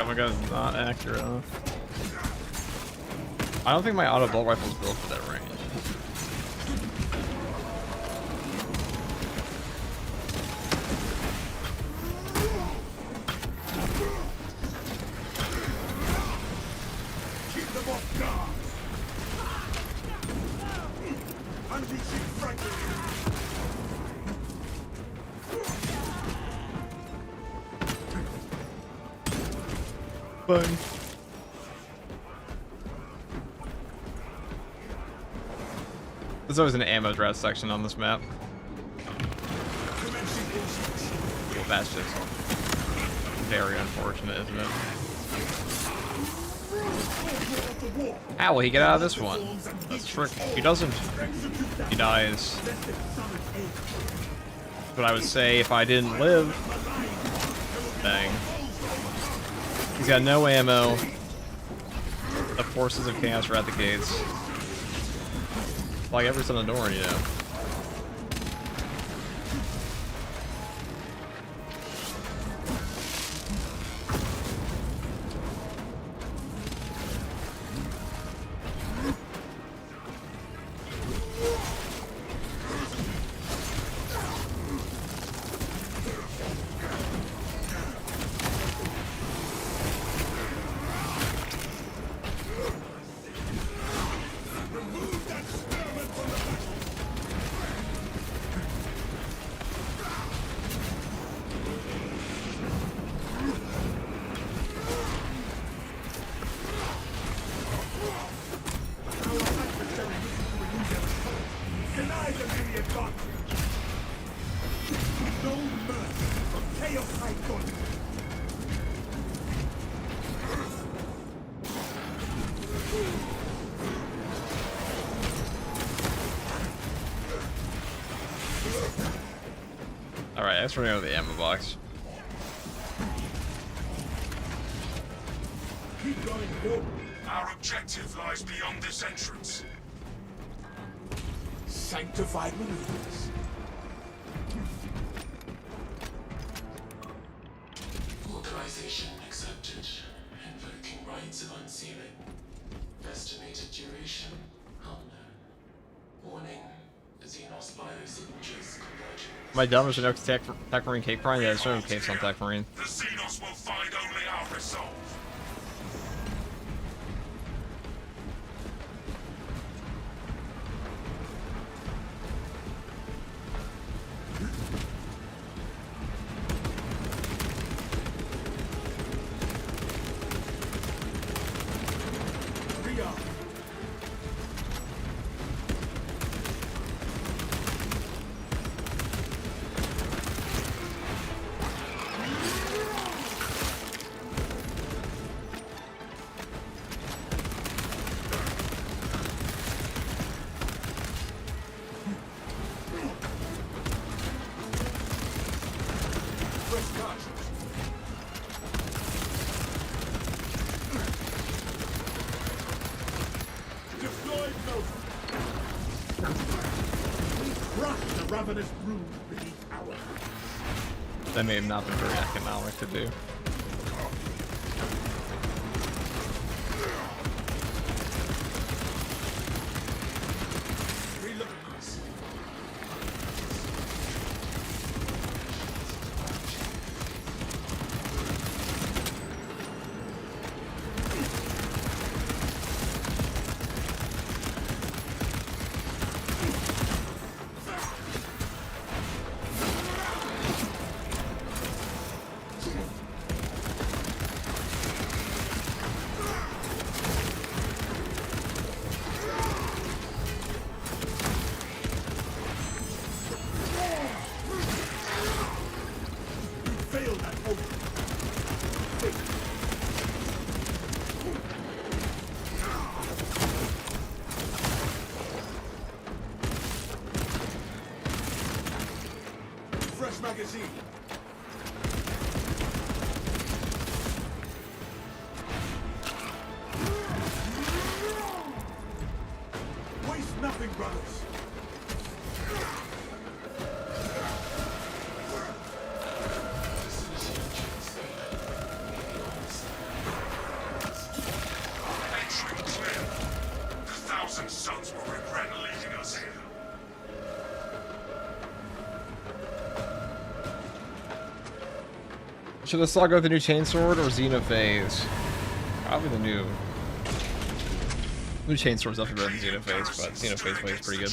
[SPEAKER 5] my god, it's not accurate enough. I don't think my auto bolt rifle is built for that range.
[SPEAKER 9] Keep them off guard. Unleashing fragments.
[SPEAKER 5] Fine. There's always an ammo dress section on this map. Well, that's just very unfortunate, isn't it? How will he get out of this one? That's tricky. If he doesn't, he dies. But I would say if I didn't live, dang. He's got no ammo. The forces of chaos are at the gates. Like every son of Doran, you know.
[SPEAKER 9] Deny them any advantage. No mercy from chaos icon.
[SPEAKER 5] Alright, let's run over the ammo box.
[SPEAKER 9] Keep going forward.
[SPEAKER 4] Our objective lies beyond this entrance.
[SPEAKER 9] Sanctified believers.
[SPEAKER 3] Authorization accepted. Invoking rites of unsealing. Estimated duration unknown. Warning. Xenos biosignatures converging.
[SPEAKER 5] My dumb is no Tech Marine Cape Prime. Yeah, there's no capes on Tech Marine.
[SPEAKER 4] The Xenos will find only our resolve.
[SPEAKER 9] Ravenous brood beneath our feet.
[SPEAKER 5] That may have not been very economic to do.
[SPEAKER 9] Magazine. Waste nothing, brothers.
[SPEAKER 5] Should the saw go with the new chainsword or Xenophase? Probably the new. New chainsword's definitely better than Xenophase, but Xenophase plays pretty good.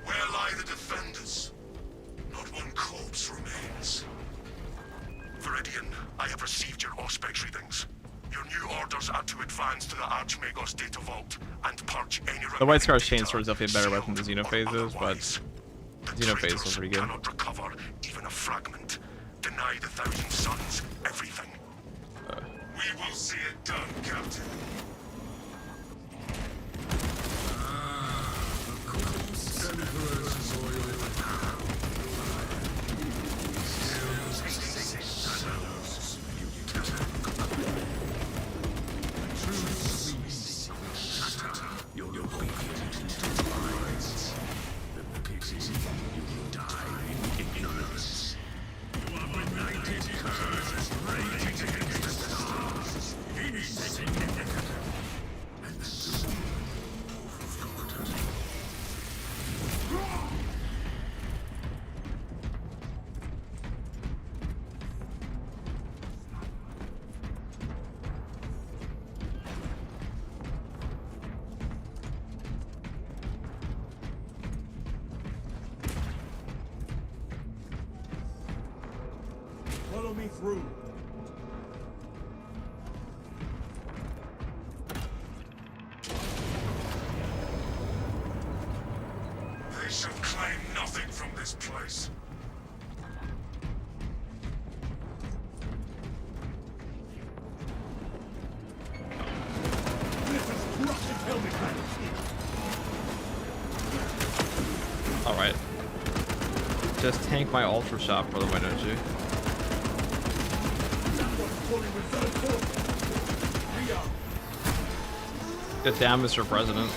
[SPEAKER 4] Where lie the defenders? Not one corpse remains. Viridian, I have received your Auspex readings. Your new orders are to advance to the Archmago's data vault and purge any
[SPEAKER 5] The White Scar's
[SPEAKER 4] remaining
[SPEAKER 5] chainsword is definitely a better weapon than Xenophase is, but Xenophase is pretty good.
[SPEAKER 4] Cannot recover even a fragment. Deny the Thousand Suns everything. We will see it done, Captain.
[SPEAKER 9] Follow me through.
[SPEAKER 4] They shall claim nothing from this place.
[SPEAKER 5] Alright. Just tank my ultra shot for them, why don't you? Good damn, Mr. President.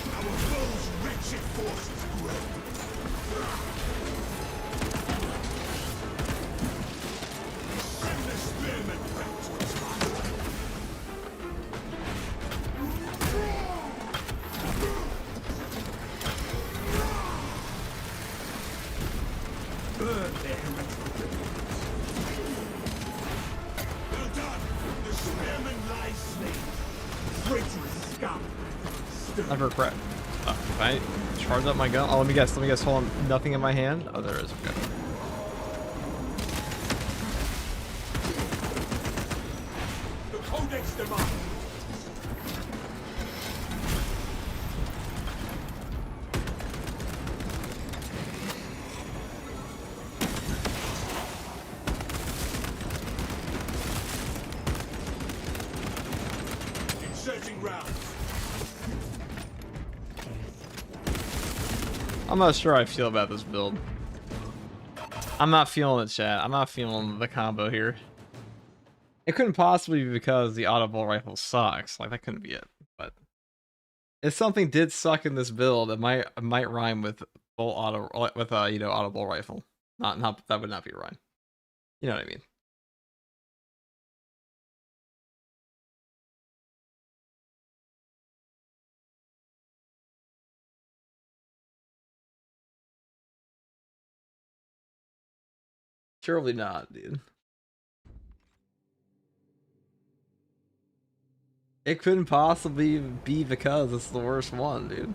[SPEAKER 5] Never regret. If I charge up my gun, oh, let me guess. Hold on, nothing in my hand. Oh, there is. Okay.
[SPEAKER 9] The Codex demands. Inserting rounds.
[SPEAKER 5] I'm not sure how I feel about this build. I'm not feeling it, chat. I'm not feeling the combo here. It couldn't possibly be because the auto bolt rifle sucks. Like, that couldn't be it. But if something did suck in this build, it might rhyme with bolt auto with auto bolt rifle. Not that would not be a rhyme. You know what I mean? Surely not, dude. It couldn't possibly be because it's the worst one, dude.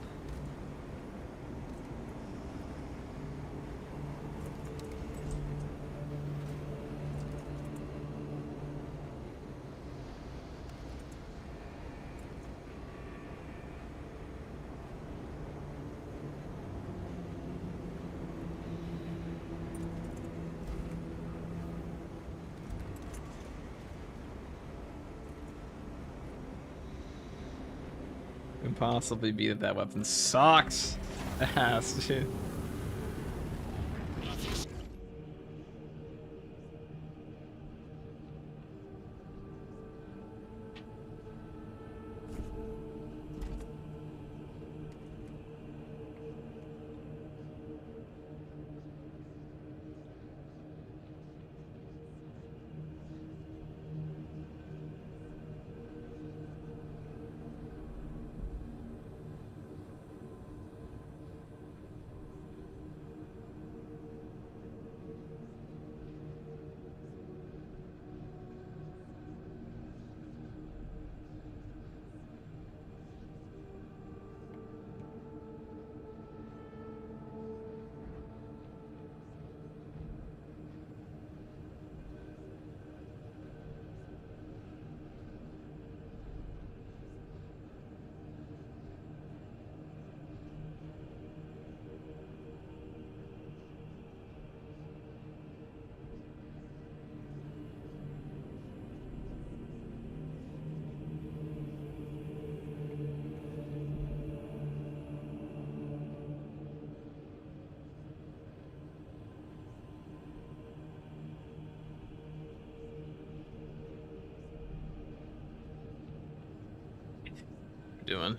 [SPEAKER 5] Couldn't possibly be that that weapon sucks ass, dude. doing?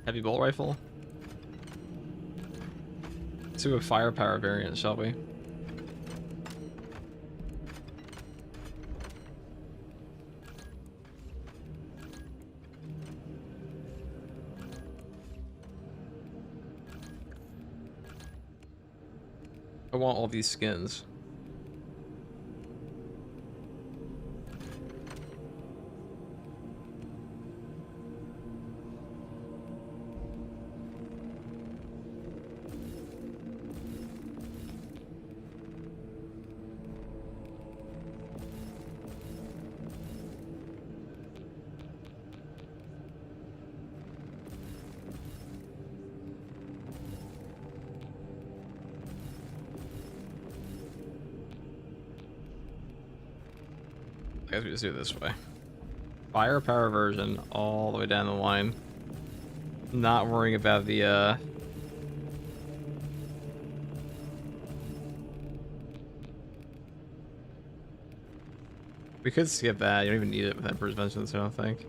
[SPEAKER 5] Heavy bolt rifle? Let's do a firepower variant, shall we? I want all these skins. I guess we just do it this way. Firepower version all the way down the line. Not worrying about the we could skip that. You don't even need it with Emperor's Vengeance, I don't think.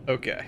[SPEAKER 5] Okay.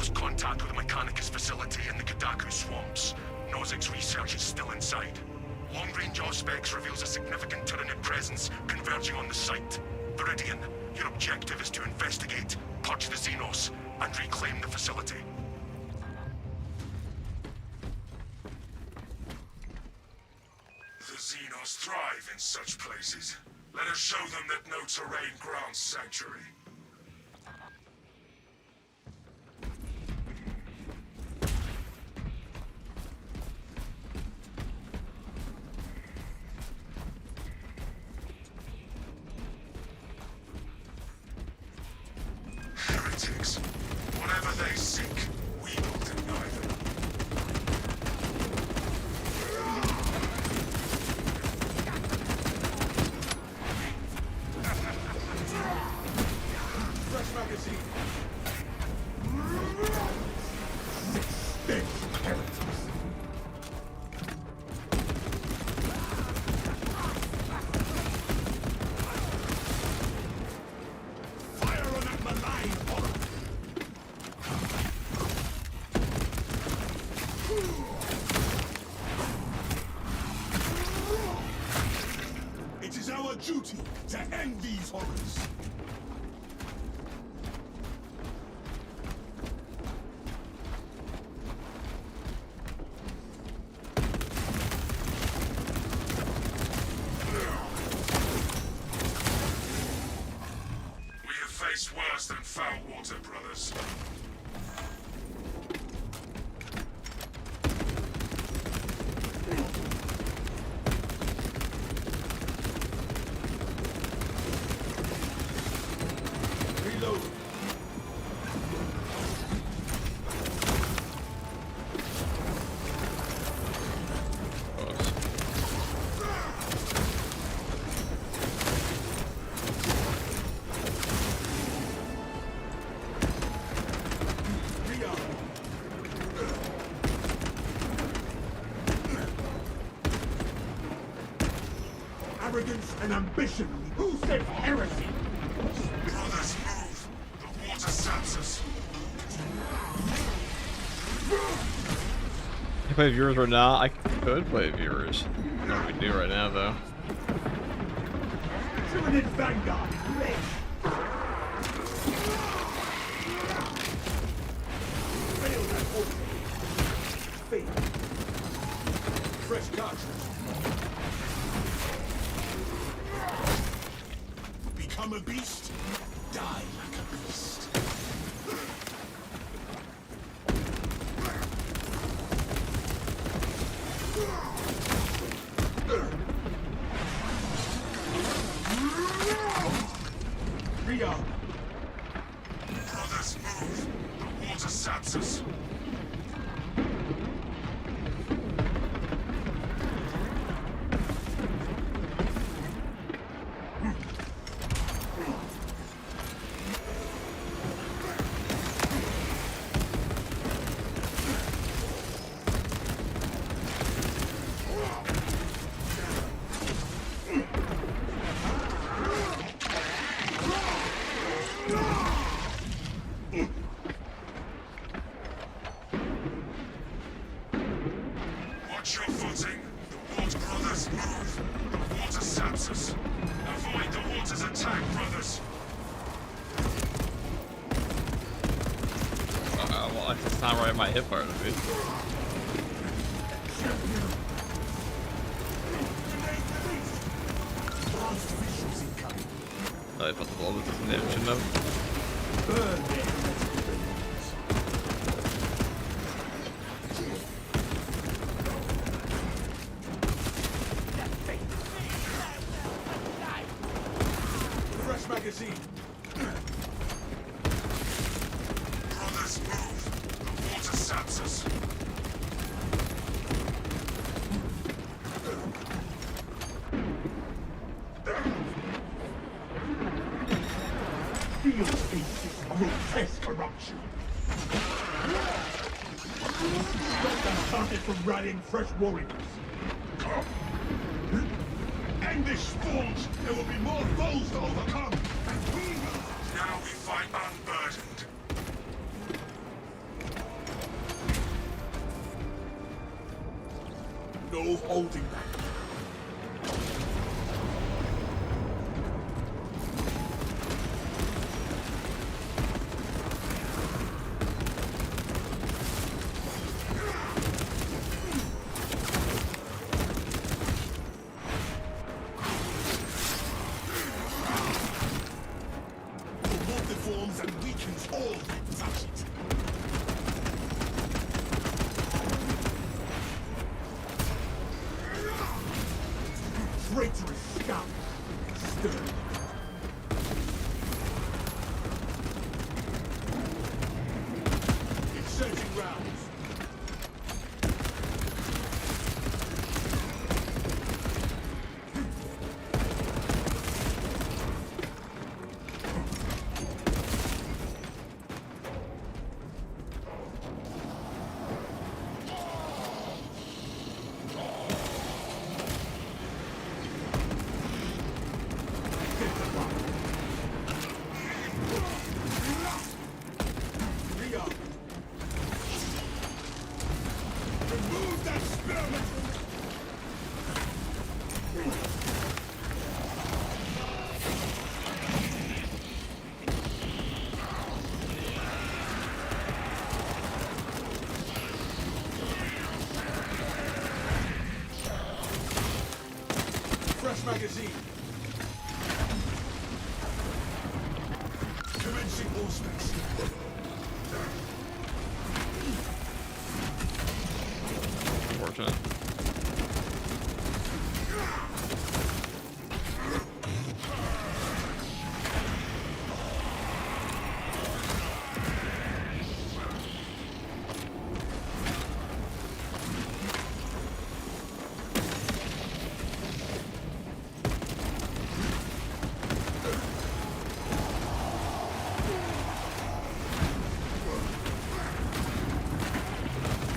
[SPEAKER 4] lost contact with the Mechanicus facility in the Kadaku swamps. Nozick's research is still inside. Long-range Auspex reveals a significant Tyranid presence converging on the site. Viridian, your objective is to investigate, purge the Xenos, and reclaim the facility.
[SPEAKER 2] The Xenos thrive in such places. Let us show them that no terrain grounds sanctuary. Heretics. Whatever they seek, we will deny them.
[SPEAKER 9] Fresh magazine. Fire on that malign horror. It is our duty to end these horrors.
[SPEAKER 2] We have faced worse than foul water, brothers.
[SPEAKER 9] Reload. Rearm. Arrogance and ambition. Who said heresy?
[SPEAKER 2] Brothers, move! The water saps us.
[SPEAKER 5] Can you play viewers right now? I could play viewers. I don't know what we do right now though.
[SPEAKER 9] Tyranid Vanguard. Red. Fail that order. Fail. Fresh cartridge. Become a beast. Die like a beast. Rearm.
[SPEAKER 2] Brothers, move! The water saps us. Watch your footing. The water, brothers, move! The water saps us. Avoid the water's attack, brothers.
[SPEAKER 5] Well, it's not right in my hip part of it.
[SPEAKER 9] Last visuals incoming.
[SPEAKER 5] I thought the bullet was damage enough.
[SPEAKER 9] Burn their heretical remains. Fresh magazine.
[SPEAKER 2] Brothers, move! The water saps us.
[SPEAKER 9] Feel this grotesque corruption. Stop them started from rallying fresh warriors.
[SPEAKER 2] Come! End this sport! There will be more foes to overcome! And we will! Now we fight unburdened.
[SPEAKER 9] holding them. The water forms and weakens all that touch it. Traitorous scum! Stir. Inserting rounds. Remove that spearman! Fresh magazine. Commencing allspace.
[SPEAKER 5] Unfortunate.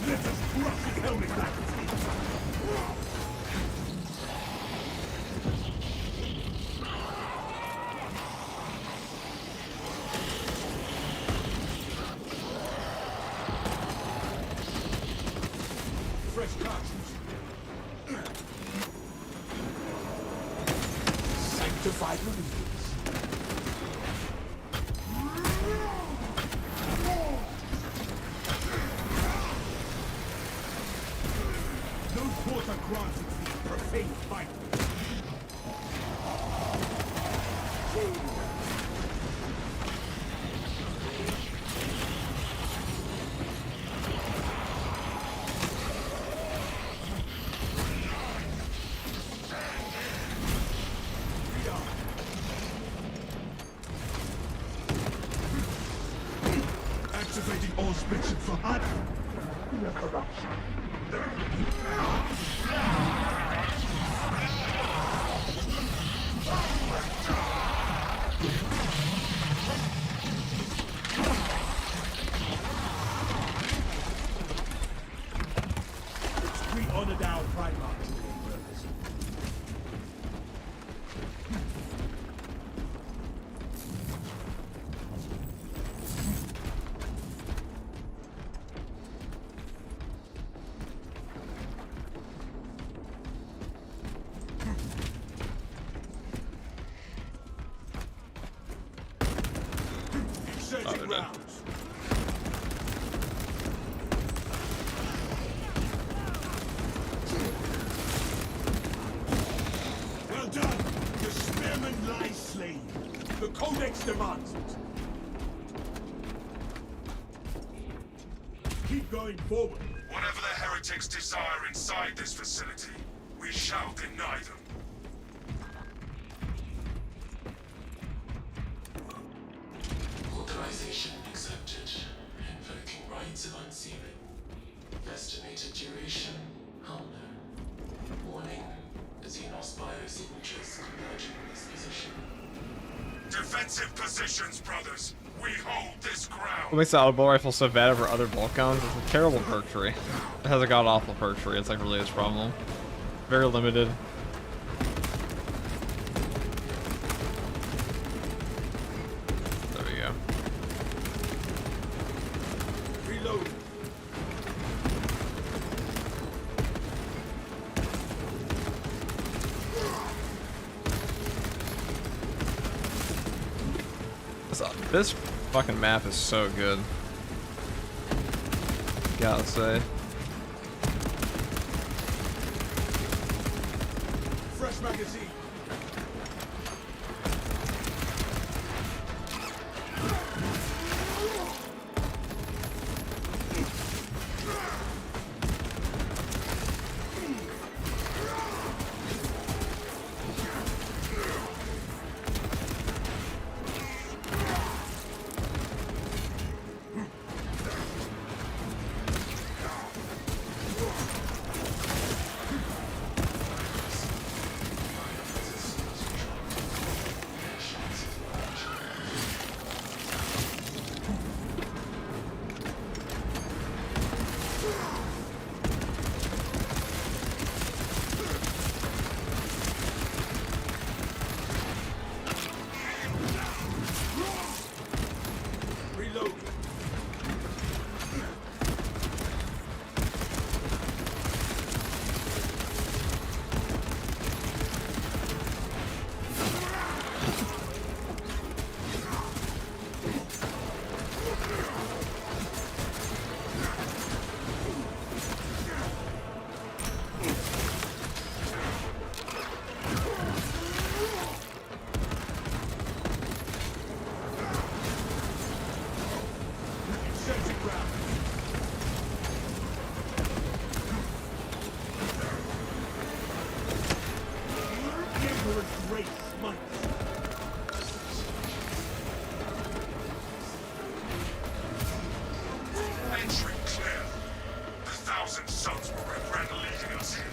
[SPEAKER 9] Let us crush his helmet back. Fresh cartridge. Sanctified release. No quarter granted to these profane fighters. Activating all spectrum for hot. We honored our Primarch to their purpose. Inserting rounds. Well done! The spearman lies slain. The Codex demands it. Keep going forward.
[SPEAKER 4] Whatever the heretics desire inside this facility, we shall deny them.
[SPEAKER 3] Authorization accepted. Invoking rights of unsealing. Estimated duration, unknown. Warning, Xenos biosignatures converging in this position.
[SPEAKER 4] Defensive positions, brothers. We hold this ground.
[SPEAKER 5] What makes the auto rifle so bad over other bolt guns? It's a terrible perk tree. It has a god awful perk tree. It's like really its problem. Very limited. There we go.
[SPEAKER 9] Reload.
[SPEAKER 5] This fucking map is so good. Gotta say.
[SPEAKER 9] Fresh magazine.
[SPEAKER 4] Entry clear. The Thousand Sons will regret leaving us here.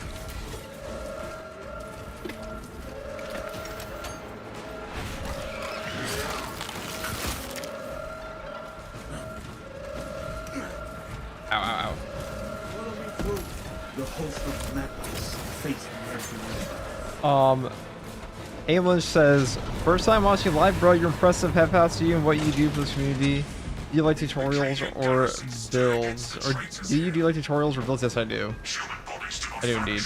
[SPEAKER 5] Ow, ow, ow.
[SPEAKER 9] The host of madness facing everyone.
[SPEAKER 5] Aimless says, first time watching live, bro. You're impressive. Have hats to you and what you do for this community. Do you like tutorials or builds? Or do you do like tutorials or builds? Yes, I do. I do indeed.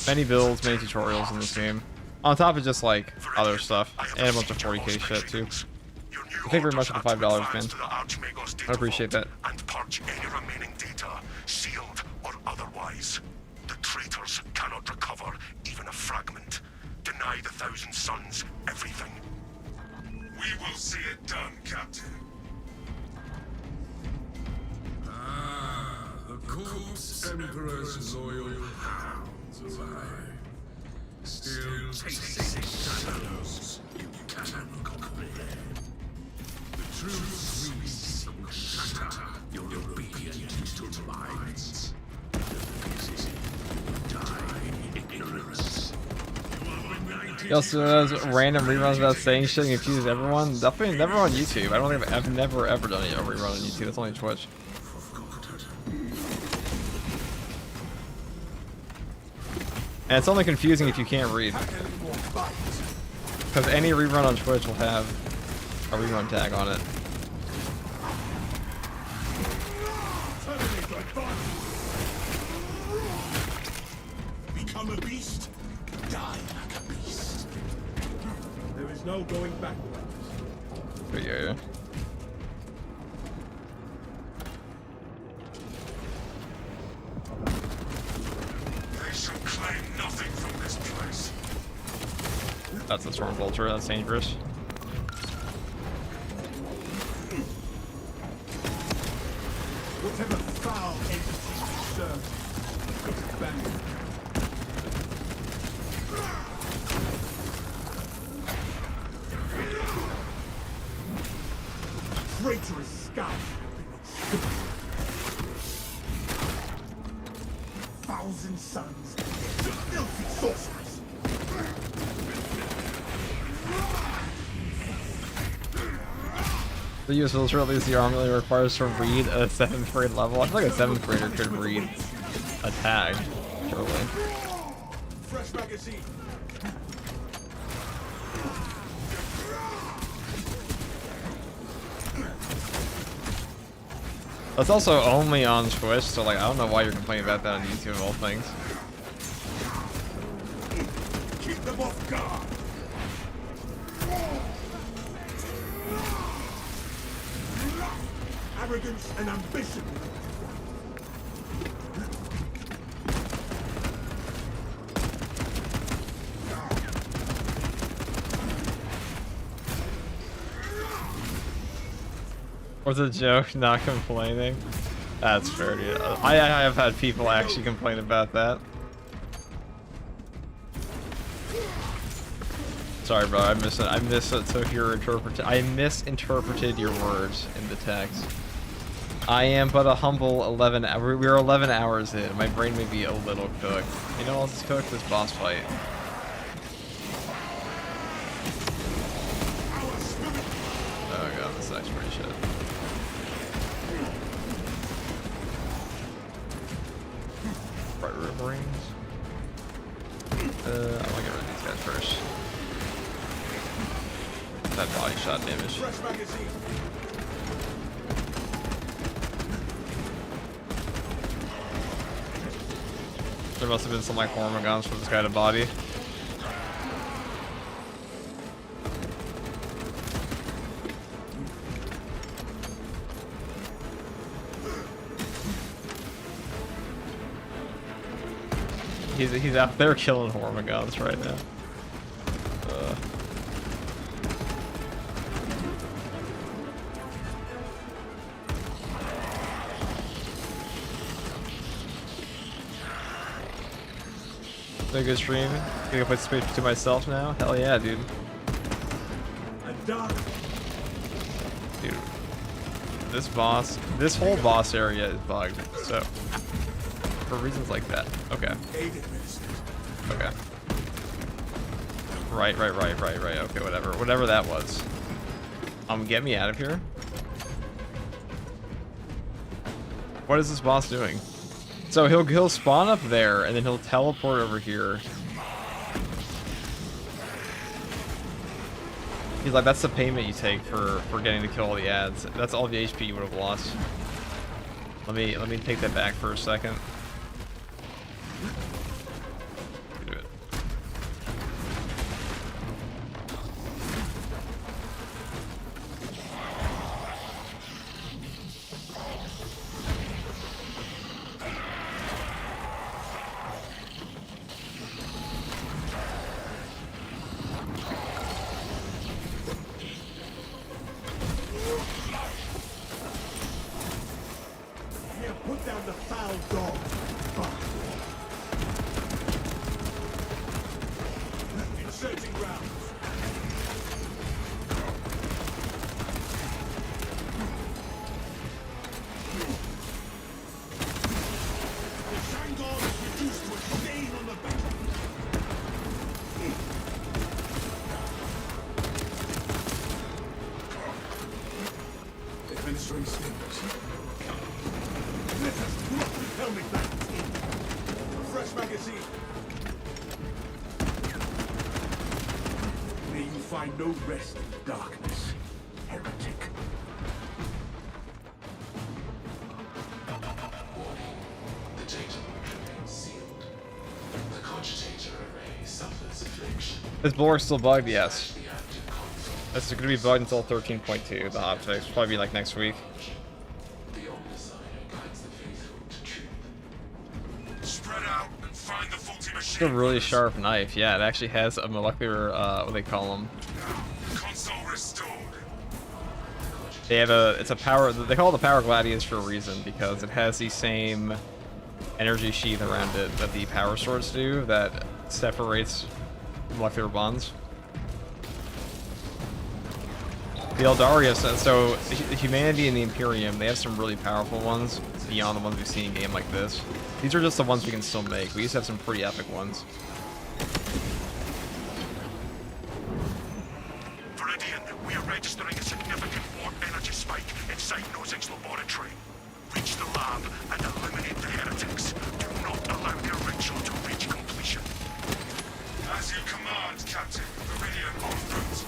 [SPEAKER 5] Many builds, many tutorials in this game. On top of just like other stuff and a bunch of 40k shit too. Thank you very much for the $5, man. I appreciate that.
[SPEAKER 4] And purge any remaining data, sealed or otherwise. The traitors cannot recover even a fragment. Deny the Thousand Sons everything. We will see it done, Captain.
[SPEAKER 8] Ah, the corpse Emperor's loyal hounds alive. Still tasting shadows you cannot comprehend. The true sweets will shatter your obedient minds. You die in ignorance.
[SPEAKER 5] He also does random reruns without saying shit and confuses everyone. Definitely never on YouTube. I don't think I've never ever done a rerun on YouTube. It's only Twitch. And it's only confusing if you can't read. Because any rerun on Twitch will have a rerun tag on it.
[SPEAKER 9] Become a beast, die like a beast. There is no going backwards.
[SPEAKER 5] Yeah.
[SPEAKER 4] They shall claim nothing from this place.
[SPEAKER 5] That's a storm vulture. That's dangerous.
[SPEAKER 9] Whatever foul entity you serve, put it back. Traitorous scout. Thousand Sons, the filthy sorcerers.
[SPEAKER 5] The US military, at least the army, only requires to read a 7th grade level. I feel like a 7th grader could read a tag, surely.
[SPEAKER 9] Fresh magazine.
[SPEAKER 5] That's also only on Twitch, so like I don't know why you're complaining about that on YouTube of all things.
[SPEAKER 9] Keep them off guard. arrogance and ambition.
[SPEAKER 5] Was a joke, not complaining? That's fair, dude. I have had people actually complain about that. Sorry, bro. I mistook your I misinterpreted your words in the text. I am but a humble 11. We're 11 hours in. My brain may be a little cooked. You know what else is cooked? This boss fight. Oh god, this is actually pretty shit. Bright room rings. I want to get rid of these guys first. That body shot damage. There must have been some like hormigons for this guy to body. He's out there killing hormigons right now. A good stream. Gonna put space to myself now. Hell yeah, dude. Dude, this whole boss area is bugged. So, for reasons like that. Okay. Okay. Right. Okay, whatever that was. Get me out of here. What is this boss doing? So he'll spawn up there, and then he'll teleport over here. He's like, that's the payment you take for getting to kill all the ads. That's all the HP you would have lost. Let me take that back for a second. Do it.
[SPEAKER 9] Put down the foul dog. Inserting rounds. The Shangon is reduced to a stain on the back. Administering stimulus. Helmet back. Fresh magazine. May you find no rest in darkness, heretic.
[SPEAKER 3] The data remains sealed. The cogitator array suffers affliction.
[SPEAKER 5] Is Bulwark still bugged? Yes.
[SPEAKER 3] The active console.
[SPEAKER 5] It's going to be bugged until 13.2, the hotfix. Probably be like next week.
[SPEAKER 3] The Omnissiah guides the faithful to truth.
[SPEAKER 4] Spread out and find the faulty
[SPEAKER 5] It's
[SPEAKER 4] machine.
[SPEAKER 5] a really sharp knife. Yeah, it actually has a molecular, what they call them.
[SPEAKER 4] Console restored.
[SPEAKER 5] They have it's a power, they call it the Power Gladius for a reason, because it has the same energy sheath around it that the power swords do that separates molecular bonds. The Eldarius, so humanity and the Imperium, they have some really powerful ones beyond the ones we see in a game like this. These are just the ones we can still make. We used to have some pretty epic ones.
[SPEAKER 4] Viridian, we are registering a significant warp energy spike inside Nozick's laboratory. Reach the lab and eliminate the heretics. Do not allow their ritual to reach completion. As you command, Captain. Viridian en route.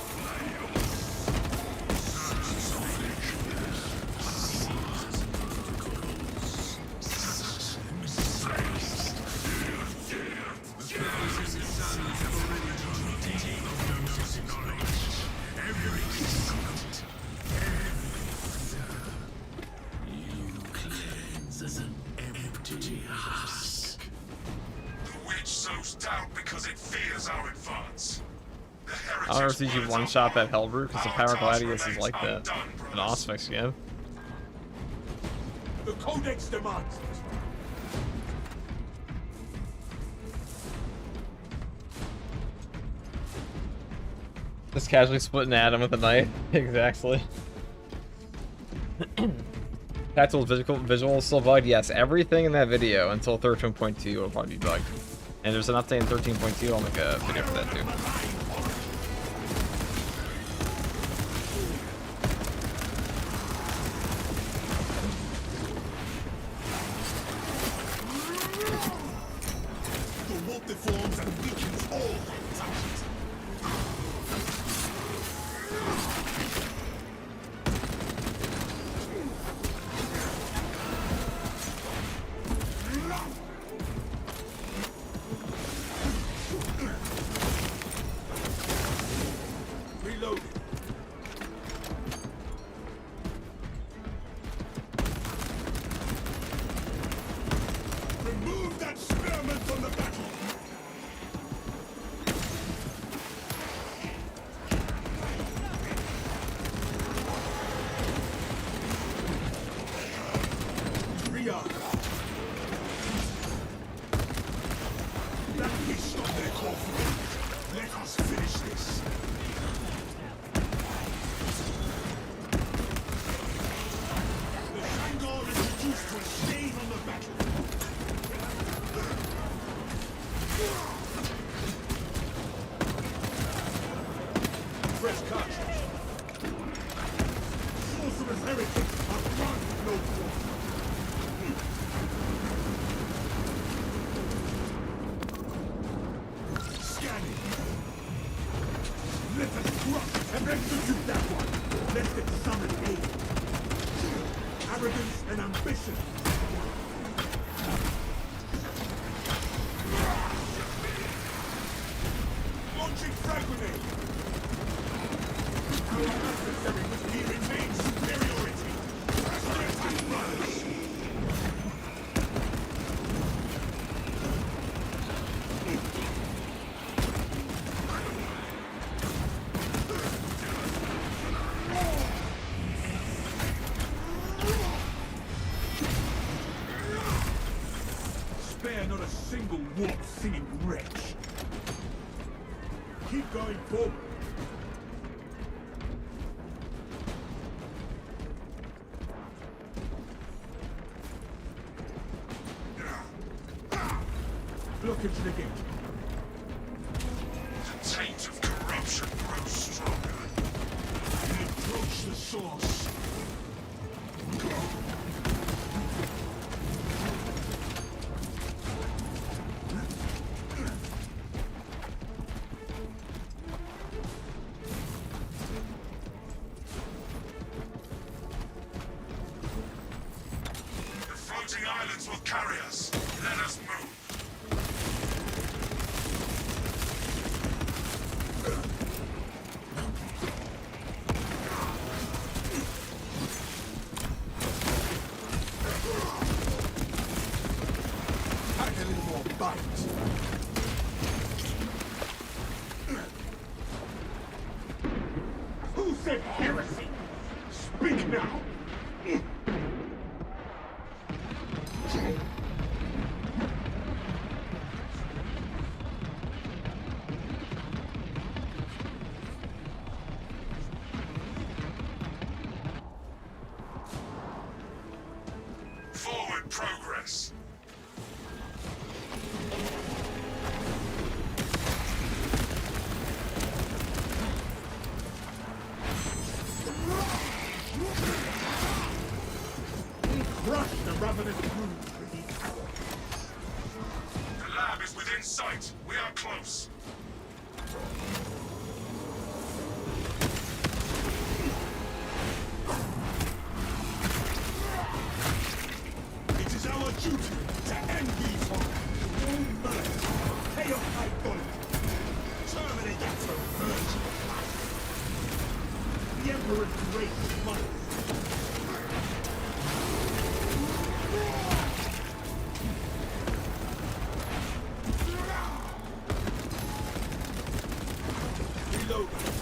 [SPEAKER 5] don't ever see you one-shot that Hellbrute because the Power Gladius is like that. An Auspex game.
[SPEAKER 9] The Codex demands it.
[SPEAKER 5] Just casually splitting Adam with a knife. Exactly. Tactical visual still bugged? Yes, everything in that video until 13.2 will probably be bugged. And there's an update in 13.2, I'll make a video for that too.
[SPEAKER 9] The wolf deforms and weakens all that touch it. Reloading. Remove that spearman from the battle. Rearm. That fish on their coffin. Let us finish this. The Shangar is reduced to a stain on the battle. Fresh cartridge. Sorcerer's heretics are run no more. Scanning. Let us crush and execute that one. Let it summon aid. Arrogance and ambition. Launching frag grenade. Unnecessary, but he retains superiority. Attack runners. Spare not a single warp-singing wretch. Keep going forward. Blockage negated.
[SPEAKER 4] The taint of corruption grows stronger.
[SPEAKER 9] We approach the source.
[SPEAKER 4] The floating islands will carry us. Let us move.
[SPEAKER 9] Pack a little more bite. Who said heresy? Speak now.
[SPEAKER 4] Forward progress.
[SPEAKER 9] Crush the ravenous brood with each hour.
[SPEAKER 4] The lab is within sight. We are close.
[SPEAKER 9] It is our duty to end these horrors. Murder, chaos idolatry. Terminate that perversion of life. The Emperor's grace must. Reload.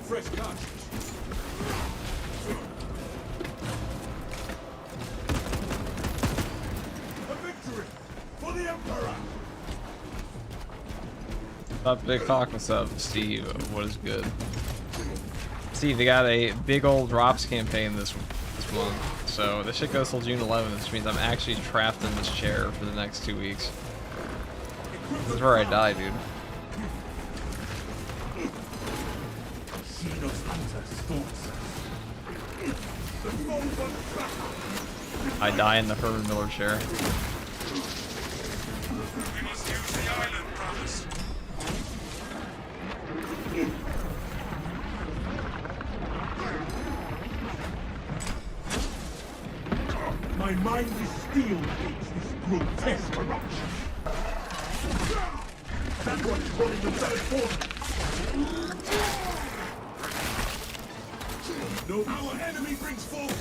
[SPEAKER 9] Fresh cartridge. A victory for the Emperor.
[SPEAKER 5] Up Big Cock, what's up, Steve? What is good? Steve, they got a big old drops campaign this month, so this shit goes till June 11th, which means I'm actually trapped in this chair for the next 2 weeks. This is where I die, dude. I die in the Herman Miller chair.
[SPEAKER 4] We must use the island, brothers.
[SPEAKER 9] My mind is steeled against this grotesque corruption. That's what's pulling themselves forward. No, our enemy brings forth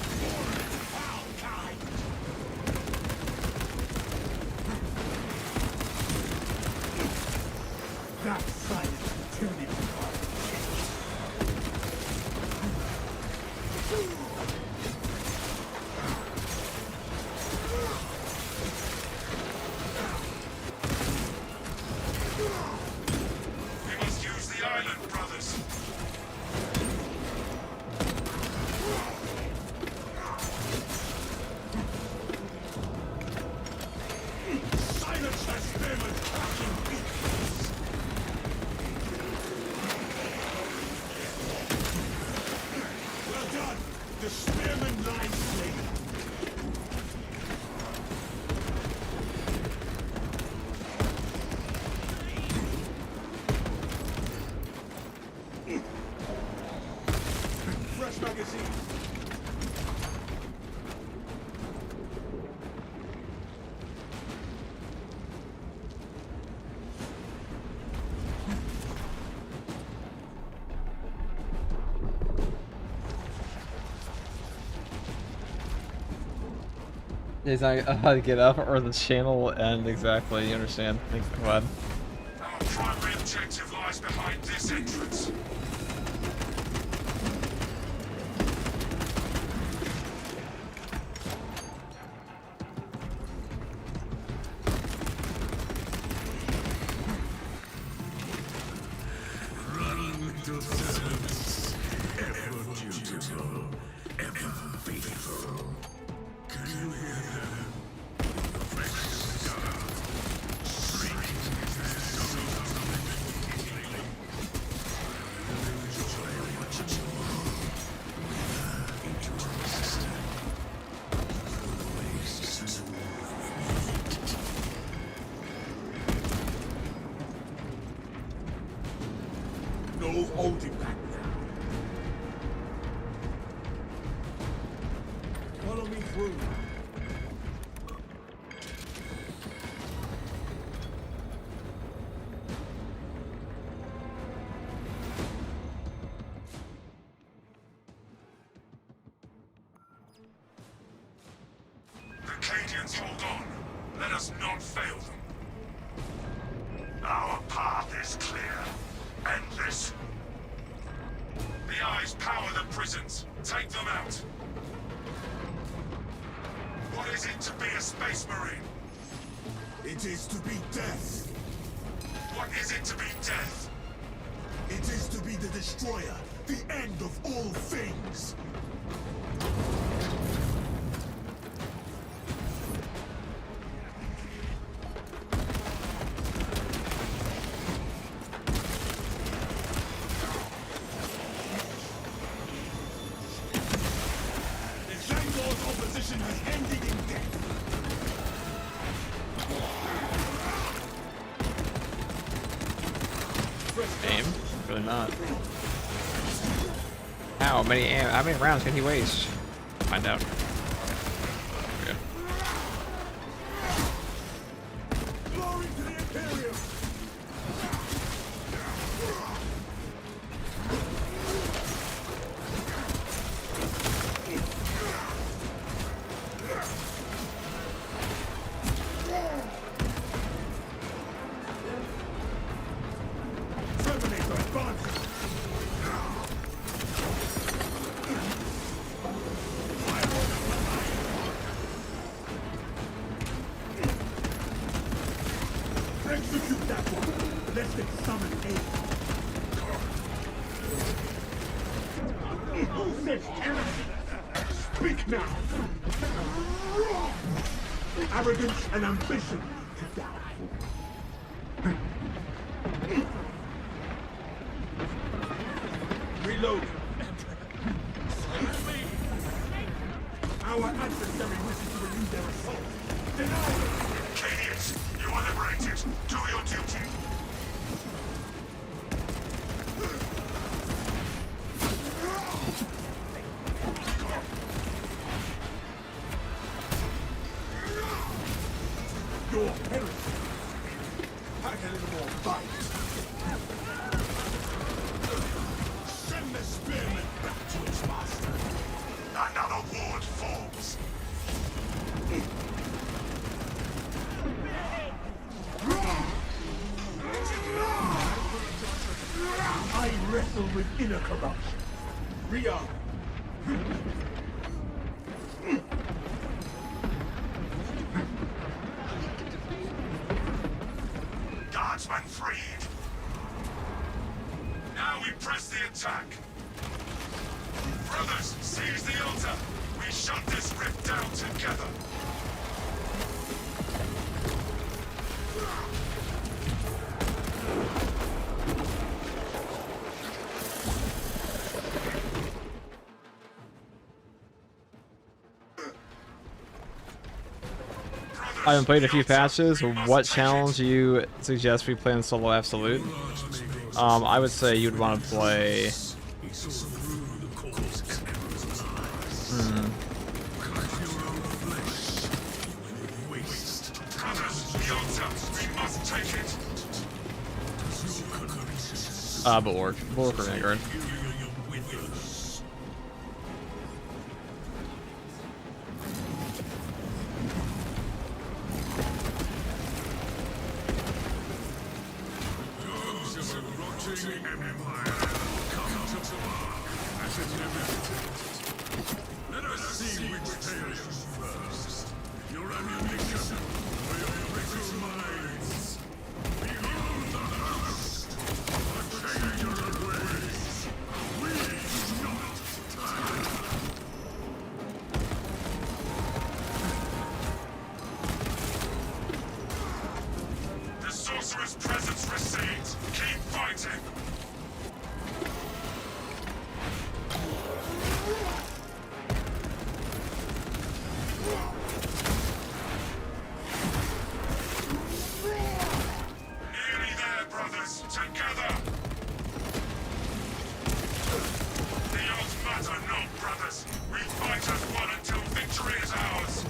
[SPEAKER 9] foul kind. That silence too divine.
[SPEAKER 4] We must use the island, brothers.
[SPEAKER 9] Silence that spearman cracking beaks. Well done. The spearman lies slain. Fresh magazine.
[SPEAKER 5] He's not how to get up, or the channel will end exactly. You understand? Thanks, Vlad.
[SPEAKER 4] Our primary objective lies behind this entrance.
[SPEAKER 8] Running with your servants, ever dutiful, ever faithful. Can you hear them? Fresh stars, streaking their souls. Enjoy what you do. Into our system. The wastes of
[SPEAKER 9] No holding back now. Follow me through.
[SPEAKER 4] The Cadians hold on. Let us not fail them. Our path is clear. Endless. The eyes power the prisons. Take them out. What is it to be a Space Marine?
[SPEAKER 9] It is to be death.
[SPEAKER 4] What is it to be death?
[SPEAKER 9] It is to be the destroyer, the end of all things. The Zangor's opposition has ended in death.
[SPEAKER 5] Aim? Really not. How many rounds can he waste? Find out. Okay.
[SPEAKER 9] Glory to the Imperium! Terminator advancing! Execute that one! Let them summon aid! Who says terror? Speak now! Arrogance and ambition to die. Reload! Our adversary wishes to renew their assault. Deny them!
[SPEAKER 4] Cadians, you are liberated. Do your duty.
[SPEAKER 9] Your heresy! Pack a little more bite! Send the spearman back to its master!
[SPEAKER 4] Another ward falls.
[SPEAKER 9] I wrestle with inner corruption. Rearm.
[SPEAKER 4] Guardsman freed. Now we press the attack. Brothers, seize the altar. We shut this rift down together.
[SPEAKER 5] I haven't played a few patches. What challenge do you suggest we play in solo absolute? I would say you'd want to play. Bulwark or Vanguard.
[SPEAKER 8] Let us see which fails first. Your ammunition for your brittle minds. Behold the host, a changer of ways. We do not tire.
[SPEAKER 4] The sorcerer's presence recedes. Keep fighting. Nearly there, brothers. Together. The odds matter not, brothers. We fight as one until victory is ours.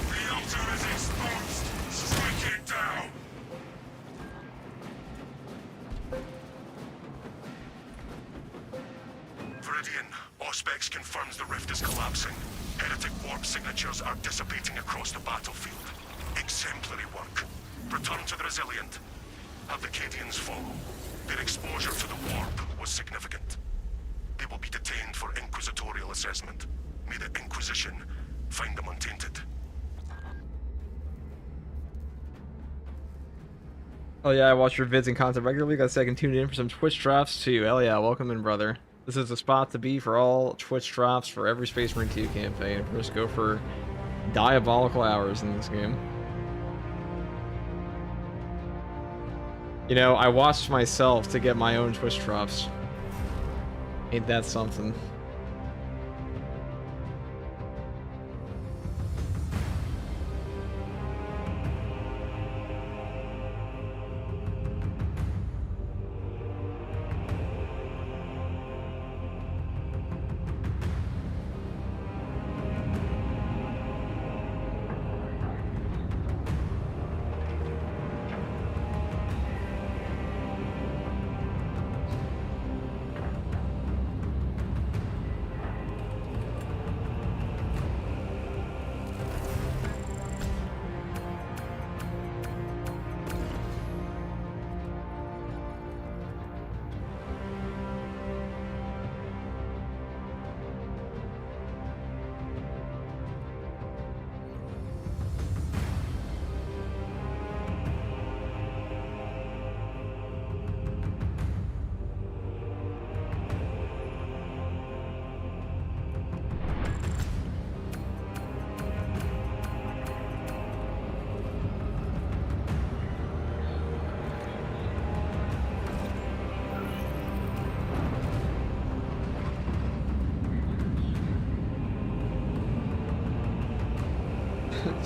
[SPEAKER 4] The altar is exposed. Strike it down. Viridian, Auspex confirms the rift is collapsing. Heretic warp signatures are dissipating across the battlefield. Exemplary work. Return to the Resilient. Have the Cadians follow. Their exposure to the warp was significant. They will be detained for inquisitorial assessment. May the Inquisition find them untainted.
[SPEAKER 5] Oh yeah, I watch your vids and content regularly. Got a second tuned in for some Twitch drops too. Hell yeah, welcome in, brother. This is the spot to be for all Twitch drops for every Space Marine 2 campaign. We're just go for diabolical hours in this game. You know, I watched myself to get my own Twitch drops. Ain't that something?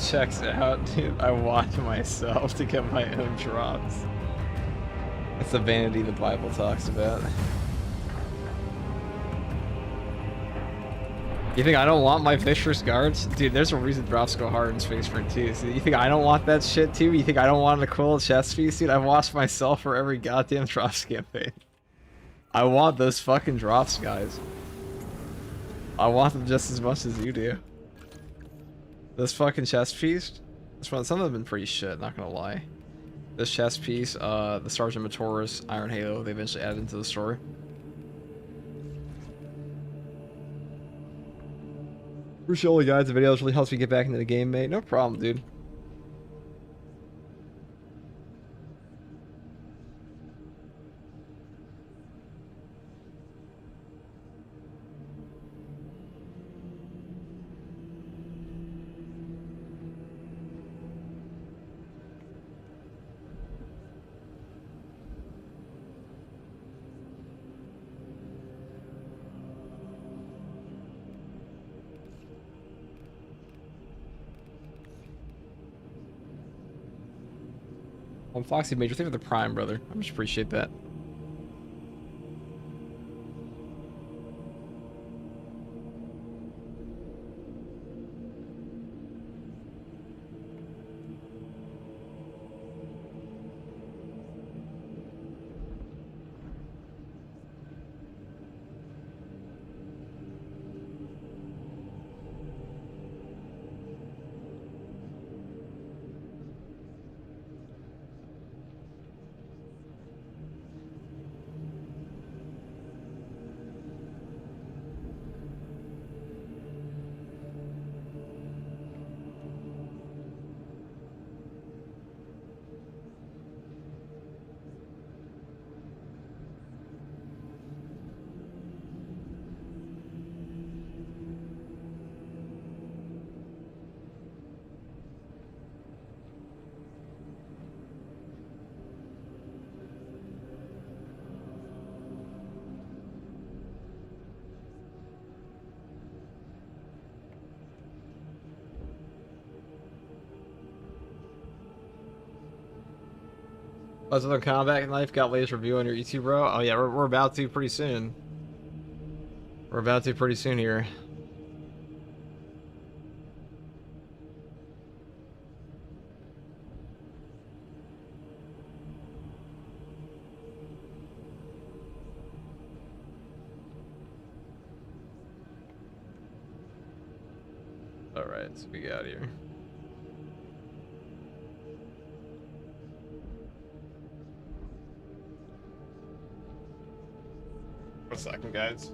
[SPEAKER 5] Checks out, dude. I watch myself to get my own drops. That's the vanity the Bible talks about. You think I don't want my Vicious Guards? Dude, there's a reason drops go hard in Space Marine 2. So you think I don't want that shit too? You think I don't want a cool chest piece? Dude, I've watched myself for every goddamn drops campaign. I want those fucking drops, guys. I want them just as much as you do. This fucking chest piece, some of them have been pretty shit, not gonna lie. This chest piece, the Sergeant Matoris Iron Halo, they eventually added into the story. Appreciate all the guys, the videos really helps me get back into the game, mate. No problem, dude. Foxy Major, thank you for the Prime, brother. I just appreciate that. What's other combat life? Got latest review on your YouTube, bro? Oh yeah, we're about to pretty soon. We're about to pretty soon here. All right, so we got here. One second, guys.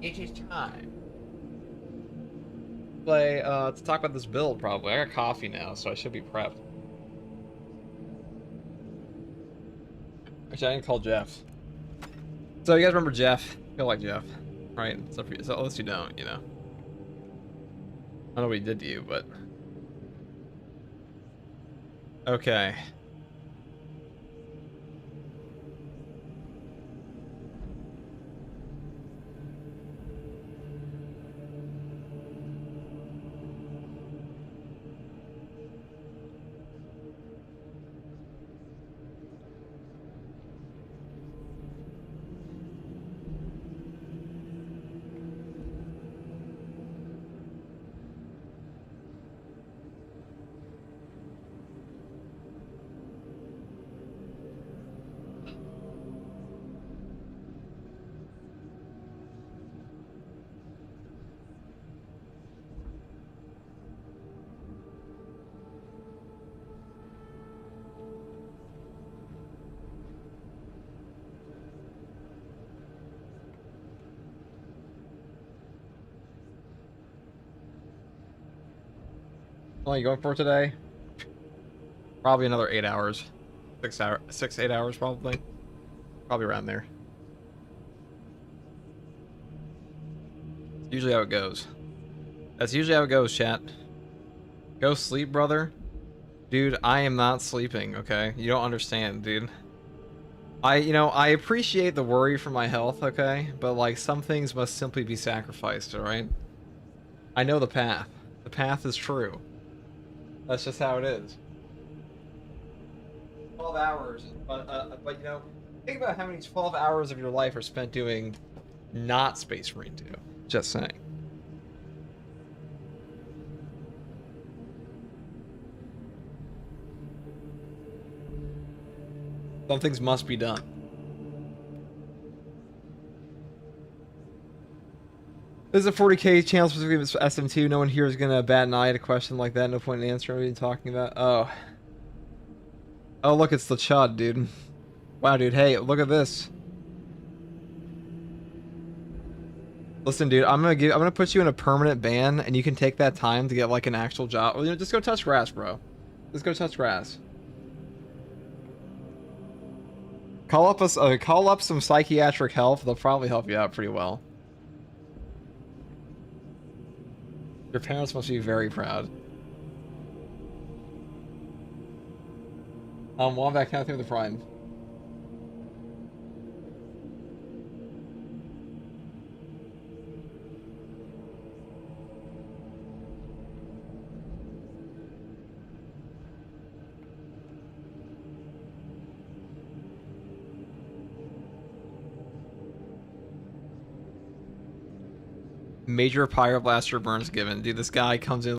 [SPEAKER 5] It is time. Play, to talk about this build, probably. I got coffee now, so I should be prepped. Actually, I didn't call Jeff. So, you guys remember Jeff? I feel like Jeff, right? So, unless you don't, you know. I don't know what he did to you, but... Okay. How long are you going for today? Probably another 8 hours. 8 hours probably. Probably around there. Usually how it goes. That's usually how it goes, chat. Go sleep, brother. Dude, I am not sleeping, okay? You don't understand, dude. I appreciate the worry for my health, okay? But, like, some things must simply be sacrificed, alright? I know the path. The path is true. That's just how it is. 12 hours. But you know, think about how many 12 hours of your life are spent doing not Space Marine 2. Just saying. Some things must be done. This is a 40k channel specifically for SM2. No one here is gonna bat an eye at a question like that. No point in answering what you're talking about. Oh. Oh, look, it's the Chud, dude. Wow, dude. Hey, look at this. Listen, dude. I'm gonna put you in a permanent ban, and you can take that time to get like an actual job. Well, you know, just go touch grass, bro. Just go touch grass. Call up some psychiatric help. They'll probably help you out pretty well. Your parents must be very proud. Wombat can't think of the prime. Major Pyro Blaster burns given. Dude, this guy comes in